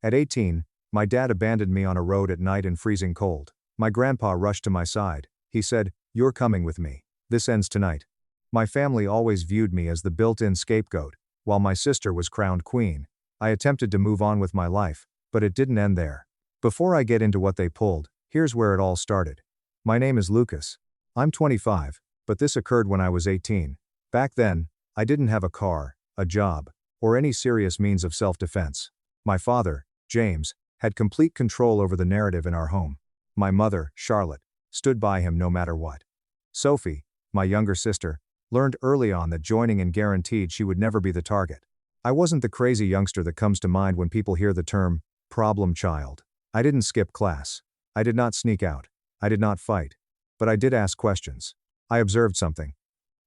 At 18, my dad abandoned me on a road at night in freezing cold. My grandpa rushed to my side. He said, "You're coming with me. This ends tonight." My family always viewed me as the built-in scapegoat, while my sister was crowned queen. I attempted to move on with my life, but it didn't end there. Before I get into what they pulled, here's where it all started. My name is Lucas. I'm 25, but this occurred when I was 18. Back then, I didn't have a car, a job, or any serious means of self-defense. My father, James, had complete control over the narrative in our home. My mother, Charlotte, stood by him no matter what. Sophie, my younger sister, learned early on that joining in guaranteed she would never be the target. I wasn't the crazy youngster that comes to mind when people hear the term, problem child. I didn't skip class. I did not sneak out. I did not fight. But I did ask questions. I observed something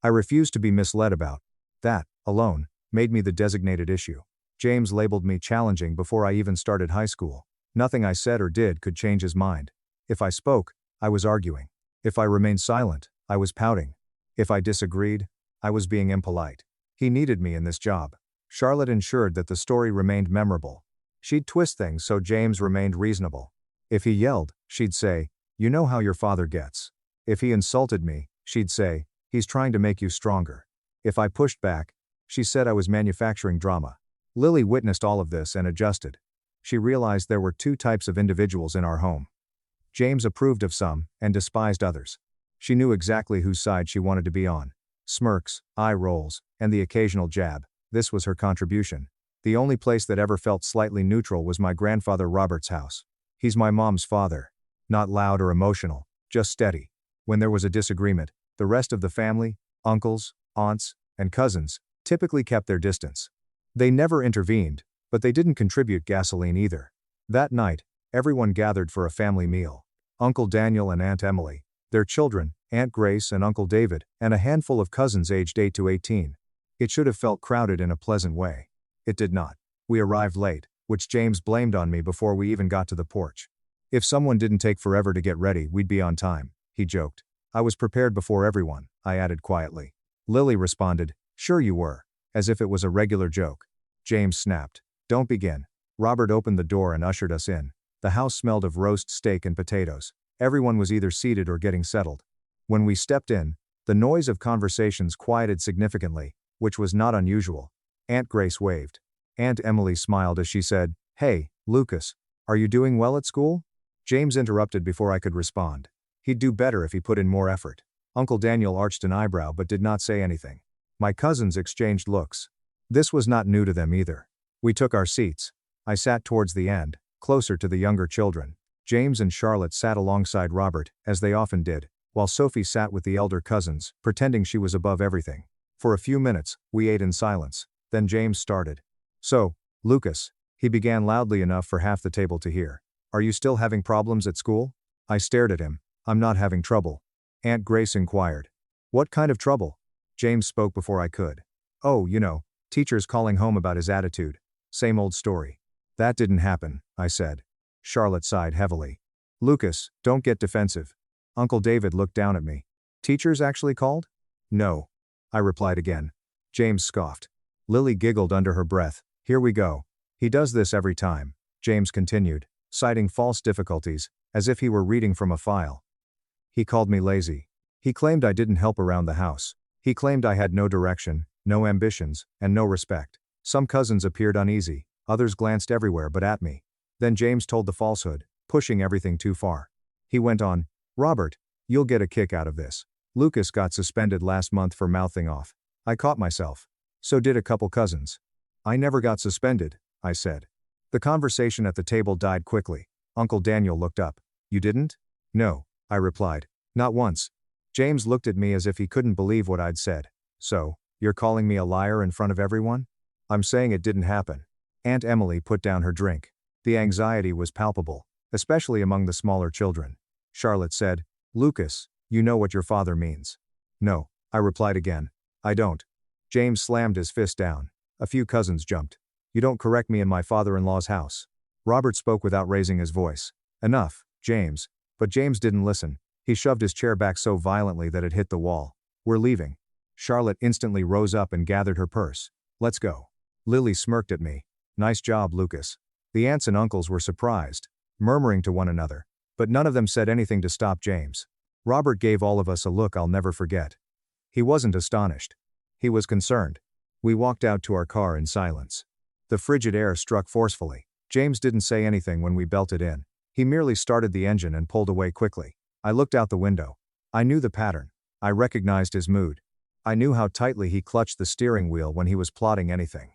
I refused to be misled about. That, alone, made me the designated issue. James labeled me challenging before I even started high school. Nothing I said or did could change his mind. If I spoke, I was arguing. If I remained silent, I was pouting. If I disagreed, I was being impolite. He needed me in this job. Charlotte ensured that the story remained memorable. She'd twist things so James remained reasonable. If he yelled, she'd say, "You know how your father gets." If he insulted me, she'd say, "He's trying to make you stronger." If I pushed back, she said I was manufacturing drama. Lily witnessed all of this and adjusted. She realized there were two types of individuals in our home. James approved of some and despised others. She knew exactly whose side she wanted to be on. Smirks, eye rolls, and the occasional jab. This was her contribution. The only place that ever felt slightly neutral was my grandfather Robert's house. He's my mom's father. Not loud or emotional, just steady. When there was a disagreement, the rest of the family, uncles, aunts, and cousins, typically kept their distance. They never intervened, but they didn't contribute gasoline either. That night, everyone gathered for a family meal. Uncle Daniel and Aunt Emily, their children, Aunt Grace and Uncle David, and a handful of cousins aged 8 to 18. It should have felt crowded in a pleasant way. It did not. We arrived late, which James blamed on me before we even got to the porch. If someone didn't take forever to get ready, we'd be on time, he joked. I was prepared before everyone, I added quietly. Lily responded, "Sure you were," as if it was a regular joke. James snapped, "Don't begin." Robert opened the door and ushered us in. The house smelled of roast steak and potatoes. Everyone was either seated or getting settled. When we stepped in, the noise of conversations quieted significantly, which was not unusual. Aunt Grace waved. Aunt Emily smiled as she said, "Hey, Lucas, are you doing well at school?" James interrupted before I could respond. He'd do better if he put in more effort. Uncle Daniel arched an eyebrow but did not say anything. My cousins exchanged looks. This was not new to them either. We took our seats. I sat towards the end, closer to the younger children. James and Charlotte sat alongside Robert, as they often did, while Sophie sat with the elder cousins, pretending she was above everything. For a few minutes, we ate in silence. Then James started. "So, Lucas," he began loudly enough for half the table to hear. "Are you still having problems at school?" I stared at him. "I'm not having trouble." Aunt Grace inquired. "What kind of trouble?" James spoke before I could. "Oh, teachers calling home about his attitude. Same old story." "That didn't happen," I said. Charlotte sighed heavily. "Lucas, don't get defensive." Uncle David looked down at me. "Teachers actually called?" "No," I replied again. James scoffed. Lily giggled under her breath. "Here we go. He does this every time," James continued, citing false difficulties, as if he were reading from a file. "He called me lazy. He claimed I didn't help around the house. He claimed I had no direction, no ambitions, and no respect. Some cousins appeared uneasy, others glanced everywhere but at me. Then James told the falsehood, pushing everything too far. He went on, "Robert, you'll get a kick out of this. Lucas got suspended last month for mouthing off. I caught myself. So did a couple cousins." "I never got suspended," I said. The conversation at the table died quickly. Uncle Daniel looked up. "You didn't?" "No," I replied. "Not once." James looked at me as if he couldn't believe what I'd said. "So, you're calling me a liar in front of everyone?" "I'm saying it didn't happen." Aunt Emily put down her drink. The anxiety was palpable, especially among the smaller children. Charlotte said, "Lucas, you know what your father means." "No," I replied again. "I don't." James slammed his fist down. A few cousins jumped. "You don't correct me in my father-in-law's house." Robert spoke without raising his voice. "Enough, James." But James didn't listen. He shoved his chair back so violently that it hit the wall. "We're leaving." Charlotte instantly rose up and gathered her purse. "Let's go." Lily smirked at me. "Nice job, Lucas." The aunts and uncles were surprised, murmuring to one another, but none of them said anything to stop James. Robert gave all of us a look I'll never forget. He wasn't astonished. He was concerned. We walked out to our car in silence. The frigid air struck forcefully. James didn't say anything when we belted in. He merely started the engine and pulled away quickly. I looked out the window. I knew the pattern. I recognized his mood. I knew how tightly he clutched the steering wheel when he was plotting anything.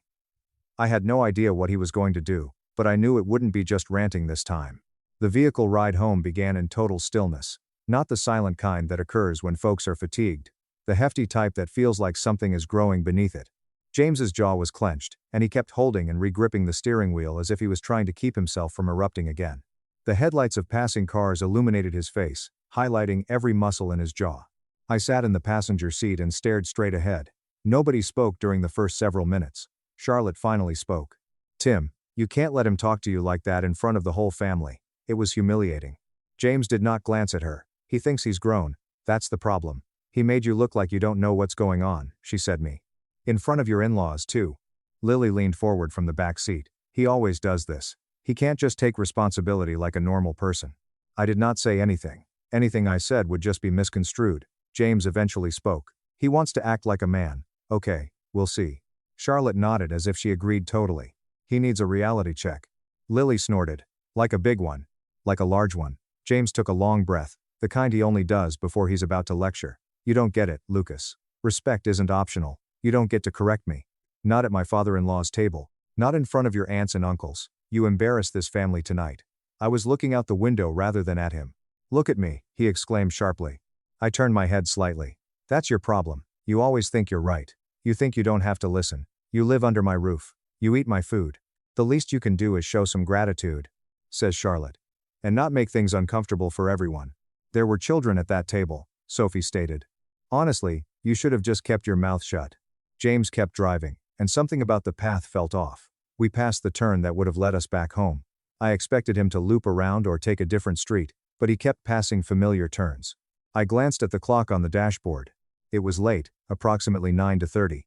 I had no idea what he was going to do, but I knew it wouldn't be just ranting this time. The vehicle ride home began in total stillness. Not the silent kind that occurs when folks are fatigued. The hefty type that feels like something is growing beneath it. James's jaw was clenched, and he kept holding and re-gripping the steering wheel as if he was trying to keep himself from erupting again. The headlights of passing cars illuminated his face, highlighting every muscle in his jaw. I sat in the passenger seat and stared straight ahead. Nobody spoke during the first several minutes. Charlotte finally spoke. "Tim, you can't let him talk to you like that in front of the whole family." It was humiliating. James did not glance at her. "He thinks he's grown. That's the problem. He made you look like you don't know what's going on," she said me. "In front of your in-laws, too." Lily leaned forward from the back seat. "He always does this. He can't just take responsibility like a normal person." I did not say anything. Anything I said would just be misconstrued. James eventually spoke. "He wants to act like a man. Okay, we'll see." Charlotte nodded as if she agreed totally. "He needs a reality check." Lily snorted. "Like a big one. Like a large one." James took a long breath, the kind he only does before he's about to lecture. "You don't get it, Lucas. Respect isn't optional. You don't get to correct me. Not at my father-in-law's table. Not in front of your aunts and uncles. You embarrass this family tonight." I was looking out the window rather than at him. "Look at me," he exclaimed sharply. I turned my head slightly. "That's your problem. You always think you're right. You think you don't have to listen. You live under my roof. You eat my food. The least you can do is show some gratitude," says Charlotte. "And not make things uncomfortable for everyone." "There were children at that table," Sophie stated. "Honestly, you should have just kept your mouth shut." James kept driving, and something about the path felt off. We passed the turn that would have led us back home. I expected him to loop around or take a different street, but he kept passing familiar turns. I glanced at the clock on the dashboard. It was late, approximately 9:30.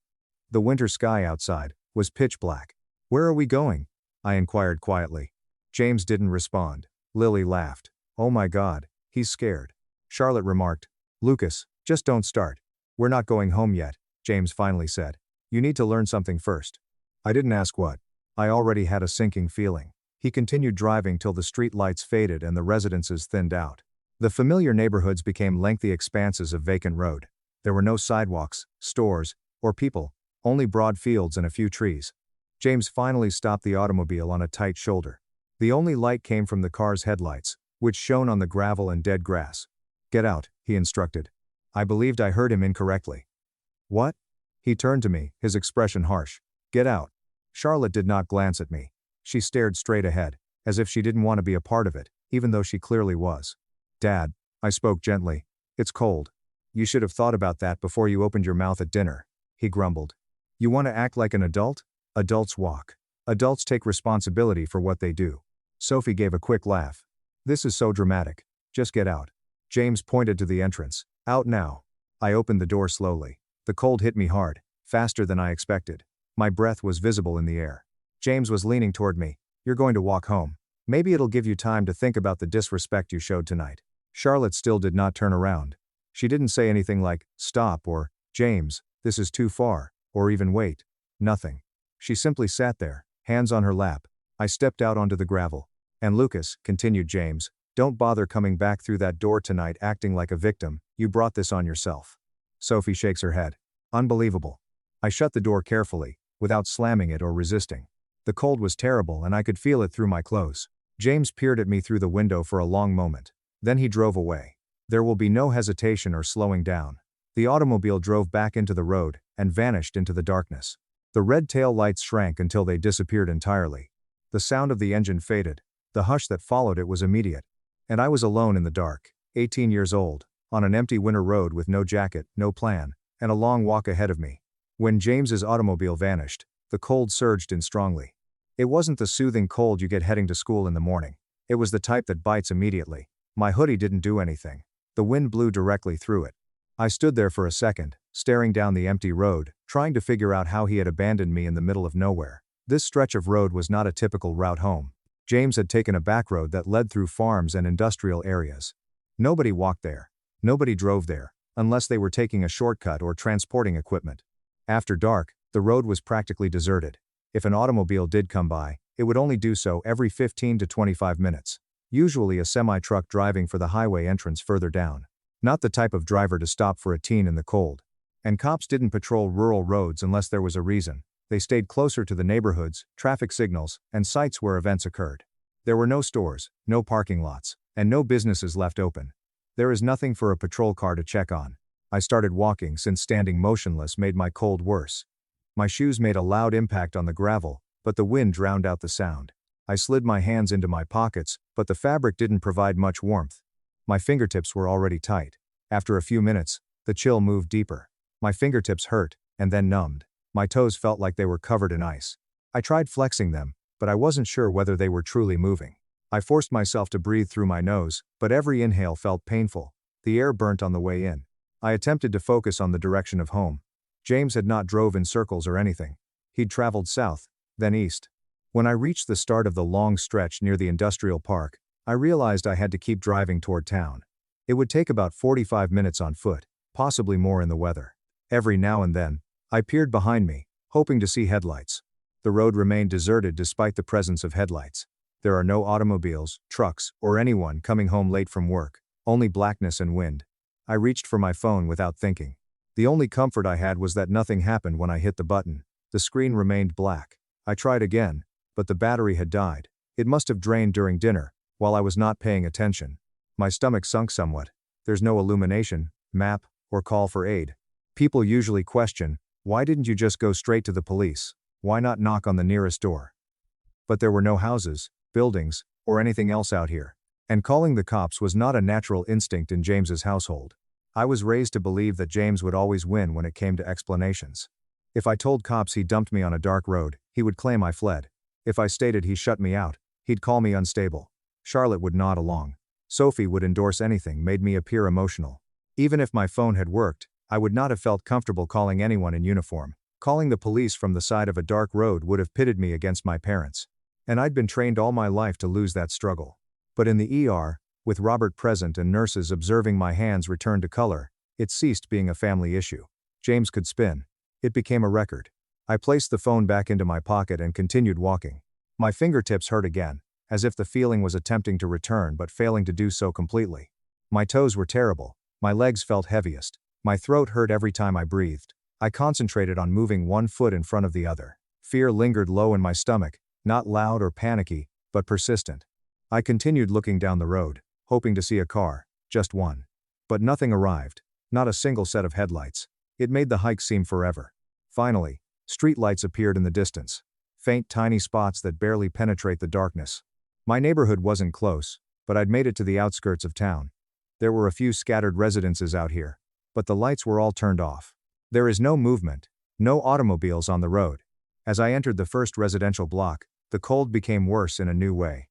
The winter sky outside was pitch black. "Where are we going?" I inquired quietly. James didn't respond. Lily laughed. "Oh my God, he's scared." Charlotte remarked. "Lucas, just don't start." "We're not going home yet," James finally said. "You need to learn something first." I didn't ask what. I already had a sinking feeling. He continued driving till the street lights faded and the residences thinned out. The familiar neighborhoods became lengthy expanses of vacant road. There were no sidewalks, stores, or people, only broad fields and a few trees. James finally stopped the automobile on a tight shoulder. The only light came from the car's headlights, which shone on the gravel and dead grass. "Get out," he instructed. I believed I heard him incorrectly. "What?" He turned to me, his expression harsh. "Get out." Charlotte did not glance at me. She stared straight ahead, as if she didn't want to be a part of it, even though she clearly was. "Dad," I spoke gently. "It's cold. You should have thought about that before you opened your mouth at dinner," he grumbled. "You want to act like an adult? Adults walk. Adults take responsibility for what they do." Sophie gave a quick laugh. "This is so dramatic. Just get out." James pointed to the entrance. "Out now." I opened the door slowly. The cold hit me hard, faster than I expected. My breath was visible in the air. James was leaning toward me. "You're going to walk home. Maybe it'll give you time to think about the disrespect you showed tonight." Charlotte still did not turn around. She didn't say anything like, "Stop," or, "James, this is too far," or even "Wait." Nothing. She simply sat there, hands on her lap. I stepped out onto the gravel. "And Lucas," continued James, "don't bother coming back through that door tonight acting like a victim. You brought this on yourself." Sophie shakes her head. "Unbelievable." I shut the door carefully, without slamming it or resisting. The cold was terrible and I could feel it through my clothes. James peered at me through the window for a long moment. Then he drove away. There will be no hesitation or slowing down. The automobile drove back into the road and vanished into the darkness. The red tail lights shrank until they disappeared entirely. The sound of the engine faded. The hush that followed it was immediate. And I was alone in the dark, 18 years old, on an empty winter road with no jacket, no plan, and a long walk ahead of me. When James's automobile vanished, the cold surged in strongly. It wasn't the soothing cold you get heading to school in the morning. It was the type that bites immediately. My hoodie didn't do anything. The wind blew directly through it. I stood there for a second, staring down the empty road, trying to figure out how he had abandoned me in the middle of nowhere. This stretch of road was not a typical route home. James had taken a back road that led through farms and industrial areas. Nobody walked there. Nobody drove there, unless they were taking a shortcut or transporting equipment. After dark, the road was practically deserted. If an automobile did come by, it would only do so every 15 to 25 minutes. Usually a semi-truck driving for the highway entrance further down. Not the type of driver to stop for a teen in the cold. And cops didn't patrol rural roads unless there was a reason. They stayed closer to the neighborhoods, traffic signals, and sites where events occurred. There were no stores, no parking lots, and no businesses left open. There is nothing for a patrol car to check on. I started walking since standing motionless made my cold worse. My shoes made a loud impact on the gravel, but the wind drowned out the sound. I slid my hands into my pockets, but the fabric didn't provide much warmth. My fingertips were already tight. After a few minutes, the chill moved deeper. My fingertips hurt, and then numbed. My toes felt like they were covered in ice. I tried flexing them, but I wasn't sure whether they were truly moving. I forced myself to breathe through my nose, but every inhale felt painful. The air burnt on the way in. I attempted to focus on the direction of home. James had not drove in circles or anything. He'd traveled south, then east. When I reached the start of the long stretch near the industrial park, I realized I had to keep driving toward town. It would take about 45 minutes on foot, possibly more in the weather. Every now and then, I peered behind me, hoping to see headlights. The road remained deserted despite the presence of headlights. There are no automobiles, trucks, or anyone coming home late from work, only blackness and wind. I reached for my phone without thinking. The only comfort I had was that nothing happened when I hit the button. The screen remained black. I tried again, but the battery had died. It must have drained during dinner, while I was not paying attention. My stomach sunk somewhat. There's no illumination, map, or call for aid. People usually question, why didn't you just go straight to the police? Why not knock on the nearest door? But there were no houses, buildings, or anything else out here. And calling the cops was not a natural instinct in James's household. I was raised to believe that James would always win when it came to explanations. If I told cops he dumped me on a dark road, he would claim I fled. If I stated he shut me out, he'd call me unstable. Charlotte would nod along. Sophie would endorse anything made me appear emotional. Even if my phone had worked, I would not have felt comfortable calling anyone in uniform. Calling the police from the side of a dark road would have pitted me against my parents. And I'd been trained all my life to lose that struggle. But in the ER, with Robert present and nurses observing my hands return to color, it ceased being a family issue. James could spin. It became a record. I placed the phone back into my pocket and continued walking. My fingertips hurt again, as if the feeling was attempting to return but failing to do so completely. My toes were terrible. My legs felt heaviest. My throat hurt every time I breathed. I concentrated on moving one foot in front of the other. Fear lingered low in my stomach, not loud or panicky, but persistent. I continued looking down the road, hoping to see a car, just one. But nothing arrived, not a single set of headlights. It made the hike seem forever. Finally, street lights appeared in the distance. Faint tiny spots that barely penetrate the darkness. My neighborhood wasn't close, but I'd made it to the outskirts of town. There were a few scattered residences out here, but the lights were all turned off. There is no movement, no automobiles on the road. As I entered the first residential block, the cold became worse in a new way.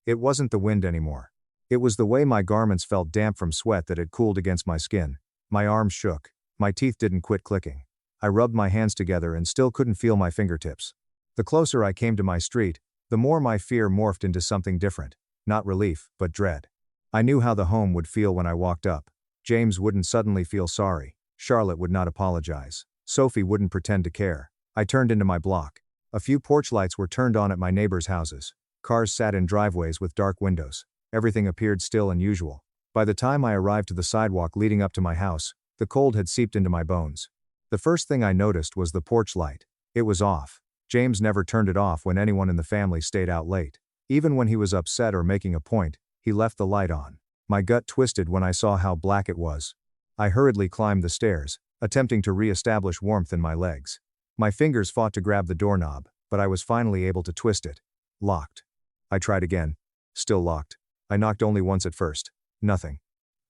It wasn't the wind anymore. It was the way my garments felt damp from sweat that had cooled against my skin. My arms shook. My teeth didn't quit clicking. I rubbed my hands together and still couldn't feel my fingertips. The closer I came to my street, the more my fear morphed into something different. Not relief, but dread. I knew how the home would feel when I walked up. James wouldn't suddenly feel sorry. Charlotte would not apologize. Sophie wouldn't pretend to care. I turned into my block. A few porch lights were turned on at my neighbors' houses. Cars sat in driveways with dark windows. Everything appeared still and usual. By the time I arrived to the sidewalk leading up to my house, the cold had seeped into my bones. The first thing I noticed was the porch light. It was off. James never turned it off when anyone in the family stayed out late. Even when he was upset or making a point, he left the light on. My gut twisted when I saw how black it was. I hurriedly climbed the stairs, attempting to re-establish warmth in my legs. My fingers fought to grab the doorknob, but I was finally able to twist it. Locked. I tried again. Still locked. I knocked only once at first. Nothing.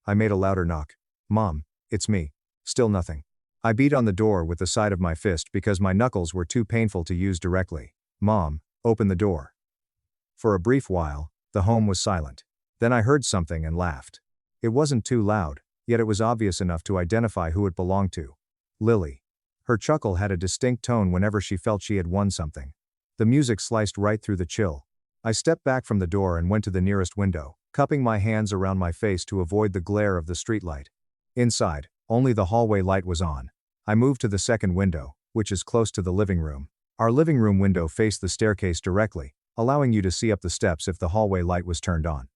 I made a louder knock. Mom, it's me. Still nothing. I beat on the door with the side of my fist because my knuckles were too painful to use directly. Mom, open the door. For a brief while, the home was silent. Then I heard something and laughed. It wasn't too loud, yet it was obvious enough to identify who it belonged to. Lily. Her chuckle had a distinct tone whenever she felt she had won something. The music sliced right through the chill. I stepped back from the door and went to the nearest window, cupping my hands around my face to avoid the glare of the streetlight. Inside, only the hallway light was on. I moved to the second window, which is close to the living room. Our living room window faced the staircase directly, allowing you to see up the steps if the hallway light was turned on.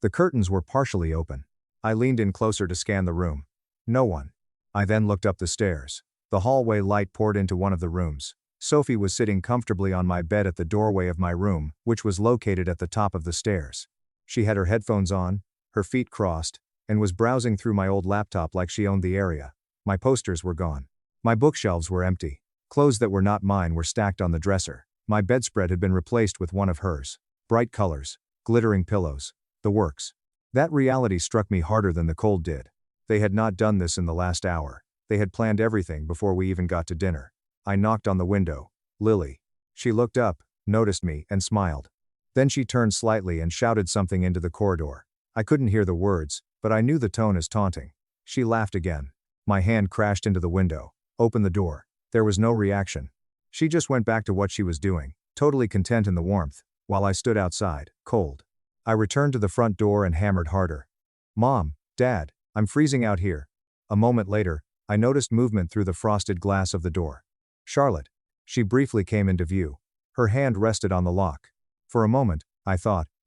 The curtains were partially open. I leaned in closer to scan the room. No one. I then looked up the stairs. The hallway light poured into one of the rooms. Sophie was sitting comfortably on my bed at the doorway of my room, which was located at the top of the stairs. She had her headphones on, her feet crossed, and was browsing through my old laptop like she owned the area. My posters were gone. My bookshelves were empty. Clothes that were not mine were stacked on the dresser. My bedspread had been replaced with one of hers. Bright colors, glittering pillows, the works. That reality struck me harder than the cold did. They had not done this in the last hour. They had planned everything before we even got to dinner. I knocked on the window. Lily. She looked up, noticed me, and smiled. Then she turned slightly and shouted something into the corridor. I couldn't hear the words, but I knew the tone as taunting. She laughed again. My hand crashed into the window. Opened the door. There was no reaction. She just went back to what she was doing, totally content in the warmth, while I stood outside, cold. I returned to the front door and hammered harder. Mom, Dad, I'm freezing out here. A moment later, I noticed movement through the frosted glass of the door. Charlotte. She briefly came into view. Her hand rested on the lock. For a moment, I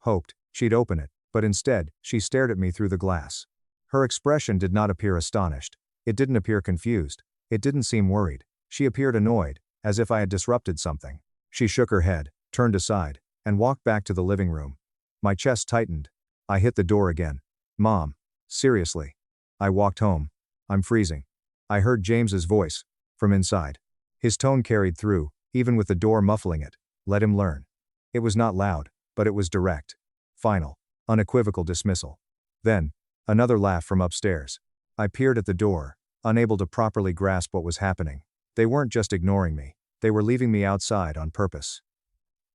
hoped, she'd open it, but instead, she stared at me through the glass. Her expression did not appear astonished. It didn't appear confused. It didn't seem worried. She appeared annoyed, as if I had disrupted something. She shook her head, turned aside, and walked back to the living room. My chest tightened. I hit the door again. Mom. Seriously. I walked home. I'm freezing. I heard James's voice. From inside. His tone carried through, even with the door muffling it. Let him learn. It was not loud, but it was direct. Final. Unequivocal dismissal. Then, another laugh from upstairs. I peered at the door, unable to properly grasp what was happening. They weren't just ignoring me. They were leaving me outside on purpose.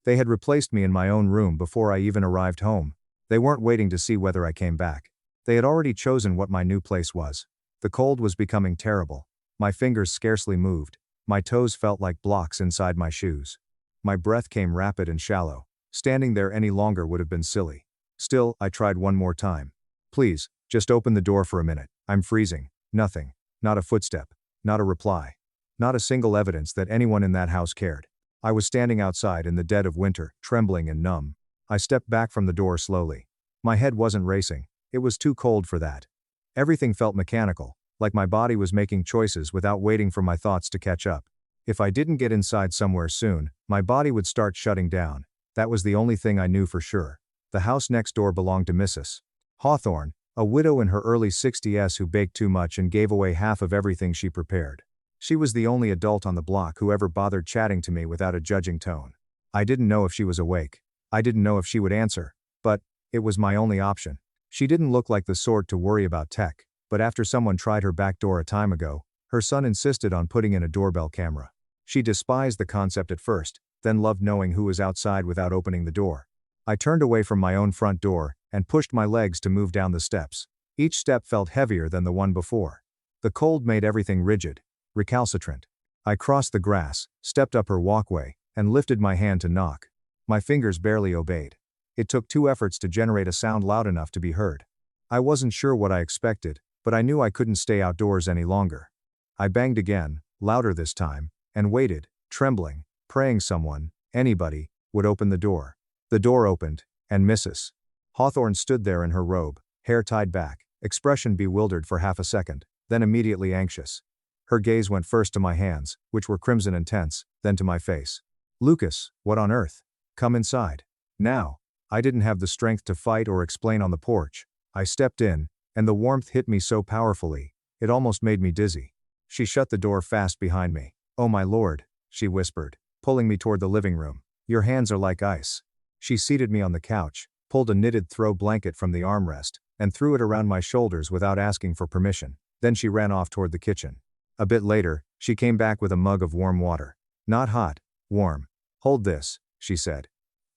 They had replaced me in my own room before I even arrived home. They weren't waiting to see whether I came back. They had already chosen what my new place was. The cold was becoming terrible. My fingers scarcely moved. My toes felt like blocks inside my shoes. My breath came rapid and shallow. Standing there any longer would have been silly. Still, I tried one more time. Please, just open the door for a minute. I'm freezing. Nothing. Not a footstep. Not a reply. Not a single evidence that anyone in that house cared. I was standing outside in the dead of winter, trembling and numb. I stepped back from the door slowly. My head wasn't racing. It was too cold for that. Everything felt mechanical, like my body was making choices without waiting for my thoughts to catch up. If I didn't get inside somewhere soon, my body would start shutting down. That was the only thing I knew for sure. The house next door belonged to Mrs. Hawthorne, a widow in her early 60s who baked too much and gave away half of everything she prepared. She was the only adult on the block who ever bothered chatting to me without a judging tone. I didn't know if she was awake. I didn't know if she would answer. But it was my only option. She didn't look like the sort to worry about tech, but after someone tried her back door a time ago, her son insisted on putting in a doorbell camera. She despised the concept at first, then loved knowing who was outside without opening the door. I turned away from my own front door and pushed my legs to move down the steps. Each step felt heavier than the one before. The cold made everything rigid, recalcitrant. I crossed the grass, stepped up her walkway, and lifted my hand to knock. My fingers barely obeyed. It took 2 efforts to generate a sound loud enough to be heard. I wasn't sure what I expected, but I knew I couldn't stay outdoors any longer. I banged again, louder this time, and waited, trembling, praying someone, anybody, would open the door. The door opened, and Mrs. Hawthorne stood there in her robe, hair tied back, expression bewildered for half a second, then immediately anxious. Her gaze went first to my hands, which were crimson and tense, then to my face. Lucas, what on earth? Come inside. Now. I didn't have the strength to fight or explain on the porch. I stepped in, and the warmth hit me so powerfully, it almost made me dizzy. She shut the door fast behind me. Oh my lord, she whispered, pulling me toward the living room. Your hands are like ice. She seated me on the couch, pulled a knitted throw blanket from the armrest, and threw it around my shoulders without asking for permission. Then she ran off toward the kitchen. A bit later, she came back with a mug of warm water. Not hot, warm. Hold this, she said.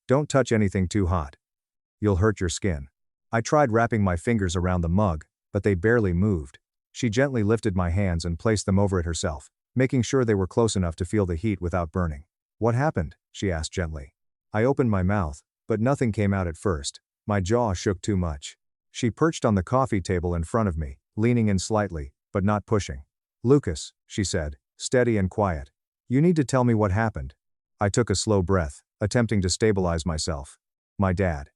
Don't touch anything too hot. You'll hurt your skin. I tried wrapping my fingers around the mug, but they barely moved. She gently lifted my hands and placed them over it herself, making sure they were close enough to feel the heat without burning. What happened? She asked gently. I opened my mouth, But nothing came out at first. My jaw shook too much. She perched on the coffee table in front of me, leaning in slightly, but not pushing. "Lucas," she said, steady and quiet. "You need to tell me what happened." I took a slow breath, attempting to stabilize myself. "My dad.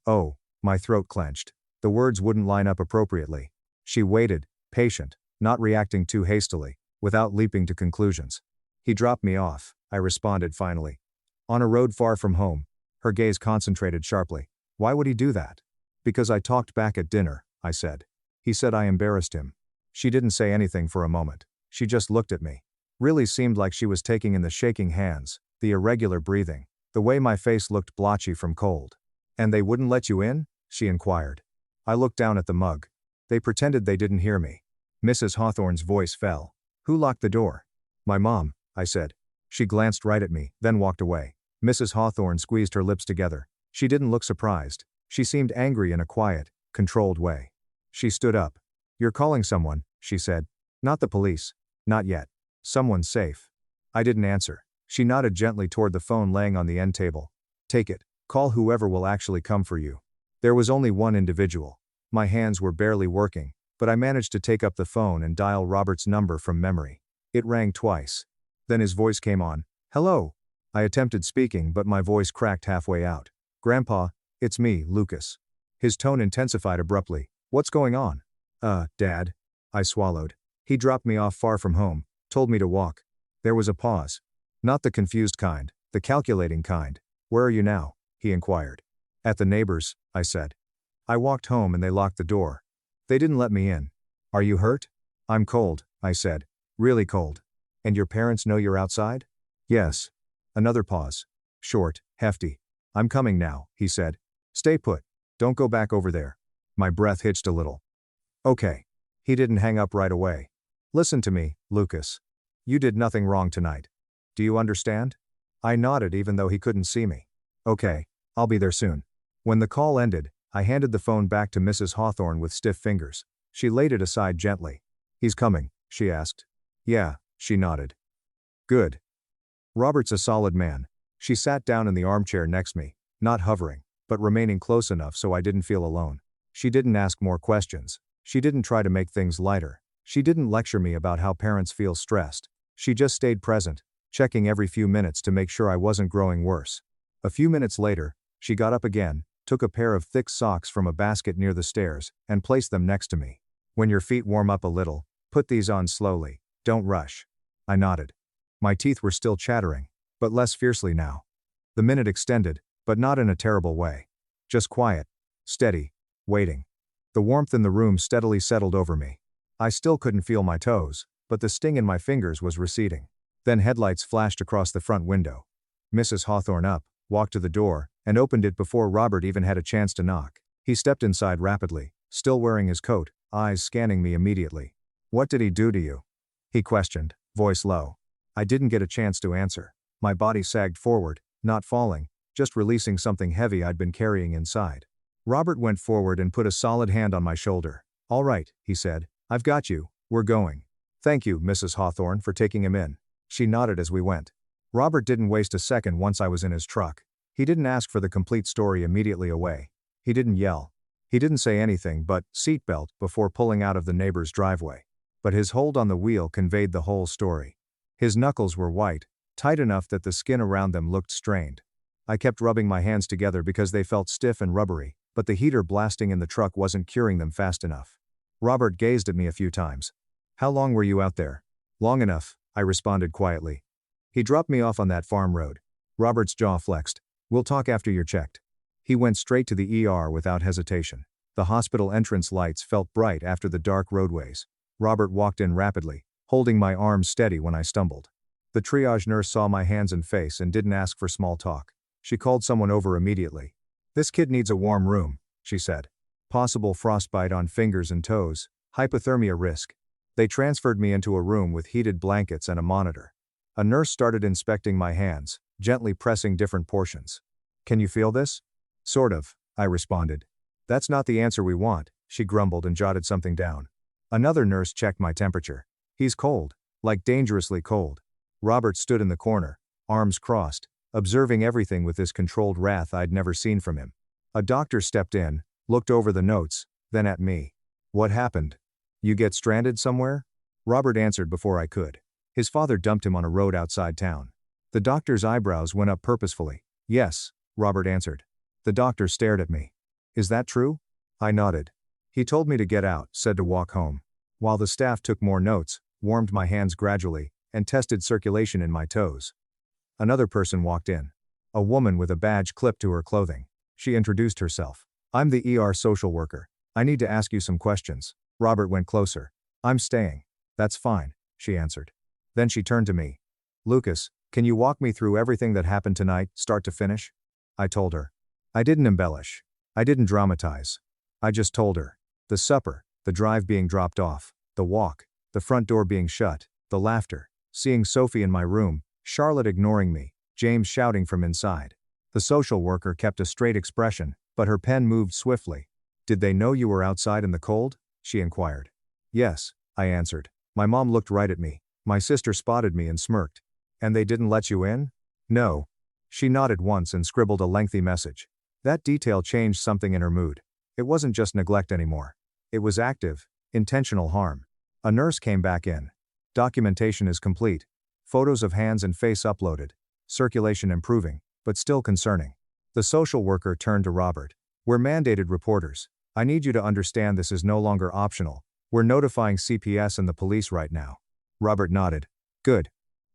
Oh," my throat clenched. The words wouldn't line up appropriately. She waited, patient, not reacting too hastily, without leaping to conclusions. "He dropped me off," I responded finally. "On a road far from home." Her gaze concentrated sharply. "Why would he do that?" "Because I talked back at dinner," I said. "He said I embarrassed him." She didn't say anything for a moment. She just looked at me. Really seemed like she was taking in the shaking hands, the irregular breathing, the way my face looked blotchy from cold. "And they wouldn't let you in?" she inquired. I looked down at the mug. "They pretended they didn't hear me." Mrs. Hawthorne's voice fell. "Who locked the door?" "My mom," I said. She glanced right at me, then walked away. Mrs. Hawthorne squeezed her lips together. She didn't look surprised. She seemed angry in a quiet, controlled way. She stood up. "You're calling someone," she said. "Not the police. Not yet. Someone's safe." I didn't answer. She nodded gently toward the phone laying on the end table. "Take it. Call whoever will actually come for you." There was only one individual. My hands were barely working, but I managed to take up the phone and dial Robert's number from memory. It rang twice. Then his voice came on. "Hello." I attempted speaking, but my voice cracked halfway out. "Grandpa, it's me, Lucas." His tone intensified abruptly. "What's going on?" Dad." I swallowed. "He dropped me off far from home, told me to walk." There was a pause. "Not the confused kind, the calculating kind. Where are you now?" he inquired. "At the neighbors," I said. "I walked home and they locked the door. They didn't let me in." "Are you hurt?" "I'm cold," I said. "Really cold." "And your parents know you're outside?" "Yes." Another pause. Short, hefty. "I'm coming now," he said. "Stay put. Don't go back over there." My breath hitched a little. "Okay." He didn't hang up right away. "Listen to me, Lucas. You did nothing wrong tonight. Do you understand?" I nodded even though he couldn't see me. "Okay, I'll be there soon." When the call ended, I handed the phone back to Mrs. Hawthorne with stiff fingers. She laid it aside gently. "He's coming?" she asked. "Yeah," she nodded. "Good. Robert's a solid man." She sat down in the armchair next me, not hovering, but remaining close enough so I didn't feel alone. She didn't ask more questions. She didn't try to make things lighter. She didn't lecture me about how parents feel stressed. She just stayed present, checking every few minutes to make sure I wasn't growing worse. A few minutes later, she got up again, took a pair of thick socks from a basket near the stairs, and placed them next to me. "When your feet warm up a little, put these on slowly, don't rush." I nodded. My teeth were still chattering, but less fiercely now. The minute extended, but not in a terrible way. Just quiet, steady, waiting. The warmth in the room steadily settled over me. I still couldn't feel my toes, but the sting in my fingers was receding. Then headlights flashed across the front window. Mrs. Hawthorne walked to the door, and opened it before Robert even had a chance to knock. He stepped inside rapidly, still wearing his coat, eyes scanning me immediately. "What did he do to you?" he questioned, voice low. I didn't get a chance to answer. My body sagged forward, not falling, just releasing something heavy I'd been carrying inside. Robert went forward and put a solid hand on my shoulder. "All right," he said. "I've got you, we're going." "Thank you, Mrs. Hawthorne, for taking him in." She nodded as we went. Robert didn't waste a second once I was in his truck. He didn't ask for the complete story immediately away. He didn't yell. He didn't say anything but "seatbelt" before pulling out of the neighbor's driveway. But his hold on the wheel conveyed the whole story. His knuckles were white, tight enough that the skin around them looked strained. I kept rubbing my hands together because they felt stiff and rubbery, but the heater blasting in the truck wasn't curing them fast enough. Robert gazed at me a few times. "How long were you out there?" "Long enough," I responded quietly. "He dropped me off on that farm road." Robert's jaw flexed. "We'll talk after you're checked." He went straight to the ER without hesitation. The hospital entrance lights felt bright after the dark roadways. Robert walked in rapidly, holding my arms steady when I stumbled. The triage nurse saw my hands and face and didn't ask for small talk. She called someone over immediately. "This kid needs a warm room," she said. "Possible frostbite on fingers and toes, hypothermia risk." They transferred me into a room with heated blankets and a monitor. A nurse started inspecting my hands, gently pressing different portions. "Can you feel this?" "Sort of," I responded. "That's not the answer we want," she grumbled and jotted something down. Another nurse checked my temperature. "He's cold, like dangerously cold." Robert stood in the corner, arms crossed, observing everything with this controlled wrath I'd never seen from him. A doctor stepped in, looked over the notes, then at me. What happened? You get stranded somewhere? Robert answered before I could. His father dumped him on a road outside town. The doctor's eyebrows went up purposefully. Yes, Robert answered. The doctor stared at me. Is that true? I nodded. He told me to get out, said to walk home. While the staff took more notes, warmed my hands gradually, and tested circulation in my toes. Another person walked in. A woman with a badge clipped to her clothing. She introduced herself. I'm the ER social worker. I need to ask you some questions. Robert went closer. I'm staying. That's fine, she answered. Then she turned to me. Lucas, can you walk me through everything that happened tonight, start to finish? I told her. I didn't embellish. I didn't dramatize. I just told her. The supper, the drive being dropped off, the walk, the front door being shut, the laughter, seeing Sophie in my room, Charlotte ignoring me, James shouting from inside. The social worker kept a straight expression, but her pen moved swiftly. Did they know you were outside in the cold? She inquired. Yes, I answered. My mom looked right at me. My sister spotted me and smirked. And they didn't let you in? No. She nodded once and scribbled a lengthy message. That detail changed something in her mood. It wasn't just neglect anymore. It was active, intentional harm. A nurse came back in. Documentation is complete. Photos of hands and face uploaded. Circulation improving, but still concerning. The social worker turned to Robert. We're mandated reporters. I need you to understand this is no longer optional. We're notifying CPS and the police right now. Robert nodded. Good.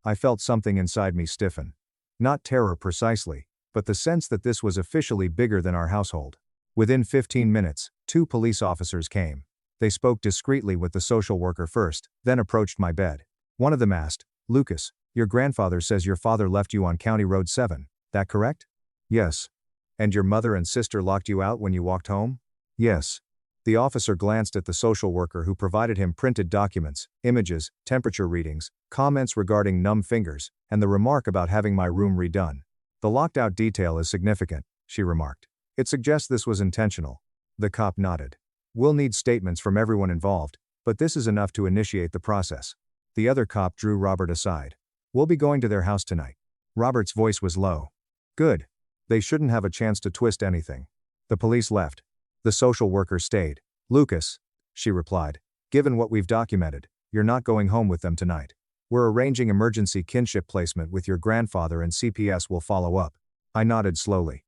I felt something inside me stiffen. Not terror precisely, but the sense that this was officially bigger than our household. Within 15 minutes, 2 police officers came. They spoke discreetly with the social worker first, then approached my bed. One of them asked, Lucas, your grandfather says your father left you on County Road 7, that correct? Yes. And your mother and sister locked you out when you walked home? Yes. The officer glanced at the social worker who provided him printed documents, images, temperature readings, comments regarding numb fingers, and the remark about having my room redone. The locked out detail is significant, she remarked. It suggests this was intentional. The cop nodded. We'll need statements from everyone involved, but this is enough to initiate the process. The other cop drew Robert aside. We'll be going to their house tonight. Robert's voice was low. Good. They shouldn't have a chance to twist anything. The police left. The social worker stayed. Lucas, she replied, given what we've documented, you're not going home with them tonight. We're arranging emergency kinship placement with your grandfather and CPS will follow up. I nodded slowly.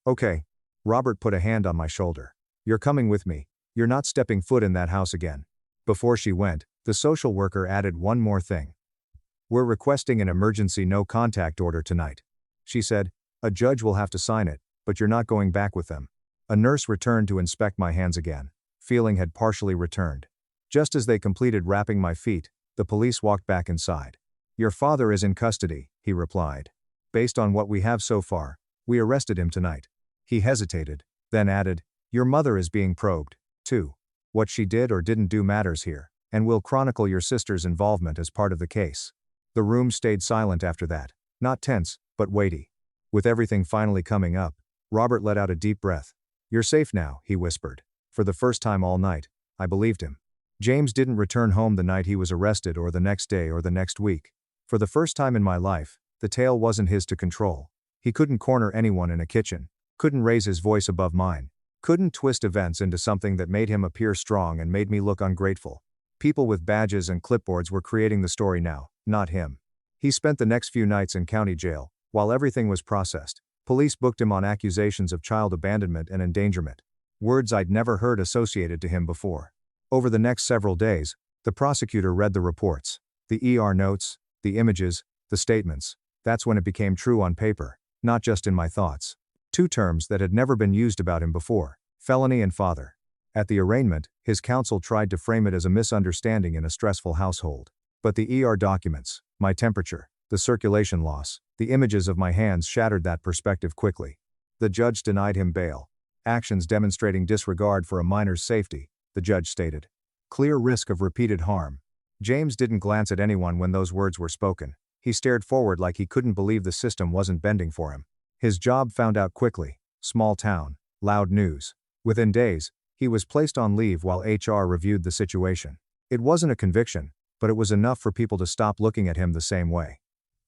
Okay. Robert put a hand on my shoulder. You're coming with me. You're not stepping foot in that house again. Before she went, the social worker added one more thing. We're requesting an emergency no-contact order tonight. She said, a judge will have to sign it, but you're not going back with them. A nurse returned to inspect my hands again. Feeling had partially returned. Just as they completed wrapping my feet, the police walked back inside. Your father is in custody, he replied. Based on what we have so far, we arrested him tonight. He hesitated, then added, your mother is being probed, too. What she did or didn't do matters here, and we'll chronicle your sister's involvement as part of the case. The room stayed silent after that, not tense, but weighty. With everything finally coming up, Robert let out a deep breath. You're safe now, he whispered. For the first time all night, I believed him. James didn't return home the night he was arrested or the next day or the next week. For the first time in my life, the tale wasn't his to control. He couldn't corner anyone in a kitchen, couldn't raise his voice above mine, couldn't twist events into something that made him appear strong and made me look ungrateful. People with badges and clipboards were creating the story now, not him. He spent the next few nights in county jail. While everything was processed, police booked him on accusations of child abandonment and endangerment. Words I'd never heard associated to him before. Over the next several days, the prosecutor read the reports, the ER notes, the images, the statements. That's when it became true on paper, not just in my thoughts. 2 terms that had never been used about him before, felony and father. At the arraignment, his counsel tried to frame it as a misunderstanding in a stressful household. But the ER documents, my temperature, the circulation loss, the images of my hands shattered that perspective quickly. The judge denied him bail. Actions demonstrating disregard for a minor's safety, the judge stated. Clear risk of repeated harm. James didn't glance at anyone when those words were spoken. He stared forward like he couldn't believe the system wasn't bending for him. His job found out quickly. Small town, loud news. Within days, he was placed on leave while HR reviewed the situation. It wasn't a conviction, but it was enough for people to stop looking at him the same way.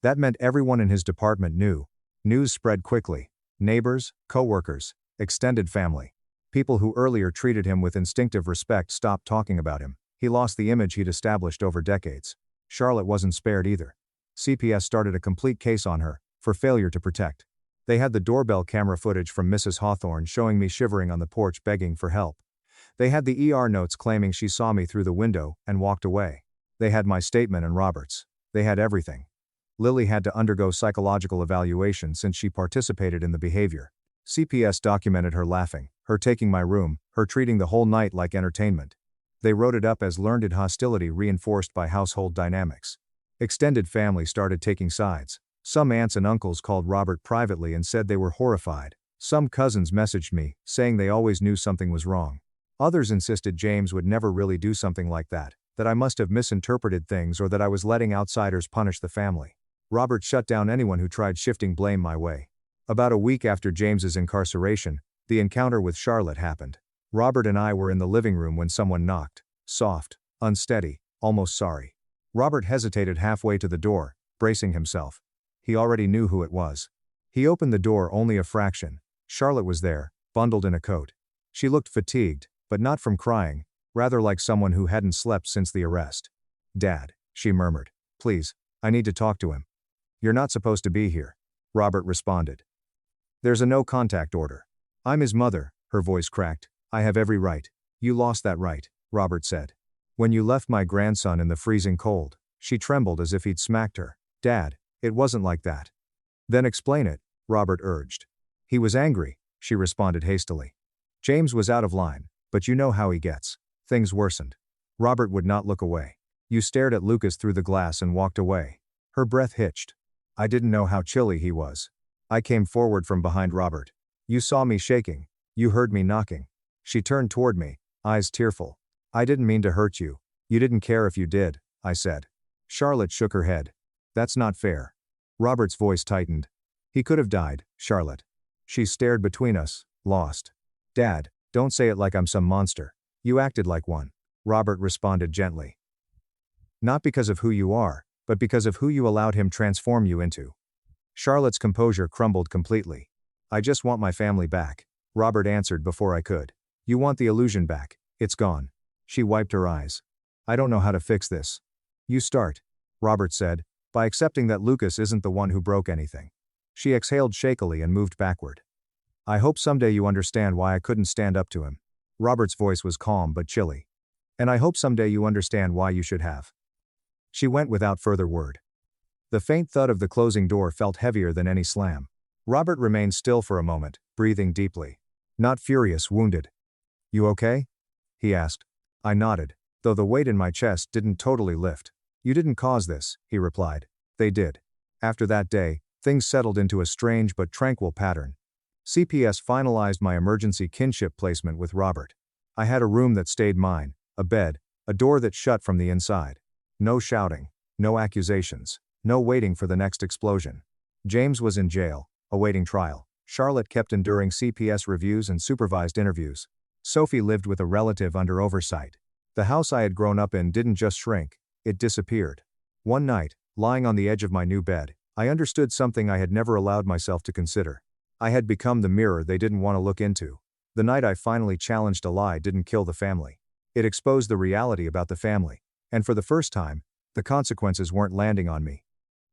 That meant everyone in his department knew, News spread quickly. Neighbors, co-workers, extended family. People who earlier treated him with instinctive respect stopped talking about him. He lost the image he'd established over decades. Charlotte wasn't spared either. CPS started a complete case on her, for failure to protect. They had the doorbell camera footage from Mrs. Hawthorne showing me shivering on the porch begging for help. They had the ER notes claiming she saw me through the window and walked away. They had my statement and Robert's. They had everything. Lily had to undergo psychological evaluation since she participated in the behavior. CPS documented her laughing, her taking my room, her treating the whole night like entertainment. They wrote it up as learned hostility reinforced by household dynamics. Extended family started taking sides. Some aunts and uncles called Robert privately and said they were horrified. Some cousins messaged me, saying they always knew something was wrong. Others insisted James would never really do something like that I must have misinterpreted things or that I was letting outsiders punish the family. Robert shut down anyone who tried shifting blame my way. About a week after James's incarceration, the encounter with Charlotte happened. Robert and I were in the living room when someone knocked. Soft, unsteady, almost sorry. Robert hesitated halfway to the door, bracing himself. He already knew who it was. He opened the door only a fraction. Charlotte was there, bundled in a coat. She looked fatigued, but not from crying, rather like someone who hadn't slept since the arrest. "Dad," she murmured. "Please, I need to talk to him." "You're not supposed to be here," Robert responded. "There's a no-contact order." "I'm his mother," her voice cracked. "I have every right." "You lost that right," Robert said. "When you left my grandson in the freezing cold." She trembled as if he'd smacked her. "Dad, it wasn't like that." "Then explain it," Robert urged. "He was angry," she responded hastily. "James was out of line, but you know how he gets." Things worsened. Robert would not look away. "You stared at Lucas through the glass and walked away." Her breath hitched. I didn't know how chilly he was. I came forward from behind Robert. "You saw me shaking. You heard me knocking." She turned toward me, eyes tearful. "I didn't mean to hurt you. You didn't care if you did," I said. Charlotte shook her head. "That's not fair." Robert's voice tightened. "He could have died, Charlotte." She stared between us, lost. "Dad, don't say it like I'm some monster. You acted like one." Robert responded gently. "Not because of who you are, but because of who you allowed him transform you into." Charlotte's composure crumbled completely. "I just want my family back," Robert answered before I could. "You want the illusion back. It's gone." She wiped her eyes. "I don't know how to fix this." "You start," Robert said, "by accepting that Lucas isn't the one who broke anything." She exhaled shakily and moved backward. "I hope someday you understand why I couldn't stand up to him." Robert's voice was calm but chilly. "And I hope someday you understand why you should have." She went without further word. The faint thud of the closing door felt heavier than any slam. Robert remained still for a moment, breathing deeply. Not furious, wounded. "You okay?" he asked. I nodded, though the weight in my chest didn't totally lift. "You didn't cause this," he replied. "They did." After that day, things settled into a strange but tranquil pattern. CPS finalized my emergency kinship placement with Robert. I had a room that stayed mine, a bed, a door that shut from the inside. No shouting, no accusations, no waiting for the next explosion. James was in jail, awaiting trial. Charlotte kept enduring CPS reviews and supervised interviews. Sophie lived with a relative under oversight. The house I had grown up in didn't just shrink, it disappeared. One night, lying on the edge of my new bed, I understood something I had never allowed myself to consider. I had become the mirror they didn't want to look into. The night I finally challenged a lie didn't kill the family. It exposed the reality about the family. And for the first time, the consequences weren't landing on me.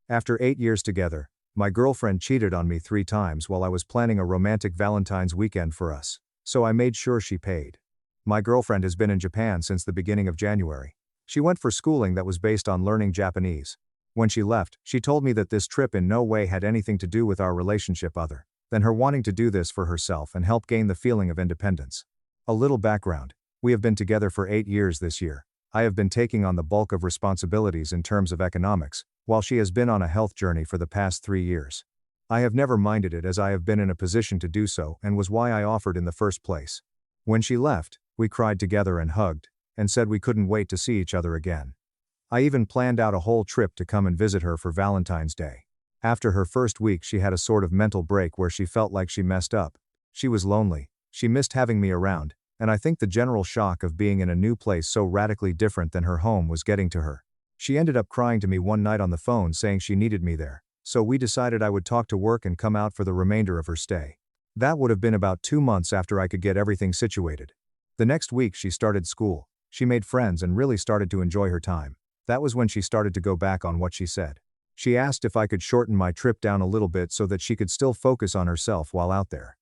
After 8 years together, my girlfriend cheated on me 3 times while I was planning a romantic Valentine's weekend for us. So I made sure she paid. My girlfriend has been in Japan since the beginning of January. She went for schooling that was based on learning Japanese. When she left, she told me that this trip in no way had anything to do with our relationship other than her wanting to do this for herself and help gain the feeling of independence. A little background. We have been together for 8 years this year. I have been taking on the bulk of responsibilities in terms of economics, while she has been on a health journey for the past 3 years. I have never minded it as I have been in a position to do so and was why I offered in the first place. When she left, we cried together and hugged, and said we couldn't wait to see each other again. I even planned out a whole trip to come and visit her for Valentine's Day. After her first week she had a sort of mental break where she felt like she messed up. She was lonely, she missed having me around, and I think the general shock of being in a new place so radically different than her home was getting to her. She ended up crying to me one night on the phone saying she needed me there. so we decided I would talk to work and come out for the remainder of her stay. That would have been about 2 months after I could get everything situated. The next week she started school, she made friends and really started to enjoy her time. That was when she started to go back on what she said. She asked if I could shorten my trip down a little bit so that she could still focus on herself while out there.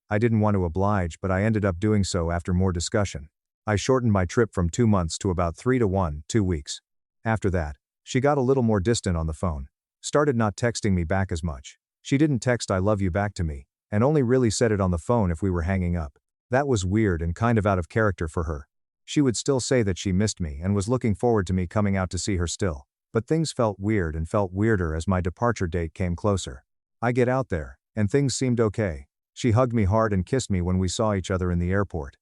I didn't want to oblige, but I ended up doing so after more discussion. I shortened my trip from 2 months to about 2 weeks. After that, she got a little more distant on the phone, started not texting me back as much. She didn't text "I love you" back to me, and only really said it on the phone if we were hanging up. That was weird and kind of out of character for her. She would still say that she missed me and was looking forward to me coming out to see her still. But things felt weird and felt weirder as my departure date came closer. I get out there, and things seemed okay. She hugged me hard and kissed me when we saw each other in the airport.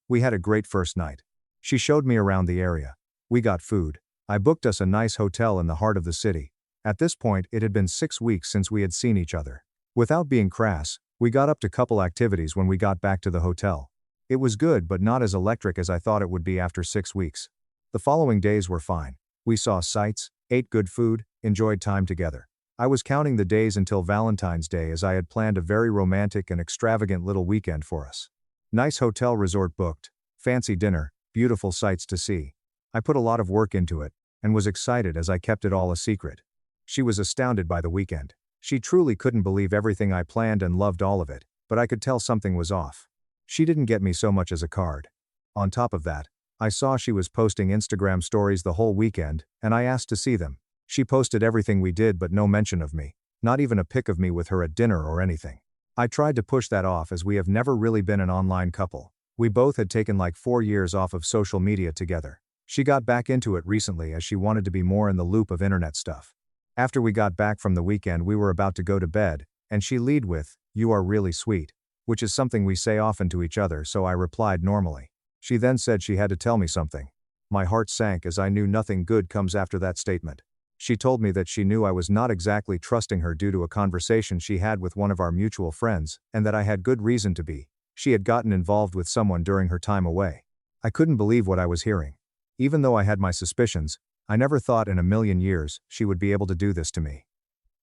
We had a great first night. She showed me around the area. We got food. I booked us a nice hotel in the heart of the city. At this point, it had been 6 weeks since we had seen each other. Without being crass, we got up to couple activities when we got back to the hotel. It was good but not as electric as I thought it would be after 6 weeks. The following days were fine. We saw sights, ate good food, enjoyed time together. I was counting the days until Valentine's Day as I had planned a very romantic and extravagant little weekend for us. Nice hotel resort booked, fancy dinner, beautiful sights to see. I put a lot of work into it, and was excited as I kept it all a secret. She was astounded by the weekend. She truly couldn't believe everything I planned and loved all of it, but I could tell something was off. She didn't get me so much as a card. On top of that, I saw she was posting Instagram stories the whole weekend, and I asked to see them. She posted everything we did but no mention of me, not even a pic of me with her at dinner or anything. I tried to push that off as we have never really been an online couple. We both had taken like 4 years off of social media together. She got back into it recently as she wanted to be more in the loop of internet stuff. After we got back from the weekend we were about to go to bed, and she lead with, "You are really sweet," which is something we say often to each other, so I replied normally. She then said she had to tell me something. My heart sank as I knew nothing good comes after that statement. She told me that she knew I was not exactly trusting her due to a conversation she had with one of our mutual friends, and that I had good reason to be. She had gotten involved with someone during her time away. I couldn't believe what I was hearing. Even though I had my suspicions, I never thought in a million years she would be able to do this to me.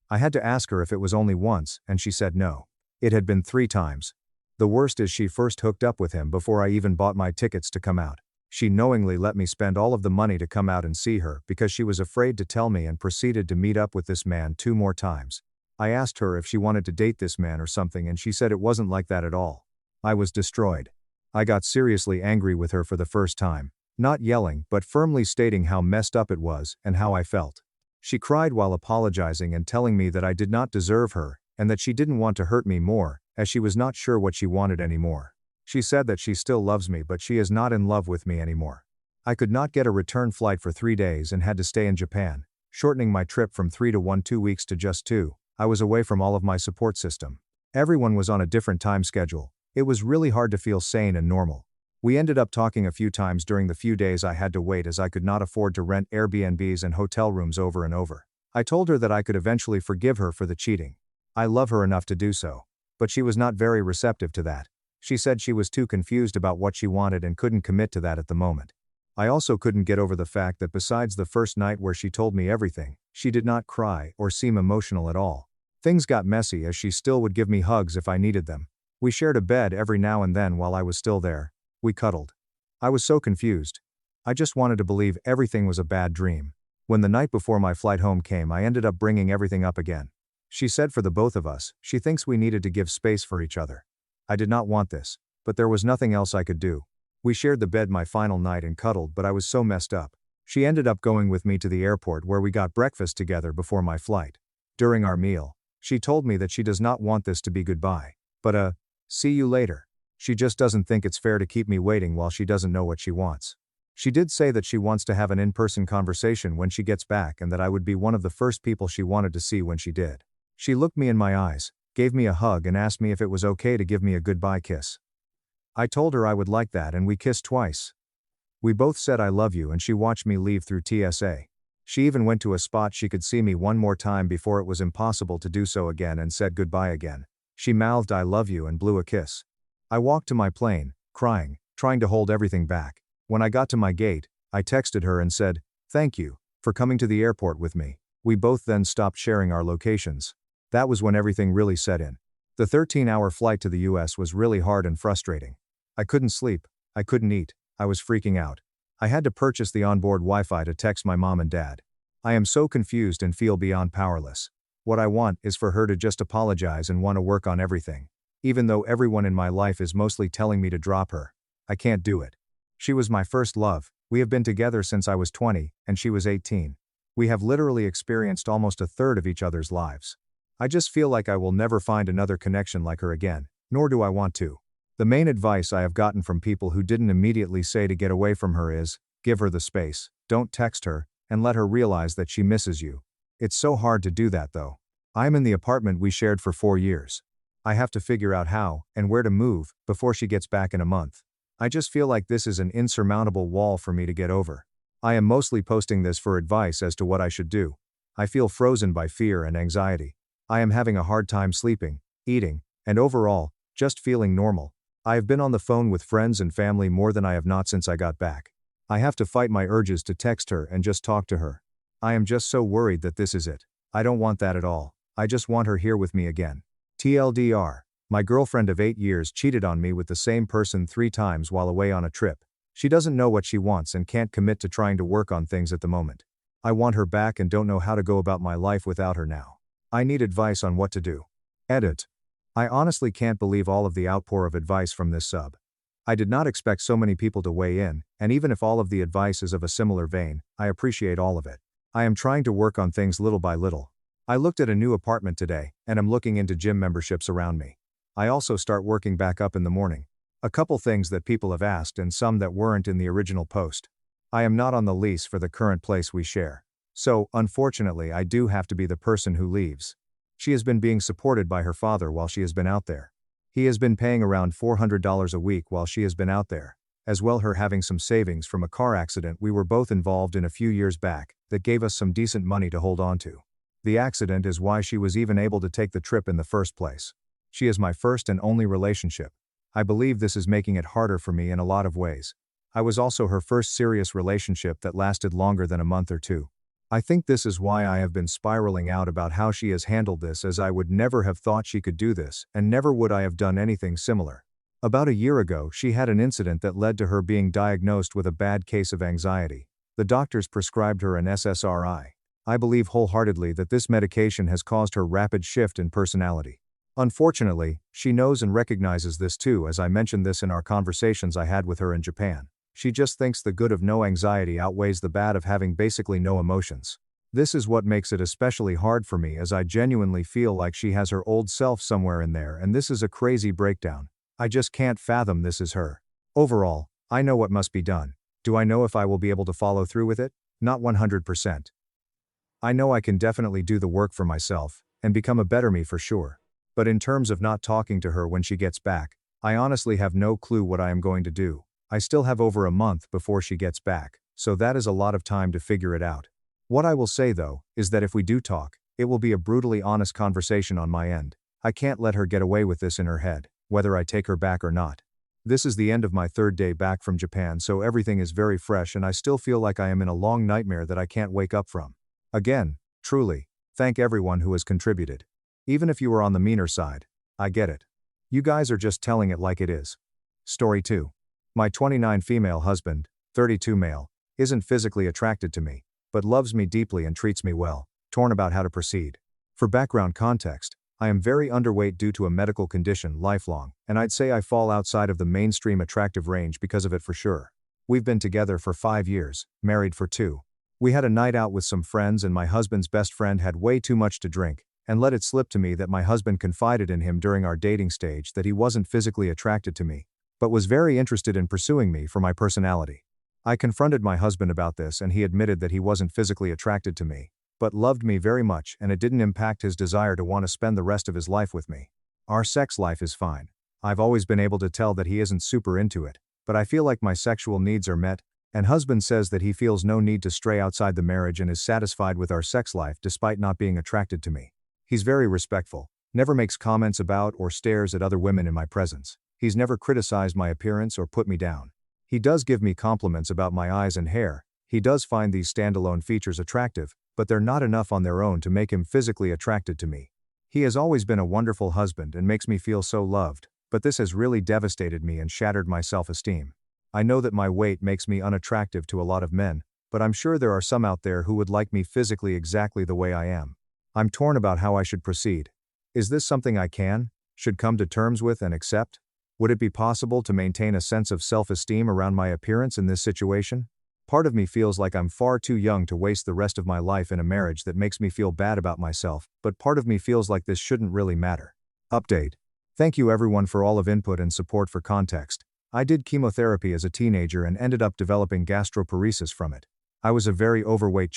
I had to ask her if it was only once, and she said no. It had been 3 times. The worst is she first hooked up with him before I even bought my tickets to come out. She knowingly let me spend all of the money to come out and see her because she was afraid to tell me and proceeded to meet up with this man 2 more times. I asked her if she wanted to date this man or something and she said it wasn't like that at all. I was destroyed. I got seriously angry with her for the first time, not yelling but firmly stating how messed up it was and how I felt. She cried while apologizing and telling me that I did not deserve her and that she didn't want to hurt me more, as she was not sure what she wanted anymore. She said that she still loves me but she is not in love with me anymore. I could not get a return flight for 3 days and had to stay in Japan, shortening my trip from 3 to 2 weeks to just 2. I was away from all of my support system. Everyone was on a different time schedule. It was really hard to feel sane and normal. We ended up talking a few times during the few days I had to wait as I could not afford to rent Airbnbs and hotel rooms over and over. I told her that I could eventually forgive her for the cheating. I love her enough to do so. But she was not very receptive to that. She said she was too confused about what she wanted and couldn't commit to that at the moment. I also couldn't get over the fact that besides the first night where she told me everything, she did not cry or seem emotional at all. Things got messy as she still would give me hugs if I needed them. We shared a bed every now and then while I was still there. We cuddled. I was so confused. I just wanted to believe everything was a bad dream. When the night before my flight home came, I ended up bringing everything up again. She said for the both of us, she thinks we needed to give space for each other. I did not want this, but there was nothing else I could do. We shared the bed my final night and cuddled, but I was so messed up. She ended up going with me to the airport where we got breakfast together before my flight. During our meal, she told me that she does not want this to be goodbye, but see you later. She just doesn't think it's fair to keep me waiting while she doesn't know what she wants. She did say that she wants to have an in-person conversation when she gets back and that I would be one of the first people she wanted to see when she did. She looked me in my eyes, gave me a hug and asked me if it was okay to give me a goodbye kiss. I told her I would like that and we kissed twice. We both said I love you and she watched me leave through TSA. She even went to a spot she could see me one more time before it was impossible to do so again and said goodbye again. She mouthed I love you and blew a kiss. I walked to my plane, crying, trying to hold everything back. When I got to my gate, I texted her and said, "Thank you for coming to the airport with me. We both then stopped sharing our locations. That was when everything really set in. The 13-hour flight to the US was really hard and frustrating. I couldn't sleep, I couldn't eat, I was freaking out. I had to purchase the onboard Wi-Fi to text my mom and dad. I am so confused and feel beyond powerless. What I want is for her to just apologize and want to work on everything. Even though everyone in my life is mostly telling me to drop her. I can't do it. She was my first love, we have been together since I was 20, and she was 18. We have literally experienced almost a third of each other's lives. I just feel like I will never find another connection like her again, nor do I want to. The main advice I have gotten from people who didn't immediately say to get away from her is, give her the space, don't text her, and let her realize that she misses you. It's so hard to do that though. I'm in the apartment we shared for 4 years. I have to figure out how and where to move before she gets back in a month. I just feel like this is an insurmountable wall for me to get over. I am mostly posting this for advice as to what I should do. I feel frozen by fear and anxiety. I am having a hard time sleeping, eating, and overall, just feeling normal. I have been on the phone with friends and family more than I have not since I got back. I have to fight my urges to text her and just talk to her. I am just so worried that this is it. I don't want that at all. I just want her here with me again. TLDR. My girlfriend of 8 years cheated on me with the same person 3 times while away on a trip. She doesn't know what she wants and can't commit to trying to work on things at the moment. I want her back and don't know how to go about my life without her now. I need advice on what to do. Edit. I honestly can't believe all of the outpour of advice from this sub. I did not expect so many people to weigh in, and even if all of the advice is of a similar vein, I appreciate all of it. I am trying to work on things little by little. I looked at a new apartment today, and am looking into gym memberships around me. I also start working back up in the morning. A couple things that people have asked and some that weren't in the original post. I am not on the lease for the current place we share. So, unfortunately, I do have to be the person who leaves. She has been being supported by her father while she has been out there. He has been paying around $400 a week while she has been out there, as well her having some savings from a car accident we were both involved in a few years back that gave us some decent money to hold on to. The accident is why she was even able to take the trip in the first place. She is my first and only relationship. I believe this is making it harder for me in a lot of ways. I was also her first serious relationship that lasted longer than a month or two. I think this is why I have been spiraling out about how she has handled this, as I would never have thought she could do this, and never would I have done anything similar. About a year ago, she had an incident that led to her being diagnosed with a bad case of anxiety. The doctors prescribed her an SSRI. I believe wholeheartedly that this medication has caused her rapid shift in personality. Unfortunately, she knows and recognizes this too, as I mentioned this in our conversations I had with her in Japan. She just thinks the good of no anxiety outweighs the bad of having basically no emotions. This is what makes it especially hard for me, as I genuinely feel like she has her old self somewhere in there, and this is a crazy breakdown. I just can't fathom this is her. Overall, I know what must be done. Do I know if I will be able to follow through with it? Not 100%. I know I can definitely do the work for myself, and become a better me for sure. But in terms of not talking to her when she gets back, I honestly have no clue what I am going to do. I still have over a month before she gets back, so that is a lot of time to figure it out. What I will say though, is that if we do talk, it will be a brutally honest conversation on my end. I can't let her get away with this in her head, whether I take her back or not. This is the end of my 3rd day back from Japan, so everything is very fresh and I still feel like I am in a long nightmare that I can't wake up from. Again, truly, thank everyone who has contributed. Even if you are on the meaner side, I get it. You guys are just telling it like it is. Story 2. My 29 female husband, 32 male, isn't physically attracted to me, but loves me deeply and treats me well, torn about how to proceed. For background context, I am very underweight due to a medical condition lifelong, and I'd say I fall outside of the mainstream attractive range because of it for sure. We've been together for 5 years, married for 2. We had a night out with some friends and my husband's best friend had way too much to drink, and let it slip to me that my husband confided in him during our dating stage that he wasn't physically attracted to me, but was very interested in pursuing me for my personality. I confronted my husband about this and he admitted that he wasn't physically attracted to me, but loved me very much and it didn't impact his desire to want to spend the rest of his life with me. Our sex life is fine. I've always been able to tell that he isn't super into it, but I feel like my sexual needs are met, and husband says that he feels no need to stray outside the marriage and is satisfied with our sex life despite not being attracted to me. He's very respectful, never makes comments about or stares at other women in my presence. He's never criticized my appearance or put me down. He does give me compliments about my eyes and hair. He does find these standalone features attractive, but they're not enough on their own to make him physically attracted to me. He has always been a wonderful husband and makes me feel so loved, but this has really devastated me and shattered my self-esteem. I know that my weight makes me unattractive to a lot of men, but I'm sure there are some out there who would like me physically exactly the way I am. I'm torn about how I should proceed. Is this something I should come to terms with and accept? Would it be possible to maintain a sense of self-esteem around my appearance in this situation? Part of me feels like I'm far too young to waste the rest of my life in a marriage that makes me feel bad about myself, but part of me feels like this shouldn't really matter. Update. Thank you everyone for all of input and support. For context, I did chemotherapy as a teenager and ended up developing gastroparesis from it. I was a very overweight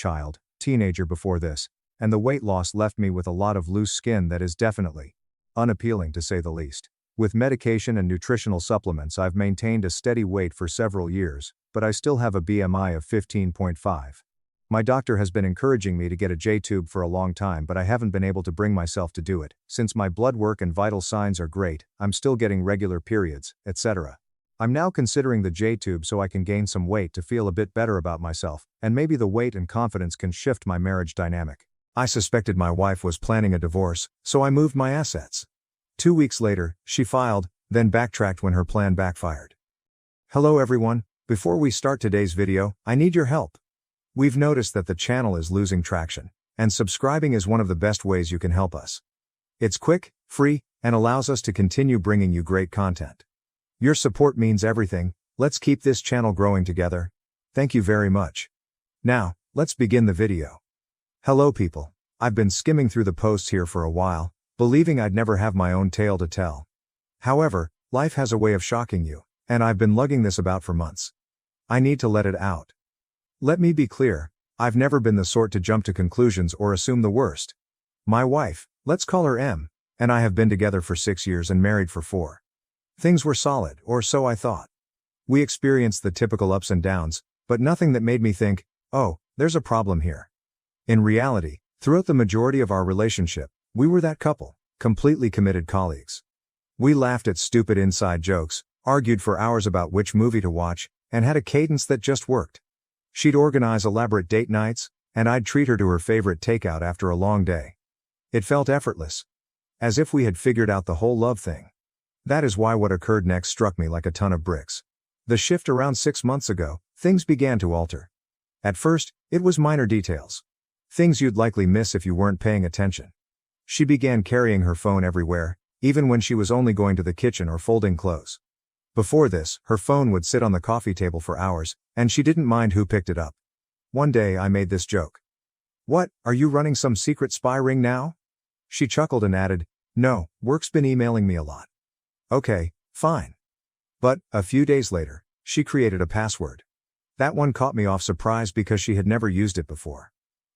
teenager before this, and the weight loss left me with a lot of loose skin that is definitely unappealing to say the least. With medication and nutritional supplements, I've maintained a steady weight for several years, but I still have a BMI of 15.5. My doctor has been encouraging me to get a J-tube for a long time, but I haven't been able to bring myself to do it. Since my blood work and vital signs are great, I'm still getting regular periods, etc. I'm now considering the J-tube so I can gain some weight to feel a bit better about myself, and maybe the weight and confidence can shift my marriage dynamic. I suspected my wife was planning a divorce, so I moved my assets. 2 weeks later, she filed, then backtracked when her plan backfired. Hello everyone, before we start today's video, I need your help. We've noticed that the channel is losing traction, and subscribing is one of the best ways you can help us. It's quick, free, and allows us to continue bringing you great content. Your support means everything. Let's keep this channel growing together. Thank you very much. Now, let's begin the video. Hello people. I've been skimming through the posts here for a while, believing I'd never have my own tale to tell. However, life has a way of shocking you, and I've been lugging this about for months. I need to let it out. Let me be clear, I've never been the sort to jump to conclusions or assume the worst. My wife, let's call her M, and I have been together for 6 years and married for 4. Things were solid, or so I thought. We experienced the typical ups and downs, but nothing that made me think, oh, there's a problem here. In reality, throughout the majority of our relationship, we were that couple, completely committed colleagues. We laughed at stupid inside jokes, argued for hours about which movie to watch, and had a cadence that just worked. She'd organize elaborate date nights, and I'd treat her to her favorite takeout after a long day. It felt effortless. As if we had figured out the whole love thing. That is why what occurred next struck me like a ton of bricks. The shift around 6 months ago, things began to alter. At first, it was minor details. Things you'd likely miss if you weren't paying attention. She began carrying her phone everywhere, even when she was only going to the kitchen or folding clothes. Before this, her phone would sit on the coffee table for hours, and she didn't mind who picked it up. One day I made this joke. "What, are you running some secret spy ring now?" She chuckled and added, "No, work's been emailing me a lot." Okay, fine. But, a few days later, she created a password. That one caught me off surprise because she had never used it before.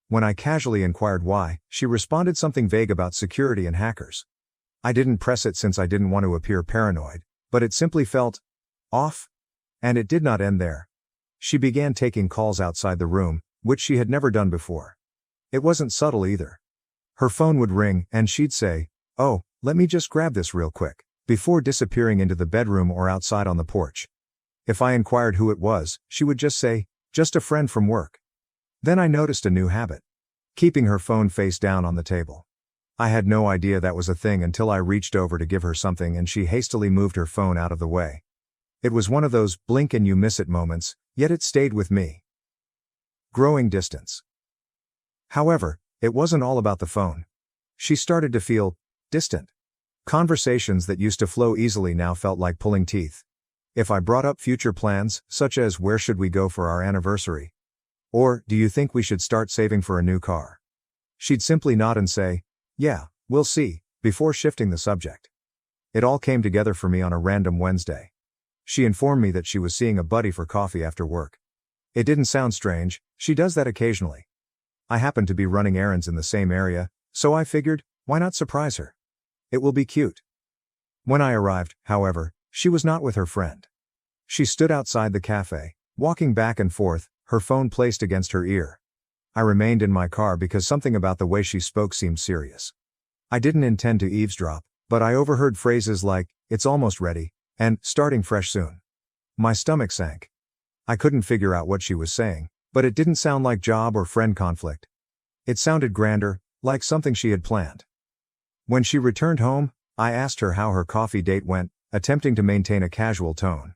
When I casually inquired why, she responded something vague about security and hackers. I didn't press it since I didn't want to appear paranoid, but it simply felt off. And it did not end there. She began taking calls outside the room, which she had never done before. It wasn't subtle either. Her phone would ring, and she'd say, "Oh, let me just grab this real quick," before disappearing into the bedroom or outside on the porch. If I inquired who it was, she would just say, "Just a friend from work." Then I noticed a new habit. Keeping her phone face down on the table. I had no idea that was a thing until I reached over to give her something and she hastily moved her phone out of the way. It was one of those blink and you miss it moments, yet it stayed with me. Growing distance. However, it wasn't all about the phone. She started to feel distant. Conversations that used to flow easily now felt like pulling teeth. If I brought up future plans, such as where should we go for our anniversary? Or, do you think we should start saving for a new car? She'd simply nod and say, "Yeah, we'll see," before shifting the subject. It all came together for me on a random Wednesday. She informed me that she was seeing a buddy for coffee after work. It didn't sound strange, she does that occasionally. I happened to be running errands in the same area, so I figured, why not surprise her? It will be cute. When I arrived, however, she was not with her friend. She stood outside the cafe, walking back and forth, her phone placed against her ear. I remained in my car because something about the way she spoke seemed serious. I didn't intend to eavesdrop, but I overheard phrases like, "It's almost ready," and "starting fresh soon." My stomach sank. I couldn't figure out what she was saying, but it didn't sound like job or friend conflict. It sounded grander, like something she had planned. When she returned home, I asked her how her coffee date went, attempting to maintain a casual tone.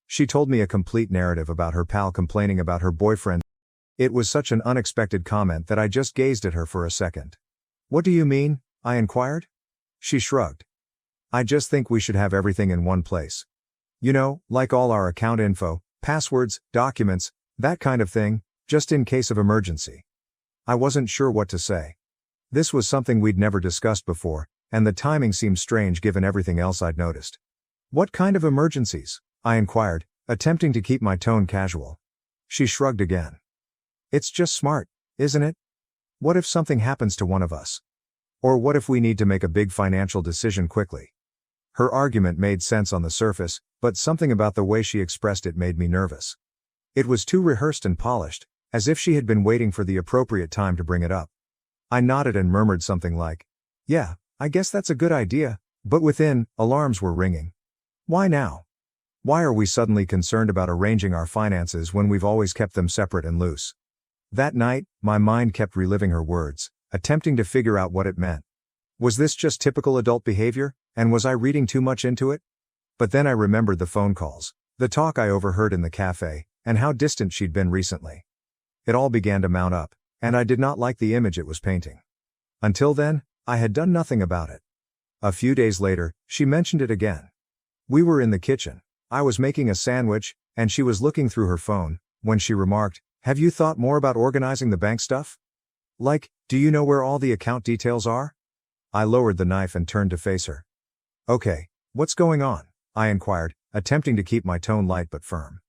She told me a complete narrative about her pal complaining about her boyfriend. It was such an unexpected comment that I just gazed at her for a second. "What do you mean?" I inquired. She shrugged. "I just think we should have everything in one place. You know, like all our account info, passwords, documents, that kind of thing, just in case of emergency." I wasn't sure what to say. This was something we'd never discussed before, and the timing seemed strange given everything else I'd noticed. "What kind of emergencies?" I inquired, attempting to keep my tone casual. She shrugged again. "It's just smart, isn't it? What if something happens to one of us? Or what if we need to make a big financial decision quickly?" Her argument made sense on the surface, but something about the way she expressed it made me nervous. It was too rehearsed and polished, as if she had been waiting for the appropriate time to bring it up. I nodded and murmured something like, "Yeah, I guess that's a good idea," but within, alarms were ringing. Why now? Why are we suddenly concerned about arranging our finances when we've always kept them separate and loose? That night, my mind kept reliving her words, attempting to figure out what it meant. Was this just typical adult behavior, and was I reading too much into it? But then I remembered the phone calls, the talk I overheard in the cafe, and how distant she'd been recently. It all began to mount up, and I did not like the image it was painting. Until then, I had done nothing about it. A few days later, she mentioned it again. We were in the kitchen. I was making a sandwich, and she was looking through her phone, when she remarked, "Have you thought more about organizing the bank stuff? Like, do you know where all the account details are?" I lowered the knife and turned to face her. "Okay, what's going on?" I inquired, attempting to keep my tone light but firm.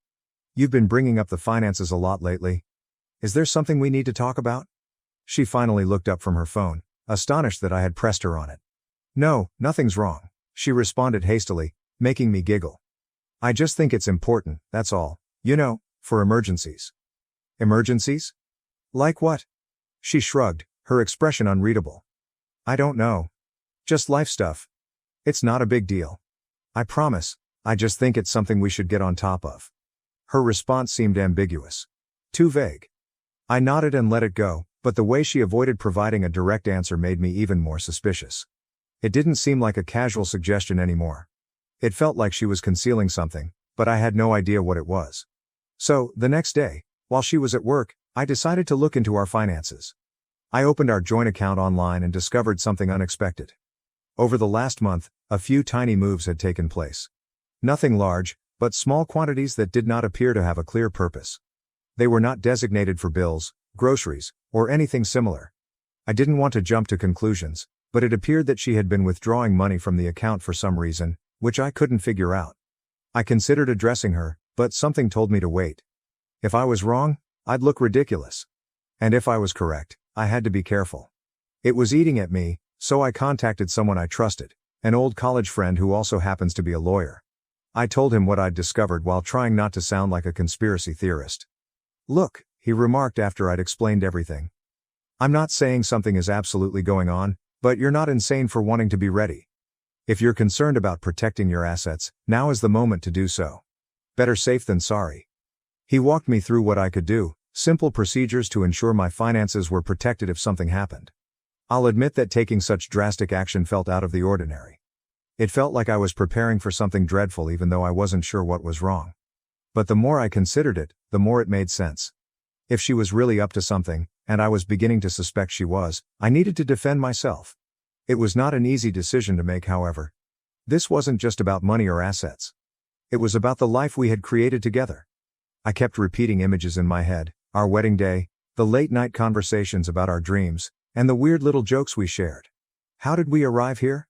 "You've been bringing up the finances a lot lately. Is there something we need to talk about?" She finally looked up from her phone, astonished that I had pressed her on it. "No, nothing's wrong," she responded hastily, making me giggle. "I just think it's important, that's all, you know, for emergencies." "Emergencies? Like what?" She shrugged, her expression unreadable. "I don't know. Just life stuff. It's not a big deal. I promise, I just think it's something we should get on top of." Her response seemed ambiguous. Too vague. I nodded and let it go, but the way she avoided providing a direct answer made me even more suspicious. It didn't seem like a casual suggestion anymore. It felt like she was concealing something, but I had no idea what it was. So, the next day, while she was at work, I decided to look into our finances. I opened our joint account online and discovered something unexpected. Over the last month, a few tiny moves had taken place. Nothing large, but small quantities that did not appear to have a clear purpose. They were not designated for bills, groceries, or anything similar. I didn't want to jump to conclusions, but it appeared that she had been withdrawing money from the account for some reason, which I couldn't figure out. I considered addressing her, but something told me to wait. If I was wrong, I'd look ridiculous. And if I was correct, I had to be careful. It was eating at me, so I contacted someone I trusted, an old college friend who also happens to be a lawyer. I told him what I'd discovered while trying not to sound like a conspiracy theorist. "Look," he remarked after I'd explained everything. "I'm not saying something is absolutely going on, but you're not insane for wanting to be ready. If you're concerned about protecting your assets, now is the moment to do so. Better safe than sorry." He walked me through what I could do, simple procedures to ensure my finances were protected if something happened. I'll admit that taking such drastic action felt out of the ordinary. It felt like I was preparing for something dreadful even though I wasn't sure what was wrong. But the more I considered it, the more it made sense. If she was really up to something, and I was beginning to suspect she was, I needed to defend myself. It was not an easy decision to make, however. This wasn't just about money or assets. It was about the life we had created together. I kept repeating images in my head, our wedding day, the late-night conversations about our dreams, and the weird little jokes we shared. How did we arrive here?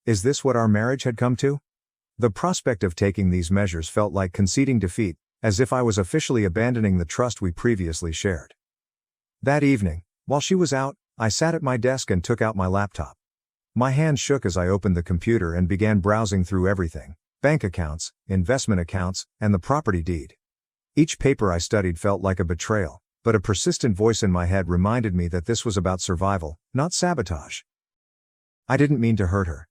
Is this what our marriage had come to? The prospect of taking these measures felt like conceding defeat, as if I was officially abandoning the trust we previously shared. That evening, while she was out, I sat at my desk and took out my laptop. My hands shook as I opened the computer and began browsing through everything: bank accounts, investment accounts, and the property deed. Each paper I studied felt like a betrayal, but a persistent voice in my head reminded me that this was about survival, not sabotage. I didn't mean to hurt her.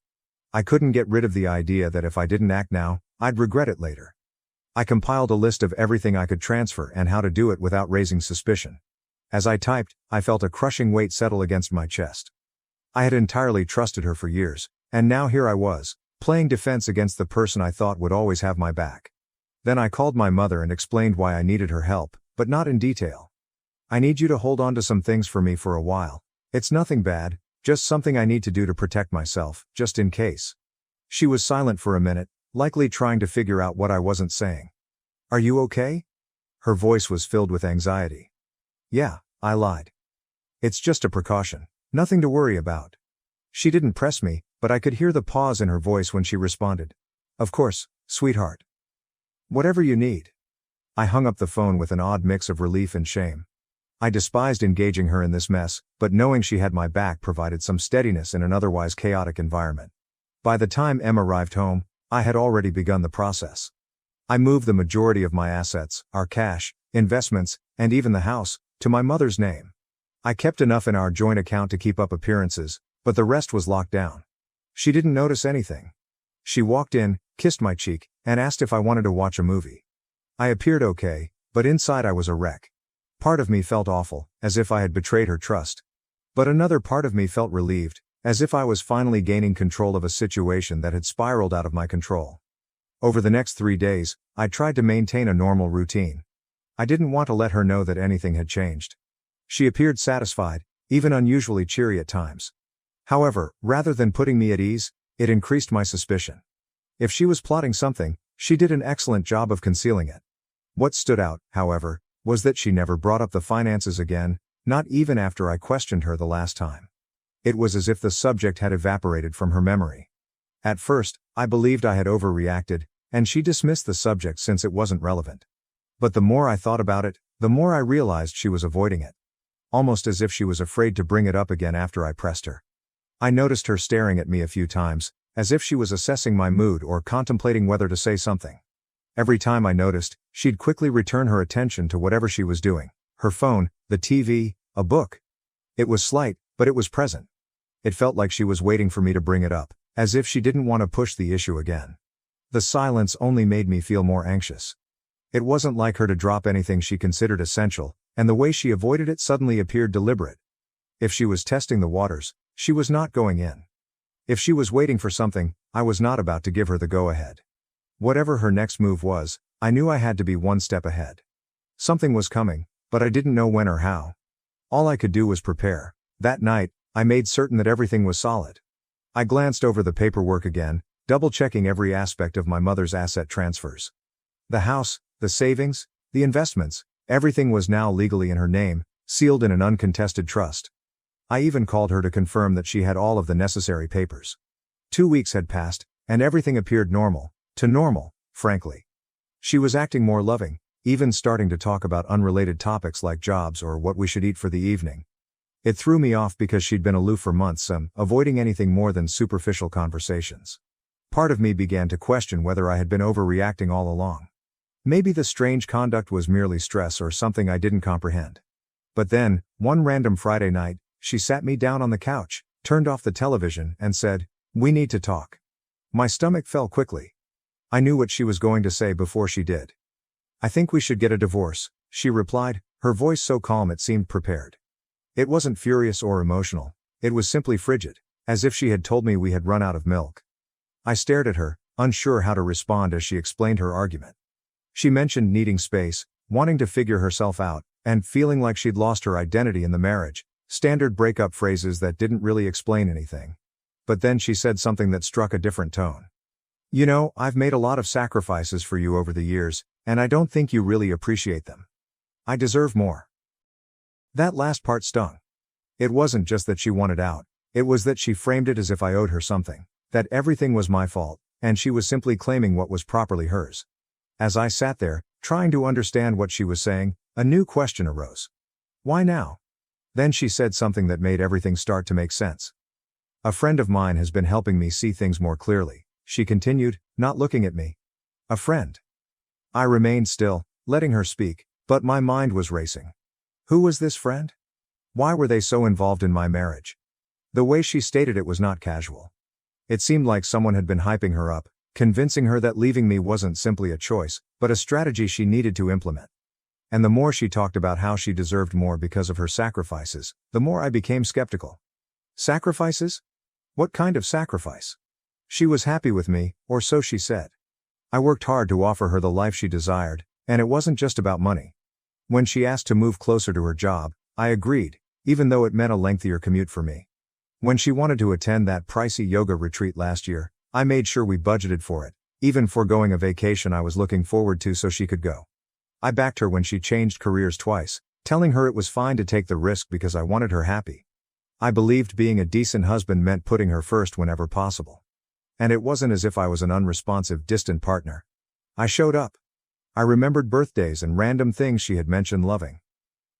I couldn't get rid of the idea that if I didn't act now, I'd regret it later. I compiled a list of everything I could transfer and how to do it without raising suspicion. As I typed, I felt a crushing weight settle against my chest. I had entirely trusted her for years, and now here I was, playing defense against the person I thought would always have my back. Then I called my mother and explained why I needed her help, but not in detail. "I need you to hold on to some things for me for a while. It's nothing bad, just something I need to do to protect myself, just in case." She was silent for a minute, likely trying to figure out what I wasn't saying. "Are you okay?" Her voice was filled with anxiety. "Yeah," I lied. "It's just a precaution. Nothing to worry about." She didn't press me, but I could hear the pause in her voice when she responded. "Of course, sweetheart. Whatever you need." I hung up the phone with an odd mix of relief and shame. I despised engaging her in this mess, but knowing she had my back provided some steadiness in an otherwise chaotic environment. By the time Em arrived home, I had already begun the process. I moved the majority of my assets, our cash, investments, and even the house, to my mother's name. I kept enough in our joint account to keep up appearances, but the rest was locked down. She didn't notice anything. She walked in, kissed my cheek, and asked if I wanted to watch a movie. I appeared okay, but inside I was a wreck. Part of me felt awful, as if I had betrayed her trust. But another part of me felt relieved, as if I was finally gaining control of a situation that had spiraled out of my control. Over the next 3 days, I tried to maintain a normal routine. I didn't want to let her know that anything had changed. She appeared satisfied, even unusually cheery at times. However, rather than putting me at ease, it increased my suspicion. If she was plotting something, she did an excellent job of concealing it. What stood out, however, was that she never brought up the finances again, not even after I questioned her the last time. It was as if the subject had evaporated from her memory. At first, I believed I had overreacted, and she dismissed the subject since it wasn't relevant. But the more I thought about it, the more I realized she was avoiding it. Almost as if she was afraid to bring it up again after I pressed her. I noticed her staring at me a few times, as if she was assessing my mood or contemplating whether to say something. Every time I noticed, she'd quickly return her attention to whatever she was doing, her phone, the TV, a book. It was slight, but it was present. It felt like she was waiting for me to bring it up, as if she didn't want to push the issue again. The silence only made me feel more anxious. It wasn't like her to drop anything she considered essential, and the way she avoided it suddenly appeared deliberate. If she was testing the waters, she was not going in. If she was waiting for something, I was not about to give her the go-ahead. Whatever her next move was, I knew I had to be one step ahead. Something was coming, but I didn't know when or how. All I could do was prepare. That night, I made certain that everything was solid. I glanced over the paperwork again, double-checking every aspect of my mother's asset transfers. The house, the savings, the investments, everything was now legally in her name, sealed in an uncontested trust. I even called her to confirm that she had all of the necessary papers. 2 weeks had passed, and everything appeared normal, frankly. She was acting more loving, even starting to talk about unrelated topics like jobs or what we should eat for the evening. It threw me off because she'd been aloof for months, avoiding anything more than superficial conversations. Part of me began to question whether I had been overreacting all along. Maybe the strange conduct was merely stress or something I didn't comprehend. But then, one random Friday night, she sat me down on the couch, turned off the television, and said, "We need to talk." My stomach fell quickly. I knew what she was going to say before she did. "I think we should get a divorce," she replied, her voice so calm it seemed prepared. It wasn't furious or emotional, it was simply frigid, as if she had told me we had run out of milk. I stared at her, unsure how to respond as she explained her argument. She mentioned needing space, wanting to figure herself out, and feeling like she'd lost her identity in the marriage, standard breakup phrases that didn't really explain anything. But then she said something that struck a different tone. "You know, I've made a lot of sacrifices for you over the years, and I don't think you really appreciate them. I deserve more." That last part stung. It wasn't just that she wanted out, it was that she framed it as if I owed her something, that everything was my fault, and she was simply claiming what was properly hers. As I sat there, trying to understand what she was saying, a new question arose. Why now? Then she said something that made everything start to make sense. "A friend of mine has been helping me see things more clearly," she continued, not looking at me. "A friend." I remained still, letting her speak, but my mind was racing. Who was this friend? Why were they so involved in my marriage? The way she stated it was not casual. It seemed like someone had been hyping her up, convincing her that leaving me wasn't simply a choice, but a strategy she needed to implement. And the more she talked about how she deserved more because of her sacrifices, the more I became skeptical. Sacrifices? What kind of sacrifice? She was happy with me, or so she said. I worked hard to offer her the life she desired, and it wasn't just about money. When she asked to move closer to her job, I agreed, even though it meant a lengthier commute for me. When she wanted to attend that pricey yoga retreat last year, I made sure we budgeted for it, even foregoing a vacation I was looking forward to so she could go. I backed her when she changed careers twice, telling her it was fine to take the risk because I wanted her happy. I believed being a decent husband meant putting her first whenever possible. And it wasn't as if I was an unresponsive, distant partner. I showed up. I remembered birthdays and random things she had mentioned loving.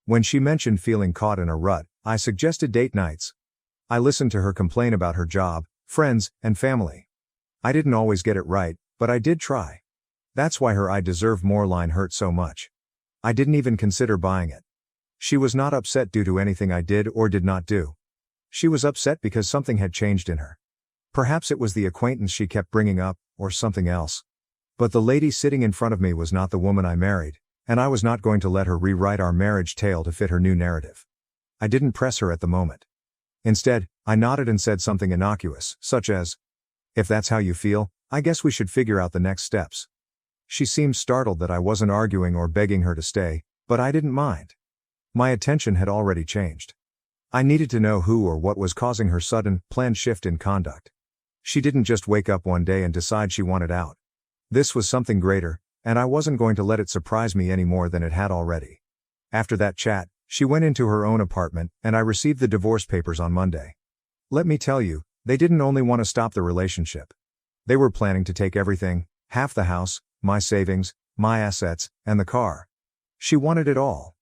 When she mentioned feeling caught in a rut, I suggested date nights. I listened to her complain about her job, friends, and family. I didn't always get it right, but I did try. That's why her "I deserve more" line hurt so much. I didn't even consider buying it. She was not upset due to anything I did or did not do. She was upset because something had changed in her. Perhaps it was the acquaintance she kept bringing up, or something else. But the lady sitting in front of me was not the woman I married, and I was not going to let her rewrite our marriage tale to fit her new narrative. I didn't press her at the moment. Instead, I nodded and said something innocuous, such as, "If that's how you feel, I guess we should figure out the next steps." She seemed startled that I wasn't arguing or begging her to stay, but I didn't mind. My attention had already changed. I needed to know who or what was causing her sudden, planned shift in conduct. She didn't just wake up one day and decide she wanted out. This was something greater, and I wasn't going to let it surprise me any more than it had already. After that chat, she went into her own apartment, and I received the divorce papers on Monday. Let me tell you, they didn't only want to stop the relationship. They were planning to take everything, half the house, my savings, my assets, and the car. She wanted it all.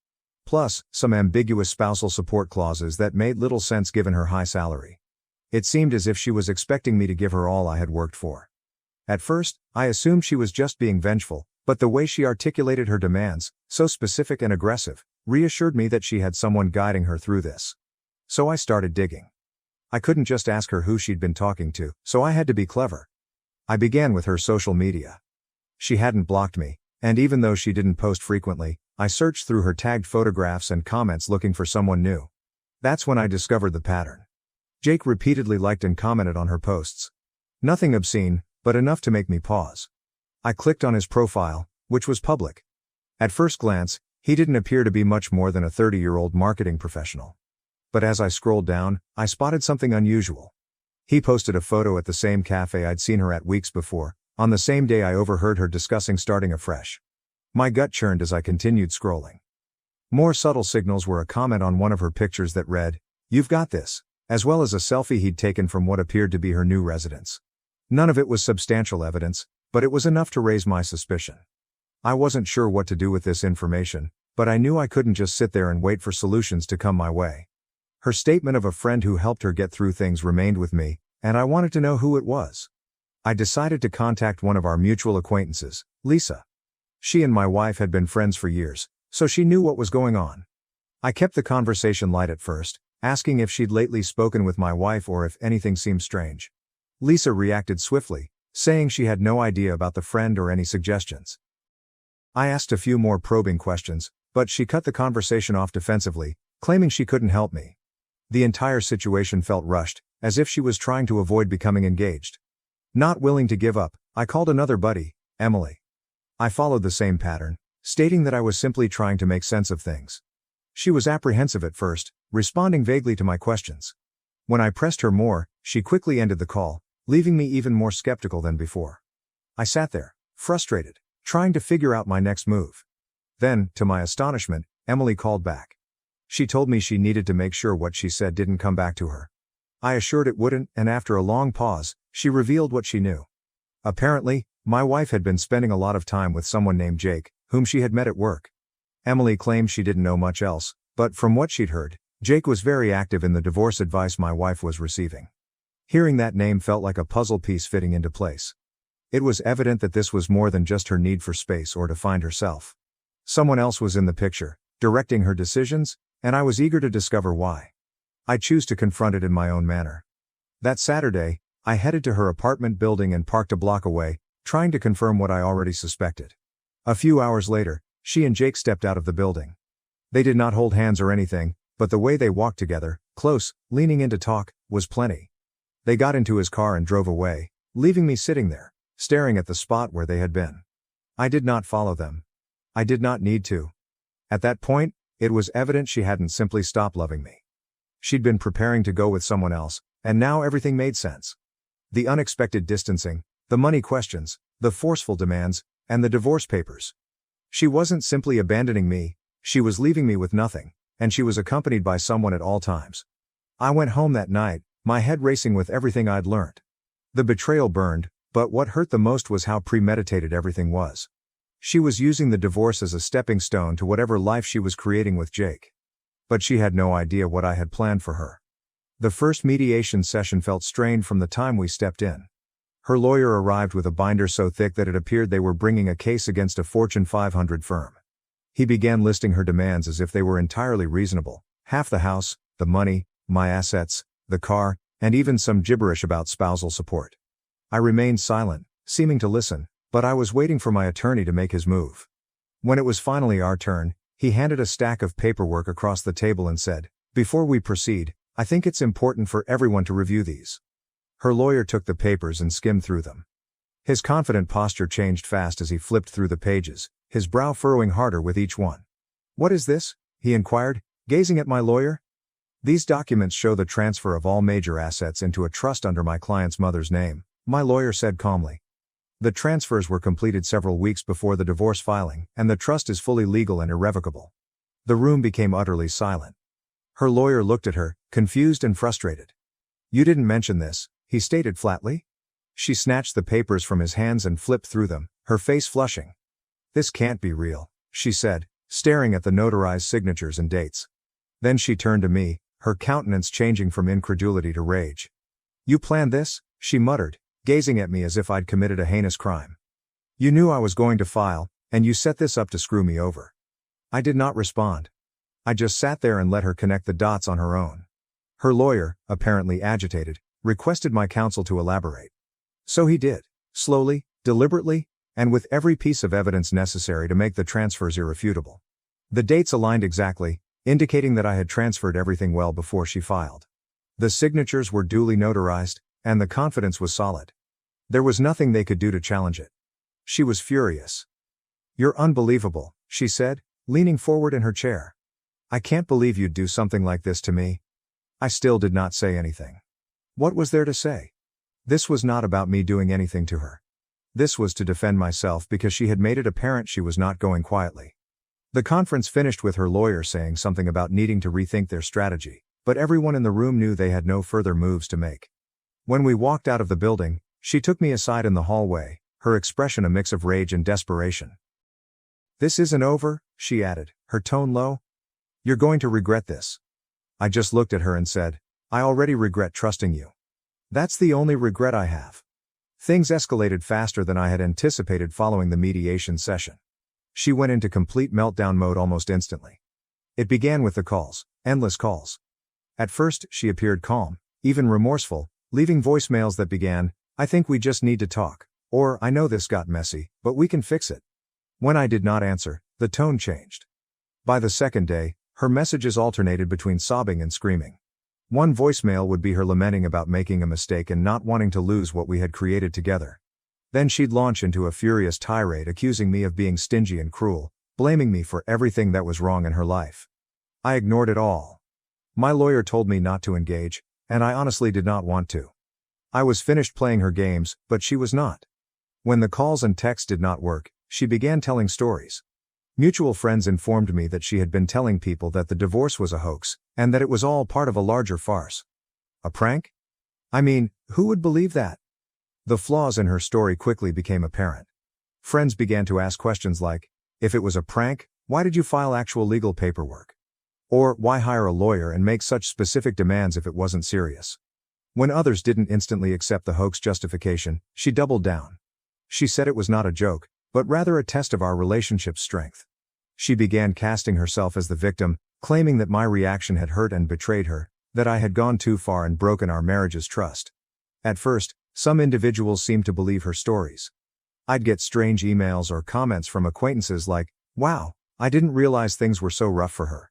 Plus, some ambiguous spousal support clauses that made little sense given her high salary. It seemed as if she was expecting me to give her all I had worked for. At first, I assumed she was just being vengeful, but the way she articulated her demands, so specific and aggressive, reassured me that she had someone guiding her through this. So I started digging. I couldn't just ask her who she'd been talking to, so I had to be clever. I began with her social media. She hadn't blocked me, and even though she didn't post frequently, I searched through her tagged photographs and comments looking for someone new. That's when I discovered the pattern. Jake repeatedly liked and commented on her posts. Nothing obscene, but enough to make me pause. I clicked on his profile, which was public. At first glance, he didn't appear to be much more than a 30-year-old marketing professional. But as I scrolled down, I spotted something unusual. He posted a photo at the same cafe I'd seen her at weeks before, on the same day I overheard her discussing starting afresh. My gut churned as I continued scrolling. More subtle signals were a comment on one of her pictures that read, "You've got this," as well as a selfie he'd taken from what appeared to be her new residence. None of it was substantial evidence, but it was enough to raise my suspicion. I wasn't sure what to do with this information, but I knew I couldn't just sit there and wait for solutions to come my way. Her statement of a friend who helped her get through things remained with me, and I wanted to know who it was. I decided to contact one of our mutual acquaintances, Lisa. She and my wife had been friends for years, so she knew what was going on. I kept the conversation light at first, asking if she'd lately spoken with my wife or if anything seemed strange. Lisa reacted swiftly, saying she had no idea about the friend or any suggestions. I asked a few more probing questions, but she cut the conversation off defensively, claiming she couldn't help me. The entire situation felt rushed, as if she was trying to avoid becoming engaged. Not willing to give up, I called another buddy, Emily. I followed the same pattern, stating that I was simply trying to make sense of things. She was apprehensive at first, responding vaguely to my questions. When I pressed her more, she quickly ended the call, leaving me even more skeptical than before. I sat there, frustrated, trying to figure out my next move. Then, to my astonishment, Emily called back. She told me she needed to make sure what she said didn't come back to her. I assured it wouldn't, and after a long pause, she revealed what she knew. Apparently, my wife had been spending a lot of time with someone named Jake, whom she had met at work. Emily claimed she didn't know much else, but from what she'd heard, Jake was very active in the divorce advice my wife was receiving. Hearing that name felt like a puzzle piece fitting into place. It was evident that this was more than just her need for space or to find herself. Someone else was in the picture, directing her decisions, and I was eager to discover why. I chose to confront it in my own manner. That Saturday, I headed to her apartment building and parked a block away, trying to confirm what I already suspected. A few hours later, She and Jake stepped out of the building. They did not hold hands or anything, but the way they walked together, close, leaning in to talk, was plenty. They got into his car and drove away, leaving me sitting there, staring at the spot where they had been. I did not follow them. I did not need to. At that point, it was evident she hadn't simply stopped loving me. She'd been preparing to go with someone else, and now everything made sense. The unexpected distancing, the money questions, the forceful demands, and the divorce papers. She wasn't simply abandoning me, she was leaving me with nothing, and she was accompanied by someone at all times. I went home that night, my head racing with everything I'd learned. The betrayal burned, but what hurt the most was how premeditated everything was. She was using the divorce as a stepping stone to whatever life she was creating with Jake. But she had no idea what I had planned for her. The first mediation session felt strained from the time we stepped in. Her lawyer arrived with a binder so thick that it appeared they were bringing a case against a Fortune 500 firm. He began listing her demands as if they were entirely reasonable: half the house, the money, my assets, the car, and even some gibberish about spousal support. I remained silent, seeming to listen, but I was waiting for my attorney to make his move. When it was finally our turn, he handed a stack of paperwork across the table and said, "Before we proceed, I think it's important for everyone to review these." Her lawyer took the papers and skimmed through them. His confident posture changed fast as he flipped through the pages, his brow furrowing harder with each one. "What is this?" he inquired, gazing at my lawyer. "These documents show the transfer of all major assets into a trust under my client's mother's name," my lawyer said calmly. "The transfers were completed several weeks before the divorce filing, and the trust is fully legal and irrevocable." The room became utterly silent. Her lawyer looked at her, confused and frustrated. "You didn't mention this," he stated flatly. She snatched the papers from his hands and flipped through them, her face flushing. "This can't be real," she said, staring at the notarized signatures and dates. Then she turned to me, her countenance changing from incredulity to rage. "You planned this?" she muttered, gazing at me as if I'd committed a heinous crime. "You knew I was going to file, and you set this up to screw me over." I did not respond. I just sat there and let her connect the dots on her own. Her lawyer, apparently agitated, requested my counsel to elaborate. So he did, slowly, deliberately, and with every piece of evidence necessary to make the transfers irrefutable. The dates aligned exactly, indicating that I had transferred everything well before she filed. The signatures were duly notarized, and the confidence was solid. There was nothing they could do to challenge it. She was furious. "You're unbelievable," she said, leaning forward in her chair. "I can't believe you'd do something like this to me." I still did not say anything. What was there to say? This was not about me doing anything to her. This was to defend myself because she had made it apparent she was not going quietly. The conference finished with her lawyer saying something about needing to rethink their strategy, but everyone in the room knew they had no further moves to make. When we walked out of the building, she took me aside in the hallway, her expression a mix of rage and desperation. "This isn't over," she added, her tone low. "You're going to regret this." I just looked at her and said, "I already regret trusting you. That's the only regret I have." Things escalated faster than I had anticipated following the mediation session. She went into complete meltdown mode almost instantly. It began with the calls, endless calls. At first, she appeared calm, even remorseful, leaving voicemails that began, "I think we just need to talk," or "I know this got messy, but we can fix it." When I did not answer, the tone changed. By the second day, her messages alternated between sobbing and screaming. One voicemail would be her lamenting about making a mistake and not wanting to lose what we had created together. Then she'd launch into a furious tirade accusing me of being stingy and cruel, blaming me for everything that was wrong in her life. I ignored it all. My lawyer told me not to engage, and I honestly did not want to. I was finished playing her games, but she was not. When the calls and texts did not work, she began telling stories. Mutual friends informed me that she had been telling people that the divorce was a hoax, and that it was all part of a larger farce. A prank? I mean, who would believe that? The flaws in her story quickly became apparent. Friends began to ask questions like, if it was a prank, why did you file actual legal paperwork? Or, why hire a lawyer and make such specific demands if it wasn't serious? When others didn't instantly accept the hoax justification, she doubled down. She said it was not a joke, but rather a test of our relationship's strength. She began casting herself as the victim, claiming that my reaction had hurt and betrayed her, that I had gone too far and broken our marriage's trust. At first, some individuals seemed to believe her stories. I'd get strange emails or comments from acquaintances like, Wow, I didn't realize things were so rough for her.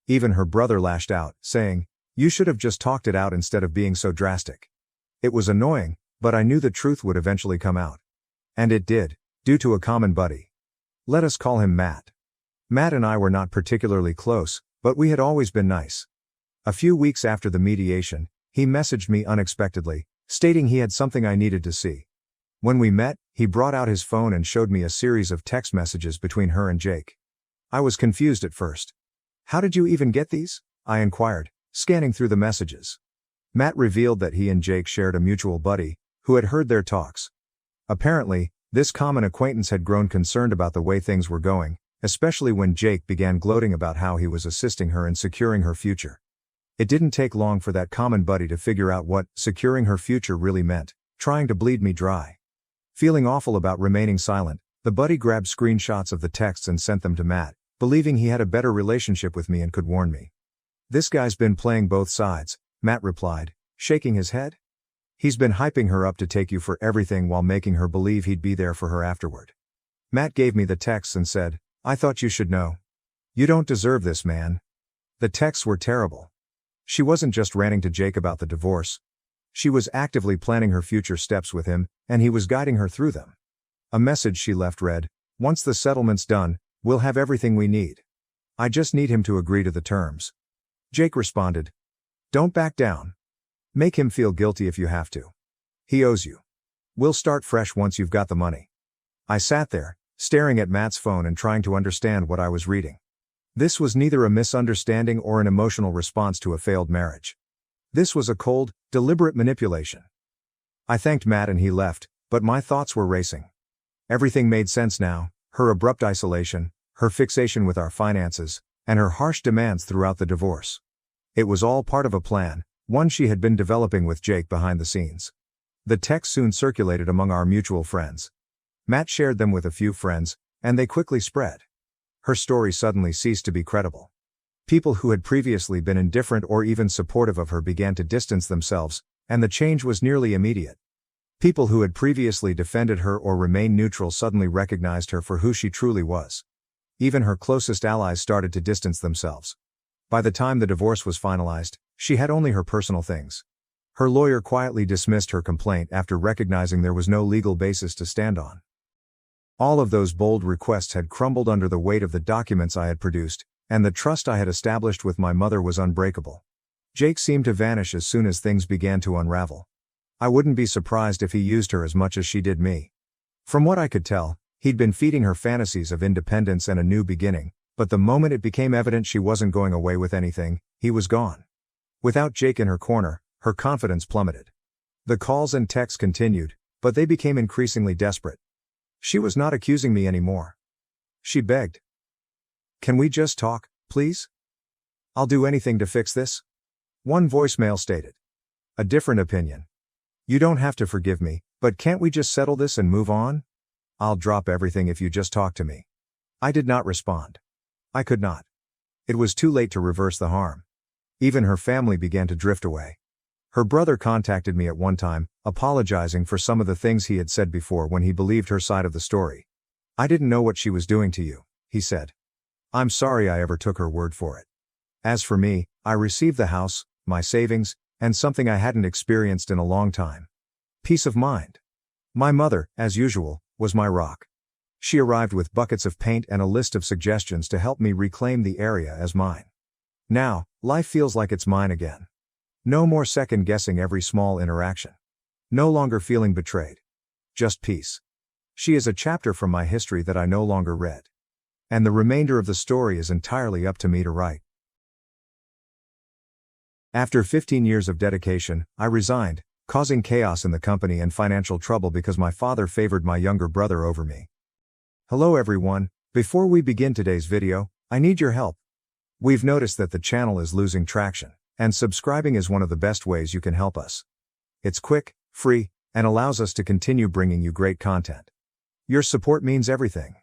Even her brother lashed out, saying, "You should have just talked it out instead of being so drastic." It was annoying, but I knew the truth would eventually come out. And it did, due to a common buddy. Let us call him Matt. Matt and I were not particularly close, but we had always been nice. A few weeks after the mediation, he messaged me unexpectedly, stating he had something I needed to see. When we met, he brought out his phone and showed me a series of text messages between her and Jake. I was confused at first. "How did you even get these?" I inquired, scanning through the messages. Matt revealed that he and Jake shared a mutual buddy, who had heard their talks. Apparently, this common acquaintance had grown concerned about the way things were going, especially when Jake began gloating about how he was assisting her in securing her future. It didn't take long for that common buddy to figure out what securing her future really meant, trying to bleed me dry. Feeling awful about remaining silent, the buddy grabbed screenshots of the texts and sent them to Matt, believing he had a better relationship with me and could warn me. "This guy's been playing both sides," Matt replied, shaking his head. "He's been hyping her up to take you for everything while making her believe he'd be there for her afterward." Matt gave me the texts and said, "I thought you should know. You don't deserve this, man." The texts were terrible. She wasn't just ranting to Jake about the divorce. She was actively planning her future steps with him, and he was guiding her through them. A message she left read, "Once the settlement's done, we'll have everything we need. I just need him to agree to the terms." Jake responded, "Don't back down. Make him feel guilty if you have to. He owes you. We'll start fresh once you've got the money." I sat there, staring at Matt's phone and trying to understand what I was reading. This was neither a misunderstanding or an emotional response to a failed marriage. This was a cold, deliberate manipulation. I thanked Matt and he left, but my thoughts were racing. Everything made sense now: her abrupt isolation, her fixation with our finances, and her harsh demands throughout the divorce. It was all part of a plan, one she had been developing with Jake behind the scenes. The text soon circulated among our mutual friends. Matt shared them with a few friends, and they quickly spread. Her story suddenly ceased to be credible. People who had previously been indifferent or even supportive of her began to distance themselves, and the change was nearly immediate. People who had previously defended her or remained neutral suddenly recognized her for who she truly was. Even her closest allies started to distance themselves. By the time the divorce was finalized, she had only her personal things. Her lawyer quietly dismissed her complaint after recognizing there was no legal basis to stand on. All of those bold requests had crumbled under the weight of the documents I had produced, and the trust I had established with my mother was unbreakable. Jake seemed to vanish as soon as things began to unravel. I wouldn't be surprised if he used her as much as she did me. From what I could tell, he'd been feeding her fantasies of independence and a new beginning, but the moment it became evident she wasn't going away with anything, he was gone. Without Jake in her corner, her confidence plummeted. The calls and texts continued, but they became increasingly desperate. She was not accusing me anymore. She begged. "Can we just talk, please? I'll do anything to fix this." One voicemail stated. A different opinion. "You don't have to forgive me, but can't we just settle this and move on? I'll drop everything if you just talk to me." I did not respond. I could not. It was too late to reverse the harm. Even her family began to drift away. Her brother contacted me at one time, apologizing for some of the things he had said before when he believed her side of the story. "I didn't know what she was doing to you," he said. "I'm sorry I ever took her word for it. As for me, I received the house, my savings, and something I hadn't experienced in a long time: peace of mind. My mother, as usual, was my rock. She arrived with buckets of paint and a list of suggestions to help me reclaim the area as mine. Now, life feels like it's mine again. No more second-guessing every small interaction. No longer feeling betrayed. Just peace. She is a chapter from my history that I no longer read. And the remainder of the story is entirely up to me to write." After 15 years of dedication, I resigned, causing chaos in the company and financial trouble because my father favored my younger brother over me. Hello everyone, before we begin today's video, I need your help. We've noticed that the channel is losing traction, and subscribing is one of the best ways you can help us. It's quick, free, and allows us to continue bringing you great content. Your support means everything.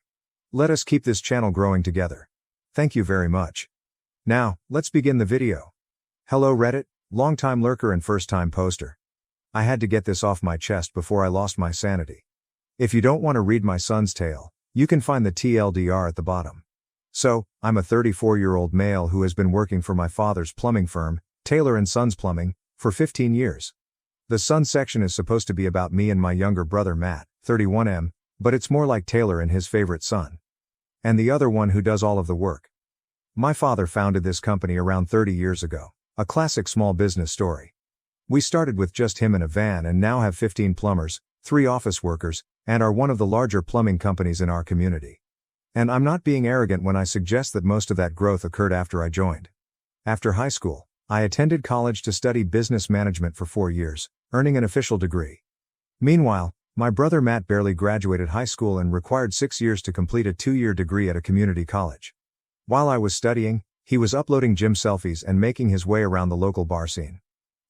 Let us keep this channel growing together. Thank you very much. Now, let's begin the video. Hello Reddit, long-time lurker and first-time poster. I had to get this off my chest before I lost my sanity. If you don't want to read my son's tale, You can find the TLDR at the bottom. So, I'm a 34-year-old male who has been working for my father's plumbing firm, Taylor & Sons Plumbing, for 15 years. The son section is supposed to be about me and my younger brother Matt, 31M, but it's more like Taylor and his favorite son. And the other one who does all of the work. My father founded this company around 30 years ago, a classic small business story. We started with just him in a van and now have 15 plumbers, 3 office workers, and are one of the larger plumbing companies in our community. And I'm not being arrogant when I suggest that most of that growth occurred after I joined. After high school, I attended college to study business management for 4 years, earning an official degree. Meanwhile, my brother Matt barely graduated high school and required 6 years to complete a 2-year degree at a community college. While I was studying, he was uploading gym selfies and making his way around the local bar scene.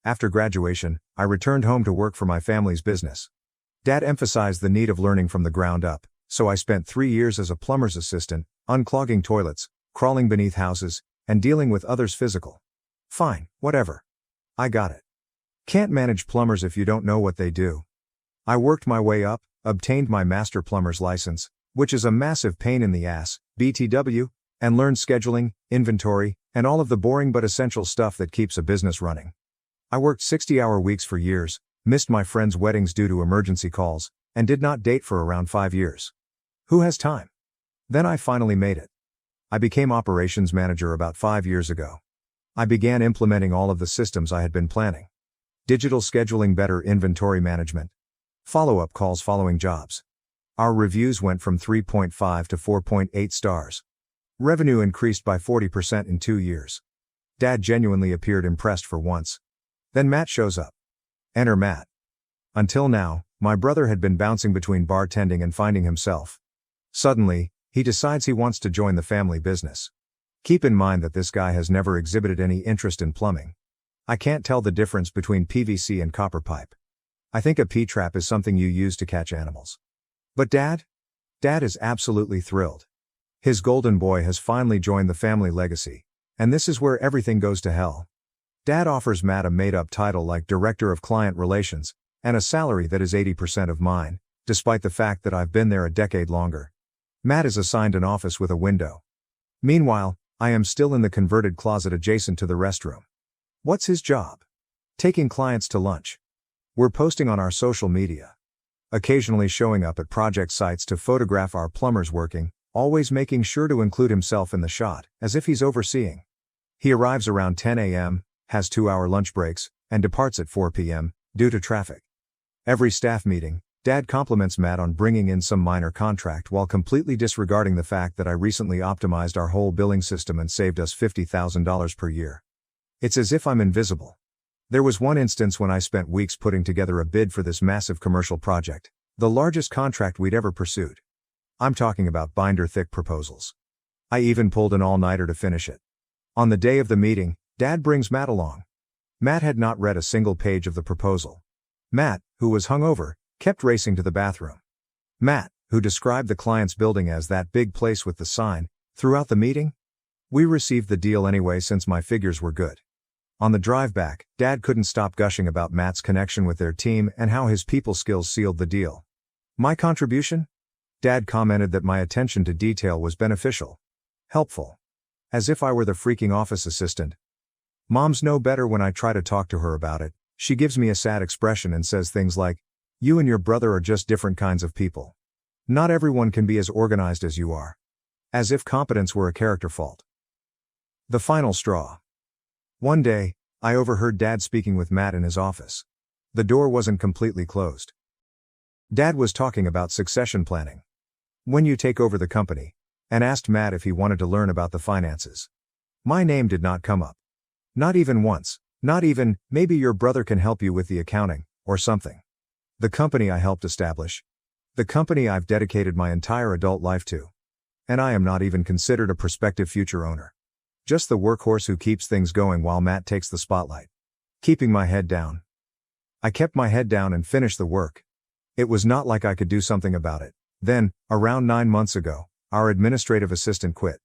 After graduation, I returned home to work for my family's business. Dad emphasized the need of learning from the ground up, so I spent 3 years as a plumber's assistant, unclogging toilets, crawling beneath houses, and dealing with others' physical. Fine, whatever. I got it. Can't manage plumbers if you don't know what they do. I worked my way up, obtained my master plumber's license, which is a massive pain in the ass, BTW, and learned scheduling, inventory, and all of the boring but essential stuff that keeps a business running. I worked 60-hour weeks for years, missed my friends' weddings due to emergency calls, and did not date for around 5 years. Who has time? Then I finally made it. I became operations manager about 5 years ago. I began implementing all of the systems I had been planning. Digital scheduling, better inventory management. Follow-up calls following jobs. Our reviews went from 3.5 to 4.8 stars. Revenue increased by 40% in 2 years. Dad genuinely appeared impressed for once. Then Matt shows up. Enter Matt. Until now, my brother had been bouncing between bartending and finding himself. Suddenly, he decides he wants to join the family business. Keep in mind that this guy has never exhibited any interest in plumbing. I can't tell the difference between PVC and copper pipe. I think a P-trap is something you use to catch animals. But Dad? Dad is absolutely thrilled. His golden boy has finally joined the family legacy, and this is where everything goes to hell. Dad offers Matt a made-up title like Director of Client Relations, and a salary that is 80% of mine, despite the fact that I've been there a decade longer. Matt is assigned an office with a window. Meanwhile, I am still in the converted closet adjacent to the restroom. What's his job? Taking clients to lunch. We're posting on our social media. Occasionally showing up at project sites to photograph our plumbers working, always making sure to include himself in the shot, as if he's overseeing. He arrives around 10 a.m., has 2-hour lunch breaks, and departs at 4 p.m., due to traffic. Every staff meeting, Dad compliments Matt on bringing in some minor contract while completely disregarding the fact that I recently optimized our whole billing system and saved us $50,000 per year. It's as if I'm invisible. There was one instance when I spent weeks putting together a bid for this massive commercial project, the largest contract we'd ever pursued. I'm talking about binder-thick proposals. I even pulled an all-nighter to finish it. On the day of the meeting, Dad brings Matt along. Matt had not read a single page of the proposal. Matt, who was hungover, kept racing to the bathroom. Matt, who described the client's building as that big place with the sign, throughout the meeting. We received the deal anyway since my figures were good. On the drive back, Dad couldn't stop gushing about Matt's connection with their team and how his people skills sealed the deal. My contribution? Dad commented that my attention to detail was beneficial. Helpful. As if I were the freaking office assistant. Moms know better when I try to talk to her about it. She gives me a sad expression and says things like, "You and your brother are just different kinds of people. Not everyone can be as organized as you are." As if competence were a character fault. The final straw. One day, I overheard Dad speaking with Matt in his office. The door wasn't completely closed. Dad was talking about succession planning. When you take over the company, and asked Matt if he wanted to learn about the finances. My name did not come up. Not even once, not even, maybe your brother can help you with the accounting, or something. The company I helped establish. The company I've dedicated my entire adult life to. And I am not even considered a prospective future owner. Just the workhorse who keeps things going while Matt takes the spotlight. Keeping my head down. I kept my head down and finished the work. It was not like I could do something about it. Then, around 9 months ago, our administrative assistant quit.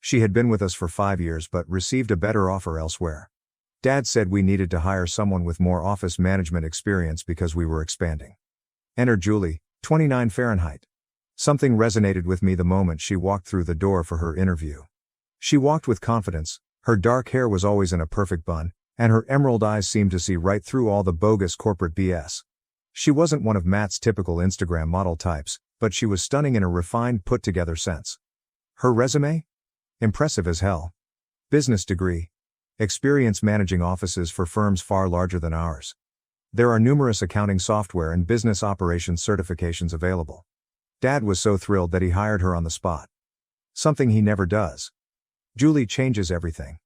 She had been with us for 5 years but received a better offer elsewhere. Dad said we needed to hire someone with more office management experience because we were expanding. Enter Julie, 29 Fahrenheit. Something resonated with me the moment she walked through the door for her interview. She walked with confidence, her dark hair was always in a perfect bun, and her emerald eyes seemed to see right through all the bogus corporate BS. She wasn't one of Matt's typical Instagram model types, but she was stunning in a refined, put-together sense. Her resume? Impressive as hell. Business degree. Experience managing offices for firms far larger than ours. There are numerous accounting software and business operations certifications available. Dad was so thrilled that he hired her on the spot. Something he never does. Julie changes everything.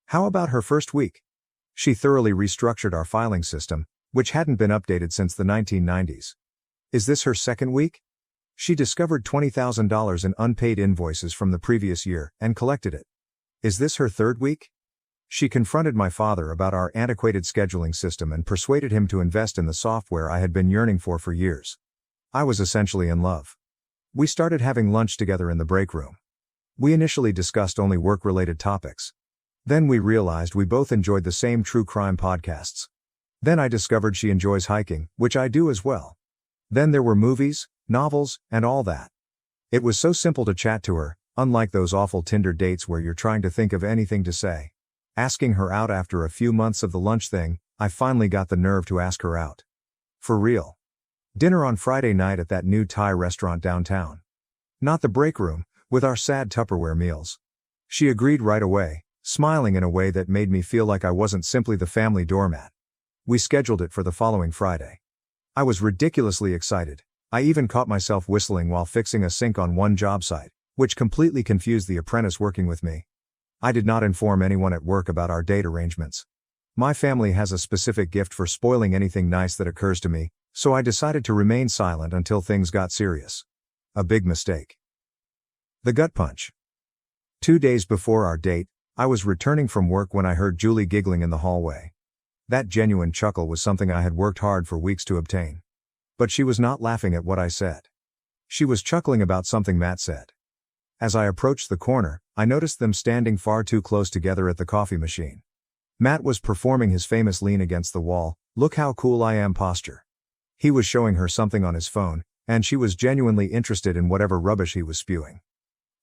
How about her first week? She thoroughly restructured our filing system, which hadn't been updated since the 1990s. Is this her second week? She discovered $20,000 in unpaid invoices from the previous year and collected it. Is this her third week? She confronted my father about our antiquated scheduling system and persuaded him to invest in the software I had been yearning for years. I was essentially in love. We started having lunch together in the break room. We initially discussed only work-related topics. Then we realized we both enjoyed the same true crime podcasts. Then I discovered she enjoys hiking, which I do as well. Then there were movies, novels, and all that. It was so simple to chat to her, unlike those awful Tinder dates where you're trying to think of anything to say. Asking her out after a few months of the lunch thing, I finally got the nerve to ask her out. For real. Dinner on Friday night at that new Thai restaurant downtown. Not the break room, with our sad Tupperware meals. She agreed right away, smiling in a way that made me feel like I wasn't simply the family doormat. We scheduled it for the following Friday. I was ridiculously excited. I even caught myself whistling while fixing a sink on one job site, which completely confused the apprentice working with me. I did not inform anyone at work about our date arrangements. My family has a specific gift for spoiling anything nice that occurs to me, so I decided to remain silent until things got serious. A big mistake. The gut punch. 2 days before our date, I was returning from work when I heard Julie giggling in the hallway. That genuine chuckle was something I had worked hard for weeks to obtain. But she was not laughing at what I said. She was chuckling about something Matt said. As I approached the corner, I noticed them standing far too close together at the coffee machine. Matt was performing his famous lean against the wall, "Look how cool I am" posture. He was showing her something on his phone, and she was genuinely interested in whatever rubbish he was spewing.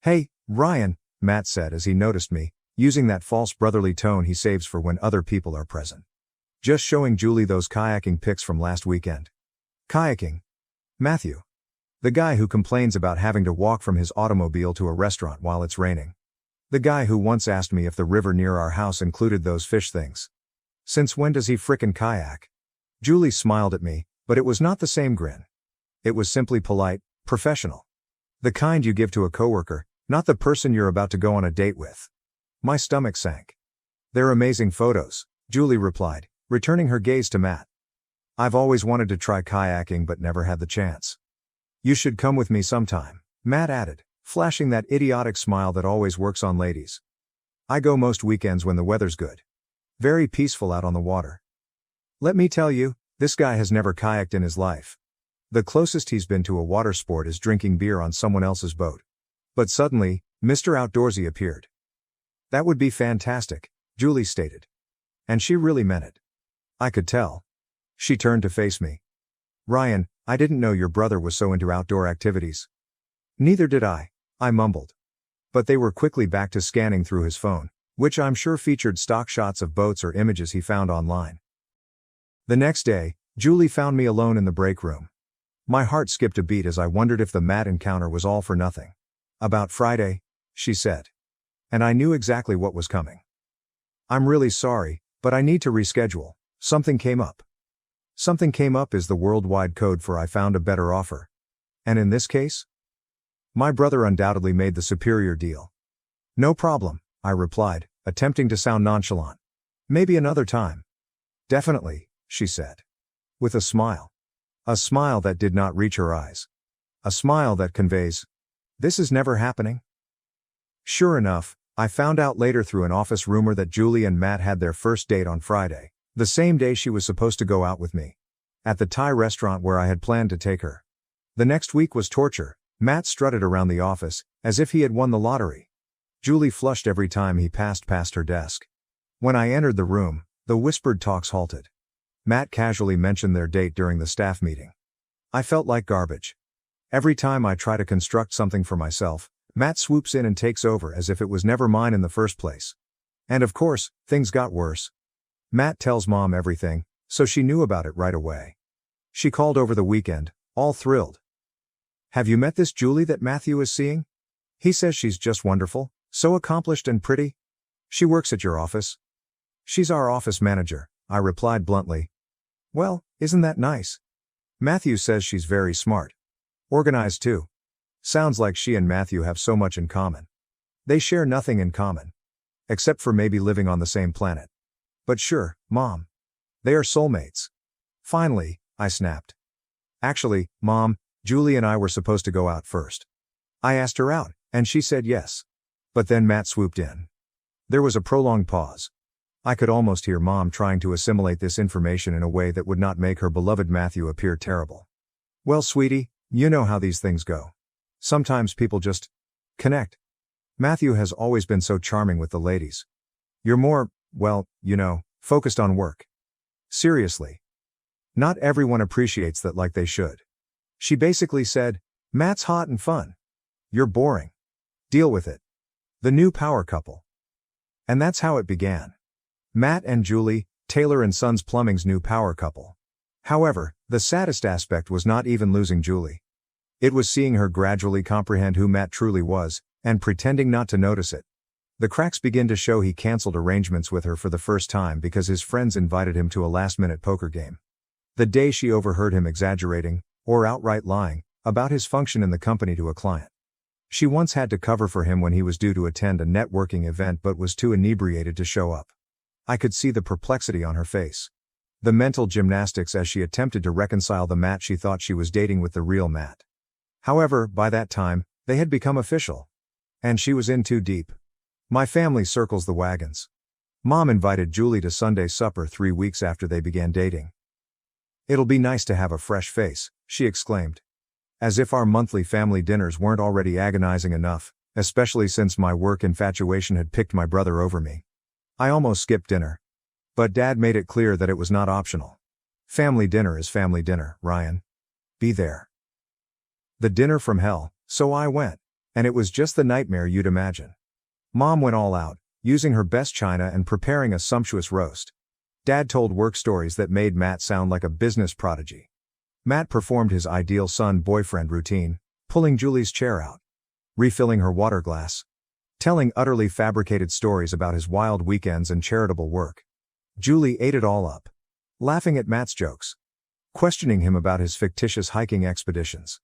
"Hey, Ryan," Matt said as he noticed me, using that false brotherly tone he saves for when other people are present. "Just showing Julie those kayaking pics from last weekend." Kayaking? Matthew. The guy who complains about having to walk from his automobile to a restaurant while it's raining. The guy who once asked me if the river near our house included those fish things. Since when does he frickin' kayak? Julie smiled at me, but it was not the same grin. It was simply polite, professional. The kind you give to a coworker, not the person you're about to go on a date with. My stomach sank. "They're amazing photos," Julie replied, returning her gaze to Matt. "I've always wanted to try kayaking but never had the chance." "You should come with me sometime," Matt added, flashing that idiotic smile that always works on ladies. "I go most weekends when the weather's good. Very peaceful out on the water." Let me tell you, this guy has never kayaked in his life. The closest he's been to a water sport is drinking beer on someone else's boat. But suddenly, Mr. Outdoorsy appeared. "That would be fantastic," Julie stated. And she really meant it. I could tell. She turned to face me. "Ryan, I didn't know your brother was so into outdoor activities." "Neither did I mumbled. But they were quickly back to scanning through his phone, which I'm sure featured stock shots of boats or images he found online. The next day, Julie found me alone in the break room. My heart skipped a beat as I wondered if the Matt encounter was all for nothing. "About Friday," she said. And I knew exactly what was coming. "I'm really sorry, but I need to reschedule. Something came up." Something came up is the worldwide code for "I found a better offer." And in this case? My brother undoubtedly made the superior deal. "No problem," I replied, attempting to sound nonchalant. "Maybe another time." "Definitely," she said. With a smile. A smile that did not reach her eyes. A smile that conveys, "This is never happening." Sure enough, I found out later through an office rumor that Julie and Matt had their first date on Friday, the same day she was supposed to go out with me. At the Thai restaurant where I had planned to take her. The next week was torture. Matt strutted around the office, as if he had won the lottery. Julie flushed every time he passed past her desk. When I entered the room, the whispered talks halted. Matt casually mentioned their date during the staff meeting. I felt like garbage. Every time I try to construct something for myself, Matt swoops in and takes over as if it was never mine in the first place. And of course, things got worse. Matt tells Mom everything, so she knew about it right away. She called over the weekend, all thrilled. "Have you met this Julie that Matthew is seeing? He says she's just wonderful, so accomplished and pretty. She works at your office." "She's our office manager," I replied bluntly. "Well, isn't that nice? Matthew says she's very smart. Organized too. Sounds like she and Matthew have so much in common. They share nothing in common. Except for maybe living on the same planet. But sure, Mom. They are soulmates." Finally, I snapped. "Actually, Mom, Julie and I were supposed to go out first. I asked her out, and she said yes." But then Matt swooped in. There was a prolonged pause. I could almost hear Mom trying to assimilate this information in a way that would not make her beloved Matthew appear terrible. "Well, sweetie, you know how these things go. Sometimes people just connect. Matthew has always been so charming with the ladies. You're more, well, focused on work. Seriously. Not everyone appreciates that like they should." She basically said, "Matt's hot and fun. You're boring. Deal with it." The new power couple. And that's how it began. Matt and Julie, Taylor & Sons Plumbing's new power couple. However, the saddest aspect was not even losing Julie. It was seeing her gradually comprehend who Matt truly was, and pretending not to notice it. The cracks begin to show. He canceled arrangements with her for the first time because his friends invited him to a last-minute poker game. The day she overheard him exaggerating, or outright lying, about his function in the company to a client. She once had to cover for him when he was due to attend a networking event but was too inebriated to show up. I could see the perplexity on her face. The mental gymnastics as she attempted to reconcile the Matt she thought she was dating with the real Matt. However, by that time, they had become official. And she was in too deep. My family circles the wagons. Mom invited Julie to Sunday supper 3 weeks after they began dating. "It'll be nice to have a fresh face," she exclaimed. As if our monthly family dinners weren't already agonizing enough, especially since my work infatuation had picked my brother over me. I almost skipped dinner. But Dad made it clear that it was not optional. Family dinner is family dinner, Ryan. Be there. The dinner from hell, so I went. And it was just the nightmare you'd imagine. Mom went all out, using her best china and preparing a sumptuous roast. Dad told work stories that made Matt sound like a business prodigy. Matt performed his ideal son-boyfriend routine, pulling Julie's chair out, refilling her water glass, telling utterly fabricated stories about his wild weekends and charitable work. Julie ate it all up, laughing at Matt's jokes, questioning him about his fictitious hiking expeditions.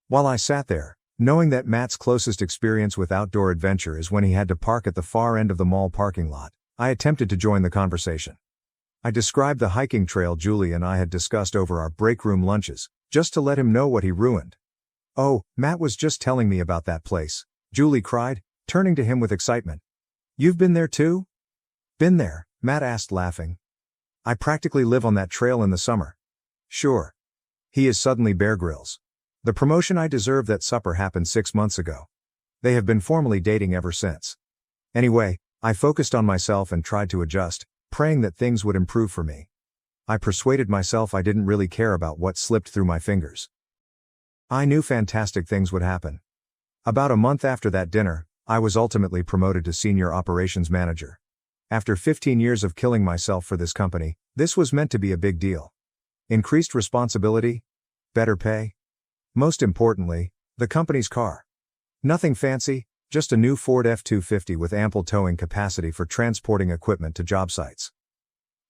While I sat there, knowing that Matt's closest experience with outdoor adventure is when he had to park at the far end of the mall parking lot, I attempted to join the conversation. I described the hiking trail Julie and I had discussed over our break room lunches, just to let him know what he ruined. "Oh, Matt was just telling me about that place," Julie cried, turning to him with excitement. "You've been there too?" "Been there?" Matt asked, laughing. "I practically live on that trail in the summer." "Sure." He is suddenly Bear Grylls. The promotion I deserved at supper happened 6 months ago. They have been formally dating ever since. Anyway, I focused on myself and tried to adjust, praying that things would improve for me. I persuaded myself I didn't really care about what slipped through my fingers. I knew fantastic things would happen. About a month after that dinner, I was ultimately promoted to senior operations manager. After 15 years of killing myself for this company, this was meant to be a big deal. Increased responsibility, better pay. Most importantly, the company's car. Nothing fancy, just a new Ford F-250 with ample towing capacity for transporting equipment to job sites.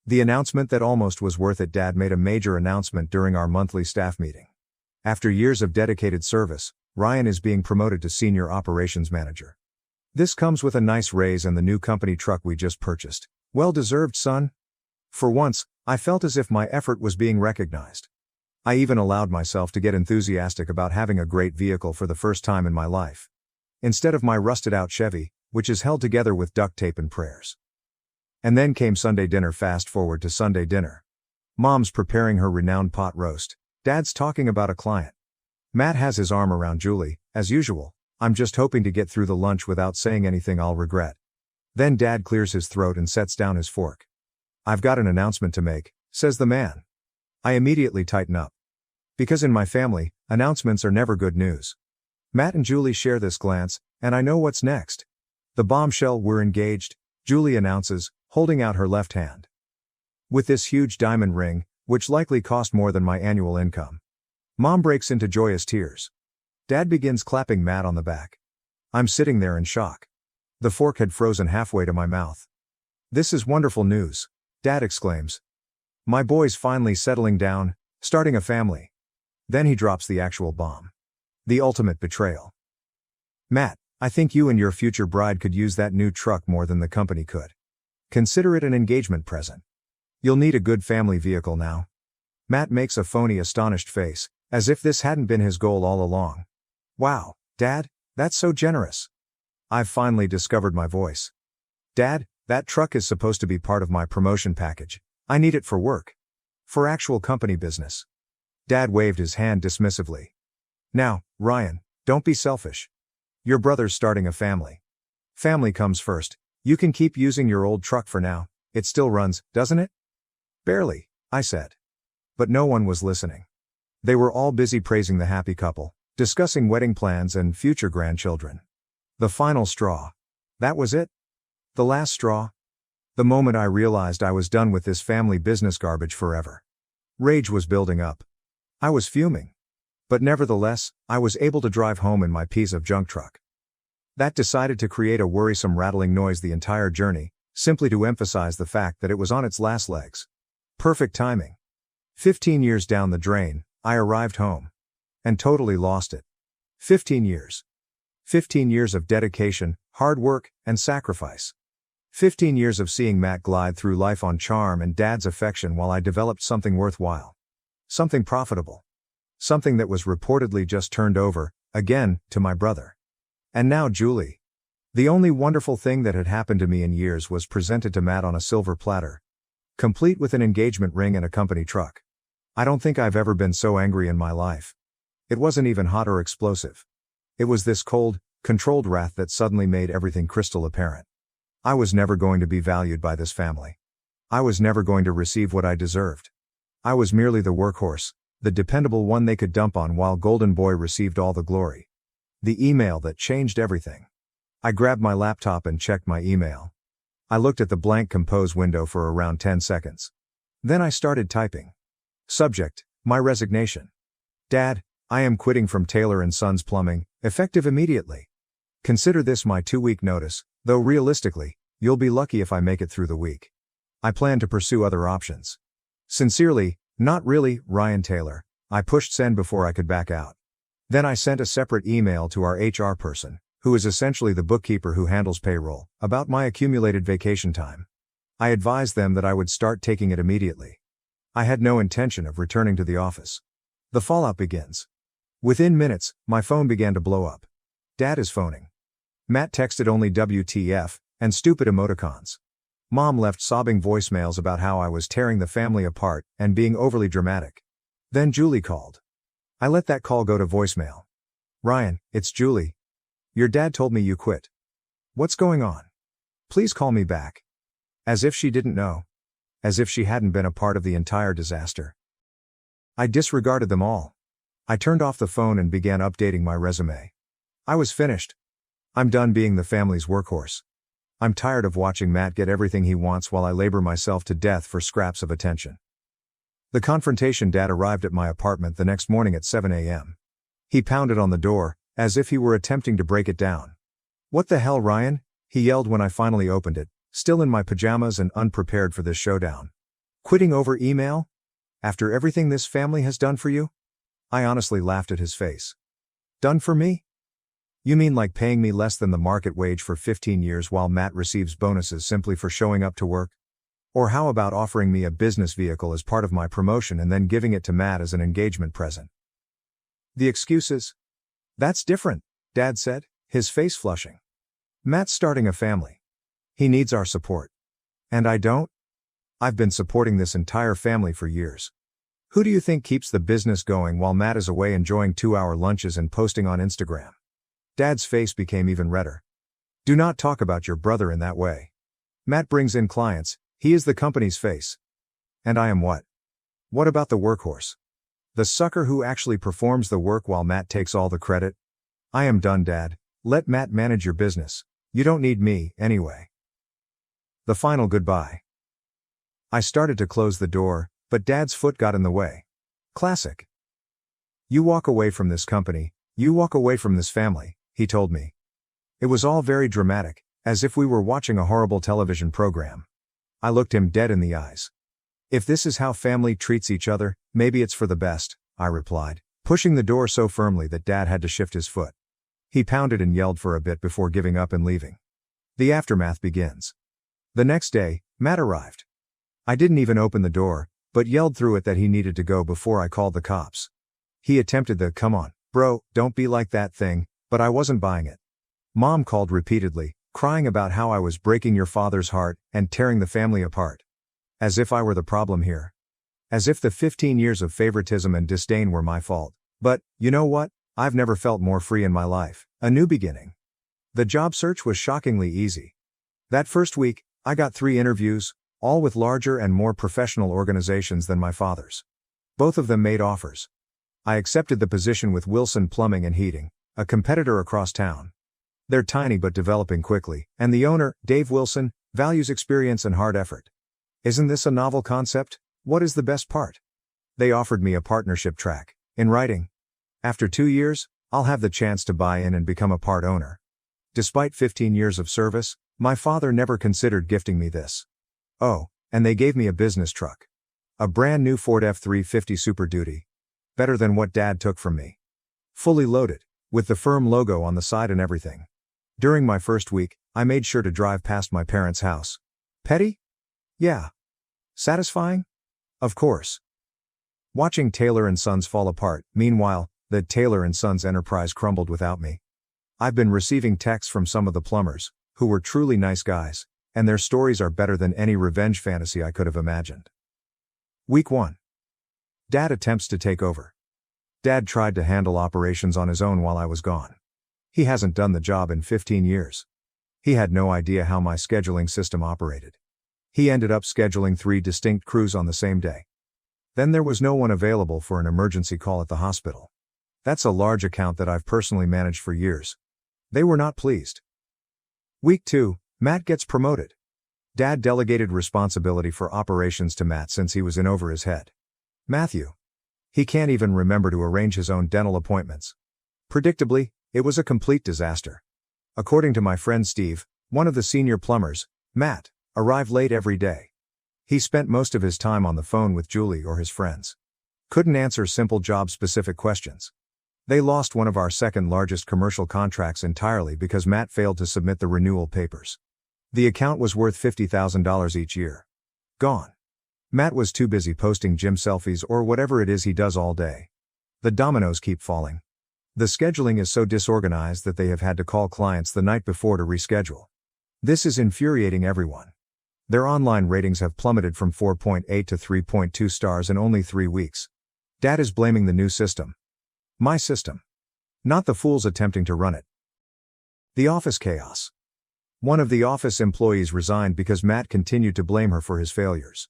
The announcement that almost was worth it. Dad made a major announcement during our monthly staff meeting. After years of dedicated service, Ryan is being promoted to senior operations manager. This comes with a nice raise and the new company truck we just purchased. Well deserved, son. For once, I felt as if my effort was being recognized. I even allowed myself to get enthusiastic about having a great vehicle for the first time in my life. Instead of my rusted-out Chevy, which is held together with duct tape and prayers. And then came Sunday dinner. Fast forward to Sunday dinner. Mom's preparing her renowned pot roast. Dad's talking about a client. Matt has his arm around Julie, as usual. I'm just hoping to get through the lunch without saying anything I'll regret. Then Dad clears his throat and sets down his fork. "I've got an announcement to make," says the man. I immediately tighten up. Because in my family, announcements are never good news. Matt and Julie share this glance, and I know what's next. The bombshell, we're engaged, Julie announces, holding out her left hand. With this huge diamond ring, which likely cost more than my annual income. Mom breaks into joyous tears. Dad begins clapping Matt on the back. I'm sitting there in shock. The fork had frozen halfway to my mouth. This is wonderful news, Dad exclaims. My boy's finally settling down, starting a family. Then he drops the actual bomb. The ultimate betrayal. Matt, I think you and your future bride could use that new truck more than the company could. Consider it an engagement present. You'll need a good family vehicle now. Matt makes a phony, astonished face, as if this hadn't been his goal all along. Wow, Dad, that's so generous. I've finally discovered my voice. Dad, that truck is supposed to be part of my promotion package. I need it for work. For actual company business. Dad waved his hand dismissively. Now, Ryan, don't be selfish. Your brother's starting a family. Family comes first. You can keep using your old truck for now. It still runs, doesn't it? Barely, I said. But no one was listening. They were all busy praising the happy couple, discussing wedding plans and future grandchildren. The final straw. That was it? The last straw? The moment I realized I was done with this family business garbage forever. Rage was building up. I was fuming. But nevertheless, I was able to drive home in my piece of junk truck. That decided to create a worrisome rattling noise the entire journey, simply to emphasize the fact that it was on its last legs. Perfect timing. 15 years down the drain, I arrived home. And totally lost it. 15 years. 15 years of dedication, hard work, and sacrifice. 15 years of seeing Matt glide through life on charm and Dad's affection while I developed something worthwhile. Something profitable. Something that was reportedly just turned over, again, to my brother. And now Julie. The only wonderful thing that had happened to me in years was presented to Matt on a silver platter. Complete with an engagement ring and a company truck. I don't think I've ever been so angry in my life. It wasn't even hot or explosive. It was this cold, controlled wrath that suddenly made everything crystal apparent. I was never going to be valued by this family. I was never going to receive what I deserved. I was merely the workhorse, the dependable one they could dump on while Golden Boy received all the glory. The email that changed everything. I grabbed my laptop and checked my email. I looked at the blank compose window for around 10 seconds. Then I started typing. Subject, my resignation. Dad, I am quitting from Taylor & Sons Plumbing, effective immediately. Consider this my 2-week notice, though realistically, you'll be lucky if I make it through the week. I plan to pursue other options. Sincerely, not really, Ryan Taylor. I pushed send before I could back out. Then I sent a separate email to our HR person, who is essentially the bookkeeper who handles payroll, about my accumulated vacation time. I advised them that I would start taking it immediately. I had no intention of returning to the office. The fallout begins. Within minutes, my phone began to blow up. Dad is phoning. Matt texted only WTF, and stupid emoticons. Mom left sobbing voicemails about how I was tearing the family apart, and being overly dramatic. Then Julie called. I let that call go to voicemail. Ryan, it's Julie. Your dad told me you quit. What's going on? Please call me back. As if she didn't know. As if she hadn't been a part of the entire disaster. I disregarded them all. I turned off the phone and began updating my resume. I was finished. I'm done being the family's workhorse. I'm tired of watching Matt get everything he wants while I labor myself to death for scraps of attention. The confrontation dad arrived at my apartment the next morning at 7 a.m. He pounded on the door, as if he were attempting to break it down. What the hell, Ryan? He yelled when I finally opened it, still in my pajamas and unprepared for this showdown. Quitting over email? After everything this family has done for you? I honestly laughed at his face. Done for me? You mean like paying me less than the market wage for 15 years while Matt receives bonuses simply for showing up to work? Or how about offering me a business vehicle as part of my promotion and then giving it to Matt as an engagement present? The excuses? That's different, Dad said, his face flushing. Matt's starting a family. He needs our support. And I don't? I've been supporting this entire family for years. Who do you think keeps the business going while Matt is away enjoying 2-hour lunches and posting on Instagram? Dad's face became even redder. Do not talk about your brother in that way. Matt brings in clients, he is the company's face. And I am what? What about the workhorse? The sucker who actually performs the work while Matt takes all the credit? I am done, Dad. Let Matt manage your business. You don't need me, anyway. The final goodbye. I started to close the door, but Dad's foot got in the way. Classic. You walk away from this company, you walk away from this family, he told me. It was all very dramatic, as if we were watching a horrible television program. I looked him dead in the eyes. If this is how family treats each other, maybe it's for the best, I replied, pushing the door so firmly that Dad had to shift his foot. He pounded and yelled for a bit before giving up and leaving. The aftermath begins. The next day, Matt arrived. I didn't even open the door, but yelled through it that he needed to go before I called the cops. He attempted the "come on, bro, don't be like that" thing, but I wasn't buying it. Mom called repeatedly, crying about how I was breaking your father's heart and tearing the family apart. As if I were the problem here. As if the 15 years of favoritism and disdain were my fault. But, you know what? I've never felt more free in my life. A new beginning. The job search was shockingly easy. That first week, I got 3 interviews, all with larger and more professional organizations than my father's. Both of them made offers. I accepted the position with Wilson Plumbing and Heating, a competitor across town. They're tiny but developing quickly, and the owner, Dave Wilson, values experience and hard effort. Isn't this a novel concept? What is the best part? They offered me a partnership track, in writing. After 2 years, I'll have the chance to buy in and become a part owner. Despite 15 years of service, my father never considered gifting me this. Oh, and they gave me a business truck. A brand new Ford F-350 Super Duty. Better than what Dad took from me. Fully loaded, with the firm logo on the side and everything. During my first week, I made sure to drive past my parents' house. Petty? Yeah. Satisfying? Of course. Watching Taylor & Sons fall apart, meanwhile, the Taylor & Sons enterprise crumbled without me. I've been receiving texts from some of the plumbers, who were truly nice guys, and their stories are better than any revenge fantasy I could have imagined. Week 1. Dad attempts to take over. Dad tried to handle operations on his own while I was gone. He hasn't done the job in 15 years. He had no idea how my scheduling system operated. He ended up scheduling 3 distinct crews on the same day. Then there was no one available for an emergency call at the hospital. That's a large account that I've personally managed for years. They were not pleased. Week 2, Matt gets promoted. Dad delegated responsibility for operations to Matt since he was in over his head. Matthew. He can't even remember to arrange his own dental appointments. Predictably, it was a complete disaster. According to my friend Steve, one of the senior plumbers, Matt arrived late every day. He spent most of his time on the phone with Julie or his friends. Couldn't answer simple job-specific questions. They lost one of our second largest commercial contracts entirely because Matt failed to submit the renewal papers. The account was worth $50,000 each year. Gone. Matt was too busy posting gym selfies or whatever it is he does all day. The dominoes keep falling. The scheduling is so disorganized that they have had to call clients the night before to reschedule. This is infuriating everyone. Their online ratings have plummeted from 4.8 to 3.2 stars in only 3 weeks. Dad is blaming the new system. My system. Not the fools attempting to run it. The office chaos. One of the office employees resigned because Matt continued to blame her for his failures.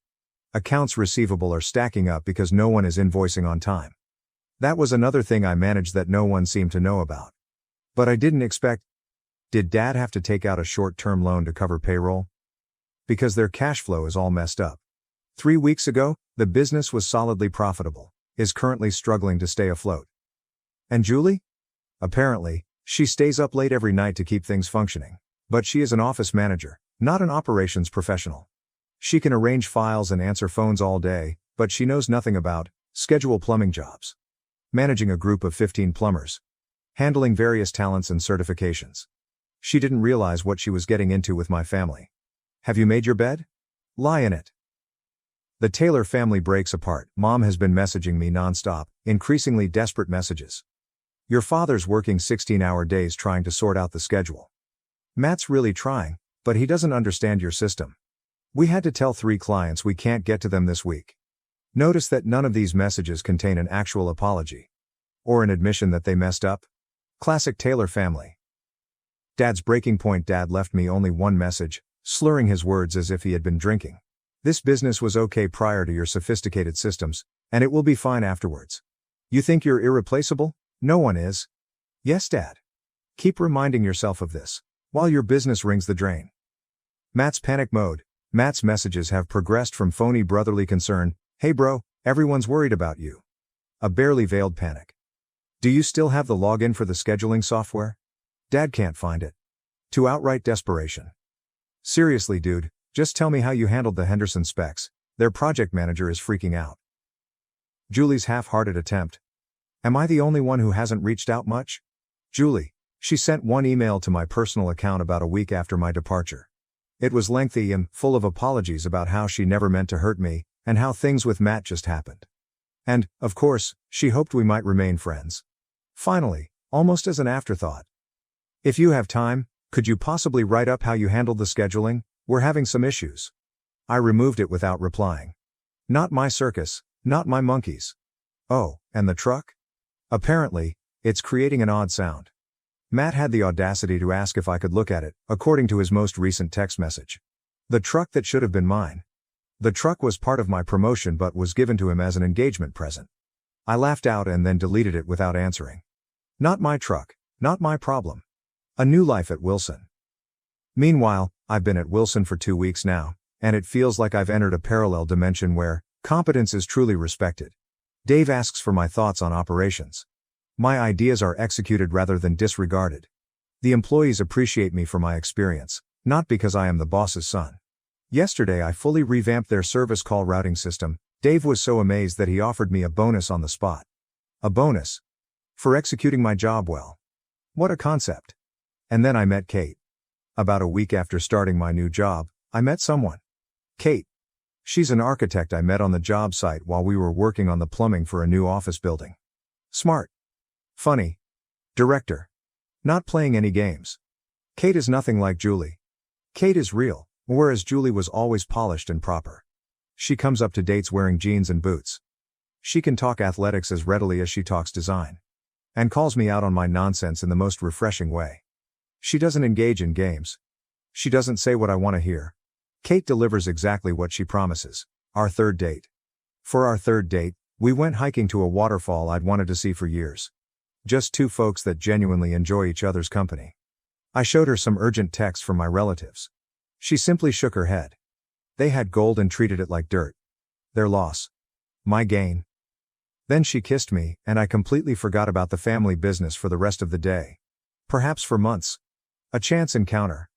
Accounts receivable are stacking up because no one is invoicing on time. That was another thing I managed that no one seemed to know about. But I didn't expect. Did Dad have to take out a short-term loan to cover payroll? Because their cash flow is all messed up. 3 weeks ago, the business was solidly profitable, is currently struggling to stay afloat. And Julie? Apparently, she stays up late every night to keep things functioning. But she is an office manager, not an operations professional. She can arrange files and answer phones all day, but she knows nothing about schedule plumbing jobs. Managing a group of 15 plumbers. Handling various talents and certifications. She didn't realize what she was getting into with my family. Have you made your bed? Lie in it. The Taylor family breaks apart. Mom has been messaging me nonstop, increasingly desperate messages. Your father's working 16-hour days trying to sort out the schedule. Matt's really trying, but he doesn't understand your system. We had to tell 3 clients we can't get to them this week. Notice that none of these messages contain an actual apology. Or an admission that they messed up. Classic Taylor family. Dad's breaking point. Dad left me only one message, slurring his words as if he had been drinking. This business was okay prior to your sophisticated systems, and it will be fine afterwards. You think you're irreplaceable? No one is. Yes, Dad. Keep reminding yourself of this while your business rings the drain. Matt's panic mode. Matt's messages have progressed from phony brotherly concern, "Hey bro, everyone's worried about you," a barely veiled panic. "Do you still have the login for the scheduling software? Dad can't find it," to outright desperation. "Seriously dude, just tell me how you handled the Henderson specs, their project manager is freaking out." Julie's half-hearted attempt. "Am I the only one who hasn't reached out much?" Julie. She sent one email to my personal account about a week after my departure. It was lengthy and full of apologies about how she never meant to hurt me, and how things with Matt just happened. And, of course, she hoped we might remain friends. Finally, almost as an afterthought, "If you have time, could you possibly write up how you handled the scheduling? We're having some issues." I removed it without replying. Not my circus, not my monkeys. "Oh, and the truck? Apparently, it's creating an odd sound." Matt had the audacity to ask if I could look at it, according to his most recent text message. The truck that should have been mine. The truck was part of my promotion but was given to him as an engagement present. I laughed out and then deleted it without answering. Not my truck, not my problem. A new life at Wilson. Meanwhile, I've been at Wilson for 2 weeks now, and it feels like I've entered a parallel dimension where competence is truly respected. Dave asks for my thoughts on operations. My ideas are executed rather than disregarded. The employees appreciate me for my experience, not because I am the boss's son. Yesterday I fully revamped their service call routing system. Dave was so amazed that he offered me a bonus on the spot. A bonus? For executing my job well. What a concept. And then I met Kate. About a week after starting my new job, I met someone. Kate. She's an architect I met on the job site while we were working on the plumbing for a new office building. Smart. Funny. Director. Not playing any games. Kate is nothing like Julie. Kate is real, whereas Julie was always polished and proper. She comes up to dates wearing jeans and boots. She can talk athletics as readily as she talks design. And calls me out on my nonsense in the most refreshing way. She doesn't engage in games. She doesn't say what I want to hear. Kate delivers exactly what she promises. Our third date. For our third date, we went hiking to a waterfall I'd wanted to see for years. Just two folks that genuinely enjoy each other's company. I showed her some urgent texts from my relatives. She simply shook her head. They had gold and treated it like dirt. Their loss. My gain. Then she kissed me, and I completely forgot about the family business for the rest of the day. Perhaps for months. A chance encounter.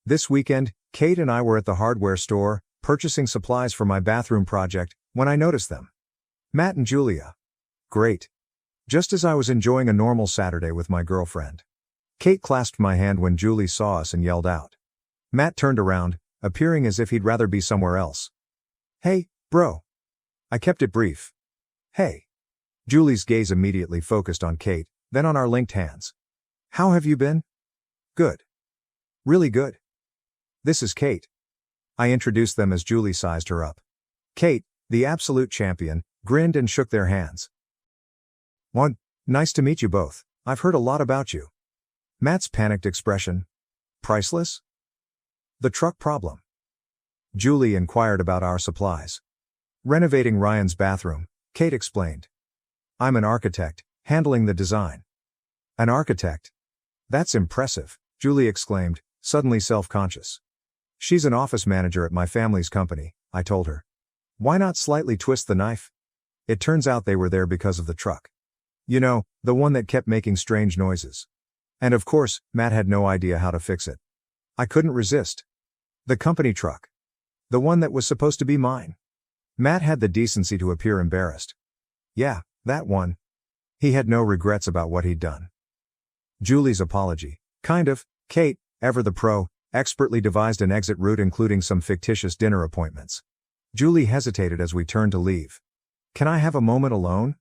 This weekend, Kate and I were at the hardware store, purchasing supplies for my bathroom project, when I noticed them. Matt and Julia. Great. Just as I was enjoying a normal Saturday with my girlfriend. Kate clasped my hand when Julie saw us and yelled out. Matt turned around, appearing as if he'd rather be somewhere else. Hey, bro. I kept it brief. Hey. Julie's gaze immediately focused on Kate, then on our linked hands. How have you been? Good. Really good. This is Kate. I introduced them as Julie sized her up. Kate, the absolute champion, grinned and shook their hands. One, nice to meet you both. I've heard a lot about you. Matt's panicked expression. Priceless? The truck problem. Julie inquired about our supplies. Renovating Ryan's bathroom, Kate explained. I'm an architect, handling the design. An architect? That's impressive, Julie exclaimed, suddenly self-conscious. She's an office manager at my family's company, I told her. Why not slightly twist the knife? It turns out they were there because of the truck. You know, the one that kept making strange noises. And of course, Matt had no idea how to fix it. I couldn't resist. The company truck. The one that was supposed to be mine. Matt had the decency to appear embarrassed. Yeah, that one. He had no regrets about what he'd done. Julie's apology. Kind of. Kate, ever the pro, expertly devised an exit route including some fictitious dinner appointments. Julie hesitated as we turned to leave. Can I have a moment alone?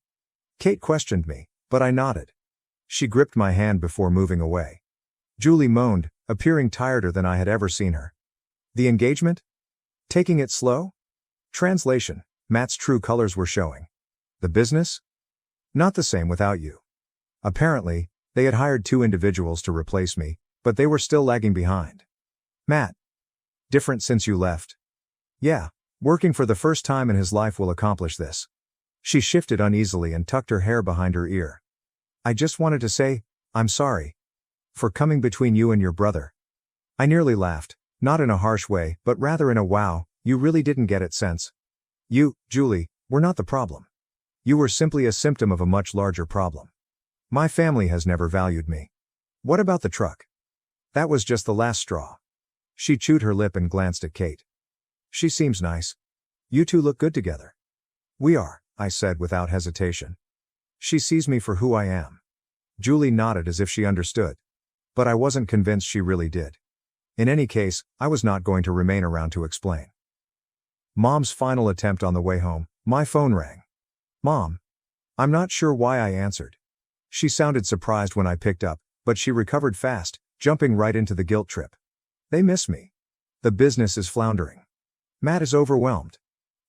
Kate questioned me, but I nodded. She gripped my hand before moving away. Julie moaned, appearing tireder than I had ever seen her. The engagement? Taking it slow? Translation, Matt's true colors were showing. The business? Not the same without you. Apparently, they had hired 2 individuals to replace me, but they were still lagging behind. Matt. Different since you left. Yeah, working for the first time in his life will accomplish this. She shifted uneasily and tucked her hair behind her ear. I just wanted to say, I'm sorry. For coming between you and your brother. I nearly laughed, not in a harsh way, but rather in a wow, you really didn't get it sense. You, Julie, were not the problem. You were simply a symptom of a much larger problem. My family has never valued me. What about the truck? That was just the last straw. She chewed her lip and glanced at Kate. She seems nice. You two look good together. We are, I said without hesitation. She sees me for who I am. Julie nodded as if she understood. But I wasn't convinced she really did. In any case, I was not going to remain around to explain. Mom's final attempt on the way home, my phone rang. Mom. I'm not sure why I answered. She sounded surprised when I picked up, but she recovered fast, jumping right into the guilt trip. They miss me. The business is floundering. Matt is overwhelmed.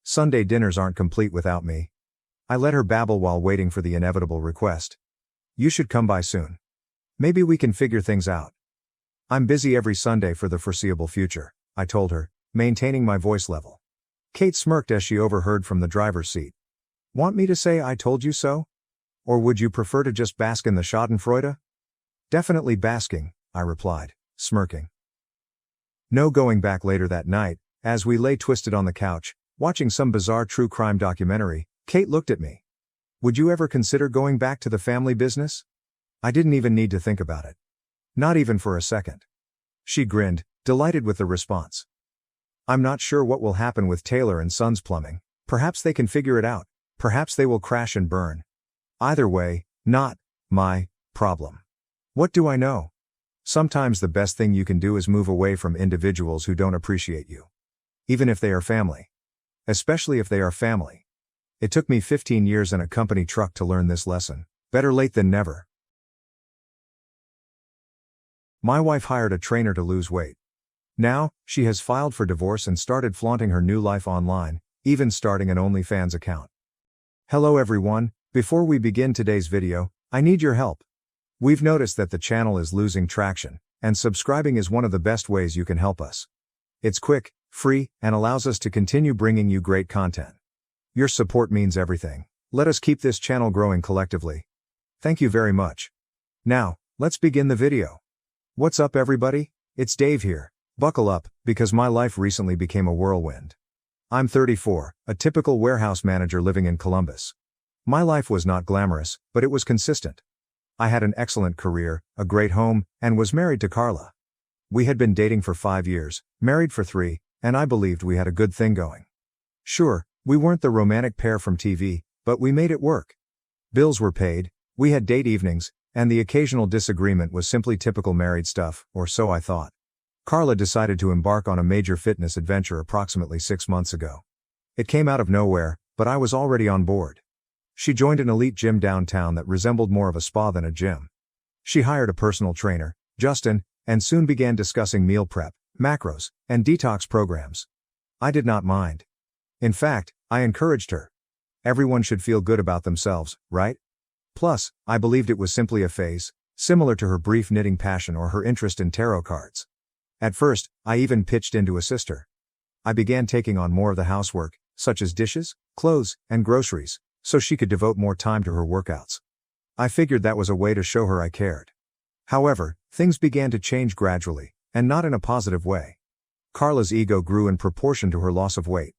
Sunday dinners aren't complete without me. I let her babble while waiting for the inevitable request. You should come by soon. Maybe we can figure things out. I'm busy every Sunday for the foreseeable future, I told her, maintaining my voice level. Kate smirked as she overheard from the driver's seat. Want me to say I told you so? Or would you prefer to just bask in the schadenfreude? Definitely basking, I replied, smirking. No going back later that night, as we lay twisted on the couch, watching some bizarre true crime documentary, Kate looked at me. Would you ever consider going back to the family business? I didn't even need to think about it. Not even for a second. She grinned, delighted with the response. I'm not sure what will happen with Taylor and Sons Plumbing. Perhaps they can figure it out. Perhaps they will crash and burn. Either way, not my problem. What do I know? Sometimes the best thing you can do is move away from individuals who don't appreciate you. Even if they are family. Especially if they are family. It took me 15 years in a company truck to learn this lesson. Better late than never. My wife hired a trainer to lose weight. Now, she has filed for divorce and started flaunting her new life online, even starting an OnlyFans account. Hello everyone, before we begin today's video, I need your help. We've noticed that the channel is losing traction, and subscribing is one of the best ways you can help us. It's quick, free, and allows us to continue bringing you great content. Your support means everything. Let us keep this channel growing collectively. Thank you very much. Now, let's begin the video. What's up everybody? It's Dave here. Buckle up, because my life recently became a whirlwind. I'm 34, a typical warehouse manager living in Columbus. My life was not glamorous, but it was consistent. I had an excellent career, a great home, and was married to Carla. We had been dating for 5 years, married for 3, and I believed we had a good thing going. Sure, we weren't the romantic pair from TV, but we made it work. Bills were paid, we had date evenings, and the occasional disagreement was simply typical married stuff, or so I thought. Carla decided to embark on a major fitness adventure approximately 6 months ago. It came out of nowhere, but I was already on board. She joined an elite gym downtown that resembled more of a spa than a gym. She hired a personal trainer, Justin, and soon began discussing meal prep, macros, and detox programs. I did not mind. In fact, I encouraged her. Everyone should feel good about themselves, right? Plus, I believed it was simply a phase, similar to her brief knitting passion or her interest in tarot cards. At first, I even pitched in to assist her. I began taking on more of the housework, such as dishes, clothes, and groceries, so she could devote more time to her workouts. I figured that was a way to show her I cared. However, things began to change gradually, and not in a positive way. Carla's ego grew in proportion to her loss of weight.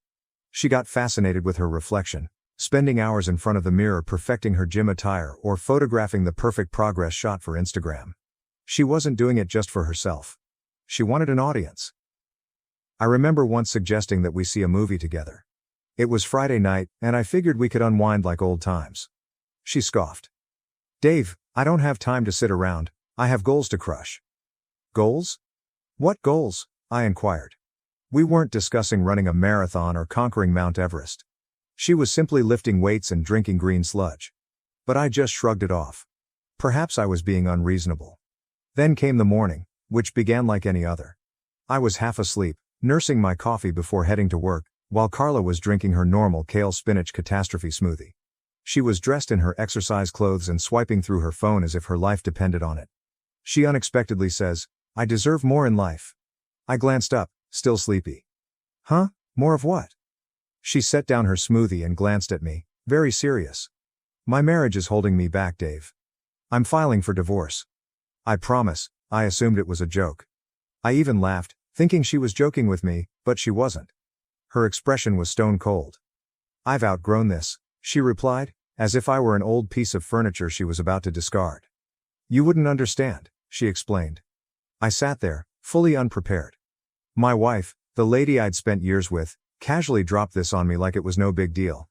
She got fascinated with her reflection, spending hours in front of the mirror perfecting her gym attire or photographing the perfect progress shot for Instagram. She wasn't doing it just for herself. She wanted an audience. I remember once suggesting that we see a movie together. It was Friday night, and I figured we could unwind like old times. She scoffed. Dave, I don't have time to sit around, I have goals to crush. Goals? What goals? I inquired. We weren't discussing running a marathon or conquering Mount Everest. She was simply lifting weights and drinking green sludge. But I just shrugged it off. Perhaps I was being unreasonable. Then came the morning, which began like any other. I was half asleep, nursing my coffee before heading to work, while Carla was drinking her normal kale spinach catastrophe smoothie. She was dressed in her exercise clothes and swiping through her phone as if her life depended on it. She unexpectedly says, I deserve more in life. I glanced up, still sleepy. Huh? More of what? She set down her smoothie and glanced at me, Very serious. My marriage is holding me back, Dave. I'm filing for divorce. I promise, I assumed it was a joke. I even laughed, thinking she was joking with me, but she wasn't. Her expression was stone cold. I've outgrown this, she replied, as if I were an old piece of furniture she was about to discard. You wouldn't understand, she explained. I sat there, fully unprepared. My wife, the lady I'd spent years with, casually dropped this on me like it was no big deal.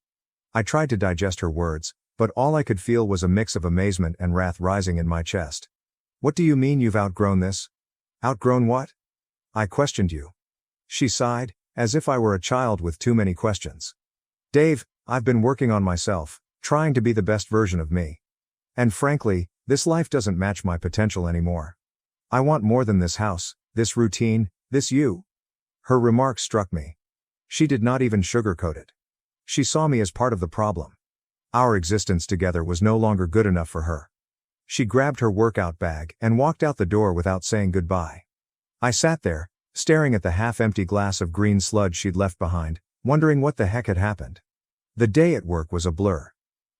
I tried to digest her words, but all I could feel was a mix of amazement and wrath rising in my chest. What do you mean you've outgrown this? Outgrown what? I questioned you. She sighed, as if I were a child with too many questions. Dave, I've been working on myself, trying to be the best version of me. And frankly, this life doesn't match my potential anymore. I want more than this house, this routine, this you. Her remark struck me. She did not even sugarcoat it. She saw me as part of the problem. Our existence together was no longer good enough for her. She grabbed her workout bag and walked out the door without saying goodbye. I sat there, staring at the half-empty glass of green sludge she'd left behind, wondering what the heck had happened. The day at work was a blur.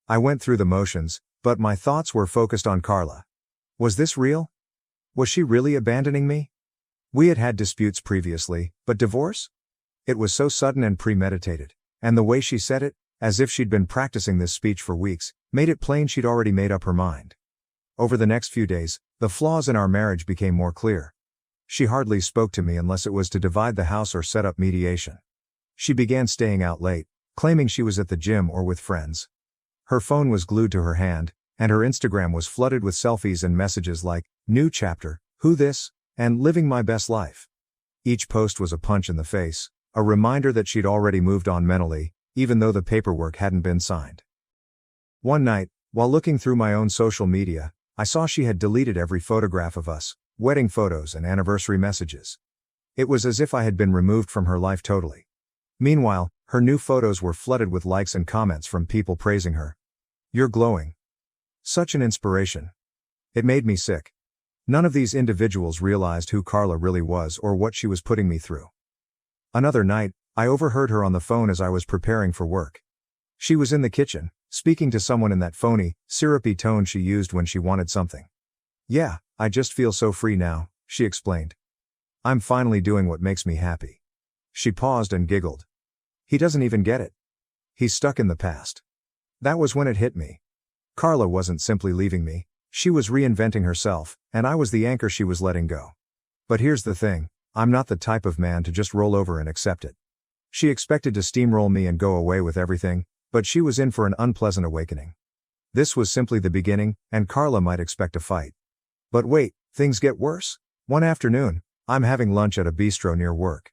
I went through the motions, but my thoughts were focused on Carla. Was this real? Was she really abandoning me? We had had disputes previously, but divorce? It was so sudden and premeditated, and the way she said it, as if she'd been practicing this speech for weeks, made it plain she'd already made up her mind. Over the next few days, the flaws in our marriage became more clear. She hardly spoke to me unless it was to divide the house or set up mediation. She began staying out late, claiming she was at the gym or with friends. Her phone was glued to her hand, and her Instagram was flooded with selfies and messages like, "New chapter, who this?" and "Living my best life." Each post was a punch in the face, a reminder that she'd already moved on mentally, even though the paperwork hadn't been signed. One night, while looking through my own social media, I saw she had deleted every photograph of us, wedding photos and anniversary messages. It was as if I had been removed from her life totally. Meanwhile, her new photos were flooded with likes and comments from people praising her. "You're glowing. Such an inspiration." It made me sick. None of these individuals realized who Carla really was or what she was putting me through. Another night, I overheard her on the phone as I was preparing for work. She was in the kitchen, speaking to someone in that phony, syrupy tone she used when she wanted something. "Yeah, I just feel so free now," she explained. "I'm finally doing what makes me happy." She paused and giggled. He doesn't even get it. He's stuck in the past. That was when it hit me. Carla wasn't simply leaving me, she was reinventing herself, and I was the anchor she was letting go. But here's the thing, I'm not the type of man to just roll over and accept it. She expected to steamroll me and go away with everything, but she was in for an unpleasant awakening. This was simply the beginning, and Carla might expect a fight. But wait, things get worse. One afternoon, I'm having lunch at a bistro near work.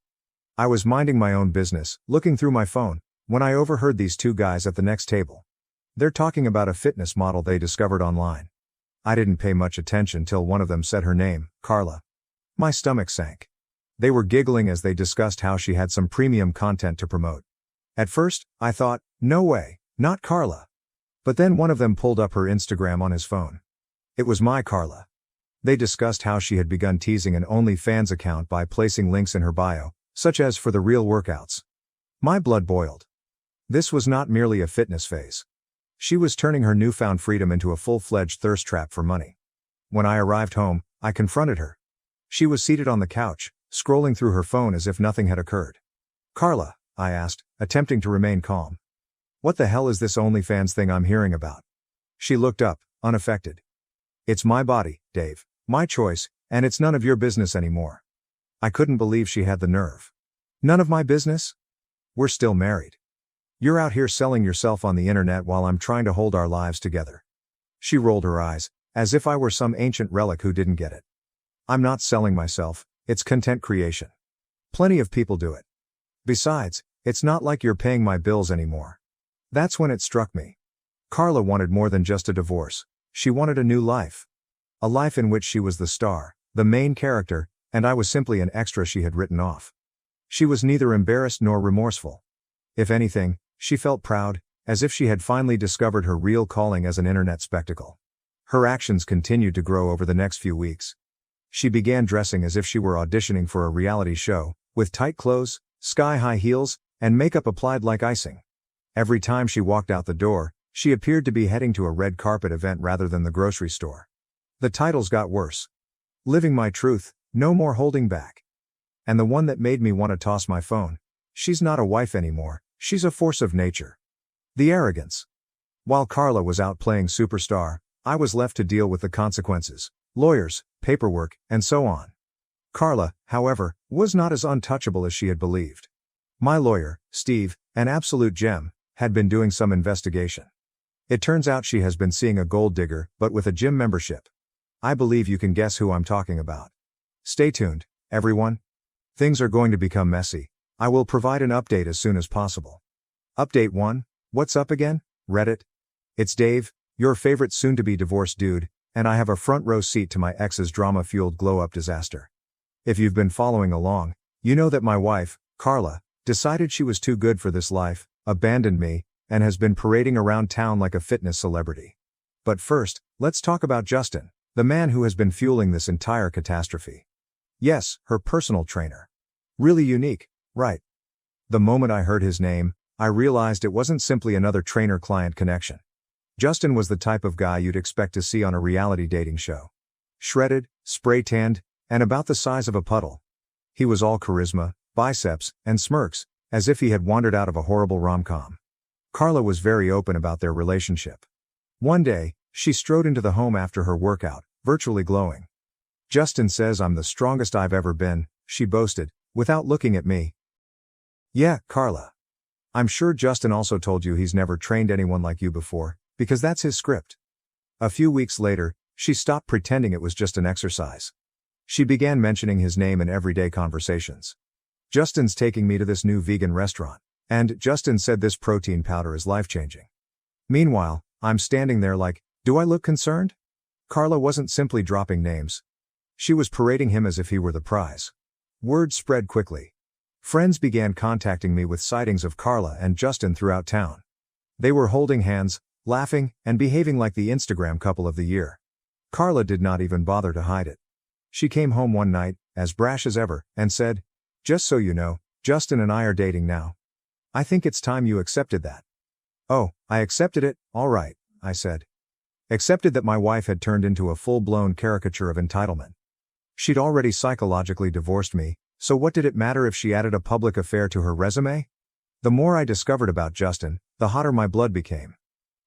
I was minding my own business, looking through my phone, when I overheard these two guys at the next table. They're talking about a fitness model they discovered online. I didn't pay much attention till one of them said her name, Carla. My stomach sank. They were giggling as they discussed how she had some premium content to promote. At first, I thought, no way, not Carla. But then one of them pulled up her Instagram on his phone. It was my Carla. They discussed how she had begun teasing an OnlyFans account by placing links in her bio, such as for the real workouts. My blood boiled. This was not merely a fitness phase. She was turning her newfound freedom into a full-fledged thirst trap for money. When I arrived home, I confronted her. She was seated on the couch, scrolling through her phone as if nothing had occurred. "Carla," I asked, attempting to remain calm. "What the hell is this OnlyFans thing I'm hearing about?" She looked up, unaffected. "It's my body, Dave, my choice, and it's none of your business anymore." I couldn't believe she had the nerve. "None of my business? We're still married. You're out here selling yourself on the internet while I'm trying to hold our lives together." She rolled her eyes, as if I were some ancient relic who didn't get it. "I'm not selling myself, it's content creation. Plenty of people do it. Besides, it's not like you're paying my bills anymore." That's when it struck me. Carla wanted more than just a divorce. She wanted a new life. A life in which she was the star, the main character, and I was simply an extra she had written off. She was neither embarrassed nor remorseful. If anything, she felt proud, as if she had finally discovered her real calling as an internet spectacle. Her actions continued to grow over the next few weeks. She began dressing as if she were auditioning for a reality show, with tight clothes, sky-high heels, and makeup applied like icing. Every time she walked out the door, she appeared to be heading to a red carpet event rather than the grocery store. The titles got worse. Living My Truth, No More Holding Back. And the one that made me want to toss my phone. She's not a wife anymore, she's a force of nature. The arrogance. While Carla was out playing superstar, I was left to deal with the consequences, lawyers, paperwork, and so on. Carla, however, was not as untouchable as she had believed. My lawyer, Steve, an absolute gem, had been doing some investigation. It turns out she has been seeing a gold digger, but with a gym membership. I believe you can guess who I'm talking about. Stay tuned, everyone. Things are going to become messy. I will provide an update as soon as possible. Update 1, what's up again, Reddit? It's Dave, your favorite soon-to-be divorced dude, and I have a front row seat to my ex's drama-fueled glow-up disaster. If you've been following along, you know that my wife, Carla, decided she was too good for this life, abandoned me, and has been parading around town like a fitness celebrity. But first, let's talk about Justin, the man who has been fueling this entire catastrophe. Yes, her personal trainer. Really unique, right? The moment I heard his name, I realized it wasn't simply another trainer-client connection. Justin was the type of guy you'd expect to see on a reality dating show. Shredded, spray-tanned, and about the size of a puddle. He was all charisma, biceps, and smirks, as if he had wandered out of a horrible rom-com. Carla was very open about their relationship. One day, she strode into the home after her workout, virtually glowing. Justin says I'm the strongest I've ever been, she boasted, without looking at me. Yeah, Carla. I'm sure Justin also told you he's never trained anyone like you before, because that's his script. A few weeks later, she stopped pretending it was just an exercise. She began mentioning his name in everyday conversations. Justin's taking me to this new vegan restaurant, and Justin said this protein powder is life-changing. Meanwhile, I'm standing there like, do I look concerned? Carla wasn't simply dropping names. She was parading him as if he were the prize. Word spread quickly. Friends began contacting me with sightings of Carla and Justin throughout town. They were holding hands, laughing, and behaving like the Instagram couple of the year. Carla did not even bother to hide it. She came home one night, as brash as ever, and said, just so you know, Justin and I are dating now. I think it's time you accepted that. Oh, I accepted it, all right, I said. Accepted that my wife had turned into a full-blown caricature of entitlement. She'd already psychologically divorced me, so what did it matter if she added a public affair to her resume? The more I discovered about Justin, the hotter my blood became.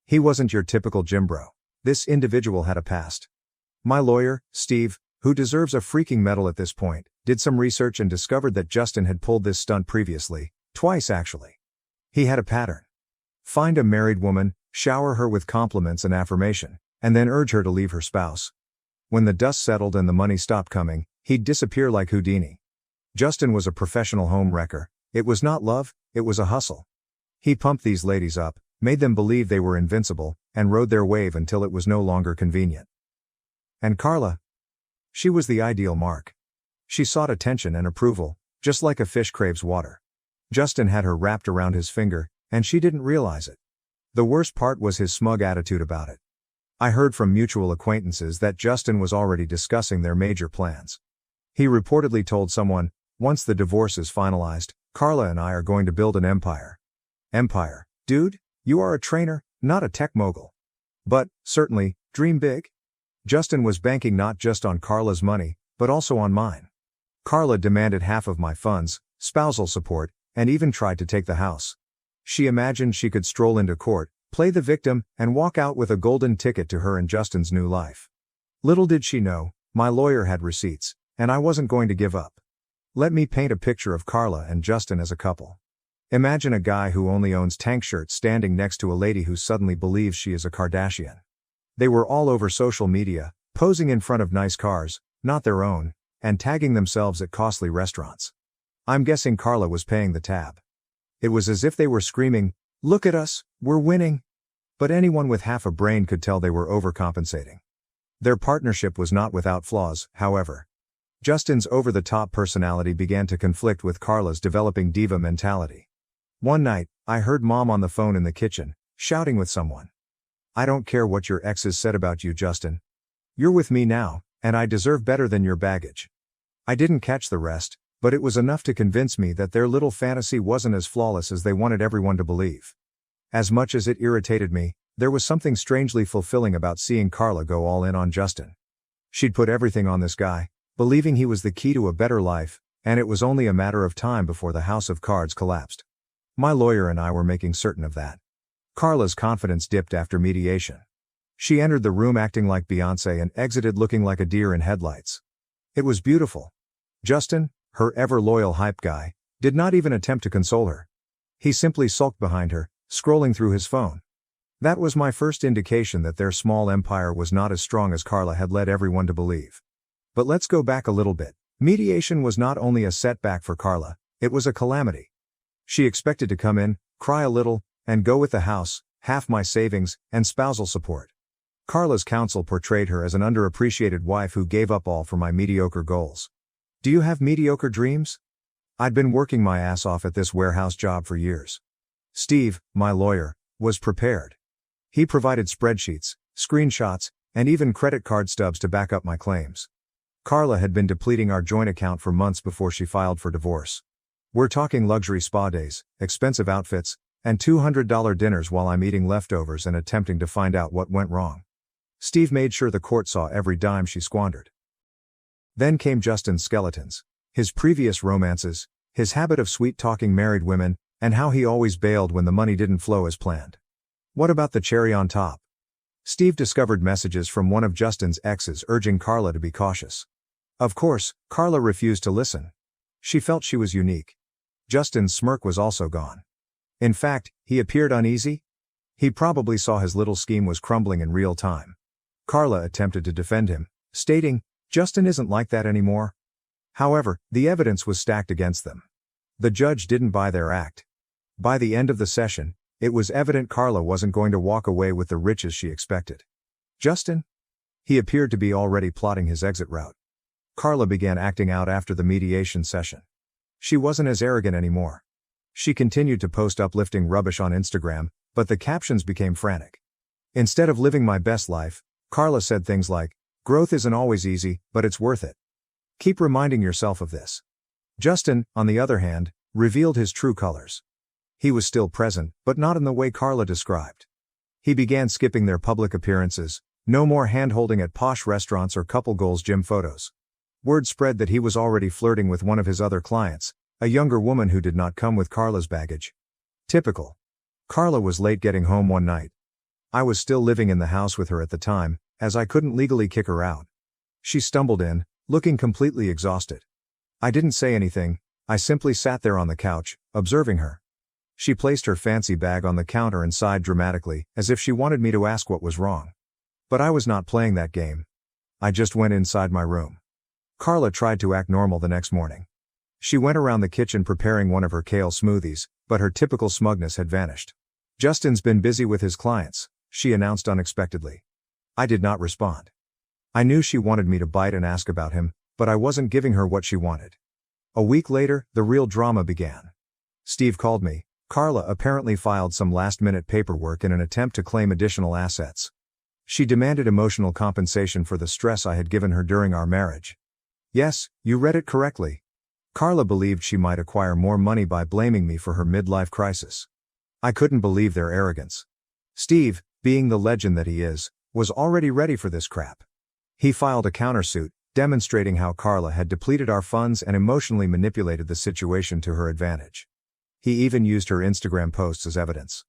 He wasn't your typical gym bro. This individual had a past. My lawyer, Steve, who deserves a freaking medal at this point, did some research and discovered that Justin had pulled this stunt previously, twice actually. He had a pattern. Find a married woman, shower her with compliments and affirmation, and then urge her to leave her spouse. When the dust settled and the money stopped coming, he'd disappear like Houdini. Justin was a professional home wrecker. It was not love, it was a hustle. He pumped these ladies up, made them believe they were invincible, and rode their wave until it was no longer convenient. And Carla? She was the ideal mark. She sought attention and approval, just like a fish craves water. Justin had her wrapped around his finger, and she didn't realize it. The worst part was his smug attitude about it. I heard from mutual acquaintances that Justin was already discussing their major plans. He reportedly told someone, once the divorce is finalized, Carla and I are going to build an empire. Empire, dude, you are a trainer, not a tech mogul. But, certainly, dream big. Justin was banking not just on Carla's money, but also on mine. Carla demanded half of my funds, spousal support, and even tried to take the house. She imagined she could stroll into court, play the victim, and walk out with a golden ticket to her and Justin's new life. Little did she know, my lawyer had receipts, and I wasn't going to give up. Let me paint a picture of Carla and Justin as a couple. Imagine a guy who only owns tank shirts standing next to a lady who suddenly believes she is a Kardashian. They were all over social media, posing in front of nice cars, not their own, and tagging themselves at costly restaurants. I'm guessing Carla was paying the tab. It was as if they were screaming, "Look at us, we're winning." But anyone with half a brain could tell they were overcompensating. Their partnership was not without flaws, however. Justin's over-the-top personality began to conflict with Carla's developing diva mentality. One night, I heard Mom on the phone in the kitchen, shouting with someone. "I don't care what your exes said about you, Justin. You're with me now, and I deserve better than your baggage." I didn't catch the rest, but it was enough to convince me that their little fantasy wasn't as flawless as they wanted everyone to believe. As much as it irritated me, there was something strangely fulfilling about seeing Carla go all in on Justin. She'd put everything on this guy, believing he was the key to a better life, and it was only a matter of time before the house of cards collapsed. My lawyer and I were making certain of that. Carla's confidence dipped after mediation. She entered the room acting like Beyoncé and exited looking like a deer in headlights. It was beautiful. Justin, her ever-loyal hype guy, did not even attempt to console her. He simply sulked behind her, scrolling through his phone. That was my first indication that their small empire was not as strong as Carla had led everyone to believe. But let's go back a little bit. Mediation was not only a setback for Carla, it was a calamity. She expected to come in, cry a little, and go with the house, half my savings, and spousal support. Carla's counsel portrayed her as an underappreciated wife who gave up all for my mediocre goals. Do you have mediocre dreams? I'd been working my ass off at this warehouse job for years. Steve, my lawyer, was prepared. He provided spreadsheets, screenshots, and even credit card stubs to back up my claims. Carla had been depleting our joint account for months before she filed for divorce. We're talking luxury spa days, expensive outfits, and $200 dinners while I'm eating leftovers and attempting to find out what went wrong. Steve made sure the court saw every dime she squandered. Then came Justin's skeletons. His previous romances, his habit of sweet-talking married women, and how he always bailed when the money didn't flow as planned. What about the cherry on top? Steve discovered messages from one of Justin's exes urging Carla to be cautious. Of course, Carla refused to listen. She felt she was unique. Justin's smirk was also gone. In fact, he appeared uneasy. He probably saw his little scheme was crumbling in real time. Carla attempted to defend him, stating, "Justin isn't like that anymore." However, the evidence was stacked against them. The judge didn't buy their act. By the end of the session, it was evident Carla wasn't going to walk away with the riches she expected. Justin? He appeared to be already plotting his exit route. Carla began acting out after the mediation session. She wasn't as arrogant anymore. She continued to post uplifting rubbish on Instagram, but the captions became frantic. Instead of living my best life, Carla said things like, "Growth isn't always easy, but it's worth it. Keep reminding yourself of this." Justin, on the other hand, revealed his true colors. He was still present, but not in the way Carla described. He began skipping their public appearances, no more hand-holding at posh restaurants or couple goals gym photos. Word spread that he was already flirting with one of his other clients, a younger woman who did not come with Carla's baggage. Typical. Carla was late getting home one night. I was still living in the house with her at the time, as I couldn't legally kick her out. She stumbled in, looking completely exhausted. I didn't say anything, I simply sat there on the couch, observing her. She placed her fancy bag on the counter and sighed dramatically, as if she wanted me to ask what was wrong. But I was not playing that game. I just went inside my room. Carla tried to act normal the next morning. She went around the kitchen preparing one of her kale smoothies, but her typical smugness had vanished. "Justin's been busy with his clients," she announced unexpectedly. I did not respond. I knew she wanted me to bite and ask about him, but I wasn't giving her what she wanted. A week later, the real drama began. Steve called me. Carla apparently filed some last-minute paperwork in an attempt to claim additional assets. She demanded emotional compensation for the stress I had given her during our marriage. Yes, you read it correctly. Carla believed she might acquire more money by blaming me for her midlife crisis. I couldn't believe their arrogance. Steve, being the legend that he is, was already ready for this crap. He filed a countersuit, demonstrating how Carla had depleted our funds and emotionally manipulated the situation to her advantage. He even used her Instagram posts as evidence.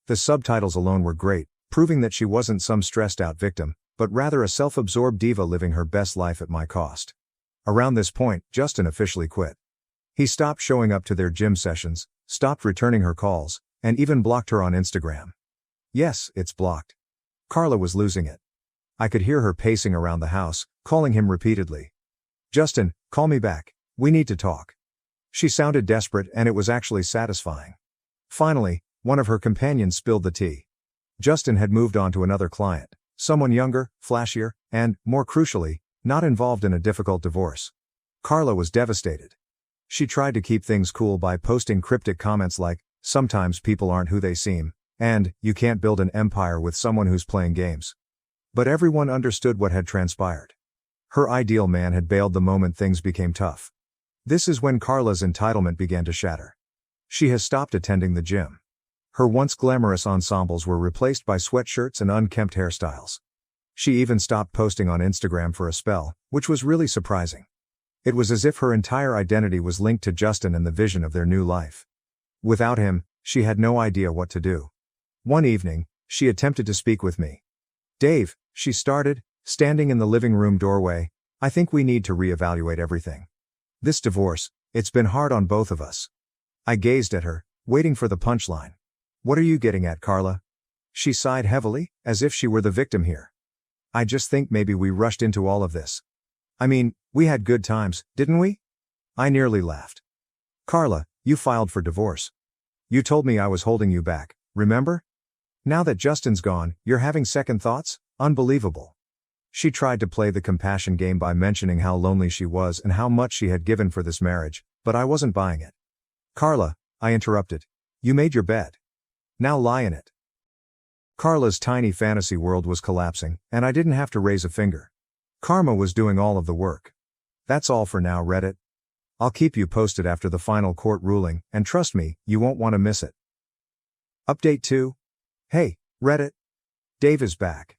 The subtitles alone were great, proving that she wasn't some stressed-out victim, but rather a self-absorbed diva living her best life at my cost. Around this point, Justin officially quit. He stopped showing up to their gym sessions, stopped returning her calls, and even blocked her on Instagram. Yes, it's blocked. Carla was losing it. I could hear her pacing around the house, calling him repeatedly. "Justin, call me back. We need to talk." She sounded desperate, and it was actually satisfying. Finally, one of her companions spilled the tea. Justin had moved on to another client, someone younger, flashier, and, more crucially, not involved in a difficult divorce. Carla was devastated. She tried to keep things cool by posting cryptic comments like, "Sometimes people aren't who they seem," and, "You can't build an empire with someone who's playing games." But everyone understood what had transpired. Her ideal man had bailed the moment things became tough. This is when Carla's entitlement began to shatter. She has stopped attending the gym. Her once glamorous ensembles were replaced by sweatshirts and unkempt hairstyles. She even stopped posting on Instagram for a spell, which was really surprising. It was as if her entire identity was linked to Justin and the vision of their new life. Without him, she had no idea what to do. One evening, she attempted to speak with me. "Dave," she started, standing in the living room doorway, "I think we need to reevaluate everything. This divorce, it's been hard on both of us." I gazed at her, waiting for the punchline. "What are you getting at, Carla?" She sighed heavily, as if she were the victim here. "I just think maybe we rushed into all of this. I mean, we had good times, didn't we?" I nearly laughed. "Carla, you filed for divorce. You told me I was holding you back, remember? Now that Justin's gone, you're having second thoughts? Unbelievable." She tried to play the compassion game by mentioning how lonely she was and how much she had given for this marriage, but I wasn't buying it. "Carla," I interrupted, "you made your bed. Now lie in it." Carla's tiny fantasy world was collapsing, and I didn't have to raise a finger. Karma was doing all of the work. That's all for now, Reddit. I'll keep you posted after the final court ruling, and trust me, you won't want to miss it. Update 2. Hey, Reddit. Dave is back.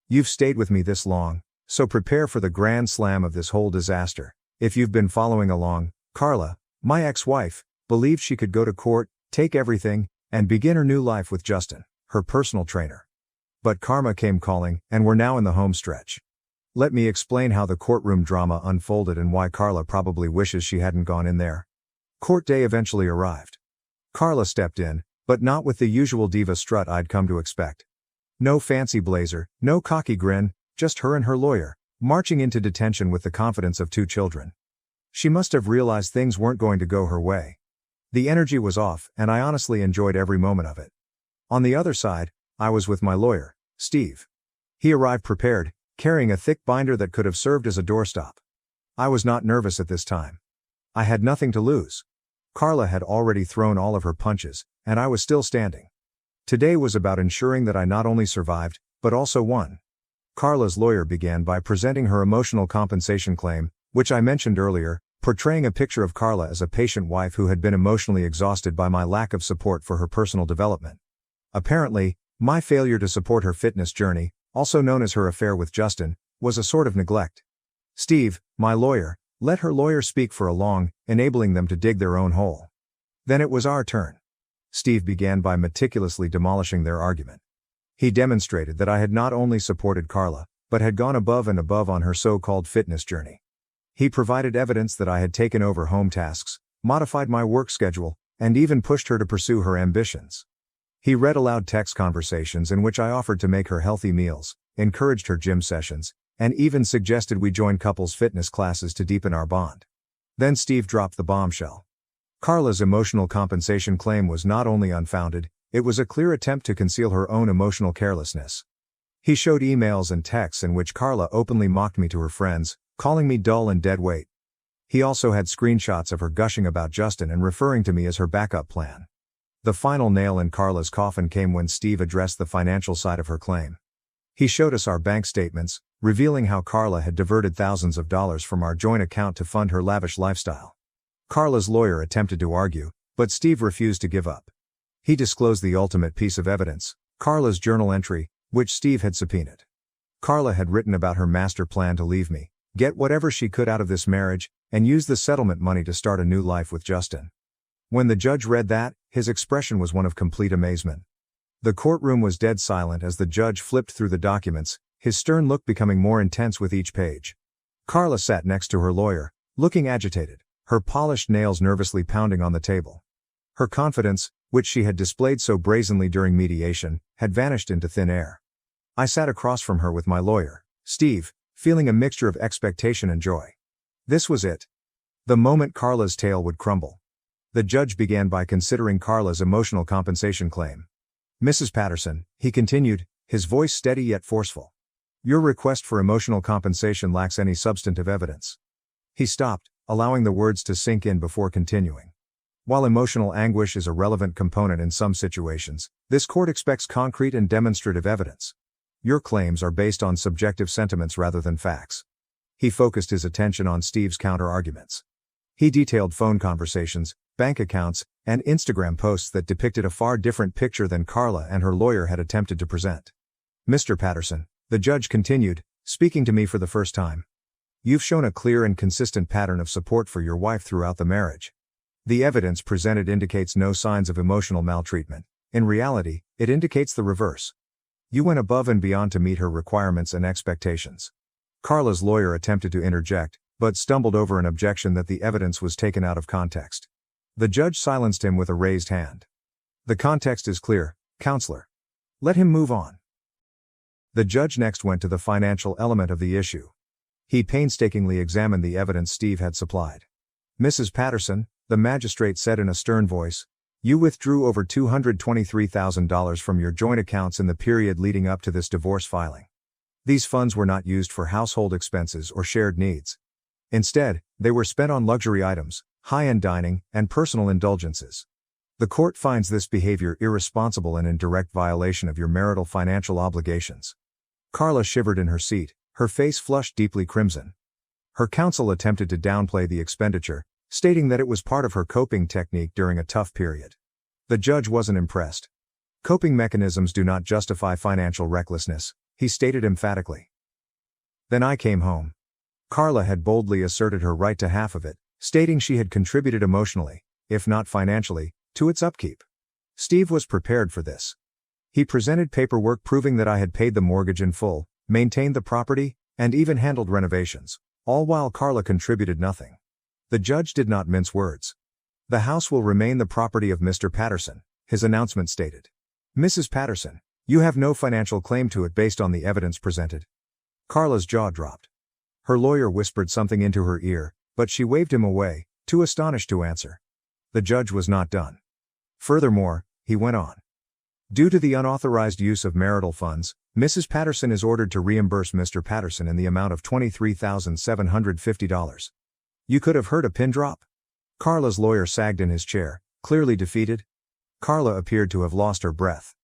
You've stayed with me this long, so prepare for the grand slam of this whole disaster. If you've been following along, Carla, my ex-wife, believed she could go to court, take everything, and begin her new life with Justin, her personal trainer. But karma came calling, and we're now in the home stretch. Let me explain how the courtroom drama unfolded and why Carla probably wishes she hadn't gone in there. Court day eventually arrived. Carla stepped in, but not with the usual diva strut I'd come to expect. No fancy blazer, no cocky grin, just her and her lawyer, marching into detention with the confidence of 2 children. She must have realized things weren't going to go her way. The energy was off, and I honestly enjoyed every moment of it. On the other side, I was with my lawyer, Steve. He arrived prepared, carrying a thick binder that could have served as a doorstop. I was not nervous at this time. I had nothing to lose. Carla had already thrown all of her punches, and I was still standing. Today was about ensuring that I not only survived, but also won. Carla's lawyer began by presenting her emotional compensation claim, which I mentioned earlier, portraying a picture of Carla as a patient wife who had been emotionally exhausted by my lack of support for her personal development. Apparently, my failure to support her fitness journey, also known as her affair with Justin, was a sort of neglect. Steve, my lawyer, let her lawyer speak for a long, enabling them to dig their own hole. Then it was our turn. Steve began by meticulously demolishing their argument. He demonstrated that I had not only supported Carla, but had gone above and above on her so-called fitness journey. He provided evidence that I had taken over home tasks, modified my work schedule, and even pushed her to pursue her ambitions. He read aloud text conversations in which I offered to make her healthy meals, encouraged her gym sessions, and even suggested we join couples fitness classes to deepen our bond. Then Steve dropped the bombshell. Carla's emotional compensation claim was not only unfounded, it was a clear attempt to conceal her own emotional carelessness. He showed emails and texts in which Carla openly mocked me to her friends, calling me dull and dead weight. He also had screenshots of her gushing about Justin and referring to me as her backup plan. The final nail in Carla's coffin came when Steve addressed the financial side of her claim. He showed us our bank statements, revealing how Carla had diverted thousands of dollars from our joint account to fund her lavish lifestyle. Carla's lawyer attempted to argue, but Steve refused to give up. He disclosed the ultimate piece of evidence, Carla's journal entry, which Steve had subpoenaed. Carla had written about her master plan to leave me, get whatever she could out of this marriage, and use the settlement money to start a new life with Justin. When the judge read that, his expression was one of complete amazement. The courtroom was dead silent as the judge flipped through the documents, his stern look becoming more intense with each page. Carla sat next to her lawyer, looking agitated, her polished nails nervously pounding on the table. Her confidence, which she had displayed so brazenly during mediation, had vanished into thin air. I sat across from her with my lawyer, Steve, feeling a mixture of expectation and joy. This was it. The moment Carla's tale would crumble. The judge began by considering Carla's emotional compensation claim. "Mrs. Patterson," he continued, his voice steady yet forceful. "Your request for emotional compensation lacks any substantive evidence." He stopped, allowing the words to sink in before continuing. "While emotional anguish is a relevant component in some situations, this court expects concrete and demonstrative evidence. Your claims are based on subjective sentiments rather than facts." He focused his attention on Steve's counter-arguments. He detailed phone conversations, bank accounts, and Instagram posts that depicted a far different picture than Carla and her lawyer had attempted to present. "Mr. Patterson," the judge continued, speaking to me for the first time, "you've shown a clear and consistent pattern of support for your wife throughout the marriage. The evidence presented indicates no signs of emotional maltreatment. In reality, it indicates the reverse. You went above and beyond to meet her requirements and expectations." Carla's lawyer attempted to interject, but stumbled over an objection that the evidence was taken out of context. The judge silenced him with a raised hand. "The context is clear, counselor. Let him move on." The judge next went to the financial element of the issue. He painstakingly examined the evidence Steve had supplied. "Mrs. Patterson," the magistrate said in a stern voice, "you withdrew over $223,000 from your joint accounts in the period leading up to this divorce filing. These funds were not used for household expenses or shared needs. Instead, they were spent on luxury items, high-end dining, and personal indulgences. The court finds this behavior irresponsible and in direct violation of your marital financial obligations." Carla shivered in her seat, her face flushed deeply crimson. Her counsel attempted to downplay the expenditure, stating that it was part of her coping technique during a tough period. The judge wasn't impressed. "Coping mechanisms do not justify financial recklessness," he stated emphatically. "Then I came home." Carla had boldly asserted her right to half of it, stating she had contributed emotionally, if not financially, to its upkeep. Steve was prepared for this. He presented paperwork proving that I had paid the mortgage in full, maintained the property, and even handled renovations, all while Carla contributed nothing. The judge did not mince words. "The house will remain the property of Mr. Patterson," his announcement stated. "Mrs. Patterson, you have no financial claim to it based on the evidence presented." Carla's jaw dropped. Her lawyer whispered something into her ear, but she waved him away, too astonished to answer. The judge was not done. "Furthermore," he went on, "due to the unauthorized use of marital funds, Mrs. Patterson is ordered to reimburse Mr. Patterson in the amount of $23,750. You could have heard a pin drop." Carla's lawyer sagged in his chair, clearly defeated. Carla appeared to have lost her breath.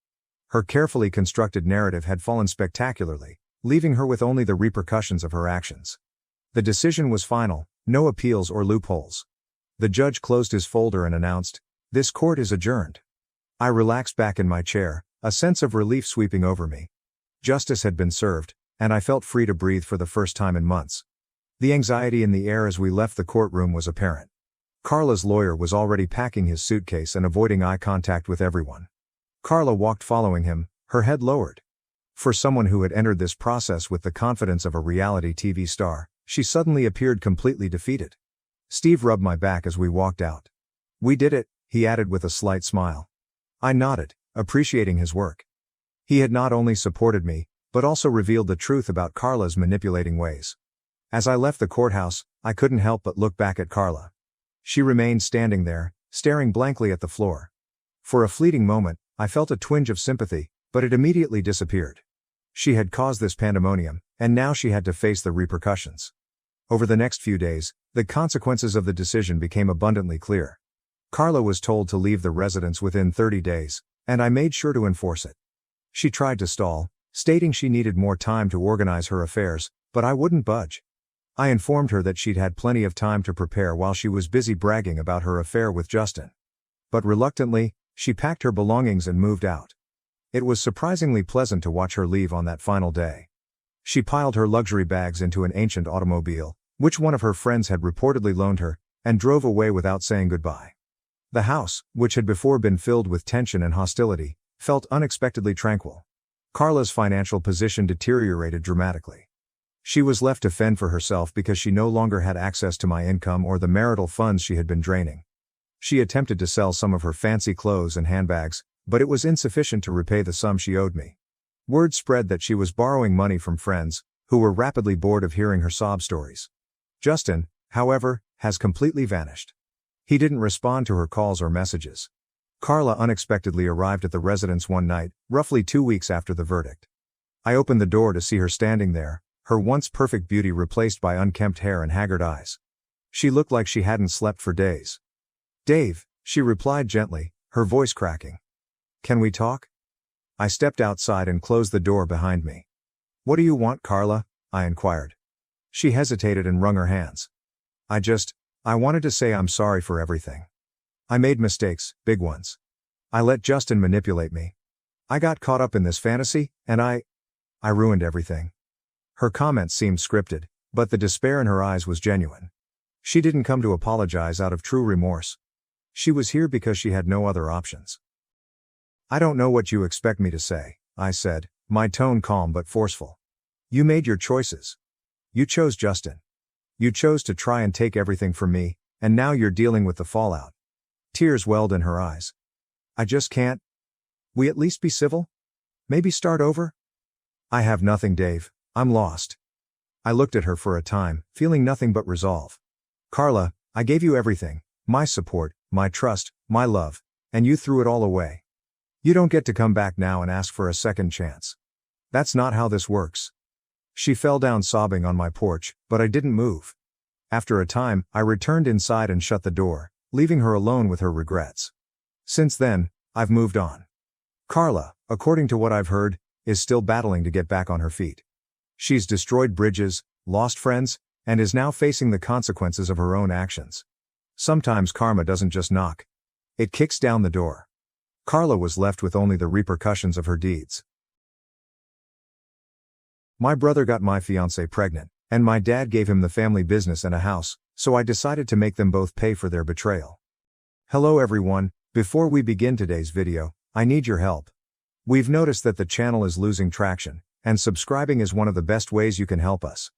Her carefully constructed narrative had fallen spectacularly, leaving her with only the repercussions of her actions. The decision was final, no appeals or loopholes. The judge closed his folder and announced, "This court is adjourned." I relaxed back in my chair, a sense of relief sweeping over me. Justice had been served, and I felt free to breathe for the first time in months. The anxiety in the air as we left the courtroom was apparent. Carla's lawyer was already packing his suitcase and avoiding eye contact with everyone. Carla walked following him, her head lowered. For someone who had entered this process with the confidence of a reality TV star, she suddenly appeared completely defeated. Steve rubbed my back as we walked out. "We did it," he added with a slight smile. I nodded, appreciating his work. He had not only supported me, but also revealed the truth about Carla's manipulating ways. As I left the courthouse, I couldn't help but look back at Carla. She remained standing there, staring blankly at the floor. For a fleeting moment, I felt a twinge of sympathy, but it immediately disappeared. She had caused this pandemonium, and now she had to face the repercussions. Over the next few days, the consequences of the decision became abundantly clear. Carla was told to leave the residence within 30 days, and I made sure to enforce it. She tried to stall, stating she needed more time to organize her affairs, but I wouldn't budge. I informed her that she'd had plenty of time to prepare while she was busy bragging about her affair with Justin. But reluctantly, she packed her belongings and moved out. It was surprisingly pleasant to watch her leave on that final day. She piled her luxury bags into an ancient automobile, which one of her friends had reportedly loaned her, and drove away without saying goodbye. The house, which had before been filled with tension and hostility, felt unexpectedly tranquil. Carla's financial position deteriorated dramatically. She was left to fend for herself because she no longer had access to my income or the marital funds she had been draining. She attempted to sell some of her fancy clothes and handbags, but it was insufficient to repay the sum she owed me. Word spread that she was borrowing money from friends, who were rapidly bored of hearing her sob stories. Justin, however, has completely vanished. He didn't respond to her calls or messages. Carla unexpectedly arrived at the residence one night, roughly 2 weeks after the verdict. I opened the door to see her standing there, her once perfect beauty replaced by unkempt hair and haggard eyes. She looked like she hadn't slept for days. "Dave," she replied gently, her voice cracking. "Can we talk?" I stepped outside and closed the door behind me. "What do you want, Carla?" I inquired. She hesitated and wrung her hands. I wanted to say I'm sorry for everything. I made mistakes, big ones. I let Justin manipulate me. I got caught up in this fantasy, and I ruined everything. Her comments seemed scripted, but the despair in her eyes was genuine. She didn't come to apologize out of true remorse. She was here because she had no other options. I don't know what you expect me to say, I said, my tone calm but forceful. You made your choices. You chose Justin. You chose to try and take everything from me, and now you're dealing with the fallout. Tears welled in her eyes. I just can't. We at least be civil? Maybe start over? I have nothing, Dave. I'm lost. I looked at her for a time, feeling nothing but resolve. Carla, I gave you everything, my support, my trust, my love, and you threw it all away. You don't get to come back now and ask for a second chance. That's not how this works. She fell down sobbing on my porch, but I didn't move. After a time, I returned inside and shut the door, leaving her alone with her regrets. Since then, I've moved on. Carla, according to what I've heard, is still battling to get back on her feet. She's destroyed bridges, lost friends, and is now facing the consequences of her own actions. Sometimes karma doesn't just knock. It kicks down the door. Carla was left with only the repercussions of her deeds. My brother got my fiancée pregnant, and my dad gave him the family business and a house, so I decided to make them both pay for their betrayal. Hello everyone, before we begin today's video, I need your help. We've noticed that the channel is losing traction, and subscribing is one of the best ways you can help us.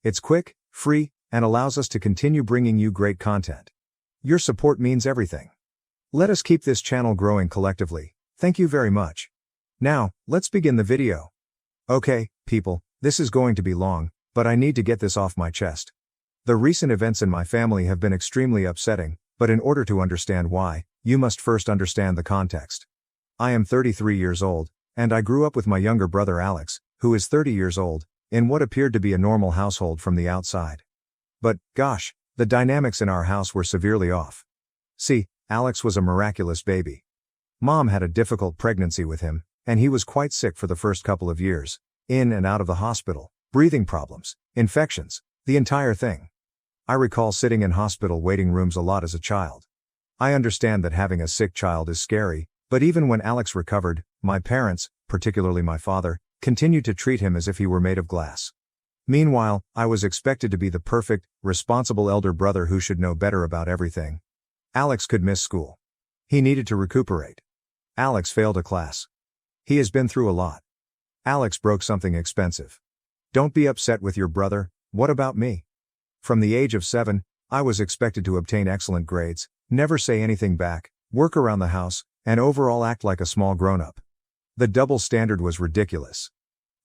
It's quick, free, and allows us to continue bringing you great content. Your support means everything. Let us keep this channel growing collectively. Thank you very much. Now, let's begin the video. Okay, people, this is going to be long, but I need to get this off my chest. The recent events in my family have been extremely upsetting, but in order to understand why, you must first understand the context. I am 33 years old, and I grew up with my younger brother Alex, who is 30 years old, in what appeared to be a normal household from the outside. But, gosh, the dynamics in our house were severely off. See, Alex was a miraculous baby. Mom had a difficult pregnancy with him, and he was quite sick for the first couple of years, in and out of the hospital, breathing problems, infections, the entire thing. I recall sitting in hospital waiting rooms a lot as a child. I understand that having a sick child is scary, but even when Alex recovered, my parents, particularly my father, continued to treat him as if he were made of glass. Meanwhile, I was expected to be the perfect, responsible elder brother who should know better about everything. Alex could miss school. He needed to recuperate. Alex failed a class. He has been through a lot. Alex broke something expensive. Don't be upset with your brother, what about me? From the age of 7, I was expected to obtain excellent grades, never say anything back, work around the house, and overall act like a small grown-up. The double standard was ridiculous.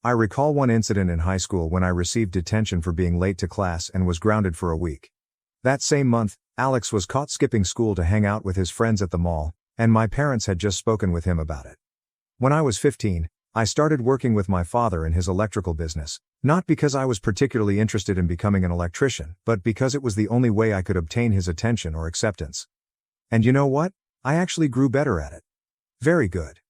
I recall one incident in high school when I received detention for being late to class and was grounded for a week. That same month, Alex was caught skipping school to hang out with his friends at the mall, and my parents had just spoken with him about it. When I was 15, I started working with my father in his electrical business, not because I was particularly interested in becoming an electrician, but because it was the only way I could obtain his attention or acceptance. And you know what? I actually grew better at it. Very good.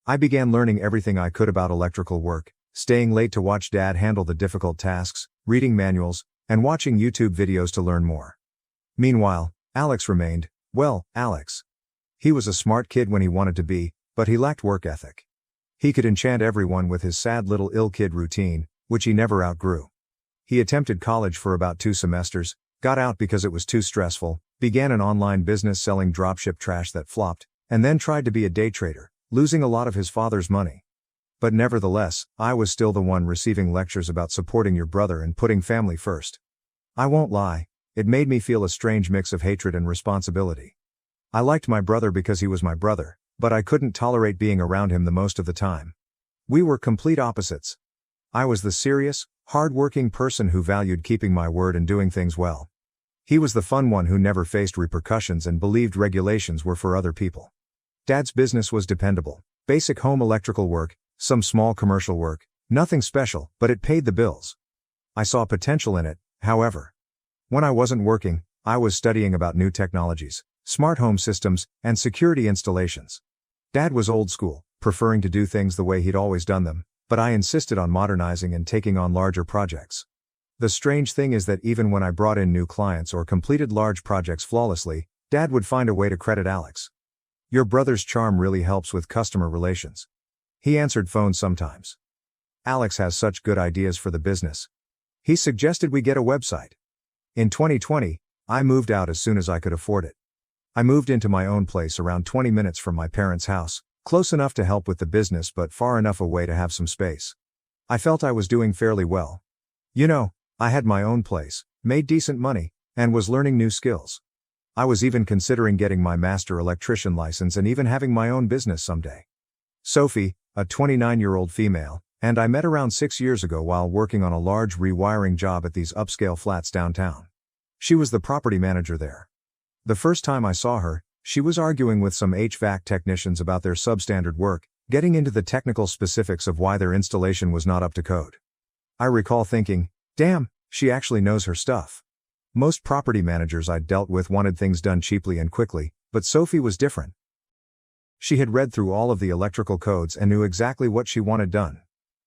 I began learning everything I could about electrical work, staying late to watch Dad handle the difficult tasks, reading manuals, and watching YouTube videos to learn more. Meanwhile, Alex remained, well, Alex. He was a smart kid when he wanted to be, but he lacked work ethic. He could enchant everyone with his sad little ill kid routine, which he never outgrew. He attempted college for about 2 semesters, got out because it was too stressful, began an online business selling dropship trash that flopped, and then tried to be a day trader, losing a lot of his father's money. But nevertheless, I was still the one receiving lectures about supporting your brother and putting family first. I won't lie, it made me feel a strange mix of hatred and responsibility. I liked my brother because he was my brother, but I couldn't tolerate being around him the most of the time. We were complete opposites. I was the serious, hard-working person who valued keeping my word and doing things well. He was the fun one who never faced repercussions and believed regulations were for other people. Dad's business was dependable, basic home electrical work, some small commercial work, nothing special, but it paid the bills. I saw potential in it, however. When I wasn't working, I was studying about new technologies, smart home systems, and security installations. Dad was old school, preferring to do things the way he'd always done them, but I insisted on modernizing and taking on larger projects. The strange thing is that even when I brought in new clients or completed large projects flawlessly, Dad would find a way to credit Alex. Your brother's charm really helps with customer relations. He answered phones sometimes. Alex has such good ideas for the business. He suggested we get a website. In 2020, I moved out as soon as I could afford it. I moved into my own place around 20 minutes from my parents' house, close enough to help with the business but far enough away to have some space. I felt I was doing fairly well. I had my own place, made decent money, and was learning new skills. I was even considering getting my master electrician license and even having my own business someday. Sophie, a 29-year-old female, and I met around 6 years ago while working on a large rewiring job at these upscale flats downtown. She was the property manager there. The first time I saw her, she was arguing with some HVAC technicians about their substandard work, getting into the technical specifics of why their installation was not up to code. I recall thinking, damn, she actually knows her stuff. Most property managers I'd dealt with wanted things done cheaply and quickly, but Sophie was different. She had read through all of the electrical codes and knew exactly what she wanted done.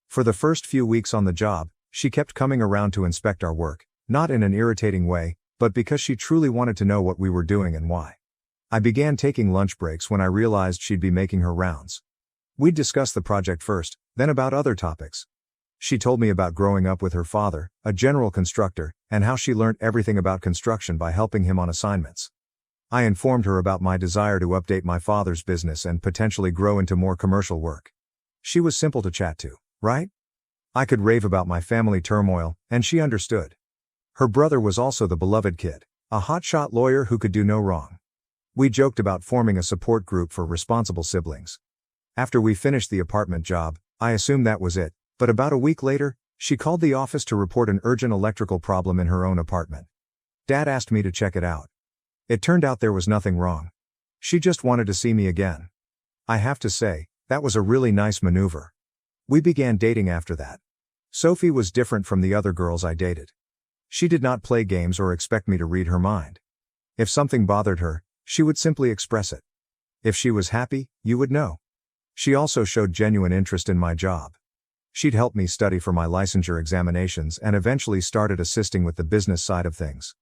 For the first few weeks on the job, she kept coming around to inspect our work, not in an irritating way, but because she truly wanted to know what we were doing and why. I began taking lunch breaks when I realized she'd be making her rounds. We'd discuss the project first, then about other topics. She told me about growing up with her father, a general constructor, and how she learned everything about construction by helping him on assignments. I informed her about my desire to update my father's business and potentially grow into more commercial work. She was simple to chat to, right? I could rave about my family turmoil, and she understood. Her brother was also the beloved kid, a hotshot lawyer who could do no wrong. We joked about forming a support group for responsible siblings. After we finished the apartment job, I assumed that was it, but about a week later, she called the office to report an urgent electrical problem in her own apartment. Dad asked me to check it out. It turned out there was nothing wrong. She just wanted to see me again. I have to say, that was a really nice maneuver. We began dating after that. Sophie was different from the other girls I dated. She did not play games or expect me to read her mind. If something bothered her, she would simply express it. If she was happy, you would know. She also showed genuine interest in my job. She'd help me study for my licensure examinations and eventually started assisting with the business side of things.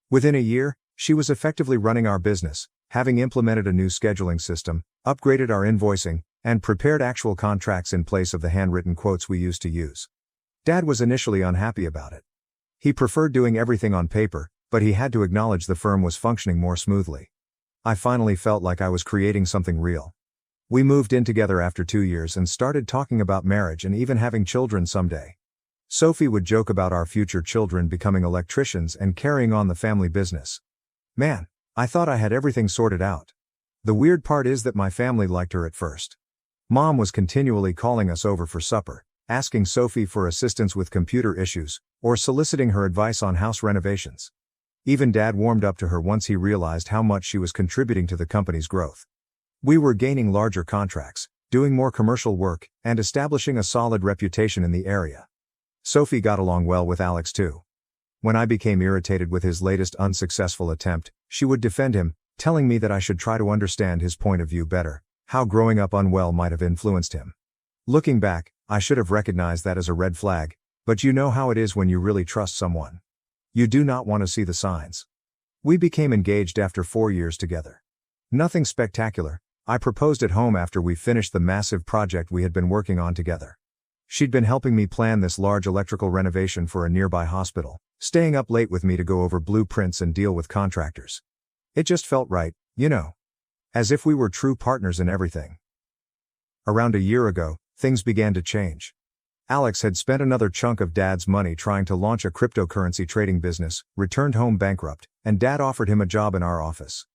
Within a year, she was effectively running our business, having implemented a new scheduling system, upgraded our invoicing, and prepared actual contracts in place of the handwritten quotes we used to use. Dad was initially unhappy about it. He preferred doing everything on paper, but he had to acknowledge the firm was functioning more smoothly. I finally felt like I was creating something real. We moved in together after 2 years and started talking about marriage and even having children someday. Sophie would joke about our future children becoming electricians and carrying on the family business. Man, I thought I had everything sorted out. The weird part is that my family liked her at first. Mom was continually calling us over for supper, asking Sophie for assistance with computer issues, or soliciting her advice on house renovations. Even Dad warmed up to her once he realized how much she was contributing to the company's growth. We were gaining larger contracts, doing more commercial work, and establishing a solid reputation in the area. Sophie got along well with Alex too. When I became irritated with his latest unsuccessful attempt, she would defend him, telling me that I should try to understand his point of view better, how growing up unwell might have influenced him. Looking back, I should have recognized that as a red flag, but you know how it is when you really trust someone. You do not want to see the signs. We became engaged after 4 years together. Nothing spectacular. I proposed at home after we finished the massive project we had been working on together. She'd been helping me plan this large electrical renovation for a nearby hospital, staying up late with me to go over blueprints and deal with contractors. It just felt right, as if we were true partners in everything. Around a year ago, things began to change. Alex had spent another chunk of Dad's money trying to launch a cryptocurrency trading business, returned home bankrupt, and Dad offered him a job in our office.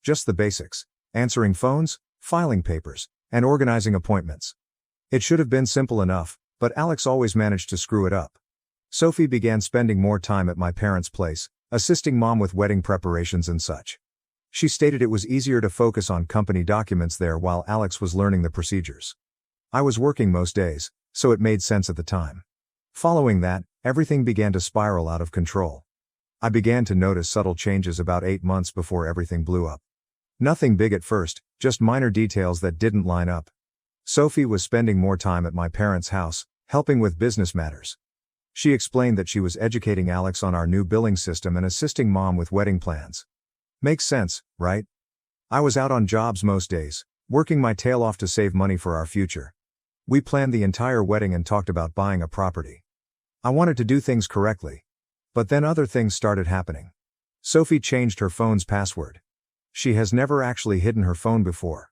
Just the basics: answering phones, filing papers, and organizing appointments. It should have been simple enough, but Alex always managed to screw it up. Sophie began spending more time at my parents' place, assisting Mom with wedding preparations and such. She stated it was easier to focus on company documents there while Alex was learning the procedures. I was working most days, so it made sense at the time. Following that, everything began to spiral out of control. I began to notice subtle changes about 8 months before everything blew up. Nothing big at first, just minor details that didn't line up. Sophie was spending more time at my parents' house, helping with business matters. She explained that she was educating Alex on our new billing system and assisting Mom with wedding plans. Makes sense, right? I was out on jobs most days, working my tail off to save money for our future. We planned the entire wedding and talked about buying a property. I wanted to do things correctly. But then other things started happening. Sophie changed her phone's password. She has never actually hidden her phone before.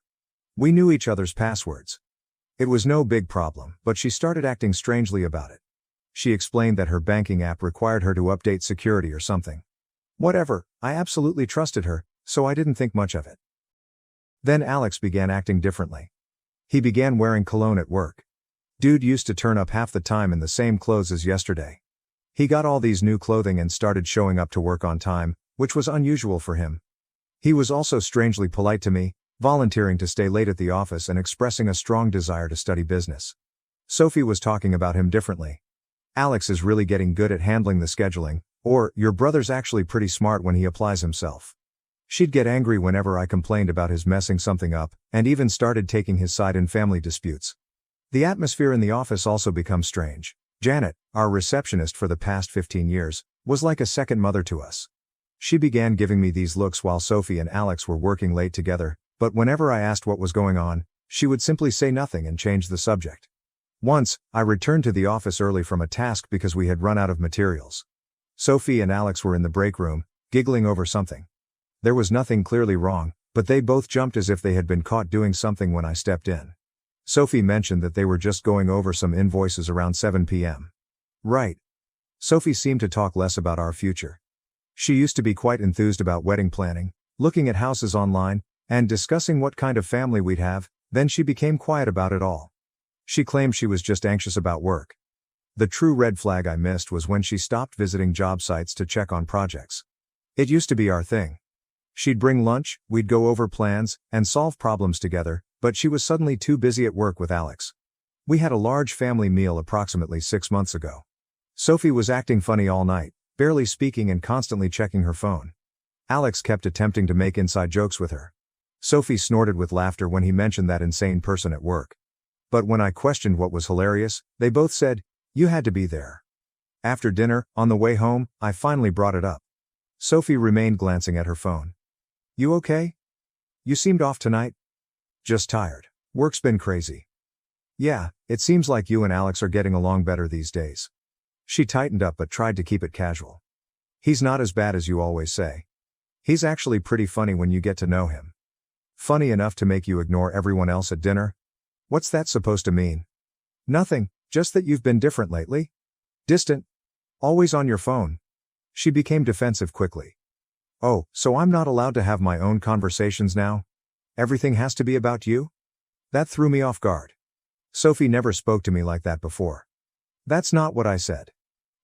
We knew each other's passwords. It was no big problem, but she started acting strangely about it. She explained that her banking app required her to update security or something. Whatever, I absolutely trusted her, so I didn't think much of it. Then Alex began acting differently. He began wearing cologne at work. Dude used to turn up half the time in the same clothes as yesterday. He got all these new clothing and started showing up to work on time, which was unusual for him. He was also strangely polite to me, volunteering to stay late at the office and expressing a strong desire to study business. Sophie was talking about him differently. Alex is really getting good at handling the scheduling, or, your brother's actually pretty smart when he applies himself. She'd get angry whenever I complained about his messing something up, and even started taking his side in family disputes. The atmosphere in the office also becomes strange. Janet, our receptionist for the past 15 years, was like a second mother to us. She began giving me these looks while Sophie and Alex were working late together, but whenever I asked what was going on, she would simply say nothing and change the subject. Once, I returned to the office early from a task because we had run out of materials. Sophie and Alex were in the break room, giggling over something. There was nothing clearly wrong, but they both jumped as if they had been caught doing something when I stepped in. Sophie mentioned that they were just going over some invoices around 7 p.m. Right. Sophie seemed to talk less about our future. She used to be quite enthused about wedding planning, looking at houses online, and discussing what kind of family we'd have, then she became quiet about it all. She claimed she was just anxious about work. The true red flag I missed was when she stopped visiting job sites to check on projects. It used to be our thing. She'd bring lunch, we'd go over plans, and solve problems together, but she was suddenly too busy at work with Alex. We had a large family meal approximately 6 months ago. Sophie was acting funny all night, barely speaking and constantly checking her phone. Alex kept attempting to make inside jokes with her. Sophie snorted with laughter when he mentioned that insane person at work. But when I questioned what was hilarious, they both said, "You had to be there." After dinner, on the way home, I finally brought it up. Sophie remained glancing at her phone. "You okay? You seemed off tonight." "Just tired. Work's been crazy." "Yeah, it seems like you and Alex are getting along better these days." She tightened up but tried to keep it casual. "He's not as bad as you always say. He's actually pretty funny when you get to know him." "Funny enough to make you ignore everyone else at dinner?" "What's that supposed to mean?" "Nothing, just that you've been different lately. Distant. Always on your phone." She became defensive quickly. "Oh, so I'm not allowed to have my own conversations now? Everything has to be about you?" That threw me off guard. Sophie never spoke to me like that before. "That's not what I said.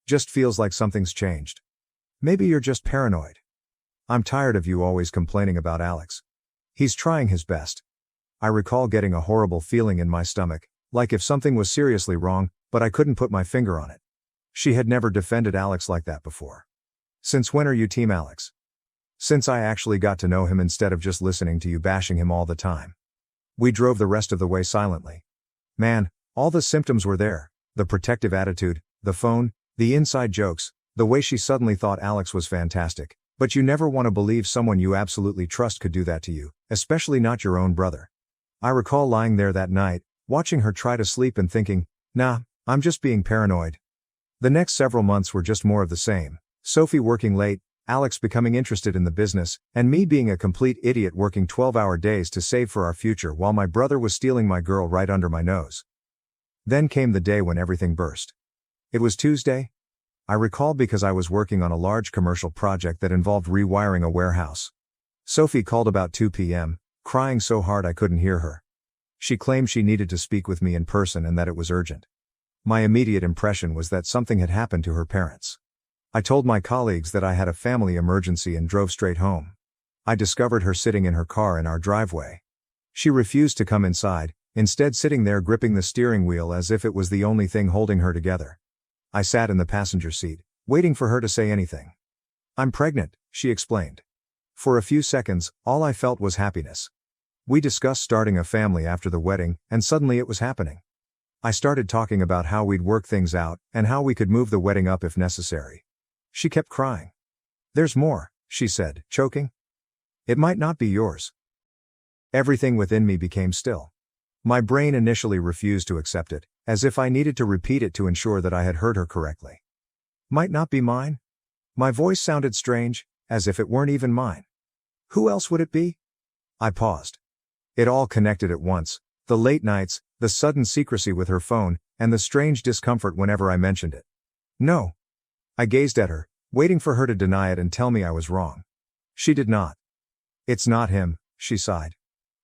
Just feels like something's changed. Maybe you're just paranoid. I'm tired of you always complaining about Alex. He's trying his best." I recall getting a horrible feeling in my stomach, like if something was seriously wrong, but I couldn't put my finger on it. She had never defended Alex like that before. "Since when are you Team Alex?" "Since I actually got to know him instead of just listening to you bashing him all the time." We drove the rest of the way silently. Man, all the symptoms were there. The protective attitude, the phone, the inside jokes, the way she suddenly thought Alex was fantastic. But you never want to believe someone you absolutely trust could do that to you, especially not your own brother. I recall lying there that night, watching her try to sleep and thinking, nah, I'm just being paranoid. The next several months were just more of the same. Sophie working late, Alex becoming interested in the business, and me being a complete idiot working 12-hour days to save for our future while my brother was stealing my girl right under my nose. Then came the day when everything burst. It was Tuesday. I recall because I was working on a large commercial project that involved rewiring a warehouse. Sophie called about 2 p.m., crying so hard I couldn't hear her. She claimed she needed to speak with me in person and that it was urgent. My immediate impression was that something had happened to her parents. I told my colleagues that I had a family emergency and drove straight home. I discovered her sitting in her car in our driveway. She refused to come inside, instead sitting there gripping the steering wheel as if it was the only thing holding her together. I sat in the passenger seat, waiting for her to say anything. "I'm pregnant," she explained. For a few seconds, all I felt was happiness. We discussed starting a family after the wedding, and suddenly it was happening. I started talking about how we'd work things out, and how we could move the wedding up if necessary. She kept crying. "There's more," she said, choking. It might not be yours. Everything within me became still. My brain initially refused to accept it, as if I needed to repeat it to ensure that I had heard her correctly. Might not be mine? My voice sounded strange, as if it weren't even mine. Who else would it be? I paused. It all connected at once: the late nights, the sudden secrecy with her phone, and the strange discomfort whenever I mentioned it. No. I gazed at her, waiting for her to deny it and tell me I was wrong. She did not. It's not him, she sighed.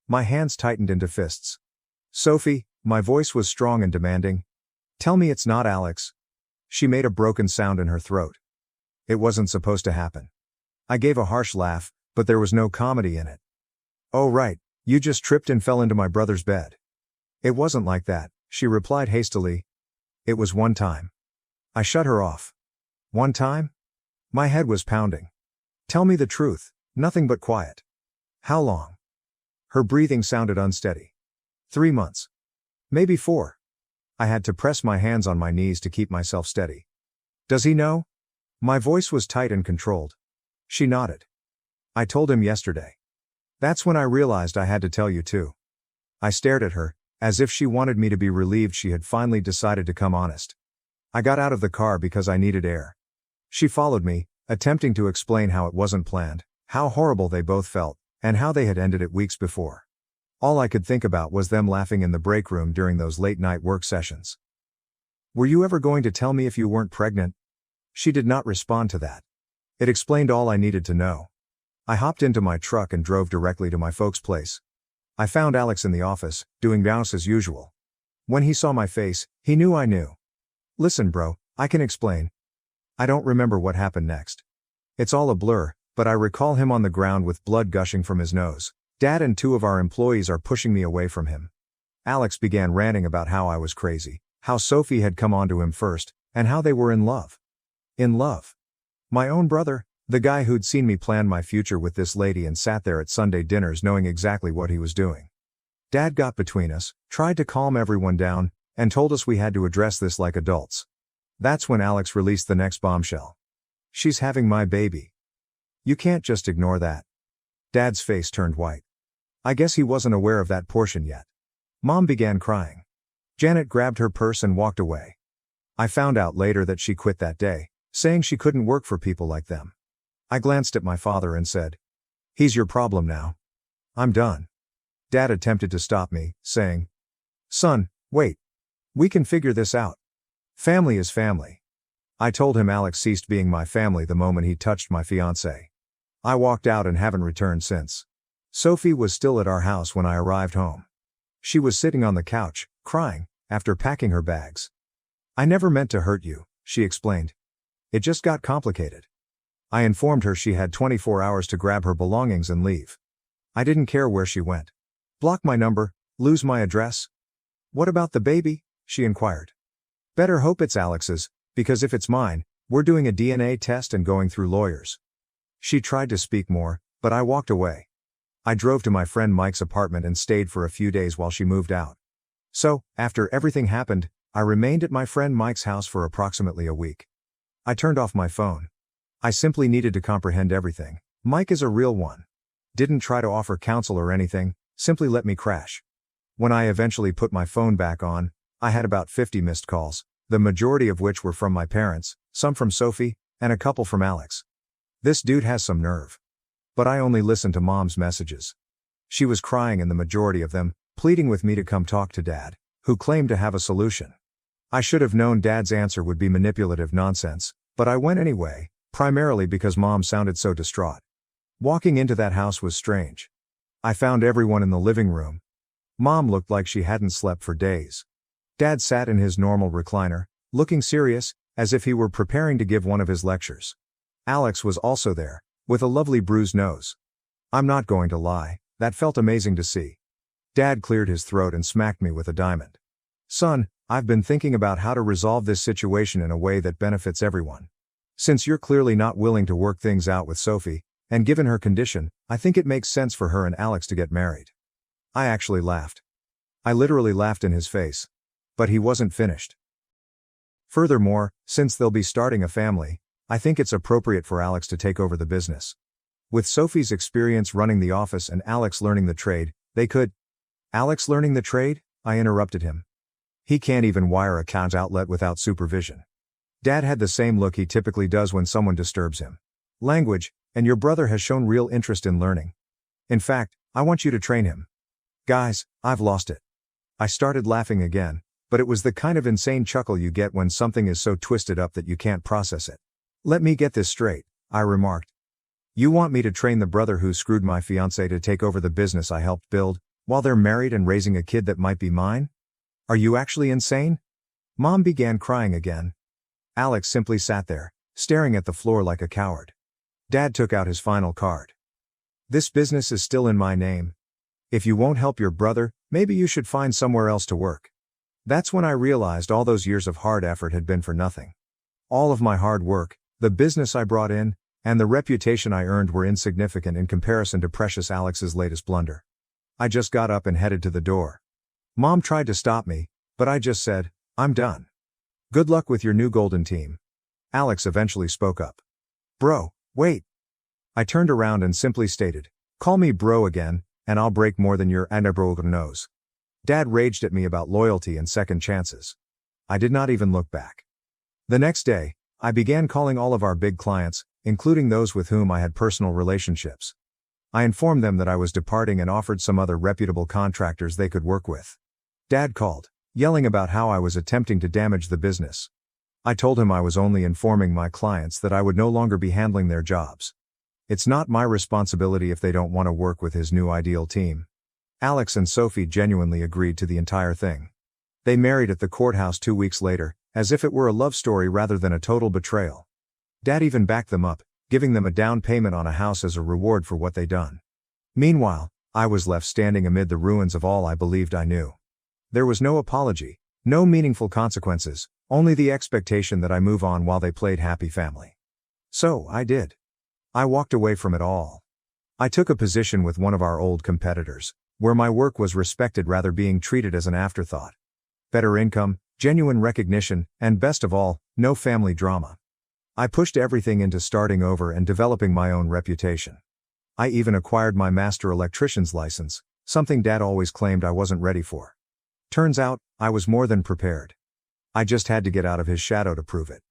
My hands tightened into fists. Sophie, my voice was strong and demanding. Tell me it's not Alex. She made a broken sound in her throat. It wasn't supposed to happen. I gave a harsh laugh, but there was no comedy in it. Oh right, you just tripped and fell into my brother's bed. It wasn't like that, she replied hastily. It was one time. I shut her off. One time? My head was pounding. Tell me the truth, nothing but quiet. How long? Her breathing sounded unsteady. 3 months. Maybe 4. I had to press my hands on my knees to keep myself steady. Does he know? My voice was tight and controlled. She nodded. I told him yesterday. That's when I realized I had to tell you too. I stared at her, as if she wanted me to be relieved she had finally decided to come honest. I got out of the car because I needed air. She followed me, attempting to explain how it wasn't planned, how horrible they both felt, and how they had ended it weeks before. All I could think about was them laughing in the break room during those late-night work sessions. Were you ever going to tell me if you weren't pregnant? She did not respond to that. It explained all I needed to know. I hopped into my truck and drove directly to my folks' place. I found Alex in the office, doing business as usual. When he saw my face, he knew I knew. Listen bro, I can explain. I don't remember what happened next. It's all a blur, but I recall him on the ground with blood gushing from his nose. Dad and 2 of our employees are pushing me away from him. Alex began ranting about how I was crazy, how Sophie had come onto him first, and how they were in love. In love. My own brother, the guy who'd seen me plan my future with this lady and sat there at Sunday dinners knowing exactly what he was doing. Dad got between us, tried to calm everyone down, and told us we had to address this like adults. That's when Alex released the next bombshell. She's having my baby. You can't just ignore that. Dad's face turned white. I guess he wasn't aware of that portion yet. Mom began crying. Janet grabbed her purse and walked away. I found out later that she quit that day, saying she couldn't work for people like them. I glanced at my father and said, "He's your problem now. I'm done." Dad attempted to stop me, saying, "Son, wait. We can figure this out. Family is family." I told him Alex ceased being my family the moment he touched my fiancée. I walked out and haven't returned since. Sophie was still at our house when I arrived home. She was sitting on the couch, crying, after packing her bags. "I never meant to hurt you," she explained. "It just got complicated." I informed her she had 24 hours to grab her belongings and leave. I didn't care where she went. Block my number, lose my address. "What about the baby?" she inquired. "Better hope it's Alex's, because if it's mine, we're doing a DNA test and going through lawyers." She tried to speak more, but I walked away. I drove to my friend Mike's apartment and stayed for a few days while she moved out. So, after everything happened, I remained at my friend Mike's house for approximately a week. I turned off my phone. I simply needed to comprehend everything. Mike is a real one. Didn't try to offer counsel or anything, simply let me crash. When I eventually put my phone back on, I had about 50 missed calls, the majority of which were from my parents, some from Sophie, and a couple from Alex. This dude has some nerve. But I only listened to Mom's messages. She was crying in the majority of them, pleading with me to come talk to Dad, who claimed to have a solution. I should have known Dad's answer would be manipulative nonsense, but I went anyway, primarily because Mom sounded so distraught. Walking into that house was strange. I found everyone in the living room. Mom looked like she hadn't slept for days. Dad sat in his normal recliner, looking serious, as if he were preparing to give one of his lectures. Alex was also there, with a lovely bruised nose. I'm not going to lie, that felt amazing to see. Dad cleared his throat and smacked me with a diamond. "Son, I've been thinking about how to resolve this situation in a way that benefits everyone. Since you're clearly not willing to work things out with Sophie, and given her condition, I think it makes sense for her and Alex to get married." I actually laughed. I literally laughed in his face. But he wasn't finished. "Furthermore, since they'll be starting a family, I think it's appropriate for Alex to take over the business. With Sophie's experience running the office and Alex learning the trade, they could. Alex learning the trade? I interrupted him. He can't even wire a account outlet without supervision. Dad had the same look he typically does when someone disturbs him. Language, and your brother has shown real interest in learning. In fact, I want you to train him. Guys, I've lost it. I started laughing again, but it was the kind of insane chuckle you get when something is so twisted up that you can't process it. Let me get this straight, I remarked. You want me to train the brother who screwed my fiancée to take over the business I helped build, while they're married and raising a kid that might be mine? Are you actually insane? Mom began crying again. Alex simply sat there, staring at the floor like a coward. Dad took out his final card. This business is still in my name. If you won't help your brother, maybe you should find somewhere else to work. That's when I realized all those years of hard effort had been for nothing. All of my hard work, the business I brought in, and the reputation I earned were insignificant in comparison to precious Alex's latest blunder. I just got up and headed to the door. Mom tried to stop me, but I just said, I'm done. Good luck with your new golden team. Alex eventually spoke up. Bro, wait. I turned around and simply stated, call me bro again, and I'll break more than your bro nose. Dad raged at me about loyalty and second chances. I did not even look back. The next day, I began calling all of our big clients, including those with whom I had personal relationships. I informed them that I was departing and offered some other reputable contractors they could work with. Dad called, yelling about how I was attempting to damage the business. I told him I was only informing my clients that I would no longer be handling their jobs. It's not my responsibility if they don't want to work with his new ideal team. Alex and Sophie genuinely agreed to the entire thing. They married at the courthouse 2 weeks later, as if it were a love story rather than a total betrayal. Dad even backed them up, giving them a down payment on a house as a reward for what they'd done. Meanwhile, I was left standing amid the ruins of all I believed I knew. There was no apology, no meaningful consequences, only the expectation that I move on while they played happy family. So, I did. I walked away from it all. I took a position with one of our old competitors, where my work was respected rather being treated as an afterthought. Better income, genuine recognition, and best of all, no family drama. I pushed everything into starting over and developing my own reputation. I even acquired my master electrician's license, something Dad always claimed I wasn't ready for. Turns out, I was more than prepared. I just had to get out of his shadow to prove it.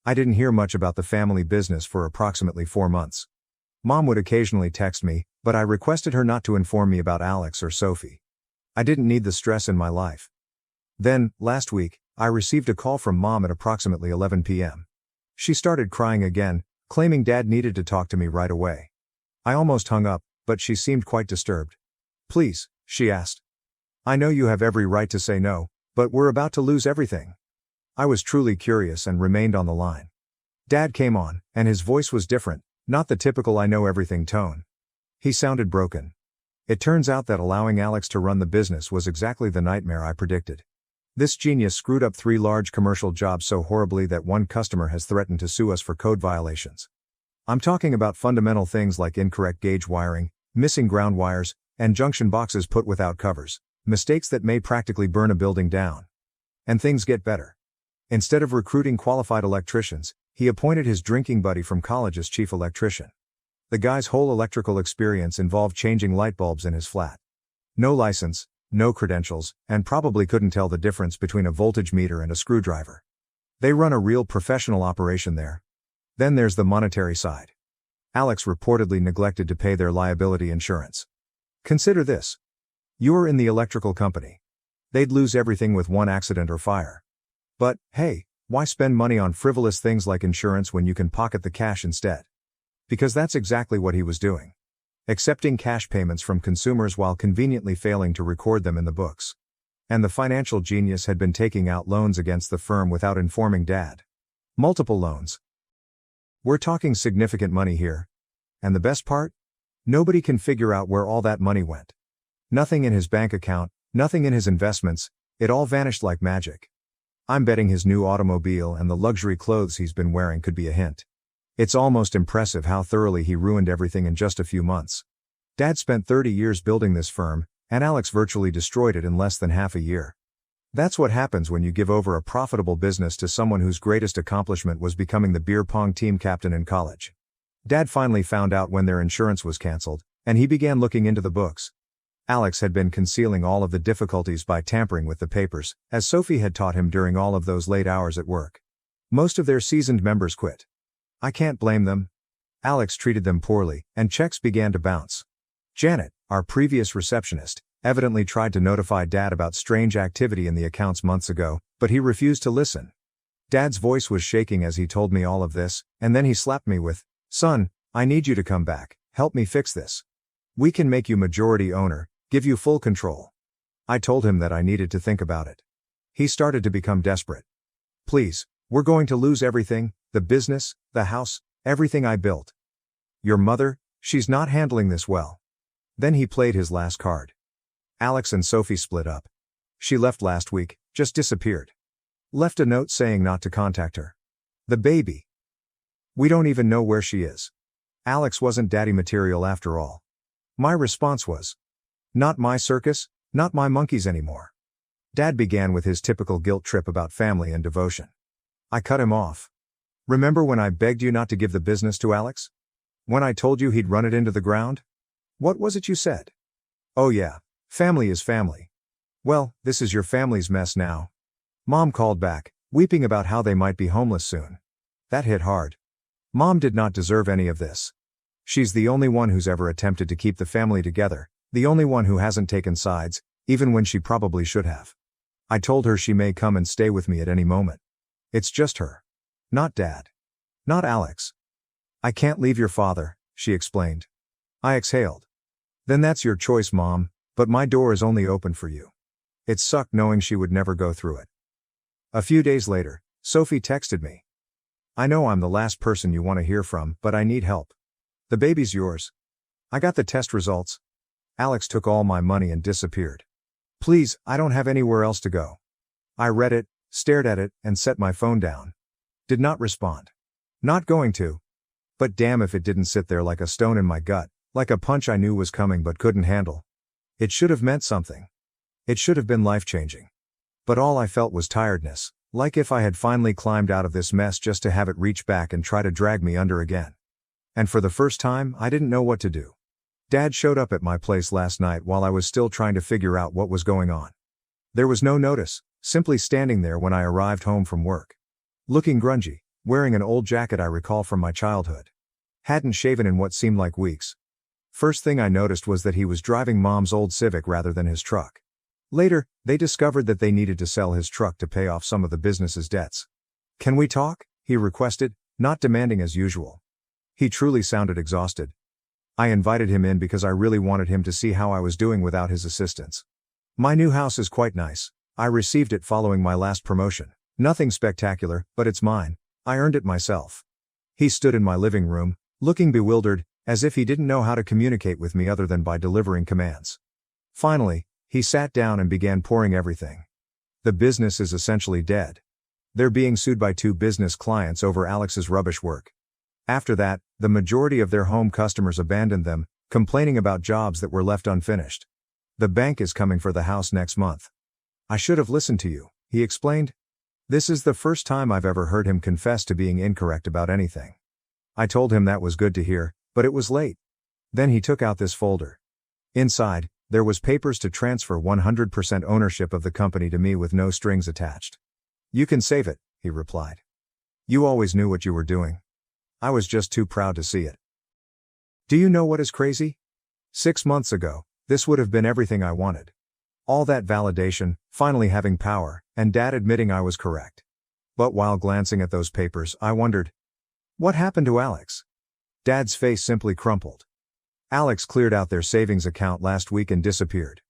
I didn't hear much about the family business for approximately 4 months. Mom would occasionally text me, but I requested her not to inform me about Alex or Sophie. I didn't need the stress in my life. Then, last week, I received a call from Mom at approximately 11 p.m. She started crying again, claiming Dad needed to talk to me right away. I almost hung up, but she seemed quite disturbed. Please, she asked. I know you have every right to say no, but we're about to lose everything. I was truly curious and remained on the line. Dad came on, and his voice was different, not the typical I know everything tone. He sounded broken. It turns out that allowing Alex to run the business was exactly the nightmare I predicted. This genius screwed up 3 large commercial jobs so horribly that one customer has threatened to sue us for code violations. I'm talking about fundamental things like incorrect gauge wiring, missing ground wires, and junction boxes put without covers, mistakes that may practically burn a building down. And things get better. Instead of recruiting qualified electricians, he appointed his drinking buddy from college as chief electrician. The guy's whole electrical experience involved changing light bulbs in his flat. No license, no credentials, and probably couldn't tell the difference between a voltage meter and a screwdriver. They run a real professional operation there. Then there's the monetary side. Alex reportedly neglected to pay their liability insurance. Consider this. You're in the electrical company. They'd lose everything with one accident or fire. But, hey, why spend money on frivolous things like insurance when you can pocket the cash instead? Because that's exactly what he was doing. Accepting cash payments from consumers while conveniently failing to record them in the books. And the financial genius had been taking out loans against the firm without informing Dad. Multiple loans. We're talking significant money here. And the best part? Nobody can figure out where all that money went. Nothing in his bank account, nothing in his investments, it all vanished like magic. I'm betting his new automobile and the luxury clothes he's been wearing could be a hint. It's almost impressive how thoroughly he ruined everything in just a few months. Dad spent 30 years building this firm, and Alex virtually destroyed it in less than half a year. That's what happens when you give over a profitable business to someone whose greatest accomplishment was becoming the beer pong team captain in college. Dad finally found out when their insurance was canceled, and he began looking into the books. Alex had been concealing all of the difficulties by tampering with the papers, as Sophie had taught him during all of those late hours at work. Most of their seasoned members quit. I can't blame them. Alex treated them poorly, and checks began to bounce. Janet, our previous receptionist, evidently tried to notify Dad about strange activity in the accounts months ago, but he refused to listen. Dad's voice was shaking as he told me all of this, and then he slapped me with, "Son, I need you to come back, help me fix this. We can make you majority owner, give you full control." I told him that I needed to think about it. He started to become desperate. "Please, we're going to lose everything, the business, the house, everything I built. Your mother, she's not handling this well." Then he played his last card. Alex and Sophie split up. She left last week, just disappeared. Left a note saying not to contact her. The baby. We don't even know where she is. Alex wasn't daddy material after all. My response was, "Not my circus, not my monkeys anymore." Dad began with his typical guilt trip about family and devotion. I cut him off. "Remember when I begged you not to give the business to Alex? When I told you he'd run it into the ground? What was it you said? Oh yeah, family is family. Well, this is your family's mess now." Mom called back, weeping about how they might be homeless soon. That hit hard. Mom did not deserve any of this. She's the only one who's ever attempted to keep the family together, the only one who hasn't taken sides, even when she probably should have. I told her she may come and stay with me at any moment. It's just her. Not Dad. Not Alex. "I can't leave your father," she explained. I exhaled. "Then that's your choice, Mom, but my door is only open for you." It sucked knowing she would never go through it. A few days later, Sophie texted me. "I know I'm the last person you want to hear from, but I need help. The baby's yours. I got the test results. Alex took all my money and disappeared. Please, I don't have anywhere else to go." I read it, stared at it, and set my phone down. Did not respond. Not going to. But damn if it didn't sit there like a stone in my gut, like a punch I knew was coming but couldn't handle. It should have meant something. It should have been life-changing. But all I felt was tiredness, like if I had finally climbed out of this mess just to have it reach back and try to drag me under again. And for the first time, I didn't know what to do. Dad showed up at my place last night while I was still trying to figure out what was going on. There was no notice, simply standing there when I arrived home from work. Looking grungy, wearing an old jacket I recall from my childhood. Hadn't shaven in what seemed like weeks. First thing I noticed was that he was driving Mom's old Civic rather than his truck. Later, they discovered that they needed to sell his truck to pay off some of the business's debts. "Can we talk?" he requested, not demanding as usual. He truly sounded exhausted. I invited him in because I really wanted him to see how I was doing without his assistance. "My new house is quite nice. I received it following my last promotion. Nothing spectacular, but it's mine. I earned it myself." He stood in my living room, looking bewildered, as if he didn't know how to communicate with me other than by delivering commands. Finally, he sat down and began pouring everything. The business is essentially dead. They're being sued by 2 business clients over Alex's rubbish work. After that, the majority of their home customers abandoned them, complaining about jobs that were left unfinished. "The bank is coming for the house next month." "I should have listened to you," he explained. This is the first time I've ever heard him confess to being incorrect about anything. I told him that was good to hear, but it was late. Then he took out this folder. Inside, there was papers to transfer 100% ownership of the company to me with no strings attached. "You can save it," he replied. "You always knew what you were doing." I was just too proud to see it. Do you know what is crazy? 6 months ago, this would have been everything I wanted. All that validation, finally having power, and Dad admitting I was correct. But while glancing at those papers, I wondered, what happened to Alex? Dad's face simply crumpled. Alex cleared out their savings account last week and disappeared.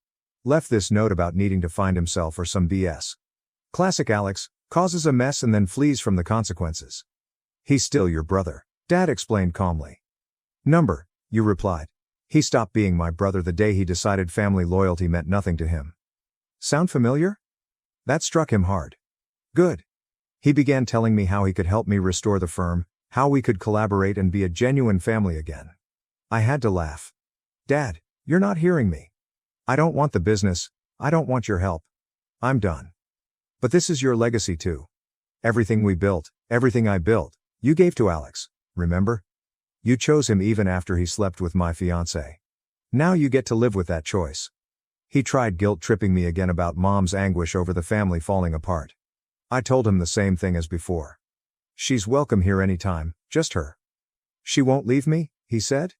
Left this note about needing to find himself or some BS. Classic Alex, causes a mess and then flees from the consequences. "He's still your brother," Dad explained calmly. "Number," you replied. "He stopped being my brother the day he decided family loyalty meant nothing to him." Sound familiar? That struck him hard. Good. He began telling me how he could help me restore the firm, how we could collaborate and be a genuine family again. I had to laugh. "Dad, you're not hearing me. I don't want the business, I don't want your help. I'm done. But this is your legacy too. Everything we built, everything I built, you gave to Alex, remember? You chose him even after he slept with my fiancée. Now you get to live with that choice. He tried guilt-tripping me again about Mom's anguish over the family falling apart. I told him the same thing as before. She's welcome here anytime, just her. She won't leave me, he said?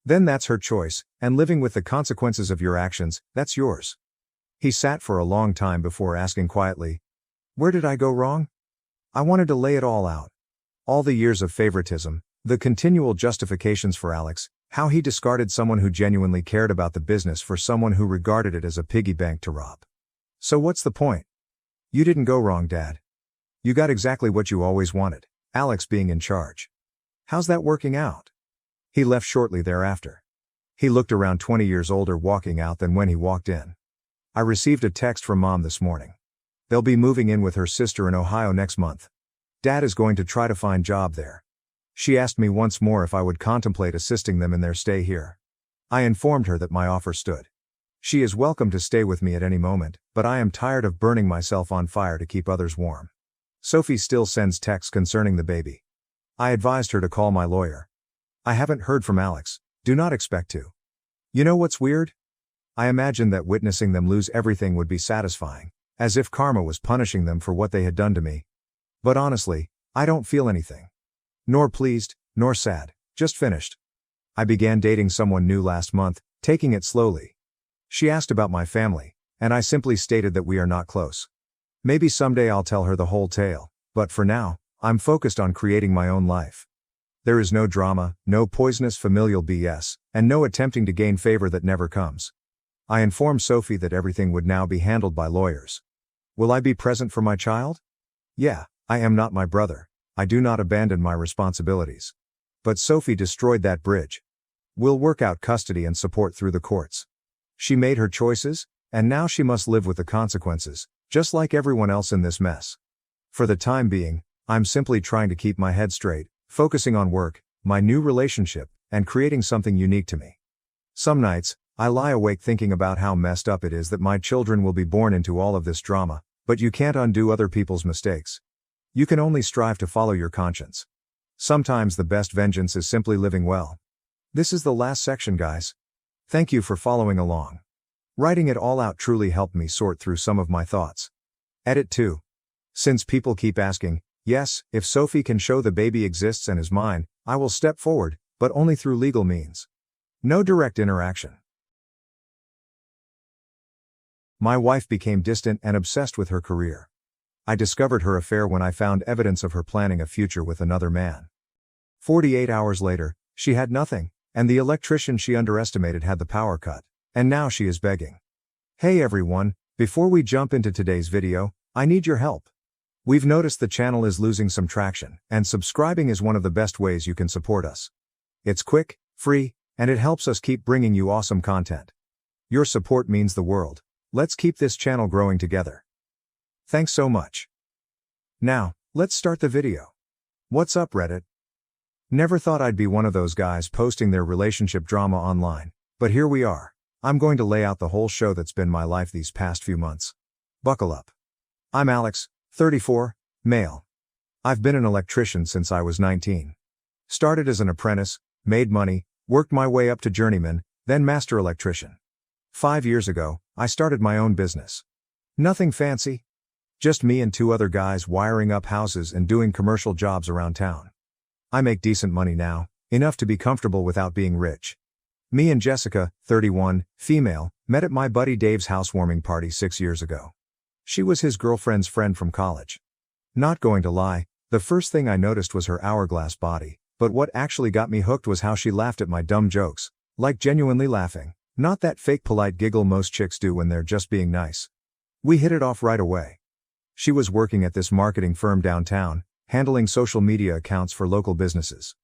Then that's her choice, and living with the consequences of your actions, that's yours. He sat for a long time before asking quietly, where did I go wrong? I wanted to lay it all out. All the years of favoritism, the continual justifications for Alex, how he discarded someone who genuinely cared about the business for someone who regarded it as a piggy bank to rob. So what's the point? You didn't go wrong, Dad. You got exactly what you always wanted, Alex being in charge. How's that working out? He left shortly thereafter. He looked around 20 years older walking out than when he walked in. I received a text from Mom this morning. They'll be moving in with her sister in Ohio next month. Dad is going to try to find a job there. She asked me once more if I would contemplate assisting them in their stay here. I informed her that my offer stood. She is welcome to stay with me at any moment, but I am tired of burning myself on fire to keep others warm. Sophie still sends texts concerning the baby. I advised her to call my lawyer. I haven't heard from Alex, do not expect to. You know what's weird? I imagined that witnessing them lose everything would be satisfying, as if karma was punishing them for what they had done to me. But honestly, I don't feel anything. Nor pleased, nor sad, just finished. I began dating someone new last month, taking it slowly. She asked about my family, and I simply stated that we are not close. Maybe someday I'll tell her the whole tale, but for now, I'm focused on creating my own life. There is no drama, no poisonous familial BS, and no attempting to gain favor that never comes. I informed Sophie that everything would now be handled by lawyers. Will I be present for my child? Yeah, I am not my brother. I do not abandon my responsibilities. But Sophie destroyed that bridge. We'll work out custody and support through the courts. She made her choices, and now she must live with the consequences, just like everyone else in this mess. For the time being, I'm simply trying to keep my head straight, focusing on work, my new relationship, and creating something unique to me. Some nights, I lie awake thinking about how messed up it is that my children will be born into all of this drama, but you can't undo other people's mistakes. You can only strive to follow your conscience. Sometimes the best vengeance is simply living well. This is the last section, guys. Thank you for following along. Writing it all out truly helped me sort through some of my thoughts. Edit 2. Since people keep asking, yes, if Sophie can show the baby exists and is mine, I will step forward, but only through legal means. No direct interaction. My wife became distant and obsessed with her career. I discovered her affair when I found evidence of her planning a future with another man. 48 hours later, she had nothing, and the electrician she underestimated had the power cut, and now she is begging. Hey everyone, before we jump into today's video, I need your help. We've noticed the channel is losing some traction, and subscribing is one of the best ways you can support us. It's quick, free, and it helps us keep bringing you awesome content. Your support means the world. Let's keep this channel growing together. Thanks so much. Now, let's start the video. What's up, Reddit? Never thought I'd be one of those guys posting their relationship drama online, but here we are. I'm going to lay out the whole show that's been my life these past few months. Buckle up. I'm Alex, 34, male. I've been an electrician since I was 19. Started as an apprentice, made money, worked my way up to journeyman, then master electrician. 5 years ago, I started my own business. Nothing fancy. Just me and 2 other guys wiring up houses and doing commercial jobs around town. I make decent money now, enough to be comfortable without being rich. Me and Jessica, 31, female, met at my buddy Dave's housewarming party 6 years ago. She was his girlfriend's friend from college. Not going to lie, the first thing I noticed was her hourglass body, but what actually got me hooked was how she laughed at my dumb jokes, like genuinely laughing, not that fake polite giggle most chicks do when they're just being nice. We hit it off right away. She was working at this marketing firm downtown, handling social media accounts for local businesses.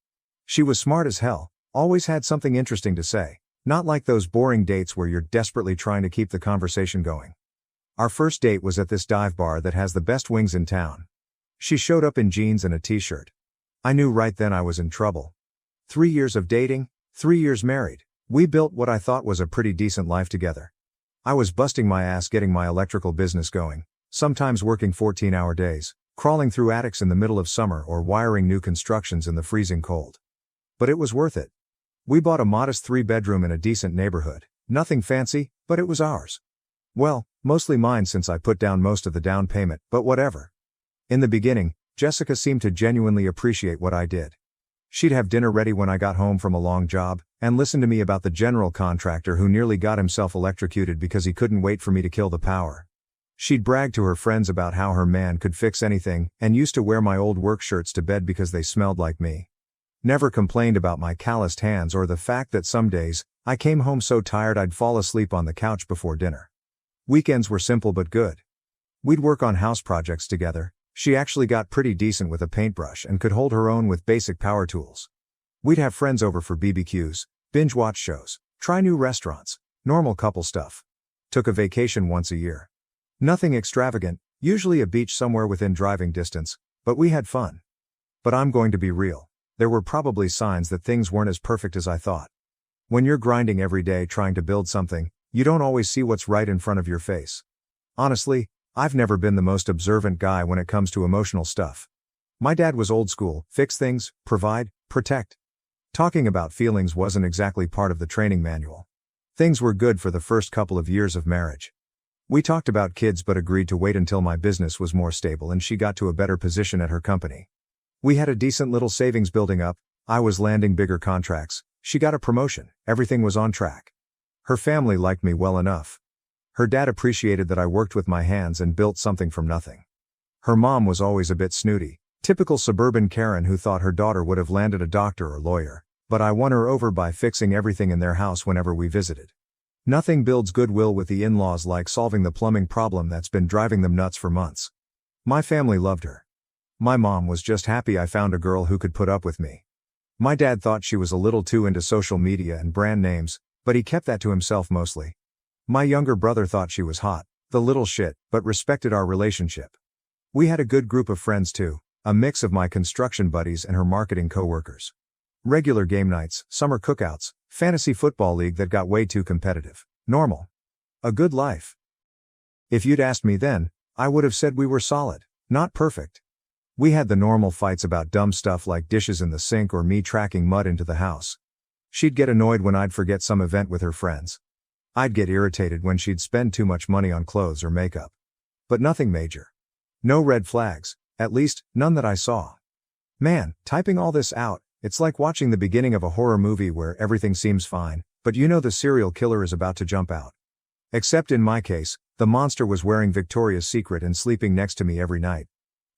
She was smart as hell, always had something interesting to say, not like those boring dates where you're desperately trying to keep the conversation going. Our first date was at this dive bar that has the best wings in town. She showed up in jeans and a t-shirt. I knew right then I was in trouble. 3 years of dating, 3 years married. We built what I thought was a pretty decent life together. I was busting my ass getting my electrical business going, sometimes working 14-hour days, crawling through attics in the middle of summer or wiring new constructions in the freezing cold. But it was worth it. We bought a modest 3-bedroom in a decent neighborhood. Nothing fancy, but it was ours. Well, mostly mine since I put down most of the down payment, but whatever. In the beginning, Jessica seemed to genuinely appreciate what I did. She'd have dinner ready when I got home from a long job, and listen to me about the general contractor who nearly got himself electrocuted because he couldn't wait for me to kill the power. She'd brag to her friends about how her man could fix anything, and used to wear my old work shirts to bed because they smelled like me. Never complained about my calloused hands or the fact that some days, I came home so tired I'd fall asleep on the couch before dinner. Weekends were simple but good. We'd work on house projects together. She actually got pretty decent with a paintbrush and could hold her own with basic power tools. We'd have friends over for BBQs, binge-watch shows, try new restaurants, normal couple stuff. Took a vacation once a year. Nothing extravagant, usually a beach somewhere within driving distance, but we had fun. But I'm going to be real. There were probably signs that things weren't as perfect as I thought. When you're grinding every day trying to build something, you don't always see what's right in front of your face. Honestly, I've never been the most observant guy when it comes to emotional stuff. My dad was old school, fix things, provide, protect. Talking about feelings wasn't exactly part of the training manual. Things were good for the first couple of years of marriage. We talked about kids but agreed to wait until my business was more stable and she got to a better position at her company. We had a decent little savings building up, I was landing bigger contracts, she got a promotion, everything was on track. Her family liked me well enough. Her dad appreciated that I worked with my hands and built something from nothing. Her mom was always a bit snooty, typical suburban Karen who thought her daughter would have landed a doctor or lawyer, but I won her over by fixing everything in their house whenever we visited. Nothing builds goodwill with the in-laws like solving the plumbing problem that's been driving them nuts for months. My family loved her. My mom was just happy I found a girl who could put up with me. My dad thought she was a little too into social media and brand names, but he kept that to himself mostly. My younger brother thought she was hot, the little shit, but respected our relationship. We had a good group of friends too, a mix of my construction buddies and her marketing co-workers. Regular game nights, summer cookouts, fantasy football league that got way too competitive. Normal. A good life. If you'd asked me then, I would have said we were solid, not perfect. We had the normal fights about dumb stuff like dishes in the sink or me tracking mud into the house. She'd get annoyed when I'd forget some event with her friends. I'd get irritated when she'd spend too much money on clothes or makeup. But nothing major. No red flags, at least, none that I saw. Man, typing all this out, it's like watching the beginning of a horror movie where everything seems fine, but you know the serial killer is about to jump out. Except in my case, the monster was wearing Victoria's Secret and sleeping next to me every night.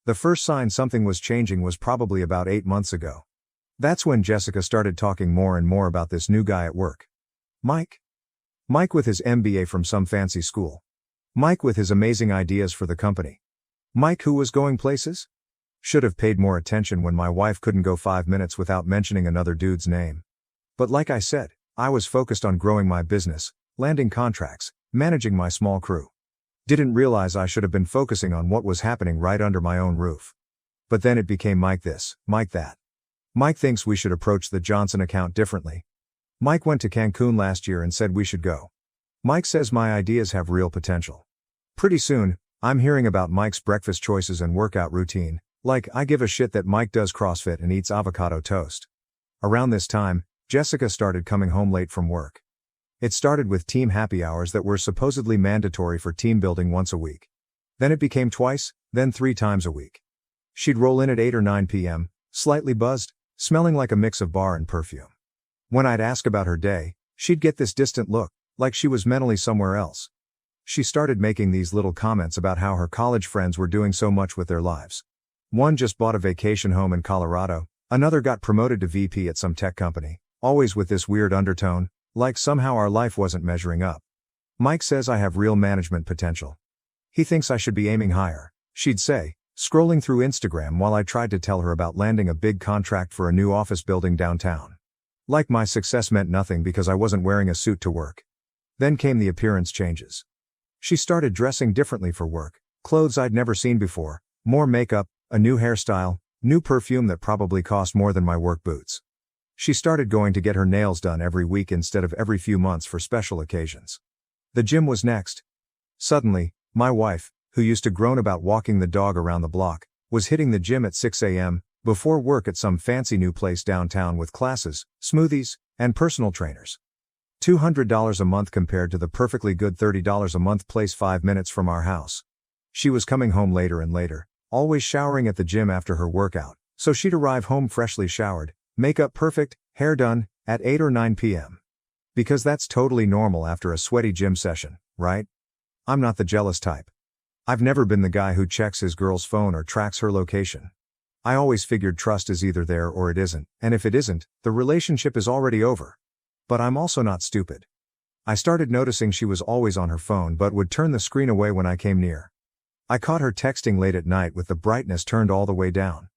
The first sign something was changing was probably about 8 months ago. That's when Jessica started talking more and more about this new guy at work. Mike. Mike with his MBA from some fancy school. Mike with his amazing ideas for the company. Mike who was going places? Should have paid more attention when my wife couldn't go 5 minutes without mentioning another dude's name. But like I said, I was focused on growing my business, landing contracts, managing my small crew. Didn't realize I should have been focusing on what was happening right under my own roof. But then it became Mike this, Mike that. Mike thinks we should approach the Johnson account differently. Mike went to Cancun last year and said we should go. Mike says my ideas have real potential. Pretty soon, I'm hearing about Mike's breakfast choices and workout routine, like I give a shit that Mike does CrossFit and eats avocado toast. Around this time, Jessica started coming home late from work. It started with team happy hours that were supposedly mandatory for team building once a week. Then it became twice, then 3 times a week. She'd roll in at 8 or 9 p.m., slightly buzzed, smelling like a mix of bar and perfume. When I'd ask about her day, she'd get this distant look, like she was mentally somewhere else. She started making these little comments about how her college friends were doing so much with their lives. One just bought a vacation home in Colorado, another got promoted to VP at some tech company, always with this weird undertone, like somehow our life wasn't measuring up. Mike says I have real management potential. He thinks I should be aiming higher, she'd say, scrolling through Instagram while I tried to tell her about landing a big contract for a new office building downtown. Like my success meant nothing because I wasn't wearing a suit to work. Then came the appearance changes. She started dressing differently for work, clothes I'd never seen before, more makeup, a new hairstyle, new perfume that probably cost more than my work boots. She started going to get her nails done every week instead of every few months for special occasions. The gym was next. Suddenly, my wife, who used to groan about walking the dog around the block, was hitting the gym at 6 a.m., Before work at some fancy new place downtown with classes, smoothies, and personal trainers. $200 a month compared to the perfectly good $30 a month place 5 minutes from our house. She was coming home later and later, always showering at the gym after her workout, so she'd arrive home freshly showered, makeup perfect, hair done, at 8 or 9 p.m. Because that's totally normal after a sweaty gym session, right? I'm not the jealous type. I've never been the guy who checks his girl's phone or tracks her location. I always figured trust is either there or it isn't, and if it isn't, the relationship is already over. But I'm also not stupid. I started noticing she was always on her phone but would turn the screen away when I came near. I caught her texting late at night with the brightness turned all the way down.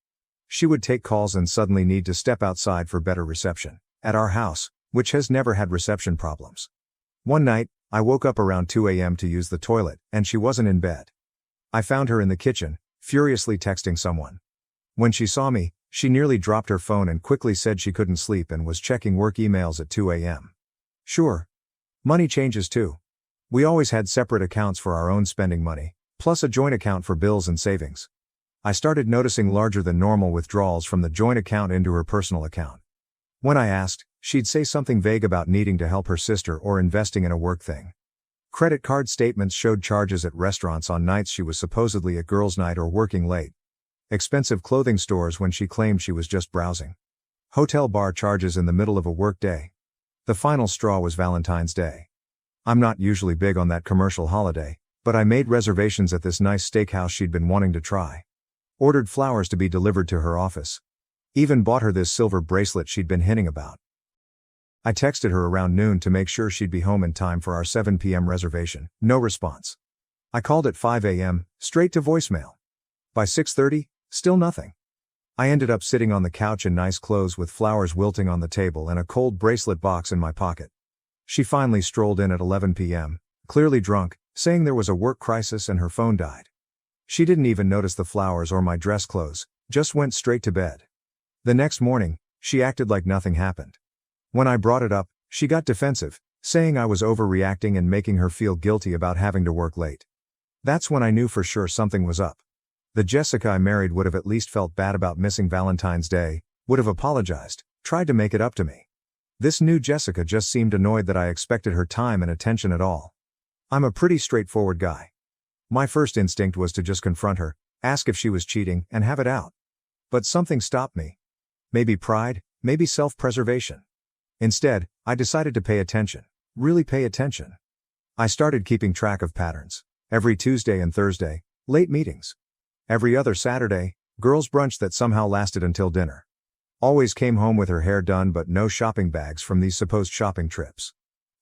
She would take calls and suddenly need to step outside for better reception, at our house, which has never had reception problems. One night, I woke up around 2 a.m. to use the toilet, and she wasn't in bed. I found her in the kitchen, furiously texting someone. When she saw me, she nearly dropped her phone and quickly said she couldn't sleep and was checking work emails at 2 a.m. Sure. Money changes too. We always had separate accounts for our own spending money, plus a joint account for bills and savings. I started noticing larger than normal withdrawals from the joint account into her personal account. When I asked, she'd say something vague about needing to help her sister or investing in a work thing. Credit card statements showed charges at restaurants on nights she was supposedly at girls' night or working late. Expensive clothing stores when she claimed she was just browsing. Hotel bar charges in the middle of a work day. The final straw was Valentine's Day. I'm not usually big on that commercial holiday, but I made reservations at this nice steakhouse she'd been wanting to try. Ordered flowers to be delivered to her office. Even bought her this silver bracelet she'd been hinting about. I texted her around noon to make sure she'd be home in time for our 7 p.m. reservation. No response. I called at 5 a.m., straight to voicemail. By 6:30, still nothing. I ended up sitting on the couch in nice clothes with flowers wilting on the table and a cold bracelet box in my pocket. She finally strolled in at 11 p.m., clearly drunk, saying there was a work crisis and her phone died. She didn't even notice the flowers or my dress clothes, just went straight to bed. The next morning, she acted like nothing happened. When I brought it up, she got defensive, saying I was overreacting and making her feel guilty about having to work late. That's when I knew for sure something was up. The Jessica I married would have at least felt bad about missing Valentine's Day, would have apologized, tried to make it up to me. This new Jessica just seemed annoyed that I expected her time and attention at all. I'm a pretty straightforward guy. My first instinct was to just confront her, ask if she was cheating, and have it out. But something stopped me. Maybe pride, maybe self-preservation. Instead, I decided to pay attention. Really pay attention. I started keeping track of patterns. Every Tuesday and Thursday, late meetings. Every other Saturday, girls' brunch that somehow lasted until dinner. Always came home with her hair done but no shopping bags from these supposed shopping trips.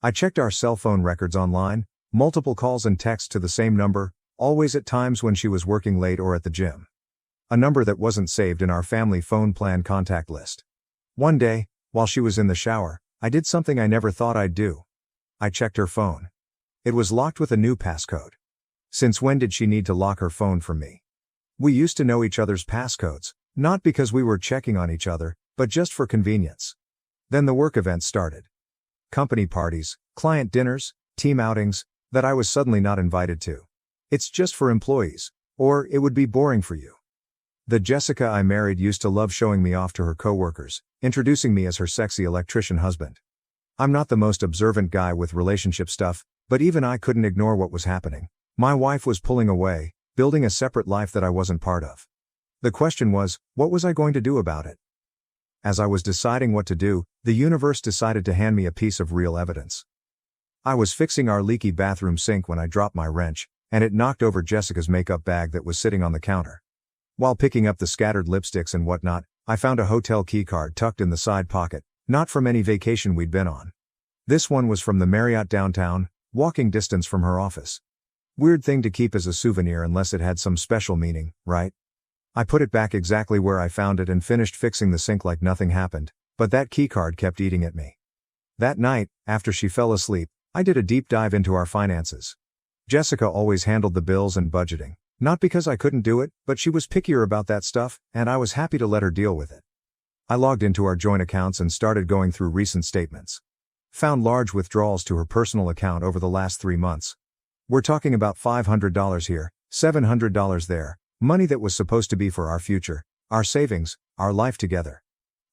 I checked our cell phone records online, multiple calls and texts to the same number, always at times when she was working late or at the gym. A number that wasn't saved in our family phone plan contact list. One day, while she was in the shower, I did something I never thought I'd do. I checked her phone. It was locked with a new passcode. Since when did she need to lock her phone from me? We used to know each other's passcodes, not because we were checking on each other, but just for convenience. Then the work events started. Company parties, client dinners, team outings, that I was suddenly not invited to. It's just for employees, or it would be boring for you. The Jessica I married used to love showing me off to her coworkers, introducing me as her sexy electrician husband. I'm not the most observant guy with relationship stuff, but even I couldn't ignore what was happening. My wife was pulling away, building a separate life that I wasn't part of. The question was, what was I going to do about it? As I was deciding what to do, the universe decided to hand me a piece of real evidence. I was fixing our leaky bathroom sink when I dropped my wrench, and it knocked over Jessica's makeup bag that was sitting on the counter. While picking up the scattered lipsticks and whatnot, I found a hotel keycard tucked in the side pocket, not from any vacation we'd been on. This one was from the Marriott downtown, walking distance from her office. Weird thing to keep as a souvenir unless it had some special meaning, right? I put it back exactly where I found it and finished fixing the sink like nothing happened, but that keycard kept eating at me. That night, after she fell asleep, I did a deep dive into our finances. Jessica always handled the bills and budgeting, not because I couldn't do it, but she was pickier about that stuff, and I was happy to let her deal with it. I logged into our joint accounts and started going through recent statements. Found large withdrawals to her personal account over the last 3 months. We're talking about $500 here, $700 there, money that was supposed to be for our future, our savings, Our life together.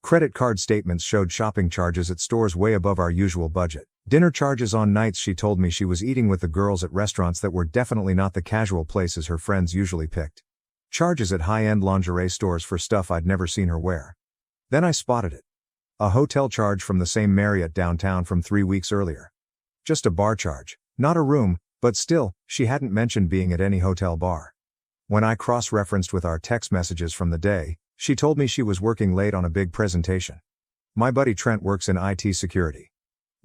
Credit card statements showed shopping charges at stores way above our usual budget. Dinner charges on nights she told me she was eating with the girls at restaurants that were definitely not the casual places her friends usually picked. Charges at high-end lingerie stores for stuff I'd never seen her wear. Then I spotted it. A hotel charge from the same Marriott downtown from 3 weeks earlier. Just a bar charge, not a room, but still, she hadn't mentioned being at any hotel bar. When I cross-referenced with our text messages from the day, she told me she was working late on a big presentation. My buddy Trent works in IT security.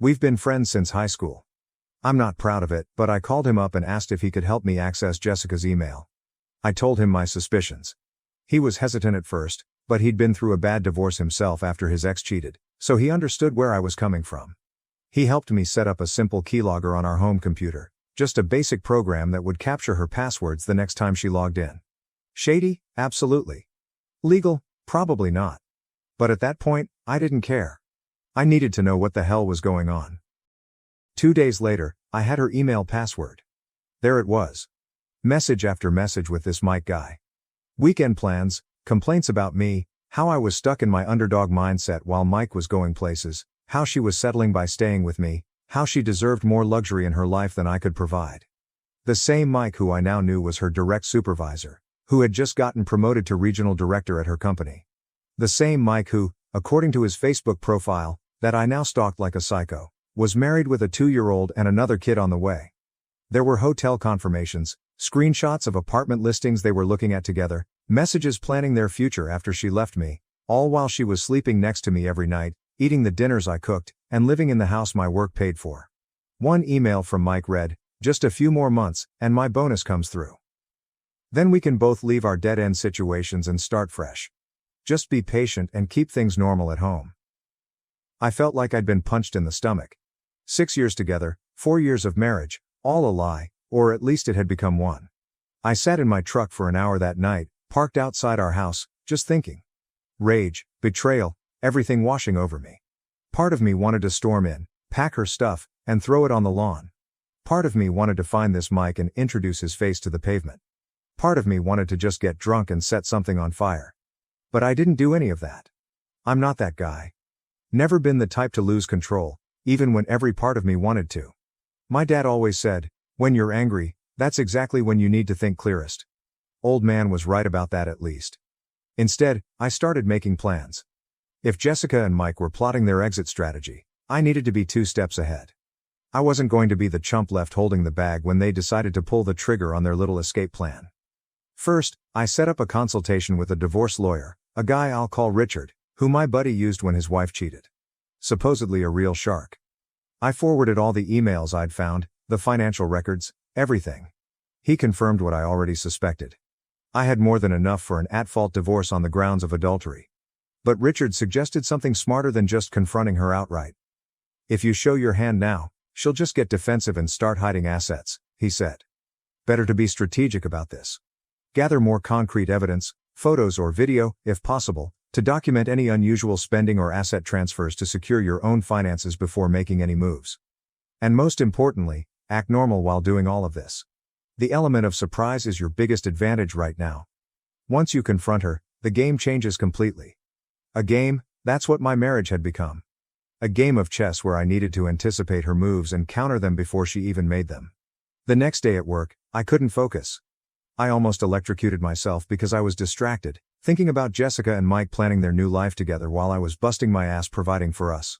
We've been friends since high school. I'm not proud of it, but I called him up and asked if he could help me access Jessica's email. I told him my suspicions. He was hesitant at first, but he'd been through a bad divorce himself after his ex cheated, so he understood where I was coming from. He helped me set up a simple keylogger on our home computer, just a basic program that would capture her passwords the next time she logged in. Shady? Absolutely. Legal? Probably not. But at that point, I didn't care. I needed to know what the hell was going on. 2 days later, I had her email password. There it was. Message after message with this Mike guy. Weekend plans, complaints about me, how I was stuck in my underdog mindset while Mike was going places, how she was settling by staying with me, how she deserved more luxury in her life than I could provide. The same Mike who I now knew was her direct supervisor, who had just gotten promoted to regional director at her company. The same Mike who, according to his Facebook profile, that I now stalked like a psycho, was married with a 2-year-old and another kid on the way. There were hotel confirmations, screenshots of apartment listings they were looking at together, messages planning their future after she left me, all while she was sleeping next to me every night, eating the dinners I cooked, and living in the house my work paid for. One email from Mike read, "Just a few more months, and my bonus comes through. Then we can both leave our dead-end situations and start fresh. Just be patient and keep things normal at home." I felt like I'd been punched in the stomach. 6 years together, 4 years of marriage, all a lie, or at least it had become one. I sat in my truck for an hour that night, parked outside our house, just thinking. Rage, betrayal, everything washing over me. Part of me wanted to storm in, pack her stuff, and throw it on the lawn. Part of me wanted to find this Mike and introduce his face to the pavement. Part of me wanted to just get drunk and set something on fire. But I didn't do any of that. I'm not that guy. Never been the type to lose control, even when every part of me wanted to. My dad always said, when you're angry, that's exactly when you need to think clearest. Old man was right about that at least. Instead, I started making plans. If Jessica and Mike were plotting their exit strategy, I needed to be 2 steps ahead. I wasn't going to be the chump left holding the bag when they decided to pull the trigger on their little escape plan. First, I set up a consultation with a divorce lawyer, a guy I'll call Richard, who my buddy used when his wife cheated. Supposedly a real shark. I forwarded all the emails I'd found, the financial records, everything. He confirmed what I already suspected. I had more than enough for an at-fault divorce on the grounds of adultery. But Richard suggested something smarter than just confronting her outright. If you show your hand now, she'll just get defensive and start hiding assets, he said. Better to be strategic about this. Gather more concrete evidence, photos or video, if possible, to document any unusual spending or asset transfers to secure your own finances before making any moves. And most importantly, act normal while doing all of this. The element of surprise is your biggest advantage right now. Once you confront her, the game changes completely. A game, that's what my marriage had become. A game of chess where I needed to anticipate her moves and counter them before she even made them. The next day at work, I couldn't focus. I almost electrocuted myself because I was distracted, thinking about Jessica and Mike planning their new life together while I was busting my ass providing for us.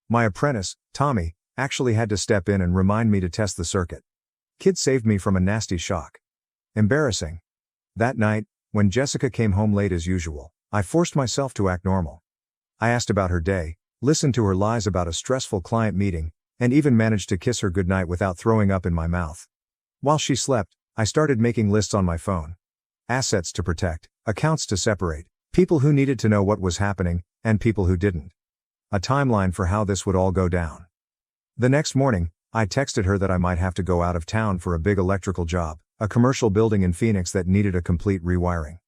My apprentice, Tommy, actually had to step in and remind me to test the circuit. Kid saved me from a nasty shock. Embarrassing. That night, when Jessica came home late as usual, I forced myself to act normal. I asked about her day, listened to her lies about a stressful client meeting, and even managed to kiss her goodnight without throwing up in my mouth. While she slept, I started making lists on my phone. Assets to protect, accounts to separate, people who needed to know what was happening, and people who didn't. A timeline for how this would all go down. The next morning, I texted her that I might have to go out of town for a big electrical job, a commercial building in Phoenix that needed a complete rewiring.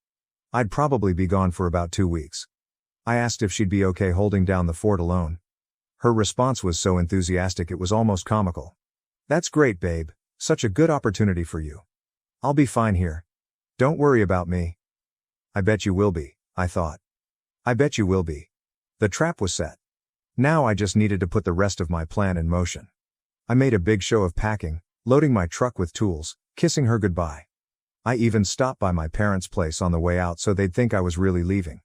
I'd probably be gone for about 2 weeks. I asked if she'd be okay holding down the fort alone. Her response was so enthusiastic it was almost comical. "That's great, babe. Such a good opportunity for you. I'll be fine here. Don't worry about me." I bet you will be, I thought. I bet you will be. The trap was set. Now I just needed to put the rest of my plan in motion. I made a big show of packing, loading my truck with tools, kissing her goodbye. I even stopped by my parents' place on the way out so they'd think I was really leaving.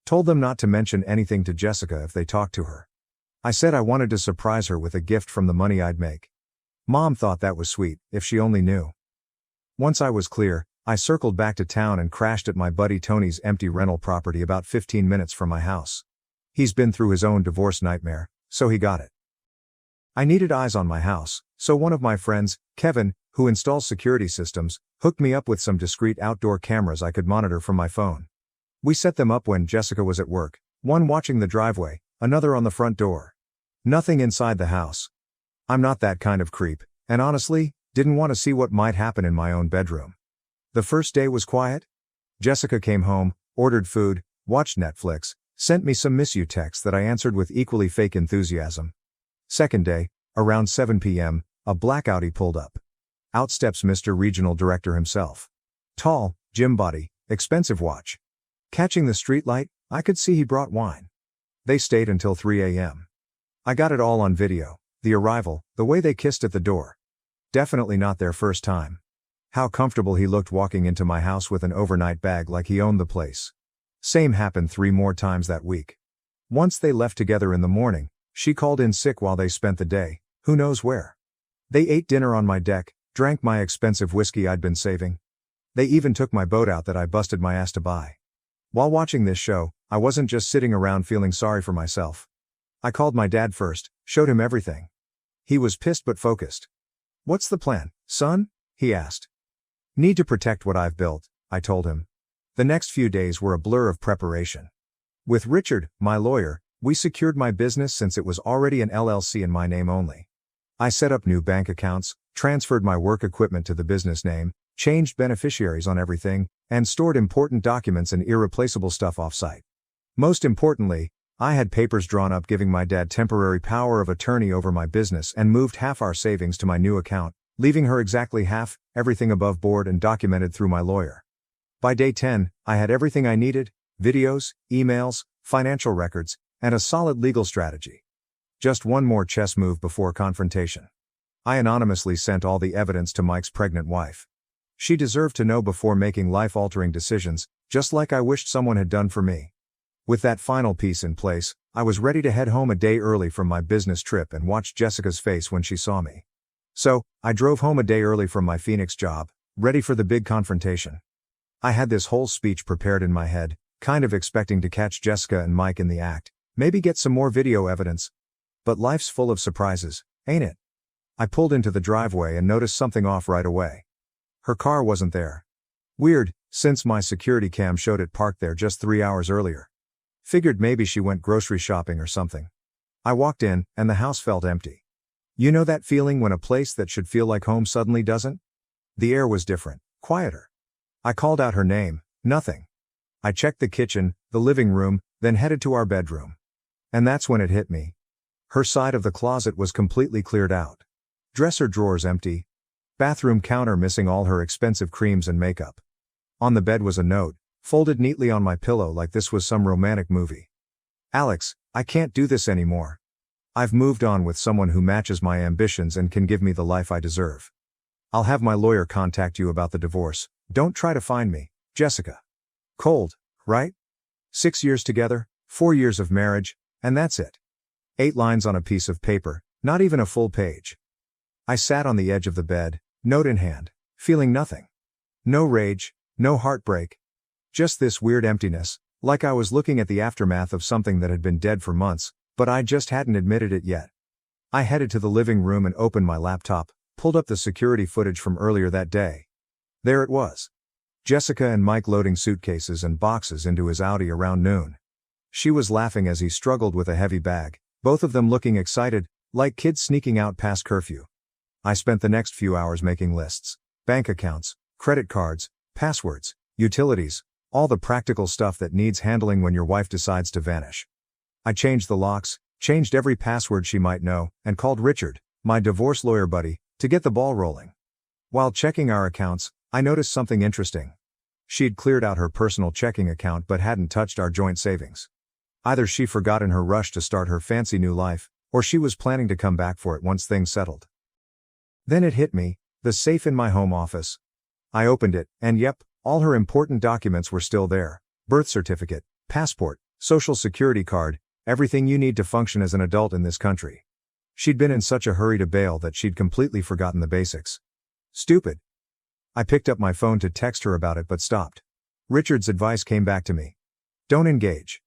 Told them not to mention anything to Jessica if they talked to her. I said I wanted to surprise her with a gift from the money I'd make. Mom thought that was sweet, if she only knew. Once I was clear, I circled back to town and crashed at my buddy Tony's empty rental property about 15 minutes from my house. He's been through his own divorce nightmare, so he got it. I needed eyes on my house, so one of my friends, Kevin, who installs security systems, hooked me up with some discreet outdoor cameras I could monitor from my phone. We set them up when Jessica was at work, one watching the driveway, another on the front door. Nothing inside the house. I'm not that kind of creep, and honestly, didn't want to see what might happen in my own bedroom. The first day was quiet. Jessica came home, ordered food, watched Netflix, sent me some miss you texts that I answered with equally fake enthusiasm. Second day, around 7 p.m., a black Audi pulled up. Out steps Mr. Regional Director himself. Tall, gym body, expensive watch. Catching the streetlight, I could see he brought wine. They stayed until 3 a.m. I got it all on video, the arrival, the way they kissed at the door. Definitely not their first time. How comfortable he looked walking into my house with an overnight bag like he owned the place. Same happened 3 more times that week. Once they left together in the morning, she called in sick while they spent the day, who knows where. They ate dinner on my deck, drank my expensive whiskey I'd been saving. They even took my boat out that I busted my ass to buy. While watching this show, I wasn't just sitting around feeling sorry for myself. I called my dad first, showed him everything. He was pissed but focused. "What's the plan, son?" he asked. "Need to protect what I've built," I told him. The next few days were a blur of preparation. With Richard, my lawyer, we secured my business since it was already an LLC in my name only. I set up new bank accounts, transferred my work equipment to the business name, changed beneficiaries on everything, and stored important documents and irreplaceable stuff off-site. Most importantly, I had papers drawn up giving my dad temporary power of attorney over my business and moved half our savings to my new account, leaving her exactly half, everything above board and documented through my lawyer. By day 10, I had everything I needed: videos, emails, financial records, and a solid legal strategy. Just one more chess move before confrontation. I anonymously sent all the evidence to Mike's pregnant wife. She deserved to know before making life-altering decisions, just like I wished someone had done for me. With that final piece in place, I was ready to head home a day early from my business trip and watch Jessica's face when she saw me. So, I drove home a day early from my Phoenix job, ready for the big confrontation. I had this whole speech prepared in my head, kind of expecting to catch Jessica and Mike in the act, maybe get some more video evidence. But life's full of surprises, ain't it? I pulled into the driveway and noticed something off right away. Her car wasn't there. Weird, since my security cam showed it parked there just 3 hours earlier. Figured maybe she went grocery shopping or something. I walked in, and the house felt empty. You know that feeling when a place that should feel like home suddenly doesn't? The air was different, quieter. I called out her name, nothing. I checked the kitchen, the living room, then headed to our bedroom. And that's when it hit me. Her side of the closet was completely cleared out. Dresser drawers empty. Bathroom counter missing all her expensive creams and makeup. On the bed was a note, folded neatly on my pillow like this was some romantic movie. "Alex, I can't do this anymore. I've moved on with someone who matches my ambitions and can give me the life I deserve. I'll have my lawyer contact you about the divorce. Don't try to find me, Jessica." Cold, right? 6 years together, 4 years of marriage, and that's it. 8 lines on a piece of paper, not even a full page. I sat on the edge of the bed, note in hand, feeling nothing. No rage, no heartbreak. Just this weird emptiness, like I was looking at the aftermath of something that had been dead for months, but I just hadn't admitted it yet. I headed to the living room and opened my laptop, pulled up the security footage from earlier that day. There it was. Jessica and Mike loading suitcases and boxes into his Audi around noon. She was laughing as he struggled with a heavy bag, both of them looking excited, like kids sneaking out past curfew. I spent the next few hours making lists: bank accounts, credit cards, passwords, utilities, all the practical stuff that needs handling when your wife decides to vanish. I changed the locks, changed every password she might know, and called Richard, my divorce lawyer buddy, to get the ball rolling. While checking our accounts, I noticed something interesting. She'd cleared out her personal checking account but hadn't touched our joint savings. Either she forgot in her rush to start her fancy new life, or she was planning to come back for it once things settled. Then it hit me, the safe in my home office. I opened it, and yep, all her important documents were still there. Birth certificate, passport, social security card, everything you need to function as an adult in this country. She'd been in such a hurry to bail that she'd completely forgotten the basics. Stupid. I picked up my phone to text her about it but stopped. Richard's advice came back to me. Don't engage.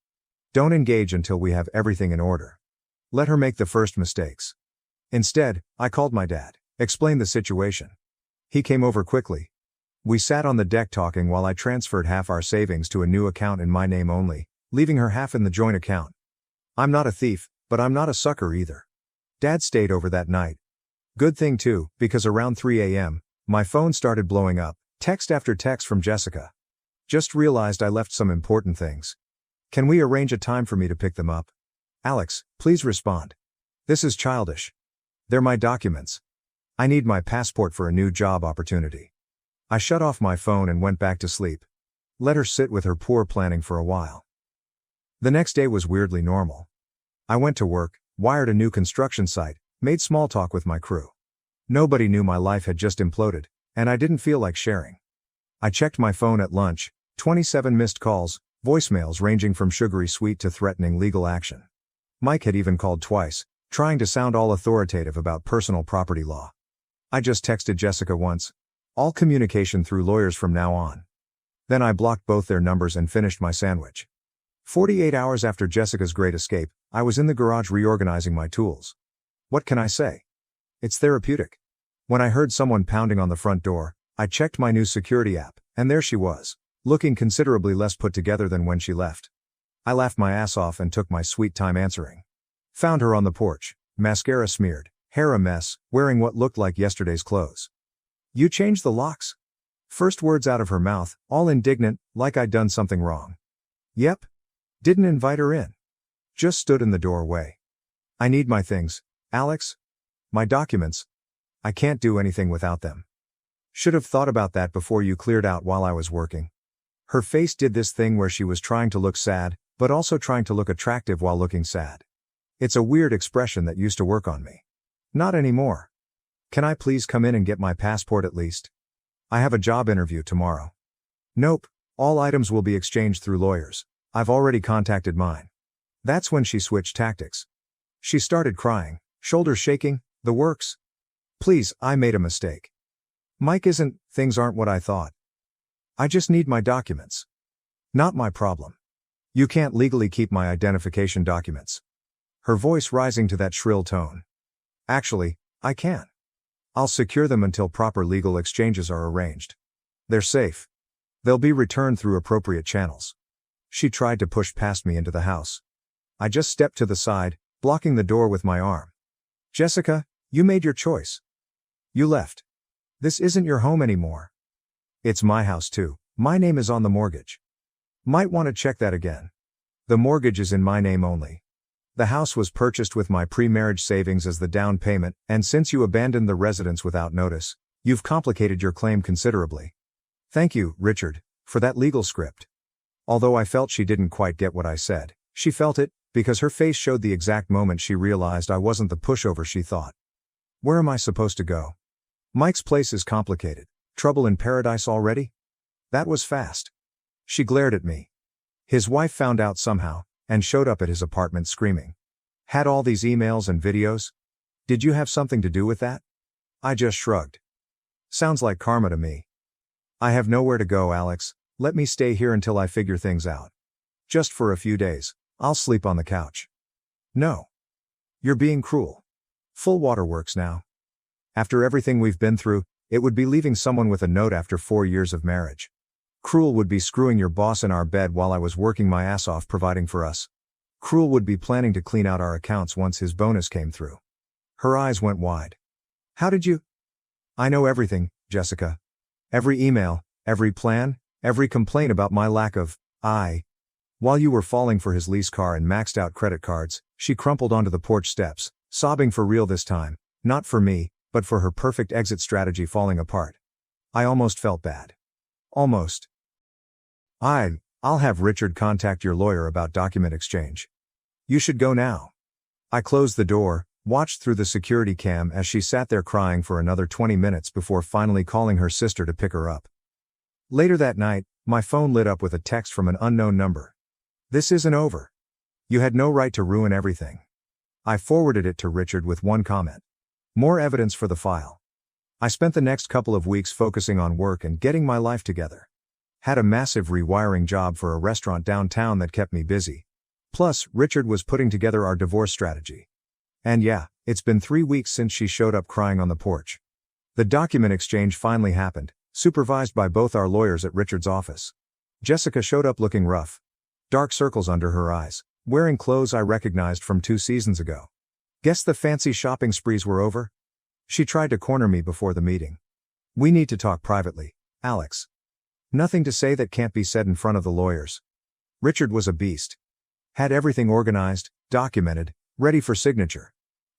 Don't engage until we have everything in order. Let her make the first mistakes. Instead, I called my dad, explained the situation. He came over quickly. We sat on the deck talking while I transferred half our savings to a new account in my name only, leaving her half in the joint account. I'm not a thief, but I'm not a sucker either. Dad stayed over that night. Good thing too, because around 3 a.m., my phone started blowing up, text after text from Jessica. Just realized I left some important things. Can we arrange a time for me to pick them up? Alex, please respond. This is childish. They're my documents. I need my passport for a new job opportunity. I shut off my phone and went back to sleep. Let her sit with her poor planning for a while. The next day was weirdly normal. I went to work, wired a new construction site, made small talk with my crew. Nobody knew my life had just imploded, and I didn't feel like sharing. I checked my phone at lunch, 27 missed calls, voicemails ranging from sugary sweet to threatening legal action. Mike had even called twice, trying to sound all authoritative about personal property law. I just texted Jessica once. All communication through lawyers from now on. Then I blocked both their numbers and finished my sandwich. 48 hours after Jessica's great escape, I was in the garage reorganizing my tools. What can I say? It's therapeutic. When I heard someone pounding on the front door, I checked my new security app, and there she was, looking considerably less put together than when she left. I laughed my ass off and took my sweet time answering. Found her on the porch, mascara smeared, hair a mess, wearing what looked like yesterday's clothes. You changed the locks? First words out of her mouth, all indignant, like I'd done something wrong. Yep. Didn't invite her in. Just stood in the doorway. I need my things, Alex. My documents. I can't do anything without them. Should have thought about that before you cleared out while I was working. Her face did this thing where she was trying to look sad, but also trying to look attractive while looking sad. It's a weird expression that used to work on me. Not anymore. Can I please come in and get my passport at least? I have a job interview tomorrow. Nope, all items will be exchanged through lawyers. I've already contacted mine. That's when she switched tactics. She started crying, shoulders shaking, the works. Please, I made a mistake. Mike isn't, things aren't what I thought. I just need my documents. Not my problem. You can't legally keep my identification documents. Her voice rising to that shrill tone. Actually, I can. I'll secure them until proper legal exchanges are arranged. They're safe. They'll be returned through appropriate channels. She tried to push past me into the house. I just stepped to the side, blocking the door with my arm. Jessica, you made your choice. You left. This isn't your home anymore. It's my house too. My name is on the mortgage. Might want to check that again. The mortgage is in my name only. The house was purchased with my pre-marriage savings as the down payment, and since you abandoned the residence without notice, you've complicated your claim considerably. Thank you, Richard, for that legal script. Although I felt she didn't quite get what I said, she felt it, because her face showed the exact moment she realized I wasn't the pushover she thought. Where am I supposed to go? Mike's place is complicated. Trouble in paradise already? That was fast. She glared at me. His wife found out somehow, and showed up at his apartment screaming. Had all these emails and videos? Did you have something to do with that? I just shrugged. Sounds like karma to me. I have nowhere to go, Alex. Let me stay here until I figure things out. Just for a few days. I'll sleep on the couch. No. You're being cruel. Full waterworks now. After everything we've been through, it would be leaving someone with a note after 4 years of marriage. Cruel would be screwing your boss in our bed while I was working my ass off providing for us. Cruel would be planning to clean out our accounts once his bonus came through. Her eyes went wide. How did you? I know everything, Jessica. Every email, every plan, every complaint about my lack of, While you were falling for his lease car and maxed out credit cards, she crumpled onto the porch steps, sobbing for real this time, not for me, but for her perfect exit strategy falling apart. I almost felt bad. Almost. I'll have Richard contact your lawyer about document exchange. You should go now. I closed the door, watched through the security cam as she sat there crying for another 20 minutes before finally calling her sister to pick her up. Later that night, my phone lit up with a text from an unknown number. This isn't over. You had no right to ruin everything. I forwarded it to Richard with one comment. More evidence for the file. I spent the next couple of weeks focusing on work and getting my life together. Had a massive rewiring job for a restaurant downtown that kept me busy. Plus, Richard was putting together our divorce strategy. And yeah, it's been 3 weeks since she showed up crying on the porch. The document exchange finally happened, supervised by both our lawyers at Richard's office. Jessica showed up looking rough. Dark circles under her eyes, wearing clothes I recognized from 2 seasons ago. Guess the fancy shopping sprees were over? She tried to corner me before the meeting. We need to talk privately, Alex. Nothing to say that can't be said in front of the lawyers. Richard was a beast. Had everything organized, documented, ready for signature.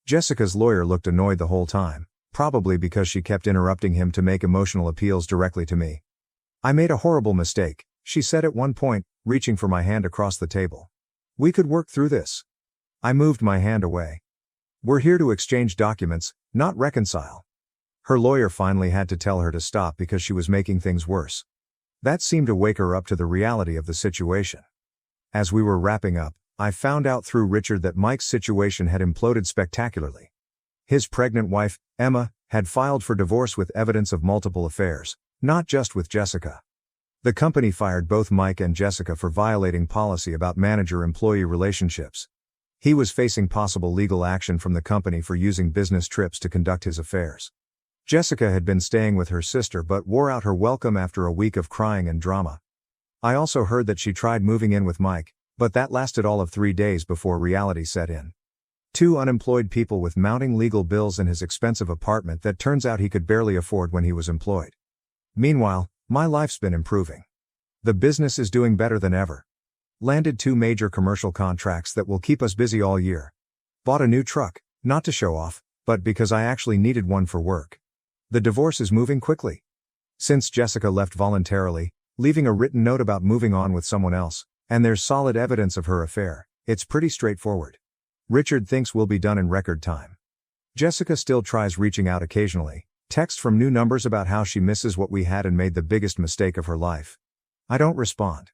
Jessica's lawyer looked annoyed the whole time, probably because she kept interrupting him to make emotional appeals directly to me. I made a horrible mistake, she said at one point, reaching for my hand across the table. We could work through this. I moved my hand away. We're here to exchange documents, not reconcile. Her lawyer finally had to tell her to stop because she was making things worse. That seemed to wake her up to the reality of the situation. As we were wrapping up, I found out through Richard that Mike's situation had imploded spectacularly. His pregnant wife, Emma, had filed for divorce with evidence of multiple affairs, not just with Jessica. The company fired both Mike and Jessica for violating policy about manager-employee relationships. He was facing possible legal action from the company for using business trips to conduct his affairs. Jessica had been staying with her sister but wore out her welcome after a week of crying and drama. I also heard that she tried moving in with Mike, but that lasted all of 3 days before reality set in. 2 unemployed people with mounting legal bills in his expensive apartment that turns out he could barely afford when he was employed. Meanwhile, my life's been improving. The business is doing better than ever. Landed 2 major commercial contracts that will keep us busy all year. Bought a new truck, not to show off, but because I actually needed one for work. The divorce is moving quickly. Since Jessica left voluntarily, leaving a written note about moving on with someone else, and there's solid evidence of her affair, it's pretty straightforward. Richard thinks we'll be done in record time. Jessica still tries reaching out occasionally, texts from new numbers about how she misses what we had and made the biggest mistake of her life. I don't respond.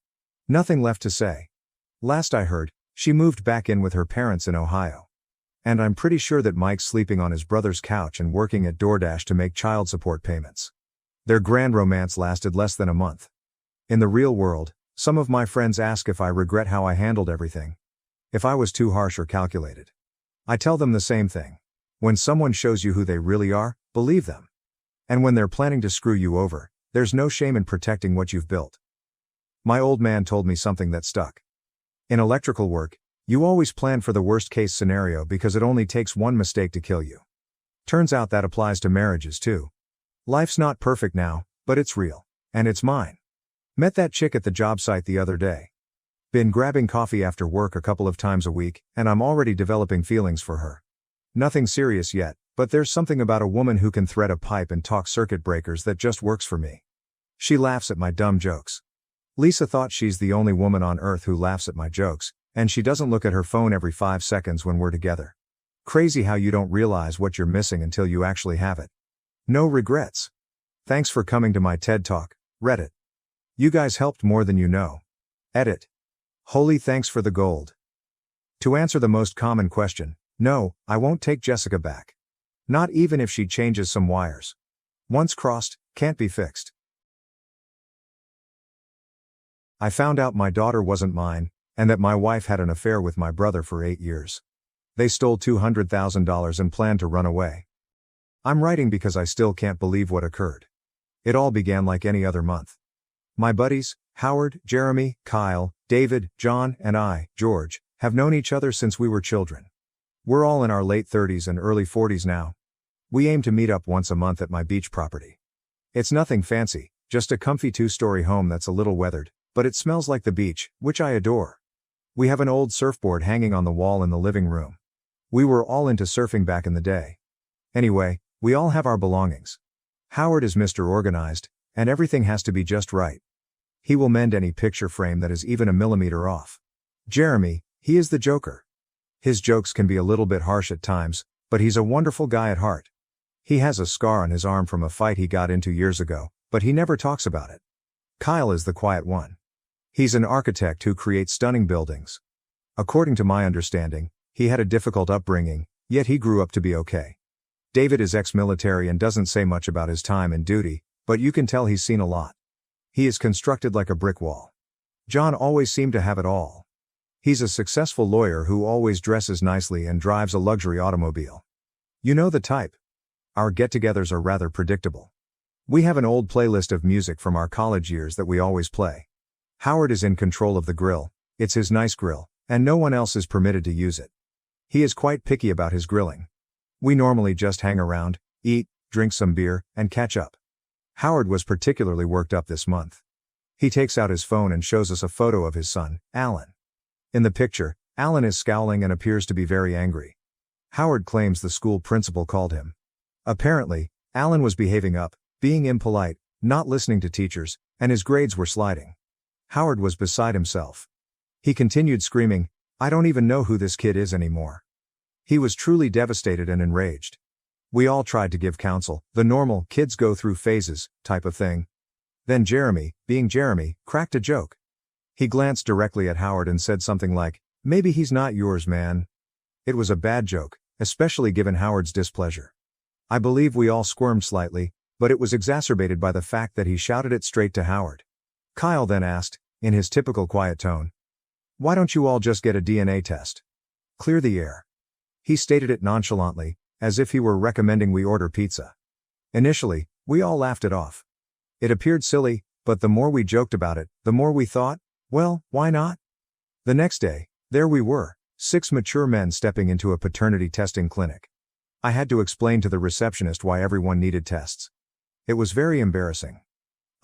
Nothing left to say. Last I heard, she moved back in with her parents in Ohio. And I'm pretty sure that Mike's sleeping on his brother's couch and working at DoorDash to make child support payments. Their grand romance lasted less than a month. In the real world, some of my friends ask if I regret how I handled everything. If I was too harsh or calculated. I tell them the same thing. When someone shows you who they really are, believe them. And when they're planning to screw you over, there's no shame in protecting what you've built. My old man told me something that stuck. In electrical work, you always plan for the worst-case scenario because it only takes one mistake to kill you. Turns out that applies to marriages too. Life's not perfect now, but it's real. And it's mine. Met that chick at the job site the other day. Been grabbing coffee after work a couple of times a week, and I'm already developing feelings for her. Nothing serious yet, but there's something about a woman who can thread a pipe and talk circuit breakers that just works for me. She laughs at my dumb jokes. Lisa thought she's the only woman on earth who laughs at my jokes, and she doesn't look at her phone every 5 seconds when we're together. Crazy how you don't realize what you're missing until you actually have it. No regrets. Thanks for coming to my TED Talk, Reddit. You guys helped more than you know. Edit. Holy thanks for the gold. To answer the most common question, no, I won't take Jessica back. Not even if she changes some wires. Once crossed, can't be fixed. I found out my daughter wasn't mine, and that my wife had an affair with my brother for 8 years. They stole $200,000 and planned to run away. I'm writing because I still can't believe what occurred. It all began like any other month. My buddies, Howard, Jeremy, Kyle, David, John, and I, George, have known each other since we were children. We're all in our late 30s and early 40s now. We aim to meet up once a month at my beach property. It's nothing fancy, just a comfy 2-story home that's a little weathered, but it smells like the beach, which I adore. We have an old surfboard hanging on the wall in the living room. We were all into surfing back in the day. Anyway, we all have our belongings. Howard is Mr. Organized, and everything has to be just right. He will mend any picture frame that is even a millimeter off. Jeremy, he is the joker. His jokes can be a little bit harsh at times, but he's a wonderful guy at heart. He has a scar on his arm from a fight he got into years ago, but he never talks about it. Kyle is the quiet one. He's an architect who creates stunning buildings. According to my understanding, he had a difficult upbringing, yet he grew up to be okay. David is ex-military and doesn't say much about his time and duty, but you can tell he's seen a lot. He is constructed like a brick wall. John always seemed to have it all. He's a successful lawyer who always dresses nicely and drives a luxury automobile. You know the type. Our get-togethers are rather predictable. We have an old playlist of music from our college years that we always play. Howard is in control of the grill, it's his nice grill, and no one else is permitted to use it. He is quite picky about his grilling. We normally just hang around, eat, drink some beer, and catch up. Howard was particularly worked up this month. He takes out his phone and shows us a photo of his son, Alan. In the picture, Alan is scowling and appears to be very angry. Howard claims the school principal called him. Apparently, Alan was behaving up, being impolite, not listening to teachers, and his grades were sliding. Howard was beside himself. He continued screaming, "I don't even know who this kid is anymore." He was truly devastated and enraged. We all tried to give counsel, the normal kids go through phases type of thing. Then Jeremy, being Jeremy, cracked a joke. He glanced directly at Howard and said something like, "Maybe he's not yours, man." It was a bad joke, especially given Howard's displeasure. I believe we all squirmed slightly, but it was exacerbated by the fact that he shouted it straight to Howard. Kyle then asked, in his typical quiet tone, "Why don't you all just get a DNA test? Clear the air." He stated it nonchalantly, as if he were recommending we order pizza. Initially, we all laughed it off. It appeared silly, but the more we joked about it, the more we thought, well, why not? The next day, there we were, 6 mature men stepping into a paternity testing clinic. I had to explain to the receptionist why everyone needed tests. It was very embarrassing.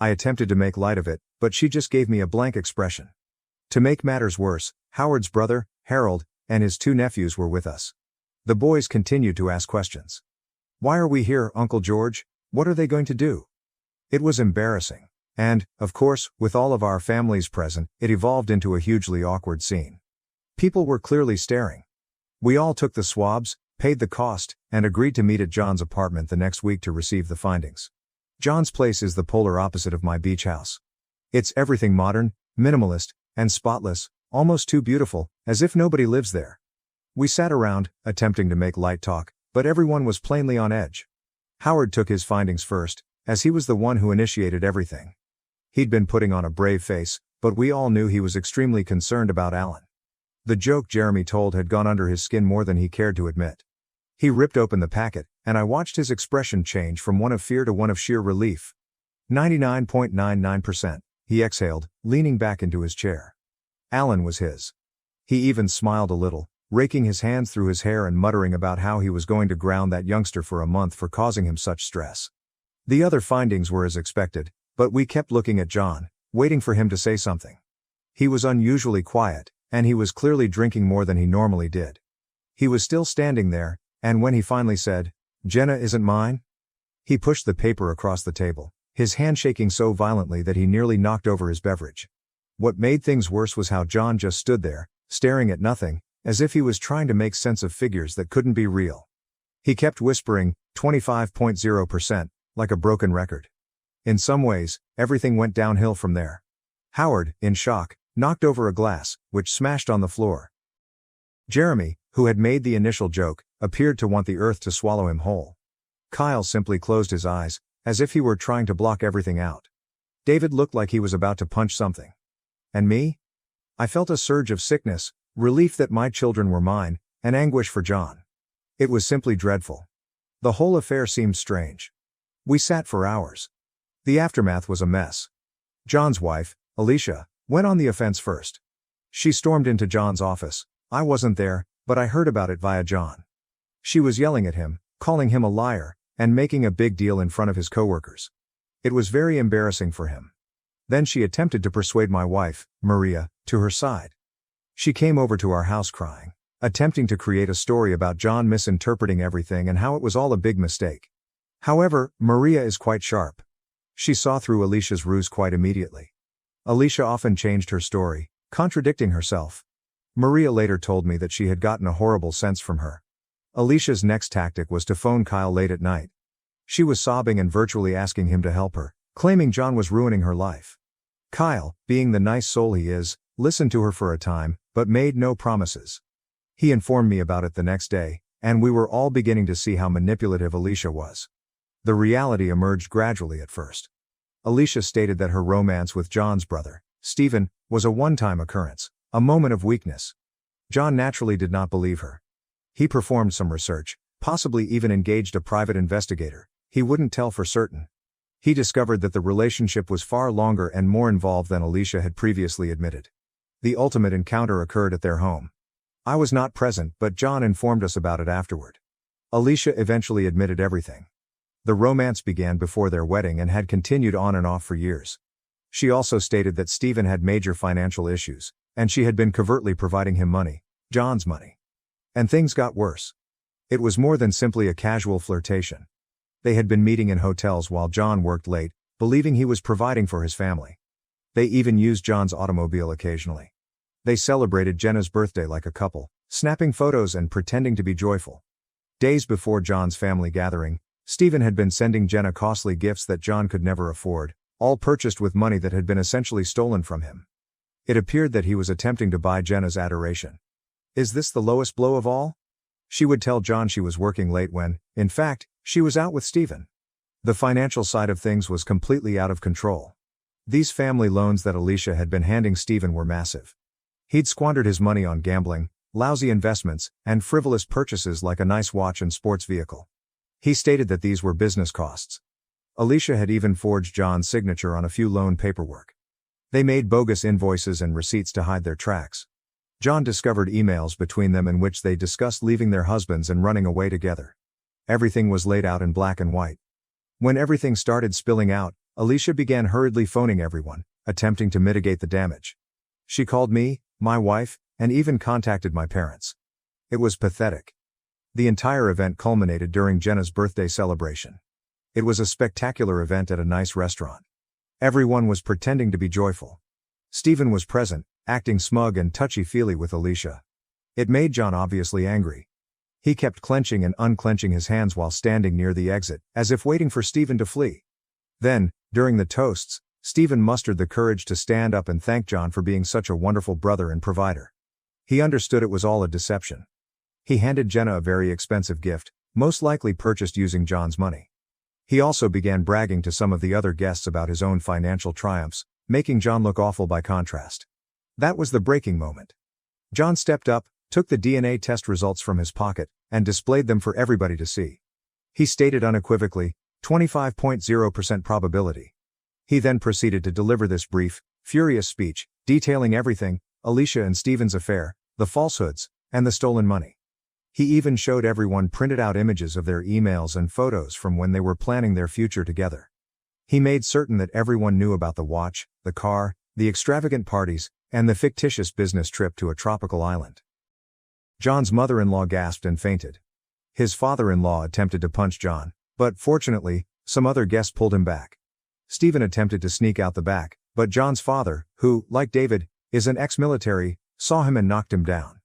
I attempted to make light of it, but she just gave me a blank expression. To make matters worse, Howard's brother, Harold, and his 2 nephews were with us. The boys continued to ask questions. "Why are we here, Uncle George? What are they going to do?" It was embarrassing. And, of course, with all of our families present, it evolved into a hugely awkward scene. People were clearly staring. We all took the swabs, paid the cost, and agreed to meet at John's apartment the next week to receive the findings. John's place is the polar opposite of my beach house. It's everything modern, minimalist, and spotless, almost too beautiful, as if nobody lives there. We sat around, attempting to make light talk, but everyone was plainly on edge. Howard took his findings first, as he was the one who initiated everything. He'd been putting on a brave face, but we all knew he was extremely concerned about Alan. The joke Jeremy told had gone under his skin more than he cared to admit. He ripped open the packet, and I watched his expression change from one of fear to one of sheer relief. 99.99%, he exhaled, leaning back into his chair. Alan was his. He even smiled a little, raking his hands through his hair and muttering about how he was going to ground that youngster for a month for causing him such stress. The other findings were as expected, but we kept looking at John, waiting for him to say something. He was unusually quiet, and he was clearly drinking more than he normally did. He was still standing there, and when he finally said, "Jenna isn't mine?" he pushed the paper across the table, his hand shaking so violently that he nearly knocked over his beverage. What made things worse was how John just stood there, staring at nothing, as if he was trying to make sense of figures that couldn't be real. He kept whispering, 25.0%, like a broken record. In some ways, everything went downhill from there. Howard, in shock, knocked over a glass, which smashed on the floor. Jeremy, who had made the initial joke, appeared to want the earth to swallow him whole. Kyle simply closed his eyes, as if he were trying to block everything out. David looked like he was about to punch something. And me? I felt a surge of sickness, relief that my children were mine, and anguish for John. It was simply dreadful. The whole affair seemed strange. We sat for hours. The aftermath was a mess. John's wife, Alicia, went on the offense first. She stormed into John's office. I wasn't there, but I heard about it via John. She was yelling at him, calling him a liar, and making a big deal in front of his coworkers. It was very embarrassing for him. Then she attempted to persuade my wife, Maria, to her side. She came over to our house crying, attempting to create a story about John misinterpreting everything and how it was all a big mistake. However, Maria is quite sharp. She saw through Alicia's ruse quite immediately. Alicia often changed her story, contradicting herself. Maria later told me that she had gotten a horrible sense from her. Alicia's next tactic was to phone Kyle late at night. She was sobbing and virtually asking him to help her, claiming John was ruining her life. Kyle, being the nice soul he is, listened to her for a time, but made no promises. He informed me about it the next day, and we were all beginning to see how manipulative Alicia was. The reality emerged gradually at first. Alicia stated that her romance with John's brother, Stephen, was a one-time occurrence, a moment of weakness. John naturally did not believe her. He performed some research, possibly even engaged a private investigator. He wouldn't tell for certain. He discovered that the relationship was far longer and more involved than Alicia had previously admitted. The ultimate encounter occurred at their home. I was not present, but John informed us about it afterward. Alicia eventually admitted everything. The romance began before their wedding and had continued on and off for years. She also stated that Stephen had major financial issues, and she had been covertly providing him money, John's money. And things got worse. It was more than simply a casual flirtation. They had been meeting in hotels while John worked late, believing he was providing for his family. They even used John's automobile occasionally. They celebrated Jenna's birthday like a couple, snapping photos and pretending to be joyful. Days before John's family gathering, Stephen had been sending Jenna costly gifts that John could never afford, all purchased with money that had been essentially stolen from him. It appeared that he was attempting to buy Jenna's adoration. Is this the lowest blow of all? She would tell John she was working late when, in fact, she was out with Stephen. The financial side of things was completely out of control. These family loans that Alicia had been handing Stephen were massive. He'd squandered his money on gambling, lousy investments, and frivolous purchases like a nice watch and sports vehicle. He stated that these were business costs. Alicia had even forged John's signature on a few loan paperwork. They made bogus invoices and receipts to hide their tracks. John discovered emails between them in which they discussed leaving their husbands and running away together. Everything was laid out in black and white. When everything started spilling out, Alicia began hurriedly phoning everyone, attempting to mitigate the damage. She called me, my wife, and even contacted my parents. It was pathetic. The entire event culminated during Jenna's birthday celebration. It was a spectacular event at a nice restaurant. Everyone was pretending to be joyful. Stephen was present, acting smug and touchy-feely with Alicia. It made John obviously angry. He kept clenching and unclenching his hands while standing near the exit, as if waiting for Stephen to flee. Then, during the toasts, Stephen mustered the courage to stand up and thank John for being such a wonderful brother and provider. He understood it was all a deception. He handed Jenna a very expensive gift, most likely purchased using John's money. He also began bragging to some of the other guests about his own financial triumphs, making John look awful by contrast. That was the breaking moment. John stepped up, took the DNA test results from his pocket, and displayed them for everybody to see. He stated unequivocally, 25.0% probability. He then proceeded to deliver this brief, furious speech, detailing everything, Alicia and Stephen's affair, the falsehoods, and the stolen money. He even showed everyone printed out images of their emails and photos from when they were planning their future together. He made certain that everyone knew about the watch, the car, the extravagant parties, and the fictitious business trip to a tropical island. John's mother-in-law gasped and fainted. His father-in-law attempted to punch John, but fortunately, some other guests pulled him back. Stephen attempted to sneak out the back, but John's father, who, like David, is an ex-military, saw him and knocked him down.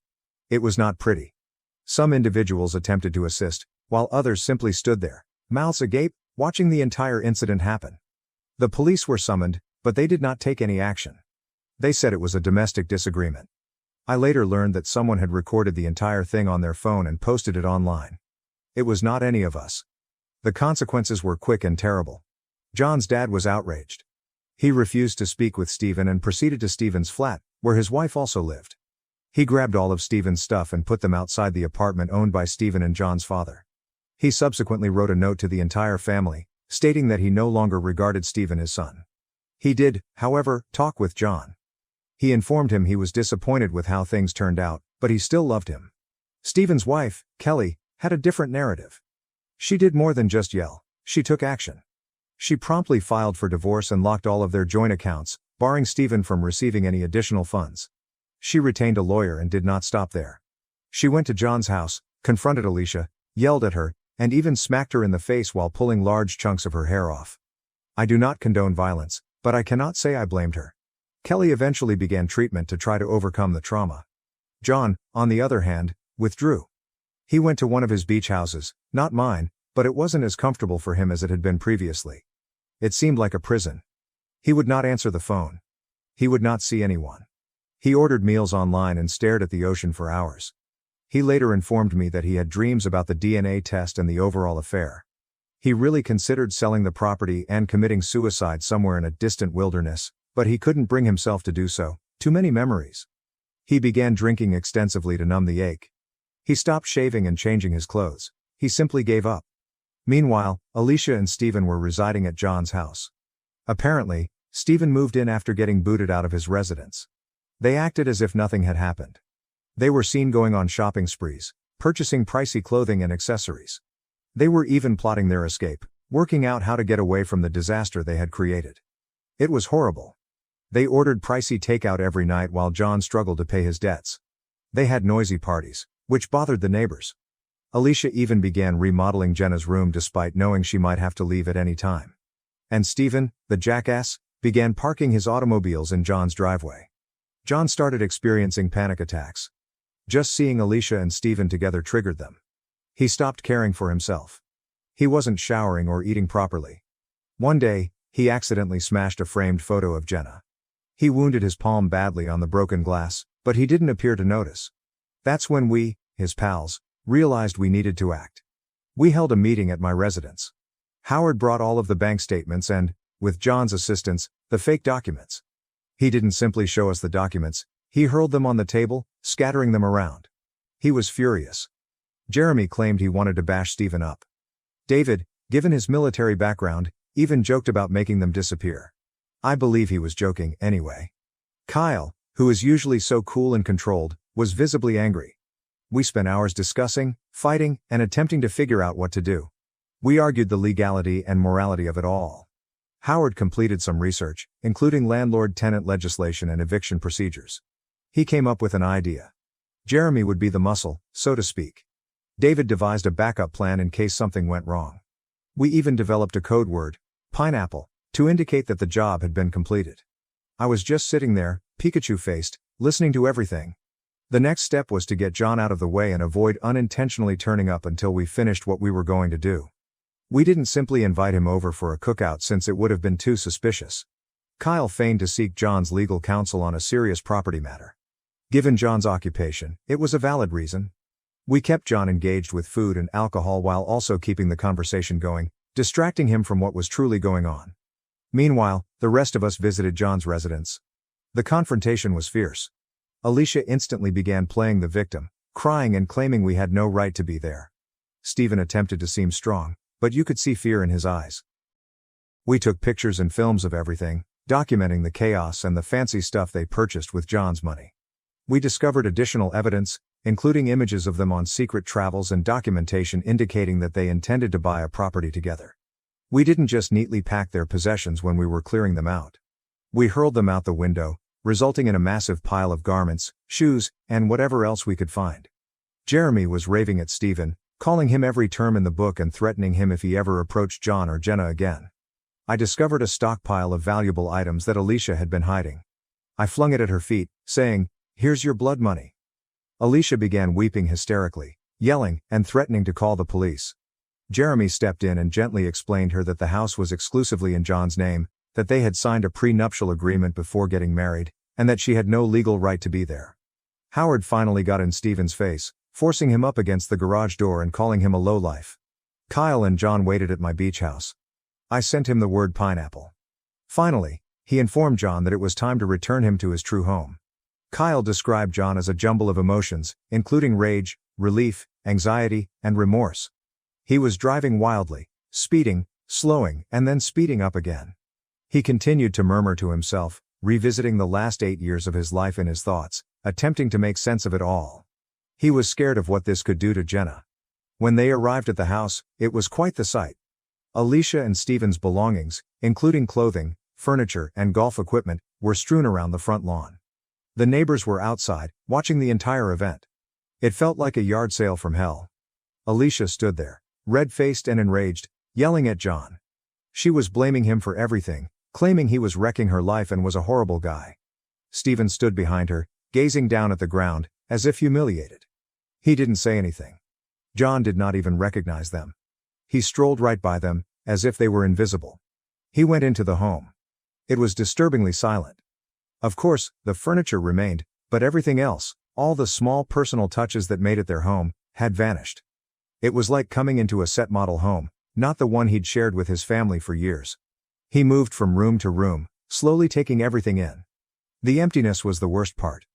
It was not pretty. Some individuals attempted to assist, while others simply stood there, mouths agape, watching the entire incident happen. The police were summoned, but they did not take any action. They said it was a domestic disagreement. I later learned that someone had recorded the entire thing on their phone and posted it online. It was not any of us. The consequences were quick and terrible. John's dad was outraged. He refused to speak with Stephen and proceeded to Stephen's flat, where his wife also lived. He grabbed all of Stephen's stuff and put them outside the apartment owned by Stephen and John's father. He subsequently wrote a note to the entire family, stating that he no longer regarded Stephen as son. He did, however, talk with John. He informed him he was disappointed with how things turned out, but he still loved him. Stephen's wife, Kelly, had a different narrative. She did more than just yell. She took action. She promptly filed for divorce and locked all of their joint accounts, barring Stephen from receiving any additional funds. She retained a lawyer and did not stop there. She went to John's house, confronted Alicia, yelled at her, and even smacked her in the face while pulling large chunks of her hair off. I do not condone violence, but I cannot say I blamed her. Kelly eventually began treatment to try to overcome the trauma. John, on the other hand, withdrew. He went to one of his beach houses, not mine, but it wasn't as comfortable for him as it had been previously. It seemed like a prison. He would not answer the phone. He would not see anyone. He ordered meals online and stared at the ocean for hours. He later informed me that he had dreams about the DNA test and the overall affair. He really considered selling the property and committing suicide somewhere in a distant wilderness, but he couldn't bring himself to do so, too many memories. He began drinking extensively to numb the ache. He stopped shaving and changing his clothes. He simply gave up. Meanwhile, Alicia and Stephen were residing at John's house. Apparently, Stephen moved in after getting booted out of his residence. They acted as if nothing had happened. They were seen going on shopping sprees, purchasing pricey clothing and accessories. They were even plotting their escape, working out how to get away from the disaster they had created. It was horrible. They ordered pricey takeout every night while John struggled to pay his debts. They had noisy parties, which bothered the neighbors. Alicia even began remodeling Jenna's room despite knowing she might have to leave at any time. And Stephen, the jackass, began parking his automobiles in John's driveway. John started experiencing panic attacks. Just seeing Alicia and Stephen together triggered them. He stopped caring for himself. He wasn't showering or eating properly. One day, he accidentally smashed a framed photo of Jenna. He wounded his palm badly on the broken glass, but he didn't appear to notice. That's when we, his pals, realized we needed to act. We held a meeting at my residence. Howard brought all of the bank statements and, with John's assistance, the fake documents. He didn't simply show us the documents, he hurled them on the table, scattering them around. He was furious. Jeremy claimed he wanted to bash Stephen up. David, given his military background, even joked about making them disappear. I believe he was joking anyway. Kyle, who is usually so cool and controlled, was visibly angry. We spent hours discussing, fighting, and attempting to figure out what to do. We argued the legality and morality of it all. Howard completed some research, including landlord-tenant legislation and eviction procedures. He came up with an idea. Jeremy would be the muscle, so to speak. David devised a backup plan in case something went wrong. We even developed a code word, pineapple, to indicate that the job had been completed. I was just sitting there, Pikachu-faced, listening to everything. The next step was to get John out of the way and avoid unintentionally turning up until we finished what we were going to do. We didn't simply invite him over for a cookout since it would have been too suspicious. Kyle feigned to seek John's legal counsel on a serious property matter. Given John's occupation, it was a valid reason. We kept John engaged with food and alcohol while also keeping the conversation going, distracting him from what was truly going on. Meanwhile, the rest of us visited John's residence. The confrontation was fierce. Alicia instantly began playing the victim, crying and claiming we had no right to be there. Stephen attempted to seem strong, but you could see fear in his eyes. We took pictures and films of everything, documenting the chaos and the fancy stuff they purchased with John's money. We discovered additional evidence, including images of them on secret travels and documentation indicating that they intended to buy a property together. We didn't just neatly pack their possessions when we were clearing them out. We hurled them out the window, resulting in a massive pile of garments, shoes, and whatever else we could find. Jeremy was raving at Stephen, calling him every term in the book and threatening him if he ever approached John or Jenna again. I discovered a stockpile of valuable items that Alicia had been hiding. I flung it at her feet, saying, "Here's your blood money." Alicia began weeping hysterically, yelling, and threatening to call the police. Jeremy stepped in and gently explained her that the house was exclusively in John's name, that they had signed a prenuptial agreement before getting married, and that she had no legal right to be there. Howard finally got in Stephen's face, forcing him up against the garage door and calling him a lowlife. Kyle and John waited at my beach house. I sent him the word pineapple. Finally, he informed John that it was time to return him to his true home. Kyle described John as a jumble of emotions, including rage, relief, anxiety, and remorse. He was driving wildly, speeding, slowing, and then speeding up again. He continued to murmur to himself, revisiting the last 8 years of his life in his thoughts, attempting to make sense of it all. He was scared of what this could do to Jenna. When they arrived at the house, it was quite the sight. Alicia and Stephen's belongings, including clothing, furniture, and golf equipment, were strewn around the front lawn. The neighbors were outside, watching the entire event. It felt like a yard sale from hell. Alicia stood there, red-faced and enraged, yelling at John. She was blaming him for everything, claiming he was wrecking her life and was a horrible guy. Stephen stood behind her, gazing down at the ground, as if humiliated. He didn't say anything. John did not even recognize them. He strolled right by them, as if they were invisible. He went into the home. It was disturbingly silent. Of course, the furniture remained, but everything else, all the small personal touches that made it their home, had vanished. It was like coming into a set model home, not the one he'd shared with his family for years. He moved from room to room, slowly taking everything in. The emptiness was the worst part.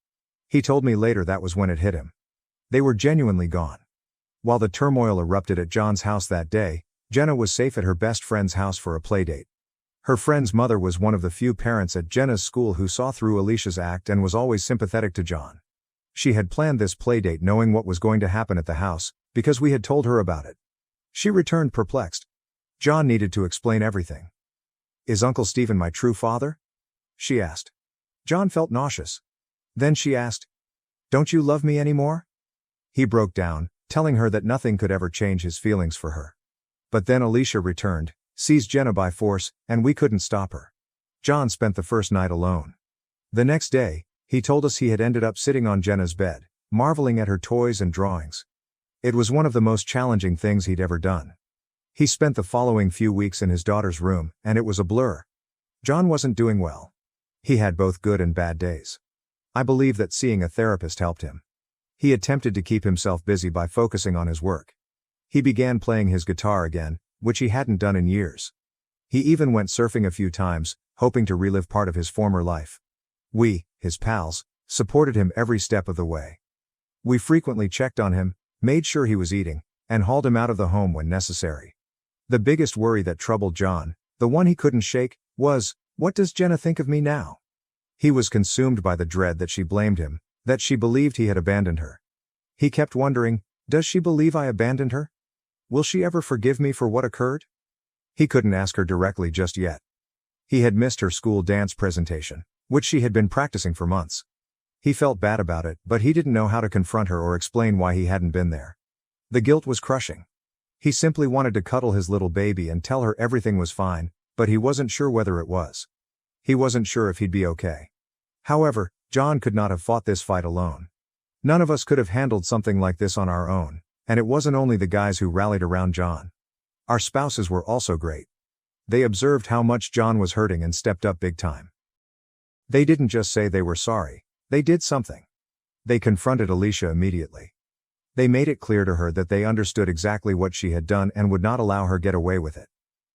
He told me later that was when it hit him. They were genuinely gone. While the turmoil erupted at John's house that day, Jenna was safe at her best friend's house for a playdate. Her friend's mother was one of the few parents at Jenna's school who saw through Alicia's act and was always sympathetic to John. She had planned this playdate knowing what was going to happen at the house, because we had told her about it. She returned perplexed. John needed to explain everything. "Is Uncle Stephen my true father?" she asked. John felt nauseous. Then she asked, "Don't you love me anymore?" He broke down, telling her that nothing could ever change his feelings for her. But then Alicia returned, seized Jenna by force, and we couldn't stop her. John spent the first night alone. The next day, he told us he had ended up sitting on Jenna's bed, marveling at her toys and drawings. It was one of the most challenging things he'd ever done. He spent the following few weeks in his daughter's room, and it was a blur. John wasn't doing well. He had both good and bad days. I believe that seeing a therapist helped him. He attempted to keep himself busy by focusing on his work. He began playing his guitar again, which he hadn't done in years. He even went surfing a few times, hoping to relive part of his former life. We, his pals, supported him every step of the way. We frequently checked on him, made sure he was eating, and hauled him out of the home when necessary. The biggest worry that troubled John, the one he couldn't shake, was, what does Jenna think of me now? He was consumed by the dread that she blamed him, that she believed he had abandoned her. He kept wondering, does she believe I abandoned her? Will she ever forgive me for what occurred? He couldn't ask her directly just yet. He had missed her school dance presentation, which she had been practicing for months. He felt bad about it, but he didn't know how to confront her or explain why he hadn't been there. The guilt was crushing. He simply wanted to cuddle his little baby and tell her everything was fine, but he wasn't sure whether it was. He wasn't sure if he'd be okay. However, John could not have fought this fight alone. None of us could have handled something like this on our own, and it wasn't only the guys who rallied around John. Our spouses were also great. They observed how much John was hurting and stepped up big time. They didn't just say they were sorry, they did something. They confronted Alicia immediately. They made it clear to her that they understood exactly what she had done and would not allow her get away with it.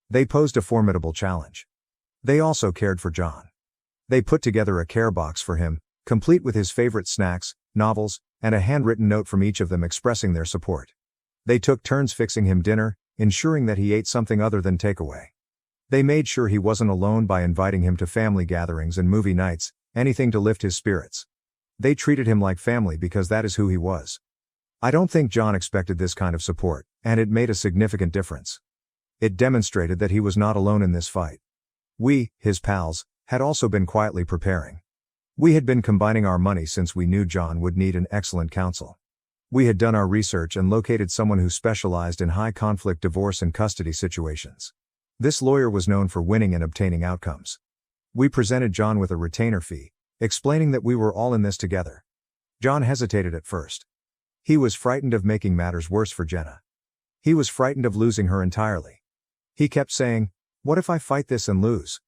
They posed a formidable challenge. They also cared for John. They put together a care box for him, complete with his favorite snacks, novels, and a handwritten note from each of them expressing their support. They took turns fixing him dinner, ensuring that he ate something other than takeaway. They made sure he wasn't alone by inviting him to family gatherings and movie nights, anything to lift his spirits. They treated him like family because that is who he was. I don't think John expected this kind of support, and it made a significant difference. It demonstrated that he was not alone in this fight. We, his pals, had also been quietly preparing. We had been combining our money since we knew John would need an excellent counsel. We had done our research and located someone who specialized in high-conflict divorce and custody situations. This lawyer was known for winning and obtaining outcomes. We presented John with a retainer fee, explaining that we were all in this together. John hesitated at first. He was frightened of making matters worse for Jenna. He was frightened of losing her entirely. He kept saying, "What if I fight this and lose?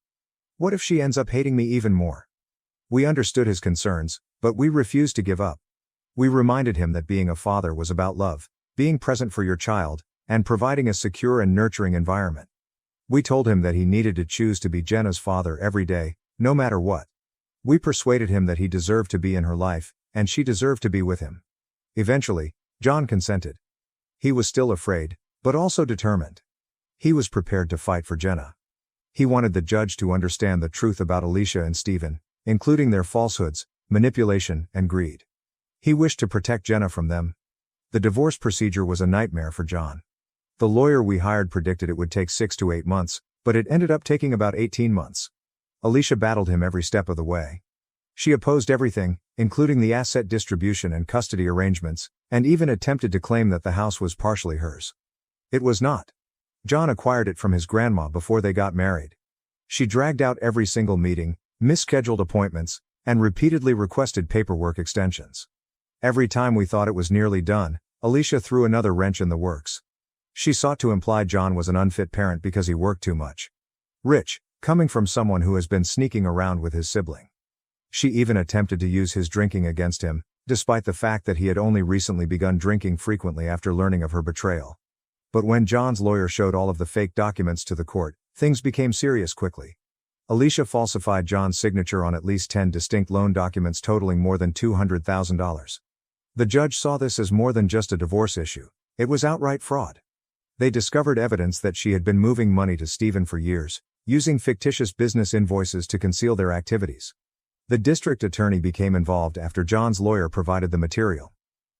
What if she ends up hating me even more?" We understood his concerns, but we refused to give up. We reminded him that being a father was about love, being present for your child, and providing a secure and nurturing environment. We told him that he needed to choose to be Jenna's father every day, no matter what. We persuaded him that he deserved to be in her life, and she deserved to be with him. Eventually, John consented. He was still afraid, but also determined. He was prepared to fight for Jenna. He wanted the judge to understand the truth about Alicia and Stephen, including their falsehoods, manipulation, and greed. He wished to protect Jenna from them. The divorce procedure was a nightmare for John. The lawyer we hired predicted it would take 6 to 8 months, but it ended up taking about 18 months. Alicia battled him every step of the way. She opposed everything, including the asset distribution and custody arrangements, and even attempted to claim that the house was partially hers. It was not. John acquired it from his grandma before they got married. She dragged out every single meeting, misscheduled appointments, and repeatedly requested paperwork extensions. Every time we thought it was nearly done, Alicia threw another wrench in the works. She sought to imply John was an unfit parent because he worked too much. Rich, coming from someone who has been sneaking around with his sibling. She even attempted to use his drinking against him, despite the fact that he had only recently begun drinking frequently after learning of her betrayal. But when John's lawyer showed all of the fake documents to the court, things became serious quickly. Alicia falsified John's signature on at least 10 distinct loan documents totaling more than $200,000. The judge saw this as more than just a divorce issue. It was outright fraud. They discovered evidence that she had been moving money to Stephen for years, using fictitious business invoices to conceal their activities. The district attorney became involved after John's lawyer provided the material.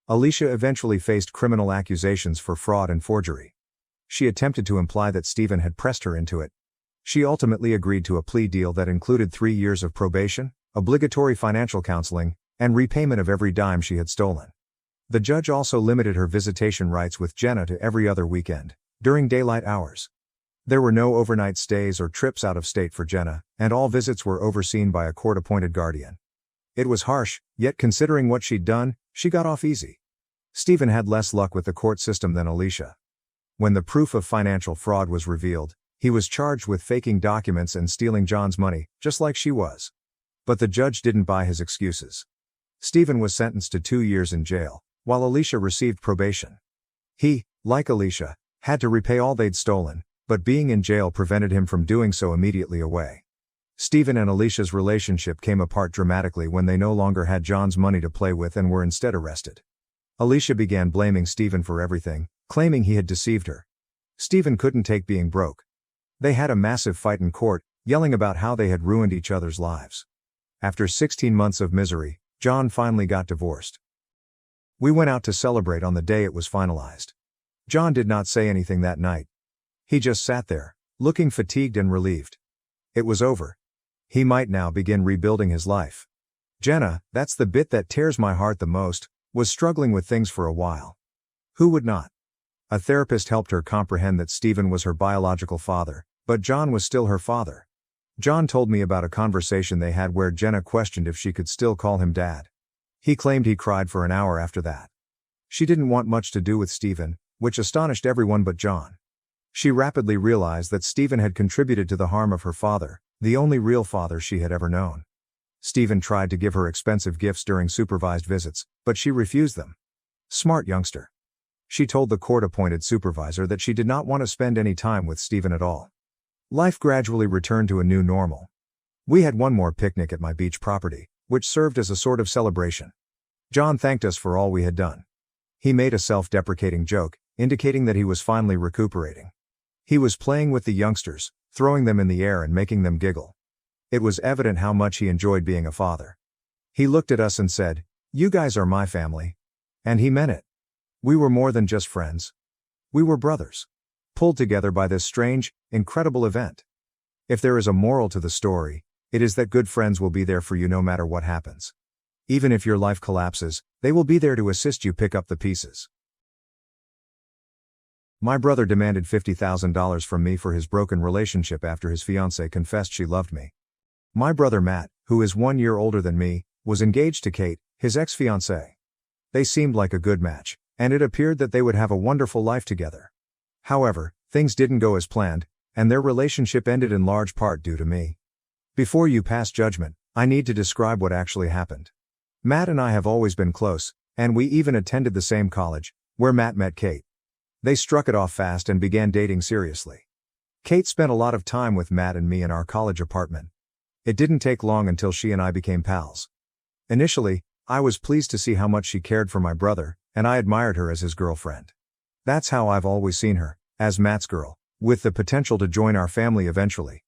Alicia eventually faced criminal accusations for fraud and forgery. She attempted to imply that Stephen had pressed her into it. She ultimately agreed to a plea deal that included 3 years of probation, obligatory financial counseling, and repayment of every dime she had stolen. The judge also limited her visitation rights with Jenna to every other weekend, during daylight hours. There were no overnight stays or trips out of state for Jenna, and all visits were overseen by a court-appointed guardian. It was harsh, yet considering what she'd done, she got off easy. Stephen had less luck with the court system than Alicia. When the proof of financial fraud was revealed, he was charged with faking documents and stealing John's money, just like she was. But the judge didn't buy his excuses. Stephen was sentenced to 2 years in jail, while Alicia received probation. He, like Alicia, had to repay all they'd stolen, but being in jail prevented him from doing so immediately away. Stephen and Alicia's relationship came apart dramatically when they no longer had John's money to play with and were instead arrested. Alicia began blaming Stephen for everything, claiming he had deceived her. Stephen couldn't take being broke. They had a massive fight in court, yelling about how they had ruined each other's lives. After 16 months of misery, John finally got divorced. We went out to celebrate on the day it was finalized. John did not say anything that night. He just sat there, looking fatigued and relieved. It was over. He might now begin rebuilding his life. Jenna, that's the bit that tears my heart the most, was struggling with things for a while. Who would not? A therapist helped her comprehend that Stephen was her biological father, but John was still her father. John told me about a conversation they had where Jenna questioned if she could still call him dad. He claimed he cried for an hour after that. She didn't want much to do with Stephen, which astonished everyone but John. She rapidly realized that Stephen had contributed to the harm of her father, the only real father she had ever known. Stephen tried to give her expensive gifts during supervised visits, but she refused them. Smart youngster. She told the court-appointed supervisor that she did not want to spend any time with Stephen at all. Life gradually returned to a new normal. We had one more picnic at my beach property, which served as a sort of celebration. John thanked us for all we had done. He made a self-deprecating joke, indicating that he was finally recuperating. He was playing with the youngsters, throwing them in the air and making them giggle. It was evident how much he enjoyed being a father. He looked at us and said, "You guys are my family." And he meant it. We were more than just friends. We were brothers, pulled together by this strange, incredible event. If there is a moral to the story, it is that good friends will be there for you no matter what happens. Even if your life collapses, they will be there to assist you pick up the pieces. My brother demanded $50,000 from me for his broken relationship after his fiancée confessed she loved me. My brother Matt, who is 1 year older than me, was engaged to Kate, his ex-fiancée. They seemed like a good match, and it appeared that they would have a wonderful life together. However, things didn't go as planned, and their relationship ended in large part due to me. Before you pass judgment, I need to describe what actually happened. Matt and I have always been close, and we even attended the same college, where Matt met Kate. They struck it off fast and began dating seriously. Kate spent a lot of time with Matt and me in our college apartment. It didn't take long until she and I became pals. Initially, I was pleased to see how much she cared for my brother, and I admired her as his girlfriend. That's how I've always seen her, as Matt's girl, with the potential to join our family eventually.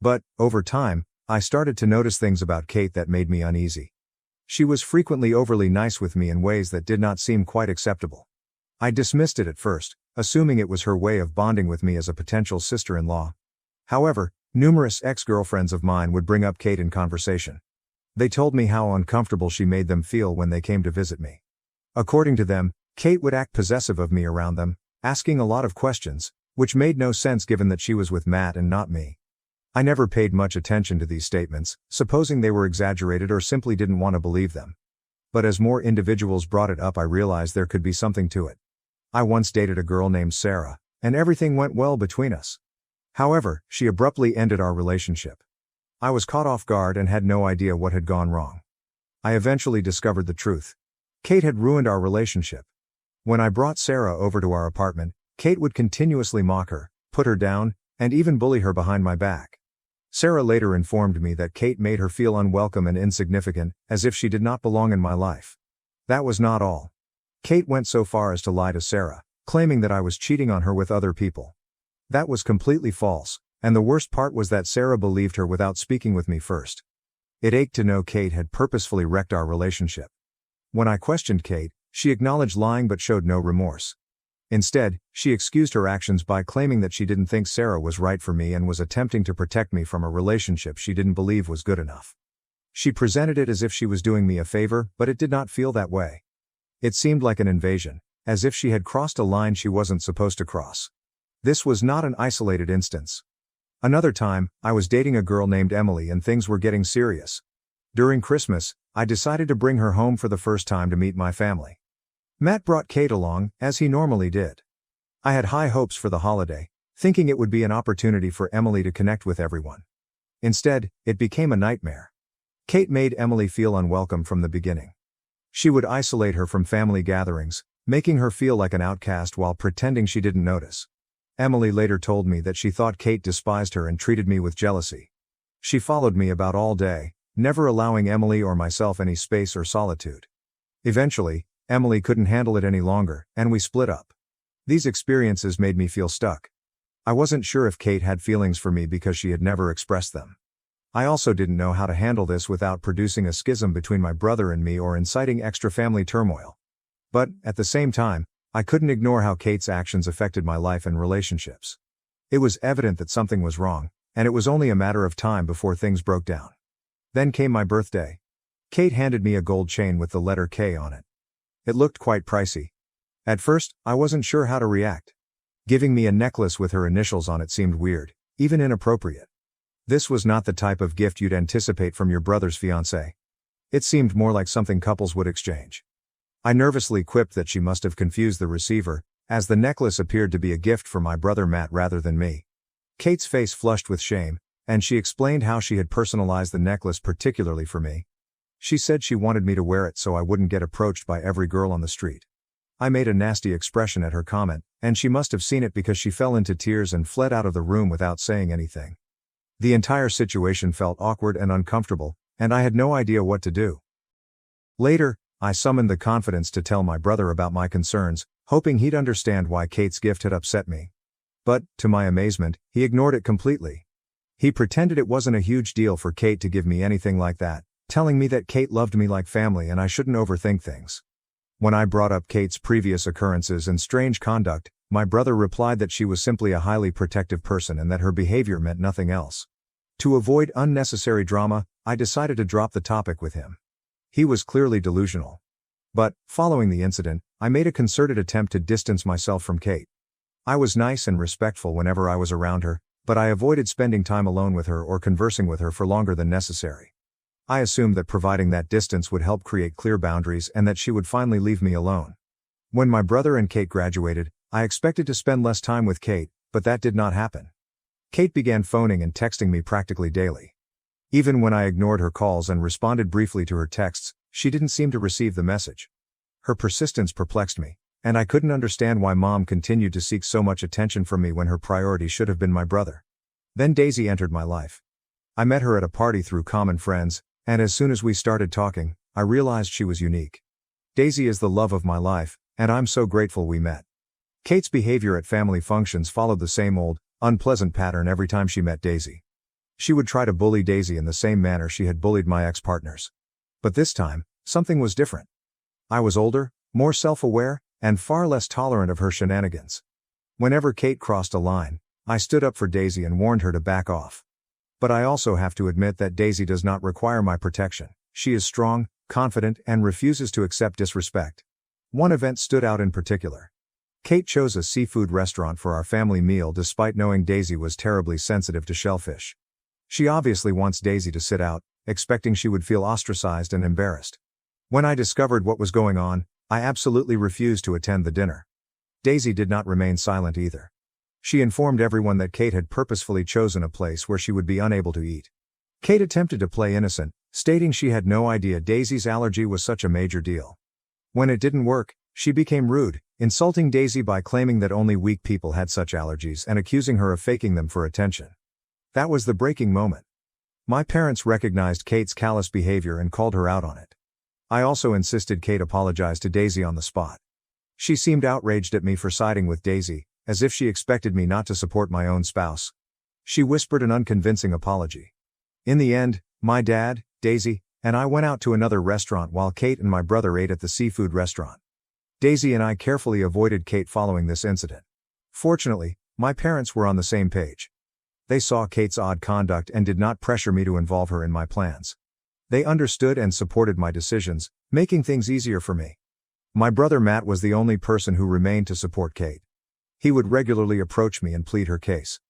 But, over time, I started to notice things about Kate that made me uneasy. She was frequently overly nice with me in ways that did not seem quite acceptable. I dismissed it at first, assuming it was her way of bonding with me as a potential sister-in-law. However, numerous ex-girlfriends of mine would bring up Kate in conversation. They told me how uncomfortable she made them feel when they came to visit me. According to them, Kate would act possessive of me around them, asking a lot of questions, which made no sense given that she was with Matt and not me. I never paid much attention to these statements, supposing they were exaggerated or simply didn't want to believe them. But as more individuals brought it up, I realized there could be something to it. I once dated a girl named Sarah, and everything went well between us. However, she abruptly ended our relationship. I was caught off guard and had no idea what had gone wrong. I eventually discovered the truth. Kate had ruined our relationship. When I brought Sarah over to our apartment, Kate would continuously mock her, put her down, and even bully her behind my back. Sarah later informed me that Kate made her feel unwelcome and insignificant, as if she did not belong in my life. That was not all. Kate went so far as to lie to Sarah, claiming that I was cheating on her with other people. That was completely false, and the worst part was that Sarah believed her without speaking with me first. It ached to know Kate had purposefully wrecked our relationship. When I questioned Kate, she acknowledged lying but showed no remorse. Instead, she excused her actions by claiming that she didn't think Sarah was right for me and was attempting to protect me from a relationship she didn't believe was good enough. She presented it as if she was doing me a favor, but it did not feel that way. It seemed like an invasion, as if she had crossed a line she wasn't supposed to cross. This was not an isolated instance. Another time, I was dating a girl named Emily and things were getting serious. During Christmas, I decided to bring her home for the first time to meet my family. Matt brought Kate along, as he normally did. I had high hopes for the holiday, thinking it would be an opportunity for Emily to connect with everyone. Instead, it became a nightmare. Kate made Emily feel unwelcome from the beginning. She would isolate her from family gatherings, making her feel like an outcast while pretending she didn't notice. Emily later told me that she thought Kate despised her and treated me with jealousy. She followed me about all day, never allowing Emily or myself any space or solitude. Eventually, Emily couldn't handle it any longer, and we split up. These experiences made me feel stuck. I wasn't sure if Kate had feelings for me because she had never expressed them. I also didn't know how to handle this without producing a schism between my brother and me or inciting extra family turmoil. But, at the same time, I couldn't ignore how Kate's actions affected my life and relationships. It was evident that something was wrong, and it was only a matter of time before things broke down. Then came my birthday. Kate handed me a gold chain with the letter K on it. It looked quite pricey. At first, I wasn't sure how to react. Giving me a necklace with her initials on it seemed weird, even inappropriate. This was not the type of gift you'd anticipate from your brother's fiancée. It seemed more like something couples would exchange. I nervously quipped that she must have confused the receiver, as the necklace appeared to be a gift for my brother Matt rather than me. Kate's face flushed with shame, and she explained how she had personalized the necklace particularly for me. She said she wanted me to wear it so I wouldn't get approached by every girl on the street. I made a nasty expression at her comment, and she must have seen it because she fell into tears and fled out of the room without saying anything. The entire situation felt awkward and uncomfortable, and I had no idea what to do. Later, I summoned the confidence to tell my brother about my concerns, hoping he'd understand why Kate's gift had upset me. But, to my amazement, he ignored it completely. He pretended it wasn't a huge deal for Kate to give me anything like that, telling me that Kate loved me like family and I shouldn't overthink things. When I brought up Kate's previous occurrences and strange conduct, my brother replied that she was simply a highly protective person and that her behavior meant nothing else. To avoid unnecessary drama, I decided to drop the topic with him. He was clearly delusional. But, following the incident, I made a concerted attempt to distance myself from Kate. I was nice and respectful whenever I was around her, but I avoided spending time alone with her or conversing with her for longer than necessary. I assumed that providing that distance would help create clear boundaries and that she would finally leave me alone. When my brother and Kate graduated, I expected to spend less time with Kate, but that did not happen. Kate began phoning and texting me practically daily. Even when I ignored her calls and responded briefly to her texts, she didn't seem to receive the message. Her persistence perplexed me, and I couldn't understand why Mom continued to seek so much attention from me when her priority should have been my brother. Then Daisy entered my life. I met her at a party through common friends, and as soon as we started talking, I realized she was unique. Daisy is the love of my life, and I'm so grateful we met. Kate's behavior at family functions followed the same old, unpleasant pattern every time she met Daisy. She would try to bully Daisy in the same manner she had bullied my ex-partners. But this time, something was different. I was older, more self-aware, and far less tolerant of her shenanigans. Whenever Kate crossed a line, I stood up for Daisy and warned her to back off. But I also have to admit that Daisy does not require my protection. She is strong, confident, and refuses to accept disrespect. One event stood out in particular. Kate chose a seafood restaurant for our family meal despite knowing Daisy was terribly sensitive to shellfish. She obviously wants Daisy to sit out, expecting she would feel ostracized and embarrassed. When I discovered what was going on, I absolutely refused to attend the dinner. Daisy did not remain silent either. She informed everyone that Kate had purposefully chosen a place where she would be unable to eat. Kate attempted to play innocent, stating she had no idea Daisy's allergy was such a major deal. When it didn't work, she became rude, insulting Daisy by claiming that only weak people had such allergies and accusing her of faking them for attention. That was the breaking moment. My parents recognized Kate's callous behavior and called her out on it. I also insisted Kate apologize to Daisy on the spot. She seemed outraged at me for siding with Daisy, as if she expected me not to support my own spouse. She whispered an unconvincing apology. In the end, my dad, Daisy, and I went out to another restaurant while Kate and my brother ate at the seafood restaurant. Daisy and I carefully avoided Kate following this incident. Fortunately, my parents were on the same page. They saw Kate's odd conduct and did not pressure me to involve her in my plans. They understood and supported my decisions, making things easier for me. My brother Matt was the only person who remained to support Kate. He would regularly approach me and plead her case.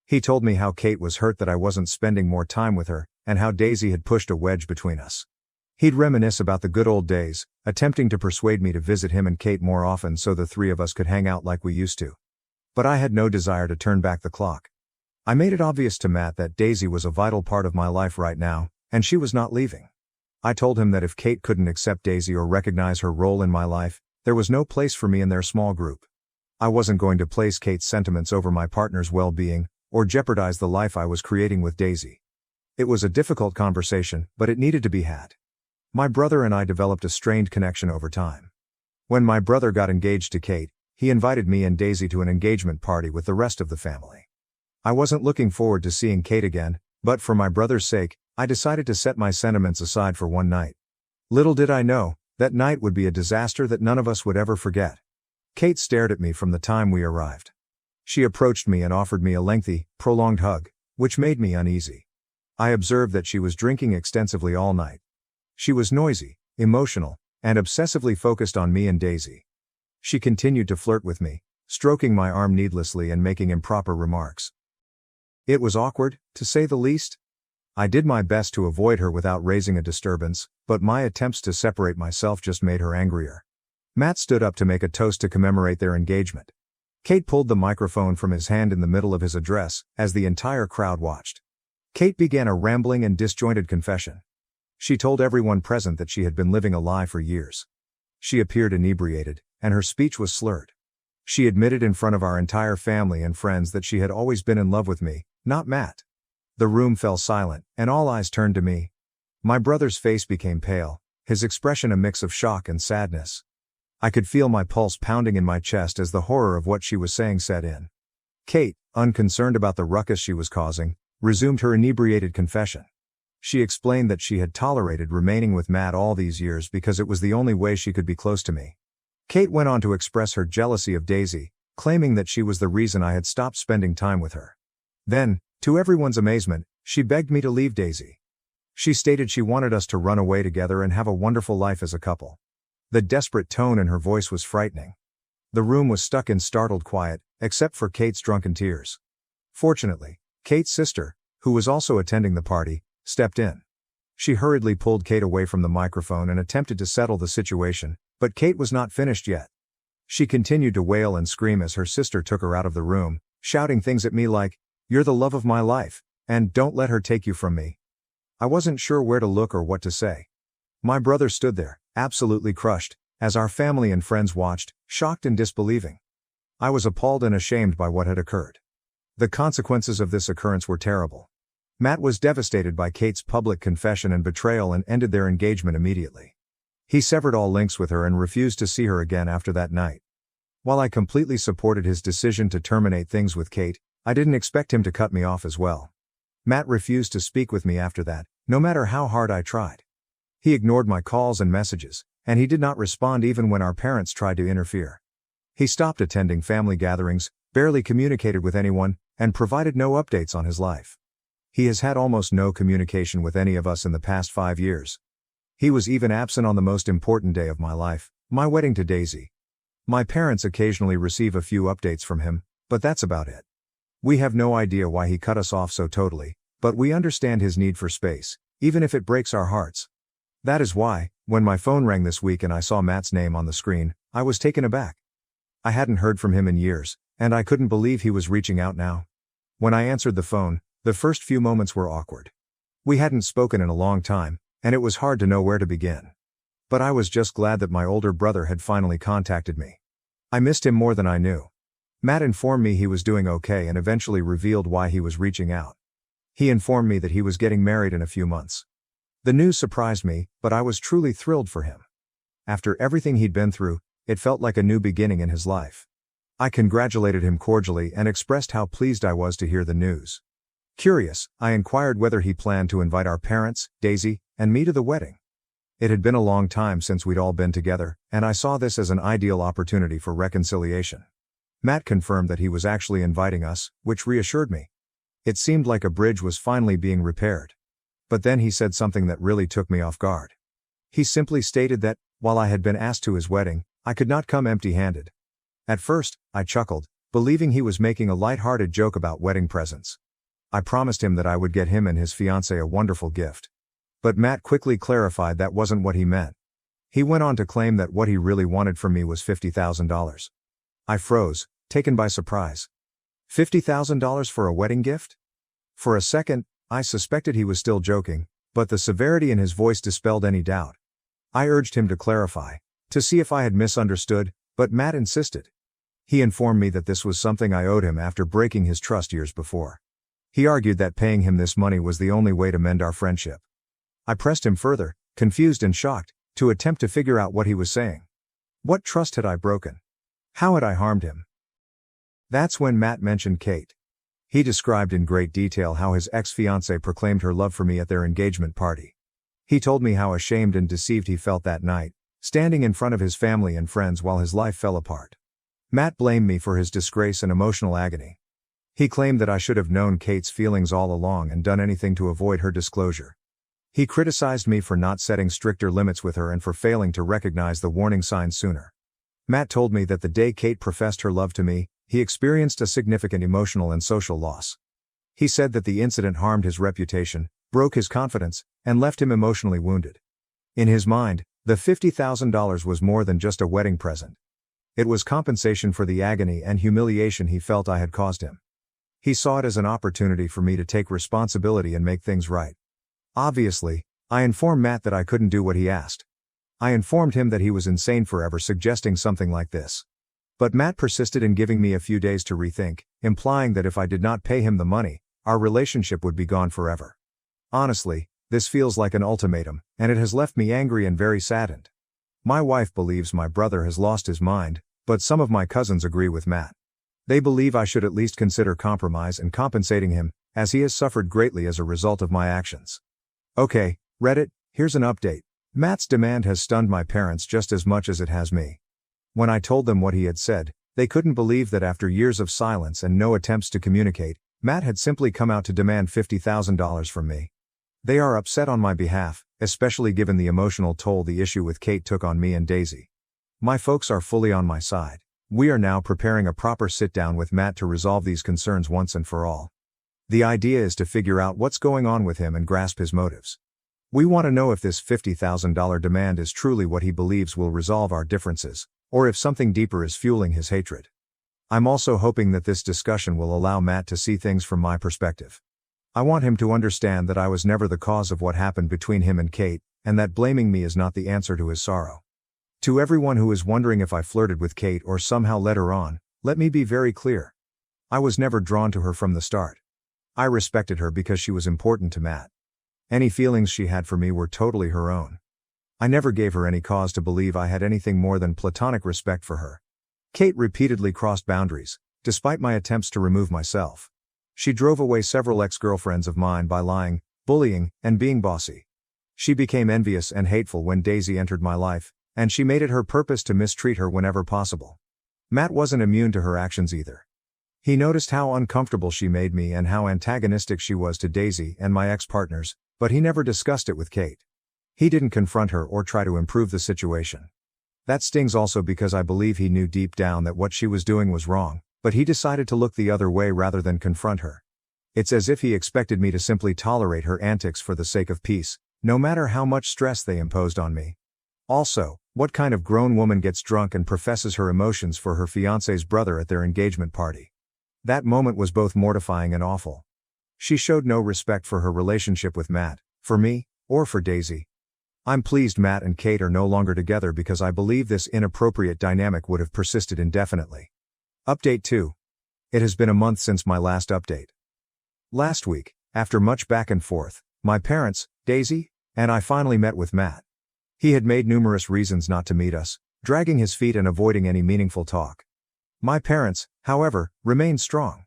He told me how Kate was hurt that I wasn't spending more time with her, and how Daisy had pushed a wedge between us. He'd reminisce about the good old days, attempting to persuade me to visit him and Kate more often so the three of us could hang out like we used to. But I had no desire to turn back the clock. I made it obvious to Matt that Daisy was a vital part of my life right now, and she was not leaving. I told him that if Kate couldn't accept Daisy or recognize her role in my life, there was no place for me in their small group. I wasn't going to place Kate's sentiments over my partner's well-being, or jeopardize the life I was creating with Daisy. It was a difficult conversation, but it needed to be had. My brother and I developed a strained connection over time. When my brother got engaged to Kate, he invited me and Daisy to an engagement party with the rest of the family. I wasn't looking forward to seeing Kate again, but for my brother's sake, I decided to set my sentiments aside for one night. Little did I know, that night would be a disaster that none of us would ever forget. Kate stared at me from the time we arrived. She approached me and offered me a lengthy, prolonged hug, which made me uneasy. I observed that she was drinking extensively all night. She was noisy, emotional, and obsessively focused on me and Daisy. She continued to flirt with me, stroking my arm needlessly and making improper remarks. It was awkward, to say the least. I did my best to avoid her without raising a disturbance, but my attempts to separate myself just made her angrier. Matt stood up to make a toast to commemorate their engagement. Kate pulled the microphone from his hand in the middle of his address, as the entire crowd watched. Kate began a rambling and disjointed confession. She told everyone present that she had been living a lie for years. She appeared inebriated, and her speech was slurred. She admitted in front of our entire family and friends that she had always been in love with me, not Matt. The room fell silent, and all eyes turned to me. My brother's face became pale, his expression a mix of shock and sadness. I could feel my pulse pounding in my chest as the horror of what she was saying set in. Kate, unconcerned about the ruckus she was causing, resumed her inebriated confession. She explained that she had tolerated remaining with Matt all these years because it was the only way she could be close to me. Kate went on to express her jealousy of Daisy, claiming that she was the reason I had stopped spending time with her. Then, to everyone's amazement, she begged me to leave Daisy. She stated she wanted us to run away together and have a wonderful life as a couple. The desperate tone in her voice was frightening. The room was stuck in startled quiet, except for Kate's drunken tears. Fortunately, Kate's sister, who was also attending the party, stepped in. She hurriedly pulled Kate away from the microphone and attempted to settle the situation, but Kate was not finished yet. She continued to wail and scream as her sister took her out of the room, shouting things at me like, "You're the love of my life, and don't let her take you from me." I wasn't sure where to look or what to say. My brother stood there, absolutely crushed, as our family and friends watched, shocked and disbelieving. I was appalled and ashamed by what had occurred. The consequences of this occurrence were terrible. Matt was devastated by Kate's public confession and betrayal and ended their engagement immediately. He severed all links with her and refused to see her again after that night. While I completely supported his decision to terminate things with Kate, I didn't expect him to cut me off as well. Matt refused to speak with me after that, no matter how hard I tried. He ignored my calls and messages, and he did not respond even when our parents tried to interfere. He stopped attending family gatherings, barely communicated with anyone, and provided no updates on his life. He has had almost no communication with any of us in the past 5 years. He was even absent on the most important day of my life, my wedding to Daisy. My parents occasionally receive a few updates from him, but that's about it. We have no idea why he cut us off so totally, But we understand his need for space, even if it breaks our hearts. That is why, when my phone rang this week and I saw Matt's name on the screen, I was taken aback. I hadn't heard from him in years, and I couldn't believe he was reaching out now. When I answered the phone, the first few moments were awkward. We hadn't spoken in a long time, and it was hard to know where to begin. But I was just glad that my older brother had finally contacted me. I missed him more than I knew. Matt informed me he was doing okay and eventually revealed why he was reaching out. He informed me that he was getting married in a few months. The news surprised me, but I was truly thrilled for him. After everything he'd been through, it felt like a new beginning in his life. I congratulated him cordially and expressed how pleased I was to hear the news. Curious, I inquired whether he planned to invite our parents, Daisy, and me to the wedding. It had been a long time since we'd all been together, and I saw this as an ideal opportunity for reconciliation. Matt confirmed that he was actually inviting us, which reassured me. It seemed like a bridge was finally being repaired. But then he said something that really took me off guard. He simply stated that, while I had been asked to his wedding, I could not come empty-handed. At first, I chuckled, believing he was making a light-hearted joke about wedding presents. I promised him that I would get him and his fiancée a wonderful gift. But Matt quickly clarified that wasn't what he meant. He went on to claim that what he really wanted from me was $50,000. I froze, taken by surprise. $50,000 for a wedding gift? For a second, I suspected he was still joking, but the severity in his voice dispelled any doubt. I urged him to clarify, to see if I had misunderstood, but Matt insisted. He informed me that this was something I owed him after breaking his trust years before. He argued that paying him this money was the only way to mend our friendship. I pressed him further, confused and shocked, to attempt to figure out what he was saying. What trust had I broken? How had I harmed him? That's when Matt mentioned Kate. He described in great detail how his ex-fiancée proclaimed her love for me at their engagement party. He told me how ashamed and deceived he felt that night, standing in front of his family and friends while his life fell apart. Matt blamed me for his disgrace and emotional agony. He claimed that I should have known Kate's feelings all along and done anything to avoid her disclosure. He criticized me for not setting stricter limits with her and for failing to recognize the warning signs sooner. Matt told me that the day Kate professed her love to me, he experienced a significant emotional and social loss. He said that the incident harmed his reputation, broke his confidence, and left him emotionally wounded. In his mind, the $50,000 was more than just a wedding present. It was compensation for the agony and humiliation he felt I had caused him. He saw it as an opportunity for me to take responsibility and make things right. Obviously, I informed Matt that I couldn't do what he asked. I informed him that he was insane for ever suggesting something like this. But Matt persisted in giving me a few days to rethink, implying that if I did not pay him the money, our relationship would be gone forever. Honestly, this feels like an ultimatum, and it has left me angry and very saddened. My wife believes my brother has lost his mind, but some of my cousins agree with Matt. They believe I should at least consider compromise and compensating him, as he has suffered greatly as a result of my actions. Okay, Reddit, here's an update. Matt's demand has stunned my parents just as much as it has me. When I told them what he had said, they couldn't believe that after years of silence and no attempts to communicate, Matt had simply come out to demand $50,000 from me. They are upset on my behalf, especially given the emotional toll the issue with Kate took on me and Daisy. My folks are fully on my side. We are now preparing a proper sit-down with Matt to resolve these concerns once and for all. The idea is to figure out what's going on with him and grasp his motives. We want to know if this $50,000 demand is truly what he believes will resolve our differences, or if something deeper is fueling his hatred. I'm also hoping that this discussion will allow Matt to see things from my perspective. I want him to understand that I was never the cause of what happened between him and Kate, and that blaming me is not the answer to his sorrow. To everyone who is wondering if I flirted with Kate or somehow led her on, let me be very clear. I was never drawn to her from the start. I respected her because she was important to Matt. Any feelings she had for me were totally her own. I never gave her any cause to believe I had anything more than platonic respect for her. Kate repeatedly crossed boundaries, despite my attempts to remove myself. She drove away several ex-girlfriends of mine by lying, bullying, and being bossy. She became envious and hateful when Daisy entered my life, and she made it her purpose to mistreat her whenever possible. Matt wasn't immune to her actions either. He noticed how uncomfortable she made me and how antagonistic she was to Daisy and my ex-partners, but he never discussed it with Kate. He didn't confront her or try to improve the situation. That stings also because I believe he knew deep down that what she was doing was wrong, but he decided to look the other way rather than confront her. It's as if he expected me to simply tolerate her antics for the sake of peace, no matter how much stress they imposed on me. Also, what kind of grown woman gets drunk and professes her emotions for her fiancé's brother at their engagement party? That moment was both mortifying and awful. She showed no respect for her relationship with Matt, for me, or for Daisy. I'm pleased Matt and Kate are no longer together because I believe this inappropriate dynamic would have persisted indefinitely. Update 2. It has been a month since my last update. Last week, after much back and forth, my parents, Daisy, and I finally met with Matt. He had made numerous reasons not to meet us, dragging his feet and avoiding any meaningful talk. My parents, however, remained strong.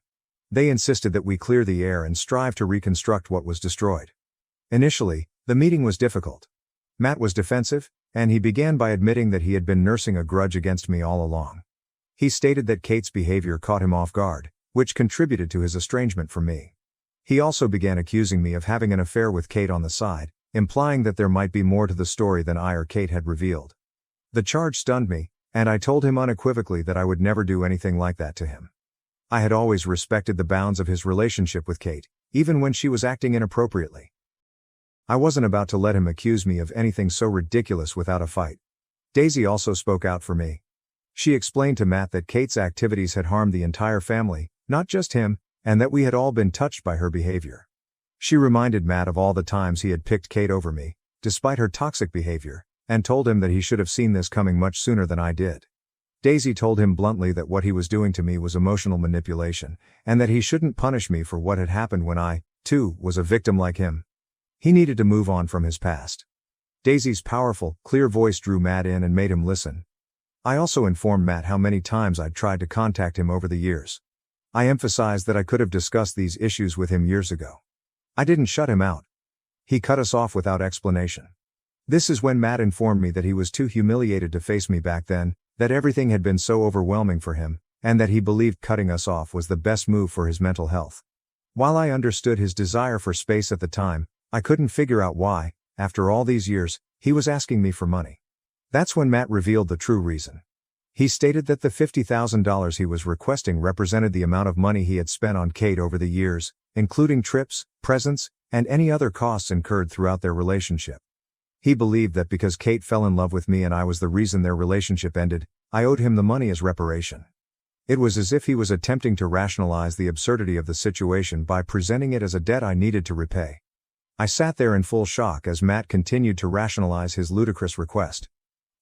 They insisted that we clear the air and strive to reconstruct what was destroyed. Initially, the meeting was difficult. Matt was defensive, and he began by admitting that he had been nursing a grudge against me all along. He stated that Kate's behavior caught him off guard, which contributed to his estrangement from me. He also began accusing me of having an affair with Kate on the side, implying that there might be more to the story than I or Kate had revealed. The charge stunned me, and I told him unequivocally that I would never do anything like that to him. I had always respected the bounds of his relationship with Kate, even when she was acting inappropriately. I wasn't about to let him accuse me of anything so ridiculous without a fight. Daisy also spoke out for me. She explained to Matt that Kate's activities had harmed the entire family, not just him, and that we had all been touched by her behavior. She reminded Matt of all the times he had picked Kate over me, despite her toxic behavior, and told him that he should have seen this coming much sooner than I did. Daisy told him bluntly that what he was doing to me was emotional manipulation, and that he shouldn't punish me for what had happened when I, too, was a victim like him. He needed to move on from his past. Daisy's powerful, clear voice drew Matt in and made him listen. I also informed Matt how many times I'd tried to contact him over the years. I emphasized that I could have discussed these issues with him years ago. I didn't shut him out. He cut us off without explanation. This is when Matt informed me that he was too humiliated to face me back then, that everything had been so overwhelming for him, and that he believed cutting us off was the best move for his mental health. While I understood his desire for space at the time, I couldn't figure out why, after all these years, he was asking me for money. That's when Matt revealed the true reason. He stated that the $50,000 he was requesting represented the amount of money he had spent on Kate over the years, including trips, presents, and any other costs incurred throughout their relationship. He believed that because Kate fell in love with me and I was the reason their relationship ended, I owed him the money as reparation. It was as if he was attempting to rationalize the absurdity of the situation by presenting it as a debt I needed to repay. I sat there in full shock as Matt continued to rationalize his ludicrous request.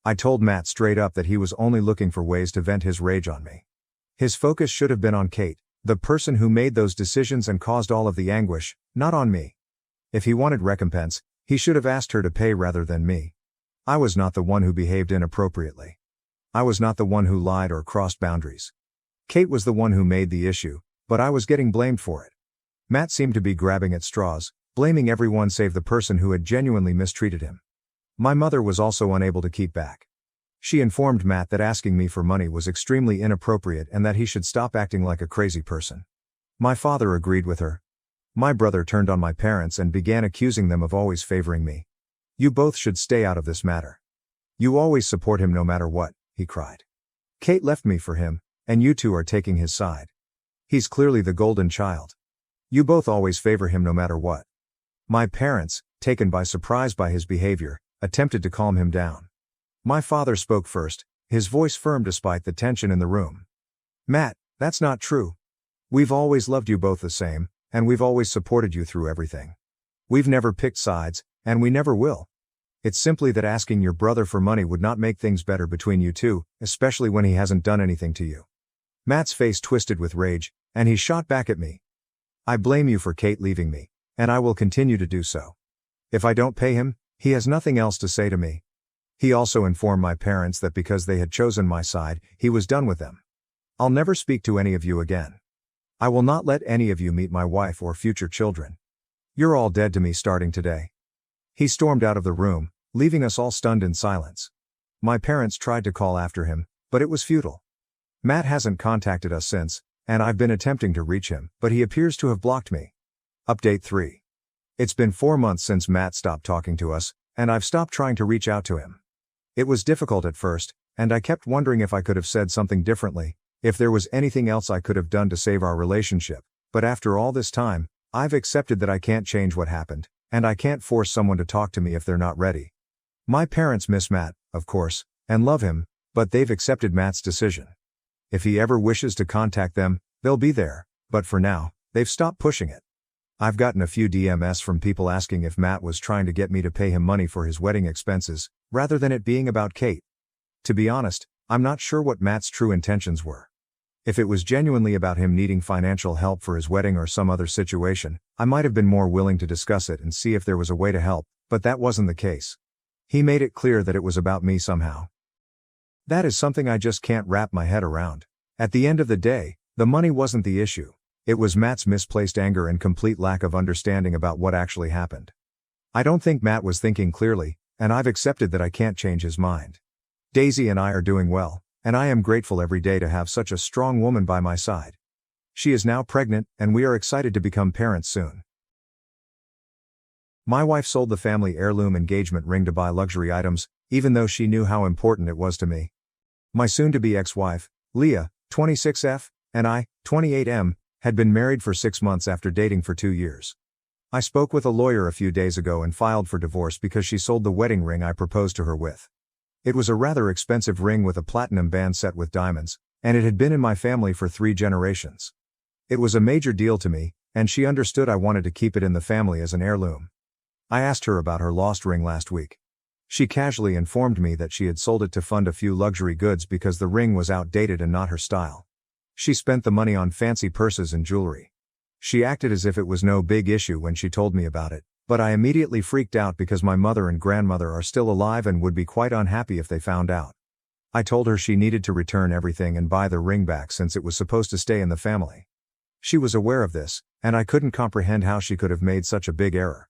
I told Matt straight up that he was only looking for ways to vent his rage on me. His focus should have been on Kate, the person who made those decisions and caused all of the anguish, not on me. If he wanted recompense, he should have asked her to pay rather than me. I was not the one who behaved inappropriately. I was not the one who lied or crossed boundaries. Kate was the one who made the issue, but I was getting blamed for it. Matt seemed to be grabbing at straws, blaming everyone save the person who had genuinely mistreated him. My mother was also unable to keep back. She informed Matt that asking me for money was extremely inappropriate and that he should stop acting like a crazy person. My father agreed with her. My brother turned on my parents and began accusing them of always favoring me. "You both should stay out of this matter. You always support him no matter what," he cried. "Kate left me for him, and you two are taking his side. He's clearly the golden child. You both always favor him no matter what." My parents, taken by surprise by his behavior, attempted to calm him down. My father spoke first, his voice firm despite the tension in the room. "Matt, that's not true. We've always loved you both the same, and we've always supported you through everything. We've never picked sides, and we never will. It's simply that asking your brother for money would not make things better between you two, especially when he hasn't done anything to you." Matt's face twisted with rage, and he shot back at me. "I blame you for Kate leaving me, and I will continue to do so. If I don't pay him, he has nothing else to say to me." He also informed my parents that because they had chosen my side, he was done with them. "I'll never speak to any of you again. I will not let any of you meet my wife or future children. You're all dead to me starting today." He stormed out of the room, leaving us all stunned in silence. My parents tried to call after him, but it was futile. Matt hasn't contacted us since, and I've been attempting to reach him, but he appears to have blocked me. Update 3. It's been 4 months since Matt stopped talking to us, and I've stopped trying to reach out to him. It was difficult at first, and I kept wondering if I could have said something differently, if there was anything else I could have done to save our relationship, but after all this time, I've accepted that I can't change what happened, and I can't force someone to talk to me if they're not ready. My parents miss Matt, of course, and love him, but they've accepted Matt's decision. If he ever wishes to contact them, they'll be there, but for now, they've stopped pushing it. I've gotten a few DMs from people asking if Matt was trying to get me to pay him money for his wedding expenses, rather than it being about Kate. To be honest, I'm not sure what Matt's true intentions were. If it was genuinely about him needing financial help for his wedding or some other situation, I might have been more willing to discuss it and see if there was a way to help, but that wasn't the case. He made it clear that it was about me somehow. That is something I just can't wrap my head around. At the end of the day, the money wasn't the issue. It was Matt's misplaced anger and complete lack of understanding about what actually happened. I don't think Matt was thinking clearly, and I've accepted that I can't change his mind. Daisy and I are doing well, and I am grateful every day to have such a strong woman by my side. She is now pregnant, and we are excited to become parents soon. My wife sold the family heirloom engagement ring to buy luxury items, even though she knew how important it was to me. My soon-to-be ex-wife, Leah, 26F, and I, 28M, had been married for 6 months after dating for 2 years. I spoke with a lawyer a few days ago and filed for divorce because she sold the wedding ring I proposed to her with. It was a rather expensive ring with a platinum band set with diamonds, and it had been in my family for 3 generations. It was a major deal to me, and she understood I wanted to keep it in the family as an heirloom. I asked her about her lost ring last week. She casually informed me that she had sold it to fund a few luxury goods because the ring was outdated and not her style. She spent the money on fancy purses and jewelry. She acted as if it was no big issue when she told me about it, but I immediately freaked out because my mother and grandmother are still alive and would be quite unhappy if they found out. I told her she needed to return everything and buy the ring back since it was supposed to stay in the family. She was aware of this, and I couldn't comprehend how she could have made such a big error.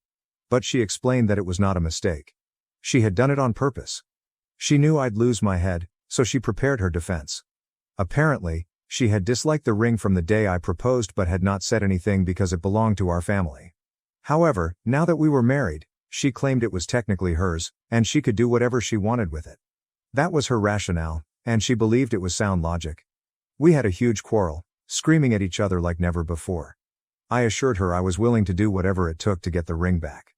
But she explained that it was not a mistake. She had done it on purpose. She knew I'd lose my head, so she prepared her defense. Apparently, she had disliked the ring from the day I proposed but had not said anything because it belonged to our family. However, now that we were married, she claimed it was technically hers, and she could do whatever she wanted with it. That was her rationale, and she believed it was sound logic. We had a huge quarrel, screaming at each other like never before. I assured her I was willing to do whatever it took to get the ring back.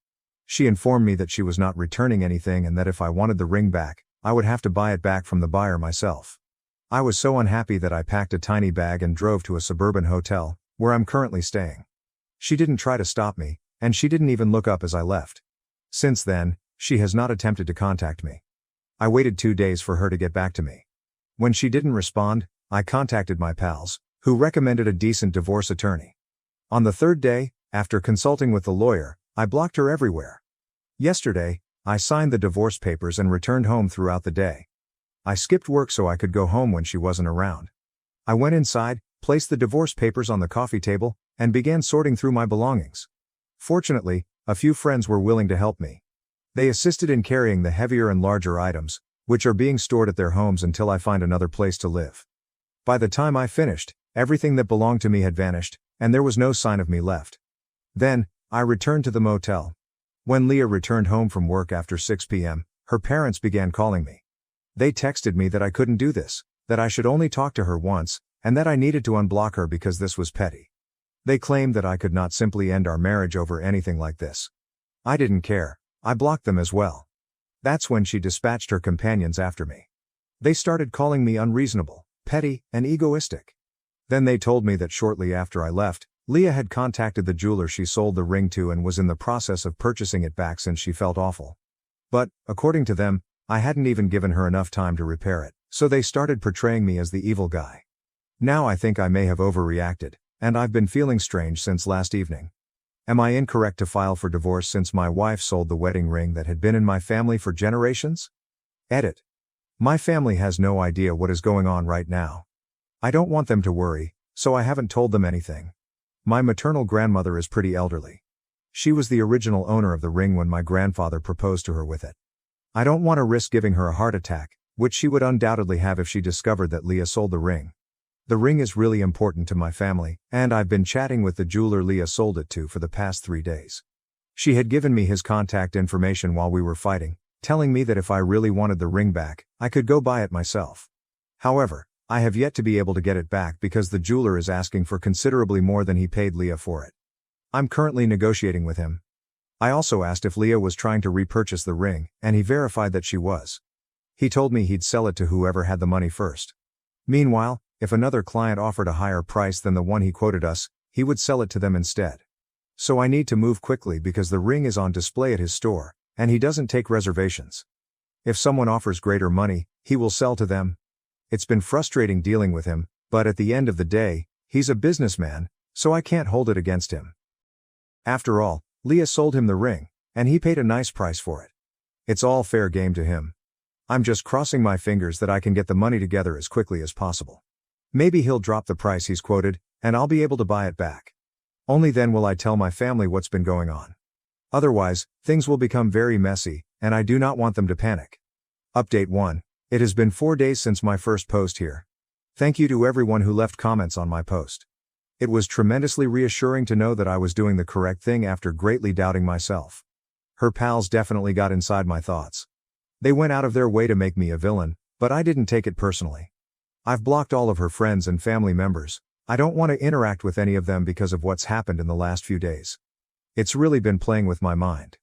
She informed me that she was not returning anything and that if I wanted the ring back, I would have to buy it back from the buyer myself. I was so unhappy that I packed a tiny bag and drove to a suburban hotel, where I'm currently staying. She didn't try to stop me, and she didn't even look up as I left. Since then, she has not attempted to contact me. I waited 2 days for her to get back to me. When she didn't respond, I contacted my pals, who recommended a decent divorce attorney. On the 3rd day, after consulting with the lawyer, I blocked her everywhere. Yesterday, I signed the divorce papers and returned home throughout the day. I skipped work so I could go home when she wasn't around. I went inside, placed the divorce papers on the coffee table, and began sorting through my belongings. Fortunately, a few friends were willing to help me. They assisted in carrying the heavier and larger items, which are being stored at their homes until I find another place to live. By the time I finished, everything that belonged to me had vanished, and there was no sign of me left. Then, I returned to the motel. When Leah returned home from work after 6 p.m., her parents began calling me. They texted me that I couldn't do this, that I should only talk to her once, and that I needed to unblock her because this was petty. They claimed that I could not simply end our marriage over anything like this. I didn't care. I blocked them as well. That's when she dispatched her companions after me. They started calling me unreasonable, petty, and egoistic. Then they told me that shortly after I left, Leah had contacted the jeweler she sold the ring to and was in the process of purchasing it back since she felt awful. But, according to them, I hadn't even given her enough time to repair it, so they started portraying me as the evil guy. Now I think I may have overreacted, and I've been feeling strange since last evening. Am I incorrect to file for divorce since my wife sold the wedding ring that had been in my family for generations? Edit. My family has no idea what is going on right now. I don't want them to worry, so I haven't told them anything. My maternal grandmother is pretty elderly. She was the original owner of the ring when my grandfather proposed to her with it. I don't want to risk giving her a heart attack, which she would undoubtedly have if she discovered that Leah sold the ring. The ring is really important to my family, and I've been chatting with the jeweler Leah sold it to for the past 3 days. She had given me his contact information while we were fighting, telling me that if I really wanted the ring back, I could go buy it myself. However, I have yet to be able to get it back because the jeweler is asking for considerably more than he paid Leah for it. I'm currently negotiating with him. I also asked if Leah was trying to repurchase the ring, and he verified that she was. He told me he'd sell it to whoever had the money first. Meanwhile, if another client offered a higher price than the one he quoted us, he would sell it to them instead. So I need to move quickly because the ring is on display at his store, and he doesn't take reservations. If someone offers greater money, he will sell to them. It's been frustrating dealing with him, but at the end of the day, he's a businessman, so I can't hold it against him. After all, Leah sold him the ring, and he paid a nice price for it. It's all fair game to him. I'm just crossing my fingers that I can get the money together as quickly as possible. Maybe he'll drop the price he's quoted, and I'll be able to buy it back. Only then will I tell my family what's been going on. Otherwise, things will become very messy, and I do not want them to panic. Update 1. It has been 4 days since my first post here. Thank you to everyone who left comments on my post. It was tremendously reassuring to know that I was doing the correct thing after greatly doubting myself. Her pals definitely got inside my thoughts. They went out of their way to make me a villain, but I didn't take it personally. I've blocked all of her friends and family members. I don't want to interact with any of them because of what's happened in the last few days. It's really been playing with my mind.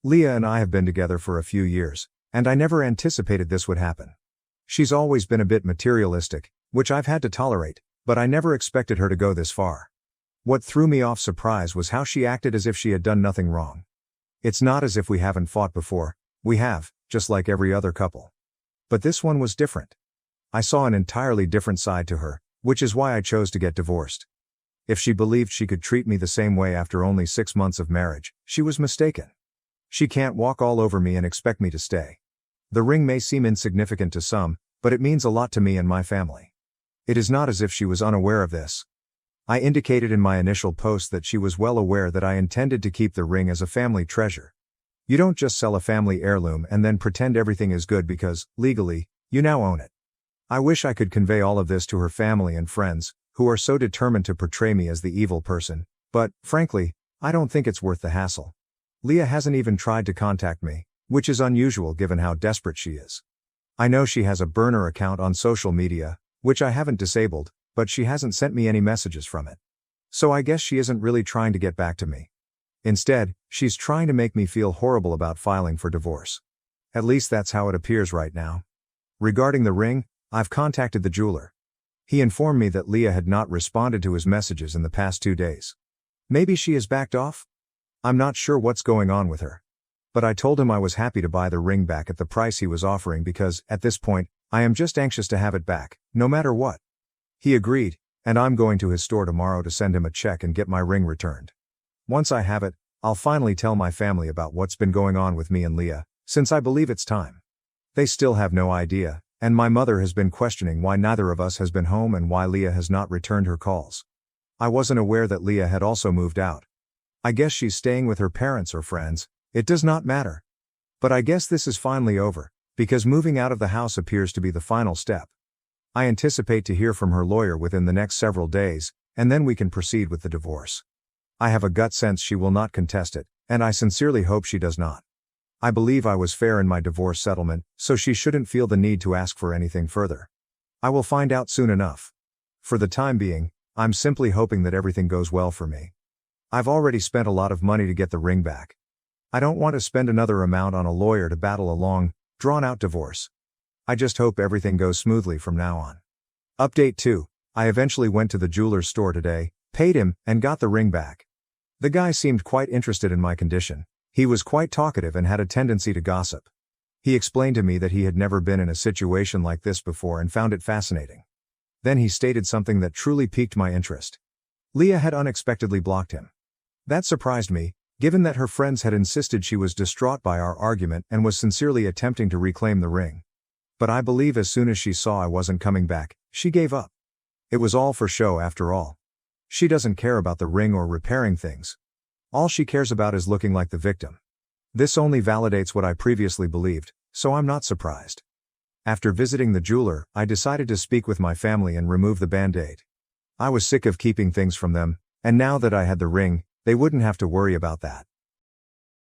Leah and I have been together for a few years, and I never anticipated this would happen. She's always been a bit materialistic, which I've had to tolerate, but I never expected her to go this far. What threw me off surprise was how she acted as if she had done nothing wrong. It's not as if we haven't fought before, we have, just like every other couple. But this one was different. I saw an entirely different side to her, which is why I chose to get divorced. If she believed she could treat me the same way after only 6 months of marriage, she was mistaken. She can't walk all over me and expect me to stay. The ring may seem insignificant to some, but it means a lot to me and my family. It is not as if she was unaware of this. I indicated in my initial post that she was well aware that I intended to keep the ring as a family treasure. You don't just sell a family heirloom and then pretend everything is good because, legally, you now own it. I wish I could convey all of this to her family and friends, who are so determined to portray me as the evil person, but, frankly, I don't think it's worth the hassle. Leah hasn't even tried to contact me, which is unusual given how desperate she is. I know she has a burner account on social media, which I haven't disabled, but she hasn't sent me any messages from it. So I guess she isn't really trying to get back to me. Instead, she's trying to make me feel horrible about filing for divorce. At least that's how it appears right now. Regarding the ring, I've contacted the jeweler. He informed me that Leah had not responded to his messages in the past 2 days. Maybe she has backed off? I'm not sure what's going on with her. But I told him I was happy to buy the ring back at the price he was offering because, at this point, I am just anxious to have it back, no matter what. He agreed, and I'm going to his store tomorrow to send him a check and get my ring returned. Once I have it, I'll finally tell my family about what's been going on with me and Leah, since I believe it's time. They still have no idea, and my mother has been questioning why neither of us has been home and why Leah has not returned her calls. I wasn't aware that Leah had also moved out. I guess she's staying with her parents or friends, it does not matter. But I guess this is finally over, because moving out of the house appears to be the final step. I anticipate to hear from her lawyer within the next several days, and then we can proceed with the divorce. I have a gut sense she will not contest it, and I sincerely hope she does not. I believe I was fair in my divorce settlement, so she shouldn't feel the need to ask for anything further. I will find out soon enough. For the time being, I'm simply hoping that everything goes well for me. I've already spent a lot of money to get the ring back. I don't want to spend another amount on a lawyer to battle a long, drawn-out divorce. I just hope everything goes smoothly from now on. Update 2. I eventually went to the jeweler's store today, paid him, and got the ring back. The guy seemed quite interested in my condition. He was quite talkative and had a tendency to gossip. He explained to me that he had never been in a situation like this before and found it fascinating. Then he stated something that truly piqued my interest. Leah had unexpectedly blocked him. That surprised me, given that her friends had insisted she was distraught by our argument and was sincerely attempting to reclaim the ring. But I believe as soon as she saw I wasn't coming back, she gave up. It was all for show after all. She doesn't care about the ring or repairing things. All she cares about is looking like the victim. This only validates what I previously believed, so I'm not surprised. After visiting the jeweler, I decided to speak with my family and remove the band-aid. I was sick of keeping things from them, and now that I had the ring, they wouldn't have to worry about that.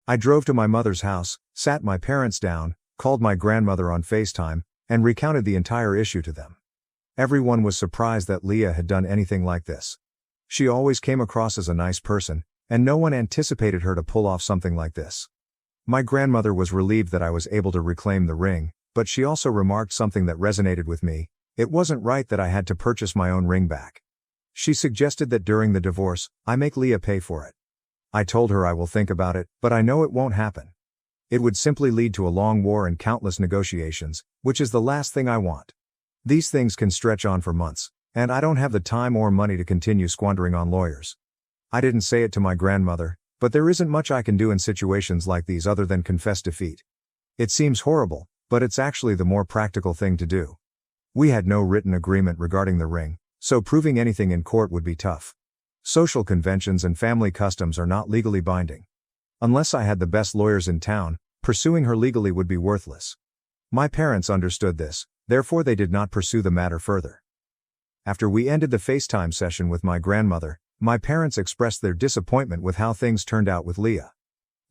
I drove to my mother's house, sat my parents down, called my grandmother on FaceTime, and recounted the entire issue to them. Everyone was surprised that Leah had done anything like this. She always came across as a nice person, and no one anticipated her to pull off something like this. My grandmother was relieved that I was able to reclaim the ring, but she also remarked something that resonated with me. It wasn't right that I had to purchase my own ring back. She suggested that during the divorce, I make Leah pay for it. I told her I will think about it, but I know it won't happen. It would simply lead to a long war and countless negotiations, which is the last thing I want. These things can stretch on for months, and I don't have the time or money to continue squandering on lawyers. I didn't say it to my grandmother, but there isn't much I can do in situations like these other than confess defeat. It seems horrible, but it's actually the more practical thing to do. We had no written agreement regarding the ring, so proving anything in court would be tough. Social conventions and family customs are not legally binding. Unless I had the best lawyers in town, pursuing her legally would be worthless. My parents understood this, therefore they did not pursue the matter further. After we ended the FaceTime session with my grandmother, my parents expressed their disappointment with how things turned out with Leah.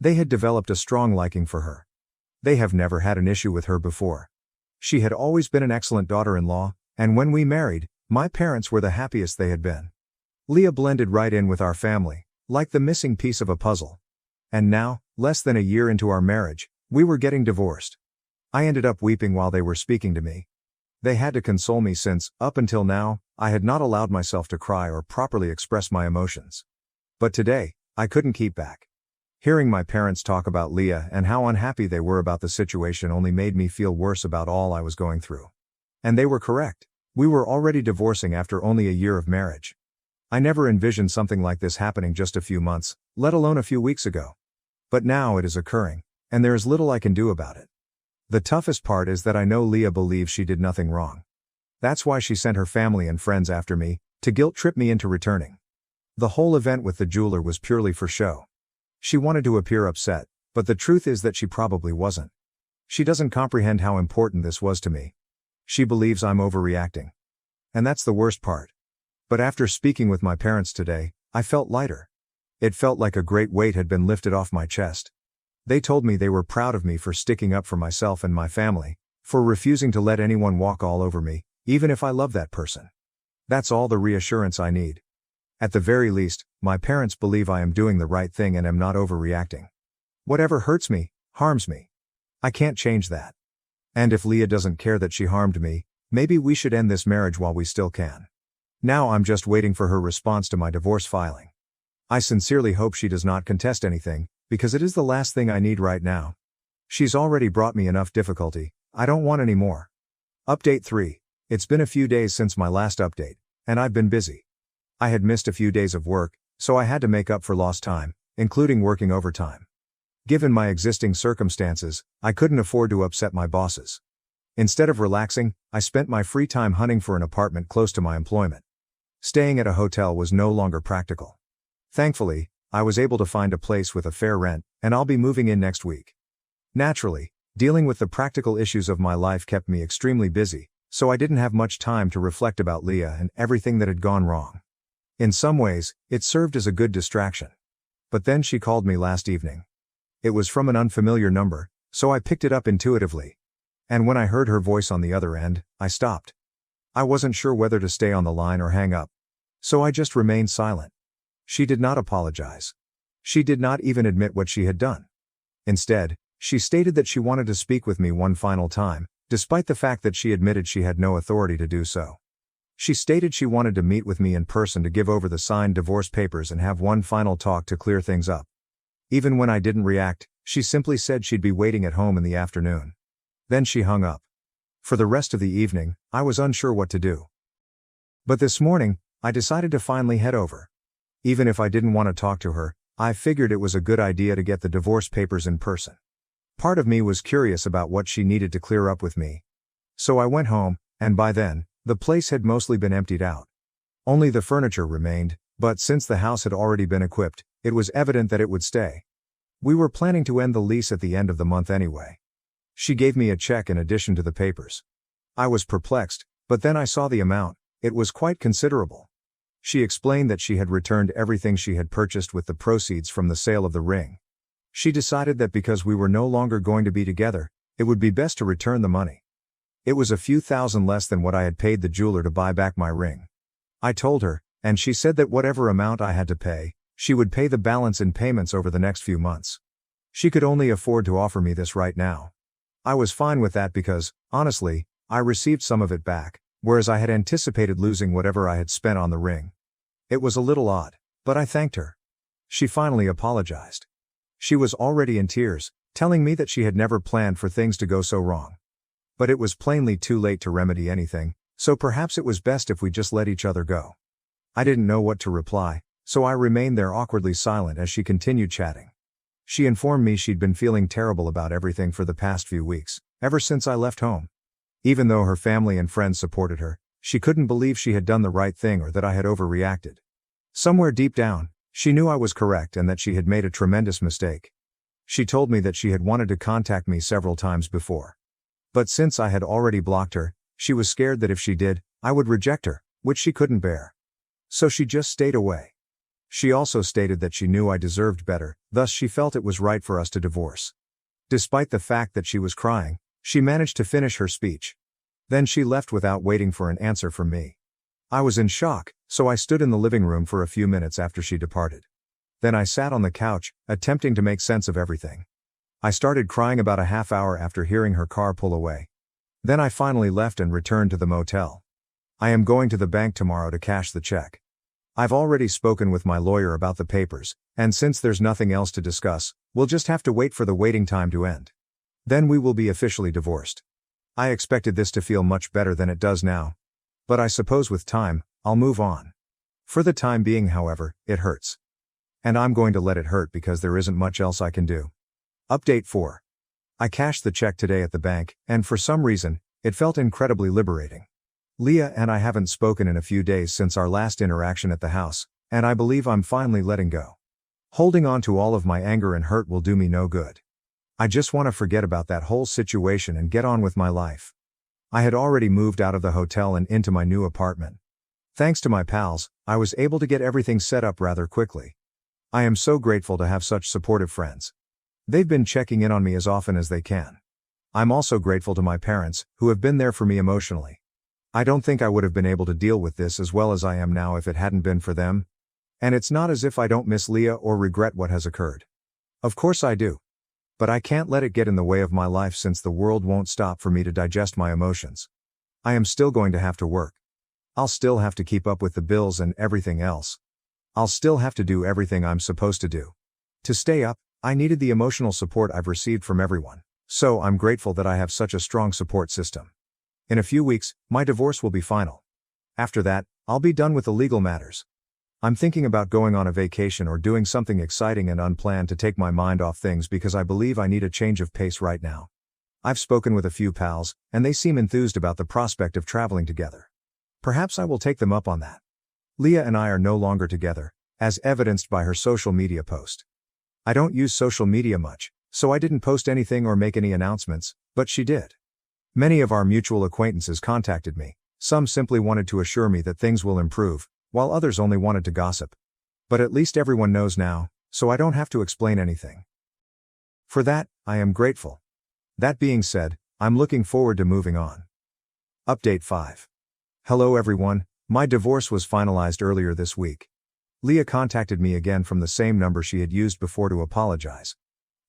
They had developed a strong liking for her. They have never had an issue with her before. She had always been an excellent daughter-in-law, and when we married, my parents were the happiest they had been. Leah blended right in with our family, like the missing piece of a puzzle. And now, less than a year into our marriage, we were getting divorced. I ended up weeping while they were speaking to me. They had to console me since, up until now, I had not allowed myself to cry or properly express my emotions. But today, I couldn't keep back. Hearing my parents talk about Leah and how unhappy they were about the situation only made me feel worse about all I was going through. And they were correct. We were already divorcing after only a year of marriage. I never envisioned something like this happening just a few months, let alone a few weeks ago. But now it is occurring, and there is little I can do about it. The toughest part is that I know Leah believes she did nothing wrong. That's why she sent her family and friends after me, to guilt-trip me into returning. The whole event with the jeweler was purely for show. She wanted to appear upset, but the truth is that she probably wasn't. She doesn't comprehend how important this was to me. She believes I'm overreacting. And that's the worst part. But after speaking with my parents today, I felt lighter. It felt like a great weight had been lifted off my chest. They told me they were proud of me for sticking up for myself and my family, for refusing to let anyone walk all over me, even if I love that person. That's all the reassurance I need. At the very least, my parents believe I am doing the right thing and am not overreacting. Whatever hurts me, harms me. I can't change that. And if Leah doesn't care that she harmed me, maybe we should end this marriage while we still can. Now I'm just waiting for her response to my divorce filing. I sincerely hope she does not contest anything, because it is the last thing I need right now. She's already brought me enough difficulty, I don't want any more. Update 3. It's been a few days since my last update, and I've been busy. I had missed a few days of work, so I had to make up for lost time, including working overtime. Given my existing circumstances, I couldn't afford to upset my bosses. Instead of relaxing, I spent my free time hunting for an apartment close to my employment. Staying at a hotel was no longer practical. Thankfully, I was able to find a place with a fair rent, and I'll be moving in next week. Naturally, dealing with the practical issues of my life kept me extremely busy, so I didn't have much time to reflect about Leah and everything that had gone wrong. In some ways, it served as a good distraction. But then she called me last evening. It was from an unfamiliar number, so I picked it up intuitively. And when I heard her voice on the other end, I stopped. I wasn't sure whether to stay on the line or hang up. So I just remained silent. She did not apologize. She did not even admit what she had done. Instead, she stated that she wanted to speak with me one final time, despite the fact that she admitted she had no authority to do so. She stated she wanted to meet with me in person to give over the signed divorce papers and have one final talk to clear things up. Even when I didn't react, she simply said she'd be waiting at home in the afternoon. Then she hung up. For the rest of the evening, I was unsure what to do. But this morning, I decided to finally head over. Even if I didn't want to talk to her, I figured it was a good idea to get the divorce papers in person. Part of me was curious about what she needed to clear up with me. So I went home, and by then, the place had mostly been emptied out. Only the furniture remained, but since the house had already been equipped, it was evident that it would stay. We were planning to end the lease at the end of the month anyway. She gave me a check in addition to the papers. I was perplexed, but then I saw the amount. It was quite considerable. She explained that she had returned everything she had purchased with the proceeds from the sale of the ring. She decided that because we were no longer going to be together, it would be best to return the money. It was a few thousand less than what I had paid the jeweler to buy back my ring. I told her, and she said that whatever amount I had to pay, She would pay the balance in payments over the next few months. She could only afford to offer me this right now. I was fine with that because, honestly, I received some of it back, whereas I had anticipated losing whatever I had spent on the ring. It was a little odd, but I thanked her. She finally apologized. She was already in tears, telling me that she had never planned for things to go so wrong. But it was plainly too late to remedy anything, so perhaps it was best if we just let each other go. I didn't know what to reply, so I remained there awkwardly silent as she continued chatting. She informed me she'd been feeling terrible about everything for the past few weeks, ever since I left home. Even though her family and friends supported her, she couldn't believe she had done the right thing or that I had overreacted. Somewhere deep down, she knew I was correct and that she had made a tremendous mistake. She told me that she had wanted to contact me several times before. But since I had already blocked her, she was scared that if she did, I would reject her, which she couldn't bear. So she just stayed away. She also stated that she knew I deserved better, thus she felt it was right for us to divorce. Despite the fact that she was crying, she managed to finish her speech. Then she left without waiting for an answer from me. I was in shock, so I stood in the living room for a few minutes after she departed. Then I sat on the couch, attempting to make sense of everything. I started crying about a half hour after hearing her car pull away. Then I finally left and returned to the motel. I am going to the bank tomorrow to cash the check. I've already spoken with my lawyer about the papers, and since there's nothing else to discuss, we'll just have to wait for the waiting time to end. Then we will be officially divorced. I expected this to feel much better than it does now. But I suppose with time, I'll move on. For the time being, however, it hurts. And I'm going to let it hurt because there isn't much else I can do. Update 4. I cashed the check today at the bank, and for some reason, it felt incredibly liberating. Leah and I haven't spoken in a few days since our last interaction at the house, and I believe I'm finally letting go. Holding on to all of my anger and hurt will do me no good. I just want to forget about that whole situation and get on with my life. I had already moved out of the hotel and into my new apartment. Thanks to my pals, I was able to get everything set up rather quickly. I am so grateful to have such supportive friends. They've been checking in on me as often as they can. I'm also grateful to my parents, who have been there for me emotionally. I don't think I would have been able to deal with this as well as I am now if it hadn't been for them. And it's not as if I don't miss Leah or regret what has occurred. Of course I do. But I can't let it get in the way of my life since the world won't stop for me to digest my emotions. I am still going to have to work. I'll still have to keep up with the bills and everything else. I'll still have to do everything I'm supposed to do. To stay up, I needed the emotional support I've received from everyone, so I'm grateful that I have such a strong support system. In a few weeks, my divorce will be final. After that, I'll be done with the legal matters. I'm thinking about going on a vacation or doing something exciting and unplanned to take my mind off things because I believe I need a change of pace right now. I've spoken with a few pals, and they seem enthused about the prospect of traveling together. Perhaps I will take them up on that. Leah and I are no longer together, as evidenced by her social media post. I don't use social media much, so I didn't post anything or make any announcements, but she did. Many of our mutual acquaintances contacted me. Some simply wanted to assure me that things will improve, while others only wanted to gossip. But at least everyone knows now, so I don't have to explain anything. For that, I am grateful. That being said, I'm looking forward to moving on. Update 5. Hello everyone, my divorce was finalized earlier this week. Leah contacted me again from the same number she had used before to apologize.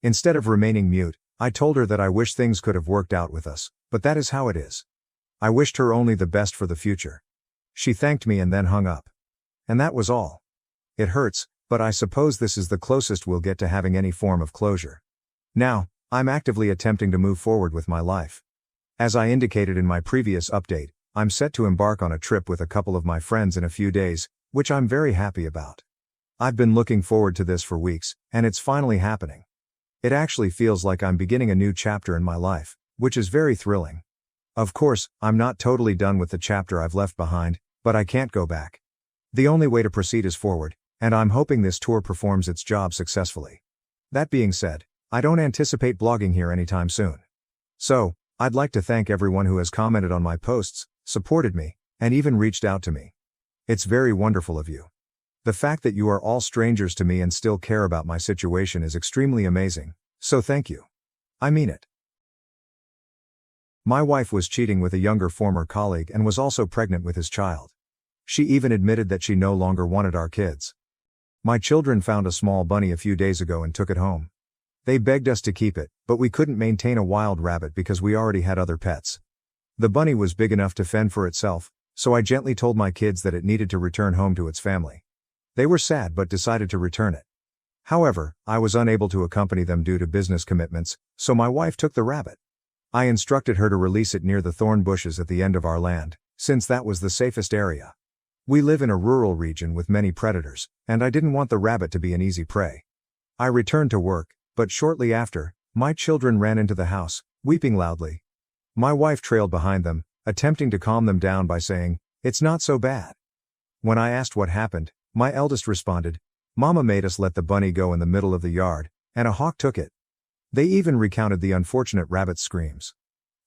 Instead of remaining mute, I told her that I wish things could have worked out with us, but that is how it is. I wished her only the best for the future. She thanked me and then hung up. And that was all. It hurts, but I suppose this is the closest we'll get to having any form of closure. Now, I'm actively attempting to move forward with my life. As I indicated in my previous update, I'm set to embark on a trip with a couple of my friends in a few days, which I'm very happy about. I've been looking forward to this for weeks, and it's finally happening. It actually feels like I'm beginning a new chapter in my life, which is very thrilling. Of course, I'm not totally done with the chapter I've left behind, but I can't go back. The only way to proceed is forward, and I'm hoping this tour performs its job successfully. That being said, I don't anticipate blogging here anytime soon. So, I'd like to thank everyone who has commented on my posts, supported me, and even reached out to me. It's very wonderful of you. The fact that you are all strangers to me and still care about my situation is extremely amazing, so thank you. I mean it. My wife was cheating with a younger former colleague and was also pregnant with his child. She even admitted that she no longer wanted our kids. My children found a small bunny a few days ago and took it home. They begged us to keep it, but we couldn't maintain a wild rabbit because we already had other pets. The bunny was big enough to fend for itself, so I gently told my kids that it needed to return home to its family. They were sad but decided to return it. However, I was unable to accompany them due to business commitments, so my wife took the rabbit. I instructed her to release it near the thorn bushes at the end of our land, since that was the safest area. We live in a rural region with many predators, and I didn't want the rabbit to be an easy prey. I returned to work, but shortly after, my children ran into the house, weeping loudly. My wife trailed behind them, attempting to calm them down by saying, "It's not so bad." When I asked what happened, my eldest responded, "Mama made us let the bunny go in the middle of the yard, and a hawk took it." They even recounted the unfortunate rabbit's screams.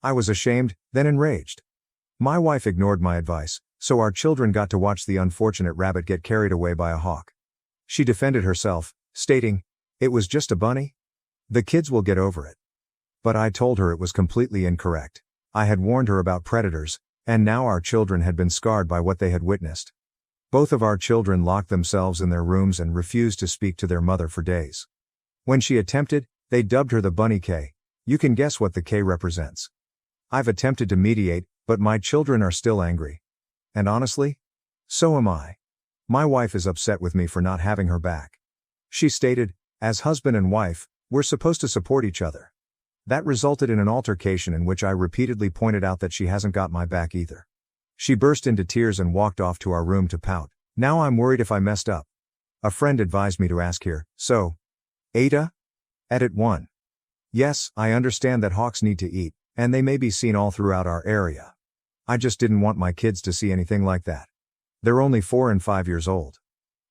I was ashamed, then enraged. My wife ignored my advice, so our children got to watch the unfortunate rabbit get carried away by a hawk. She defended herself, stating, "It was just a bunny. The kids will get over it." But I told her it was completely incorrect. I had warned her about predators, and now our children had been scarred by what they had witnessed. Both of our children locked themselves in their rooms and refused to speak to their mother for days. When she attempted, they dubbed her the Bunny K. You can guess what the K represents. I've attempted to mediate, but my children are still angry. And honestly, so am I. My wife is upset with me for not having her back. She stated, "As husband and wife, we're supposed to support each other." That resulted in an altercation in which I repeatedly pointed out that she hasn't got my back either. She burst into tears and walked off to our room to pout. Now I'm worried if I messed up. A friend advised me to ask here, so, Ada? Edit 1. Yes, I understand that hawks need to eat, and they may be seen all throughout our area. I just didn't want my kids to see anything like that. They're only 4 and 5 years old.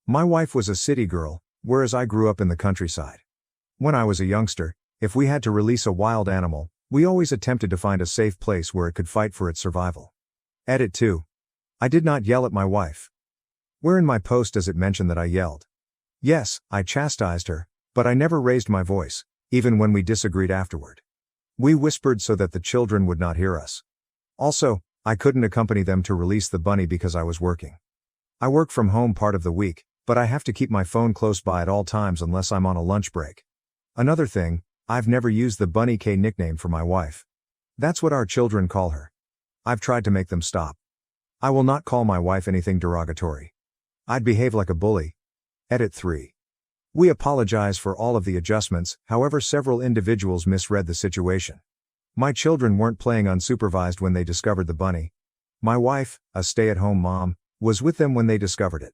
My wife was a city girl, whereas I grew up in the countryside. When I was a youngster, if we had to release a wild animal, we always attempted to find a safe place where it could fight for its survival. Edit 2. I did not yell at my wife. Where in my post does it mention that I yelled? Yes, I chastised her, but I never raised my voice, even when we disagreed afterward. We whispered so that the children would not hear us. Also, I couldn't accompany them to release the bunny because I was working. I work from home part of the week, but I have to keep my phone close by at all times unless I'm on a lunch break. Another thing, I've never used the Bunny K nickname for my wife. That's what our children call her. I've tried to make them stop. I will not call my wife anything derogatory. I'd behave like a bully. Edit 3. We apologize for all of the adjustments, however several individuals misread the situation. My children weren't playing unsupervised when they discovered the bunny. My wife, a stay-at-home mom, was with them when they discovered it.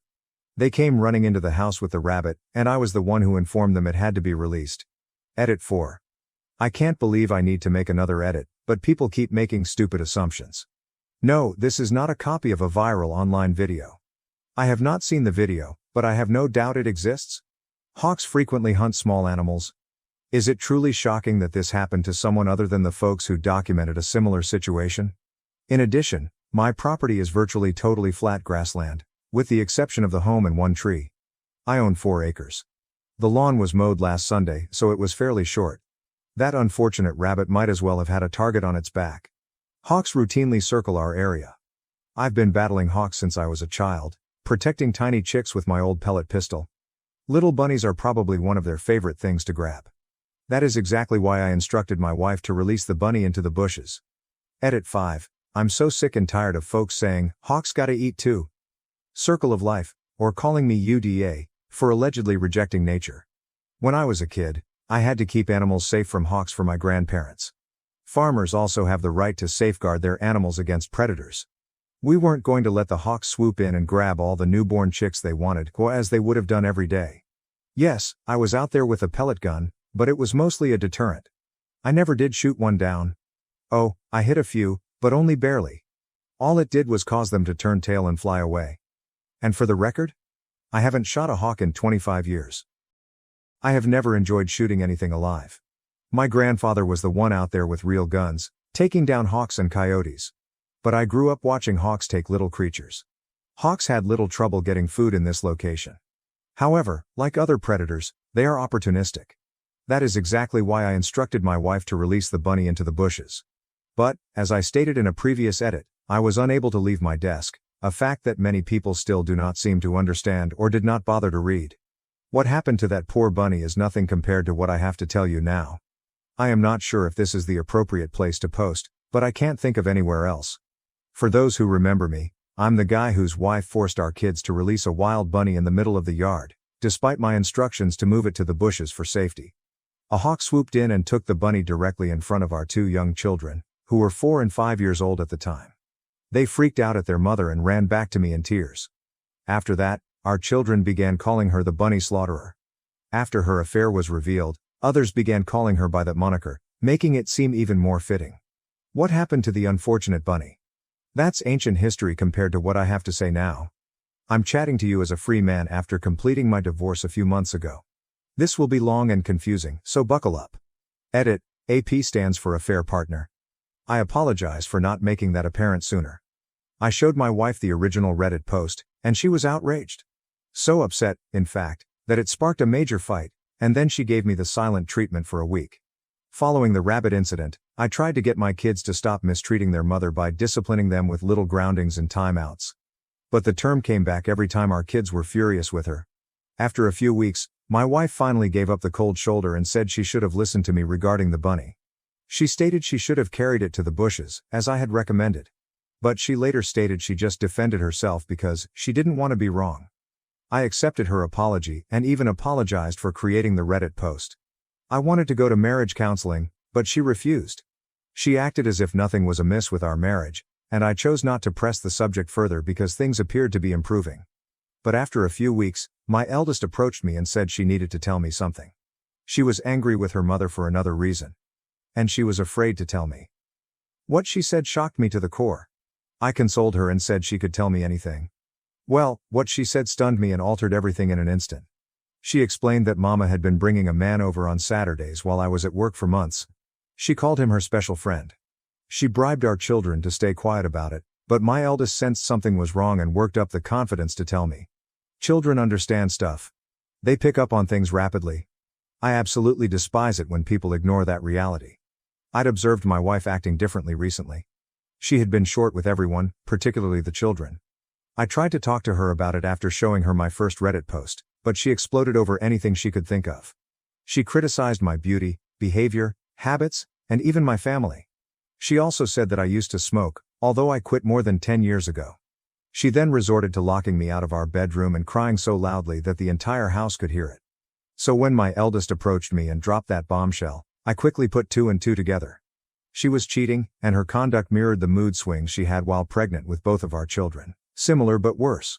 They came running into the house with the rabbit, and I was the one who informed them it had to be released. Edit 4. I can't believe I need to make another edit, but people keep making stupid assumptions. No, this is not a copy of a viral online video. I have not seen the video, but I have no doubt it exists. Hawks frequently hunt small animals. Is it truly shocking that this happened to someone other than the folks who documented a similar situation? In addition, my property is virtually totally flat grassland, with the exception of the home and one tree. I own 4 acres. The lawn was mowed last Sunday, so it was fairly short. That unfortunate rabbit might as well have had a target on its back. Hawks routinely circle our area. I've been battling hawks since I was a child, protecting tiny chicks with my old pellet pistol. Little bunnies are probably one of their favorite things to grab. That is exactly why I instructed my wife to release the bunny into the bushes. Edit 5. I'm so sick and tired of folks saying, "Hawks gotta eat too." Circle of life, or calling me UDA, for allegedly rejecting nature. When I was a kid, I had to keep animals safe from hawks for my grandparents. Farmers also have the right to safeguard their animals against predators. We weren't going to let the hawks swoop in and grab all the newborn chicks they wanted, as they would have done every day. Yes, I was out there with a pellet gun, but it was mostly a deterrent. I never did shoot one down. Oh, I hit a few, but only barely. All it did was cause them to turn tail and fly away. And for the record, I haven't shot a hawk in 25 years. I have never enjoyed shooting anything alive. My grandfather was the one out there with real guns, taking down hawks and coyotes. But I grew up watching hawks take little creatures. Hawks had little trouble getting food in this location. However, like other predators, they are opportunistic. That is exactly why I instructed my wife to release the bunny into the bushes. But, as I stated in a previous edit, I was unable to leave my desk, a fact that many people still do not seem to understand or did not bother to read. What happened to that poor bunny is nothing compared to what I have to tell you now. I am not sure if this is the appropriate place to post, but I can't think of anywhere else. For those who remember me, I'm the guy whose wife forced our kids to release a wild bunny in the middle of the yard, despite my instructions to move it to the bushes for safety. A hawk swooped in and took the bunny directly in front of our two young children, who were 4 and 5 years old at the time. They freaked out at their mother and ran back to me in tears. After that, our children began calling her the bunny slaughterer. After her affair was revealed, others began calling her by that moniker, making it seem even more fitting. What happened to the unfortunate bunny? That's ancient history compared to what I have to say now. I'm chatting to you as a free man after completing my divorce a few months ago. This will be long and confusing, so buckle up. Edit, AP stands for affair partner. I apologize for not making that apparent sooner. I showed my wife the original Reddit post, and she was outraged. So upset, in fact, that it sparked a major fight, and then she gave me the silent treatment for a week. Following the rabbit incident, I tried to get my kids to stop mistreating their mother by disciplining them with little groundings and timeouts. But the term came back every time our kids were furious with her. After a few weeks, my wife finally gave up the cold shoulder and said she should have listened to me regarding the bunny. She stated she should have carried it to the bushes, as I had recommended. But she later stated she just defended herself because she didn't want to be wrong. I accepted her apology and even apologized for creating the Reddit post. I wanted to go to marriage counseling, but she refused. She acted as if nothing was amiss with our marriage, and I chose not to press the subject further because things appeared to be improving. But after a few weeks, my eldest approached me and said she needed to tell me something. She was angry with her mother for another reason. And she was afraid to tell me. What she said shocked me to the core. I consoled her and said she could tell me anything. Well, what she said stunned me and altered everything in an instant. She explained that Mama had been bringing a man over on Saturdays while I was at work for months. She called him her special friend. She bribed our children to stay quiet about it, but my eldest sensed something was wrong and worked up the confidence to tell me. Children understand stuff. They pick up on things rapidly. I absolutely despise it when people ignore that reality. I'd observed my wife acting differently recently. She had been short with everyone, particularly the children. I tried to talk to her about it after showing her my first Reddit post, but she exploded over anything she could think of. She criticized my beauty, behavior, habits, and even my family. She also said that I used to smoke, although I quit more than 10 years ago. She then resorted to locking me out of our bedroom and crying so loudly that the entire house could hear it. So when my eldest approached me and dropped that bombshell, I quickly put 2 and 2 together. She was cheating, and her conduct mirrored the mood swings she had while pregnant with both of our children. Similar but worse.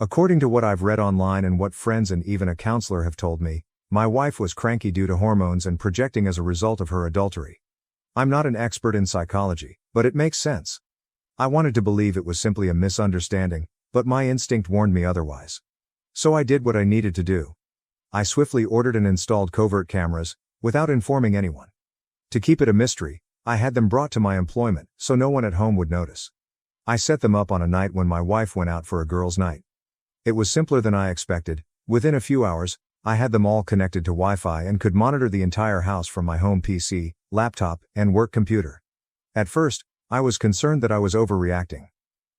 According to what I've read online and what friends and even a counselor have told me, my wife was cranky due to hormones and projecting as a result of her adultery. I'm not an expert in psychology, but it makes sense. I wanted to believe it was simply a misunderstanding, but my instinct warned me otherwise. So I did what I needed to do. I swiftly ordered and installed covert cameras, without informing anyone. To keep it a mystery, I had them brought to my employment, so no one at home would notice. I set them up on a night when my wife went out for a girls' night. It was simpler than I expected. Within a few hours, I had them all connected to Wi-Fi and could monitor the entire house from my home PC, laptop, and work computer. At first, I was concerned that I was overreacting.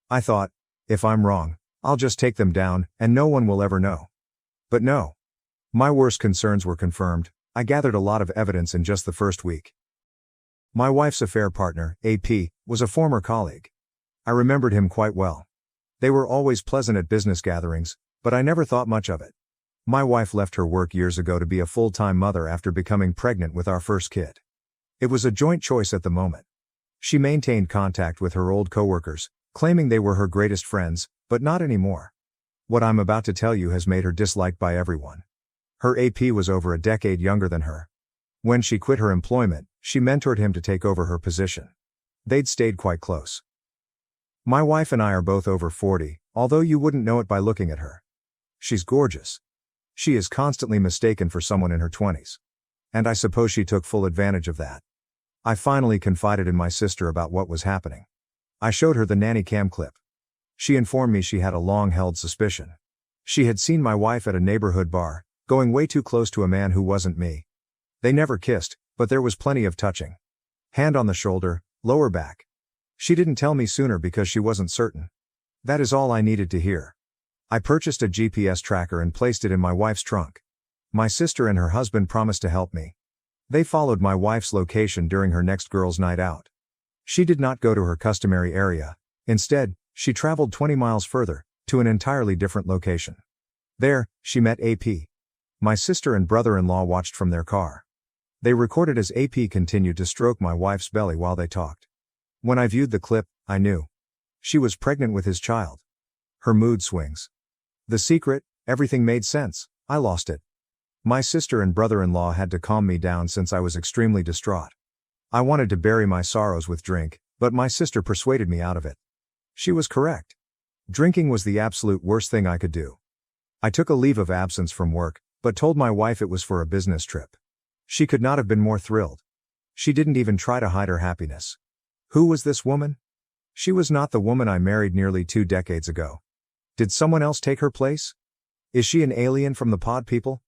I thought, if I'm wrong, I'll just take them down, and no one will ever know. But no. My worst concerns were confirmed. I gathered a lot of evidence in just the first week. My wife's affair partner, AP, was a former colleague. I remembered him quite well. They were always pleasant at business gatherings, but I never thought much of it. My wife left her work years ago to be a full-time mother after becoming pregnant with our first kid. It was a joint choice at the moment. She maintained contact with her old coworkers, claiming they were her greatest friends, but not anymore. What I'm about to tell you has made her disliked by everyone. Her AP was over a decade younger than her. When she quit her employment, she mentored him to take over her position. They'd stayed quite close. My wife and I are both over 40, although you wouldn't know it by looking at her. She's gorgeous. She is constantly mistaken for someone in her 20s. And I suppose she took full advantage of that. I finally confided in my sister about what was happening. I showed her the nanny cam clip. She informed me she had a long-held suspicion. She had seen my wife at a neighborhood bar, going way too close to a man who wasn't me. They never kissed, but there was plenty of touching. Hand on the shoulder, lower back. She didn't tell me sooner because she wasn't certain. That is all I needed to hear. I purchased a GPS tracker and placed it in my wife's trunk. My sister and her husband promised to help me. They followed my wife's location during her next girls' night out. She did not go to her customary area. Instead, she traveled 20 miles further, to an entirely different location. There, she met AP. My sister and brother-in-law watched from their car. They recorded as AP continued to stroke my wife's belly while they talked. When I viewed the clip, I knew. She was pregnant with his child. Her mood swings. The secret, everything made sense, I lost it. My sister and brother-in-law had to calm me down since I was extremely distraught. I wanted to bury my sorrows with drink, but my sister persuaded me out of it. She was correct. Drinking was the absolute worst thing I could do. I took a leave of absence from work, but told my wife it was for a business trip. She could not have been more thrilled. She didn't even try to hide her happiness. Who was this woman? She was not the woman I married nearly 2 decades ago. Did someone else take her place? Is she an alien from the pod people?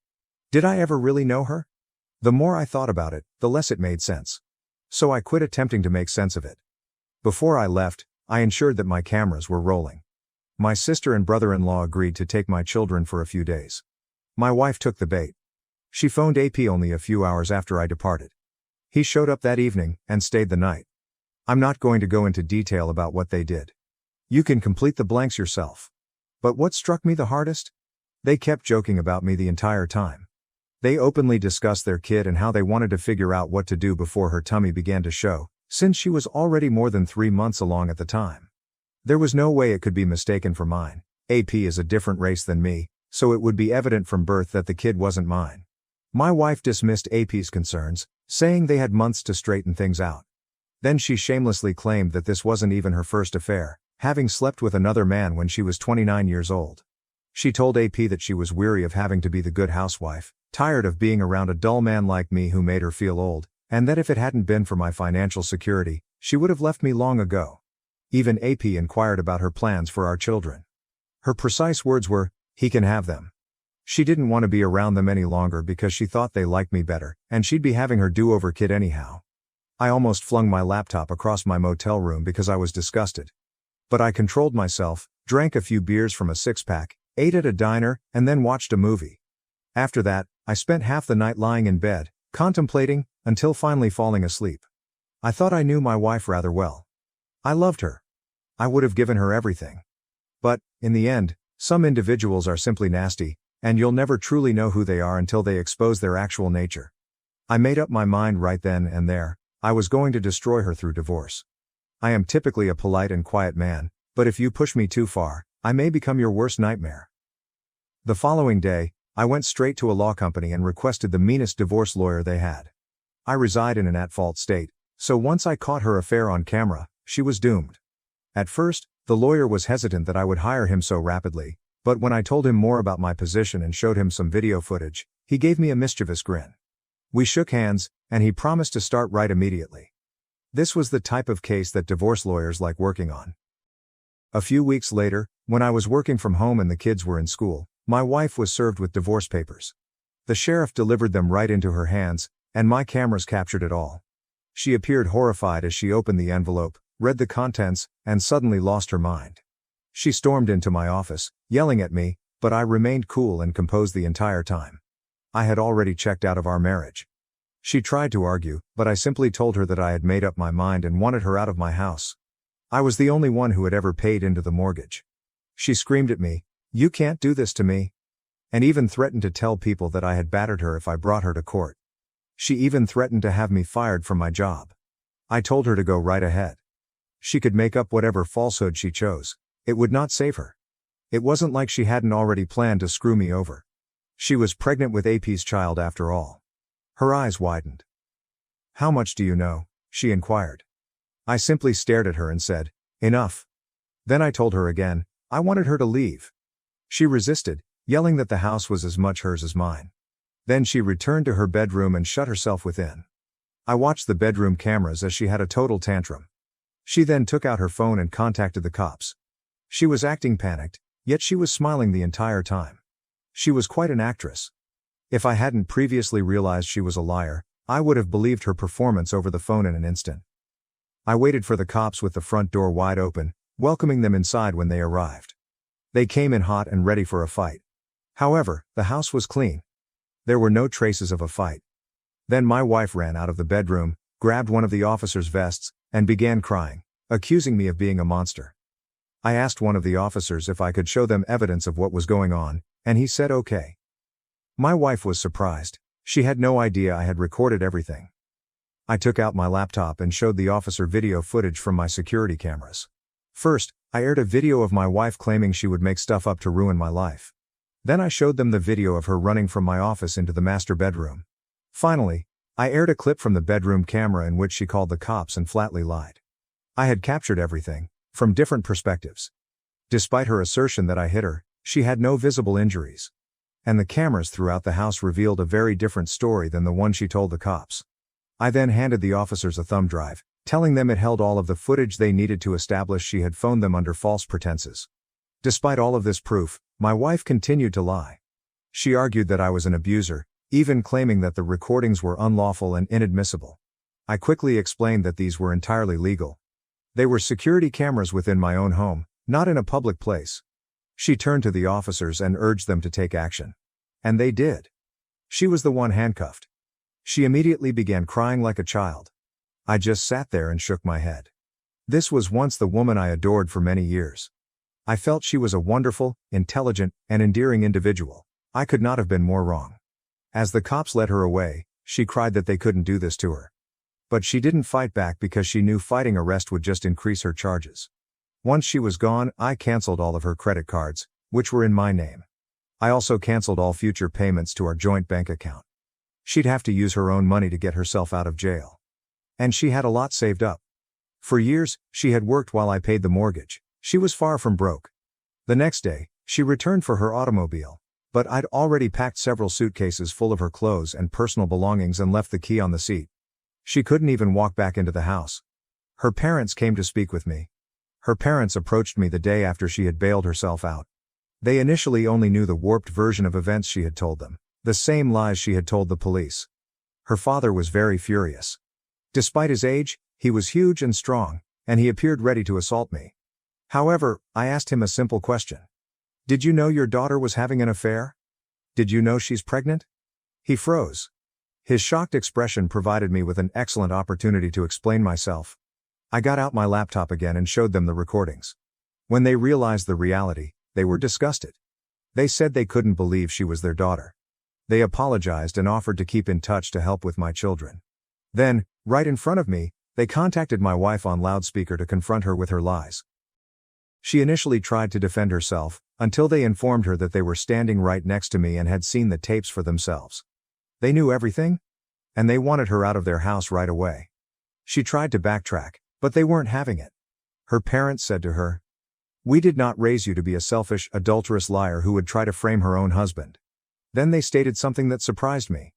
Did I ever really know her? The more I thought about it, the less it made sense. So I quit attempting to make sense of it. Before I left, I ensured that my cameras were rolling. My sister and brother-in-law agreed to take my children for a few days. My wife took the bait. She phoned AP only a few hours after I departed. He showed up that evening, and stayed the night. I'm not going to go into detail about what they did. You can complete the blanks yourself. But what struck me the hardest? They kept joking about me the entire time. They openly discussed their kid and how they wanted to figure out what to do before her tummy began to show, since she was already more than 3 months along at the time. There was no way it could be mistaken for mine. AP is a different race than me, so it would be evident from birth that the kid wasn't mine. My wife dismissed AP's concerns, saying they had months to straighten things out. Then she shamelessly claimed that this wasn't even her first affair, having slept with another man when she was 29 years old. She told AP that she was weary of having to be the good housewife, tired of being around a dull man like me who made her feel old, and that if it hadn't been for my financial security, she would have left me long ago. Even AP inquired about her plans for our children. Her precise words were, "He can have them." She didn't want to be around them any longer because she thought they liked me better, and she'd be having her do-over kid anyhow. I almost flung my laptop across my motel room because I was disgusted. But I controlled myself, drank a few beers from a 6-pack, ate at a diner, and then watched a movie. After that, I spent half the night lying in bed, contemplating, until finally falling asleep. I thought I knew my wife rather well. I loved her. I would have given her everything. But, in the end, some individuals are simply nasty, and you'll never truly know who they are until they expose their actual nature. I made up my mind right then and there, I was going to destroy her through divorce. I am typically a polite and quiet man, but if you push me too far, I may become your worst nightmare. The following day, I went straight to a law company and requested the meanest divorce lawyer they had. I reside in an at-fault state, so once I caught her affair on camera, she was doomed. At first, the lawyer was hesitant that I would hire him so rapidly, but when I told him more about my position and showed him some video footage, he gave me a mischievous grin. We shook hands, and he promised to start right immediately. This was the type of case that divorce lawyers like working on. A few weeks later, when I was working from home and the kids were in school, my wife was served with divorce papers. The sheriff delivered them right into her hands, and my cameras captured it all. She appeared horrified as she opened the envelope, read the contents, and suddenly lost her mind. She stormed into my office, yelling at me, but I remained cool and composed the entire time. I had already checked out of our marriage. She tried to argue, but I simply told her that I had made up my mind and wanted her out of my house. I was the only one who had ever paid into the mortgage. She screamed at me, "You can't do this to me," and even threatened to tell people that I had battered her if I brought her to court. She even threatened to have me fired from my job. I told her to go right ahead. She could make up whatever falsehood she chose. It would not save her. It wasn't like she hadn't already planned to screw me over. She was pregnant with AP's child after all. Her eyes widened. "How much do you know?" she inquired. I simply stared at her and said, "Enough." Then I told her again, I wanted her to leave. She resisted, yelling that the house was as much hers as mine. Then she returned to her bedroom and shut herself within. I watched the bedroom cameras as she had a total tantrum. She then took out her phone and contacted the cops. She was acting panicked, yet she was smiling the entire time. She was quite an actress. If I hadn't previously realized she was a liar, I would have believed her performance over the phone in an instant. I waited for the cops with the front door wide open, welcoming them inside when they arrived. They came in hot and ready for a fight. However, the house was clean. There were no traces of a fight. Then my wife ran out of the bedroom, grabbed one of the officer's vests, and began crying, accusing me of being a monster. I asked one of the officers if I could show them evidence of what was going on, and he said okay. My wife was surprised. She had no idea I had recorded everything. I took out my laptop and showed the officer video footage from my security cameras. First, I aired a video of my wife claiming she would make stuff up to ruin my life. Then I showed them the video of her running from my office into the master bedroom. Finally, I aired a clip from the bedroom camera in which she called the cops and flatly lied. I had captured everything, from different perspectives. Despite her assertion that I hit her, she had no visible injuries. And the cameras throughout the house revealed a very different story than the one she told the cops. I then handed the officers a thumb drive, telling them it held all of the footage they needed to establish she had phoned them under false pretenses. Despite all of this proof, my wife continued to lie. She argued that I was an abuser, even claiming that the recordings were unlawful and inadmissible. I quickly explained that these were entirely legal. They were security cameras within my own home, not in a public place. She turned to the officers and urged them to take action. And they did. She was the one handcuffed. She immediately began crying like a child. I just sat there and shook my head. This was once the woman I adored for many years. I felt she was a wonderful, intelligent, and endearing individual. I could not have been more wrong. As the cops led her away, she cried that they couldn't do this to her. But she didn't fight back because she knew fighting arrest would just increase her charges. Once she was gone, I canceled all of her credit cards, which were in my name. I also canceled all future payments to our joint bank account. She'd have to use her own money to get herself out of jail. And she had a lot saved up. For years, she had worked while I paid the mortgage. She was far from broke. The next day, she returned for her automobile. But I'd already packed several suitcases full of her clothes and personal belongings and left the key on the seat. She couldn't even walk back into the house. Her parents came to speak with me. Her parents approached me the day after she had bailed herself out. They initially only knew the warped version of events she had told them, the same lies she had told the police. Her father was very furious. Despite his age, he was huge and strong, and he appeared ready to assault me. However, I asked him a simple question. Did you know your daughter was having an affair? Did you know she's pregnant? He froze. His shocked expression provided me with an excellent opportunity to explain myself. I got out my laptop again and showed them the recordings. When they realized the reality, they were disgusted. They said they couldn't believe she was their daughter. They apologized and offered to keep in touch to help with my children. Then, right in front of me, they contacted my wife on loudspeaker to confront her with her lies. She initially tried to defend herself, until they informed her that they were standing right next to me and had seen the tapes for themselves. They knew everything? And they wanted her out of their house right away. She tried to backtrack, but they weren't having it. Her parents said to her, "We did not raise you to be a selfish, adulterous liar who would try to frame her own husband." Then they stated something that surprised me.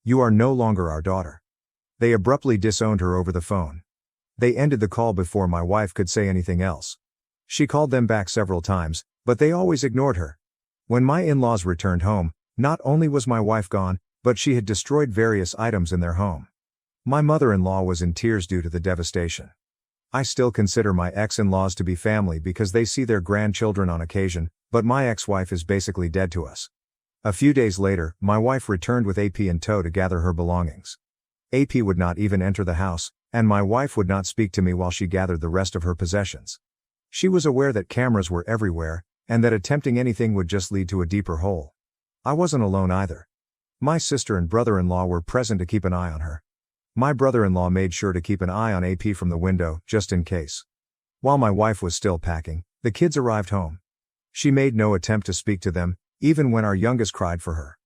"You are no longer our daughter." They abruptly disowned her over the phone. They ended the call before my wife could say anything else. She called them back several times, but they always ignored her. When my in-laws returned home, not only was my wife gone, but she had destroyed various items in their home. My mother-in-law was in tears due to the devastation. I still consider my ex-in-laws to be family because they see their grandchildren on occasion, but my ex-wife is basically dead to us. A few days later, my wife returned with AP in tow to gather her belongings. AP would not even enter the house, and my wife would not speak to me while she gathered the rest of her possessions. She was aware that cameras were everywhere, and that attempting anything would just lead to a deeper hole. I wasn't alone either. My sister and brother-in-law were present to keep an eye on her. My brother-in-law made sure to keep an eye on AP from the window, just in case. While my wife was still packing, the kids arrived home. She made no attempt to speak to them, even when our youngest cried for her.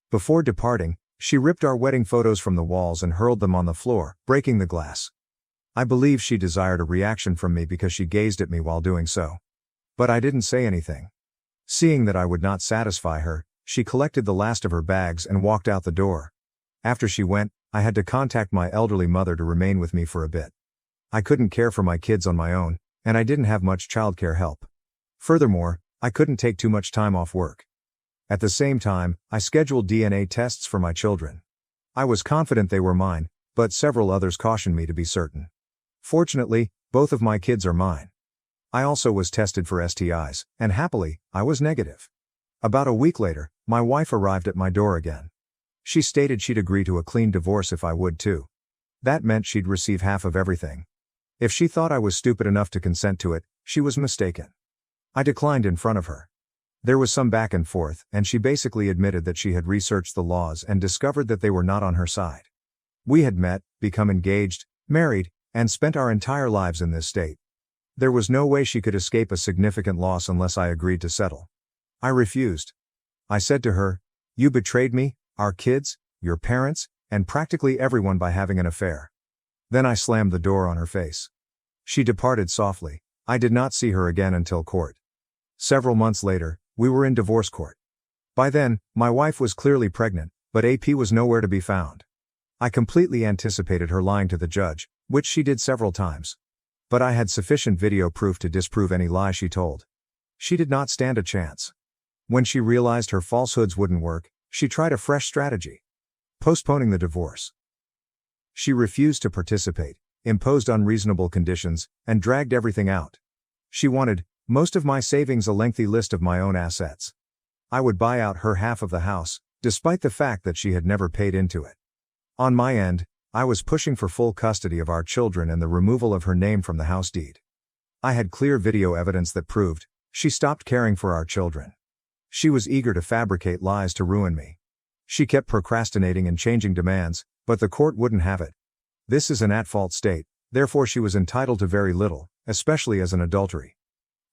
Before departing, she ripped our wedding photos from the walls and hurled them on the floor, breaking the glass. I believe she desired a reaction from me because she gazed at me while doing so. But I didn't say anything. Seeing that I would not satisfy her, she collected the last of her bags and walked out the door. After she went, I had to contact my elderly mother to remain with me for a bit. I couldn't care for my kids on my own, and I didn't have much childcare help. Furthermore, I couldn't take too much time off work. At the same time, I scheduled DNA tests for my children. I was confident they were mine, but several others cautioned me to be certain. Fortunately, both of my kids are mine. I also was tested for STIs, and happily, I was negative. About a week later, my wife arrived at my door again. She stated she'd agree to a clean divorce if I would too. That meant she'd receive half of everything. If she thought I was stupid enough to consent to it, she was mistaken. I declined in front of her. There was some back and forth, and she basically admitted that she had researched the laws and discovered that they were not on her side. We had met, become engaged, married, and spent our entire lives in this state. There was no way she could escape a significant loss unless I agreed to settle. I refused. I said to her, "You betrayed me, our kids, your parents, and practically everyone by having an affair." Then I slammed the door on her face. She departed softly. I did not see her again until court. Several months later, we were in divorce court. By then, my wife was clearly pregnant, but AP was nowhere to be found. I completely anticipated her lying to the judge, which she did several times. But I had sufficient video proof to disprove any lie she told. She did not stand a chance. When she realized her falsehoods wouldn't work, she tried a fresh strategy: postponing the divorce. She refused to participate, imposed unreasonable conditions, and dragged everything out. She wanted most of my savings, a lengthy list of my own assets. I would buy out her half of the house, despite the fact that she had never paid into it. On my end, I was pushing for full custody of our children and the removal of her name from the house deed. I had clear video evidence that proved she stopped caring for our children. She was eager to fabricate lies to ruin me. She kept procrastinating and changing demands, but the court wouldn't have it. This is an at-fault state, therefore she was entitled to very little, especially as an adultery.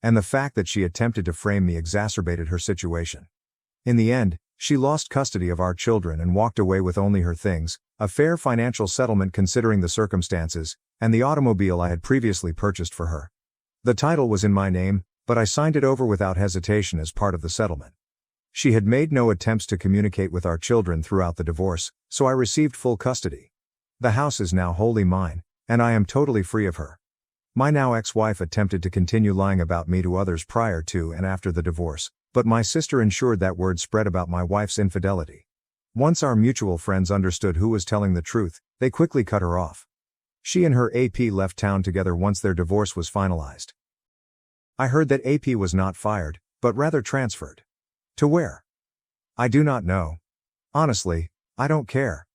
And the fact that she attempted to frame me exacerbated her situation. In the end, she lost custody of our children and walked away with only her things, a fair financial settlement considering the circumstances, and the automobile I had previously purchased for her. The title was in my name, but I signed it over without hesitation as part of the settlement. She had made no attempts to communicate with our children throughout the divorce, so I received full custody. The house is now wholly mine, and I am totally free of her. My now ex-wife attempted to continue lying about me to others prior to and after the divorce, but my sister ensured that word spread about my wife's infidelity. Once our mutual friends understood who was telling the truth, they quickly cut her off. She and her AP left town together once their divorce was finalized. I heard that AP was not fired, but rather transferred. To where? I do not know. Honestly, I don't care.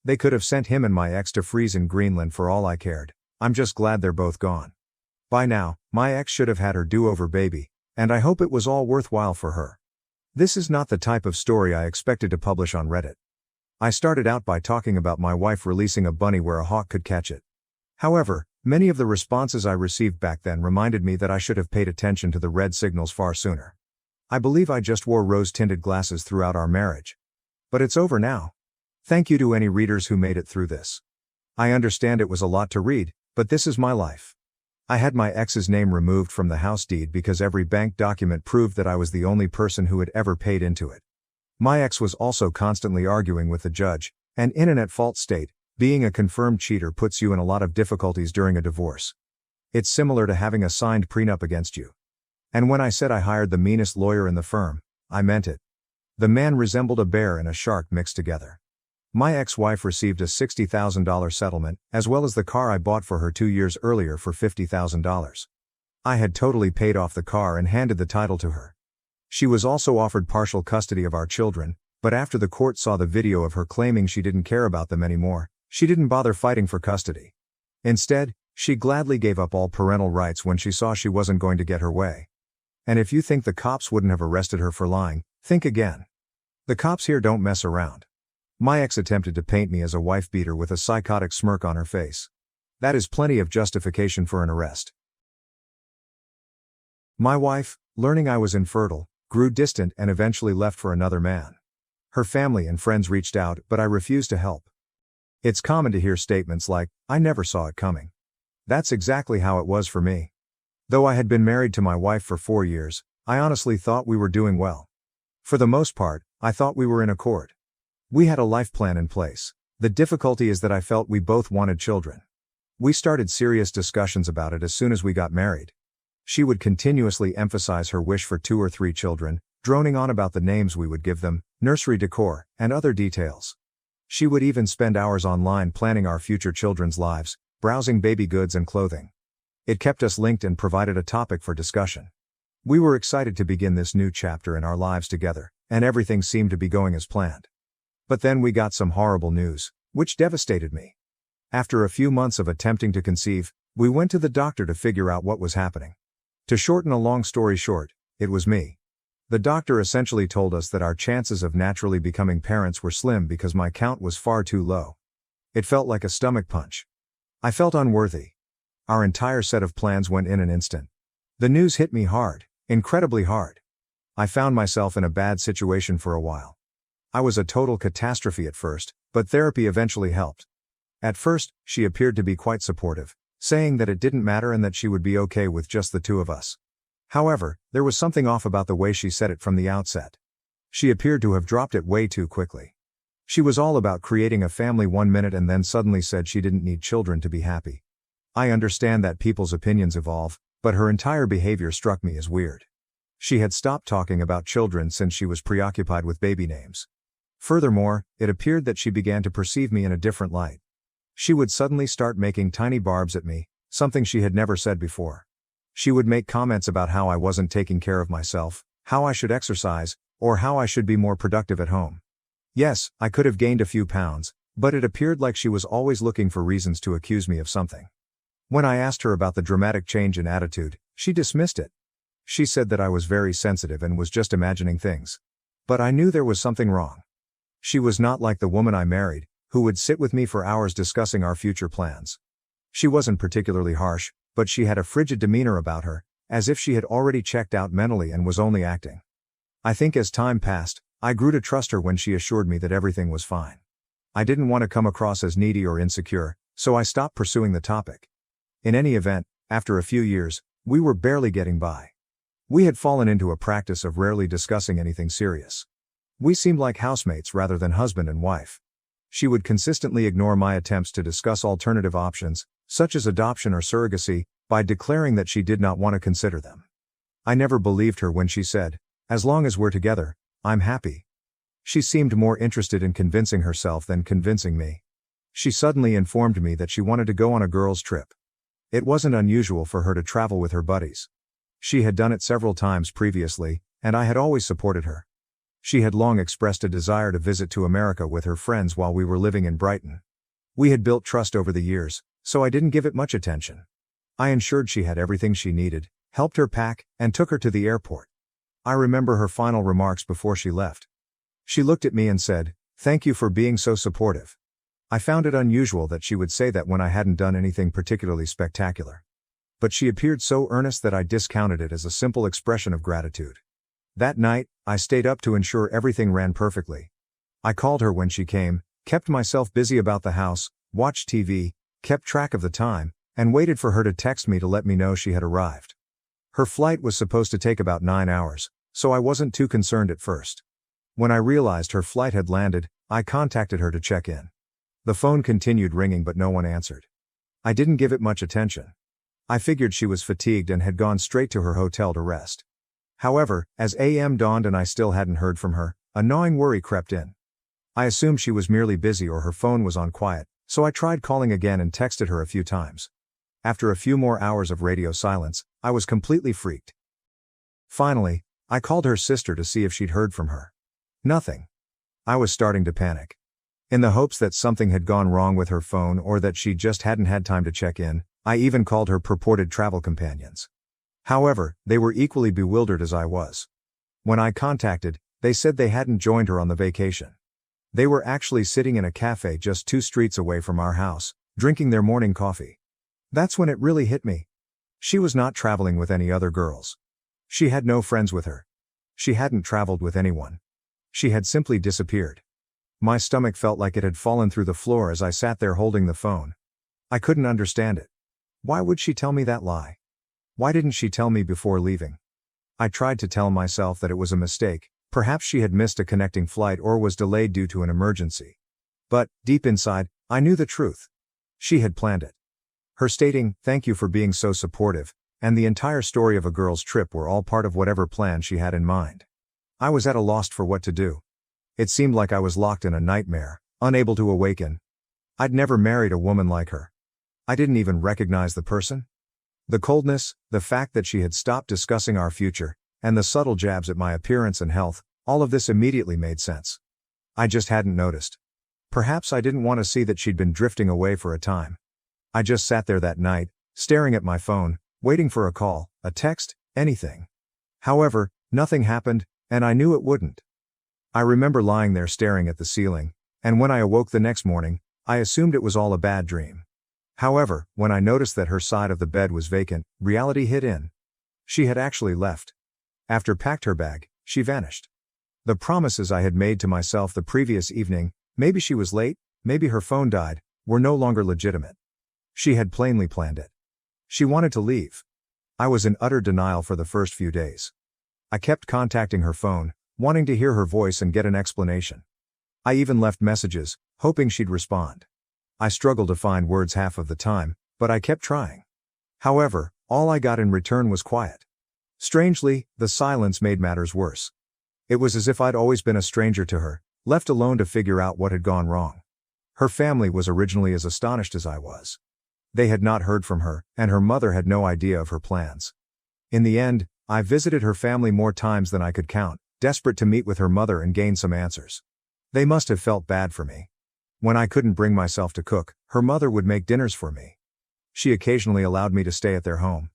They could have sent him and my ex to freeze in Greenland for all I cared. I'm just glad they're both gone. By now, my ex should have had her do-over baby, and I hope it was all worthwhile for her. This is not the type of story I expected to publish on Reddit. I started out by talking about my wife releasing a bunny where a hawk could catch it. However, many of the responses I received back then reminded me that I should have paid attention to the red signals far sooner. I believe I just wore rose-tinted glasses throughout our marriage. But it's over now. Thank you to any readers who made it through this. I understand it was a lot to read, but this is my life. I had my ex's name removed from the house deed because every bank document proved that I was the only person who had ever paid into it. My ex was also constantly arguing with the judge, and in an at-fault state, being a confirmed cheater puts you in a lot of difficulties during a divorce. It's similar to having a signed prenup against you. And when I said I hired the meanest lawyer in the firm, I meant it. The man resembled a bear and a shark mixed together. My ex-wife received a $60,000 settlement, as well as the car I bought for her 2 years earlier for $50,000. I had totally paid off the car and handed the title to her. She was also offered partial custody of our children, but after the court saw the video of her claiming she didn't care about them anymore, she didn't bother fighting for custody. Instead, she gladly gave up all parental rights when she saw she wasn't going to get her way. And if you think the cops wouldn't have arrested her for lying, think again. The cops here don't mess around. My ex attempted to paint me as a wife beater with a psychotic smirk on her face. That is plenty of justification for an arrest. My wife, learning I was infertile, grew distant and eventually left for another man. Her family and friends reached out, but I refused to help. It's common to hear statements like, "I never saw it coming." That's exactly how it was for me. Though I had been married to my wife for 4 years, I honestly thought we were doing well. For the most part, I thought we were in accord. We had a life plan in place. The difficulty is that I felt we both wanted children. We started serious discussions about it as soon as we got married. She would continuously emphasize her wish for 2 or 3 children, droning on about the names we would give them, nursery decor, and other details. She would even spend hours online planning our future children's lives, browsing baby goods and clothing. It kept us linked and provided a topic for discussion. We were excited to begin this new chapter in our lives together, and everything seemed to be going as planned. But then we got some horrible news, which devastated me. After a few months of attempting to conceive, we went to the doctor to figure out what was happening. To shorten a long story short, it was me. The doctor essentially told us that our chances of naturally becoming parents were slim because my count was far too low. It felt like a stomach punch. I felt unworthy. Our entire set of plans went in an instant. The news hit me hard, incredibly hard. I found myself in a bad situation for a while. I was a total catastrophe at first, but therapy eventually helped. At first, she appeared to be quite supportive, saying that it didn't matter and that she would be okay with just the two of us. However, there was something off about the way she said it from the outset. She appeared to have dropped it way too quickly. She was all about creating a family 1 minute and then suddenly said she didn't need children to be happy. I understand that people's opinions evolve, but her entire behavior struck me as weird. She had stopped talking about children since she was preoccupied with baby names. Furthermore, it appeared that she began to perceive me in a different light. She would suddenly start making tiny barbs at me, something she had never said before. She would make comments about how I wasn't taking care of myself, how I should exercise, or how I should be more productive at home. Yes, I could have gained a few pounds, but it appeared like she was always looking for reasons to accuse me of something. When I asked her about the dramatic change in attitude, she dismissed it. She said that I was very sensitive and was just imagining things. But I knew there was something wrong. She was not like the woman I married, who would sit with me for hours discussing our future plans. She wasn't particularly harsh, but she had a frigid demeanor about her, as if she had already checked out mentally and was only acting. I think as time passed, I grew to trust her when she assured me that everything was fine. I didn't want to come across as needy or insecure, so I stopped pursuing the topic. In any event, after a few years, we were barely getting by. We had fallen into a practice of rarely discussing anything serious. We seemed like housemates rather than husband and wife. She would consistently ignore my attempts to discuss alternative options, such as adoption or surrogacy, by declaring that she did not want to consider them. I never believed her when she said, "As long as we're together, I'm happy." She seemed more interested in convincing herself than convincing me. She suddenly informed me that she wanted to go on a girls' trip. It wasn't unusual for her to travel with her buddies. She had done it several times previously, and I had always supported her. She had long expressed a desire to visit to America with her friends while we were living in Brighton. We had built trust over the years, so I didn't give it much attention. I ensured she had everything she needed, helped her pack, and took her to the airport. I remember her final remarks before she left. She looked at me and said, "Thank you for being so supportive." I found it unusual that she would say that when I hadn't done anything particularly spectacular. But she appeared so earnest that I discounted it as a simple expression of gratitude. That night, I stayed up to ensure everything ran perfectly. I called her when she came, kept myself busy about the house, watched TV, kept track of the time, and waited for her to text me to let me know she had arrived. Her flight was supposed to take about 9 hours, so I wasn't too concerned at first. When I realized her flight had landed, I contacted her to check in. The phone continued ringing but no one answered. I didn't give it much attention. I figured she was fatigued and had gone straight to her hotel to rest. However, as AM dawned and I still hadn't heard from her, a gnawing worry crept in. I assumed she was merely busy or her phone was on quiet, so I tried calling again and texted her a few times. After a few more hours of radio silence, I was completely freaked. Finally, I called her sister to see if she'd heard from her. Nothing. I was starting to panic. In the hopes that something had gone wrong with her phone or that she just hadn't had time to check in, I even called her purported travel companions. However, they were equally bewildered as I was. When I contacted, they said they hadn't joined her on the vacation. They were actually sitting in a cafe just 2 streets away from our house, drinking their morning coffee. That's when it really hit me. She was not traveling with any other girls. She had no friends with her. She hadn't traveled with anyone. She had simply disappeared. My stomach felt like it had fallen through the floor as I sat there holding the phone. I couldn't understand it. Why would she tell me that lie? Why didn't she tell me before leaving? I tried to tell myself that it was a mistake, perhaps she had missed a connecting flight or was delayed due to an emergency. But, deep inside, I knew the truth. She had planned it. Her stating, "Thank you for being so supportive," and the entire story of a girl's trip were all part of whatever plan she had in mind. I was at a loss for what to do. It seemed like I was locked in a nightmare, unable to awaken. I'd never married a woman like her. I didn't even recognize the person. The coldness, the fact that she had stopped discussing our future, and the subtle jabs at my appearance and health, all of this immediately made sense. I just hadn't noticed. Perhaps I didn't want to see that she'd been drifting away for a time. I just sat there that night, staring at my phone, waiting for a call, a text, anything. However, nothing happened, and I knew it wouldn't. I remember lying there staring at the ceiling, and when I awoke the next morning, I assumed it was all a bad dream. However, when I noticed that her side of the bed was vacant, reality hit in. She had actually left. After packed her bag, she vanished. The promises I had made to myself the previous evening, maybe she was late, maybe her phone died, were no longer legitimate. She had plainly planned it. She wanted to leave. I was in utter denial for the first few days. I kept contacting her phone, wanting to hear her voice and get an explanation. I even left messages, hoping she'd respond. I struggled to find words half of the time, but I kept trying. However, all I got in return was quiet. Strangely, the silence made matters worse. It was as if I'd always been a stranger to her, left alone to figure out what had gone wrong. Her family was originally as astonished as I was. They had not heard from her, and her mother had no idea of her plans. In the end, I visited her family more times than I could count, desperate to meet with her mother and gain some answers. They must have felt bad for me. When I couldn't bring myself to cook, her mother would make dinners for me. She occasionally allowed me to stay at their home.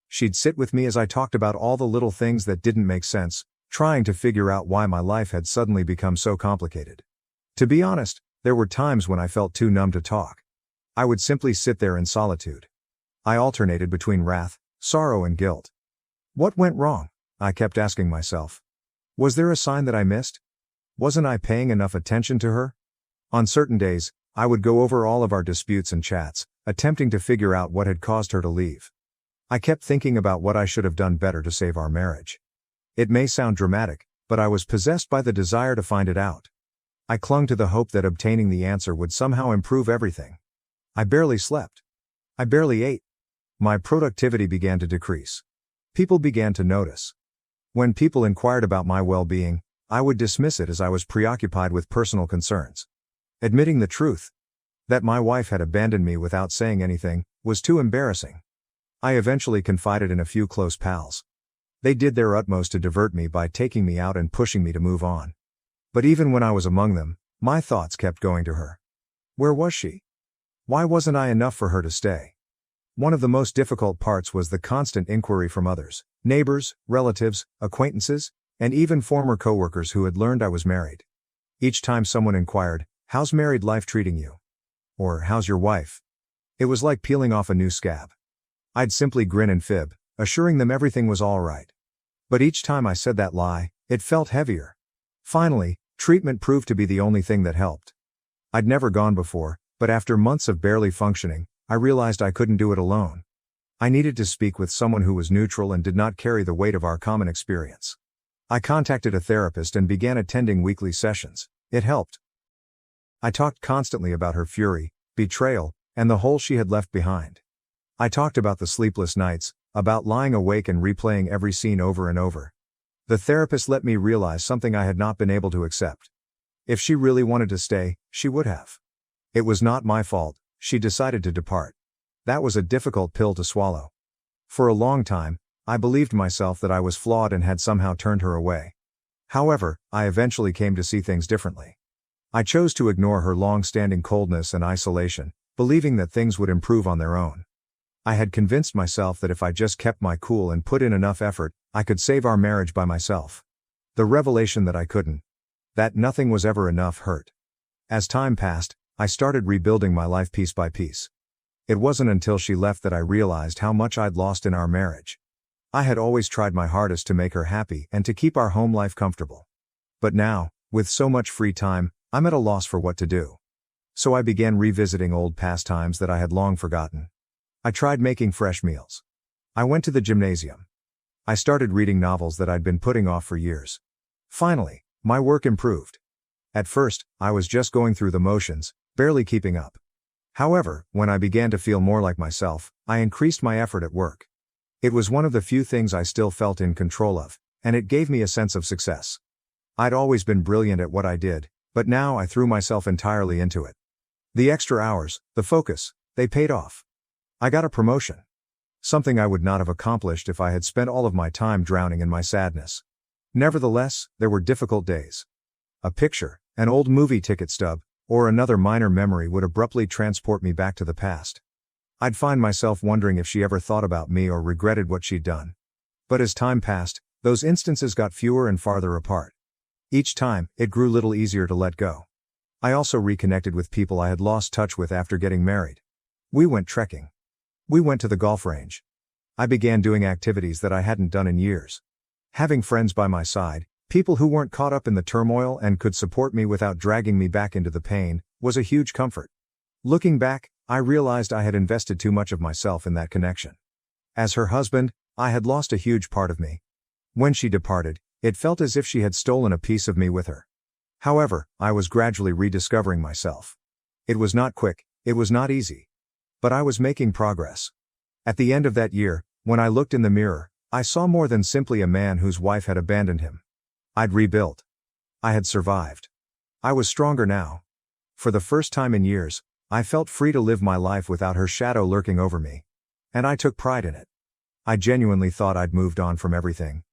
She'd sit with me as I talked about all the little things that didn't make sense, trying to figure out why my life had suddenly become so complicated. To be honest, there were times when I felt too numb to talk. I would simply sit there in solitude. I alternated between wrath, sorrow and guilt. What went wrong? I kept asking myself. Was there a sign that I missed? Wasn't I paying enough attention to her? On certain days, I would go over all of our disputes and chats, attempting to figure out what had caused her to leave. I kept thinking about what I should have done better to save our marriage. It may sound dramatic, but I was possessed by the desire to find it out. I clung to the hope that obtaining the answer would somehow improve everything. I barely slept. I barely ate. My productivity began to decrease. People began to notice. When people inquired about my well-being, I would dismiss it as I was preoccupied with personal concerns. Admitting the truth, that my wife had abandoned me without saying anything, was too embarrassing. I eventually confided in a few close pals. They did their utmost to divert me by taking me out and pushing me to move on. But even when I was among them, my thoughts kept going to her. Where was she? Why wasn't I enough for her to stay? One of the most difficult parts was the constant inquiry from others, neighbors, relatives, acquaintances, and even former coworkers who had learned I was married. Each time someone inquired, "How's married life treating you?" Or, "How's your wife?" It was like peeling off a new scab. I'd simply grin and fib, assuring them everything was all right. But each time I said that lie, it felt heavier. Finally, treatment proved to be the only thing that helped. I'd never gone before, but after months of barely functioning, I realized I couldn't do it alone. I needed to speak with someone who was neutral and did not carry the weight of our common experience. I contacted a therapist and began attending weekly sessions. It helped. I talked constantly about her fury, betrayal, and the hole she had left behind. I talked about the sleepless nights, about lying awake and replaying every scene over and over. The therapist let me realize something I had not been able to accept. If she really wanted to stay, she would have. It was not my fault, she decided to depart. That was a difficult pill to swallow. For a long time, I believed myself that I was flawed and had somehow turned her away. However, I eventually came to see things differently. I chose to ignore her long-standing coldness and isolation, believing that things would improve on their own. I had convinced myself that if I just kept my cool and put in enough effort, I could save our marriage by myself. The revelation that I couldn't, that nothing was ever enough, hurt. As time passed, I started rebuilding my life piece by piece. It wasn't until she left that I realized how much I'd lost in our marriage. I had always tried my hardest to make her happy and to keep our home life comfortable. But now, with so much free time, I'm at a loss for what to do. So I began revisiting old pastimes that I had long forgotten. I tried making fresh meals. I went to the gymnasium. I started reading novels that I'd been putting off for years. Finally, my work improved. At first, I was just going through the motions, barely keeping up. However, when I began to feel more like myself, I increased my effort at work. It was one of the few things I still felt in control of, and it gave me a sense of success. I'd always been brilliant at what I did, but now I threw myself entirely into it. The extra hours, the focus, they paid off. I got a promotion. Something I would not have accomplished if I had spent all of my time drowning in my sadness. Nevertheless, there were difficult days. A picture, An old movie ticket stub, or another minor memory would abruptly transport me back to the past. I'd find myself wondering if she ever thought about me or regretted what she'd done. But as time passed, those instances got fewer and farther apart. Each time, it grew little easier to let go. I also reconnected with people I had lost touch with after getting married. We went trekking. We went to the golf range. I began doing activities that I hadn't done in years. Having friends by my side, people who weren't caught up in the turmoil and could support me without dragging me back into the pain, was a huge comfort. Looking back, I realized I had invested too much of myself in that connection. As her husband, I had lost a huge part of me. When she departed, it felt as if she had stolen a piece of me with her. However, I was gradually rediscovering myself. It was not quick, it was not easy. But I was making progress. At the end of that year, when I looked in the mirror, I saw more than simply a man whose wife had abandoned him. I'd rebuilt. I had survived. I was stronger now. For the first time in years, I felt free to live my life without her shadow lurking over me. And I took pride in it. I genuinely thought I'd moved on from everything.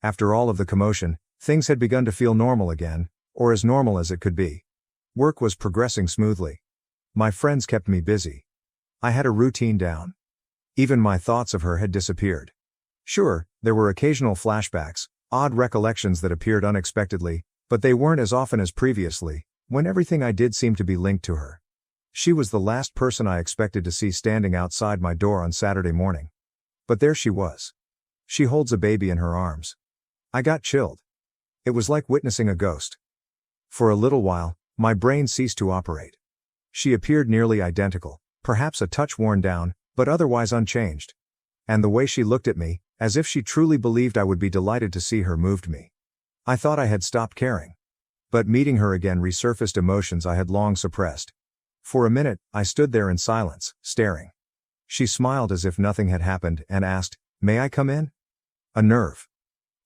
After all of the commotion, things had begun to feel normal again, or as normal as it could be. Work was progressing smoothly. My friends kept me busy. I had a routine down. Even my thoughts of her had disappeared. Sure, there were occasional flashbacks, odd recollections that appeared unexpectedly, but they weren't as often as previously, when everything I did seemed to be linked to her. She was the last person I expected to see standing outside my door on Saturday morning. But there she was. She holds a baby in her arms. I got chilled. It was like witnessing a ghost. For a little while, my brain ceased to operate. She appeared nearly identical, perhaps a touch worn down, but otherwise unchanged. And the way she looked at me, as if she truly believed I would be delighted to see her, moved me. I thought I had stopped caring. But meeting her again resurfaced emotions I had long suppressed. For a minute, I stood there in silence, staring. She smiled as if nothing had happened and asked, "May I come in?" A nerve.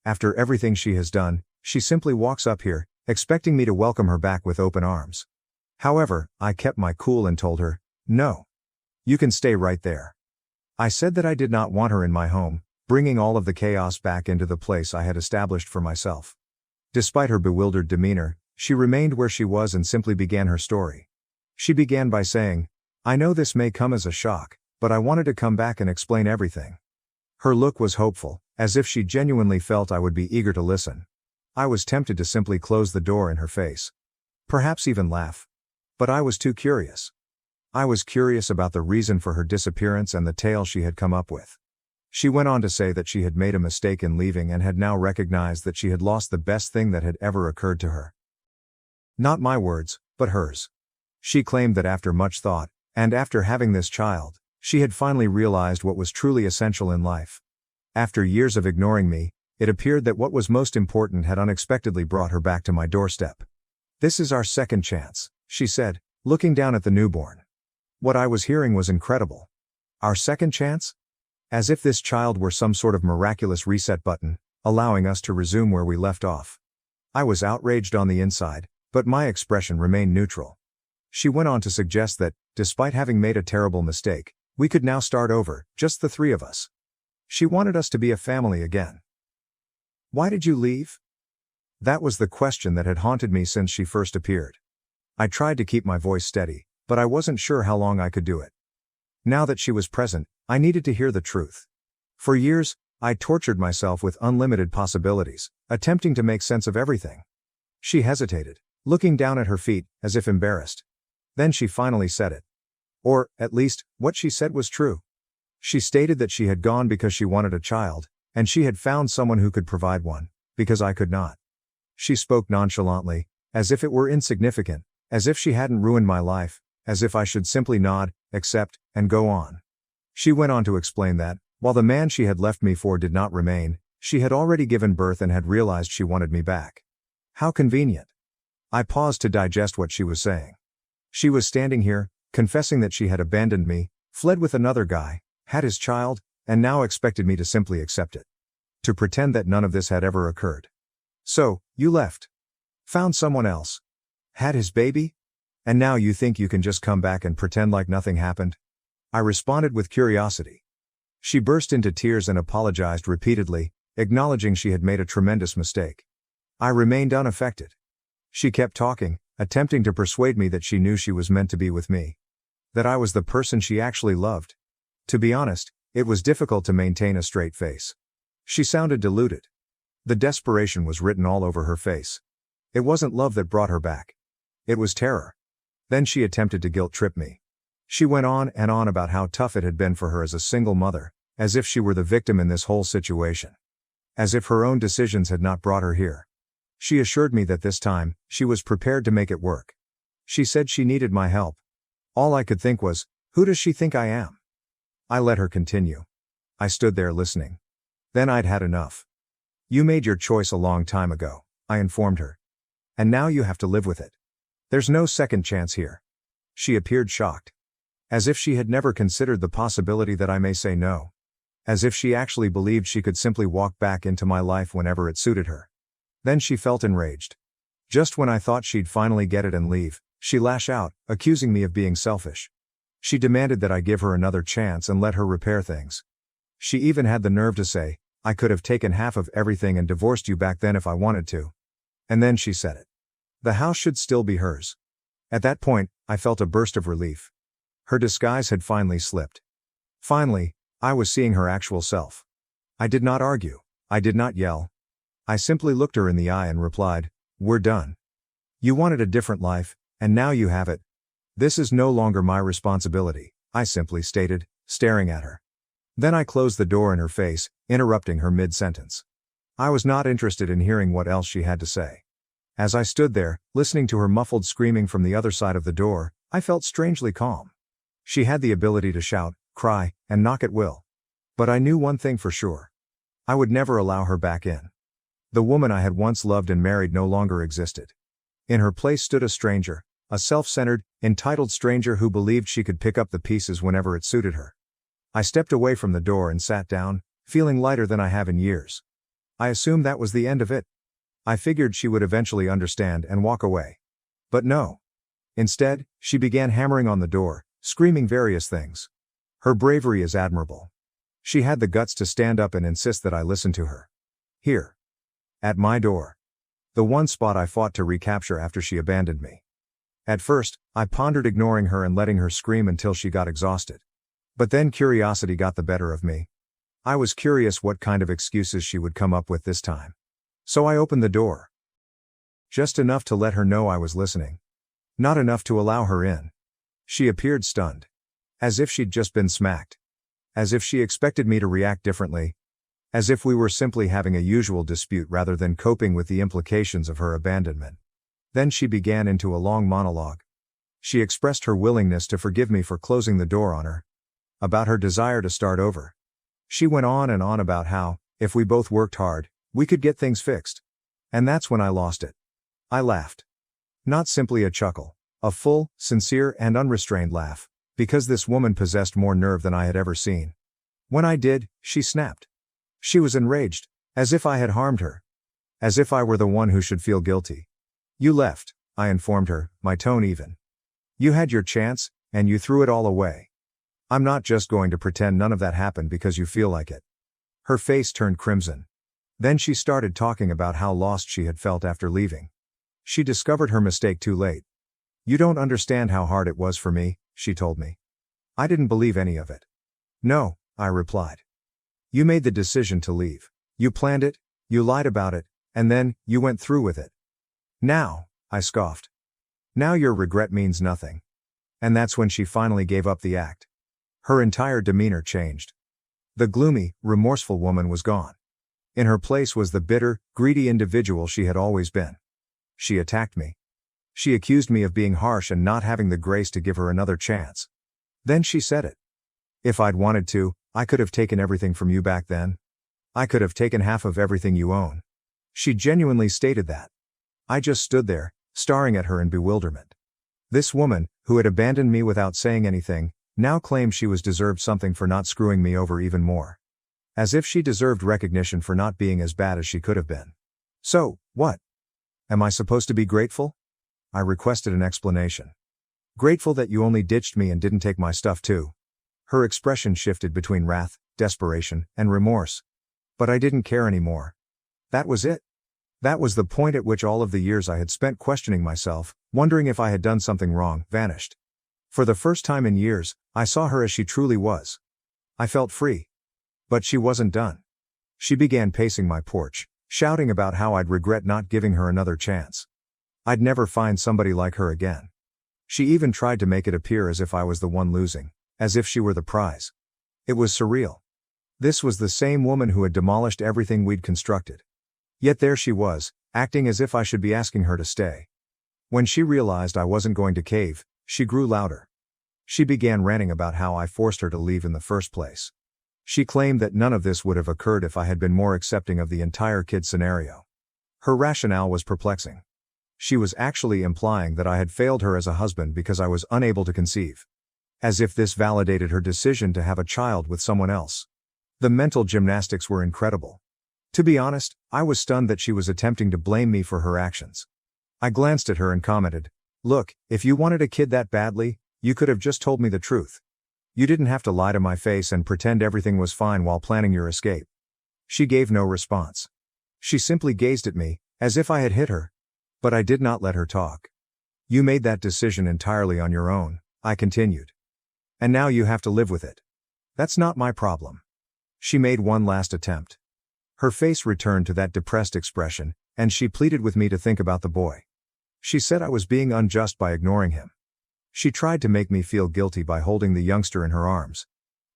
After everything she has done, she simply walks up here, expecting me to welcome her back with open arms. However, I kept my cool and told her, "No. You can stay right there." I said that I did not want her in my home, bringing all of the chaos back into the place I had established for myself. Despite her bewildered demeanor, she remained where she was and simply began her story. She began by saying, "I know this may come as a shock, but I wanted to come back and explain everything." Her look was hopeful, as if she genuinely felt I would be eager to listen. I was tempted to simply close the door in her face. Perhaps even laugh. But I was too curious. I was curious about the reason for her disappearance and the tale she had come up with. She went on to say that she had made a mistake in leaving and had now recognized that she had lost the best thing that had ever occurred to her. Not my words, but hers. She claimed that after much thought, and after having this child, she had finally realized what was truly essential in life. After years of ignoring me, it appeared that what was most important had unexpectedly brought her back to my doorstep. "This is our second chance," she said, looking down at the newborn. What I was hearing was incredible. Our second chance? As if this child were some sort of miraculous reset button, allowing us to resume where we left off. I was outraged on the inside, but my expression remained neutral. She went on to suggest that, despite having made a terrible mistake, we could now start over, just the three of us. She wanted us to be a family again. "Why did you leave?" That was the question that had haunted me since she first appeared. I tried to keep my voice steady, but I wasn't sure how long I could do it. Now that she was present, I needed to hear the truth. For years, I tortured myself with unlimited possibilities, attempting to make sense of everything. She hesitated, looking down at her feet, as if embarrassed. Then she finally said it. Or, at least, what she said was true. She stated that she had gone because she wanted a child, and she had found someone who could provide one, because I could not. She spoke nonchalantly, as if it were insignificant, as if she hadn't ruined my life, as if I should simply nod, accept, and go on. She went on to explain that, while the man she had left me for did not remain, she had already given birth and had realized she wanted me back. How convenient. I paused to digest what she was saying. She was standing here, confessing that she had abandoned me, fled with another guy, had his child, and now expected me to simply accept it. To pretend that none of this had ever occurred. "So, you left. Found someone else. Had his baby? And now you think you can just come back and pretend like nothing happened?" I responded with curiosity. She burst into tears and apologized repeatedly, acknowledging she had made a tremendous mistake. I remained unaffected. She kept talking, attempting to persuade me that she knew she was meant to be with me. That I was the person she actually loved. To be honest, it was difficult to maintain a straight face. She sounded deluded. The desperation was written all over her face. It wasn't love that brought her back. It was terror. Then she attempted to guilt-trip me. She went on and on about how tough it had been for her as a single mother, as if she were the victim in this whole situation. As if her own decisions had not brought her here. She assured me that this time, she was prepared to make it work. She said she needed my help. All I could think was, who does she think I am? I let her continue. I stood there listening. Then I'd had enough. You made your choice a long time ago, I informed her. And now you have to live with it. There's no second chance here. She appeared shocked. As if she had never considered the possibility that I may say no. As if she actually believed she could simply walk back into my life whenever it suited her. Then she felt enraged. Just when I thought she'd finally get it and leave, she lashed out, accusing me of being selfish. She demanded that I give her another chance and let her repair things. She even had the nerve to say, I could have taken half of everything and divorced you back then if I wanted to. And then she said it. The house should still be hers. At that point, I felt a burst of relief. Her disguise had finally slipped. Finally, I was seeing her actual self. I did not argue. I did not yell. I simply looked her in the eye and replied, we're done. You wanted a different life, and now you have it. This is no longer my responsibility, I simply stated, staring at her. Then I closed the door in her face, interrupting her mid-sentence. I was not interested in hearing what else she had to say. As I stood there, listening to her muffled screaming from the other side of the door, I felt strangely calm. She had the ability to shout, cry, and knock at will. But I knew one thing for sure. I would never allow her back in. The woman I had once loved and married no longer existed. In her place stood a stranger, a self-centered, entitled stranger who believed she could pick up the pieces whenever it suited her. I stepped away from the door and sat down, feeling lighter than I have in years. I assumed that was the end of it. I figured she would eventually understand and walk away. But no. Instead, she began hammering on the door, screaming various things. Her bravery is admirable. She had the guts to stand up and insist that I listen to her. Here. At my door. The one spot I fought to recapture after she abandoned me. At first, I pondered ignoring her and letting her scream until she got exhausted. But then curiosity got the better of me. I was curious what kind of excuses she would come up with this time. So I opened the door. Just enough to let her know I was listening. Not enough to allow her in. She appeared stunned. As if she'd just been smacked. As if she expected me to react differently. As if we were simply having a usual dispute rather than coping with the implications of her abandonment. Then she began into a long monologue. She expressed her willingness to forgive me for closing the door on her. About her desire to start over. She went on and on about how, if we both worked hard, we could get things fixed. And that's when I lost it. I laughed. Not simply a chuckle. A full, sincere and unrestrained laugh. Because this woman possessed more nerve than I had ever seen. When I did, she snapped. She was enraged. As if I had harmed her. As if I were the one who should feel guilty. You left, I informed her, my tone even. You had your chance, and you threw it all away. I'm not just going to pretend none of that happened because you feel like it. Her face turned crimson. Then she started talking about how lost she had felt after leaving. She discovered her mistake too late. You don't understand how hard it was for me, she told me. I didn't believe any of it. No, I replied. You made the decision to leave. You planned it, you lied about it, and then, you went through with it. Now, I scoffed. Now your regret means nothing. And that's when she finally gave up the act. Her entire demeanor changed. The gloomy, remorseful woman was gone. In her place was the bitter, greedy individual she had always been. She attacked me. She accused me of being harsh and not having the grace to give her another chance. Then she said it. If I'd wanted to, I could have taken everything from you back then. I could have taken half of everything you own. She genuinely stated that. I just stood there, staring at her in bewilderment. This woman, who had abandoned me without saying anything, now claimed she was deserved something for not screwing me over even more. As if she deserved recognition for not being as bad as she could have been. So, what? Am I supposed to be grateful? I requested an explanation. Grateful that you only ditched me and didn't take my stuff too. Her expression shifted between wrath, desperation, and remorse. But I didn't care anymore. That was it. That was the point at which all of the years I had spent questioning myself, wondering if I had done something wrong, vanished. For the first time in years, I saw her as she truly was. I felt free. But she wasn't done. She began pacing my porch, shouting about how I'd regret not giving her another chance. I'd never find somebody like her again. She even tried to make it appear as if I was the one losing, as if she were the prize. It was surreal. This was the same woman who had demolished everything we'd constructed. Yet there she was, acting as if I should be asking her to stay. When she realized I wasn't going to cave, she grew louder. She began ranting about how I forced her to leave in the first place. She claimed that none of this would have occurred if I had been more accepting of the entire kid scenario. Her rationale was perplexing. She was actually implying that I had failed her as a husband because I was unable to conceive. As if this validated her decision to have a child with someone else. The mental gymnastics were incredible. To be honest, I was stunned that she was attempting to blame me for her actions. I glanced at her and commented, "Look, if you wanted a kid that badly, you could have just told me the truth. You didn't have to lie to my face and pretend everything was fine while planning your escape." She gave no response. She simply gazed at me, as if I had hit her. But I did not let her talk. "You made that decision entirely on your own," I continued. "And now you have to live with it. That's not my problem." She made one last attempt. Her face returned to that depressed expression, and she pleaded with me to think about the boy. She said I was being unjust by ignoring him. She tried to make me feel guilty by holding the youngster in her arms.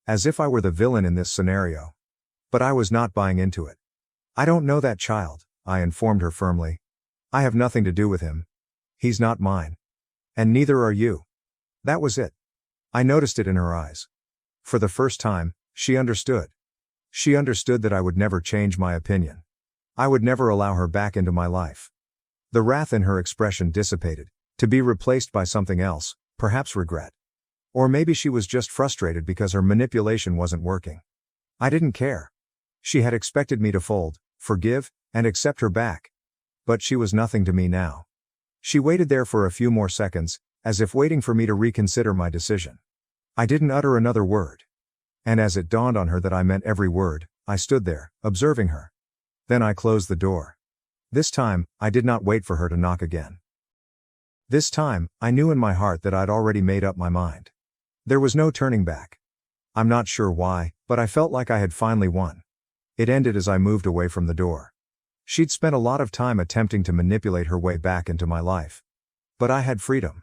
As if I were the villain in this scenario. But I was not buying into it. "I don't know that child," I informed her firmly. "I have nothing to do with him. He's not mine. And neither are you." That was it. I noticed it in her eyes. For the first time, she understood. She understood that I would never change my opinion. I would never allow her back into my life. The wrath in her expression dissipated, to be replaced by something else, perhaps regret. Or maybe she was just frustrated because her manipulation wasn't working. I didn't care. She had expected me to fold, forgive, and accept her back. But she was nothing to me now. She waited there for a few more seconds, as if waiting for me to reconsider my decision. I didn't utter another word. And as it dawned on her that I meant every word, I stood there, observing her. Then I closed the door. This time, I did not wait for her to knock again. This time, I knew in my heart that I'd already made up my mind. There was no turning back. I'm not sure why, but I felt like I had finally won. It ended as I moved away from the door. She'd spent a lot of time attempting to manipulate her way back into my life. But I had freedom.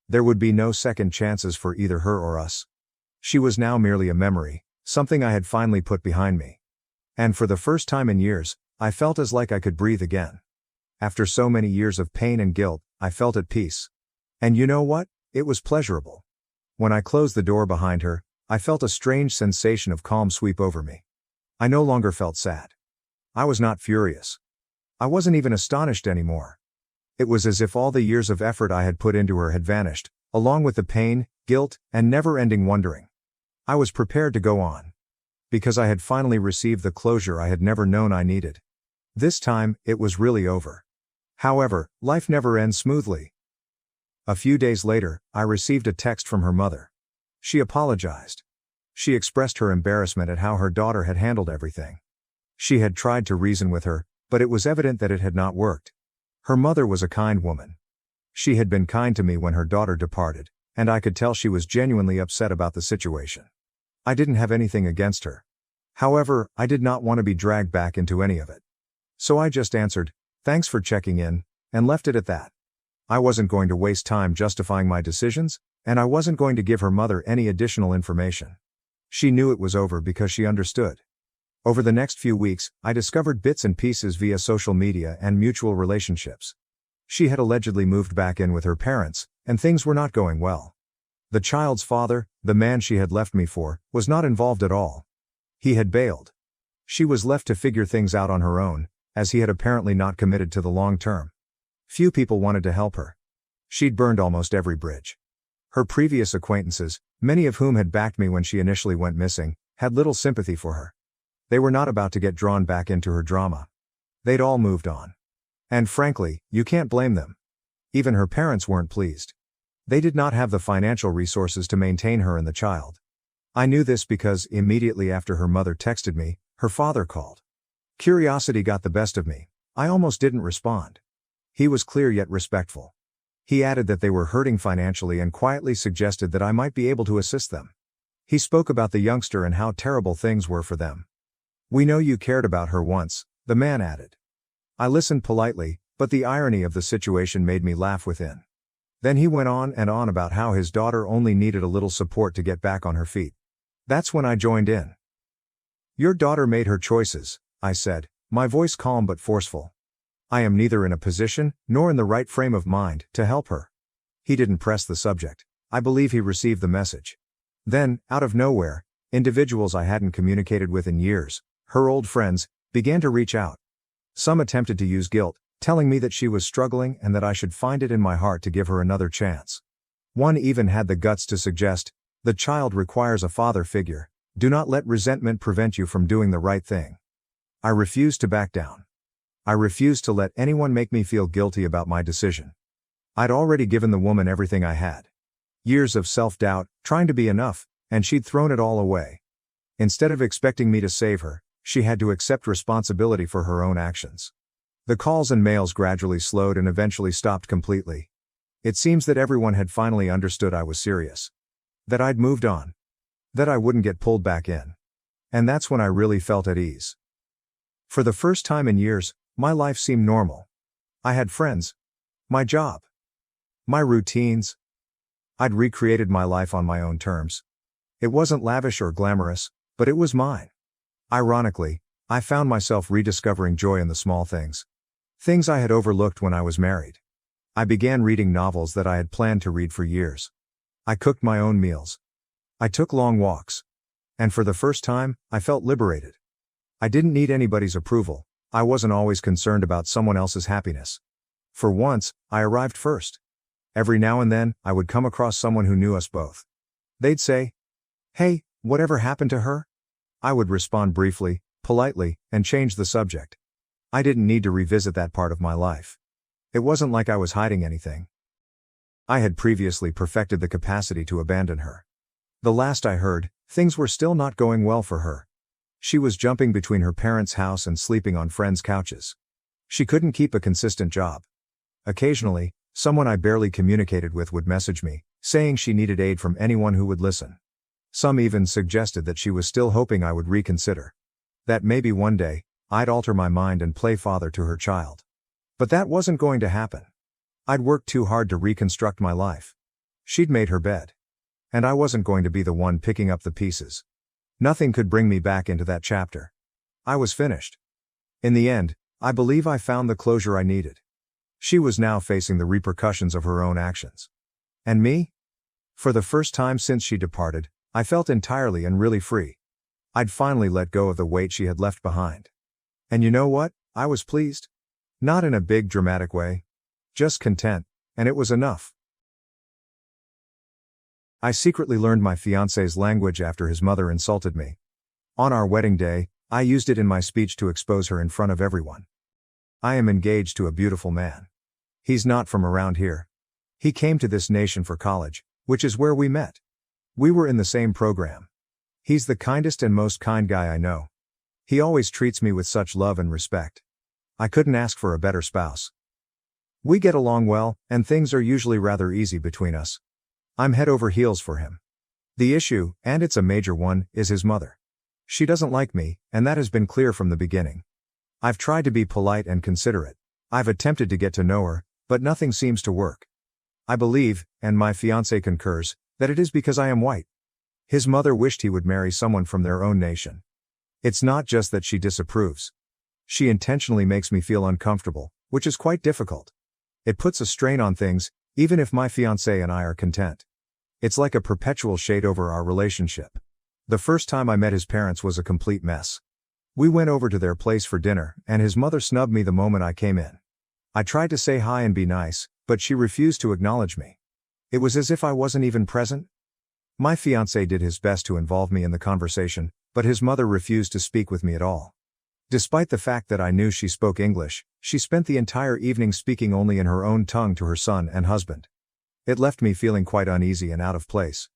There would be no second chances for either her or us. She was now merely a memory, something I had finally put behind me. And for the first time in years, I felt as like I could breathe again. After so many years of pain and guilt, I felt at peace. And you know what? It was pleasurable. When I closed the door behind her, I felt a strange sensation of calm sweep over me. I no longer felt sad. I was not furious. I wasn't even astonished anymore. It was as if all the years of effort I had put into her had vanished, along with the pain, guilt, and never-ending wondering. I was prepared to go on. Because I had finally received the closure I had never known I needed. This time, it was really over. However, life never ends smoothly. A few days later, I received a text from her mother. She apologized. She expressed her embarrassment at how her daughter had handled everything. She had tried to reason with her, but it was evident that it had not worked. Her mother was a kind woman. She had been kind to me when her daughter departed, and I could tell she was genuinely upset about the situation. I didn't have anything against her. However, I did not want to be dragged back into any of it. So I just answered, "Thanks for checking in," and left it at that. I wasn't going to waste time justifying my decisions, and I wasn't going to give her mother any additional information. She knew it was over because she understood. Over the next few weeks, I discovered bits and pieces via social media and mutual relationships. She had allegedly moved back in with her parents, and things were not going well. The child's father, the man she had left me for, was not involved at all. He had bailed. She was left to figure things out on her own, as he had apparently not committed to the long term. Few people wanted to help her. She'd burned almost every bridge. Her previous acquaintances, many of whom had backed me when she initially went missing, had little sympathy for her. They were not about to get drawn back into her drama. They'd all moved on. And frankly, you can't blame them. Even her parents weren't pleased. They did not have the financial resources to maintain her and the child. I knew this because immediately after her mother texted me, her father called. Curiosity got the best of me, I almost didn't respond. He was clear yet respectful. He added that they were hurting financially and quietly suggested that I might be able to assist them. He spoke about the youngster and how terrible things were for them. "We know you cared about her once," the man added. I listened politely, but the irony of the situation made me laugh within. Then he went on and on about how his daughter only needed a little support to get back on her feet. That's when I joined in. "Your daughter made her choices," I said, my voice calm but forceful. "I am neither in a position, nor in the right frame of mind, to help her." He didn't press the subject. I believe he received the message. Then, out of nowhere, individuals I hadn't communicated with in years, her old friends, began to reach out. Some attempted to use guilt, telling me that she was struggling and that I should find it in my heart to give her another chance. One even had the guts to suggest, "The child requires a father figure. Do not let resentment prevent you from doing the right thing." I refused to back down. I refused to let anyone make me feel guilty about my decision. I'd already given the woman everything I had. Years of self-doubt, trying to be enough, and she'd thrown it all away. Instead of expecting me to save her, she had to accept responsibility for her own actions. The calls and mails gradually slowed and eventually stopped completely. It seems that everyone had finally understood I was serious. That I'd moved on. That I wouldn't get pulled back in. And that's when I really felt at ease. For the first time in years, my life seemed normal. I had friends. My job. My routines. I'd recreated my life on my own terms. It wasn't lavish or glamorous, but it was mine. Ironically, I found myself rediscovering joy in the small things. Things I had overlooked when I was married. I began reading novels that I had planned to read for years. I cooked my own meals. I took long walks. And for the first time, I felt liberated. I didn't need anybody's approval. I wasn't always concerned about someone else's happiness. For once, I arrived first. Every now and then, I would come across someone who knew us both. They'd say, "Hey, whatever happened to her?" I would respond briefly, politely, and change the subject. I didn't need to revisit that part of my life. It wasn't like I was hiding anything. I had previously perfected the capacity to abandon her. The last I heard, things were still not going well for her. She was jumping between her parents' house and sleeping on friends' couches. She couldn't keep a consistent job. Occasionally, someone I barely communicated with would message me, saying she needed aid from anyone who would listen. Some even suggested that she was still hoping I would reconsider. That maybe one day, I'd alter my mind and play father to her child. But that wasn't going to happen. I'd worked too hard to reconstruct my life. She'd made her bed. And I wasn't going to be the one picking up the pieces. Nothing could bring me back into that chapter. I was finished. In the end, I believe I found the closure I needed. She was now facing the repercussions of her own actions. And me? For the first time since she departed, I felt entirely and really free. I'd finally let go of the weight she had left behind. And you know what? I was pleased. Not in a big dramatic way. Just content, and it was enough. I secretly learned my fiancé's language after his mother insulted me. On our wedding day, I used it in my speech to expose her in front of everyone. I am engaged to a beautiful man. He's not from around here. He came to this nation for college, which is where we met. We were in the same program. He's the kindest and most kind guy I know. He always treats me with such love and respect. I couldn't ask for a better spouse. We get along well, and things are usually rather easy between us. I'm head over heels for him. The issue, and it's a major one, is his mother. She doesn't like me, and that has been clear from the beginning. I've tried to be polite and considerate. I've attempted to get to know her, but nothing seems to work. I believe, and my fiancé concurs, that it is because I am white. His mother wished he would marry someone from their own nation. It's not just that she disapproves. She intentionally makes me feel uncomfortable, which is quite difficult. It puts a strain on things, even if my fiancé and I are content. It's like a perpetual shade over our relationship. The first time I met his parents was a complete mess. We went over to their place for dinner, and his mother snubbed me the moment I came in. I tried to say hi and be nice, but she refused to acknowledge me. It was as if I wasn't even present. My fiancé did his best to involve me in the conversation, but his mother refused to speak with me at all. Despite the fact that I knew she spoke English, she spent the entire evening speaking only in her own tongue to her son and husband. It left me feeling quite uneasy and out of place.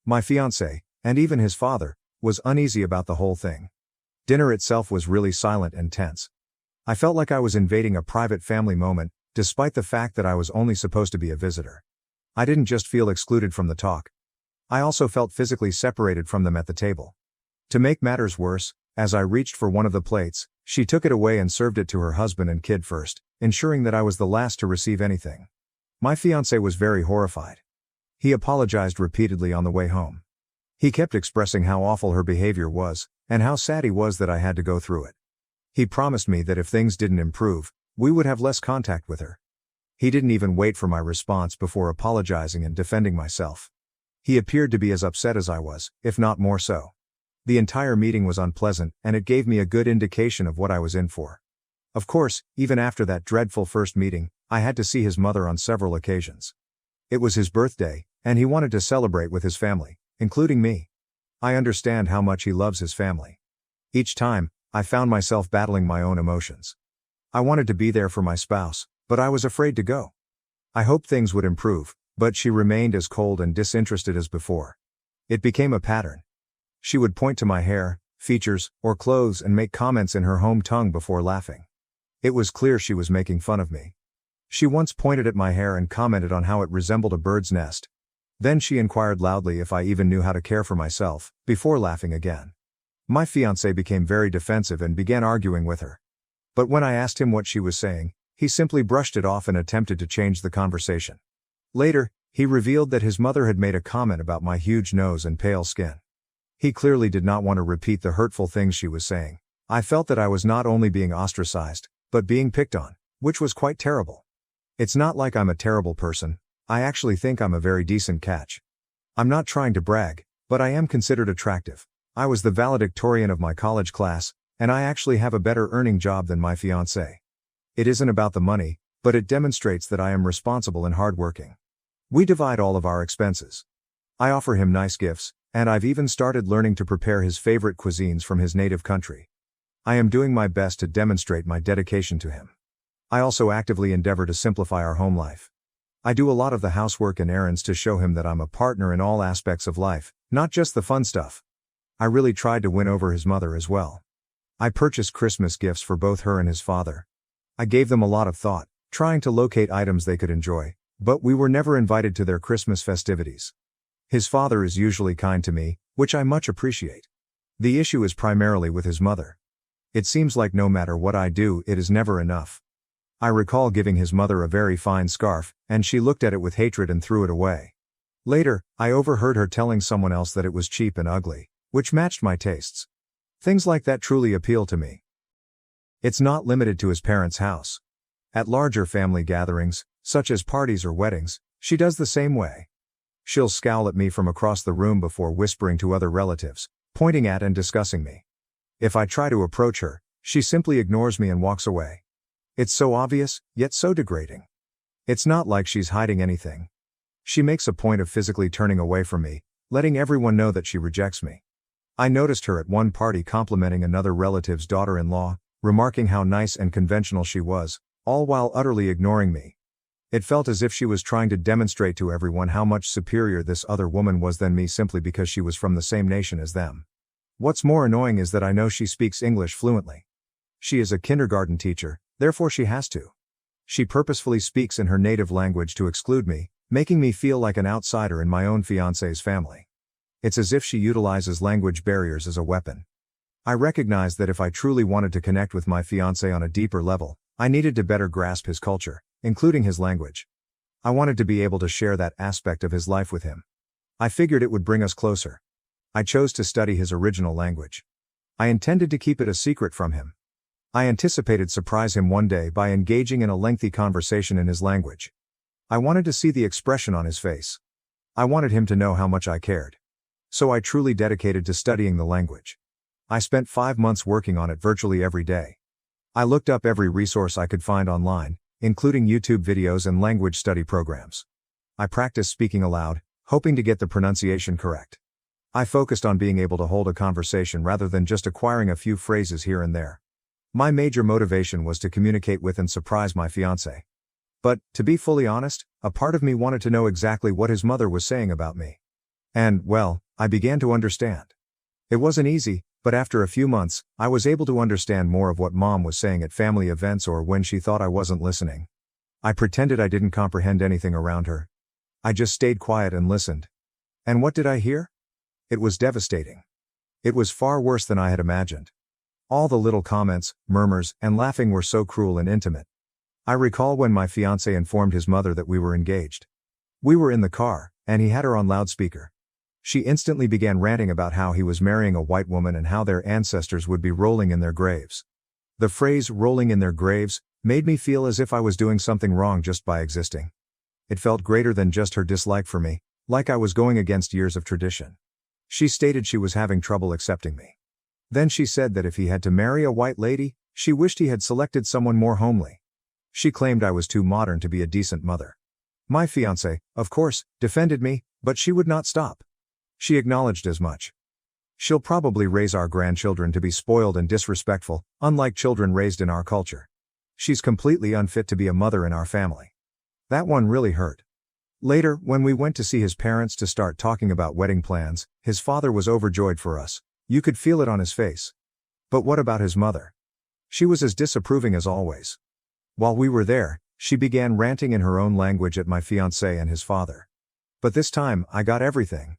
My fiancé, and even his father, was uneasy about the whole thing. Dinner itself was really silent and tense. I felt like I was invading a private family moment, despite the fact that I was only supposed to be a visitor. I didn't just feel excluded from the talk. I also felt physically separated from them at the table. To make matters worse, as I reached for one of the plates, she took it away and served it to her husband and kid first, ensuring that I was the last to receive anything. My fiancé was very horrified. He apologized repeatedly on the way home. He kept expressing how awful her behavior was, and how sad he was that I had to go through it. He promised me that if things didn't improve, we would have less contact with her. He didn't even wait for my response before apologizing and defending myself. He appeared to be as upset as I was, if not more so. The entire meeting was unpleasant, and it gave me a good indication of what I was in for. Of course, even after that dreadful first meeting, I had to see his mother on several occasions. It was his birthday, and he wanted to celebrate with his family, including me. I understand how much he loves his family. Each time, I found myself battling my own emotions. I wanted to be there for my spouse, but I was afraid to go. I hoped things would improve, but she remained as cold and disinterested as before. It became a pattern. She would point to my hair, features, or clothes and make comments in her home tongue before laughing. It was clear she was making fun of me. She once pointed at my hair and commented on how it resembled a bird's nest. Then she inquired loudly if I even knew how to care for myself, before laughing again. My fiancé became very defensive and began arguing with her. But when I asked him what she was saying, he simply brushed it off and attempted to change the conversation. Later, he revealed that his mother had made a comment about my huge nose and pale skin. He clearly did not want to repeat the hurtful things she was saying. I felt that I was not only being ostracized, but being picked on, which was quite terrible. It's not like I'm a terrible person. I actually think I'm a very decent catch. I'm not trying to brag, but I am considered attractive. I was the valedictorian of my college class, and I actually have a better earning job than my fiancé. It isn't about the money, but it demonstrates that I am responsible and hardworking. We divide all of our expenses. I offer him nice gifts, and I've even started learning to prepare his favorite cuisines from his native country. I am doing my best to demonstrate my dedication to him. I also actively endeavor to simplify our home life. I do a lot of the housework and errands to show him that I'm a partner in all aspects of life, not just the fun stuff. I really tried to win over his mother as well. I purchased Christmas gifts for both her and his father. I gave them a lot of thought, trying to locate items they could enjoy, but we were never invited to their Christmas festivities. His father is usually kind to me, which I much appreciate. The issue is primarily with his mother. It seems like no matter what I do, it is never enough. I recall giving his mother a very fine scarf, and she looked at it with hatred and threw it away. Later, I overheard her telling someone else that it was cheap and ugly, which matched my tastes. Things like that truly appeal to me. It's not limited to his parents' house. At larger family gatherings, such as parties or weddings, she does the same way. She'll scowl at me from across the room before whispering to other relatives, pointing at and discussing me. If I try to approach her, she simply ignores me and walks away. It's so obvious, yet so degrading. It's not like she's hiding anything. She makes a point of physically turning away from me, letting everyone know that she rejects me. I noticed her at one party complimenting another relative's daughter-in-law, remarking how nice and conventional she was, all while utterly ignoring me. It felt as if she was trying to demonstrate to everyone how much superior this other woman was than me simply because she was from the same nation as them. What's more annoying is that I know she speaks English fluently. She is a kindergarten teacher, therefore she has to. She purposefully speaks in her native language to exclude me, making me feel like an outsider in my own fiancé's family. It's as if she utilizes language barriers as a weapon. I recognize that if I truly wanted to connect with my fiancé on a deeper level, I needed to better grasp his culture, including his language. I wanted to be able to share that aspect of his life with him. I figured it would bring us closer. I chose to study his original language. I intended to keep it a secret from him. I anticipated surprise him one day by engaging in a lengthy conversation in his language. I wanted to see the expression on his face. I wanted him to know how much I cared. So I truly dedicated to studying the language. I spent 5 months working on it virtually every day. I looked up every resource I could find online, including YouTube videos and language study programs. I practiced speaking aloud, hoping to get the pronunciation correct. I focused on being able to hold a conversation rather than just acquiring a few phrases here and there. My major motivation was to communicate with and surprise my fiancé. But, to be fully honest, a part of me wanted to know exactly what his mother was saying about me. And, well, I began to understand. It wasn't easy, But after a few months, I was able to understand more of what Mom was saying at family events or when she thought I wasn't listening. I pretended I didn't comprehend anything around her. I just stayed quiet and listened. And what did I hear? It was devastating. It was far worse than I had imagined. All the little comments, murmurs, and laughing were so cruel and intimate. I recall when my fiancé informed his mother that we were engaged. We were in the car, and he had her on loudspeaker. She instantly began ranting about how he was marrying a white woman and how their ancestors would be rolling in their graves. The phrase rolling in their graves made me feel as if I was doing something wrong just by existing. It felt greater than just her dislike for me, like I was going against years of tradition. She stated she was having trouble accepting me. Then she said that if he had to marry a white lady, she wished he had selected someone more homely. She claimed I was too modern to be a decent mother. My fiancé, of course, defended me, but she would not stop. She acknowledged as much. She'll probably raise our grandchildren to be spoiled and disrespectful, unlike children raised in our culture. She's completely unfit to be a mother in our family. That one really hurt. Later, when we went to see his parents to start talking about wedding plans, his father was overjoyed for us. You could feel it on his face. But what about his mother? She was as disapproving as always. While we were there, she began ranting in her own language at my fiancé and his father. But this time, I got everything.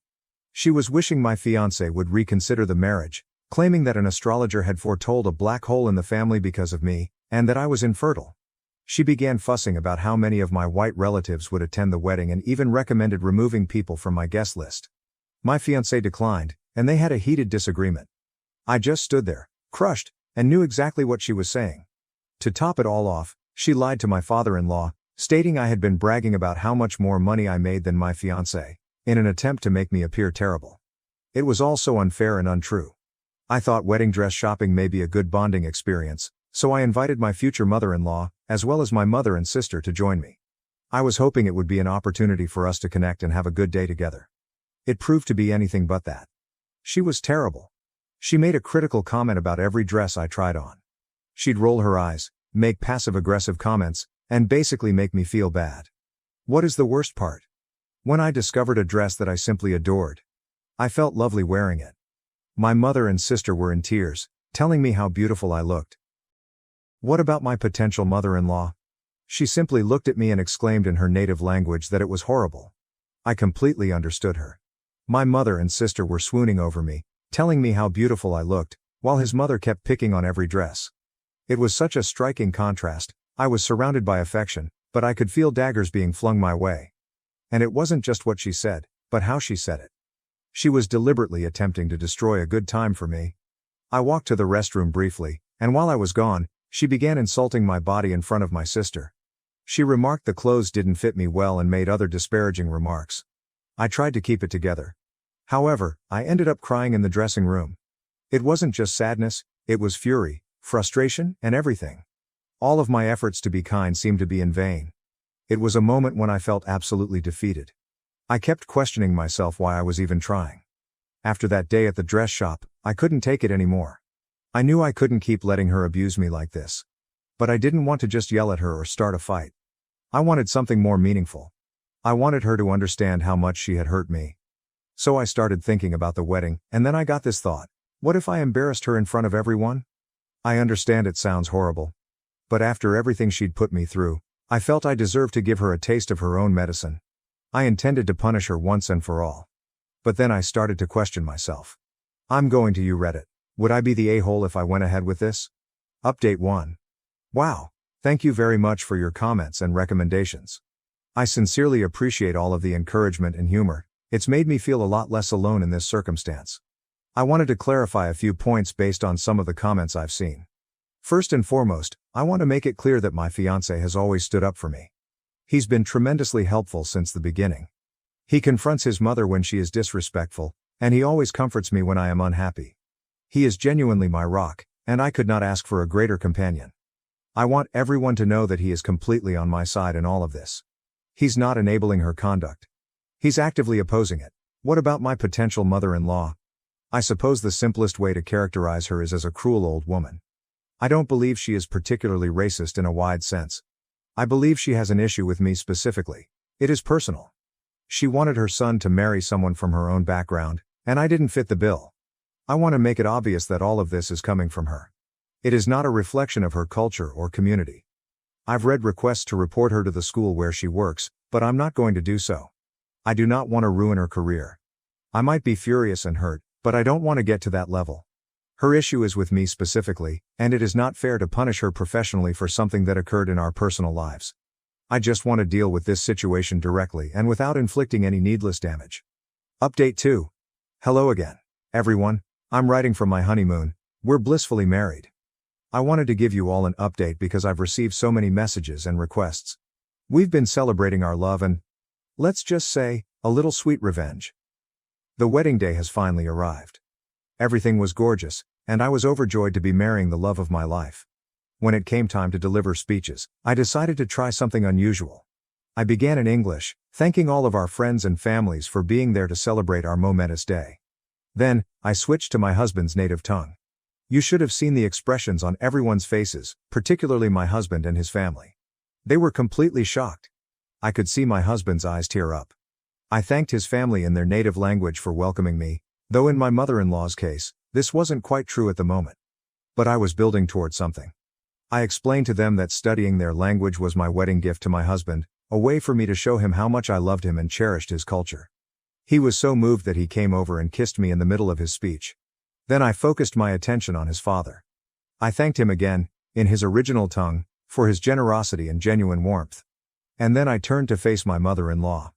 She was wishing my fiancé would reconsider the marriage, claiming that an astrologer had foretold a black hole in the family because of me, and that I was infertile. She began fussing about how many of my white relatives would attend the wedding and even recommended removing people from my guest list. My fiancé declined, and they had a heated disagreement. I just stood there, crushed, and knew exactly what she was saying. To top it all off, she lied to my father-in-law, stating I had been bragging about how much more money I made than my fiancé, in an attempt to make me appear terrible. It was all so unfair and untrue. I thought wedding dress shopping may be a good bonding experience, so I invited my future mother-in-law, as well as my mother and sister to join me. I was hoping it would be an opportunity for us to connect and have a good day together. It proved to be anything but that. She was terrible. She made a critical comment about every dress I tried on. She'd roll her eyes, make passive-aggressive comments, and basically make me feel bad. What is the worst part? When I discovered a dress that I simply adored, I felt lovely wearing it. My mother and sister were in tears, telling me how beautiful I looked. What about my potential mother-in-law? She simply looked at me and exclaimed in her native language that it was horrible. I completely understood her. My mother and sister were swooning over me, telling me how beautiful I looked, while his mother kept picking on every dress. It was such a striking contrast. I was surrounded by affection, but I could feel daggers being flung my way. And it wasn't just what she said, but how she said it. She was deliberately attempting to destroy a good time for me. I walked to the restroom briefly, and while I was gone, she began insulting my body in front of my sister. She remarked the clothes didn't fit me well and made other disparaging remarks. I tried to keep it together. However, I ended up crying in the dressing room. It wasn't just sadness, it was fury, frustration, and everything. All of my efforts to be kind seemed to be in vain. It was a moment when I felt absolutely defeated. I kept questioning myself why I was even trying. After that day at the dress shop, I couldn't take it anymore. I knew I couldn't keep letting her abuse me like this. But I didn't want to just yell at her or start a fight. I wanted something more meaningful. I wanted her to understand how much she had hurt me. So I started thinking about the wedding, and then I got this thought. What if I embarrassed her in front of everyone? I understand it sounds horrible. But after everything she'd put me through, I felt I deserved to give her a taste of her own medicine. I intended to punish her once and for all. But then I started to question myself. I'm going to you Reddit. Would I be the a-hole if I went ahead with this? Update 1. Wow. Thank you very much for your comments and recommendations. I sincerely appreciate all of the encouragement and humor. It's made me feel a lot less alone in this circumstance. I wanted to clarify a few points based on some of the comments I've seen. First and foremost, I want to make it clear that my fiancé has always stood up for me. He's been tremendously helpful since the beginning. He confronts his mother when she is disrespectful, and he always comforts me when I am unhappy. He is genuinely my rock, and I could not ask for a greater companion. I want everyone to know that he is completely on my side in all of this. He's not enabling her conduct. He's actively opposing it. What about my potential mother-in-law? I suppose the simplest way to characterize her is as a cruel old woman. I don't believe she is particularly racist in a wide sense. I believe she has an issue with me specifically. It is personal. She wanted her son to marry someone from her own background, and I didn't fit the bill. I want to make it obvious that all of this is coming from her. It is not a reflection of her culture or community. I've read requests to report her to the school where she works, but I'm not going to do so. I do not want to ruin her career. I might be furious and hurt, but I don't want to get to that level. Her issue is with me specifically, and it is not fair to punish her professionally for something that occurred in our personal lives. I just want to deal with this situation directly and without inflicting any needless damage. Update 2. Hello again, everyone. I'm writing from my honeymoon. We're blissfully married. I wanted to give you all an update because I've received so many messages and requests. We've been celebrating our love and, let's just say, a little sweet revenge. The wedding day has finally arrived. Everything was gorgeous, and I was overjoyed to be marrying the love of my life. When it came time to deliver speeches, I decided to try something unusual. I began in English, thanking all of our friends and families for being there to celebrate our momentous day. Then, I switched to my husband's native tongue. You should have seen the expressions on everyone's faces, particularly my husband and his family. They were completely shocked. I could see my husband's eyes tear up. I thanked his family in their native language for welcoming me, though in my mother-in-law's case, this wasn't quite true at the moment. But I was building toward something. I explained to them that studying their language was my wedding gift to my husband, a way for me to show him how much I loved him and cherished his culture. He was so moved that he came over and kissed me in the middle of his speech. Then I focused my attention on his father. I thanked him again, in his original tongue, for his generosity and genuine warmth. And then I turned to face my mother-in-law.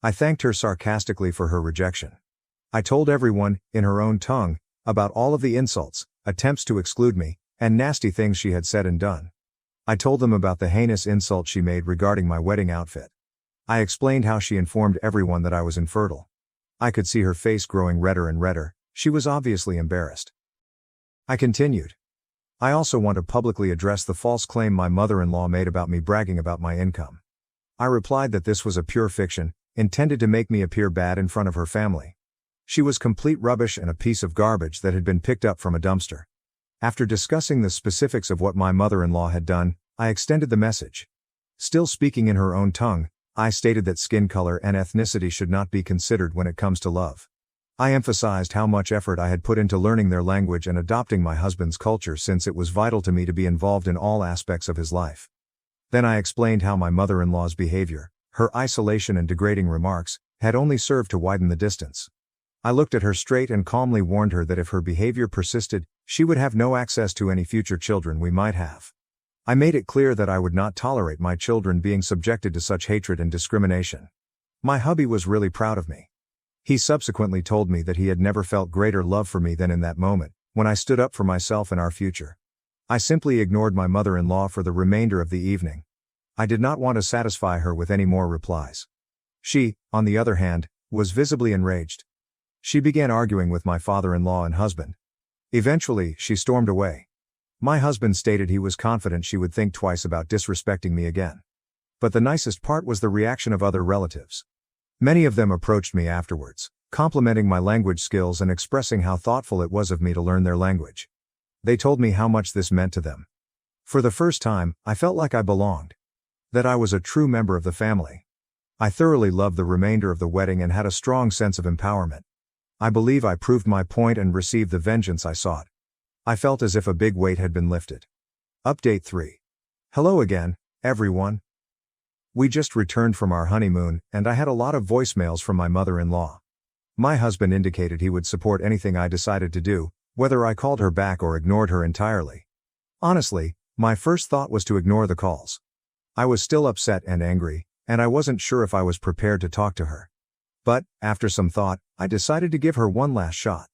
I thanked her sarcastically for her rejection. I told everyone, in her own tongue, about all of the insults, attempts to exclude me, and nasty things she had said and done. I told them about the heinous insult she made regarding my wedding outfit. I explained how she informed everyone that I was infertile. I could see her face growing redder and redder. She was obviously embarrassed. I continued. I also want to publicly address the false claim my mother-in-law made about me bragging about my income. I replied that this was a pure fiction, intended to make me appear bad in front of her family. She was complete rubbish and a piece of garbage that had been picked up from a dumpster. After discussing the specifics of what my mother-in-law had done, I extended the message. Still speaking in her own tongue, I stated that skin color and ethnicity should not be considered when it comes to love. I emphasized how much effort I had put into learning their language and adopting my husband's culture since it was vital to me to be involved in all aspects of his life. Then I explained how my mother-in-law's behavior, her isolation and degrading remarks, had only served to widen the distance. I looked at her straight and calmly warned her that if her behavior persisted, she would have no access to any future children we might have. I made it clear that I would not tolerate my children being subjected to such hatred and discrimination. My hubby was really proud of me. He subsequently told me that he had never felt greater love for me than in that moment, when I stood up for myself and our future. I simply ignored my mother-in-law for the remainder of the evening. I did not want to satisfy her with any more replies. She, on the other hand, was visibly enraged. She began arguing with my father-in-law and husband. Eventually, she stormed away. My husband stated he was confident she would think twice about disrespecting me again. But the nicest part was the reaction of other relatives. Many of them approached me afterwards, complimenting my language skills and expressing how thoughtful it was of me to learn their language. They told me how much this meant to them. For the first time, I felt like I belonged. That I was a true member of the family. I thoroughly loved the remainder of the wedding and had a strong sense of empowerment. I believe I proved my point and received the vengeance I sought. I felt as if a big weight had been lifted. Update 3. Hello again, everyone. We just returned from our honeymoon, and I had a lot of voicemails from my mother-in-law. My husband indicated he would support anything I decided to do, whether I called her back or ignored her entirely. Honestly, my first thought was to ignore the calls. I was still upset and angry, and I wasn't sure if I was prepared to talk to her. But, after some thought, I decided to give her one last shot.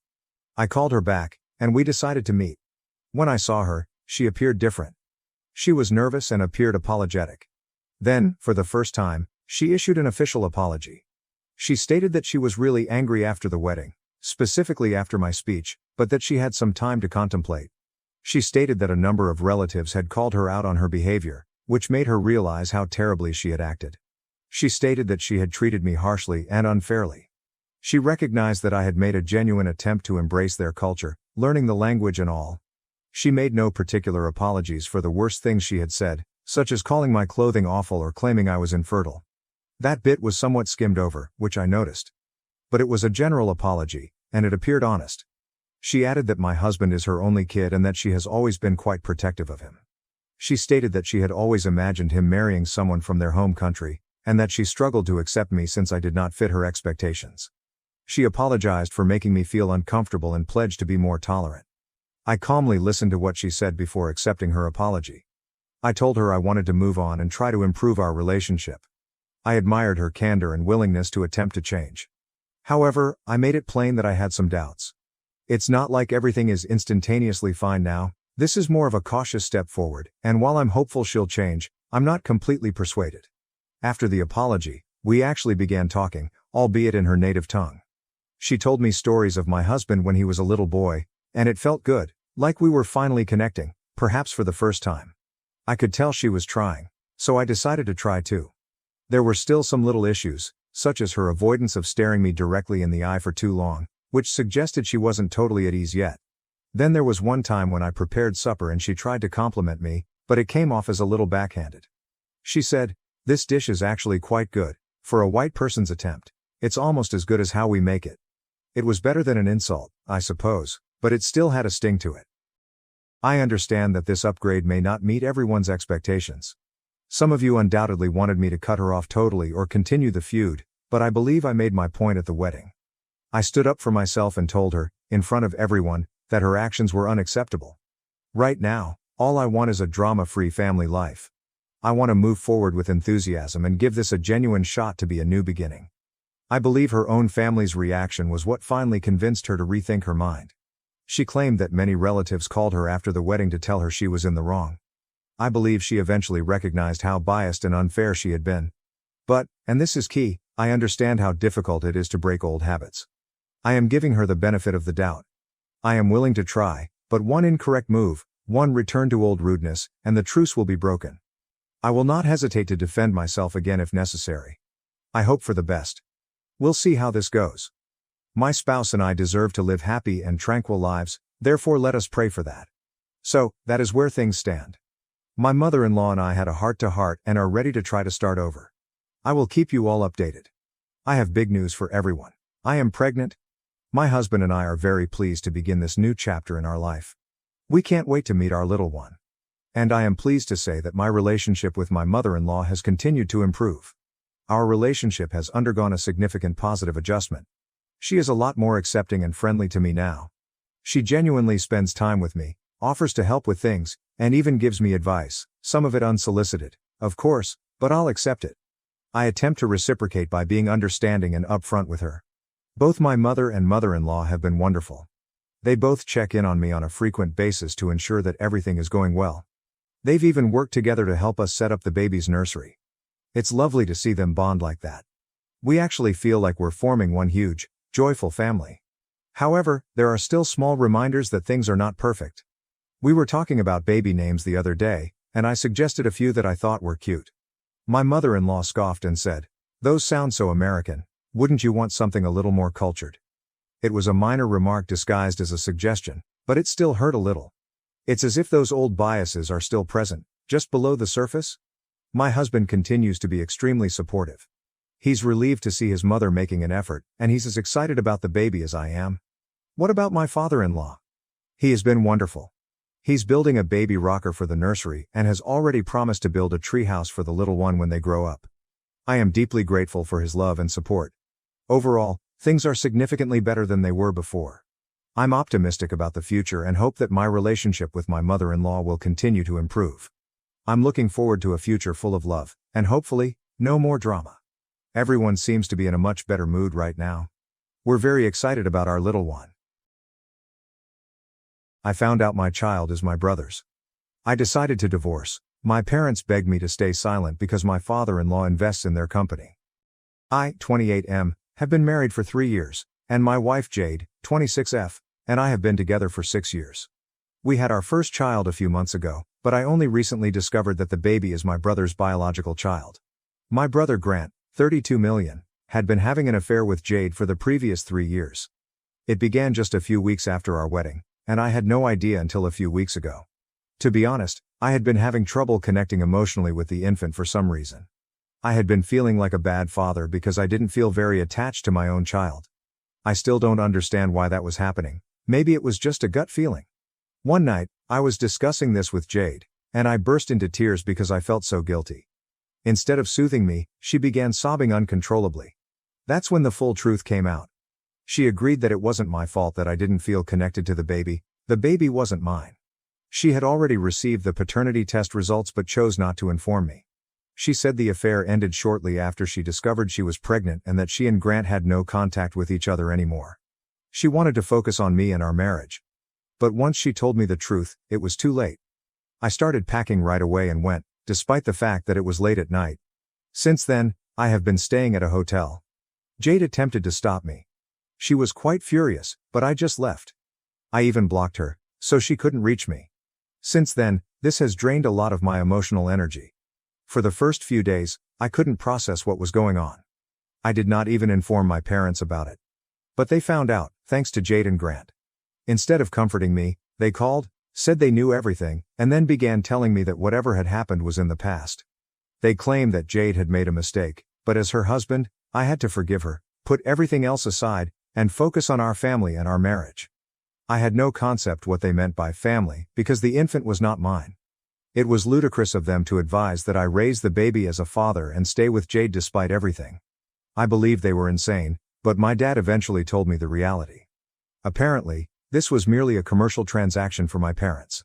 I called her back, and we decided to meet. When I saw her, she appeared different. She was nervous and appeared apologetic. Then, for the first time, she issued an official apology. She stated that she was really angry after the wedding, specifically after my speech, but that she had some time to contemplate. She stated that a number of relatives had called her out on her behavior, which made her realize how terribly she had acted. She stated that she had treated me harshly and unfairly. She recognized that I had made a genuine attempt to embrace their culture, learning the language and all. She made no particular apologies for the worst things she had said, such as calling my clothing awful or claiming I was infertile. That bit was somewhat skimmed over, which I noticed. But it was a general apology, and it appeared honest. She added that my husband is her only kid and that she has always been quite protective of him. She stated that she had always imagined him marrying someone from their home country, and that she struggled to accept me since I did not fit her expectations. She apologized for making me feel uncomfortable and pledged to be more tolerant. I calmly listened to what she said before accepting her apology. I told her I wanted to move on and try to improve our relationship. I admired her candor and willingness to attempt to change. However, I made it plain that I had some doubts. It's not like everything is instantaneously fine now. This is more of a cautious step forward, and while I'm hopeful she'll change, I'm not completely persuaded. After the apology, we actually began talking, albeit in her native tongue. She told me stories of my husband when he was a little boy, and it felt good, like we were finally connecting, perhaps for the first time. I could tell she was trying, so I decided to try too. There were still some little issues, such as her avoidance of staring me directly in the eye for too long, which suggested she wasn't totally at ease yet. Then there was one time when I prepared supper and she tried to compliment me, but it came off as a little backhanded. She said, "This dish is actually quite good, for a white person's attempt. It's almost as good as how we make it." It was better than an insult, I suppose, but it still had a sting to it. I understand that this upgrade may not meet everyone's expectations. Some of you undoubtedly wanted me to cut her off totally or continue the feud, but I believe I made my point at the wedding. I stood up for myself and told her, in front of everyone, that her actions were unacceptable. Right now, all I want is a drama-free family life. I want to move forward with enthusiasm and give this a genuine shot to be a new beginning. I believe her own family's reaction was what finally convinced her to rethink her mind. She claimed that many relatives called her after the wedding to tell her she was in the wrong. I believe she eventually recognized how biased and unfair she had been. But, and this is key, I understand how difficult it is to break old habits. I am giving her the benefit of the doubt. I am willing to try, but one incorrect move, one return to old rudeness, and the truce will be broken. I will not hesitate to defend myself again if necessary. I hope for the best. We'll see how this goes. My spouse and I deserve to live happy and tranquil lives, therefore let us pray for that. So, that is where things stand. My mother-in-law and I had a heart-to-heart and are ready to try to start over. I will keep you all updated. I have big news for everyone. I am pregnant. My husband and I are very pleased to begin this new chapter in our life. We can't wait to meet our little one. And I am pleased to say that my relationship with my mother-in-law has continued to improve. Our relationship has undergone a significant positive adjustment. She is a lot more accepting and friendly to me now. She genuinely spends time with me, offers to help with things, and even gives me advice, some of it unsolicited, of course, but I'll accept it. I attempt to reciprocate by being understanding and upfront with her. Both my mother and mother-in-law have been wonderful. They both check in on me on a frequent basis to ensure that everything is going well. They've even worked together to help us set up the baby's nursery. It's lovely to see them bond like that. We actually feel like we're forming one huge, joyful family. However, there are still small reminders that things are not perfect. We were talking about baby names the other day, and I suggested a few that I thought were cute. My mother-in-law scoffed and said, "Those sound so American, wouldn't you want something a little more cultured?" It was a minor remark disguised as a suggestion, but it still hurt a little. It's as if those old biases are still present, just below the surface. My husband continues to be extremely supportive. He's relieved to see his mother making an effort, and he's as excited about the baby as I am. What about my father-in-law? He has been wonderful. He's building a baby rocker for the nursery and has already promised to build a treehouse for the little one when they grow up. I am deeply grateful for his love and support. Overall, things are significantly better than they were before. I'm optimistic about the future and hope that my relationship with my mother-in-law will continue to improve. I'm looking forward to a future full of love, and hopefully, no more drama. Everyone seems to be in a much better mood right now. We're very excited about our little one. I found out my child is my brother's. I decided to divorce. My parents begged me to stay silent because my father-in-law invests in their company. I, 28M, have been married for 3 years, and my wife Jade, 26F, and I have been together for 6 years. We had our first child a few months ago, but I only recently discovered that the baby is my brother's biological child. My brother Grant, 32 million, had been having an affair with Jade for the previous 3 years. It began just a few weeks after our wedding, and I had no idea until a few weeks ago. To be honest, I had been having trouble connecting emotionally with the infant for some reason. I had been feeling like a bad father because I didn't feel very attached to my own child. I still don't understand why that was happening, Maybe it was just a gut feeling. One night, I was discussing this with Jade, and I burst into tears because I felt so guilty. Instead of soothing me, she began sobbing uncontrollably. That's when the full truth came out. She agreed that it wasn't my fault that I didn't feel connected to the baby wasn't mine. She had already received the paternity test results but chose not to inform me. She said the affair ended shortly after she discovered she was pregnant and that she and Grant had no contact with each other anymore. She wanted to focus on me and our marriage. But once she told me the truth, it was too late. I started packing right away and went, despite the fact that it was late at night. Since then, I have been staying at a hotel. Jade attempted to stop me. She was quite furious, but I just left. I even blocked her, so she couldn't reach me. Since then, this has drained a lot of my emotional energy. For the first few days, I couldn't process what was going on. I did not even inform my parents about it. But they found out, thanks to Jade and Grant. Instead of comforting me, they called, said they knew everything, and then began telling me that whatever had happened was in the past. They claimed that Jade had made a mistake, but as her husband, I had to forgive her, put everything else aside, and focus on our family and our marriage. I had no concept what they meant by family, because the infant was not mine. It was ludicrous of them to advise that I raise the baby as a father and stay with Jade despite everything. I believed they were insane, but my dad eventually told me the reality. Apparently, this was merely a commercial transaction for my parents.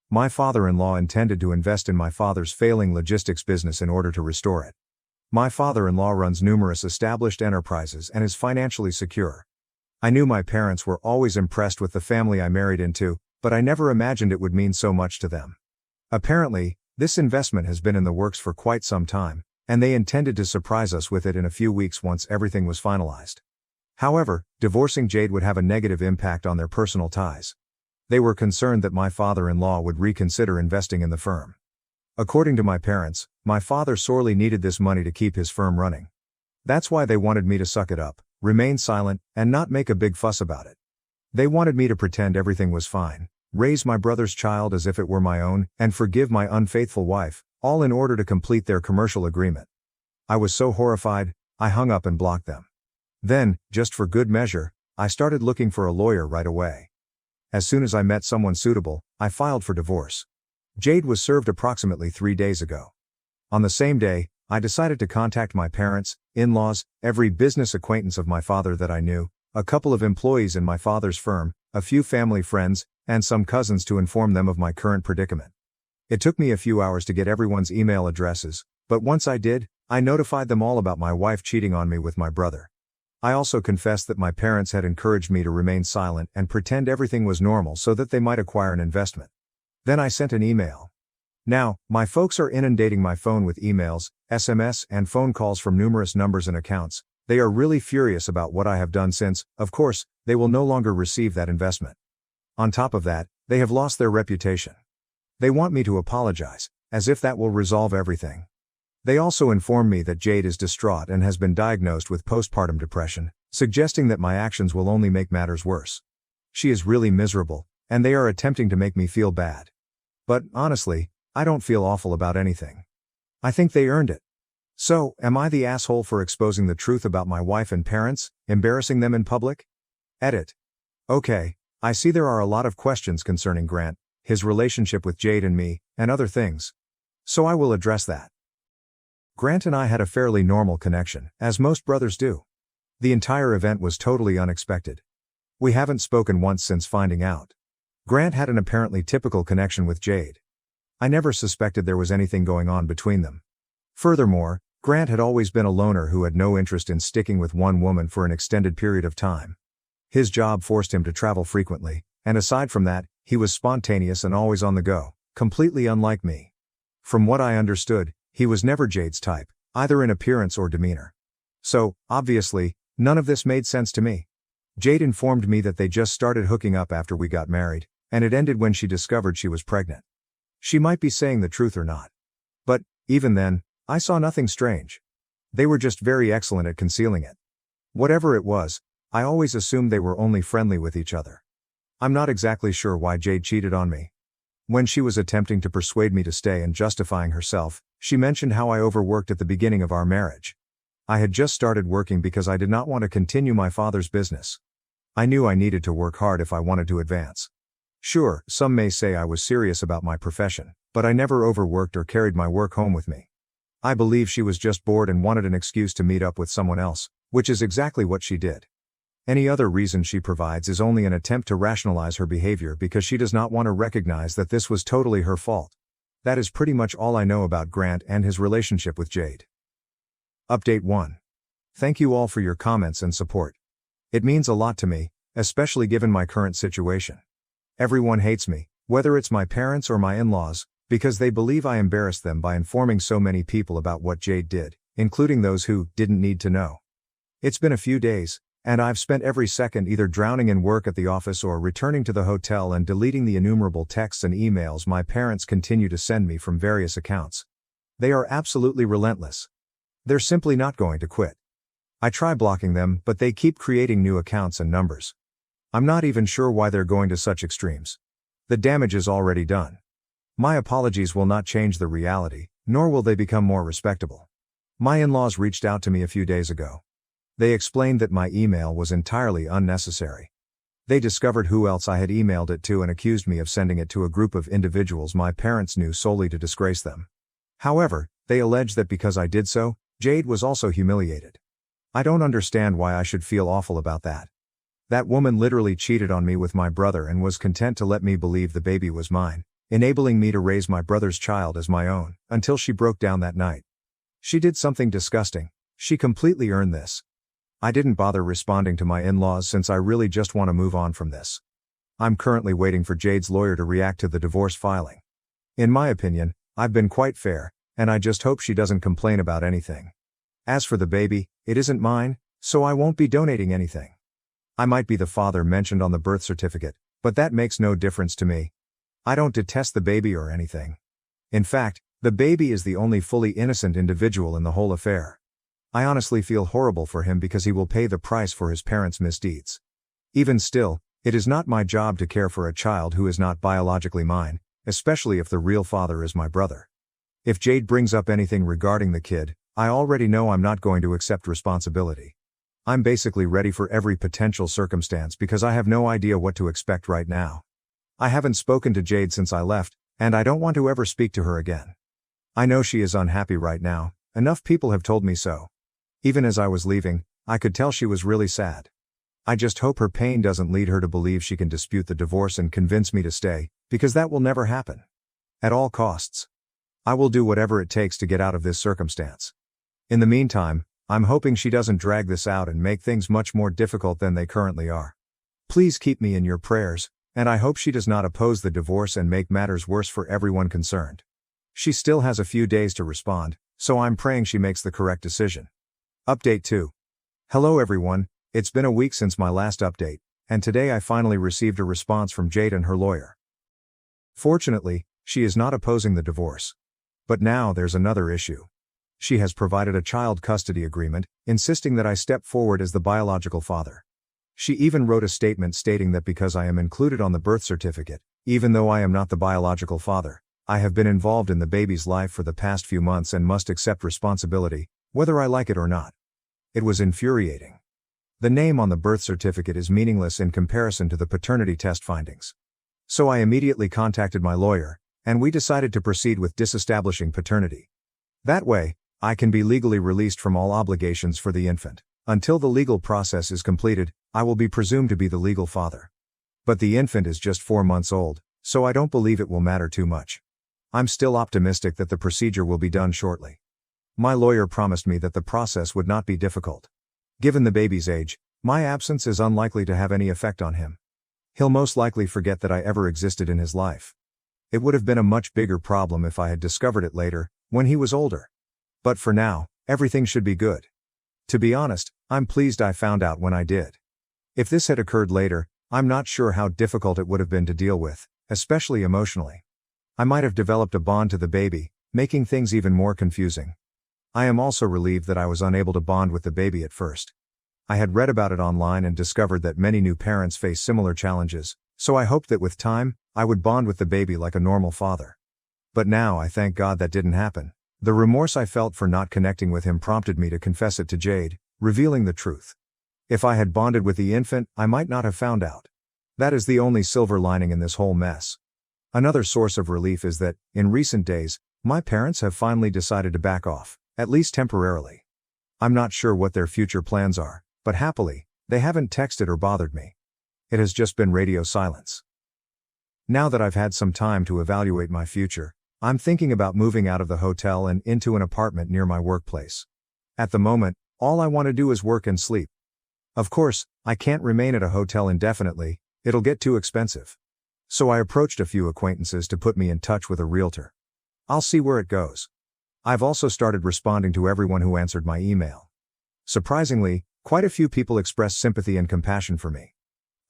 My father-in-law intended to invest in my father's failing logistics business in order to restore it. My father-in-law runs numerous established enterprises and is financially secure. I knew my parents were always impressed with the family I married into, but I never imagined it would mean so much to them. Apparently, this investment has been in the works for quite some time, and they intended to surprise us with it in a few weeks once everything was finalized. However, divorcing Jade would have a negative impact on their personal ties. They were concerned that my father-in-law would reconsider investing in the firm. According to my parents, my father sorely needed this money to keep his firm running. That's why they wanted me to suck it up, remain silent, and not make a big fuss about it. They wanted me to pretend everything was fine, raise my brother's child as if it were my own, and forgive my unfaithful wife, all in order to complete their commercial agreement. I was so horrified, I hung up and blocked them. Then, just for good measure, I started looking for a lawyer right away. As soon as I met someone suitable, I filed for divorce. Jade was served approximately 3 days ago. On the same day, I decided to contact my parents, in-laws, every business acquaintance of my father that I knew, a couple of employees in my father's firm, a few family friends, and some cousins to inform them of my current predicament. It took me a few hours to get everyone's email addresses, but once I did, I notified them all about my wife cheating on me with my brother. I also confessed that my parents had encouraged me to remain silent and pretend everything was normal so that they might acquire an investment. Then I sent an email. Now, my folks are inundating my phone with emails, SMS, and phone calls from numerous numbers and accounts. They are really furious about what I have done since, of course, they will no longer receive that investment. On top of that, they have lost their reputation. They want me to apologize, as if that will resolve everything. They also inform me that Jade is distraught and has been diagnosed with postpartum depression, suggesting that my actions will only make matters worse. She is really miserable, and they are attempting to make me feel bad. But, honestly, I don't feel awful about anything. I think they earned it. So, am I the asshole for exposing the truth about my wife and parents, embarrassing them in public? Edit. Okay, I see there are a lot of questions concerning Grant, his relationship with Jade and me, and other things. So I will address that. Grant and I had a fairly normal connection, as most brothers do. The entire event was totally unexpected. We haven't spoken once since finding out. Grant had an apparently typical connection with Jade. I never suspected there was anything going on between them. Furthermore, Grant had always been a loner who had no interest in sticking with one woman for an extended period of time. His job forced him to travel frequently, and aside from that, he was spontaneous and always on the go, completely unlike me. From what I understood, he was never Jade's type, either in appearance or demeanor. So, obviously, none of this made sense to me. Jade informed me that they just started hooking up after we got married, and it ended when she discovered she was pregnant. She might be saying the truth or not. But, even then, I saw nothing strange. They were just very excellent at concealing it. Whatever it was, I always assumed they were only friendly with each other. I'm not exactly sure why Jade cheated on me. When she was attempting to persuade me to stay and justifying herself, she mentioned how I overworked at the beginning of our marriage. I had just started working because I did not want to continue my father's business. I knew I needed to work hard if I wanted to advance. Sure, some may say I was serious about my profession, but I never overworked or carried my work home with me. I believe she was just bored and wanted an excuse to meet up with someone else, which is exactly what she did. Any other reason she provides is only an attempt to rationalize her behavior because she does not want to recognize that this was totally her fault. That is pretty much all I know about Grant and his relationship with Jade. Update 1. Thank you all for your comments and support. It means a lot to me, especially given my current situation. Everyone hates me, whether it's my parents or my in-laws, because they believe I embarrassed them by informing so many people about what Jade did, including those who didn't need to know. It's been a few days, and I've spent every second either drowning in work at the office or returning to the hotel and deleting the innumerable texts and emails my parents continue to send me from various accounts. They are absolutely relentless. They're simply not going to quit. I try blocking them, but they keep creating new accounts and numbers. I'm not even sure why they're going to such extremes. The damage is already done. My apologies will not change the reality, nor will they become more respectable. My in-laws reached out to me a few days ago. They explained that my email was entirely unnecessary. They discovered who else I had emailed it to and accused me of sending it to a group of individuals my parents knew solely to disgrace them. However, they allege that because I did so, Jade was also humiliated. I don't understand why I should feel awful about that. That woman literally cheated on me with my brother and was content to let me believe the baby was mine, enabling me to raise my brother's child as my own, until she broke down that night. She did something disgusting. She completely earned this. I didn't bother responding to my in-laws since I really just want to move on from this. I'm currently waiting for Jade's lawyer to react to the divorce filing. In my opinion, I've been quite fair, and I just hope she doesn't complain about anything. As for the baby, it isn't mine, so I won't be donating anything. I might be the father mentioned on the birth certificate, but that makes no difference to me. I don't detest the baby or anything. In fact, the baby is the only fully innocent individual in the whole affair. I honestly feel horrible for him because he will pay the price for his parents' misdeeds. Even still, it is not my job to care for a child who is not biologically mine, especially if the real father is my brother. If Jade brings up anything regarding the kid, I already know I'm not going to accept responsibility. I'm basically ready for every potential circumstance because I have no idea what to expect right now. I haven't spoken to Jade since I left, and I don't want to ever speak to her again. I know she is unhappy right now, enough people have told me so. Even as I was leaving, I could tell she was really sad. I just hope her pain doesn't lead her to believe she can dispute the divorce and convince me to stay, because that will never happen. At all costs. I will do whatever it takes to get out of this circumstance. In the meantime, I'm hoping she doesn't drag this out and make things much more difficult than they currently are. Please keep me in your prayers, and I hope she does not oppose the divorce and make matters worse for everyone concerned. She still has a few days to respond, so I'm praying she makes the correct decision. Update 2. Hello everyone, it's been a week since my last update, and today I finally received a response from Jade and her lawyer. Fortunately, she is not opposing the divorce. But now there's another issue. She has provided a child custody agreement, insisting that I step forward as the biological father. She even wrote a statement stating that because I am included on the birth certificate, even though I am not the biological father, I have been involved in the baby's life for the past few months and must accept responsibility, whether I like it or not. It was infuriating. The name on the birth certificate is meaningless in comparison to the paternity test findings. So I immediately contacted my lawyer, and we decided to proceed with disestablishing paternity. That way, I can be legally released from all obligations for the infant. Until the legal process is completed, I will be presumed to be the legal father. But the infant is just 4 months old, so I don't believe it will matter too much. I'm still optimistic that the procedure will be done shortly. My lawyer promised me that the process would not be difficult. Given the baby's age, my absence is unlikely to have any effect on him. He'll most likely forget that I ever existed in his life. It would have been a much bigger problem if I had discovered it later, when he was older. But for now, everything should be good. To be honest, I'm pleased I found out when I did. If this had occurred later, I'm not sure how difficult it would have been to deal with, especially emotionally. I might have developed a bond to the baby, making things even more confusing. I am also relieved that I was unable to bond with the baby at first. I had read about it online and discovered that many new parents face similar challenges, so I hoped that with time, I would bond with the baby like a normal father. But now I thank God that didn't happen. The remorse I felt for not connecting with him prompted me to confess it to Jade, revealing the truth. If I had bonded with the infant, I might not have found out. That is the only silver lining in this whole mess. Another source of relief is that, in recent days, my parents have finally decided to back off, at least temporarily. I'm not sure what their future plans are, but happily, they haven't texted or bothered me. It has just been radio silence. Now that I've had some time to evaluate my future, I'm thinking about moving out of the hotel and into an apartment near my workplace. At the moment, all I want to do is work and sleep. Of course, I can't remain at a hotel indefinitely, it'll get too expensive. So I approached a few acquaintances to put me in touch with a realtor. I'll see where it goes. I've also started responding to everyone who answered my email. Surprisingly, quite a few people expressed sympathy and compassion for me.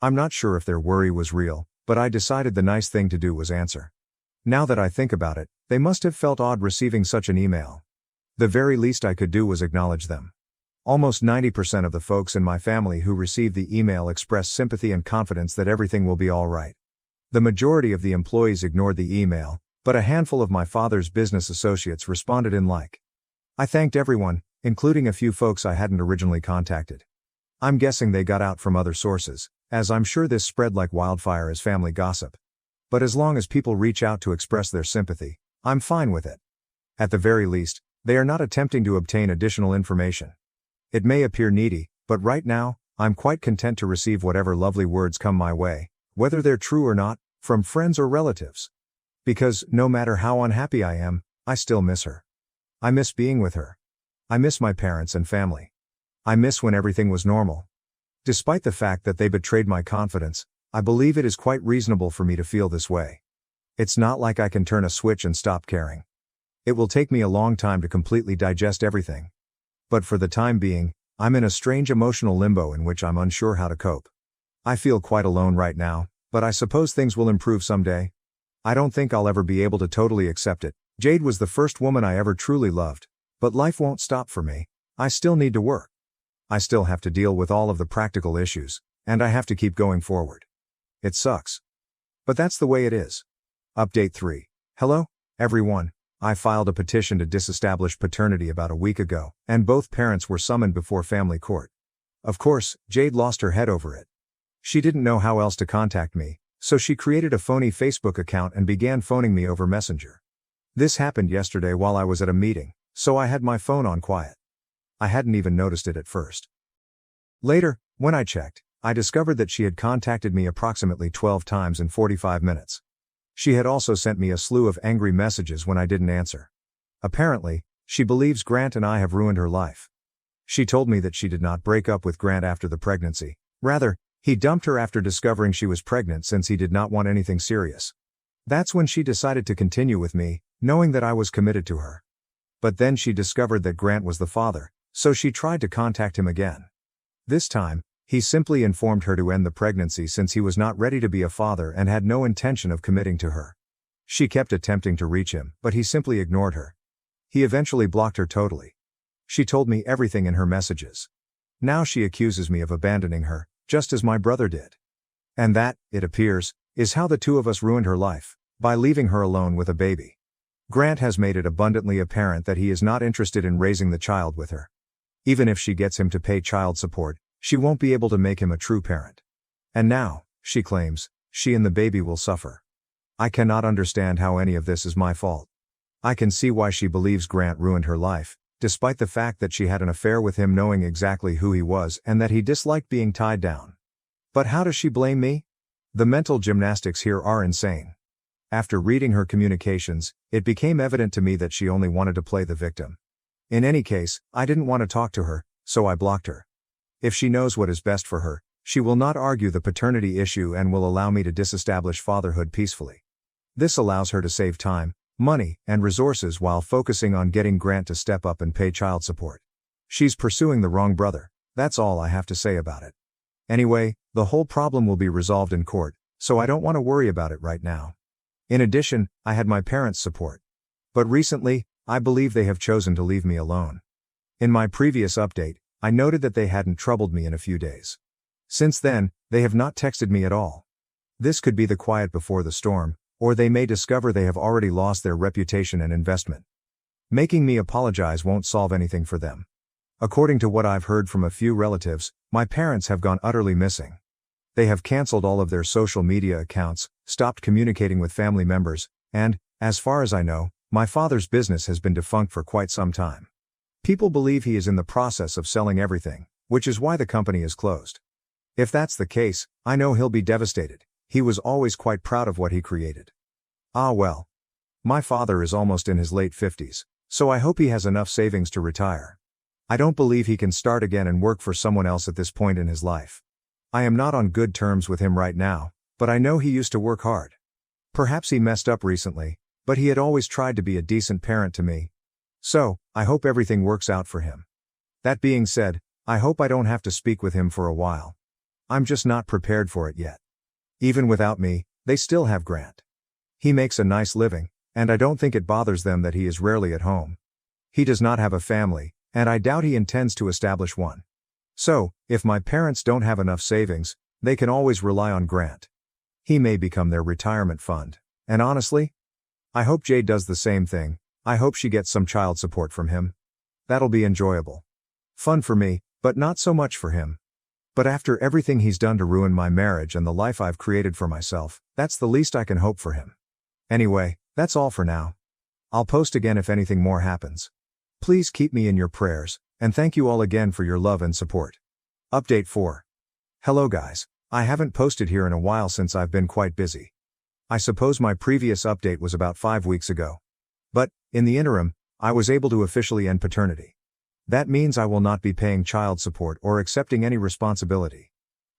I'm not sure if their worry was real, but I decided the nice thing to do was answer. Now that I think about it, they must have felt odd receiving such an email. The very least I could do was acknowledge them. Almost 90% of the folks in my family who received the email expressed sympathy and confidence that everything will be all right. The majority of the employees ignored the email, but a handful of my father's business associates responded in like. I thanked everyone, including a few folks I hadn't originally contacted. I'm guessing they got out from other sources, as I'm sure this spread like wildfire as family gossip. But as long as people reach out to express their sympathy, I'm fine with it. At the very least, they are not attempting to obtain additional information. It may appear needy, but right now, I'm quite content to receive whatever lovely words come my way, whether they're true or not, from friends or relatives. Because, no matter how unhappy I am, I still miss her. I miss being with her. I miss my parents and family. I miss when everything was normal. Despite the fact that they betrayed my confidence, I believe it is quite reasonable for me to feel this way. It's not like I can turn a switch and stop caring. It will take me a long time to completely digest everything. But for the time being, I'm in a strange emotional limbo in which I'm unsure how to cope. I feel quite alone right now, but I suppose things will improve someday. I don't think I'll ever be able to totally accept it. Jade was the first woman I ever truly loved, but life won't stop for me. I still need to work. I still have to deal with all of the practical issues, and I have to keep going forward. It sucks. But that's the way it is. Update 3. Hello, everyone. I filed a petition to disestablish paternity about a week ago, and both parents were summoned before family court. Of course, Jade lost her head over it. She didn't know how else to contact me, so she created a phony Facebook account and began phoning me over Messenger. This happened yesterday while I was at a meeting, so I had my phone on quiet. I hadn't even noticed it at first. Later, when I checked, I discovered that she had contacted me approximately 12 times in 45 minutes. She had also sent me a slew of angry messages when I didn't answer. Apparently, she believes Grant and I have ruined her life. She told me that she did not break up with Grant after the pregnancy. Rather, he dumped her after discovering she was pregnant since he did not want anything serious. That's when she decided to continue with me, knowing that I was committed to her. But then she discovered that Grant was the father, so she tried to contact him again. This time, he simply informed her to end the pregnancy since he was not ready to be a father and had no intention of committing to her. She kept attempting to reach him, but he simply ignored her. He eventually blocked her totally. She told me everything in her messages. Now she accuses me of abandoning her, just as my brother did. And that, it appears, is how the two of us ruined her life, by leaving her alone with a baby. Grant has made it abundantly apparent that he is not interested in raising the child with her. Even if she gets him to pay child support, she won't be able to make him a true parent. And now, she claims, she and the baby will suffer. I cannot understand how any of this is my fault. I can see why she believes Grant ruined her life, despite the fact that she had an affair with him knowing exactly who he was and that he disliked being tied down. But how does she blame me? The mental gymnastics here are insane. After reading her communications, it became evident to me that she only wanted to play the victim. In any case, I didn't want to talk to her, so I blocked her. If she knows what is best for her, she will not argue the paternity issue and will allow me to disestablish fatherhood peacefully. This allows her to save time, money, and resources while focusing on getting Grant to step up and pay child support. She's pursuing the wrong brother, that's all I have to say about it. Anyway, the whole problem will be resolved in court, so I don't want to worry about it right now. In addition, I had my parents' support. But recently, I believe they have chosen to leave me alone. In my previous update, I noted that they hadn't troubled me in a few days. Since then, they have not texted me at all. This could be the quiet before the storm, or they may discover they have already lost their reputation and investment. Making me apologize won't solve anything for them. According to what I've heard from a few relatives, my parents have gone utterly missing. They have canceled all of their social media accounts, stopped communicating with family members, and, as far as I know, my father's business has been defunct for quite some time. People believe he is in the process of selling everything, which is why the company is closed. If that's the case, I know he'll be devastated. He was always quite proud of what he created. Ah well. My father is almost in his late 50s, so I hope he has enough savings to retire. I don't believe he can start again and work for someone else at this point in his life. I am not on good terms with him right now, but I know he used to work hard. Perhaps he messed up recently, but he had always tried to be a decent parent to me. So, I hope everything works out for him. That being said, I hope I don't have to speak with him for a while. I'm just not prepared for it yet. Even without me, they still have Grant. He makes a nice living, and I don't think it bothers them that he is rarely at home. He does not have a family, and I doubt he intends to establish one. So, if my parents don't have enough savings, they can always rely on Grant. He may become their retirement fund, and honestly, I hope Jade does the same thing. I hope she gets some child support from him. That'll be enjoyable. Fun for me, but not so much for him. But after everything he's done to ruin my marriage and the life I've created for myself, that's the least I can hope for him. Anyway, that's all for now. I'll post again if anything more happens. Please keep me in your prayers, and thank you all again for your love and support. Update 4. Hello guys, I haven't posted here in a while since I've been quite busy. I suppose my previous update was about 5 weeks ago. But, in the interim, I was able to officially end paternity. That means I will not be paying child support or accepting any responsibility.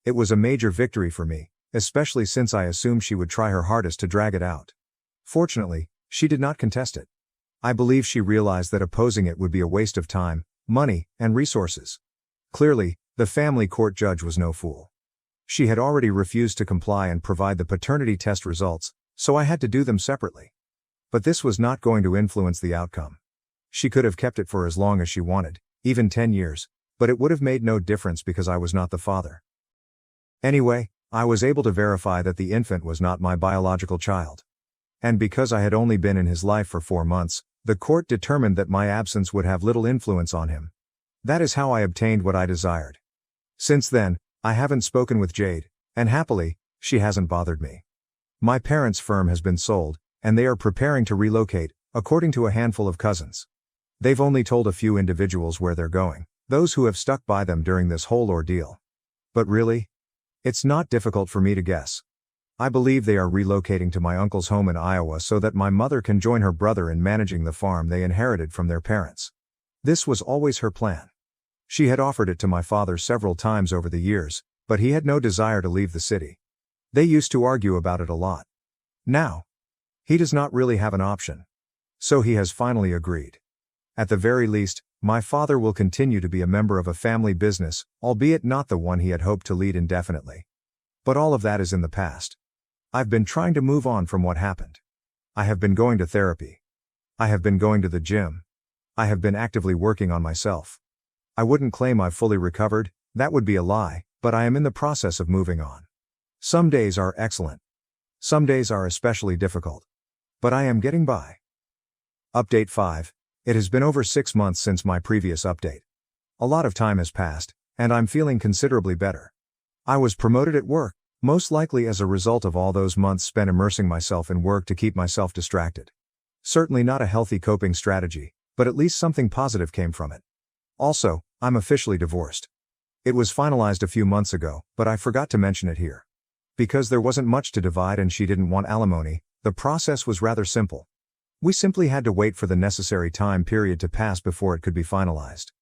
It was a major victory for me, especially since I assumed she would try her hardest to drag it out. Fortunately, she did not contest it. I believe she realized that opposing it would be a waste of time, money, and resources. Clearly, the family court judge was no fool. She had already refused to comply and provide the paternity test results, so I had to do them separately. But this was not going to influence the outcome. She could have kept it for as long as she wanted, even 10 years, but it would have made no difference because I was not the father. Anyway, I was able to verify that the infant was not my biological child. And because I had only been in his life for 4 months, the court determined that my absence would have little influence on him. That is how I obtained what I desired. Since then, I haven't spoken with Jade, and happily, she hasn't bothered me. My parents' firm has been sold, and they are preparing to relocate, according to a handful of cousins. They've only told a few individuals where they're going, those who have stuck by them during this whole ordeal. But really? It's not difficult for me to guess. I believe they are relocating to my uncle's home in Iowa so that my mother can join her brother in managing the farm they inherited from their parents. This was always her plan. She had offered it to my father several times over the years, but he had no desire to leave the city. They used to argue about it a lot. Now, he does not really have an option. So he has finally agreed. At the very least, my father will continue to be a member of a family business, albeit not the one he had hoped to lead indefinitely. But all of that is in the past. I've been trying to move on from what happened. I have been going to therapy. I have been going to the gym. I have been actively working on myself. I wouldn't claim I've fully recovered, that would be a lie, but I am in the process of moving on. Some days are excellent. Some days are especially difficult. But I am getting by. Update 5. It has been over 6 months since my previous update. A lot of time has passed, and I'm feeling considerably better. I was promoted at work, most likely as a result of all those months spent immersing myself in work to keep myself distracted. Certainly not a healthy coping strategy, but at least something positive came from it. Also, I'm officially divorced. It was finalized a few months ago, but I forgot to mention it here. Because there wasn't much to divide and she didn't want alimony, the process was rather simple. We simply had to wait for the necessary time period to pass before it could be finalized.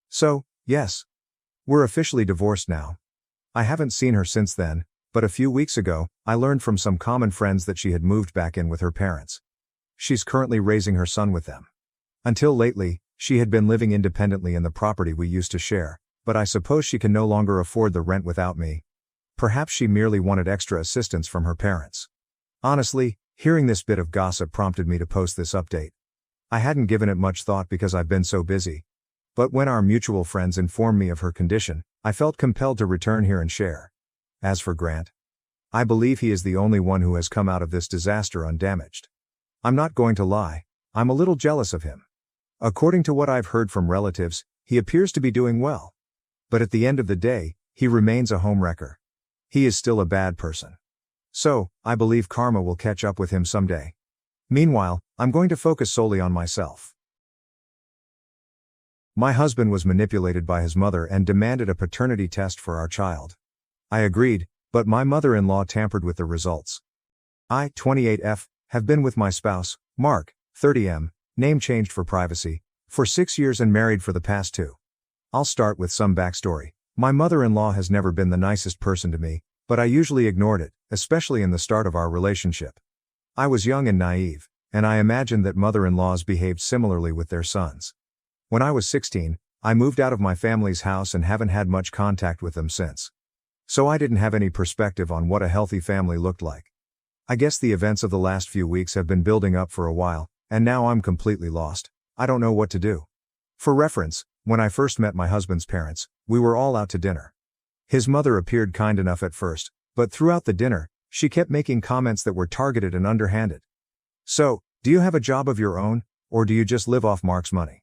So, yes. We're officially divorced now. I haven't seen her since then, but a few weeks ago, I learned from some common friends that she had moved back in with her parents. She's currently raising her son with them. Until lately, she had been living independently in the property we used to share, but I suppose she can no longer afford the rent without me. Perhaps she merely wanted extra assistance from her parents. Honestly, hearing this bit of gossip prompted me to post this update. I hadn't given it much thought because I've been so busy. But when our mutual friends informed me of her condition, I felt compelled to return here and share. As for Grant, I believe he is the only one who has come out of this disaster undamaged. I'm not going to lie, I'm a little jealous of him. According to what I've heard from relatives, he appears to be doing well. But at the end of the day, he remains a homewrecker. He is still a bad person. So, I believe karma will catch up with him someday. Meanwhile, I'm going to focus solely on myself. My husband was manipulated by his mother and demanded a paternity test for our child. I agreed, but my mother-in-law tampered with the results. I, 28F, have been with my spouse, Mark, 30M, name changed for privacy, for 6 years and married for the past 2. I'll start with some backstory. My mother-in-law has never been the nicest person to me, but I usually ignored it, especially in the start of our relationship. I was young and naive, and I imagined that mother-in-laws behaved similarly with their sons. When I was 16, I moved out of my family's house and haven't had much contact with them since. So I didn't have any perspective on what a healthy family looked like. I guess the events of the last few weeks have been building up for a while, and now I'm completely lost. I don't know what to do. For reference, when I first met my husband's parents, we were all out to dinner. His mother appeared kind enough at first, but throughout the dinner, she kept making comments that were targeted and underhanded. So, do you have a job of your own, or do you just live off Mark's money?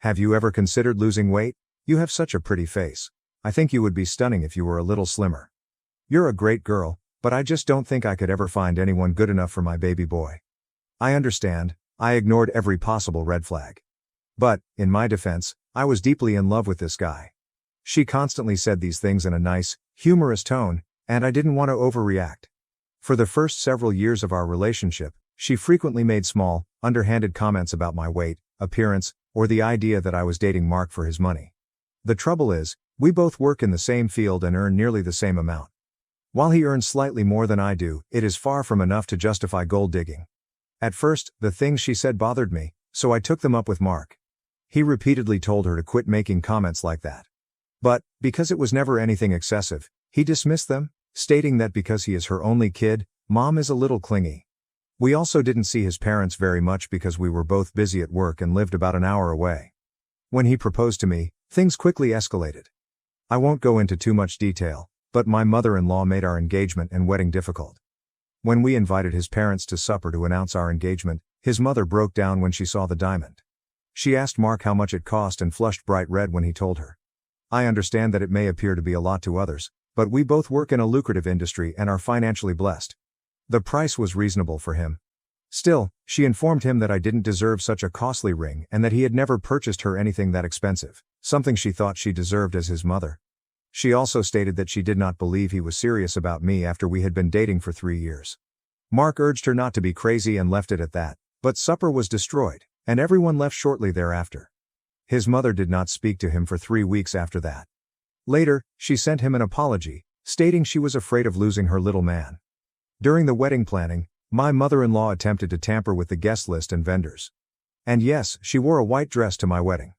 Have you ever considered losing weight? You have such a pretty face. I think you would be stunning if you were a little slimmer. You're a great girl, but I just don't think I could ever find anyone good enough for my baby boy. I understand, I ignored every possible red flag. But, in my defense, I was deeply in love with this guy. She constantly said these things in a nice, humorous tone, and I didn't want to overreact. For the first several years of our relationship, she frequently made small, underhanded comments about my weight, appearance, or the idea that I was dating Mark for his money. The trouble is, we both work in the same field and earn nearly the same amount. While he earns slightly more than I do, it is far from enough to justify gold digging. At first, the things she said bothered me, so I took them up with Mark. He repeatedly told her to quit making comments like that. But, because it was never anything excessive, he dismissed them, stating that because he is her only kid, Mom is a little clingy. We also didn't see his parents very much because we were both busy at work and lived about an hour away. When he proposed to me, things quickly escalated. I won't go into too much detail, but my mother-in-law made our engagement and wedding difficult. When we invited his parents to supper to announce our engagement, his mother broke down when she saw the diamond. She asked Mark how much it cost and flushed bright red when he told her. I understand that it may appear to be a lot to others, but we both work in a lucrative industry and are financially blessed. The price was reasonable for him. Still, she informed him that I didn't deserve such a costly ring and that he had never purchased her anything that expensive, something she thought she deserved as his mother. She also stated that she did not believe he was serious about me after we had been dating for 3 years. Mark urged her not to be crazy and left it at that, but supper was destroyed, and everyone left shortly thereafter. His mother did not speak to him for 3 weeks after that. Later, she sent him an apology, stating she was afraid of losing her little man. During the wedding planning, my mother-in-law attempted to tamper with the guest list and vendors. And yes, she wore a white dress to my wedding.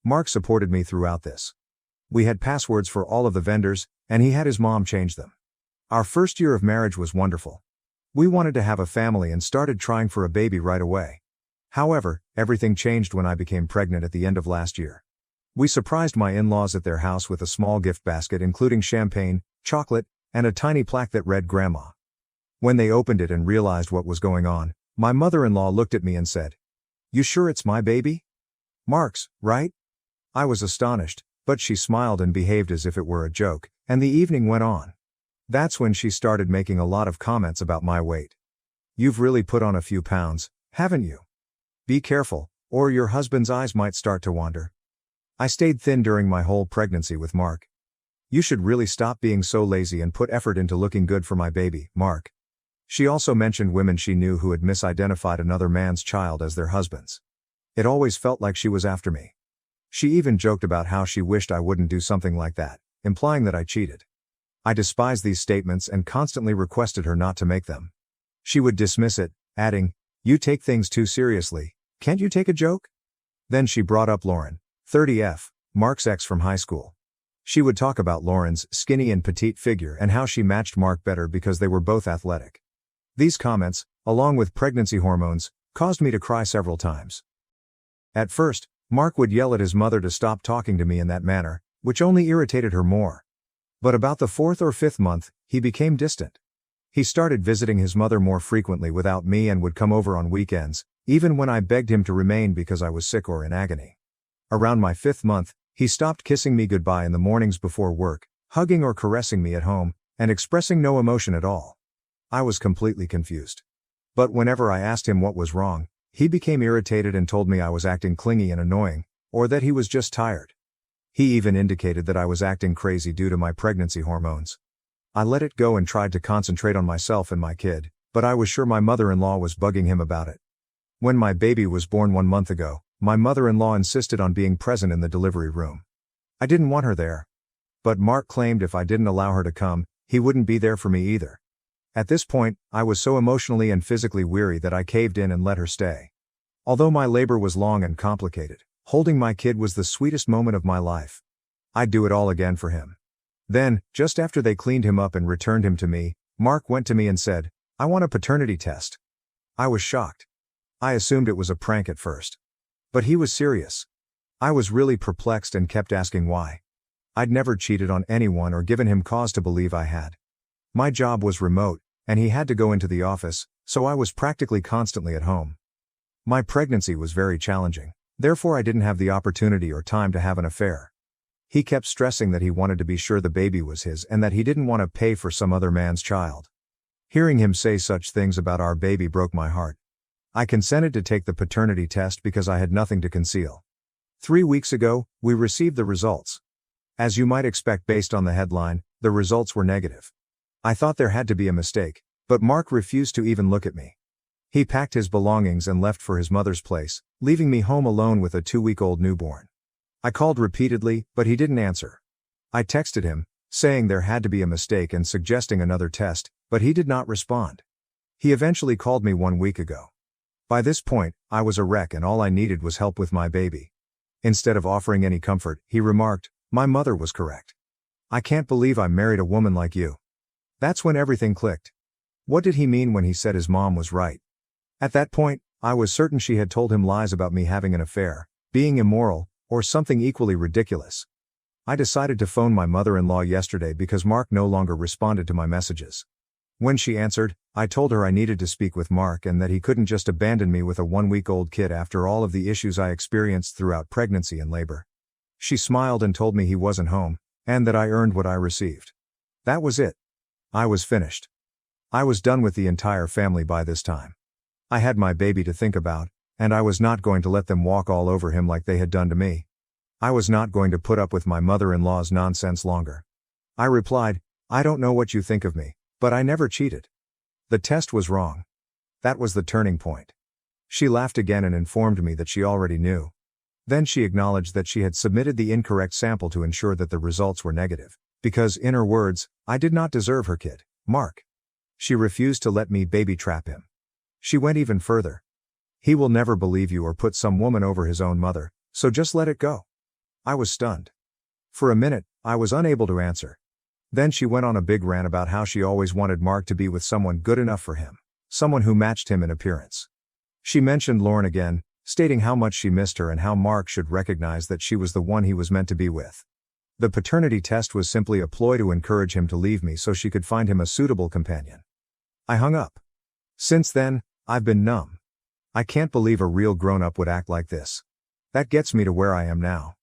Mark supported me throughout this. We had passwords for all of the vendors, and he had his mom change them. Our first year of marriage was wonderful. We wanted to have a family and started trying for a baby right away. However, everything changed when I became pregnant at the end of last year. We surprised my in-laws at their house with a small gift basket including champagne, chocolate, and a tiny plaque that read Grandma. When they opened it and realized what was going on, my mother-in-law looked at me and said, "You sure it's my baby? Mark's, right?" I was astonished, but she smiled and behaved as if it were a joke, and the evening went on. That's when she started making a lot of comments about my weight. "You've really put on a few pounds, haven't you? Be careful, or your husband's eyes might start to wander." I stayed thin during my whole pregnancy with Mark. "You should really stop being so lazy and put effort into looking good for my baby, Mark." She also mentioned women she knew who had misidentified another man's child as their husband's. It always felt like she was after me. She even joked about how she wished I wouldn't do something like that, implying that I cheated. I despised these statements and constantly requested her not to make them. She would dismiss it, adding, "You take things too seriously, can't you take a joke?" Then she brought up Lauren, 30F, Mark's ex from high school. She would talk about Lauren's skinny and petite figure and how she matched Mark better because they were both athletic. These comments, along with pregnancy hormones, caused me to cry several times. At first, Mark would yell at his mother to stop talking to me in that manner, which only irritated her more. But about the 4th or 5th month, he became distant. He started visiting his mother more frequently without me and would come over on weekends, even when I begged him to remain because I was sick or in agony. Around my 5th month, He stopped kissing me goodbye in the mornings before work, hugging or caressing me at home, and expressing no emotion at all. I was completely confused. But whenever I asked him what was wrong, he became irritated and told me I was acting clingy and annoying, or that he was just tired. He even indicated that I was acting crazy due to my pregnancy hormones. I let it go and tried to concentrate on myself and my kid, but I was sure my mother-in-law was bugging him about it. When my baby was born 1 month ago, my mother-in-law insisted on being present in the delivery room. I didn't want her there. But Mark claimed if I didn't allow her to come, he wouldn't be there for me either. At this point, I was so emotionally and physically weary that I caved in and let her stay. Although my labor was long and complicated, holding my kid was the sweetest moment of my life. I'd do it all again for him. Then, just after they cleaned him up and returned him to me, Mark went to me and said, "I want a paternity test." I was shocked. I assumed it was a prank at first. But he was serious. I was really perplexed and kept asking why. I'd never cheated on anyone or given him cause to believe I had. My job was remote, and he had to go into the office, so I was practically constantly at home. My pregnancy was very challenging, therefore I didn't have the opportunity or time to have an affair. He kept stressing that he wanted to be sure the baby was his and that he didn't want to pay for some other man's child. Hearing him say such things about our baby broke my heart. I consented to take the paternity test because I had nothing to conceal. 3 weeks ago, we received the results. As you might expect based on the headline, the results were negative. I thought there had to be a mistake, but Mark refused to even look at me. He packed his belongings and left for his mother's place, leaving me home alone with a 2-week-old newborn. I called repeatedly, but he didn't answer. I texted him, saying there had to be a mistake and suggesting another test, but he did not respond. He eventually called me 1 week ago. By this point, I was a wreck and all I needed was help with my baby. Instead of offering any comfort, he remarked, "My mother was correct. I can't believe I married a woman like you." That's when everything clicked. What did he mean when he said his mom was right? At that point, I was certain she had told him lies about me having an affair, being immoral, or something equally ridiculous. I decided to phone my mother-in-law yesterday because Mark no longer responded to my messages. When she answered, I told her I needed to speak with Mark and that he couldn't just abandon me with a 1-week-old kid after all of the issues I experienced throughout pregnancy and labor. She smiled and told me he wasn't home, and that I earned what I received. That was it. I was finished. I was done with the entire family by this time. I had my baby to think about, and I was not going to let them walk all over him like they had done to me. I was not going to put up with my mother-in-law's nonsense longer. I replied, "I don't know what you think of me, but I never cheated." The test was wrong. That was the turning point. She laughed again and informed me that she already knew. Then she acknowledged that she had submitted the incorrect sample to ensure that the results were negative, because, in her words, I did not deserve her kid, Mark. She refused to let me baby trap him. She went even further. He will never believe you or put some woman over his own mother, so just let it go. I was stunned. For a minute, I was unable to answer. Then she went on a big rant about how she always wanted Mark to be with someone good enough for him, someone who matched him in appearance. She mentioned Lauren again, stating how much she missed her and how Mark should recognize that she was the one he was meant to be with. The paternity test was simply a ploy to encourage him to leave me so she could find him a suitable companion. I hung up. Since then, I've been numb. I can't believe a real grown-up would act like this. That gets me to where I am now.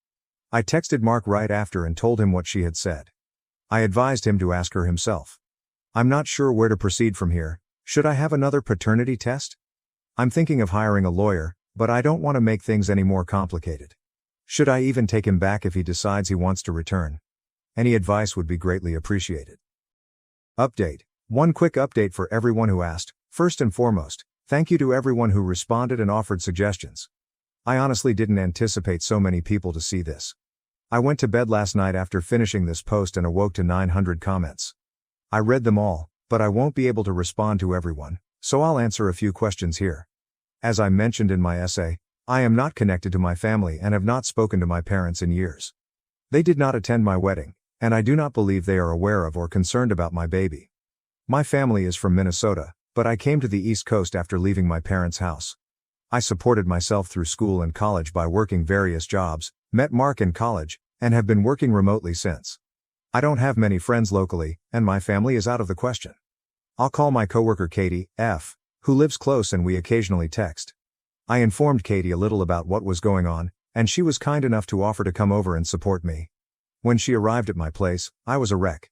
I texted Mark right after and told him what she had said. I advised him to ask her himself. I'm not sure where to proceed from here. Should I have another paternity test? I'm thinking of hiring a lawyer, but I don't want to make things any more complicated. Should I even take him back if he decides he wants to return? Any advice would be greatly appreciated. Update. One quick update for everyone who asked. First and foremost, thank you to everyone who responded and offered suggestions. I honestly didn't anticipate so many people to see this. I went to bed last night after finishing this post and awoke to 900 comments. I read them all, but I won't be able to respond to everyone, so I'll answer a few questions here. As I mentioned in my essay, I am not connected to my family and have not spoken to my parents in years. They did not attend my wedding, and I do not believe they are aware of or concerned about my baby. My family is from Minnesota, but I came to the East Coast after leaving my parents' house. I supported myself through school and college by working various jobs, met Mark in college, and have been working remotely since. I don't have many friends locally, and my family is out of the question. I'll call my coworker Katie, F., who lives close and we occasionally text. I informed Katie a little about what was going on, and she was kind enough to offer to come over and support me. When she arrived at my place, I was a wreck.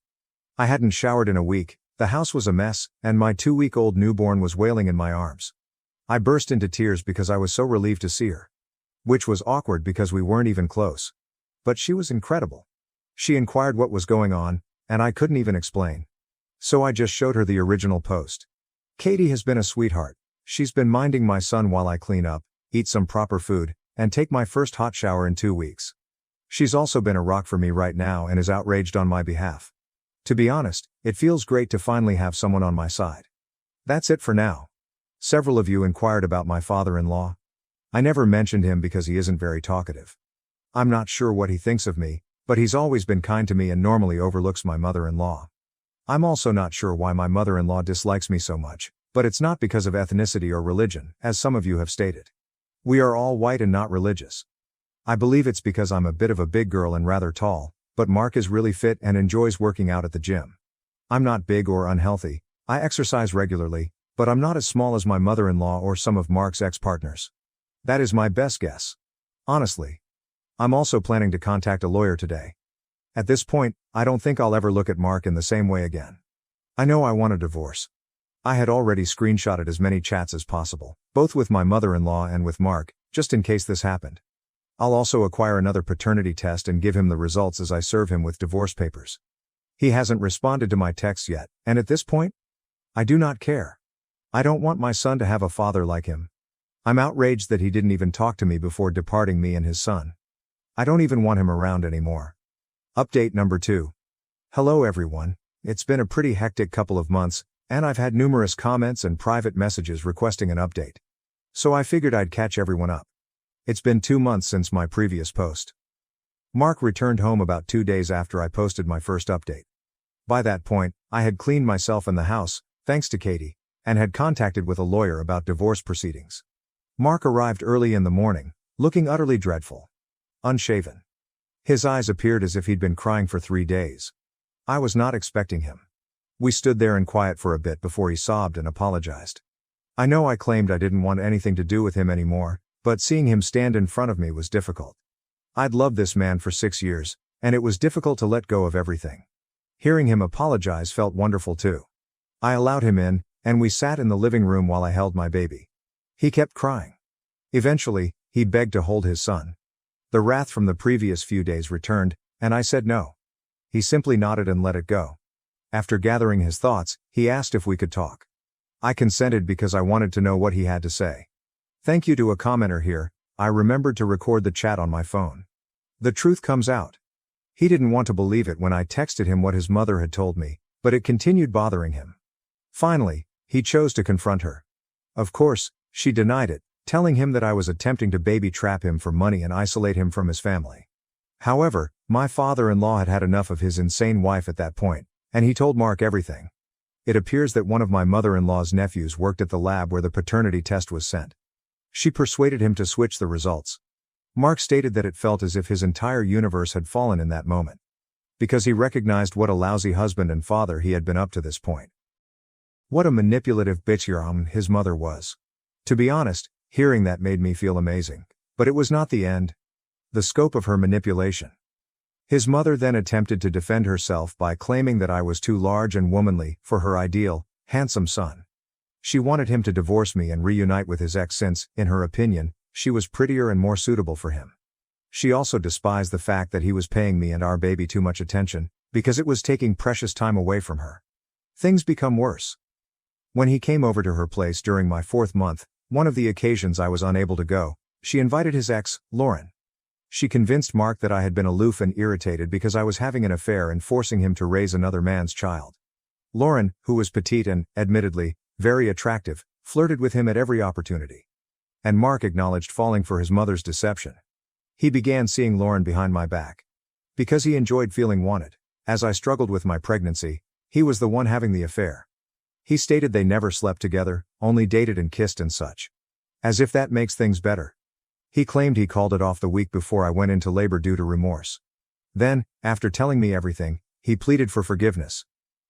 I hadn't showered in a week, the house was a mess, and my 2-week-old newborn was wailing in my arms. I burst into tears because I was so relieved to see her. Which was awkward because we weren't even close. But she was incredible. She inquired what was going on, and I couldn't even explain. So I just showed her the original post. Katie has been a sweetheart. She's been minding my son while I clean up, eat some proper food, and take my first hot shower in 2 weeks. She's also been a rock for me right now and is outraged on my behalf. To be honest, it feels great to finally have someone on my side. That's it for now. Several of you inquired about my father-in-law. I never mentioned him because he isn't very talkative. I'm not sure what he thinks of me, but he's always been kind to me and normally overlooks my mother-in-law. I'm also not sure why my mother-in-law dislikes me so much, but it's not because of ethnicity or religion, as some of you have stated. We are all white and not religious. I believe it's because I'm a bit of a big girl and rather tall, but Mark is really fit and enjoys working out at the gym. I'm not big or unhealthy, I exercise regularly, but I'm not as small as my mother-in-law or some of Mark's ex-partners. That is my best guess. Honestly. I'm also planning to contact a lawyer today. At this point, I don't think I'll ever look at Mark in the same way again. I know I want a divorce. I had already screenshotted as many chats as possible, both with my mother-in-law and with Mark, just in case this happened. I'll also acquire another paternity test and give him the results as I serve him with divorce papers. He hasn't responded to my texts yet, and at this point, I do not care. I don't want my son to have a father like him. I'm outraged that he didn't even talk to me before departing me and his son. I don't even want him around anymore. Update number 2. Hello everyone, it's been a pretty hectic couple of months, and I've had numerous comments and private messages requesting an update. So I figured I'd catch everyone up. It's been 2 months since my previous post. Mark returned home about 2 days after I posted my first update. By that point, I had cleaned myself in the house, thanks to Katie, and had contacted with a lawyer about divorce proceedings. Mark arrived early in the morning, looking utterly dreadful. Unshaven. His eyes appeared as if he'd been crying for 3 days. I was not expecting him. We stood there in quiet for a bit before he sobbed and apologized. I know I claimed I didn't want anything to do with him anymore, but seeing him stand in front of me was difficult. I'd loved this man for 6 years, and it was difficult to let go of everything. Hearing him apologize felt wonderful too. I allowed him in, and we sat in the living room while I held my baby. He kept crying. Eventually, he begged to hold his son. The wrath from the previous few days returned, and I said no. He simply nodded and let it go. After gathering his thoughts, he asked if we could talk. I consented because I wanted to know what he had to say. Thank you to a commenter here, I remembered to record the chat on my phone. The truth comes out. He didn't want to believe it when I texted him what his mother had told me, but it continued bothering him. Finally, he chose to confront her. Of course, she denied it, telling him that I was attempting to baby trap him for money and isolate him from his family. However, my father-in-law had had enough of his insane wife at that point, and he told Mark everything. It appears that one of my mother-in-law's nephews worked at the lab where the paternity test was sent. She persuaded him to switch the results. Mark stated that it felt as if his entire universe had fallen in that moment. Because he recognized what a lousy husband and father he had been up to this point. What a manipulative bitch his mother was. To be honest, hearing that made me feel amazing, but it was not the end. The scope of her manipulation. His mother then attempted to defend herself by claiming that I was too large and womanly for her ideal, handsome son. She wanted him to divorce me and reunite with his ex since, in her opinion, she was prettier and more suitable for him. She also despised the fact that he was paying me and our baby too much attention, because it was taking precious time away from her. Things become worse. When he came over to her place during my 4th month, one of the occasions I was unable to go, she invited his ex, Lauren. She convinced Mark that I had been aloof and irritated because I was having an affair and forcing him to raise another man's child. Lauren, who was petite and, admittedly, very attractive, flirted with him at every opportunity. And Mark acknowledged falling for his mother's deception. He began seeing Lauren behind my back. Because he enjoyed feeling wanted. As I struggled with my pregnancy, he was the one having the affair. He stated they never slept together, only dated and kissed and such. As if that makes things better. He claimed he called it off the week before I went into labor due to remorse. Then, after telling me everything, he pleaded for forgiveness.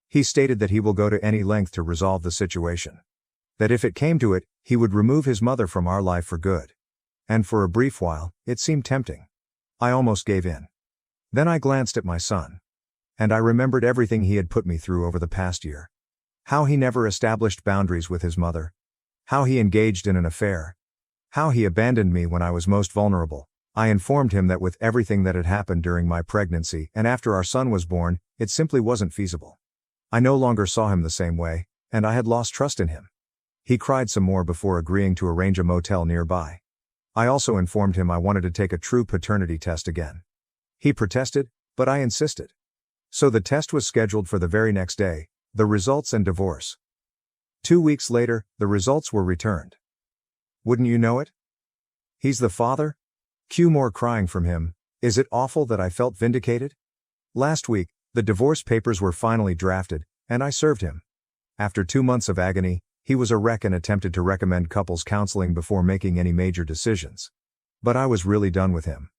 He stated that he will go to any length to resolve the situation. That if it came to it, he would remove his mother from our life for good. And for a brief while, it seemed tempting. I almost gave in. Then I glanced at my son. And I remembered everything he had put me through over the past year. How he never established boundaries with his mother. How he engaged in an affair. How he abandoned me when I was most vulnerable. I informed him that with everything that had happened during my pregnancy and after our son was born, it simply wasn't feasible. I no longer saw him the same way, and I had lost trust in him. He cried some more before agreeing to arrange a motel nearby. I also informed him I wanted to take a true paternity test again. He protested, but I insisted. So the test was scheduled for the very next day, the results and divorce. 2 weeks later, the results were returned. Wouldn't you know it? He's the father? Cue more crying from him. Is it awful that I felt vindicated? Last week, the divorce papers were finally drafted, and I served him. After 2 months of agony, he was a wreck and attempted to recommend couples counseling before making any major decisions. But I was really done with him.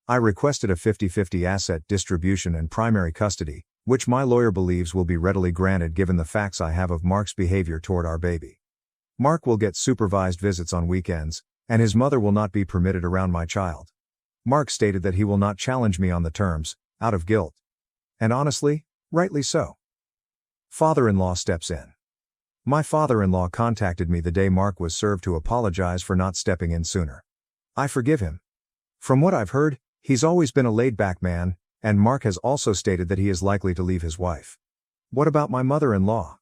I requested a 50-50 asset distribution and primary custody, which my lawyer believes will be readily granted given the facts I have of Mark's behavior toward our baby. Mark will get supervised visits on weekends, and his mother will not be permitted around my child. Mark stated that he will not challenge me on the terms, out of guilt. And honestly, rightly so. Father-in-law steps in. My father-in-law contacted me the day Mark was served to apologize for not stepping in sooner. I forgive him. From what I've heard, he's always been a laid-back man, and Mark has also stated that he is likely to leave his wife. What about my mother-in-law?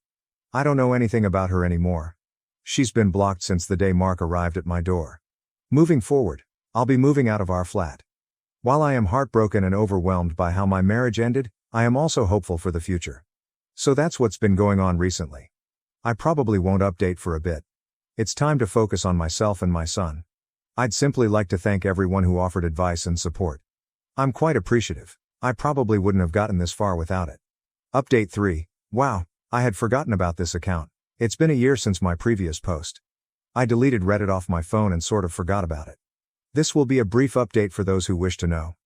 I don't know anything about her anymore. She's been blocked since the day Mark arrived at my door. Moving forward, I'll be moving out of our flat. While I am heartbroken and overwhelmed by how my marriage ended, I am also hopeful for the future. So that's what's been going on recently. I probably won't update for a bit. It's time to focus on myself and my son. I'd simply like to thank everyone who offered advice and support. I'm quite appreciative. I probably wouldn't have gotten this far without it. Update 3. Wow, I had forgotten about this account. It's been a year since my previous post. I deleted Reddit off my phone and sort of forgot about it. This will be a brief update for those who wish to know.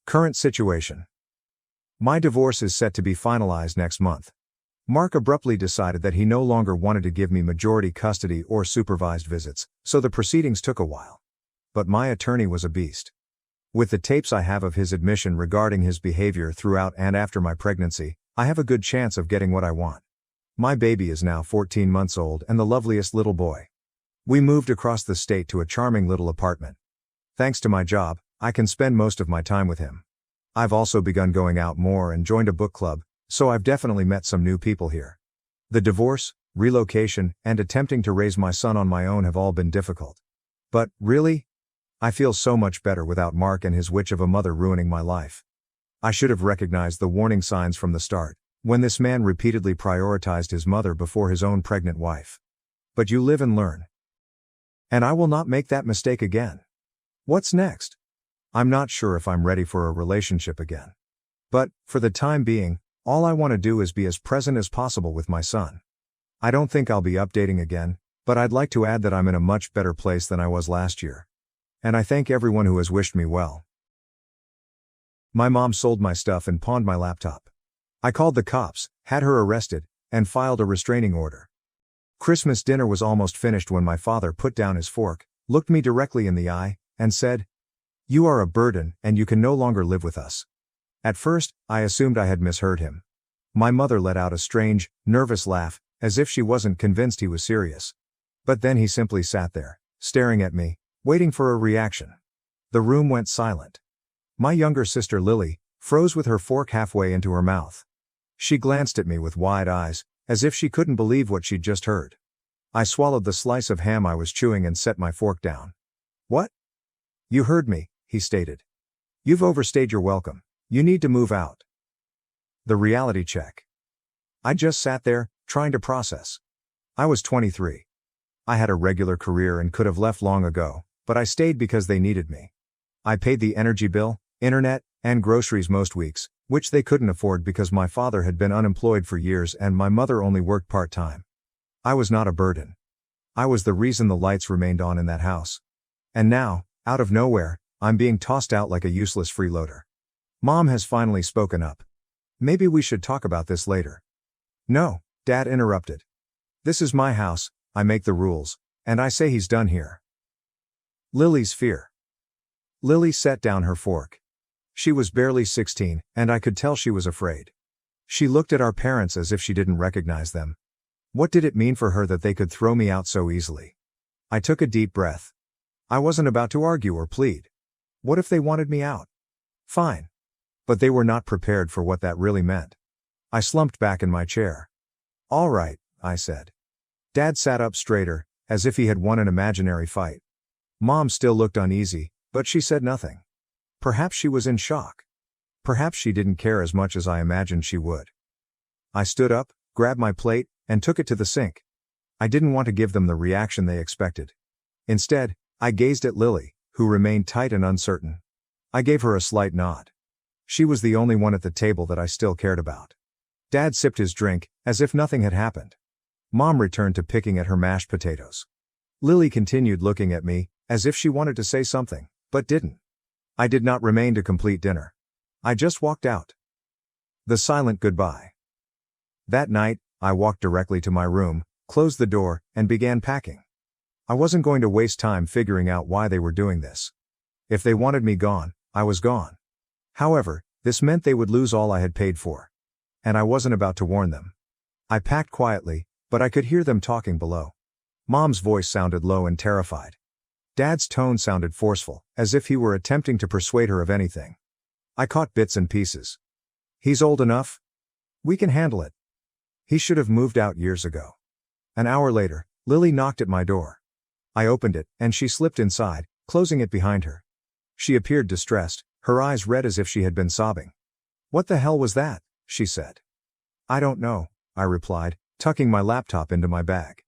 Current situation. My divorce is set to be finalized next month. Mark abruptly decided that he no longer wanted to give me majority custody or supervised visits, so the proceedings took a while. But my attorney was a beast. With the tapes I have of his admission regarding his behavior throughout and after my pregnancy, I have a good chance of getting what I want. My baby is now 14 months old and the loveliest little boy. We moved across the state to a charming little apartment. Thanks to my job, I can spend most of my time with him. I've also begun going out more and joined a book club, so I've definitely met some new people here. The divorce, relocation, and attempting to raise my son on my own have all been difficult. But, really? I feel so much better without Mark and his witch of a mother ruining my life. I should have recognized the warning signs from the start, when this man repeatedly prioritized his mother before his own pregnant wife. But you live and learn. And I will not make that mistake again. What's next? I'm not sure if I'm ready for a relationship again. But, for the time being, all I want to do is be as present as possible with my son. I don't think I'll be updating again, but I'd like to add that I'm in a much better place than I was last year. And I thank everyone who has wished me well. My mom sold my stuff and pawned my laptop. I called the cops, had her arrested, and filed a restraining order. Christmas dinner was almost finished when my father put down his fork, looked me directly in the eye, and said, "You are a burden and you can no longer live with us." At first, I assumed I had misheard him. My mother let out a strange, nervous laugh, as if she wasn't convinced he was serious. But then he simply sat there, staring at me, waiting for a reaction. The room went silent. My younger sister Lily froze with her fork halfway into her mouth. She glanced at me with wide eyes, as if she couldn't believe what she'd just heard. I swallowed the slice of ham I was chewing and set my fork down. "What?" "You heard me," he stated. "You've overstayed your welcome. You need to move out." The reality check. I just sat there, trying to process. I was 23. I had a regular career and could have left long ago, but I stayed because they needed me. I paid the energy bill, internet, and groceries most weeks, which they couldn't afford because my father had been unemployed for years and my mother only worked part-time. I was not a burden. I was the reason the lights remained on in that house. And now, out of nowhere, I'm being tossed out like a useless freeloader. Mom has finally spoken up. "Maybe we should talk about this later." "No," Dad interrupted. "This is my house, I make the rules, and I say he's done here." Lily's fear. Lily set down her fork. She was barely 16, and I could tell she was afraid. She looked at our parents as if she didn't recognize them. What did it mean for her that they could throw me out so easily? I took a deep breath. I wasn't about to argue or plead. What if they wanted me out? Fine. But they were not prepared for what that really meant. I slumped back in my chair. All right, I said. Dad sat up straighter, as if he had won an imaginary fight. Mom still looked uneasy, but she said nothing. Perhaps she was in shock. Perhaps she didn't care as much as I imagined she would. I stood up, grabbed my plate, and took it to the sink. I didn't want to give them the reaction they expected. Instead, I gazed at Lily, who remained tight and uncertain. I gave her a slight nod. She was the only one at the table that I still cared about. Dad sipped his drink, as if nothing had happened. Mom returned to picking at her mashed potatoes. Lily continued looking at me, as if she wanted to say something, but didn't. I did not remain to complete dinner. I just walked out. The silent goodbye. That night, I walked directly to my room, closed the door, and began packing. I wasn't going to waste time figuring out why they were doing this. If they wanted me gone, I was gone. However, this meant they would lose all I had paid for. And I wasn't about to warn them. I packed quietly, but I could hear them talking below. Mom's voice sounded low and terrified. Dad's tone sounded forceful, as if he were attempting to persuade her of anything. I caught bits and pieces. He's old enough. We can handle it. He should have moved out years ago. An hour later, Lily knocked at my door. I opened it, and she slipped inside, closing it behind her. She appeared distressed, her eyes red as if she had been sobbing. What the hell was that? She said. I don't know, I replied, tucking my laptop into my bag.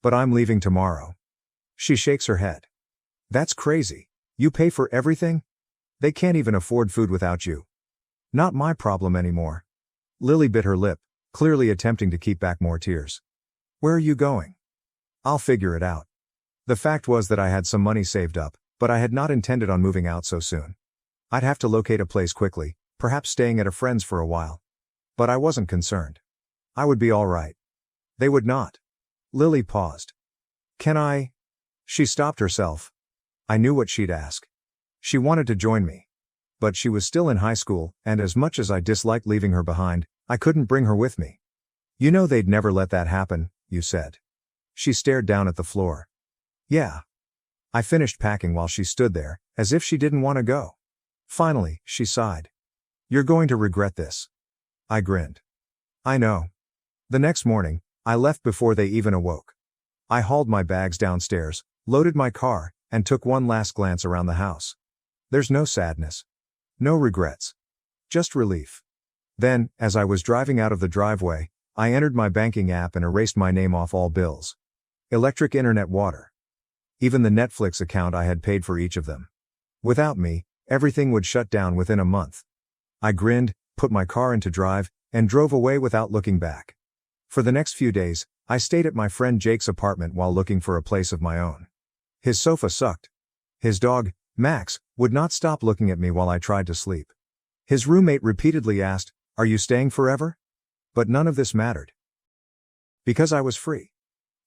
But I'm leaving tomorrow. She shakes her head. That's crazy. You pay for everything? They can't even afford food without you. Not my problem anymore. Lily bit her lip, clearly attempting to keep back more tears. Where are you going? I'll figure it out. The fact was that I had some money saved up, but I had not intended on moving out so soon. I'd have to locate a place quickly, perhaps staying at a friend's for a while. But I wasn't concerned. I would be all right. They would not. Lily paused. Can I? She stopped herself. I knew what she'd ask. She wanted to join me. But she was still in high school, and as much as I disliked leaving her behind, I couldn't bring her with me. You know they'd never let that happen, you said. She stared down at the floor. Yeah. I finished packing while she stood there, as if she didn't want to go. Finally, she sighed. You're going to regret this. I grinned. I know. The next morning, I left before they even awoke. I hauled my bags downstairs, loaded my car, and took one last glance around the house. There's no sadness. No regrets. Just relief. Then, as I was driving out of the driveway, I entered my banking app and erased my name off all bills. Electric, internet, water. Even the Netflix account I had paid for each of them. Without me, everything would shut down within a month. I grinned, put my car into drive, and drove away without looking back. For the next few days, I stayed at my friend Jake's apartment while looking for a place of my own. His sofa sucked. His dog, Max, would not stop looking at me while I tried to sleep. His roommate repeatedly asked, "Are you staying forever?" But none of this mattered. Because I was free.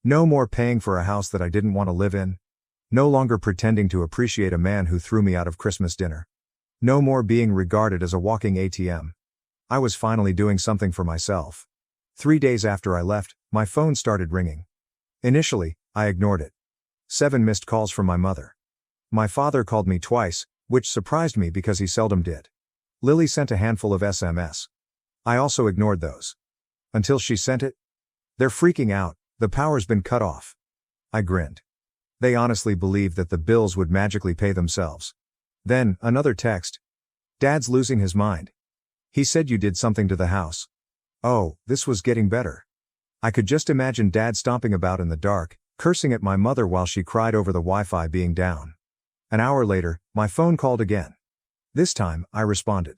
No more paying for a house that I didn't want to live in. No longer pretending to appreciate a man who threw me out of Christmas dinner. No more being regarded as a walking ATM. I was finally doing something for myself. 3 days after I left, my phone started ringing. Initially, I ignored it. 7 missed calls from my mother. My father called me twice, which surprised me because he seldom did. Lily sent a handful of SMS. I also ignored those. Until she sent it. They're freaking out, the power's been cut off. I grinned. They honestly believed that the bills would magically pay themselves. Then, another text. Dad's losing his mind. He said you did something to the house. Oh, this was getting better. I could just imagine Dad stomping about in the dark, cursing at my mother while she cried over the Wi-Fi being down. An hour later, my phone called again. This time, I responded.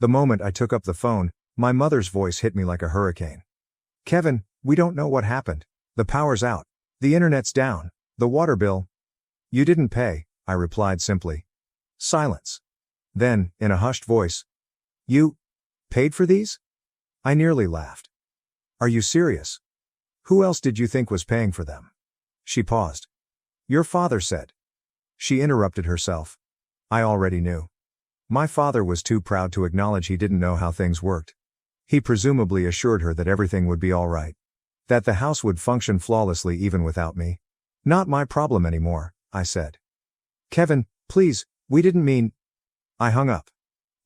The moment I took up the phone, my mother's voice hit me like a hurricane. Kevin, we don't know what happened. The power's out. The internet's down. The water bill. You didn't pay, I replied simply. Silence. Then, in a hushed voice. You paid for these? I nearly laughed. Are you serious? Who else did you think was paying for them? She paused. Your father said. She interrupted herself. I already knew. My father was too proud to acknowledge he didn't know how things worked. He presumably assured her that everything would be all right. That the house would function flawlessly even without me. Not my problem anymore, I said. Kevin, please, we didn't mean. I hung up.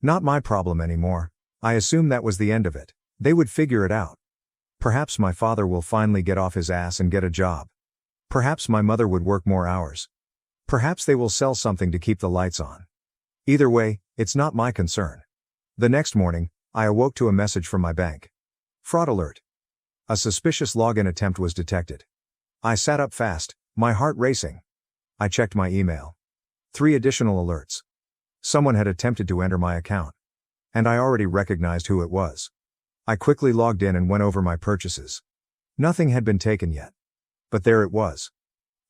Not my problem anymore. I assumed that was the end of it. They would figure it out. Perhaps my father will finally get off his ass and get a job. Perhaps my mother would work more hours. Perhaps they will sell something to keep the lights on. Either way, it's not my concern. The next morning, I awoke to a message from my bank. Fraud alert. A suspicious login attempt was detected. I sat up fast, my heart racing. I checked my email. 3 additional alerts. Someone had attempted to enter my account. And I already recognized who it was. I quickly logged in and went over my purchases. Nothing had been taken yet. But there it was.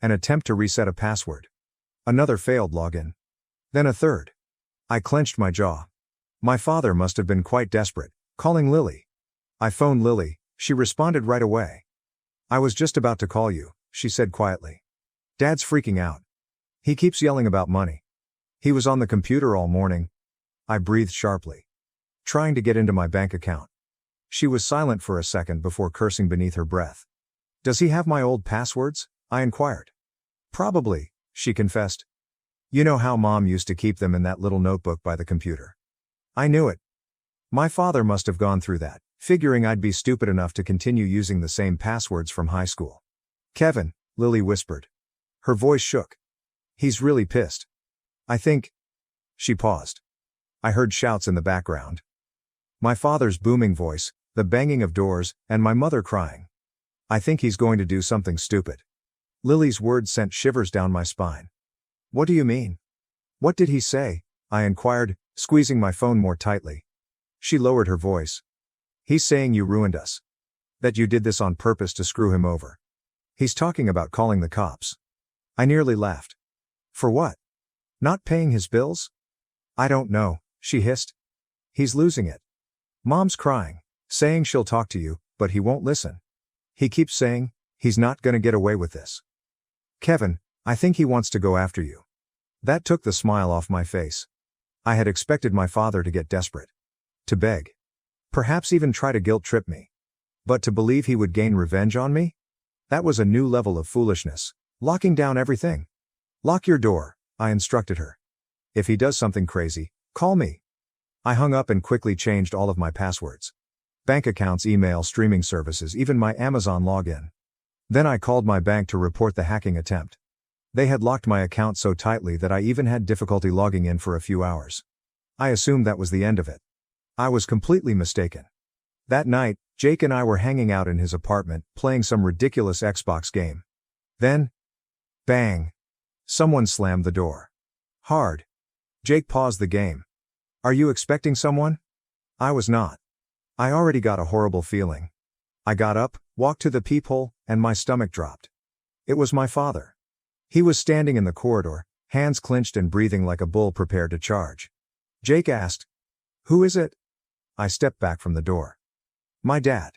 An attempt to reset a password. Another failed login. Then a third. I clenched my jaw. My father must have been quite desperate, calling Lily. I phoned Lily, she responded right away. I was just about to call you, she said quietly. Dad's freaking out. He keeps yelling about money. He was on the computer all morning. I breathed sharply. Trying to get into my bank account. She was silent for a second before cursing beneath her breath. Does he have my old passwords? I inquired. Probably, she confessed. You know how Mom used to keep them in that little notebook by the computer. I knew it. My father must have gone through that, figuring I'd be stupid enough to continue using the same passwords from high school. Kevin, Lily whispered. Her voice shook. He's really pissed. I think. She paused. I heard shouts in the background. My father's booming voice, the banging of doors, and my mother crying. I think he's going to do something stupid. Lily's words sent shivers down my spine. What do you mean? What did he say? I inquired, squeezing my phone more tightly. She lowered her voice. He's saying you ruined us. That you did this on purpose to screw him over. He's talking about calling the cops. I nearly laughed. For what? Not paying his bills? I don't know, she hissed. He's losing it. Mom's crying, saying she'll talk to you, but he won't listen. He keeps saying, he's not gonna get away with this. Kevin, I think he wants to go after you. That took the smile off my face. I had expected my father to get desperate. To beg. Perhaps even try to guilt trip me. But to believe he would gain revenge on me? That was a new level of foolishness, locking down everything. Lock your door, I instructed her. If he does something crazy, call me. I hung up and quickly changed all of my passwords. Bank accounts, email, streaming services, even my Amazon login. Then I called my bank to report the hacking attempt. They had locked my account so tightly that I even had difficulty logging in for a few hours. I assumed that was the end of it. I was completely mistaken. That night, Jake and I were hanging out in his apartment, playing some ridiculous Xbox game. Then, bang! Someone slammed the door. Hard. Jake paused the game. Are you expecting someone? I was not. I already got a horrible feeling. I got up, walked to the peephole, and my stomach dropped. It was my father. He was standing in the corridor, hands clenched and breathing like a bull prepared to charge. Jake asked, "Who is it?" I stepped back from the door. My dad.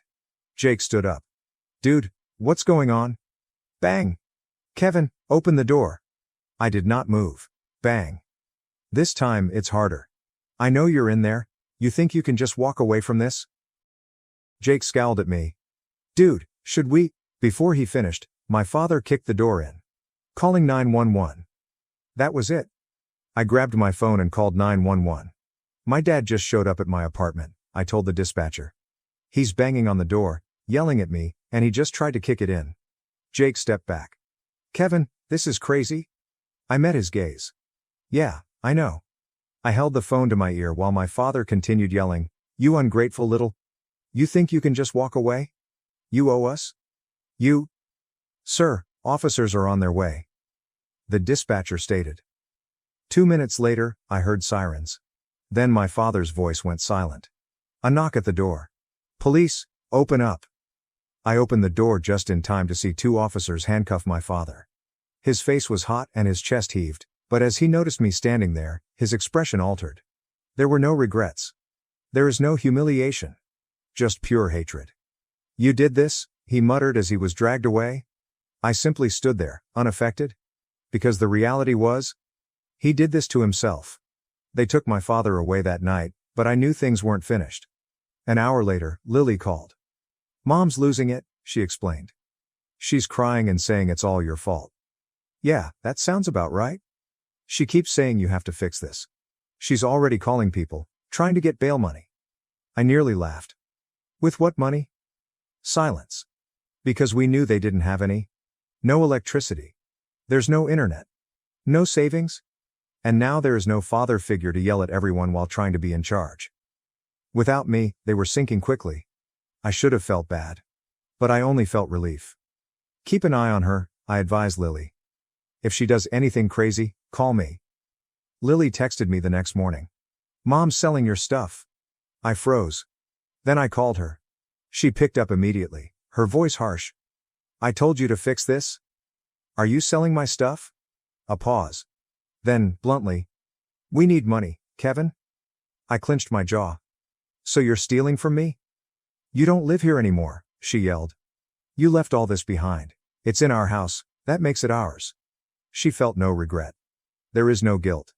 Jake stood up. Dude, what's going on? Bang! Kevin, open the door. I did not move. Bang. This time, it's harder. I know you're in there. You think you can just walk away from this? Jake scowled at me. Dude, should we? Before he finished, my father kicked the door in. Calling 911. That was it. I grabbed my phone and called 911. My dad just showed up at my apartment, I told the dispatcher. He's banging on the door, yelling at me, and he just tried to kick it in. Jake stepped back. Kevin, this is crazy. I met his gaze. Yeah, I know. I held the phone to my ear while my father continued yelling, You ungrateful little. You think you can just walk away? You owe us? You? Sir, officers are on their way. The dispatcher stated. 2 minutes later, I heard sirens. Then my father's voice went silent. A knock at the door. Police, open up. I opened the door just in time to see 2 officers handcuff my father. His face was hot and his chest heaved, but as he noticed me standing there, his expression altered. There were no regrets. There is no humiliation. Just pure hatred. You did this, he muttered as he was dragged away. I simply stood there, unaffected. Because the reality was, he did this to himself. They took my father away that night, but I knew things weren't finished. An hour later, Lily called. "Mom's losing it," she explained. "She's crying and saying it's all your fault." "Yeah, that sounds about right. She keeps saying you have to fix this. She's already calling people, trying to get bail money." I nearly laughed. "With what money?" Silence. Because we knew they didn't have any. No electricity. There's no internet. No savings. And now there is no father figure to yell at everyone while trying to be in charge. Without me, they were sinking quickly. I should have felt bad. But I only felt relief. "Keep an eye on her," I advised Lily. "If she does anything crazy, call me." Lily texted me the next morning. "Mom's selling your stuff." I froze. Then I called her. She picked up immediately, her voice harsh. "I told you to fix this? Are you selling my stuff?" A pause. Then, bluntly, "We need money, Kevin." I clenched my jaw. "So you're stealing from me?" "You don't live here anymore," she yelled. "You left all this behind. It's in our house, that makes it ours." She felt no regret. There is no guilt.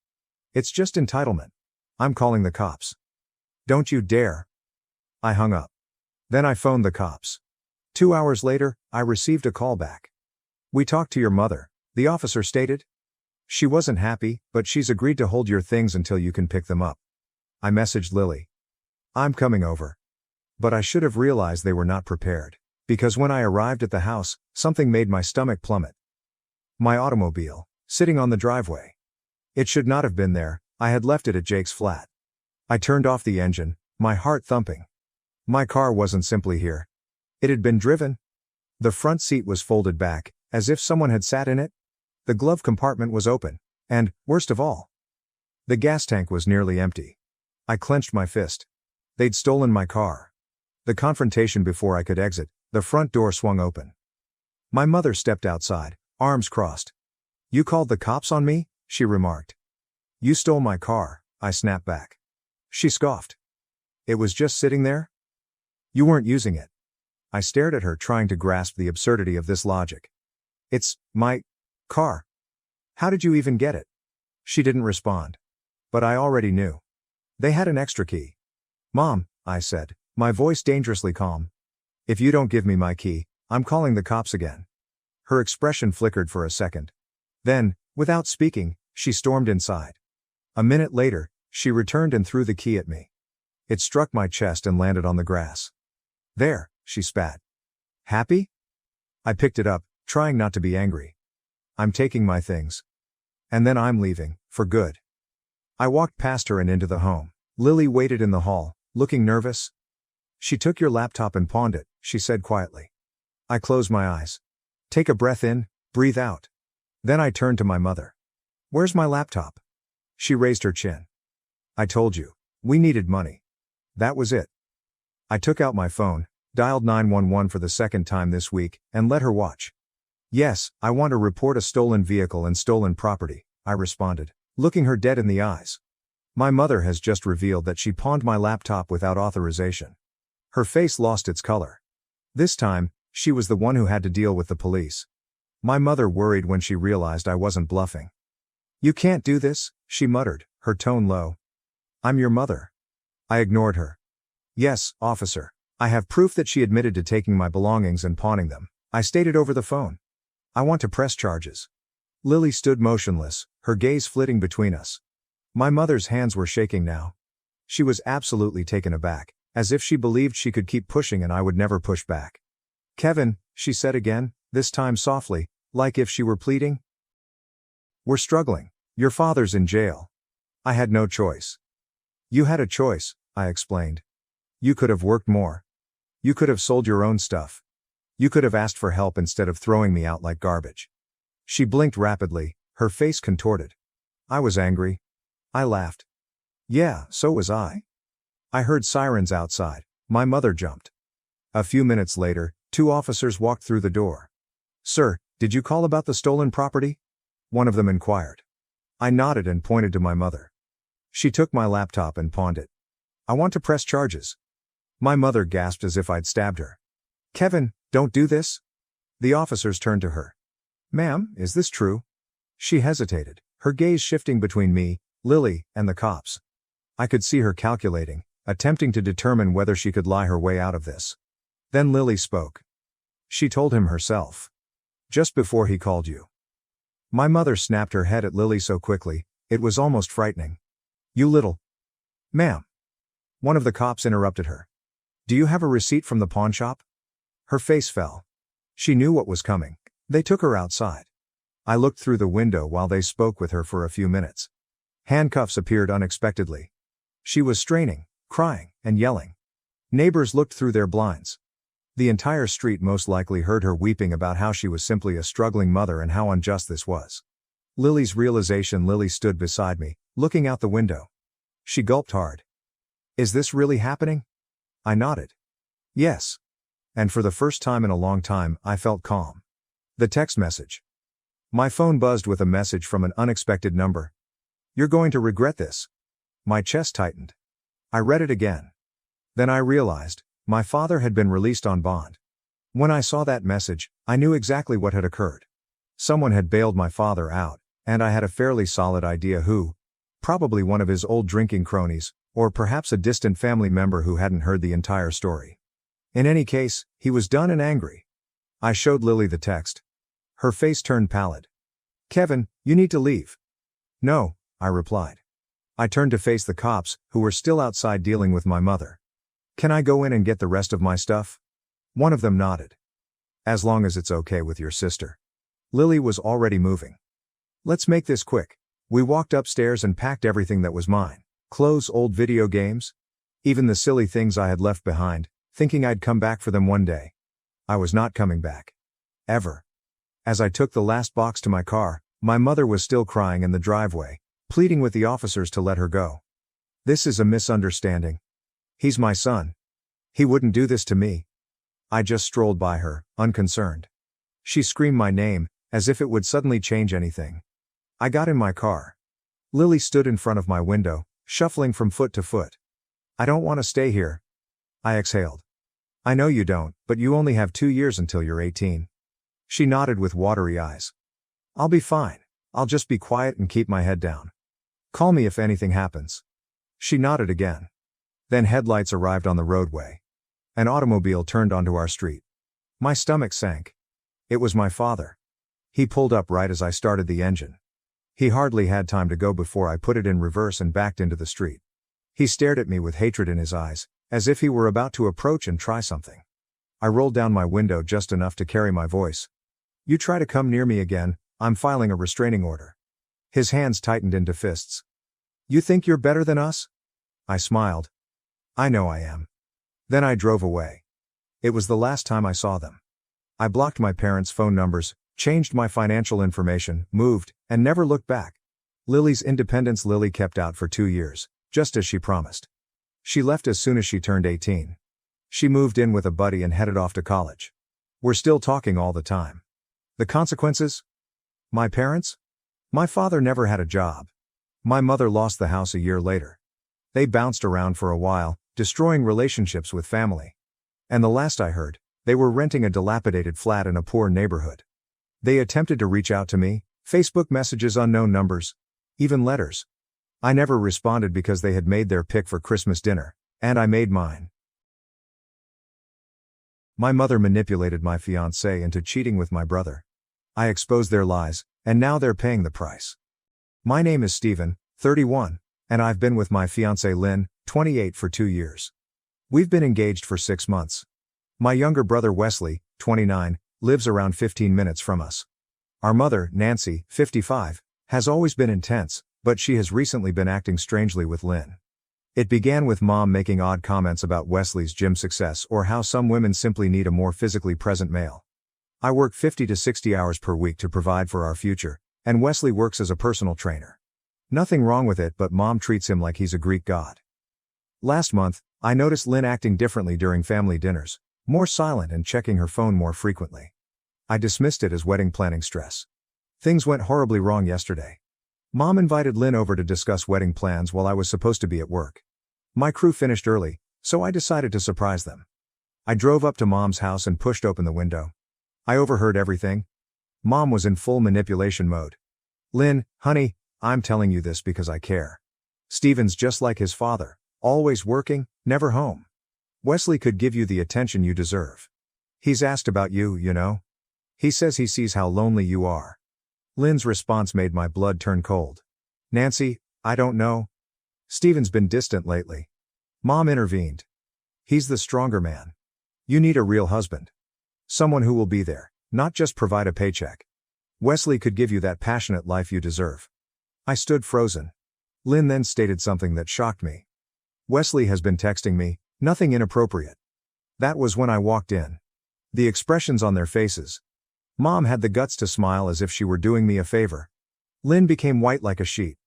It's just entitlement. "I'm calling the cops." "Don't you dare." I hung up. Then I phoned the cops. 2 hours later, I received a call back. "We talked to your mother," the officer stated. "She wasn't happy, but she's agreed to hold your things until you can pick them up." I messaged Lily. "I'm coming over." But I should have realized they were not prepared. Because when I arrived at the house, something made my stomach plummet. My automobile, sitting on the driveway. It should not have been there, I had left it at Jake's flat. I turned off the engine, my heart thumping. My car wasn't simply here. It had been driven. The front seat was folded back, as if someone had sat in it. The glove compartment was open. And, worst of all, the gas tank was nearly empty. I clenched my fist. They'd stolen my car. The confrontation before I could exit, the front door swung open. My mother stepped outside, arms crossed. "You called the cops on me?" she remarked. "You stole my car," I snapped back. She scoffed. "It was just sitting there? You weren't using it." I stared at her, trying to grasp the absurdity of this logic. "It's my car. How did you even get it?" She didn't respond. But I already knew. They had an extra key. "Mom," I said, my voice dangerously calm. "If you don't give me my key, I'm calling the cops again." Her expression flickered for a second. Then, without speaking, she stormed inside. A minute later, she returned and threw the key at me. It struck my chest and landed on the grass. "There," she spat. "Happy?" I picked it up, trying not to be angry. "I'm taking my things. And then I'm leaving, for good." I walked past her and into the home. Lily waited in the hall, looking nervous. "She took your laptop and pawned it," she said quietly. I closed my eyes. Take a breath in, breathe out. Then I turned to my mother. "Where's my laptop?" She raised her chin. "I told you. We needed money. That was it." I took out my phone, dialed 911 for the second time this week, and let her watch. "Yes, I want to report a stolen vehicle and stolen property," I responded, looking her dead in the eyes. "My mother has just revealed that she pawned my laptop without authorization." Her face lost its color. This time, she was the one who had to deal with the police. My mother worried when she realized I wasn't bluffing. "You can't do this," she muttered, her tone low. "I'm your mother." I ignored her. "Yes, officer. I have proof that she admitted to taking my belongings and pawning them," I stated over the phone. "I want to press charges." Lily stood motionless, her gaze flitting between us. My mother's hands were shaking now. She was absolutely taken aback, as if she believed she could keep pushing and I would never push back. "Kevin," she said again, this time softly, like if she were pleading. "We're struggling. Your father's in jail." I had no choice. "You had a choice," I explained. "You could have worked more. You could have sold your own stuff. You could have asked for help instead of throwing me out like garbage." She blinked rapidly, her face contorted. I was angry. I laughed. "Yeah, so was I." I heard sirens outside. My mother jumped. A few minutes later, 2 officers walked through the door. "Sir, did you call about the stolen property?" one of them inquired. I nodded and pointed to my mother. "She took my laptop and pawned it. I want to press charges." My mother gasped as if I'd stabbed her. "Kevin, don't do this." The officers turned to her. "Ma'am, is this true?" She hesitated, her gaze shifting between me, Lily, and the cops. I could see her calculating, attempting to determine whether she could lie her way out of this. Then Lily spoke. She told him herself. Just before he called you. My mother snapped her head at Lily so quickly, it was almost frightening. You little. Ma'am. One of the cops interrupted her. Do you have a receipt from the pawn shop? Her face fell. She knew what was coming. They took her outside. I looked through the window while they spoke with her for a few minutes. Handcuffs appeared unexpectedly. She was straining, crying, and yelling. Neighbors looked through their blinds. The entire street most likely heard her weeping about how she was simply a struggling mother and how unjust this was. Lily's realization. Lily stood beside me, looking out the window. She gulped hard. Is this really happening? I nodded. Yes. And for the first time in a long time, I felt calm. The text message. My phone buzzed with a message from an unexpected number. You're going to regret this. My chest tightened. I read it again. Then I realized, my father had been released on bond. When I saw that message, I knew exactly what had occurred. Someone had bailed my father out, and I had a fairly solid idea who. Probably one of his old drinking cronies, or perhaps a distant family member who hadn't heard the entire story. In any case, he was done and angry. I showed Lily the text. Her face turned pallid. Kevin, you need to leave. No, I replied. I turned to face the cops, who were still outside dealing with my mother. Can I go in and get the rest of my stuff? One of them nodded. As long as it's okay with your sister. Lily was already moving. Let's make this quick. We walked upstairs and packed everything that was mine. Clothes, old video games. Even the silly things I had left behind, thinking I'd come back for them one day. I was not coming back. Ever. As I took the last box to my car, my mother was still crying in the driveway, pleading with the officers to let her go. This is a misunderstanding. He's my son. He wouldn't do this to me. I just strolled by her, unconcerned. She screamed my name, as if it would suddenly change anything. I got in my car. Lily stood in front of my window, shuffling from foot to foot. I don't want to stay here. I exhaled. I know you don't, but you only have 2 years until you're 18. She nodded with watery eyes. I'll be fine. I'll just be quiet and keep my head down. Call me if anything happens. She nodded again. Then headlights arrived on the roadway. An automobile turned onto our street. My stomach sank. It was my father. He pulled up right as I started the engine. He hardly had time to go before I put it in reverse and backed into the street. He stared at me with hatred in his eyes, as if he were about to approach and try something. I rolled down my window just enough to carry my voice. You try to come near me again, I'm filing a restraining order. His hands tightened into fists. You think you're better than us? I smiled. I know I am. Then I drove away. It was the last time I saw them. I blocked my parents' phone numbers, changed my financial information, moved, and never looked back. Lily's independence. Lily kept out for 2 years, just as she promised. She left as soon as she turned 18. She moved in with a buddy and headed off to college. We're still talking all the time. The consequences? My parents? My father never had a job. My mother lost the house a year later. They bounced around for a while, destroying relationships with family. And the last I heard, they were renting a dilapidated flat in a poor neighborhood. They attempted to reach out to me, Facebook messages, unknown numbers, even letters. I never responded because they had made their pick for Christmas dinner, and I made mine. My mother manipulated my fiancé into cheating with my brother. I exposed their lies, and now they're paying the price. My name is Stephen, 31, and I've been with my fiancée Lynn, 28, for 2 years. We've been engaged for 6 months. My younger brother Wesley, 29, lives around 15 minutes from us. Our mother, Nancy, 55, has always been intense, but she has recently been acting strangely with Lynn. It began with Mom making odd comments about Wesley's gym success or how some women simply need a more physically present male. I work 50 to 60 hours per week to provide for our future, and Wesley works as a personal trainer. Nothing wrong with it, but Mom treats him like he's a Greek god. Last month, I noticed Lynn acting differently during family dinners, more silent and checking her phone more frequently. I dismissed it as wedding planning stress. Things went horribly wrong yesterday. Mom invited Lynn over to discuss wedding plans while I was supposed to be at work. My crew finished early, so I decided to surprise them. I drove up to Mom's house and pushed open the window. I overheard everything. Mom was in full manipulation mode. Lynn, honey, I'm telling you this because I care. Steven's just like his father, always working, never home. Wesley could give you the attention you deserve. He's asked about you, you know. He says he sees how lonely you are. Lynn's response made my blood turn cold. Nancy, I don't know. Steven's been distant lately. Mom intervened. He's the stronger man. You need a real husband. Someone who will be there, not just provide a paycheck. Wesley could give you that passionate life you deserve. I stood frozen. Lynn then stated something that shocked me. Wesley has been texting me, nothing inappropriate. That was when I walked in. The expressions on their faces. Mom had the guts to smile as if she were doing me a favor. Lynn became white like a sheet.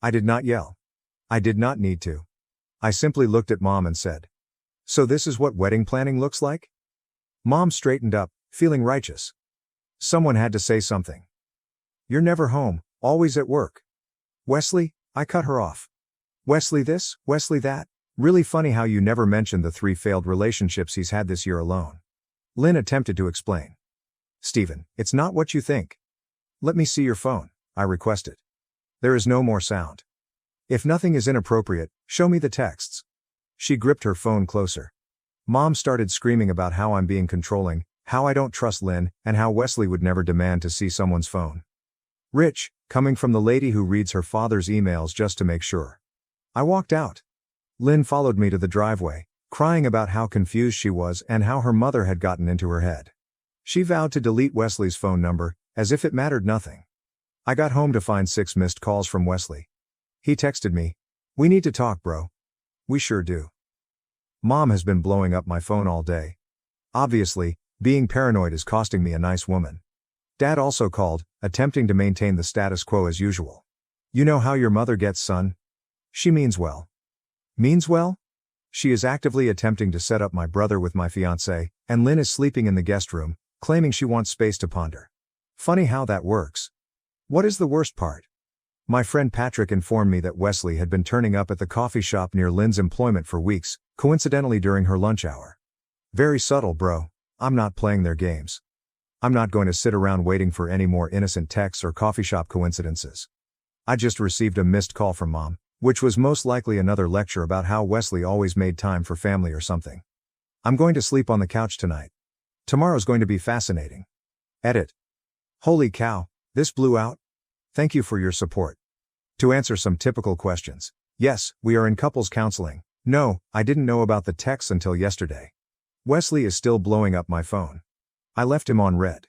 I did not yell. I did not need to. I simply looked at Mom and said, "So this is what wedding planning looks like?" Mom straightened up, feeling righteous. Someone had to say something. "You're never home, always at work." "Wesley," I cut her off. "Wesley this, Wesley that. Really funny how you never mentioned the 3 failed relationships he's had this year alone." Lynn attempted to explain. "Steven, it's not what you think." "Let me see your phone," I requested. There is no more sound. "If nothing is inappropriate, show me the texts." She gripped her phone closer. Mom started screaming about how I'm being controlling, how I don't trust Lynn, and how Wesley would never demand to see someone's phone. Rich, coming from the lady who reads her father's emails just to make sure. I walked out. Lynn followed me to the driveway, crying about how confused she was and how her mother had gotten into her head. She vowed to delete Wesley's phone number, as if it mattered nothing. I got home to find 6 missed calls from Wesley. He texted me, "We need to talk, bro." We sure do. Mom has been blowing up my phone all day. Obviously, being paranoid is costing me a nice woman. Dad also called, attempting to maintain the status quo as usual. "You know how your mother gets, son? She means well." Means well? She is actively attempting to set up my brother with my fiancé, and Lynn is sleeping in the guest room, claiming she wants space to ponder. Funny how that works. What is the worst part? My friend Patrick informed me that Wesley had been turning up at the coffee shop near Lynn's employment for weeks, coincidentally during her lunch hour. Very subtle, bro. I'm not playing their games. I'm not going to sit around waiting for any more innocent texts or coffee shop coincidences. I just received a missed call from Mom, which was most likely another lecture about how Wesley always made time for family or something. I'm going to sleep on the couch tonight. Tomorrow's going to be fascinating. Edit. Holy cow, this blew out. Thank you for your support. To answer some typical questions. Yes, we are in couples counseling. No, I didn't know about the texts until yesterday. Wesley is still blowing up my phone. I left him on red.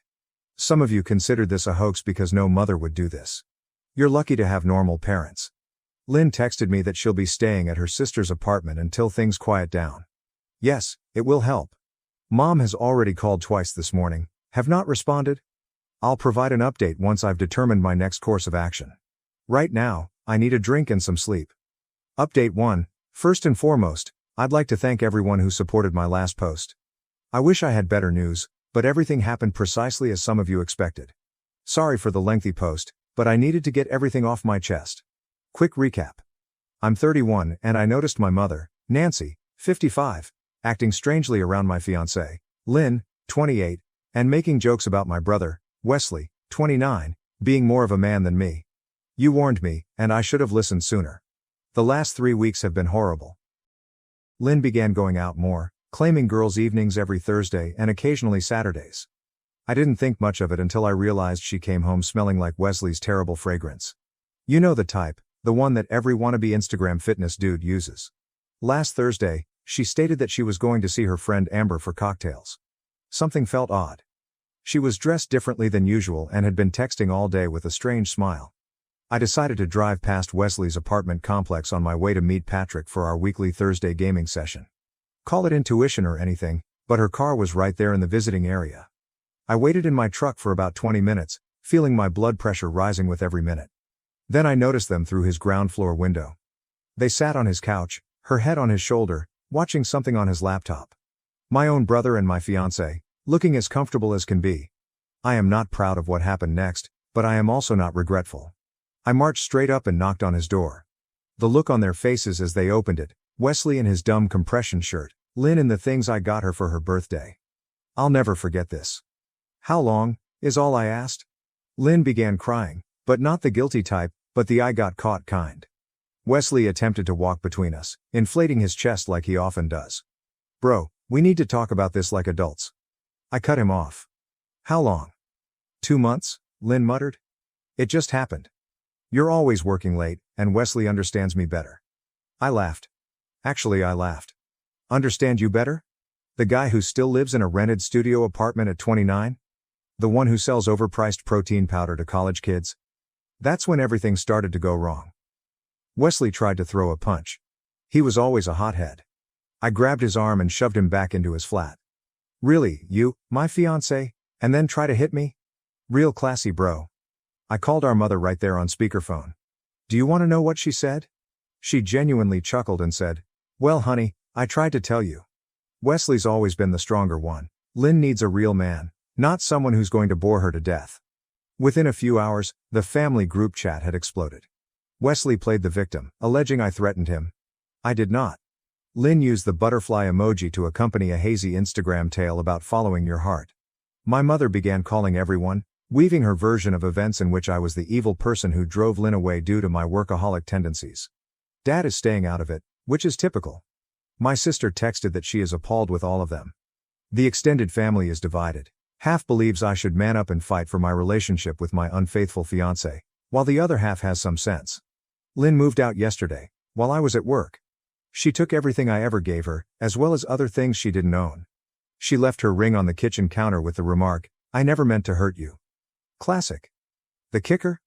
Some of you considered this a hoax because no mother would do this. You're lucky to have normal parents. Lynn texted me that she'll be staying at her sister's apartment until things quiet down. Yes, it will help. Mom has already called twice this morning, have not responded. I'll provide an update once I've determined my next course of action. Right now, I need a drink and some sleep. Update 1. First and foremost, I'd like to thank everyone who supported my last post. I wish I had better news, but everything happened precisely as some of you expected. Sorry for the lengthy post, but I needed to get everything off my chest. Quick recap. I'm 31 and I noticed my mother, Nancy, 55, acting strangely around my fiancé, Lynn, 28, and making jokes about my brother, Wesley, 29, being more of a man than me. You warned me, and I should have listened sooner. The last 3 weeks have been horrible. Lynn began going out more, claiming girls' evenings every Thursday and occasionally Saturdays. I didn't think much of it until I realized she came home smelling like Wesley's terrible fragrance. You know the type, the one that every wannabe Instagram fitness dude uses. Last Thursday, she stated that she was going to see her friend Amber for cocktails. Something felt odd. She was dressed differently than usual and had been texting all day with a strange smile. I decided to drive past Wesley's apartment complex on my way to meet Patrick for our weekly Thursday gaming session. Call it intuition or anything, but her car was right there in the visiting area. I waited in my truck for about 20 minutes, feeling my blood pressure rising with every minute. Then I noticed them through his ground floor window. They sat on his couch, her head on his shoulder, watching something on his laptop. My own brother and my fiancé, looking as comfortable as can be. I am not proud of what happened next, but I am also not regretful. I marched straight up and knocked on his door. The look on their faces as they opened it, Wesley in his dumb compression shirt, Lynn in the things I got her for her birthday. I'll never forget this. How long, is all I asked. Lynn began crying, But not the guilty type, but the I got caught kind. Wesley attempted to walk between us, inflating his chest like he often does. Bro, we need to talk about this like adults. I cut him off. How long? 2 months? Lynn muttered. It just happened. You're always working late, and Wesley understands me better. I laughed. Actually, I laughed. Understand you better? The guy who still lives in a rented studio apartment at 29? The one who sells overpriced protein powder to college kids? That's when everything started to go wrong. Wesley tried to throw a punch. He was always a hothead. I grabbed his arm and shoved him back into his flat. Really, you, my fiancé, and then try to hit me? Real classy, bro. I called our mother right there on speakerphone. Do you want to know what she said? She genuinely chuckled and said, well, honey, I tried to tell you. Wesley's always been the stronger one. Lynn needs a real man, not someone who's going to bore her to death. Within a few hours, the family group chat had exploded. Wesley played the victim, alleging I threatened him. I did not. Lynn used the butterfly emoji to accompany a hazy Instagram tale about following your heart. My mother began calling everyone, weaving her version of events in which I was the evil person who drove Lynn away due to my workaholic tendencies. Dad is staying out of it, which is typical. My sister texted that she is appalled with all of them. The extended family is divided. Half believes I should man up and fight for my relationship with my unfaithful fiancé, while the other half has some sense. Lynn moved out yesterday, while I was at work. She took everything I ever gave her, as well as other things she didn't own. She left her ring on the kitchen counter with the remark, I never meant to hurt you. Classic. The kicker?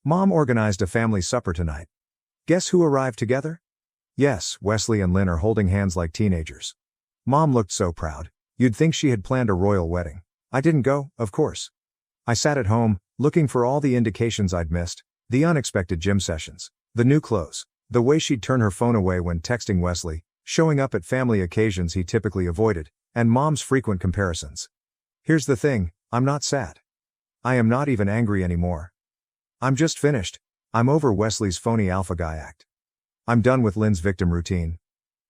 Mom organized a family supper tonight. Guess who arrived together? Yes, Wesley and Lynn are holding hands like teenagers. Mom looked so proud. You'd think she had planned a royal wedding. I didn't go, of course. I sat at home, looking for all the indications I'd missed, the unexpected gym sessions, the new clothes, the way she'd turn her phone away when texting Wesley, showing up at family occasions he typically avoided, and Mom's frequent comparisons. Here's the thing, I'm not sad. I am not even angry anymore. I'm just finished. I'm over Wesley's phony alpha guy act. I'm done with Lynn's victim routine.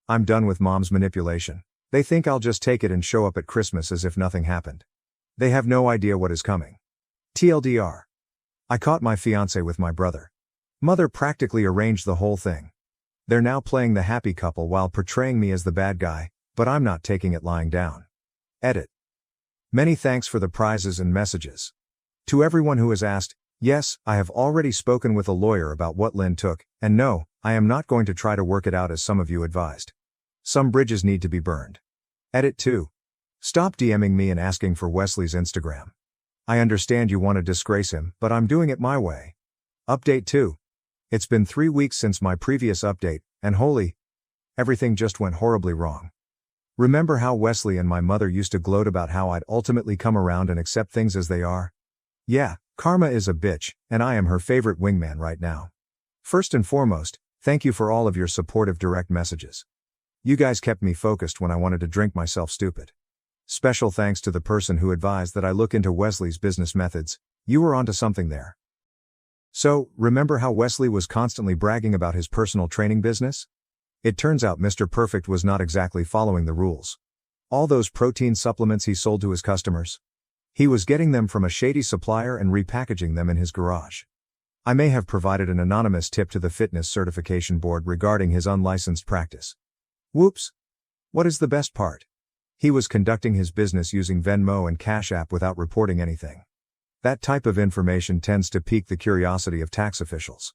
I'm done with Mom's manipulation. They think I'll just take it and show up at Christmas as if nothing happened. They have no idea what is coming. TLDR. I caught my fiancé with my brother. Mother practically arranged the whole thing. They're now playing the happy couple while portraying me as the bad guy, but I'm not taking it lying down. Edit. Many thanks for the prizes and messages. To everyone who has asked, yes, I have already spoken with a lawyer about what Lynn took, and no, I am not going to try to work it out as some of you advised. Some bridges need to be burned. Edit 2. Stop DMing me and asking for Wesley's Instagram. I understand you want to disgrace him, but I'm doing it my way. Update 2. It's been 3 weeks since my previous update, and holy, everything just went horribly wrong. Remember how Wesley and my mother used to gloat about how I'd ultimately come around and accept things as they are? Yeah, karma is a bitch, and I am her favorite wingman right now. First and foremost, thank you for all of your supportive direct messages. You guys kept me focused when I wanted to drink myself stupid. Special thanks to the person who advised that I look into Wesley's business methods. You were onto something there. So, remember how Wesley was constantly bragging about his personal training business? It turns out Mr. Perfect was not exactly following the rules. All those protein supplements he sold to his customers, he was getting them from a shady supplier and repackaging them in his garage. I may have provided an anonymous tip to the fitness certification board regarding his unlicensed practice. Whoops! What is the best part? He was conducting his business using Venmo and Cash App without reporting anything. That type of information tends to pique the curiosity of tax officials.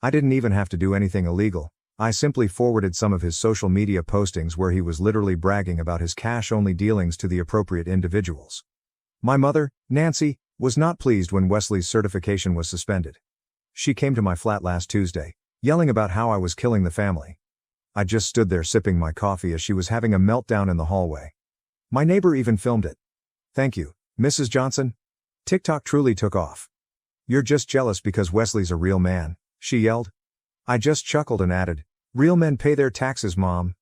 I didn't even have to do anything illegal. I simply forwarded some of his social media postings where he was literally bragging about his cash-only dealings to the appropriate individuals. My mother, Nancy, was not pleased when Wesley's certification was suspended. She came to my flat last Tuesday, yelling about how I was killing the family. I just stood there sipping my coffee as she was having a meltdown in the hallway. My neighbor even filmed it. Thank you, Mrs. Johnson. TikTok truly took off. You're just jealous because Wesley's a real man, she yelled. I just chuckled and added, real men pay their taxes, Mom.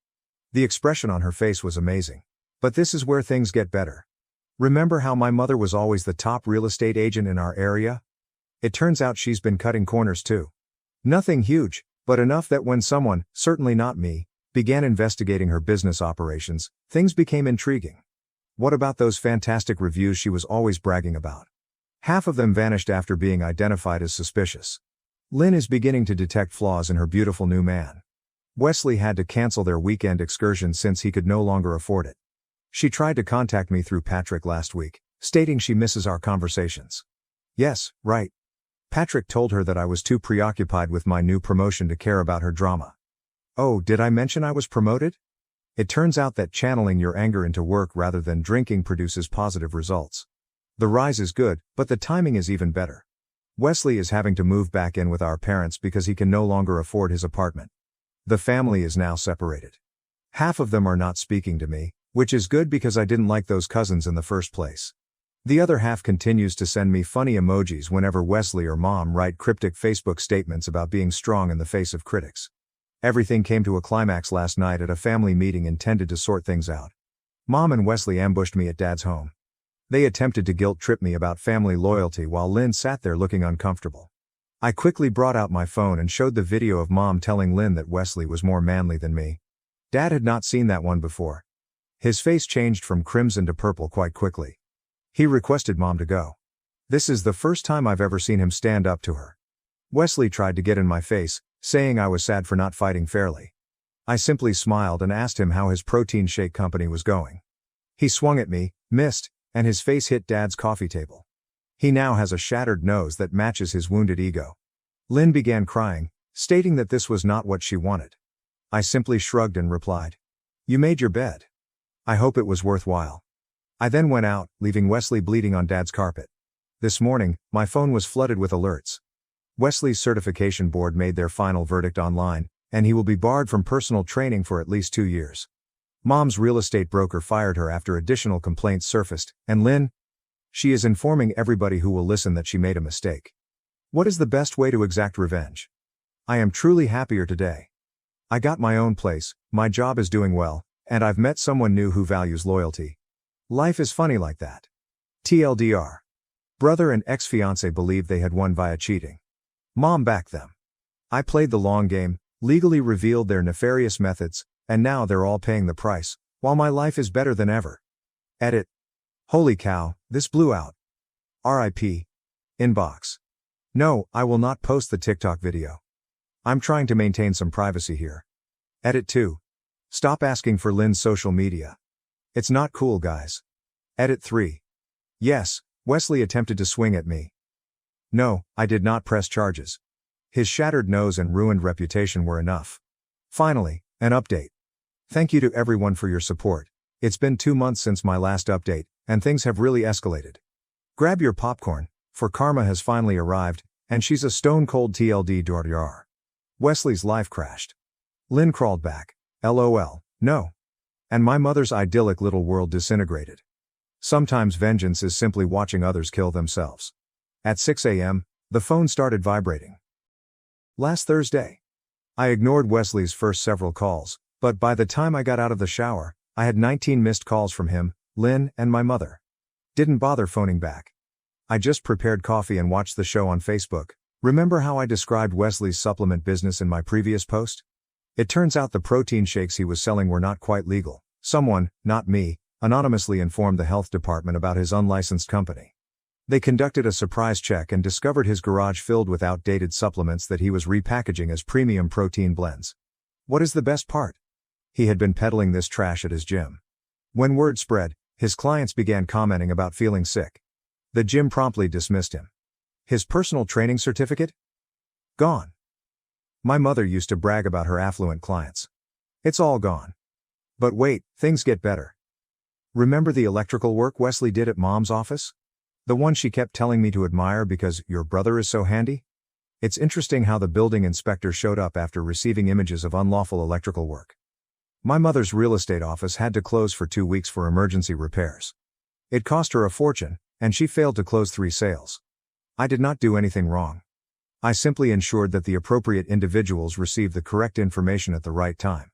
The expression on her face was amazing. But this is where things get better. Remember how my mother was always the top real estate agent in our area? It turns out she's been cutting corners too. Nothing huge, but enough that when someone, certainly not me, began investigating her business operations, things became intriguing. What about those fantastic reviews she was always bragging about? Half of them vanished after being identified as suspicious. Lynn is beginning to detect flaws in her beautiful new man. Wesley had to cancel their weekend excursion since he could no longer afford it. She tried to contact me through Patrick last week, stating she misses our conversations. Yes, right. Patrick told her that I was too preoccupied with my new promotion to care about her drama. Oh, did I mention I was promoted? It turns out that channeling your anger into work rather than drinking produces positive results. The rise is good, but the timing is even better. Wesley is having to move back in with our parents because he can no longer afford his apartment. The family is now separated. Half of them are not speaking to me, which is good because I didn't like those cousins in the first place. The other half continues to send me funny emojis whenever Wesley or Mom write cryptic Facebook statements about being strong in the face of critics. Everything came to a climax last night at a family meeting intended to sort things out. Mom and Wesley ambushed me at Dad's home. They attempted to guilt-trip me about family loyalty while Lynn sat there looking uncomfortable. I quickly brought out my phone and showed the video of Mom telling Lynn that Wesley was more manly than me. Dad had not seen that one before. His face changed from crimson to purple quite quickly. He requested Mom to go. This is the first time I've ever seen him stand up to her. Wesley tried to get in my face, saying I was sad for not fighting fairly. I simply smiled and asked him how his protein shake company was going. He swung at me, missed, and his face hit Dad's coffee table. He now has a shattered nose that matches his wounded ego. Lynn began crying, stating that this was not what she wanted. I simply shrugged and replied, "You made your bed. I hope it was worthwhile." I then went out, leaving Wesley bleeding on Dad's carpet. This morning, my phone was flooded with alerts. Wesley's certification board made their final verdict online, and he will be barred from personal training for at least 2 years. Mom's real estate broker fired her after additional complaints surfaced, and Lynn? She is informing everybody who will listen that she made a mistake. What is the best way to exact revenge? I am truly happier today. I got my own place, my job is doing well, and I've met someone new who values loyalty. Life is funny like that. TLDR. Brother and ex-fiancé believed they had won via cheating. Mom backed them. I played the long game, legally revealed their nefarious methods, and now they're all paying the price, while my life is better than ever. Edit. Holy cow, this blew out. RIP. Inbox. No, I will not post the TikTok video. I'm trying to maintain some privacy here. Edit 2. Stop asking for Lynn's social media. It's not cool, guys. Edit 3. Yes, Wesley attempted to swing at me. No, I did not press charges. His shattered nose and ruined reputation were enough. Finally, an update. Thank you to everyone for your support. It's been 2 months since my last update, and things have really escalated. Grab your popcorn, for Karma has finally arrived, and she's a stone-cold TLDR. Wesley's life crashed. Lynn crawled back. LOL, no. And my mother's idyllic little world disintegrated. Sometimes vengeance is simply watching others kill themselves. At 6 a.m., the phone started vibrating. Last Thursday. I ignored Wesley's first several calls, but by the time I got out of the shower, I had 19 missed calls from him, Lynn, and my mother. Didn't bother phoning back. I just prepared coffee and watched the show on Facebook. Remember how I described Wesley's supplement business in my previous post? It turns out the protein shakes he was selling were not quite legal. Someone, not me, anonymously informed the health department about his unlicensed company. They conducted a surprise check and discovered his garage filled with outdated supplements that he was repackaging as premium protein blends. What is the best part? He had been peddling this trash at his gym. When word spread, his clients began commenting about feeling sick. The gym promptly dismissed him. His personal training certificate? Gone. My mother used to brag about her affluent clients. It's all gone. But wait, things get better. Remember the electrical work Wesley did at Mom's office? The one she kept telling me to admire because your brother is so handy? It's interesting how the building inspector showed up after receiving images of unlawful electrical work. My mother's real estate office had to close for 2 weeks for emergency repairs. It cost her a fortune, and she failed to close 3 sales. I did not do anything wrong. I simply ensured that the appropriate individuals received the correct information at the right time.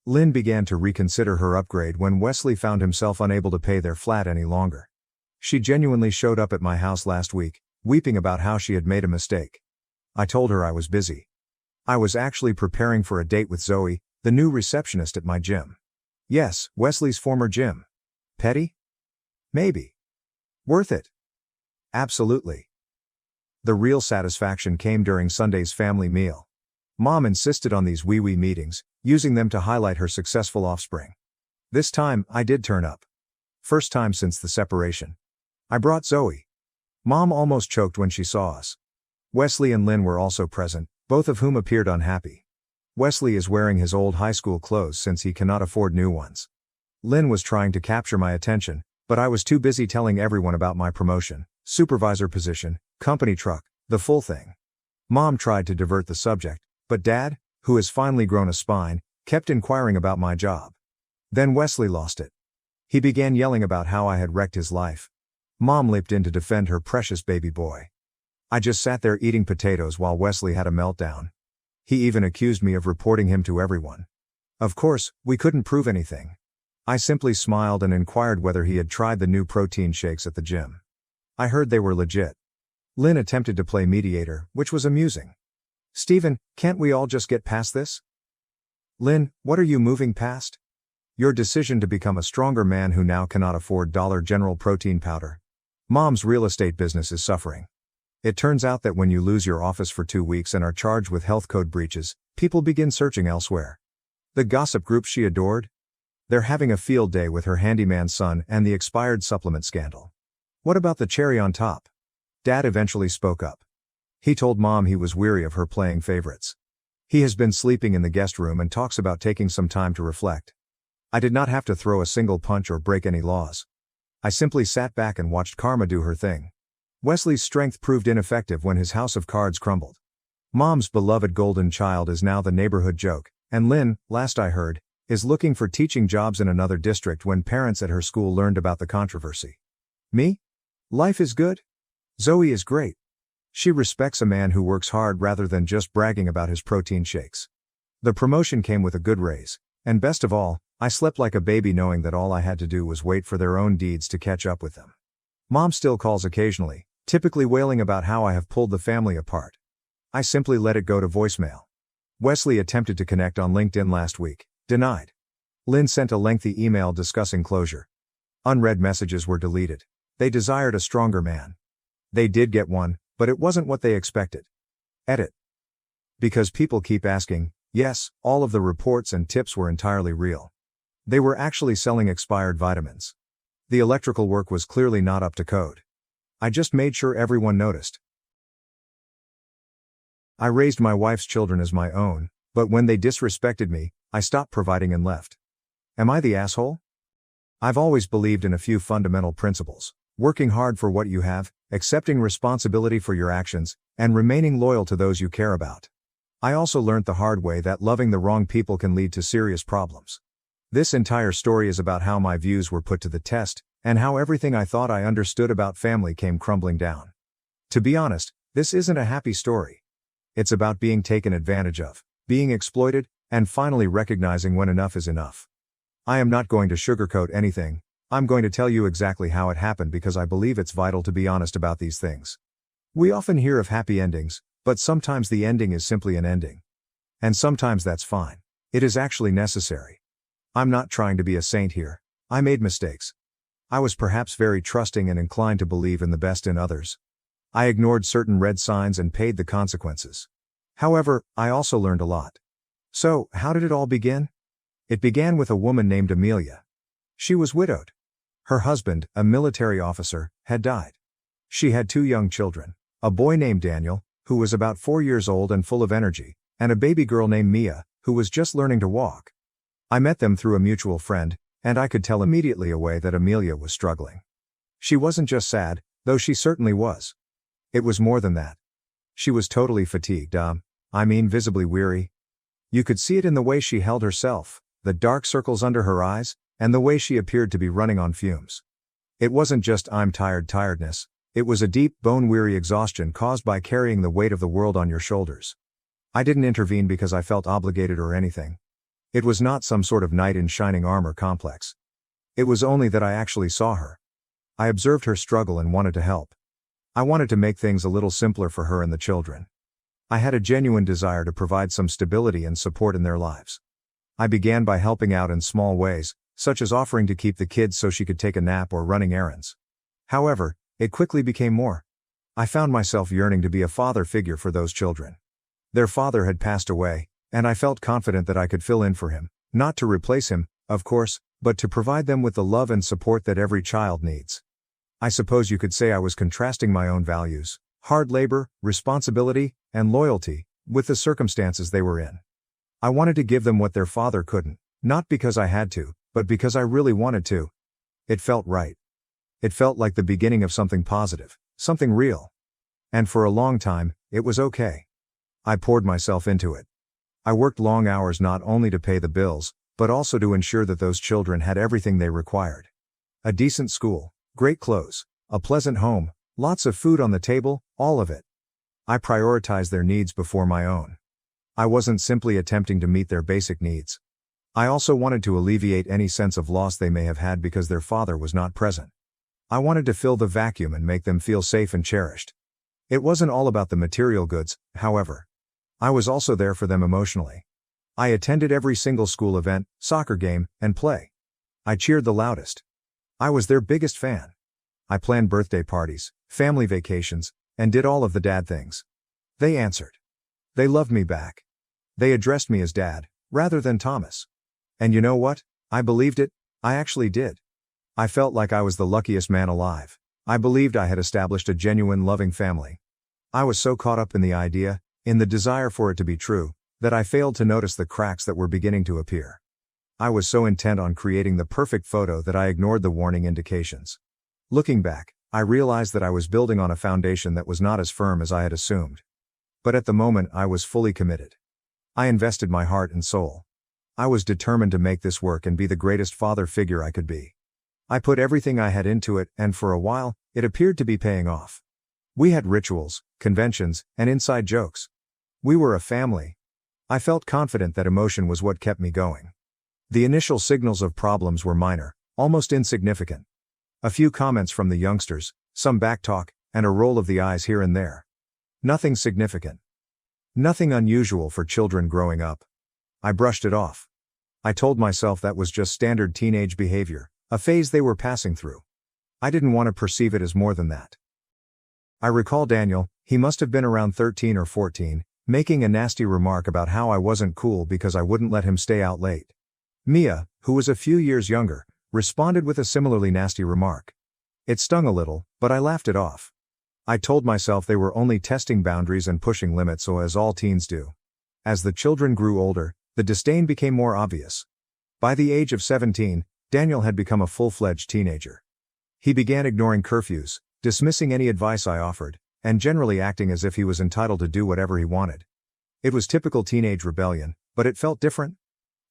Lynn began to reconsider her upgrade when Wesley found himself unable to pay their flat any longer. She genuinely showed up at my house last week, weeping about how she had made a mistake. I told her I was busy. I was actually preparing for a date with Zoe, the new receptionist at my gym. Yes, Wesley's former gym. Petty? Maybe. Worth it. Absolutely. The real satisfaction came during Sunday's family meal. Mom insisted on these wee-wee meetings, using them to highlight her successful offspring. This time, I did turn up. First time since the separation. I brought Zoe. Mom almost choked when she saw us. Wesley and Lynn were also present, both of whom appeared unhappy. Wesley is wearing his old high school clothes since he cannot afford new ones. Lynn was trying to capture my attention, but I was too busy telling everyone about my promotion, supervisor position, company truck, the full thing. Mom tried to divert the subject, but Dad, who has finally grown a spine, kept inquiring about my job. Then Wesley lost it. He began yelling about how I had wrecked his life. Mom leaped in to defend her precious baby boy. I just sat there eating potatoes while Wesley had a meltdown. He even accused me of reporting him to everyone. Of course, we couldn't prove anything. I simply smiled and inquired whether he had tried the new protein shakes at the gym. I heard they were legit. Lynn attempted to play mediator, which was amusing. Stephen, can't we all just get past this? Lynn, what are you moving past? Your decision to become a stronger man who now cannot afford Dollar General protein powder. Mom's real estate business is suffering. It turns out that when you lose your office for 2 weeks and are charged with health code breaches, people begin searching elsewhere. The gossip group she adored? They're having a field day with her handyman son and the expired supplement scandal. What about the cherry on top? Dad eventually spoke up. He told Mom he was weary of her playing favorites. He has been sleeping in the guest room and talks about taking some time to reflect. I did not have to throw a single punch or break any laws. I simply sat back and watched karma do her thing. Wesley's strength proved ineffective when his house of cards crumbled. Mom's beloved golden child is now the neighborhood joke, and Lynn, last I heard, is looking for teaching jobs in another district when parents at her school learned about the controversy. Me? Life is good. Zoe is great. She respects a man who works hard rather than just bragging about his protein shakes. The promotion came with a good raise, and best of all, I slept like a baby knowing that all I had to do was wait for their own deeds to catch up with them. Mom still calls occasionally, typically wailing about how I have pulled the family apart. I simply let it go to voicemail. Wesley attempted to connect on LinkedIn last week, denied. Lynn sent a lengthy email discussing closure. Unread messages were deleted. They desired a stronger man. They did get one, but it wasn't what they expected. Edit. Because people keep asking, yes, all of the reports and tips were entirely real. They were actually selling expired vitamins. The electrical work was clearly not up to code. I just made sure everyone noticed. I raised my wife's children as my own, but when they disrespected me, I stopped providing and left. Am I the asshole? I've always believed in a few fundamental principles: working hard for what you have, accepting responsibility for your actions, and remaining loyal to those you care about. I also learned the hard way that loving the wrong people can lead to serious problems. This entire story is about how my views were put to the test, and how everything I thought I understood about family came crumbling down. To be honest, this isn't a happy story. It's about being taken advantage of, being exploited, and finally recognizing when enough is enough. I am not going to sugarcoat anything. I'm going to tell you exactly how it happened because I believe it's vital to be honest about these things. We often hear of happy endings, but sometimes the ending is simply an ending. And sometimes that's fine. It is actually necessary. I'm not trying to be a saint here. I made mistakes. I was perhaps very trusting and inclined to believe in the best in others. I ignored certain red signs and paid the consequences. However, I also learned a lot. So, how did it all begin? It began with a woman named Amelia. She was widowed. Her husband, a military officer, had died. She had 2 young children, a boy named Daniel, who was about 4 years old and full of energy, and a baby girl named Mia, who was just learning to walk. I met them through a mutual friend, and I could tell immediately away that Amelia was struggling. She wasn't just sad, though she certainly was. It was more than that. She was totally fatigued, visibly weary. You could see it in the way she held herself, the dark circles under her eyes, and the way she appeared to be running on fumes. It wasn't just I'm tired tiredness, it was a deep, bone-weary exhaustion caused by carrying the weight of the world on your shoulders. I didn't intervene because I felt obligated or anything. It was not some sort of knight in shining armor complex. It was only that I actually saw her. I observed her struggle and wanted to help. I wanted to make things a little simpler for her and the children. I had a genuine desire to provide some stability and support in their lives. I began by helping out in small ways, such as offering to keep the kids so she could take a nap or running errands. However, it quickly became more. I found myself yearning to be a father figure for those children. Their father had passed away, and I felt confident that I could fill in for him, not to replace him, of course, but to provide them with the love and support that every child needs. I suppose you could say I was contrasting my own values, hard labor, responsibility, and loyalty, with the circumstances they were in. I wanted to give them what their father couldn't, not because I had to, but because I really wanted to. It felt right. It felt like the beginning of something positive, something real. And for a long time, it was okay. I poured myself into it. I worked long hours not only to pay the bills, but also to ensure that those children had everything they required. A decent school, great clothes, a pleasant home, lots of food on the table, all of it. I prioritized their needs before my own. I wasn't simply attempting to meet their basic needs. I also wanted to alleviate any sense of loss they may have had because their father was not present. I wanted to fill the vacuum and make them feel safe and cherished. It wasn't all about the material goods, however. I was also there for them emotionally. I attended every single school event, soccer game, and play. I cheered the loudest. I was their biggest fan. I planned birthday parties, family vacations, and did all of the dad things. They answered. They loved me back. They addressed me as Dad, rather than Thomas. And you know what? I believed it, I actually did. I felt like I was the luckiest man alive. I believed I had established a genuine loving family. I was so caught up in the idea, in the desire for it to be true, that I failed to notice the cracks that were beginning to appear. I was so intent on creating the perfect photo that I ignored the warning indications. Looking back, I realized that I was building on a foundation that was not as firm as I had assumed. But at the moment I was fully committed. I invested my heart and soul. I was determined to make this work and be the greatest father figure I could be. I put everything I had into it, and for a while, it appeared to be paying off. We had rituals, conventions, and inside jokes. We were a family. I felt confident that emotion was what kept me going. The initial signals of problems were minor, almost insignificant. A few comments from the youngsters, some backtalk, and a roll of the eyes here and there. Nothing significant. Nothing unusual for children growing up. I brushed it off. I told myself that was just standard teenage behavior, a phase they were passing through. I didn't want to perceive it as more than that. I recall Daniel, he must have been around 13 or 14, making a nasty remark about how I wasn't cool because I wouldn't let him stay out late. Mia, who was a few years younger, responded with a similarly nasty remark. It stung a little, but I laughed it off. I told myself they were only testing boundaries and pushing limits, so as all teens do. As the children grew older, the disdain became more obvious. By the age of 17, Daniel had become a full-fledged teenager. He began ignoring curfews, dismissing any advice I offered, and generally acting as if he was entitled to do whatever he wanted. It was typical teenage rebellion, but it felt different.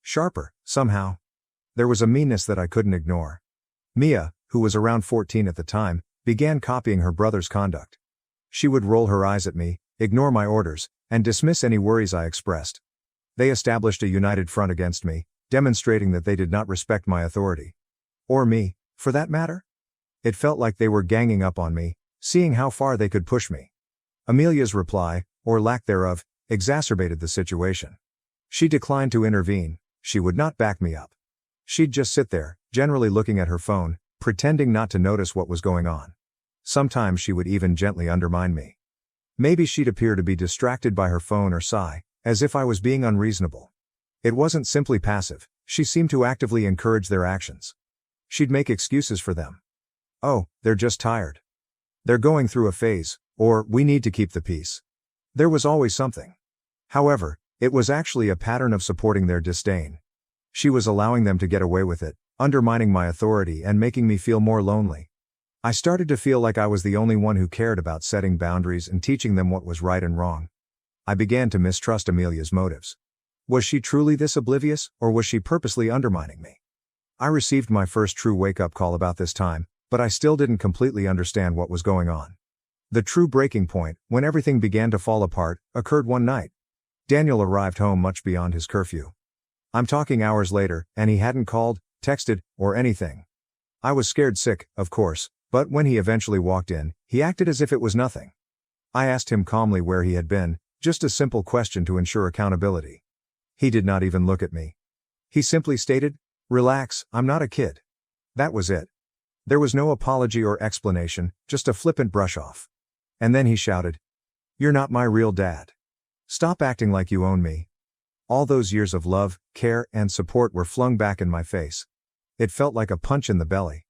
Sharper, somehow. There was a meanness that I couldn't ignore. Mia, who was around 14 at the time, began copying her brother's conduct. She would roll her eyes at me, ignore my orders, and dismiss any worries I expressed. They established a united front against me, demonstrating that they did not respect my authority. Or me, for that matter. It felt like they were ganging up on me, seeing how far they could push me. Amelia's reply, or lack thereof, exacerbated the situation. She declined to intervene, she would not back me up. She'd just sit there, generally looking at her phone, pretending not to notice what was going on. Sometimes she would even gently undermine me. Maybe she'd appear to be distracted by her phone or sigh, as if I was being unreasonable. It wasn't simply passive, she seemed to actively encourage their actions. She'd make excuses for them. Oh, they're just tired. They're going through a phase, or we need to keep the peace. There was always something. However, it was actually a pattern of supporting their disdain. She was allowing them to get away with it, undermining my authority and making me feel more lonely. I started to feel like I was the only one who cared about setting boundaries and teaching them what was right and wrong. I began to mistrust Amelia's motives. Was she truly this oblivious, or was she purposely undermining me? I received my first true wake-up call about this time, but I still didn't completely understand what was going on. The true breaking point, when everything began to fall apart, occurred one night. Daniel arrived home much beyond his curfew. I'm talking hours later, and he hadn't called, texted, or anything. I was scared sick, of course, but when he eventually walked in, he acted as if it was nothing. I asked him calmly where he had been, just a simple question to ensure accountability. He did not even look at me. He simply stated, "Relax, I'm not a kid." That was it. There was no apology or explanation, just a flippant brush-off. And then he shouted, "You're not my real dad. Stop acting like you own me." All those years of love, care, and support were flung back in my face. It felt like a punch in the belly.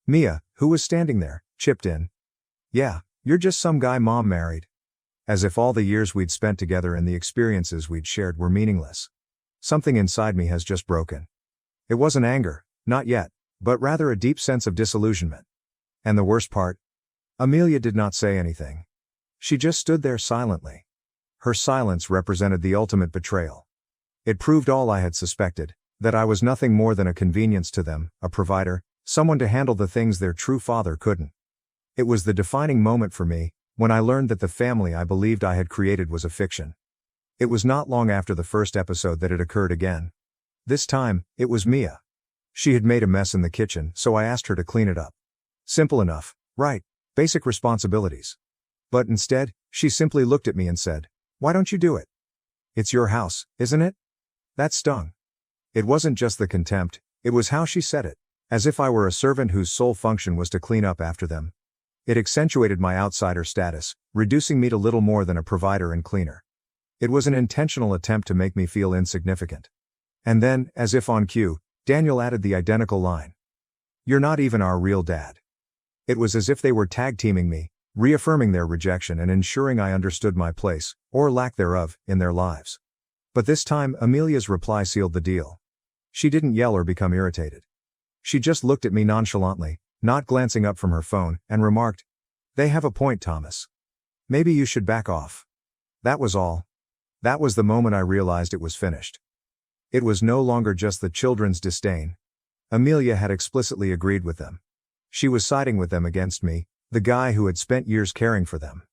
Mia, who was standing there, chipped in. "Yeah, you're just some guy Mom married." As if all the years we'd spent together and the experiences we'd shared were meaningless. Something inside me has just broken. It wasn't anger, not yet, but rather a deep sense of disillusionment. And the worst part? Amelia did not say anything. She just stood there silently. Her silence represented the ultimate betrayal. It proved all I had suspected, that I was nothing more than a convenience to them, a provider, someone to handle the things their true father couldn't. It was the defining moment for me, when I learned that the family I believed I had created was a fiction. It was not long after the first episode that it occurred again. This time, it was Mia. She had made a mess in the kitchen, so I asked her to clean it up. Simple enough, right? Basic responsibilities. But instead, she simply looked at me and said, "Why don't you do it? It's your house, isn't it?" That stung. It wasn't just the contempt, it was how she said it, as if I were a servant whose sole function was to clean up after them. It accentuated my outsider status, reducing me to little more than a provider and cleaner. It was an intentional attempt to make me feel insignificant. And then, as if on cue, Daniel added the identical line. "You're not even our real dad." It was as if they were tag-teaming me, reaffirming their rejection and ensuring I understood my place, or lack thereof, in their lives. But this time, Amelia's reply sealed the deal. She didn't yell or become irritated. She just looked at me nonchalantly, not glancing up from her phone, and remarked, "They have a point, Thomas. Maybe you should back off." That was all. That was the moment I realized it was finished. It was no longer just the children's disdain. Amelia had explicitly agreed with them. She was siding with them against me, the guy who had spent years caring for them.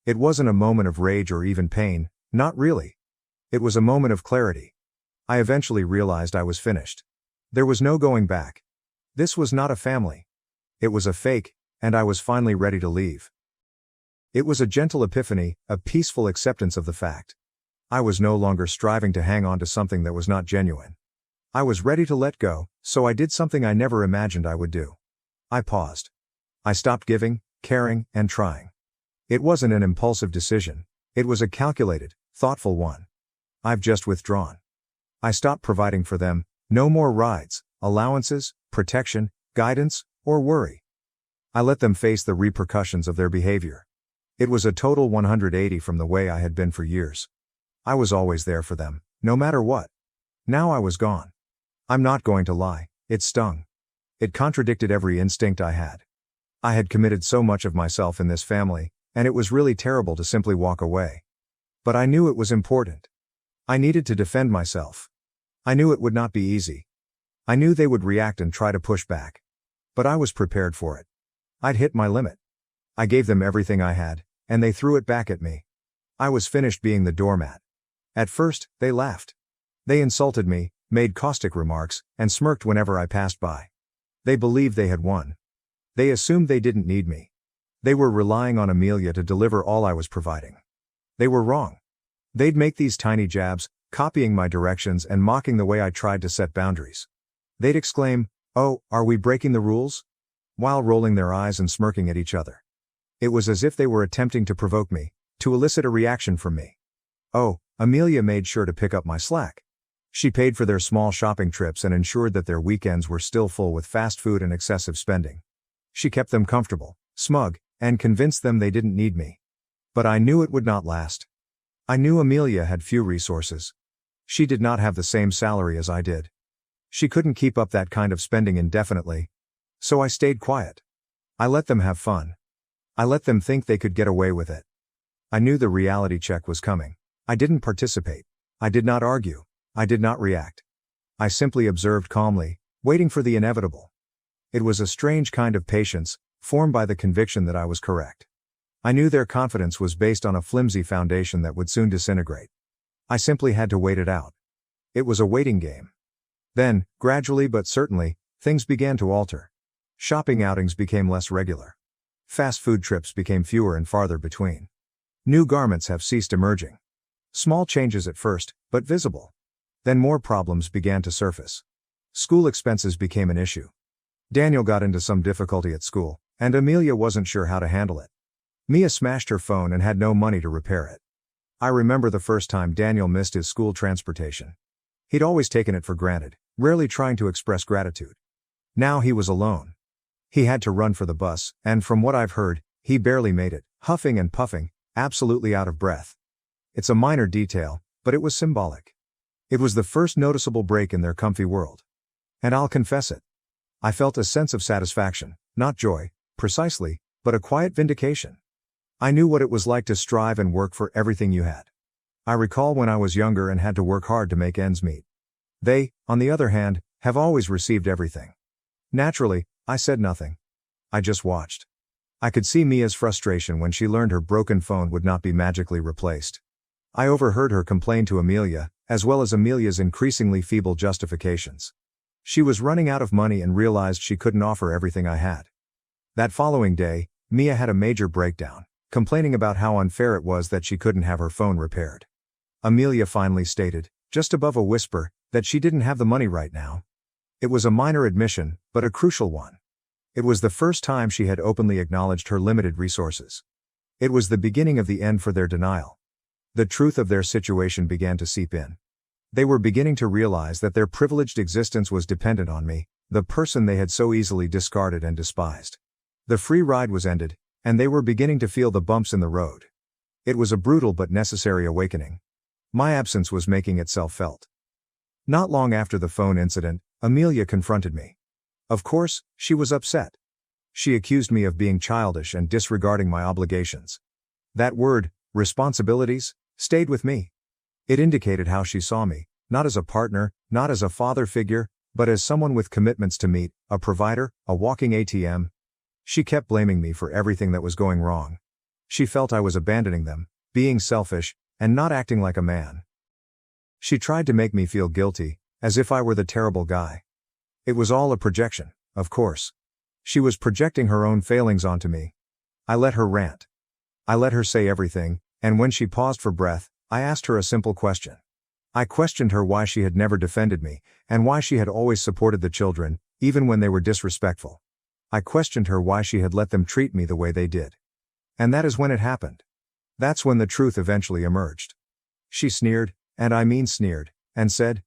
It wasn't a moment of rage or even pain, not really. It was a moment of clarity. I eventually realized I was finished. There was no going back. This was not a family. It was a fake, and I was finally ready to leave. It was a gentle epiphany, a peaceful acceptance of the fact. I was no longer striving to hang on to something that was not genuine. I was ready to let go, so I did something I never imagined I would do. I paused. I stopped giving, caring, and trying. It wasn't an impulsive decision. It was a calculated, thoughtful one. I've just withdrawn. I stopped providing for them, no more rides, allowances, protection, guidance, or worry. I let them face the repercussions of their behavior. It was a total 180 from the way I had been for years. I was always there for them, no matter what. Now I was gone. I'm not going to lie, it stung. It contradicted every instinct I had. I had committed so much of myself in this family, and it was really terrible to simply walk away. But I knew it was important. I needed to defend myself. I knew it would not be easy. I knew they would react and try to push back. But I was prepared for it. I'd hit my limit. I gave them everything I had, and they threw it back at me. I was finished being the doormat. At first, they laughed. They insulted me, made caustic remarks, and smirked whenever I passed by. They believed they had won. They assumed they didn't need me. They were relying on Amelia to deliver all I was providing. They were wrong. They'd make these tiny jabs, copying my directions and mocking the way I tried to set boundaries. They'd exclaim, "Oh, are we breaking the rules?" while rolling their eyes and smirking at each other. It was as if they were attempting to provoke me, to elicit a reaction from me. Oh, Amelia made sure to pick up my slack. She paid for their small shopping trips and ensured that their weekends were still full with fast food and excessive spending. She kept them comfortable, smug, and convinced them they didn't need me. But I knew it would not last. I knew Amelia had few resources. She did not have the same salary as I did. She couldn't keep up that kind of spending indefinitely. So I stayed quiet. I let them have fun. I let them think they could get away with it. I knew the reality check was coming. I didn't participate. I did not argue. I did not react. I simply observed calmly, waiting for the inevitable. It was a strange kind of patience, formed by the conviction that I was correct. I knew their confidence was based on a flimsy foundation that would soon disintegrate. I simply had to wait it out. It was a waiting game. Then, gradually but certainly, things began to alter. Shopping outings became less regular. Fast food trips became fewer and farther between. New garments have ceased emerging. Small changes at first, but visible. Then more problems began to surface. School expenses became an issue. Daniel got into some difficulty at school, and Amelia wasn't sure how to handle it. Mia smashed her phone and had no money to repair it. I remember the first time Daniel missed his school transportation. He'd always taken it for granted, rarely trying to express gratitude. Now he was alone. He had to run for the bus, and from what I've heard, he barely made it, huffing and puffing, absolutely out of breath. It's a minor detail, but it was symbolic. It was the first noticeable break in their comfy world. And I'll confess it. I felt a sense of satisfaction, not joy, precisely, but a quiet vindication. I knew what it was like to strive and work for everything you had. I recall when I was younger and had to work hard to make ends meet. They, on the other hand, have always received everything. Naturally, I said nothing. I just watched. I could see Mia's frustration when she learned her broken phone would not be magically replaced. I overheard her complain to Amelia, as well as Amelia's increasingly feeble justifications. She was running out of money and realized she couldn't offer everything I had. That following day, Mia had a major breakdown, complaining about how unfair it was that she couldn't have her phone repaired. Amelia finally stated, just above a whisper, that she didn't have the money right now. It was a minor admission, but a crucial one. It was the first time she had openly acknowledged her limited resources. It was the beginning of the end for their denial. The truth of their situation began to seep in. They were beginning to realize that their privileged existence was dependent on me, the person they had so easily discarded and despised. The free ride was ended, and they were beginning to feel the bumps in the road. It was a brutal but necessary awakening. My absence was making itself felt. Not long after the phone incident, Amelia confronted me. Of course, she was upset. She accused me of being childish and disregarding my obligations. That word, responsibilities, stayed with me. It indicated how she saw me, not as a partner, not as a father figure, but as someone with commitments to meet, a provider, a walking ATM. She kept blaming me for everything that was going wrong. She felt I was abandoning them, being selfish, and not acting like a man. She tried to make me feel guilty, as if I were the terrible guy. It was all a projection, of course. She was projecting her own failings onto me. I let her rant. I let her say everything, and when she paused for breath, I asked her a simple question. I questioned her why she had never defended me, and why she had always supported the children, even when they were disrespectful. I questioned her why she had let them treat me the way they did. And that is when it happened. That's when the truth eventually emerged. She sneered, and I mean sneered, and said,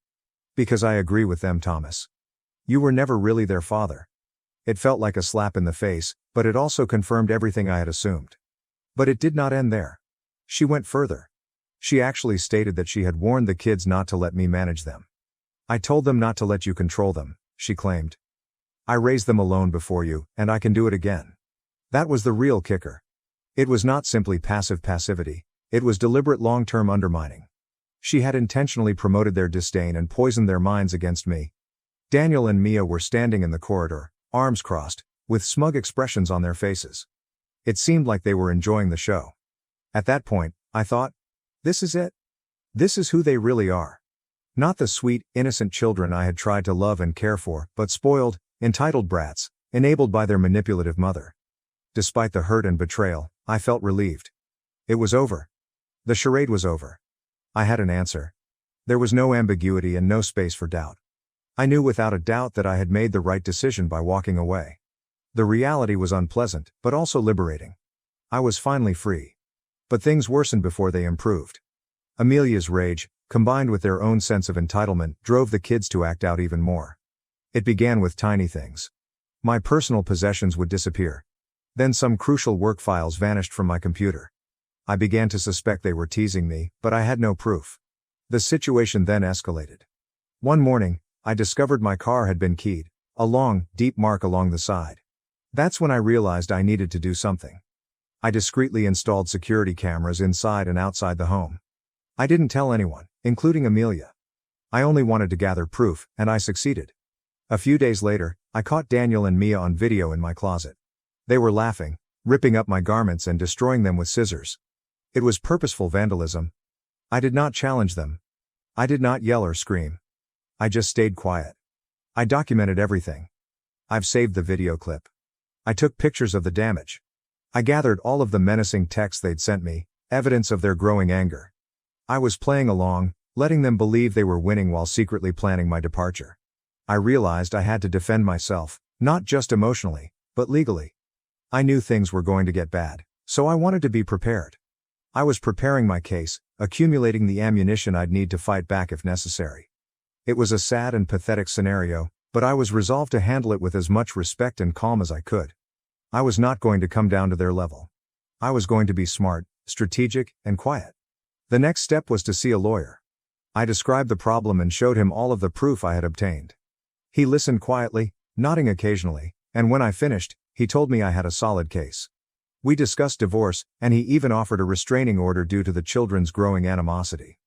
"Because I agree with them, Thomas. You were never really their father." It felt like a slap in the face, but it also confirmed everything I had assumed. But it did not end there. She went further. She actually stated that she had warned the kids not to let me manage them. "I told them not to let you control them," she claimed. "I raised them alone before you, and I can do it again." That was the real kicker. It was not simply passive passivity, it was deliberate long-term undermining. She had intentionally promoted their disdain and poisoned their minds against me. Daniel and Mia were standing in the corridor, arms crossed, with smug expressions on their faces. It seemed like they were enjoying the show. At that point, I thought, this is it. This is who they really are. Not the sweet, innocent children I had tried to love and care for, but spoiled, entitled brats, enabled by their manipulative mother. Despite the hurt and betrayal, I felt relieved. It was over. The charade was over. I had an answer. There was no ambiguity and no space for doubt. I knew without a doubt that I had made the right decision by walking away. The reality was unpleasant, but also liberating. I was finally free. But things worsened before they improved. Amelia's rage, combined with their own sense of entitlement, drove the kids to act out even more. It began with tiny things. My personal possessions would disappear. Then some crucial work files vanished from my computer. I began to suspect they were teasing me, but I had no proof. The situation then escalated. One morning, I discovered my car had been keyed, a long, deep mark along the side. That's when I realized I needed to do something. I discreetly installed security cameras inside and outside the home. I didn't tell anyone, including Amelia. I only wanted to gather proof, and I succeeded. A few days later, I caught Daniel and Mia on video in my closet. They were laughing, ripping up my garments and destroying them with scissors. It was purposeful vandalism. I did not challenge them. I did not yell or scream. I just stayed quiet. I documented everything. I've saved the video clip. I took pictures of the damage. I gathered all of the menacing texts they'd sent me, evidence of their growing anger. I was playing along, letting them believe they were winning while secretly planning my departure. I realized I had to defend myself, Not just emotionally, but legally. I knew things were going to get bad, so I wanted to be prepared. I was preparing my case, accumulating the ammunition I'd need to fight back if necessary. It was a sad and pathetic scenario, but I was resolved to handle it with as much respect and calm as I could. I was not going to come down to their level. I was going to be smart, strategic, and quiet. The next step was to see a lawyer. I described the problem and showed him all of the proof I had obtained. He listened quietly, nodding occasionally, and when I finished, he told me I had a solid case. We discussed divorce, and he even offered a restraining order due to the children's growing animosity.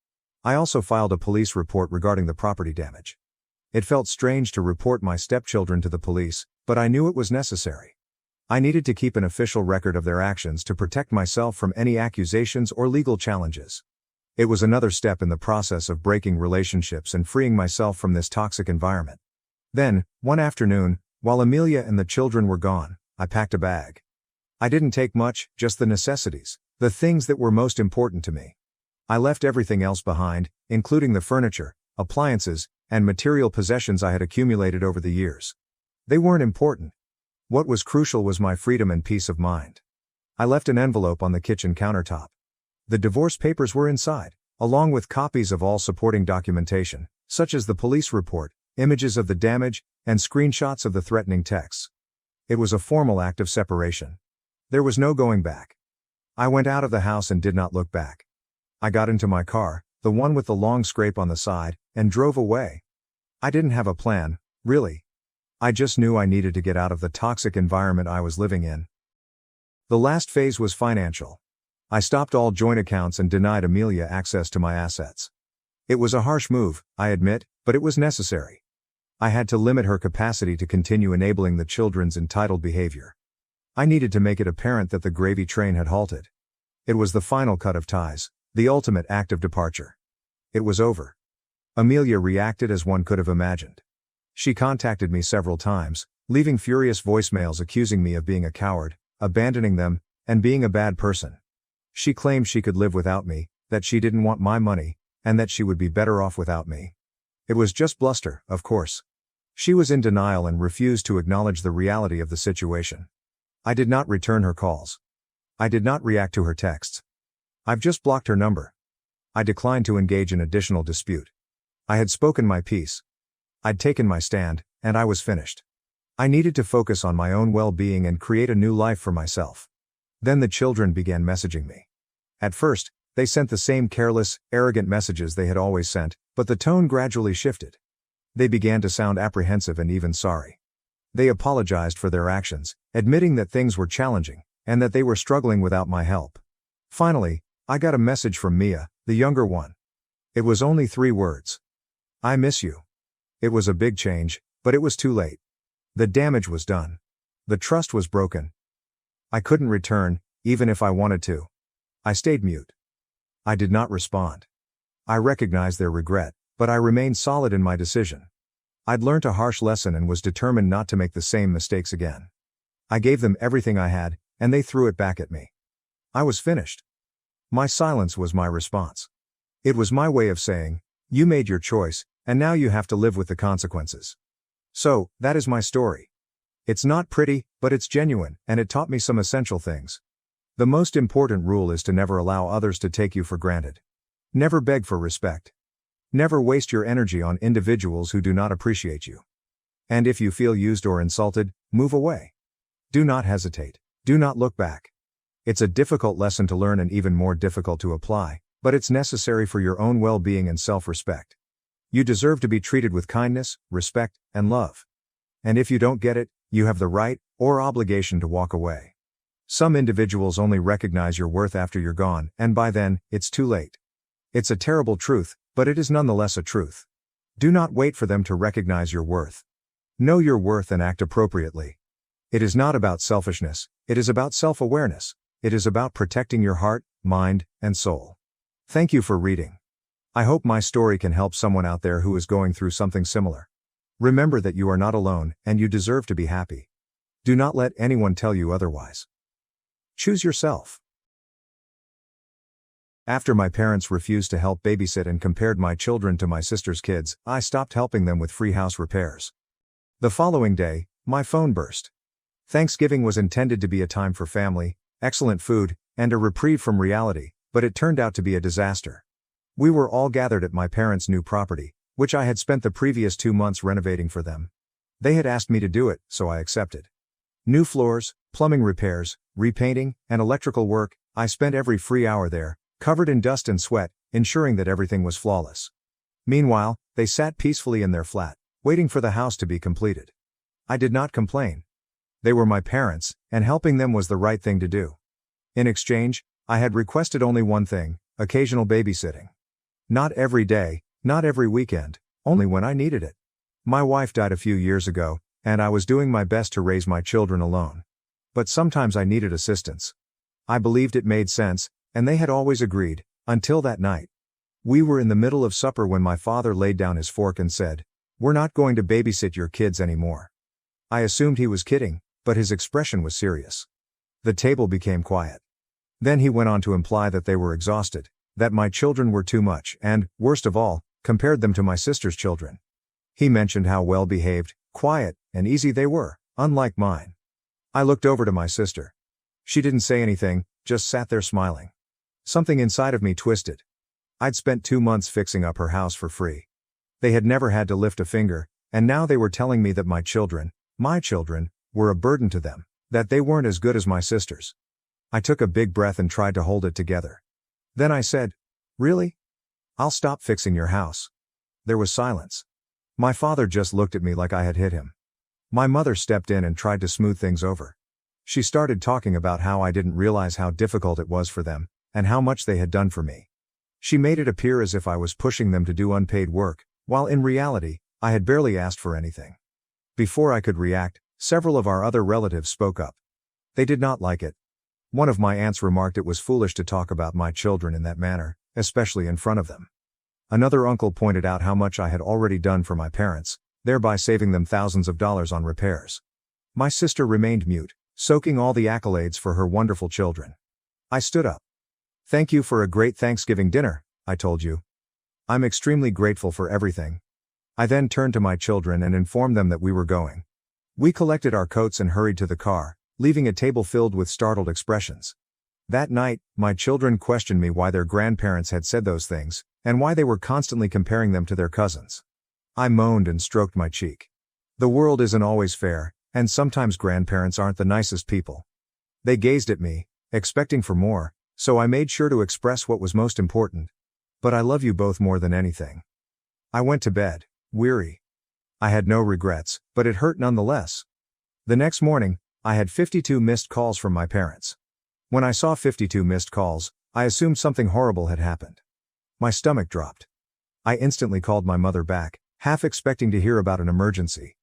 I also filed a police report regarding the property damage. It felt strange to report my stepchildren to the police, but I knew it was necessary. I needed to keep an official record of their actions to protect myself from any accusations or legal challenges. It was another step in the process of breaking relationships and freeing myself from this toxic environment. Then, one afternoon, while Amelia and the children were gone, I packed a bag. I didn't take much, just the necessities, the things that were most important to me. I left everything else behind, including the furniture, appliances, and material possessions I had accumulated over the years. They weren't important. What was crucial was my freedom and peace of mind. I left an envelope on the kitchen countertop. The divorce papers were inside, along with copies of all supporting documentation, such as the police report, images of the damage, and screenshots of the threatening texts. It was a formal act of separation. There was no going back. I went out of the house and did not look back. I got into my car, the one with the long scrape on the side, and drove away. I didn't have a plan, really. I just knew I needed to get out of the toxic environment I was living in. The last phase was financial. I stopped all joint accounts and denied Amelia access to my assets. It was a harsh move, I admit, but it was necessary. I had to limit her capacity to continue enabling the children's entitled behavior. I needed to make it apparent that the gravy train had halted. It was the final cut of ties, the ultimate act of departure. It was over. Amelia reacted as one could have imagined. She contacted me several times, leaving furious voicemails accusing me of being a coward, abandoning them, and being a bad person. She claimed she could live without me, that she didn't want my money, and that she would be better off without me. It was just bluster, of course. She was in denial and refused to acknowledge the reality of the situation. I did not return her calls. I did not react to her texts. I've just blocked her number. I declined to engage in additional dispute. I had spoken my piece. I'd taken my stand, and I was finished. I needed to focus on my own well-being and create a new life for myself. Then the children began messaging me. At first, they sent the same careless, arrogant messages they had always sent, but the tone gradually shifted. They began to sound apprehensive and even sorry. They apologized for their actions, admitting that things were challenging, and that they were struggling without my help. Finally, I got a message from Mia, the younger one. It was only 3 words. I miss you. It was a big change, but it was too late. The damage was done. The trust was broken. I couldn't return, even if I wanted to. I stayed mute. I did not respond. I recognized their regret, but I remained solid in my decision. I'd learned a harsh lesson and was determined not to make the same mistakes again. I gave them everything I had, and they threw it back at me. I was finished. My silence was my response. It was my way of saying, you made your choice, and now you have to live with the consequences. So, that is my story. It's not pretty, but it's genuine, and it taught me some essential things. The most important rule is to never allow others to take you for granted. Never beg for respect. Never waste your energy on individuals who do not appreciate you. And if you feel used or insulted, move away. Do not hesitate. Do not look back. It's a difficult lesson to learn and even more difficult to apply, but it's necessary for your own well-being and self-respect. You deserve to be treated with kindness, respect, and love. And if you don't get it, you have the right, or obligation to walk away. Some individuals only recognize your worth after you're gone, and by then, it's too late. It's a terrible truth, but it is nonetheless a truth. Do not wait for them to recognize your worth. Know your worth and act appropriately. It is not about selfishness, it is about self-awareness. It is about protecting your heart, mind, and soul. Thank you for reading. I hope my story can help someone out there who is going through something similar. Remember that you are not alone, and you deserve to be happy. Do not let anyone tell you otherwise. Choose yourself. After my parents refused to help babysit and compared my children to my sister's kids, I stopped helping them with free house repairs. The following day, My phone burst. Thanksgiving was intended to be a time for family, excellent food, and a reprieve from reality, but it turned out to be a disaster. We were all gathered at my parents' new property, which I had spent the previous 2 months renovating for them. They had asked me to do it, so I accepted. New floors, plumbing repairs, repainting, and electrical work. I spent every free hour there, covered in dust and sweat, ensuring that everything was flawless. Meanwhile, they sat peacefully in their flat, waiting for the house to be completed. I did not complain. They were my parents, and helping them was the right thing to do. In exchange, I had requested only one thing: occasional babysitting. Not every day, not every weekend, only when I needed it. My wife died a few years ago, and I was doing my best to raise my children alone. But sometimes I needed assistance. I believed it made sense, and they had always agreed, until that night. We were in the middle of supper when my father laid down his fork and said, "We're not going to babysit your kids anymore." I assumed he was kidding, but his expression was serious. The table became quiet. Then he went on to imply that they were exhausted, that my children were too much, and, worst of all, compared them to my sister's children. He mentioned how well-behaved, quiet, and easy they were, unlike mine. I looked over to my sister. She didn't say anything, just sat there smiling. Something inside of me twisted. I'd spent 2 months fixing up her house for free. They had never had to lift a finger, and now they were telling me that my children, were a burden to them, that they weren't as good as my sisters. I took a big breath and tried to hold it together. Then I said, "Really? I'll stop fixing your house." There was silence. My father just looked at me like I had hit him. My mother stepped in and tried to smooth things over. She started talking about how I didn't realize how difficult it was for them, and how much they had done for me. She made it appear as if I was pushing them to do unpaid work, while in reality, I had barely asked for anything. Before I could react, several of our other relatives spoke up. They did not like it. One of my aunts remarked it was foolish to talk about my children in that manner, especially in front of them. Another uncle pointed out how much I had already done for my parents, thereby saving them thousands of dollars on repairs. My sister remained mute, soaking all the accolades for her wonderful children. I stood up. "Thank you for a great Thanksgiving dinner," I told you. "I'm extremely grateful for everything." I then turned to my children and informed them that we were going. We collected our coats and hurried to the car, leaving a table filled with startled expressions. That night, my children questioned me why their grandparents had said those things, and why they were constantly comparing them to their cousins. I moaned and stroked my cheek. The world isn't always fair, and sometimes grandparents aren't the nicest people. They gazed at me, expecting for more, so I made sure to express what was most important. "But I love you both more than anything." I went to bed, weary. I had no regrets, but it hurt nonetheless. The next morning, I had 52 missed calls from my parents. When I saw 52 missed calls, I assumed something horrible had happened. My stomach dropped. I instantly called my mother back, half expecting to hear about an emergency.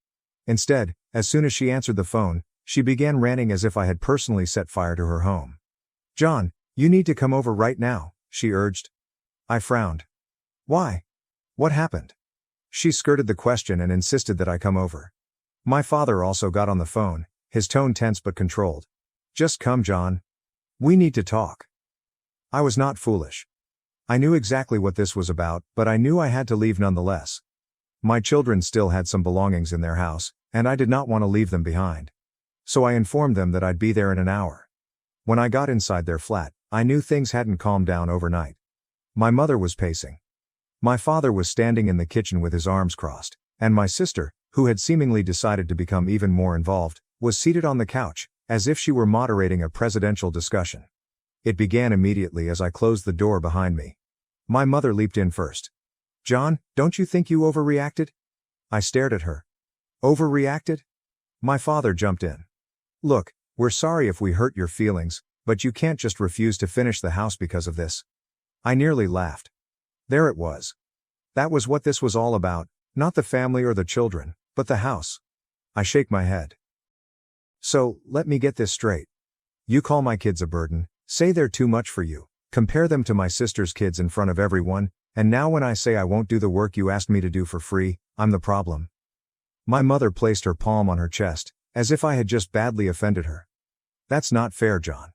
Instead, as soon as she answered the phone, she began ranting as if I had personally set fire to her home. "John, you need to come over right now," she urged. I frowned. "Why? What happened?" She skirted the question and insisted that I come over. My father also got on the phone, his tone tense but controlled. "Just come, John. We need to talk." I was not foolish. I knew exactly what this was about, but I knew I had to leave nonetheless. My children still had some belongings in their house, and I did not want to leave them behind. So I informed them that I'd be there in an hour. When I got inside their flat, I knew things hadn't calmed down overnight. My mother was pacing. My father was standing in the kitchen with his arms crossed, and my sister, who had seemingly decided to become even more involved, was seated on the couch, as if she were moderating a presidential discussion. It began immediately as I closed the door behind me. My mother leaped in first. "John, don't you think you overreacted?" I stared at her. "Overreacted?" My father jumped in. "Look, we're sorry if we hurt your feelings, but you can't just refuse to finish the house because of this." I nearly laughed. There it was. That was what this was all about, not the family or the children, but the house. I shake my head. "So, let me get this straight. You call my kids a burden, say they're too much for you, compare them to my sister's kids in front of everyone, and now when I say I won't do the work you asked me to do for free, I'm the problem." My mother placed her palm on her chest, as if I had just badly offended her. "That's not fair, John.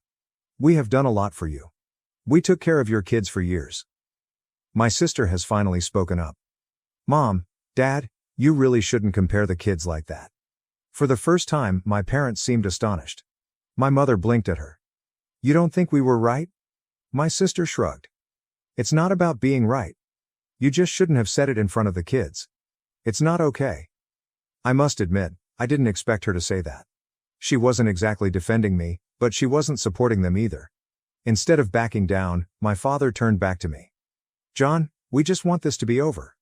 We have done a lot for you. We took care of your kids for years." My sister has finally spoken up. "Mom, Dad, you really shouldn't compare the kids like that. For the first time, my parents seemed astonished. My mother blinked at her. You don't think we were right? My sister shrugged. It's not about being right. You just shouldn't have said it in front of the kids. It's not okay. I must admit, I didn't expect her to say that. She wasn't exactly defending me, but she wasn't supporting them either. Instead of backing down, my father turned back to me. John, we just want this to be over.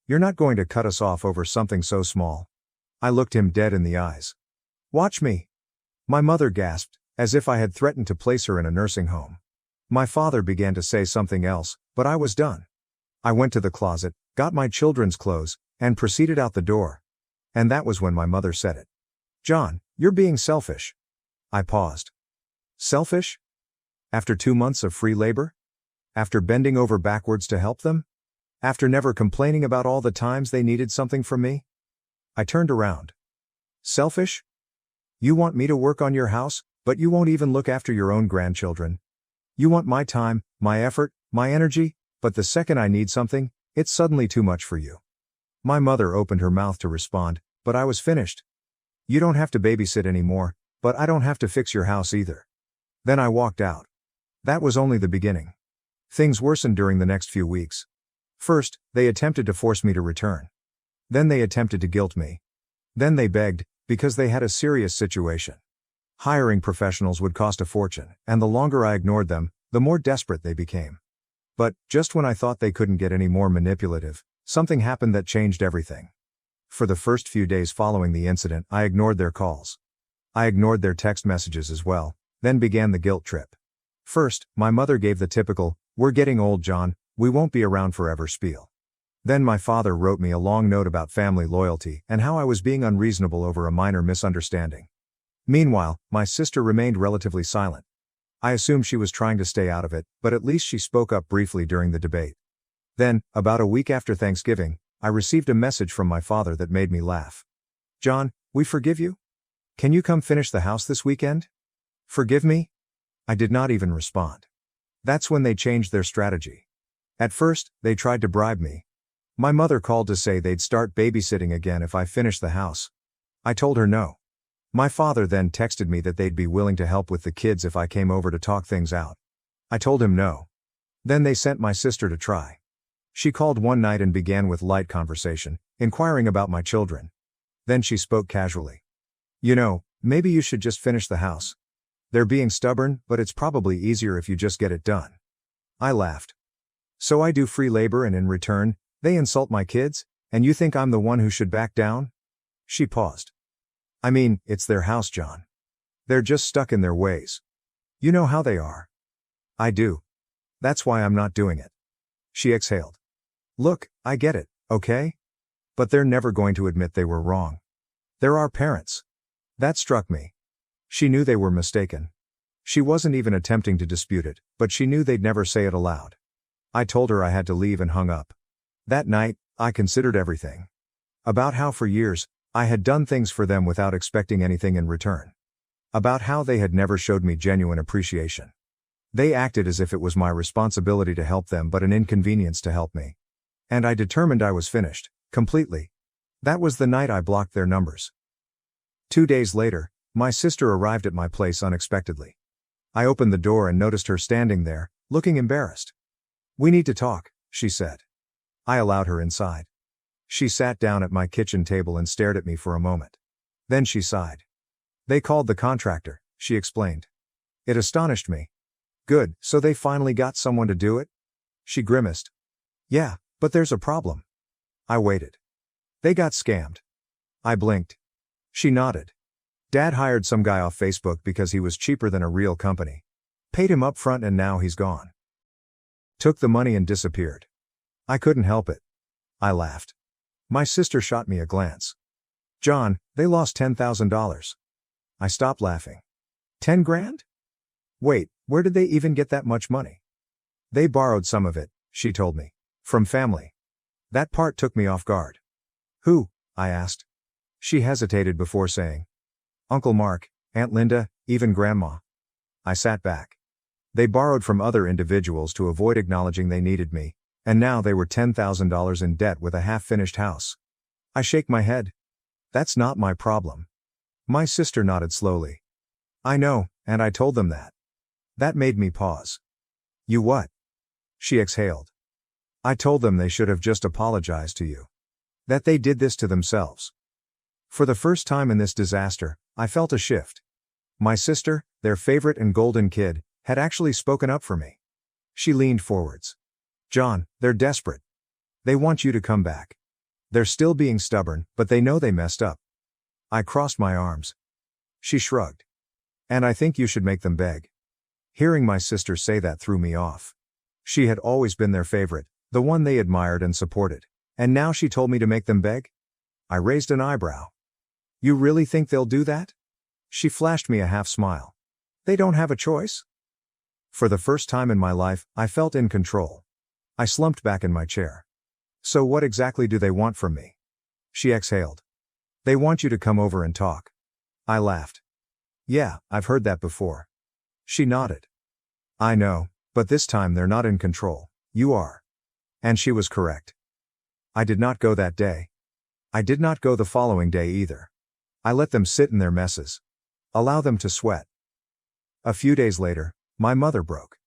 You're not going to cut us off over something so small. I looked him dead in the eyes. Watch me. My mother gasped, as if I had threatened to place her in a nursing home. My father began to say something else, but I was done. I went to the closet, got my children's clothes, and proceeded out the door. And that was when my mother said it. John, you're being selfish. I paused. Selfish? After 2 months of free labor? After bending over backwards to help them? After never complaining about all the times they needed something from me? I turned around. Selfish? You want me to work on your house, but you won't even look after your own grandchildren. You want my time, my effort, my energy, but the second I need something, it's suddenly too much for you. My mother opened her mouth to respond, but I was finished. You don't have to babysit anymore, but I don't have to fix your house either. Then I walked out. That was only the beginning. Things worsened during the next few weeks. First, they attempted to force me to return. Then they attempted to guilt me. Then they begged, because they had a serious situation. Hiring professionals would cost a fortune, and the longer I ignored them, the more desperate they became. But, just when I thought they couldn't get any more manipulative, something happened that changed everything. For the first few days following the incident, I ignored their calls. I ignored their text messages as well, then began the guilt trip. First, my mother gave the typical, "We're getting old, John, we won't be around forever" spiel. Then my father wrote me a long note about family loyalty and how I was being unreasonable over a minor misunderstanding. Meanwhile, my sister remained relatively silent. I assumed she was trying to stay out of it, but at least she spoke up briefly during the debate. Then, about a week after Thanksgiving, I received a message from my father that made me laugh. John, we forgive you? Can you come finish the house this weekend? Forgive me? I did not even respond. That's when they changed their strategy. At first, they tried to bribe me. My mother called to say they'd start babysitting again if I finished the house. I told her no. My father then texted me that they'd be willing to help with the kids if I came over to talk things out. I told him no. Then they sent my sister to try. She called one night and began with light conversation, inquiring about my children. Then she spoke casually. You know, maybe you should just finish the house. They're being stubborn, but it's probably easier if you just get it done. I laughed. So I do free labor and in return, they insult my kids, and you think I'm the one who should back down? She paused. I mean, it's their house, John. They're just stuck in their ways. You know how they are. I do. That's why I'm not doing it. She exhaled. Look, I get it, okay? But they're never going to admit they were wrong. They're our parents. That struck me. She knew they were mistaken. She wasn't even attempting to dispute it, but she knew they'd never say it aloud. I told her I had to leave and hung up. That night, I considered everything. About how for years, I had done things for them without expecting anything in return. About how they had never showed me genuine appreciation. They acted as if it was my responsibility to help them but an inconvenience to help me. And I determined I was finished, completely. That was the night I blocked their numbers. 2 days later, my sister arrived at my place unexpectedly. I opened the door and noticed her standing there, looking embarrassed. We need to talk, she said. I allowed her inside. She sat down at my kitchen table and stared at me for a moment. Then she sighed. They called the contractor, she explained. It astonished me. Good, so they finally got someone to do it? She grimaced. Yeah, but there's a problem. I waited. They got scammed. I blinked. She nodded. Dad hired some guy off Facebook because he was cheaper than a real company. Paid him up front and now he's gone. Took the money and disappeared. I couldn't help it. I laughed. My sister shot me a glance. John, they lost $10,000. I stopped laughing. 10 grand? Wait, where did they even get that much money? They borrowed some of it, she told me. From family. That part took me off guard. Who? I asked. She hesitated before saying. Uncle Mark, Aunt Linda, even Grandma. I sat back. They borrowed from other individuals to avoid acknowledging they needed me, and now they were $10,000 in debt with a half-finished house. I shake my head. That's not my problem. My sister nodded slowly. I know, and I told them that. That made me pause. You what? She exhaled. I told them they should have just apologized to you. That they did this to themselves. For the first time in this disaster, I felt a shift. My sister, their favorite and golden kid, had actually spoken up for me. She leaned forwards. John, they're desperate. They want you to come back. They're still being stubborn, but they know they messed up. I crossed my arms. She shrugged. And I think you should make them beg. Hearing my sister say that threw me off. She had always been their favorite, the one they admired and supported. And now she told me to make them beg? I raised an eyebrow. You really think they'll do that? She flashed me a half smile. They don't have a choice? For the first time in my life, I felt in control. I slumped back in my chair. So what exactly do they want from me? She exhaled. They want you to come over and talk. I laughed. Yeah, I've heard that before. She nodded. I know, but this time they're not in control, you are. And she was correct. I did not go that day. I did not go the following day either. I let them sit in their messes. Allow them to sweat. A few days later, my mother broke.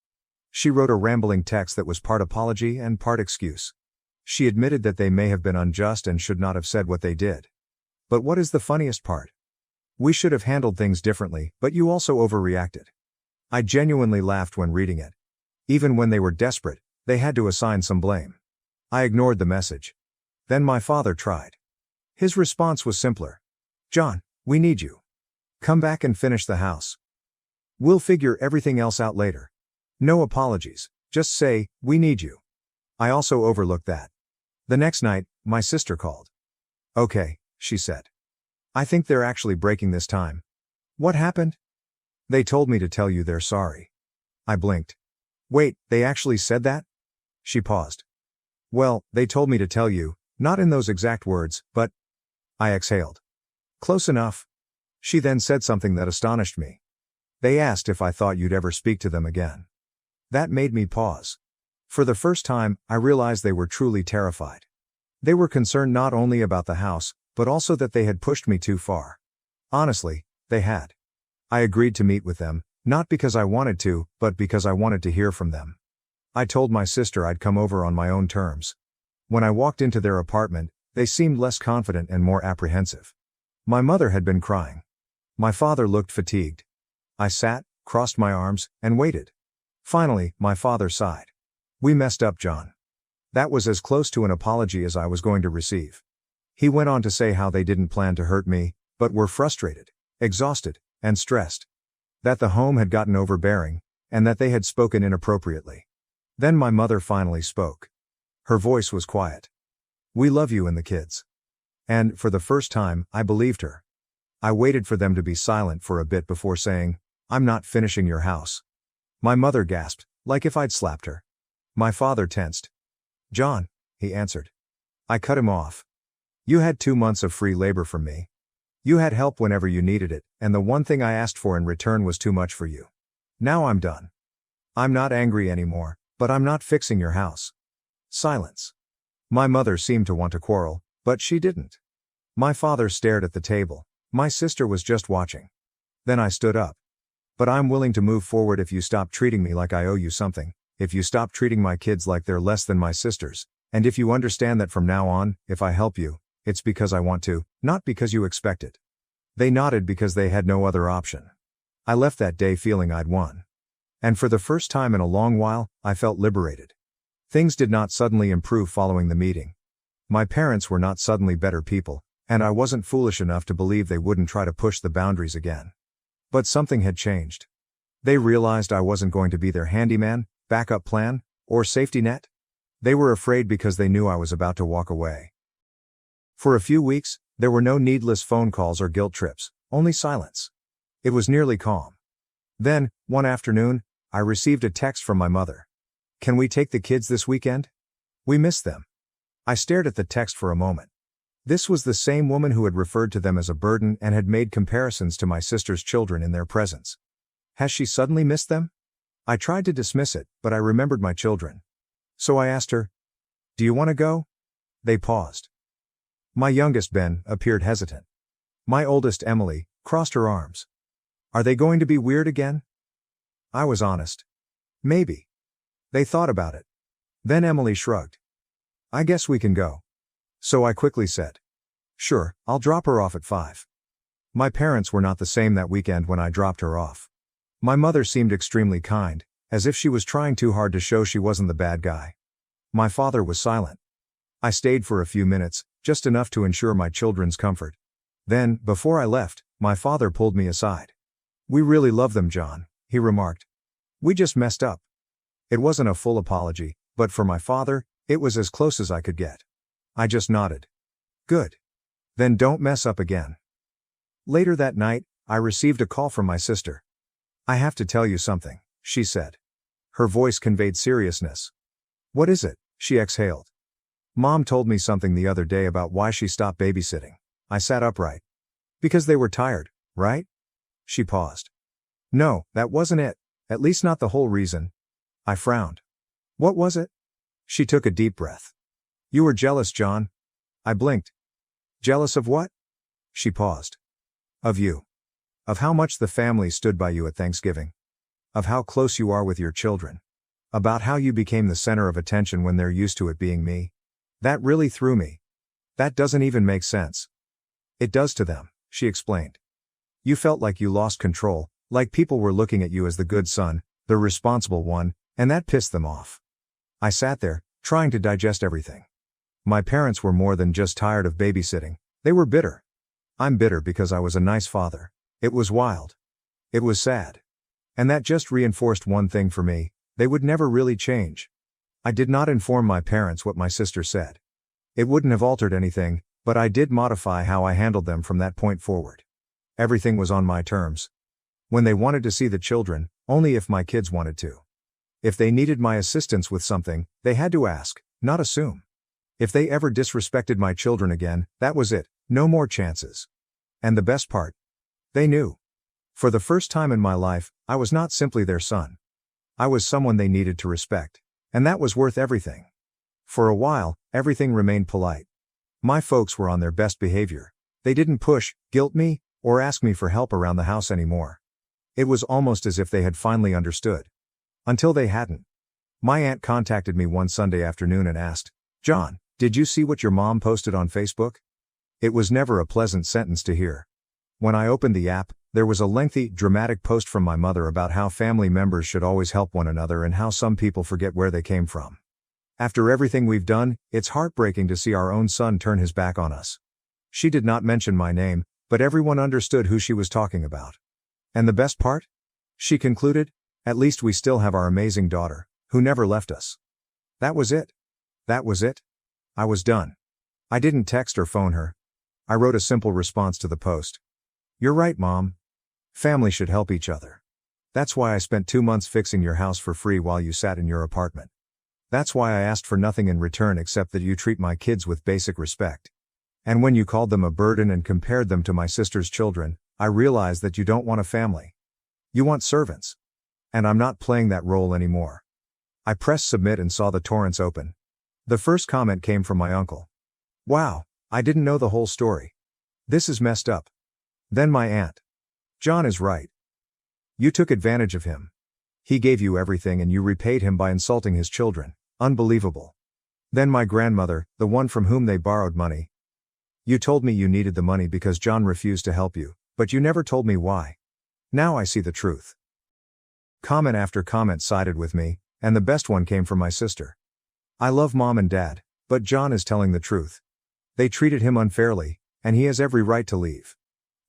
She wrote a rambling text that was part apology and part excuse. She admitted that they may have been unjust and should not have said what they did. But what is the funniest part? We should have handled things differently, but you also overreacted. I genuinely laughed when reading it. Even when they were desperate, they had to assign some blame. I ignored the message. Then my father tried. His response was simpler. John, we need you. Come back and finish the house. We'll figure everything else out later. No apologies, just say, we need you. I also overlooked that. The next night, my sister called. Okay, she said. I think they're actually breaking this time. What happened? They told me to tell you they're sorry. I blinked. Wait, they actually said that? She paused. Well, they told me to tell you, not in those exact words, but... I exhaled. Close enough. She then said something that astonished me. They asked if I thought you'd ever speak to them again. That made me pause. For the first time, I realized they were truly terrified. They were concerned not only about the house, but also that they had pushed me too far. Honestly, they had. I agreed to meet with them, not because I wanted to, but because I wanted to hear from them. I told my sister I'd come over on my own terms. When I walked into their apartment, they seemed less confident and more apprehensive. My mother had been crying. My father looked fatigued. I sat, crossed my arms, and waited. Finally, my father sighed. We messed up, John. That was as close to an apology as I was going to receive. He went on to say how they didn't plan to hurt me, but were frustrated, exhausted, and stressed. That the home had gotten overbearing, and that they had spoken inappropriately. Then my mother finally spoke. Her voice was quiet. We love you and the kids. And, for the first time, I believed her. I waited for them to be silent for a bit before saying, I'm not finishing your house. My mother gasped, like if I'd slapped her. My father tensed. John, he answered. I cut him off. You had 2 months of free labor from me. You had help whenever you needed it, and the one thing I asked for in return was too much for you. Now I'm done. I'm not angry anymore, but I'm not fixing your house. Silence. My mother seemed to want to quarrel, but she didn't. My father stared at the table. My sister was just watching. Then I stood up. But I'm willing to move forward if you stop treating me like I owe you something, if you stop treating my kids like they're less than my sisters, and if you understand that from now on, if I help you, it's because I want to, not because you expect it. They nodded because they had no other option. I left that day feeling I'd won. And for the first time in a long while, I felt liberated. Things did not suddenly improve following the meeting. My parents were not suddenly better people, and I wasn't foolish enough to believe they wouldn't try to push the boundaries again. But something had changed. They realized I wasn't going to be their handyman, backup plan, or safety net. They were afraid because they knew I was about to walk away. For a few weeks, there were no needless phone calls or guilt trips, only silence. It was nearly calm. Then, one afternoon, I received a text from my mother. Can we take the kids this weekend? We miss them. I stared at the text for a moment. This was the same woman who had referred to them as a burden and had made comparisons to my sister's children in their presence. Has she suddenly missed them? I tried to dismiss it, but I remembered my children. So I asked her, do you want to go? They paused. My youngest Ben appeared hesitant. My oldest Emily Crossed her arms. Are they going to be weird again? I was honest. Maybe. They thought about it. Then Emily shrugged. I guess we can go. So I quickly said. Sure, I'll drop her off at 5. My parents were not the same that weekend when I dropped her off. My mother seemed extremely kind, as if she was trying too hard to show she wasn't the bad guy. My father was silent. I stayed for a few minutes, just enough to ensure my children's comfort. Then, before I left, my father pulled me aside. We really love them, John, he remarked. We just messed up. It wasn't a full apology, but for my father, it was as close as I could get. I just nodded. Good. Then don't mess up again. Later that night, I received a call from my sister. I have to tell you something, she said. Her voice conveyed seriousness. What is it? She exhaled. Mom told me something the other day about why she stopped babysitting. I sat upright. Because they were tired, right? She paused. No, that wasn't it. At least not the whole reason. I frowned. What was it? She took a deep breath. You were jealous, John. I blinked. Jealous of what? She paused. Of you. Of how much the family stood by you at Thanksgiving. Of how close you are with your children. About how you became the center of attention when they're used to it being me. That really threw me. That doesn't even make sense. It does to them, she explained. You felt like you lost control, like people were looking at you as the good son, the responsible one, and that pissed them off. I sat there, trying to digest everything. My parents were more than just tired of babysitting, they were bitter. I'm bitter because I was a nice father. It was wild. It was sad. And that just reinforced one thing for me, they would never really change. I did not inform my parents what my sister said. It wouldn't have altered anything, but I did modify how I handled them from that point forward. Everything was on my terms. When they wanted to see the children, only if my kids wanted to. If they needed my assistance with something, they had to ask, not assume. If they ever disrespected my children again, that was it, no more chances. And the best part? They knew. For the first time in my life, I was not simply their son. I was someone they needed to respect. And that was worth everything. For a while, everything remained polite. My folks were on their best behavior. They didn't push, guilt me, or ask me for help around the house anymore. It was almost as if they had finally understood. Until they hadn't. My aunt contacted me one Sunday afternoon and asked, John, did you see what your mom posted on Facebook? It was never a pleasant sentence to hear. When I opened the app, there was a lengthy, dramatic post from my mother about how family members should always help one another and how some people forget where they came from. After everything we've done, it's heartbreaking to see our own son turn his back on us. She did not mention my name, but everyone understood who she was talking about. And the best part? She concluded, at least we still have our amazing daughter, who never left us. That was it. That was it. I was done. I didn't text or phone her. I wrote a simple response to the post. You're right, Mom. Family should help each other. That's why I spent 2 months fixing your house for free while you sat in your apartment. That's why I asked for nothing in return except that you treat my kids with basic respect. And when you called them a burden and compared them to my sister's children, I realized that you don't want a family. You want servants. And I'm not playing that role anymore. I pressed submit and saw the torrents open. The first comment came from my uncle. Wow, I didn't know the whole story. This is messed up. Then my aunt. John is right. You took advantage of him. He gave you everything and you repaid him by insulting his children. Unbelievable. Then my grandmother, the one from whom they borrowed money. You told me you needed the money because John refused to help you, but you never told me why. Now I see the truth. Comment after comment sided with me, and the best one came from my sister. I love Mom and Dad, but John is telling the truth. They treated him unfairly, and he has every right to leave.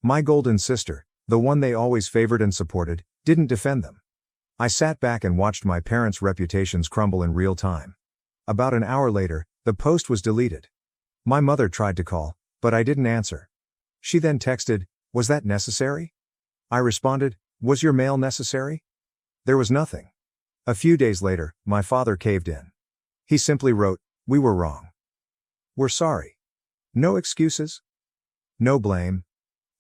My golden sister, the one they always favored and supported, didn't defend them. I sat back and watched my parents' reputations crumble in real time. About an hour later, the post was deleted. My mother tried to call, but I didn't answer. She then texted, "Was that necessary?" I responded, "Was your mail necessary?" There was nothing. A few days later, my father caved in. He simply wrote, "We were wrong. We're sorry." No excuses. No blame.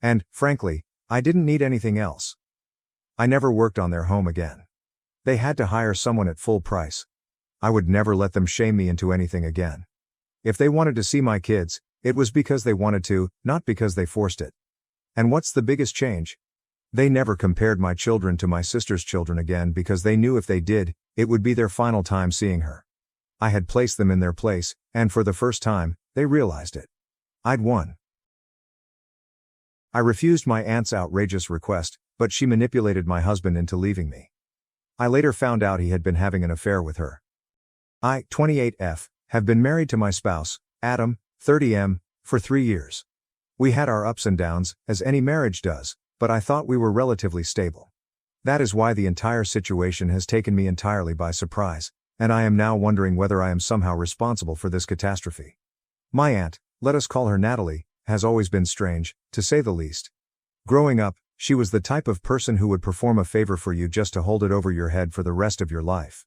And, frankly, I didn't need anything else. I never worked on their home again. They had to hire someone at full price. I would never let them shame me into anything again. If they wanted to see my kids, it was because they wanted to, not because they forced it. And what's the biggest change? They never compared my children to my sister's children again because they knew if they did, it would be their final time seeing her. I had placed them in their place, and for the first time, they realized it. I'd won. I refused my aunt's outrageous request, but she manipulated my husband into leaving me. I later found out he had been having an affair with her. I, 28F, have been married to my spouse, Adam, 30M, for 3 years. We had our ups and downs, as any marriage does, but I thought we were relatively stable. That is why the entire situation has taken me entirely by surprise, and I am now wondering whether I am somehow responsible for this catastrophe. My aunt, let us call her Natalie, has always been strange, to say the least. Growing up, she was the type of person who would perform a favor for you just to hold it over your head for the rest of your life.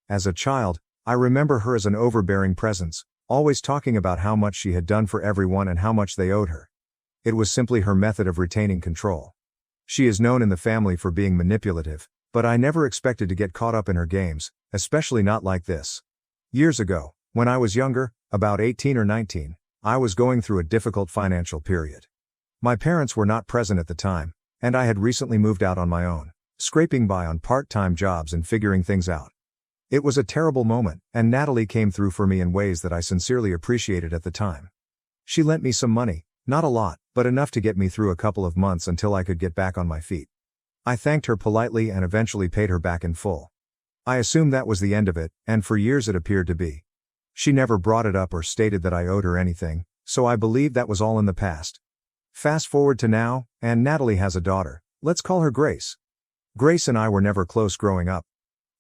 As a child, I remember her as an overbearing presence, always talking about how much she had done for everyone and how much they owed her. It was simply her method of retaining control. She is known in the family for being manipulative, but I never expected to get caught up in her games, especially not like this. Years ago, when I was younger, about 18 or 19, I was going through a difficult financial period. My parents were not present at the time, and I had recently moved out on my own, scraping by on part-time jobs and figuring things out. It was a terrible moment, and Natalie came through for me in ways that I sincerely appreciated at the time. She lent me some money, not a lot, but enough to get me through a couple of months until I could get back on my feet. I thanked her politely and eventually paid her back in full. I assumed that was the end of it, and for years it appeared to be. She never brought it up or stated that I owed her anything, so I believed that was all in the past. Fast forward to now, and Natalie has a daughter. Let's call her Grace. Grace and I were never close growing up.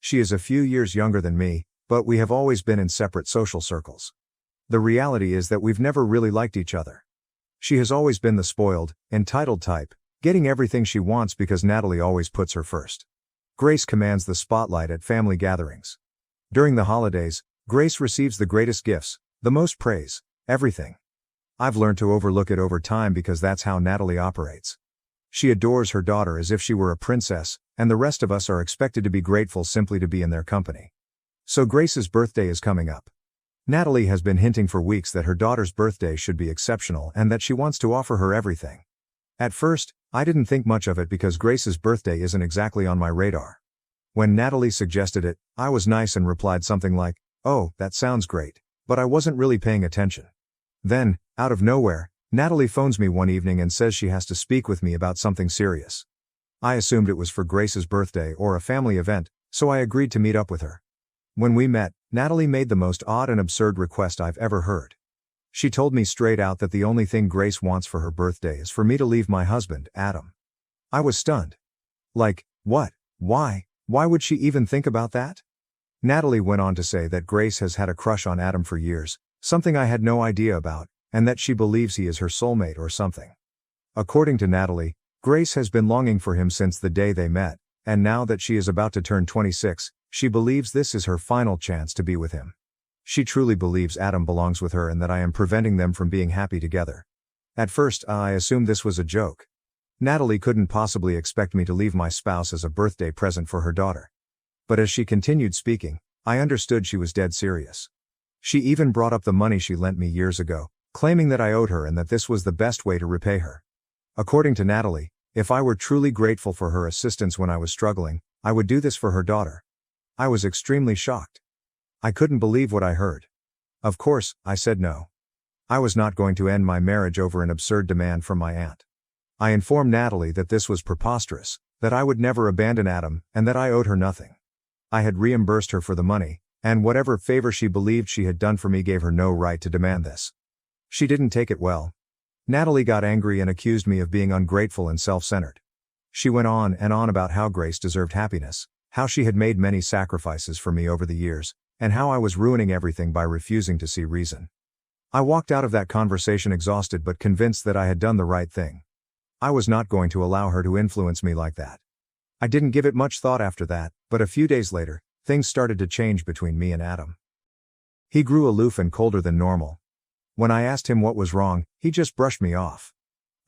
She is a few years younger than me, but we have always been in separate social circles. The reality is that we've never really liked each other. She has always been the spoiled, entitled type, getting everything she wants because Natalie always puts her first. Grace commands the spotlight at family gatherings. During the holidays, Grace receives the greatest gifts, the most praise, everything. I've learned to overlook it over time because that's how Natalie operates. She adores her daughter as if she were a princess, and the rest of us are expected to be grateful simply to be in their company. So Grace's birthday is coming up. Natalie has been hinting for weeks that her daughter's birthday should be exceptional and that she wants to offer her everything. At first, I didn't think much of it because Grace's birthday isn't exactly on my radar. When Natalie suggested it, I was nice and replied something like, "Oh, that sounds great," but I wasn't really paying attention. Then, out of nowhere, Natalie phones me one evening and says she has to speak with me about something serious. I assumed it was for Grace's birthday or a family event, so I agreed to meet up with her. When we met, Natalie made the most odd and absurd request I've ever heard. She told me straight out that the only thing Grace wants for her birthday is for me to leave my husband, Adam. I was stunned. Like, what? Why? Why would she even think about that? Natalie went on to say that Grace has had a crush on Adam for years, something I had no idea about, and that she believes he is her soulmate or something. According to Natalie, Grace has been longing for him since the day they met, and now that she is about to turn 26, she believes this is her final chance to be with him. She truly believes Adam belongs with her and that I am preventing them from being happy together. At first, I assumed this was a joke. Natalie couldn't possibly expect me to leave my spouse as a birthday present for her daughter. But as she continued speaking, I understood she was dead serious. She even brought up the money she lent me years ago, claiming that I owed her and that this was the best way to repay her. According to Natalie, if I were truly grateful for her assistance when I was struggling, I would do this for her daughter. I was extremely shocked. I couldn't believe what I heard. Of course, I said no. I was not going to end my marriage over an absurd demand from my aunt. I informed Natalie that this was preposterous, that I would never abandon Adam, and that I owed her nothing. I had reimbursed her for the money, and whatever favor she believed she had done for me gave her no right to demand this. She didn't take it well. Natalie got angry and accused me of being ungrateful and self-centered. She went on and on about how Grace deserved happiness, how she had made many sacrifices for me over the years, and how I was ruining everything by refusing to see reason. I walked out of that conversation exhausted but convinced that I had done the right thing. I was not going to allow her to influence me like that. I didn't give it much thought after that, but a few days later, things started to change between me and Adam. He grew aloof and colder than normal. When I asked him what was wrong, he just brushed me off.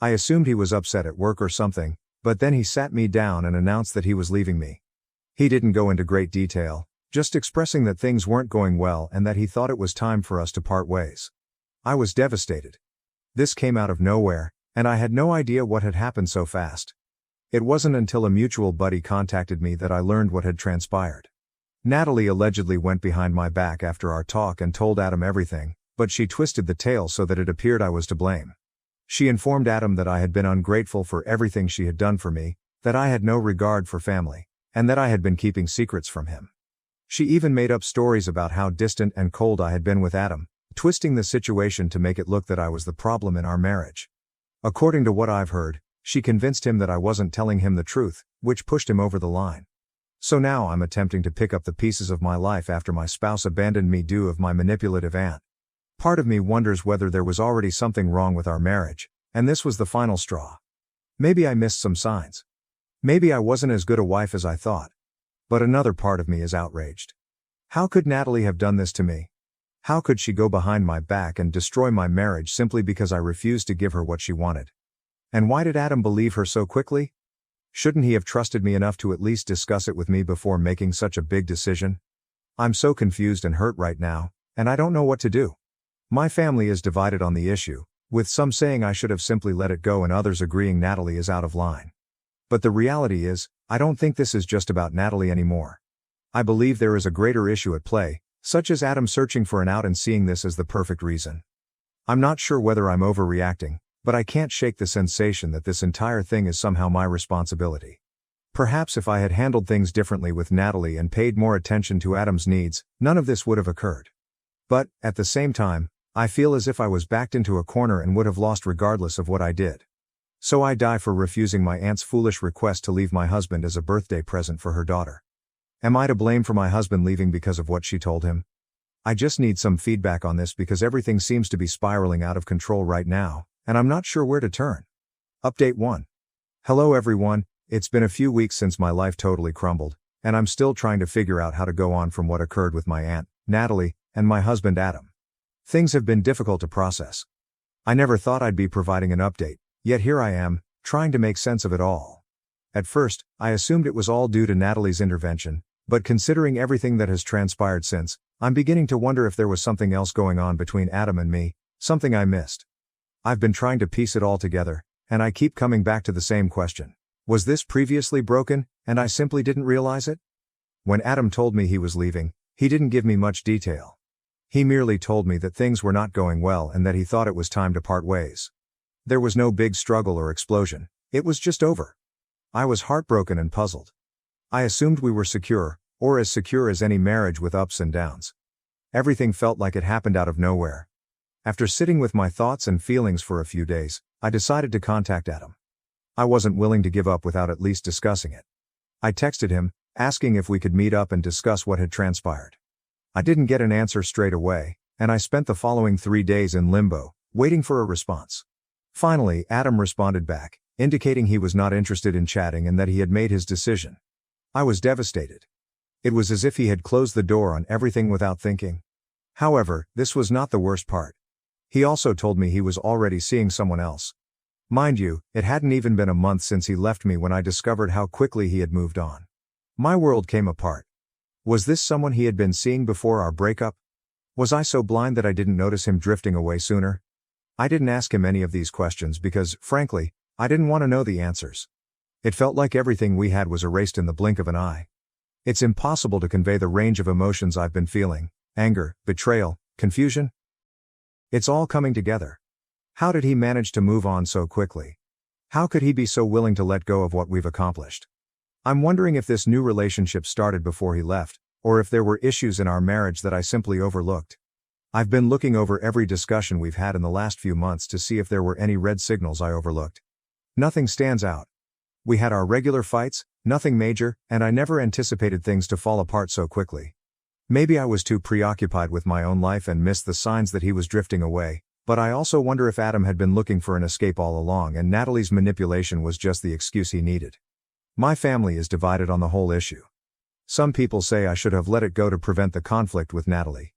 I assumed he was upset at work or something, but then he sat me down and announced that he was leaving me. He didn't go into great detail, just expressing that things weren't going well and that he thought it was time for us to part ways. I was devastated. This came out of nowhere, And I had no idea what had happened so fast. It wasn't until a mutual buddy contacted me that I learned what had transpired. Natalie allegedly went behind my back after our talk and told Adam everything, but she twisted the tale so that it appeared I was to blame. She informed Adam that I had been ungrateful for everything she had done for me, that I had no regard for family, and that I had been keeping secrets from him. She even made up stories about how distant and cold I had been with Adam, twisting the situation to make it look that I was the problem in our marriage. According to what I've heard, she convinced him that I wasn't telling him the truth, which pushed him over the line. So now I'm attempting to pick up the pieces of my life after my spouse abandoned me due to my manipulative aunt. Part of me wonders whether there was already something wrong with our marriage, and this was the final straw. Maybe I missed some signs. Maybe I wasn't as good a wife as I thought. But another part of me is outraged. How could Natalie have done this to me? How could she go behind my back and destroy my marriage simply because I refused to give her what she wanted? And why did Adam believe her so quickly? Shouldn't he have trusted me enough to at least discuss it with me before making such a big decision? I'm so confused and hurt right now, and I don't know what to do. My family is divided on the issue, with some saying I should have simply let it go and others agreeing Natalie is out of line. But the reality is, I don't think this is just about Natalie anymore. I believe there is a greater issue at play, such as Adam searching for an out and seeing this as the perfect reason. I'm not sure whether I'm overreacting, but I can't shake the sensation that this entire thing is somehow my responsibility. Perhaps if I had handled things differently with Natalie and paid more attention to Adam's needs, none of this would have occurred. But, at the same time, I feel as if I was backed into a corner and would have lost regardless of what I did. So I die for refusing my aunt's foolish request to leave my husband as a birthday present for her daughter. Am I to blame for my husband leaving because of what she told him? I just need some feedback on this because everything seems to be spiraling out of control right now, and I'm not sure where to turn. Update 1. Hello everyone, it's been a few weeks since my life totally crumbled, and I'm still trying to figure out how to go on from what occurred with my aunt, Natalie, and my husband Adam. Things have been difficult to process. I never thought I'd be providing an update. Yet here I am, trying to make sense of it all. At first, I assumed it was all due to Natalie's intervention, but considering everything that has transpired since, I'm beginning to wonder if there was something else going on between Adam and me, something I missed. I've been trying to piece it all together, and I keep coming back to the same question. Was this previously broken, and I simply didn't realize it? When Adam told me he was leaving, he didn't give me much detail. He merely told me that things were not going well and that he thought it was time to part ways. There was no big struggle or explosion, it was just over. I was heartbroken and puzzled. I assumed we were secure, or as secure as any marriage with ups and downs. Everything felt like it happened out of nowhere. After sitting with my thoughts and feelings for a few days, I decided to contact Adam. I wasn't willing to give up without at least discussing it. I texted him, asking if we could meet up and discuss what had transpired. I didn't get an answer straight away, and I spent the following 3 days in limbo, waiting for a response. Finally, Adam responded back, indicating he was not interested in chatting and that he had made his decision. I was devastated. It was as if he had closed the door on everything without thinking. However, this was not the worst part. He also told me he was already seeing someone else. Mind you, it hadn't even been a month since he left me when I discovered how quickly he had moved on. My world came apart. Was this someone he had been seeing before our breakup? Was I so blind that I didn't notice him drifting away sooner? I didn't ask him any of these questions because, frankly, I didn't want to know the answers. It felt like everything we had was erased in the blink of an eye. It's impossible to convey the range of emotions I've been feeling: anger, betrayal, confusion. It's all coming together. How did he manage to move on so quickly? How could he be so willing to let go of what we've accomplished? I'm wondering if this new relationship started before he left, or if there were issues in our marriage that I simply overlooked. I've been looking over every discussion we've had in the last few months to see if there were any red signals I overlooked. Nothing stands out. We had our regular fights, nothing major, and I never anticipated things to fall apart so quickly. Maybe I was too preoccupied with my own life and missed the signs that he was drifting away, but I also wonder if Adam had been looking for an escape all along and Natalie's manipulation was just the excuse he needed. My family is divided on the whole issue. Some people say I should have let it go to prevent the conflict with Natalie.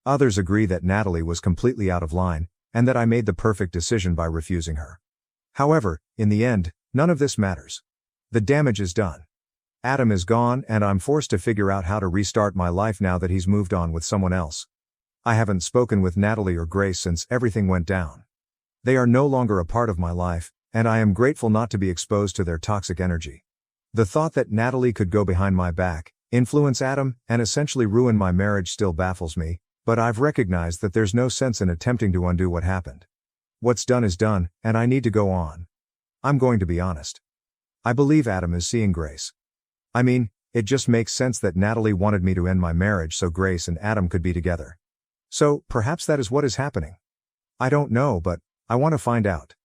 Others agree that Natalie was completely out of line, and that I made the perfect decision by refusing her. However, in the end, none of this matters. The damage is done. Adam is gone and I'm forced to figure out how to restart my life now that he's moved on with someone else. I haven't spoken with Natalie or Grace since everything went down. They are no longer a part of my life, and I am grateful not to be exposed to their toxic energy. The thought that Natalie could go behind my back, influence Adam, and essentially ruin my marriage still baffles me, but I've recognized that there's no sense in attempting to undo what happened. What's done is done, and I need to go on. I'm going to be honest. I believe Adam is seeing Grace. I mean, it just makes sense that Natalie wanted me to end my marriage so Grace and Adam could be together. So, perhaps that is what is happening. I don't know, but I want to find out.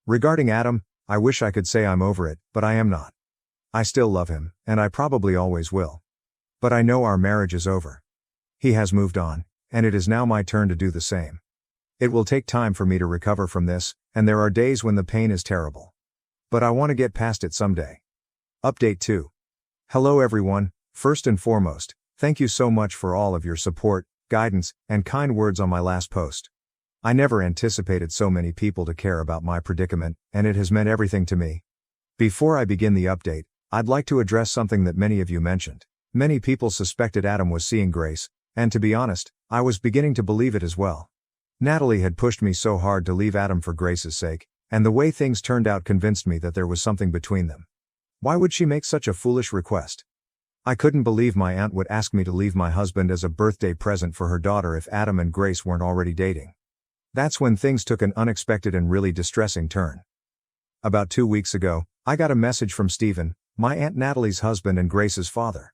Regarding Adam, I wish I could say I'm over it, but I am not. I still love him, and I probably always will. But I know our marriage is over. He has moved on, and it is now my turn to do the same. It will take time for me to recover from this, and there are days when the pain is terrible. But I want to get past it someday. Update 2. Hello everyone. First and foremost, thank you so much for all of your support, guidance, and kind words on my last post. I never anticipated so many people to care about my predicament, and it has meant everything to me. Before I begin the update, I'd like to address something that many of you mentioned. Many people suspected Adam was seeing Grace, and to be honest, I was beginning to believe it as well. Natalie had pushed me so hard to leave Adam for Grace's sake, and the way things turned out convinced me that there was something between them. Why would she make such a foolish request? I couldn't believe my aunt would ask me to leave my husband as a birthday present for her daughter if Adam and Grace weren't already dating. That's when things took an unexpected and really distressing turn. About 2 weeks ago, I got a message from Stephen, my Aunt Natalie's husband and Grace's father.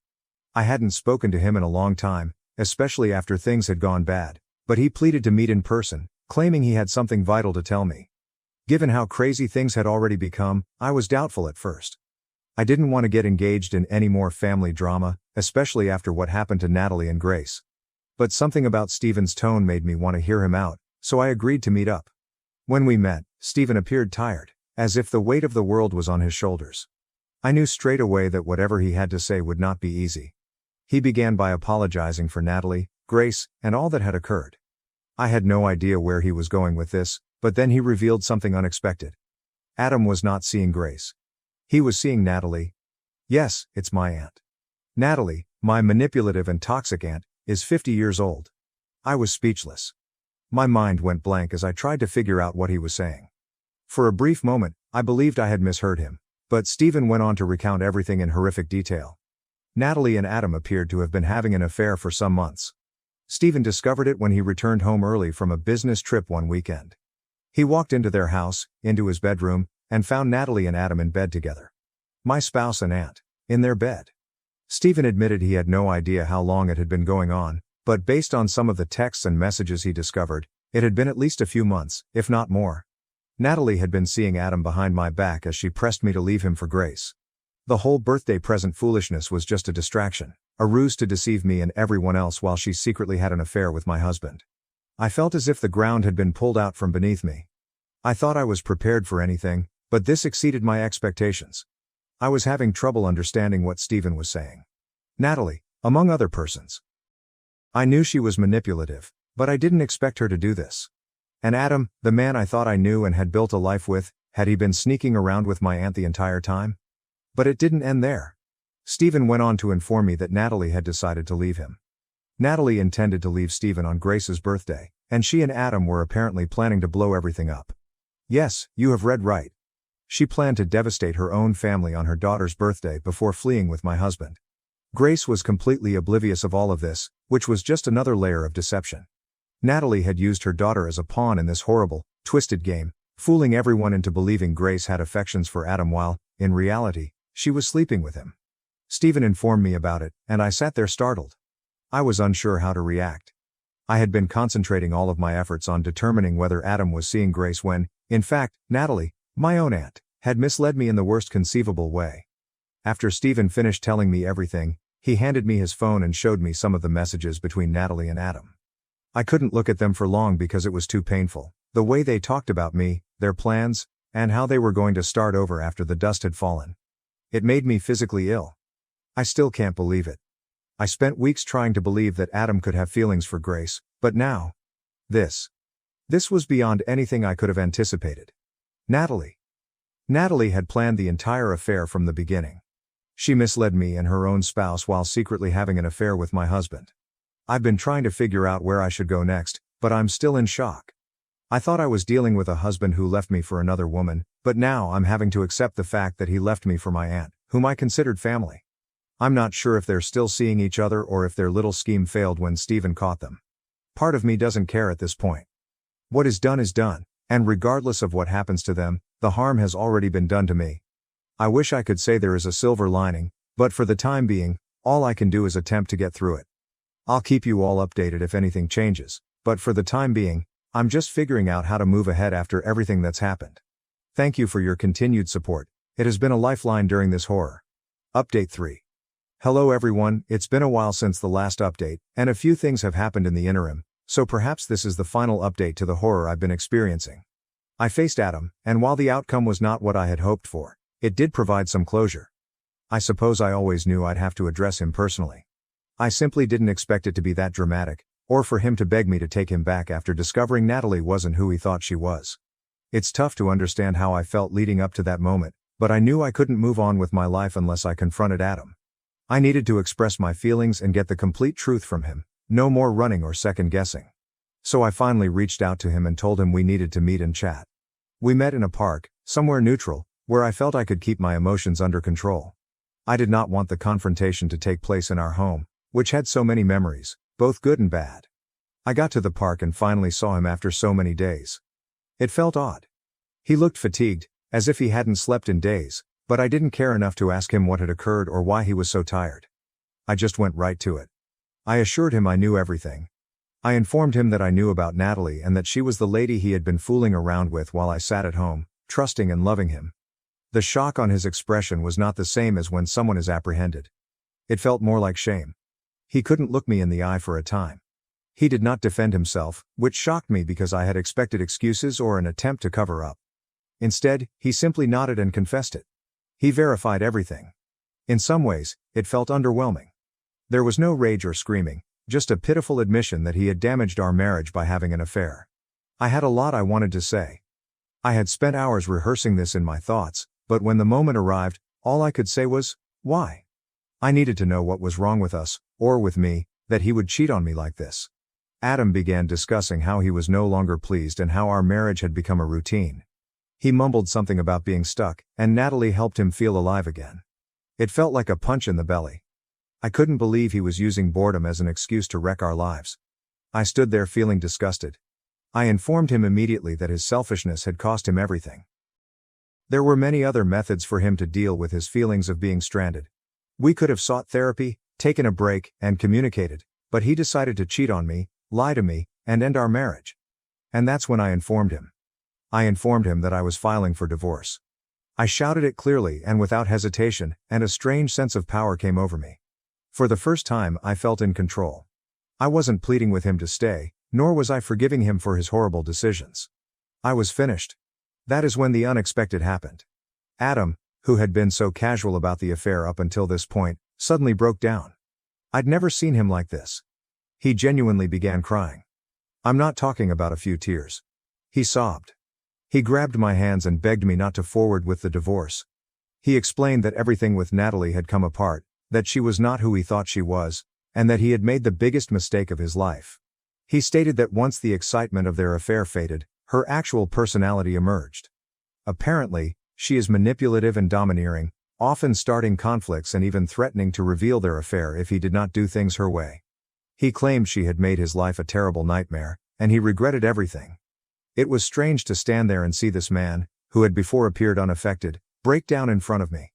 I hadn't spoken to him in a long time, especially after things had gone bad, but he pleaded to meet in person, claiming he had something vital to tell me. Given how crazy things had already become, I was doubtful at first. I didn't want to get engaged in any more family drama, especially after what happened to Natalie and Grace. But something about Stephen's tone made me want to hear him out, so I agreed to meet up. When we met, Stephen appeared tired, as if the weight of the world was on his shoulders. I knew straight away that whatever he had to say would not be easy. He began by apologizing for Natalie, Grace, and all that had occurred. I had no idea where he was going with this, but then he revealed something unexpected. Adam was not seeing Grace. He was seeing Natalie. Yes, it's my aunt. Natalie, my manipulative and toxic aunt, is 50 years old. I was speechless. My mind went blank as I tried to figure out what he was saying. For a brief moment, I believed I had misheard him, but Stephen went on to recount everything in horrific detail. Natalie and Adam appeared to have been having an affair for some months. Stephen discovered it when he returned home early from a business trip one weekend. He walked into their house, into his bedroom, and found Natalie and Adam in bed together. My spouse and aunt, in their bed. Stephen admitted he had no idea how long it had been going on, but based on some of the texts and messages he discovered, it had been at least a few months, if not more. Natalie had been seeing Adam behind my back as she pressed me to leave him for Grace. The whole birthday present foolishness was just a distraction, a ruse to deceive me and everyone else while she secretly had an affair with my husband. I felt as if the ground had been pulled out from beneath me. I thought I was prepared for anything, but this exceeded my expectations. I was having trouble understanding what Stephen was saying. Natalie, among other persons. I knew she was manipulative, but I didn't expect her to do this. And Adam, the man I thought I knew and had built a life with, had he been sneaking around with my aunt the entire time? But it didn't end there. Stephen went on to inform me that Natalie had decided to leave him. Natalie intended to leave Stephen on Grace's birthday, and she and Adam were apparently planning to blow everything up. Yes, you have read right. She planned to devastate her own family on her daughter's birthday before fleeing with my husband. Grace was completely oblivious of all of this, which was just another layer of deception. Natalie had used her daughter as a pawn in this horrible, twisted game, fooling everyone into believing Grace had affections for Adam while, in reality, she was sleeping with him. Stephen informed me about it, and I sat there startled. I was unsure how to react. I had been concentrating all of my efforts on determining whether Adam was seeing Grace when, in fact, Natalie, my own aunt, had misled me in the worst conceivable way. After Stephen finished telling me everything, he handed me his phone and showed me some of the messages between Natalie and Adam. I couldn't look at them for long because it was too painful, the way they talked about me, their plans, and how they were going to start over after the dust had fallen. It made me physically ill. I still can't believe it. I spent weeks trying to believe that Adam could have feelings for Grace, but now, this was beyond anything I could have anticipated. Natalie had planned the entire affair from the beginning. She misled me and her own spouse while secretly having an affair with my husband. I've been trying to figure out where I should go next, but I'm still in shock. I thought I was dealing with a husband who left me for another woman, but now I'm having to accept the fact that he left me for my aunt, whom I considered family. I'm not sure if they're still seeing each other or if their little scheme failed when Stephen caught them. Part of me doesn't care at this point. What is done, and regardless of what happens to them, the harm has already been done to me. I wish I could say there is a silver lining, but for the time being, all I can do is attempt to get through it. I'll keep you all updated if anything changes, but for the time being, I'm just figuring out how to move ahead after everything that's happened. Thank you for your continued support. It has been a lifeline during this horror. Update 3. Hello everyone, it's been a while since the last update, and a few things have happened in the interim, so perhaps this is the final update to the horror I've been experiencing. I faced Adam, and while the outcome was not what I had hoped for, it did provide some closure. I suppose I always knew I'd have to address him personally. I simply didn't expect it to be that dramatic, or for him to beg me to take him back after discovering Natalie wasn't who he thought she was. It's tough to understand how I felt leading up to that moment, but I knew I couldn't move on with my life unless I confronted Adam. I needed to express my feelings and get the complete truth from him, no more running or second guessing. So I finally reached out to him and told him we needed to meet and chat. We met in a park, somewhere neutral, where I felt I could keep my emotions under control. I did not want the confrontation to take place in our home, which had so many memories, both good and bad. I got to the park and finally saw him after so many days. It felt odd. He looked fatigued, as if he hadn't slept in days, but I didn't care enough to ask him what had occurred or why he was so tired. I just went right to it. I assured him I knew everything. I informed him that I knew about Natalie and that she was the lady he had been fooling around with while I sat at home, trusting and loving him. The shock on his expression was not the same as when someone is apprehended. It felt more like shame. He couldn't look me in the eye for a time. He did not defend himself, which shocked me because I had expected excuses or an attempt to cover up. Instead, he simply nodded and confessed it. He verified everything. In some ways, it felt underwhelming. There was no rage or screaming, just a pitiful admission that he had damaged our marriage by having an affair. I had a lot I wanted to say. I had spent hours rehearsing this in my thoughts, but when the moment arrived, all I could say was, why? I needed to know what was wrong with us, or with me, that he would cheat on me like this. Adam began discussing how he was no longer pleased and how our marriage had become a routine. He mumbled something about being stuck, and Natalie helped him feel alive again. It felt like a punch in the belly. I couldn't believe he was using boredom as an excuse to wreck our lives. I stood there feeling disgusted. I informed him immediately that his selfishness had cost him everything. There were many other methods for him to deal with his feelings of being stranded. We could have sought therapy, taken a break, and communicated, but he decided to cheat on me, lie to me, and end our marriage. And that's when I informed him. I informed him that I was filing for divorce. I shouted it clearly and without hesitation, and a strange sense of power came over me. For the first time, I felt in control. I wasn't pleading with him to stay, nor was I forgiving him for his horrible decisions. I was finished. That is when the unexpected happened. Adam, who had been so casual about the affair up until this point, suddenly broke down. I'd never seen him like this. He genuinely began crying. I'm not talking about a few tears. He sobbed. He grabbed my hands and begged me not to forward with the divorce. He explained that everything with Natalie had come apart, that she was not who he thought she was, and that he had made the biggest mistake of his life. He stated that once the excitement of their affair faded, her actual personality emerged. Apparently, she is manipulative and domineering, often starting conflicts and even threatening to reveal their affair if he did not do things her way. He claimed she had made his life a terrible nightmare, and he regretted everything. It was strange to stand there and see this man, who had before appeared unaffected, break down in front of me.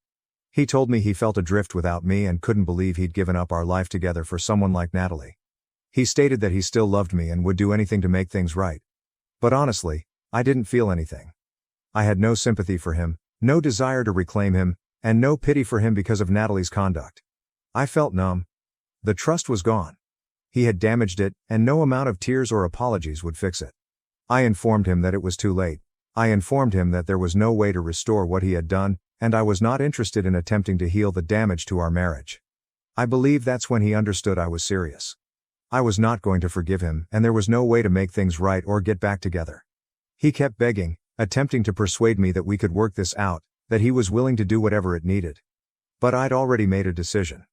He told me he felt adrift without me and couldn't believe he'd given up our life together for someone like Natalie. He stated that he still loved me and would do anything to make things right. But honestly, I didn't feel anything. I had no sympathy for him, no desire to reclaim him, and no pity for him because of Natalie's conduct. I felt numb. The trust was gone. He had damaged it, and no amount of tears or apologies would fix it. I informed him that it was too late. I informed him that there was no way to restore what he had done, and I was not interested in attempting to heal the damage to our marriage. I believe that's when he understood I was serious. I was not going to forgive him, and there was no way to make things right or get back together. He kept begging, attempting to persuade me that we could work this out, that he was willing to do whatever it needed. But I'd already made a decision.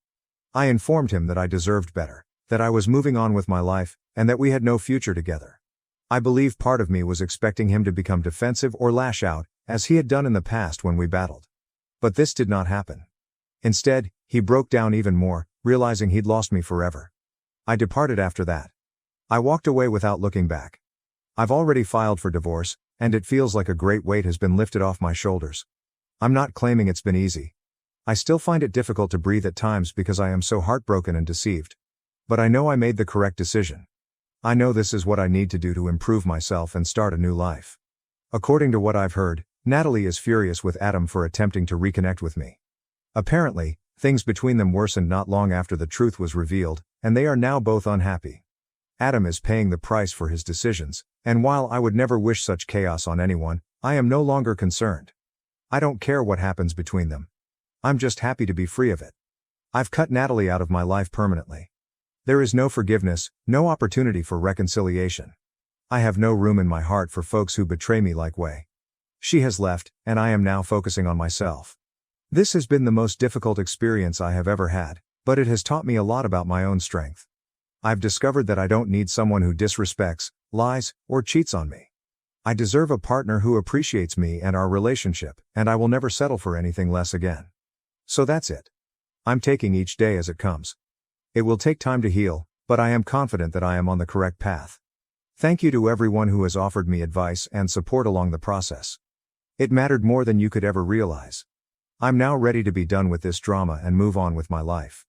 I informed him that I deserved better, that I was moving on with my life, and that we had no future together. I believe part of me was expecting him to become defensive or lash out, as he had done in the past when we battled. But this did not happen. Instead, he broke down even more, realizing he'd lost me forever. I departed after that. I walked away without looking back. I've already filed for divorce, and it feels like a great weight has been lifted off my shoulders. I'm not claiming it's been easy. I still find it difficult to breathe at times because I am so heartbroken and deceived. But I know I made the correct decision. I know this is what I need to do to improve myself and start a new life. According to what I've heard, Natalie is furious with Adam for attempting to reconnect with me. Apparently, things between them worsened not long after the truth was revealed, and they are now both unhappy. Adam is paying the price for his decisions, and while I would never wish such chaos on anyone, I am no longer concerned. I don't care what happens between them. I'm just happy to be free of it. I've cut Natalie out of my life permanently. There is no forgiveness, no opportunity for reconciliation. I have no room in my heart for folks who betray me like way. She has left, and I am now focusing on myself. This has been the most difficult experience I have ever had, but it has taught me a lot about my own strength. I've discovered that I don't need someone who disrespects, lies, or cheats on me. I deserve a partner who appreciates me and our relationship, and I will never settle for anything less again. So that's it. I'm taking each day as it comes. It will take time to heal, but I am confident that I am on the correct path. Thank you to everyone who has offered me advice and support along the process. It mattered more than you could ever realize. I'm now ready to be done with this drama and move on with my life.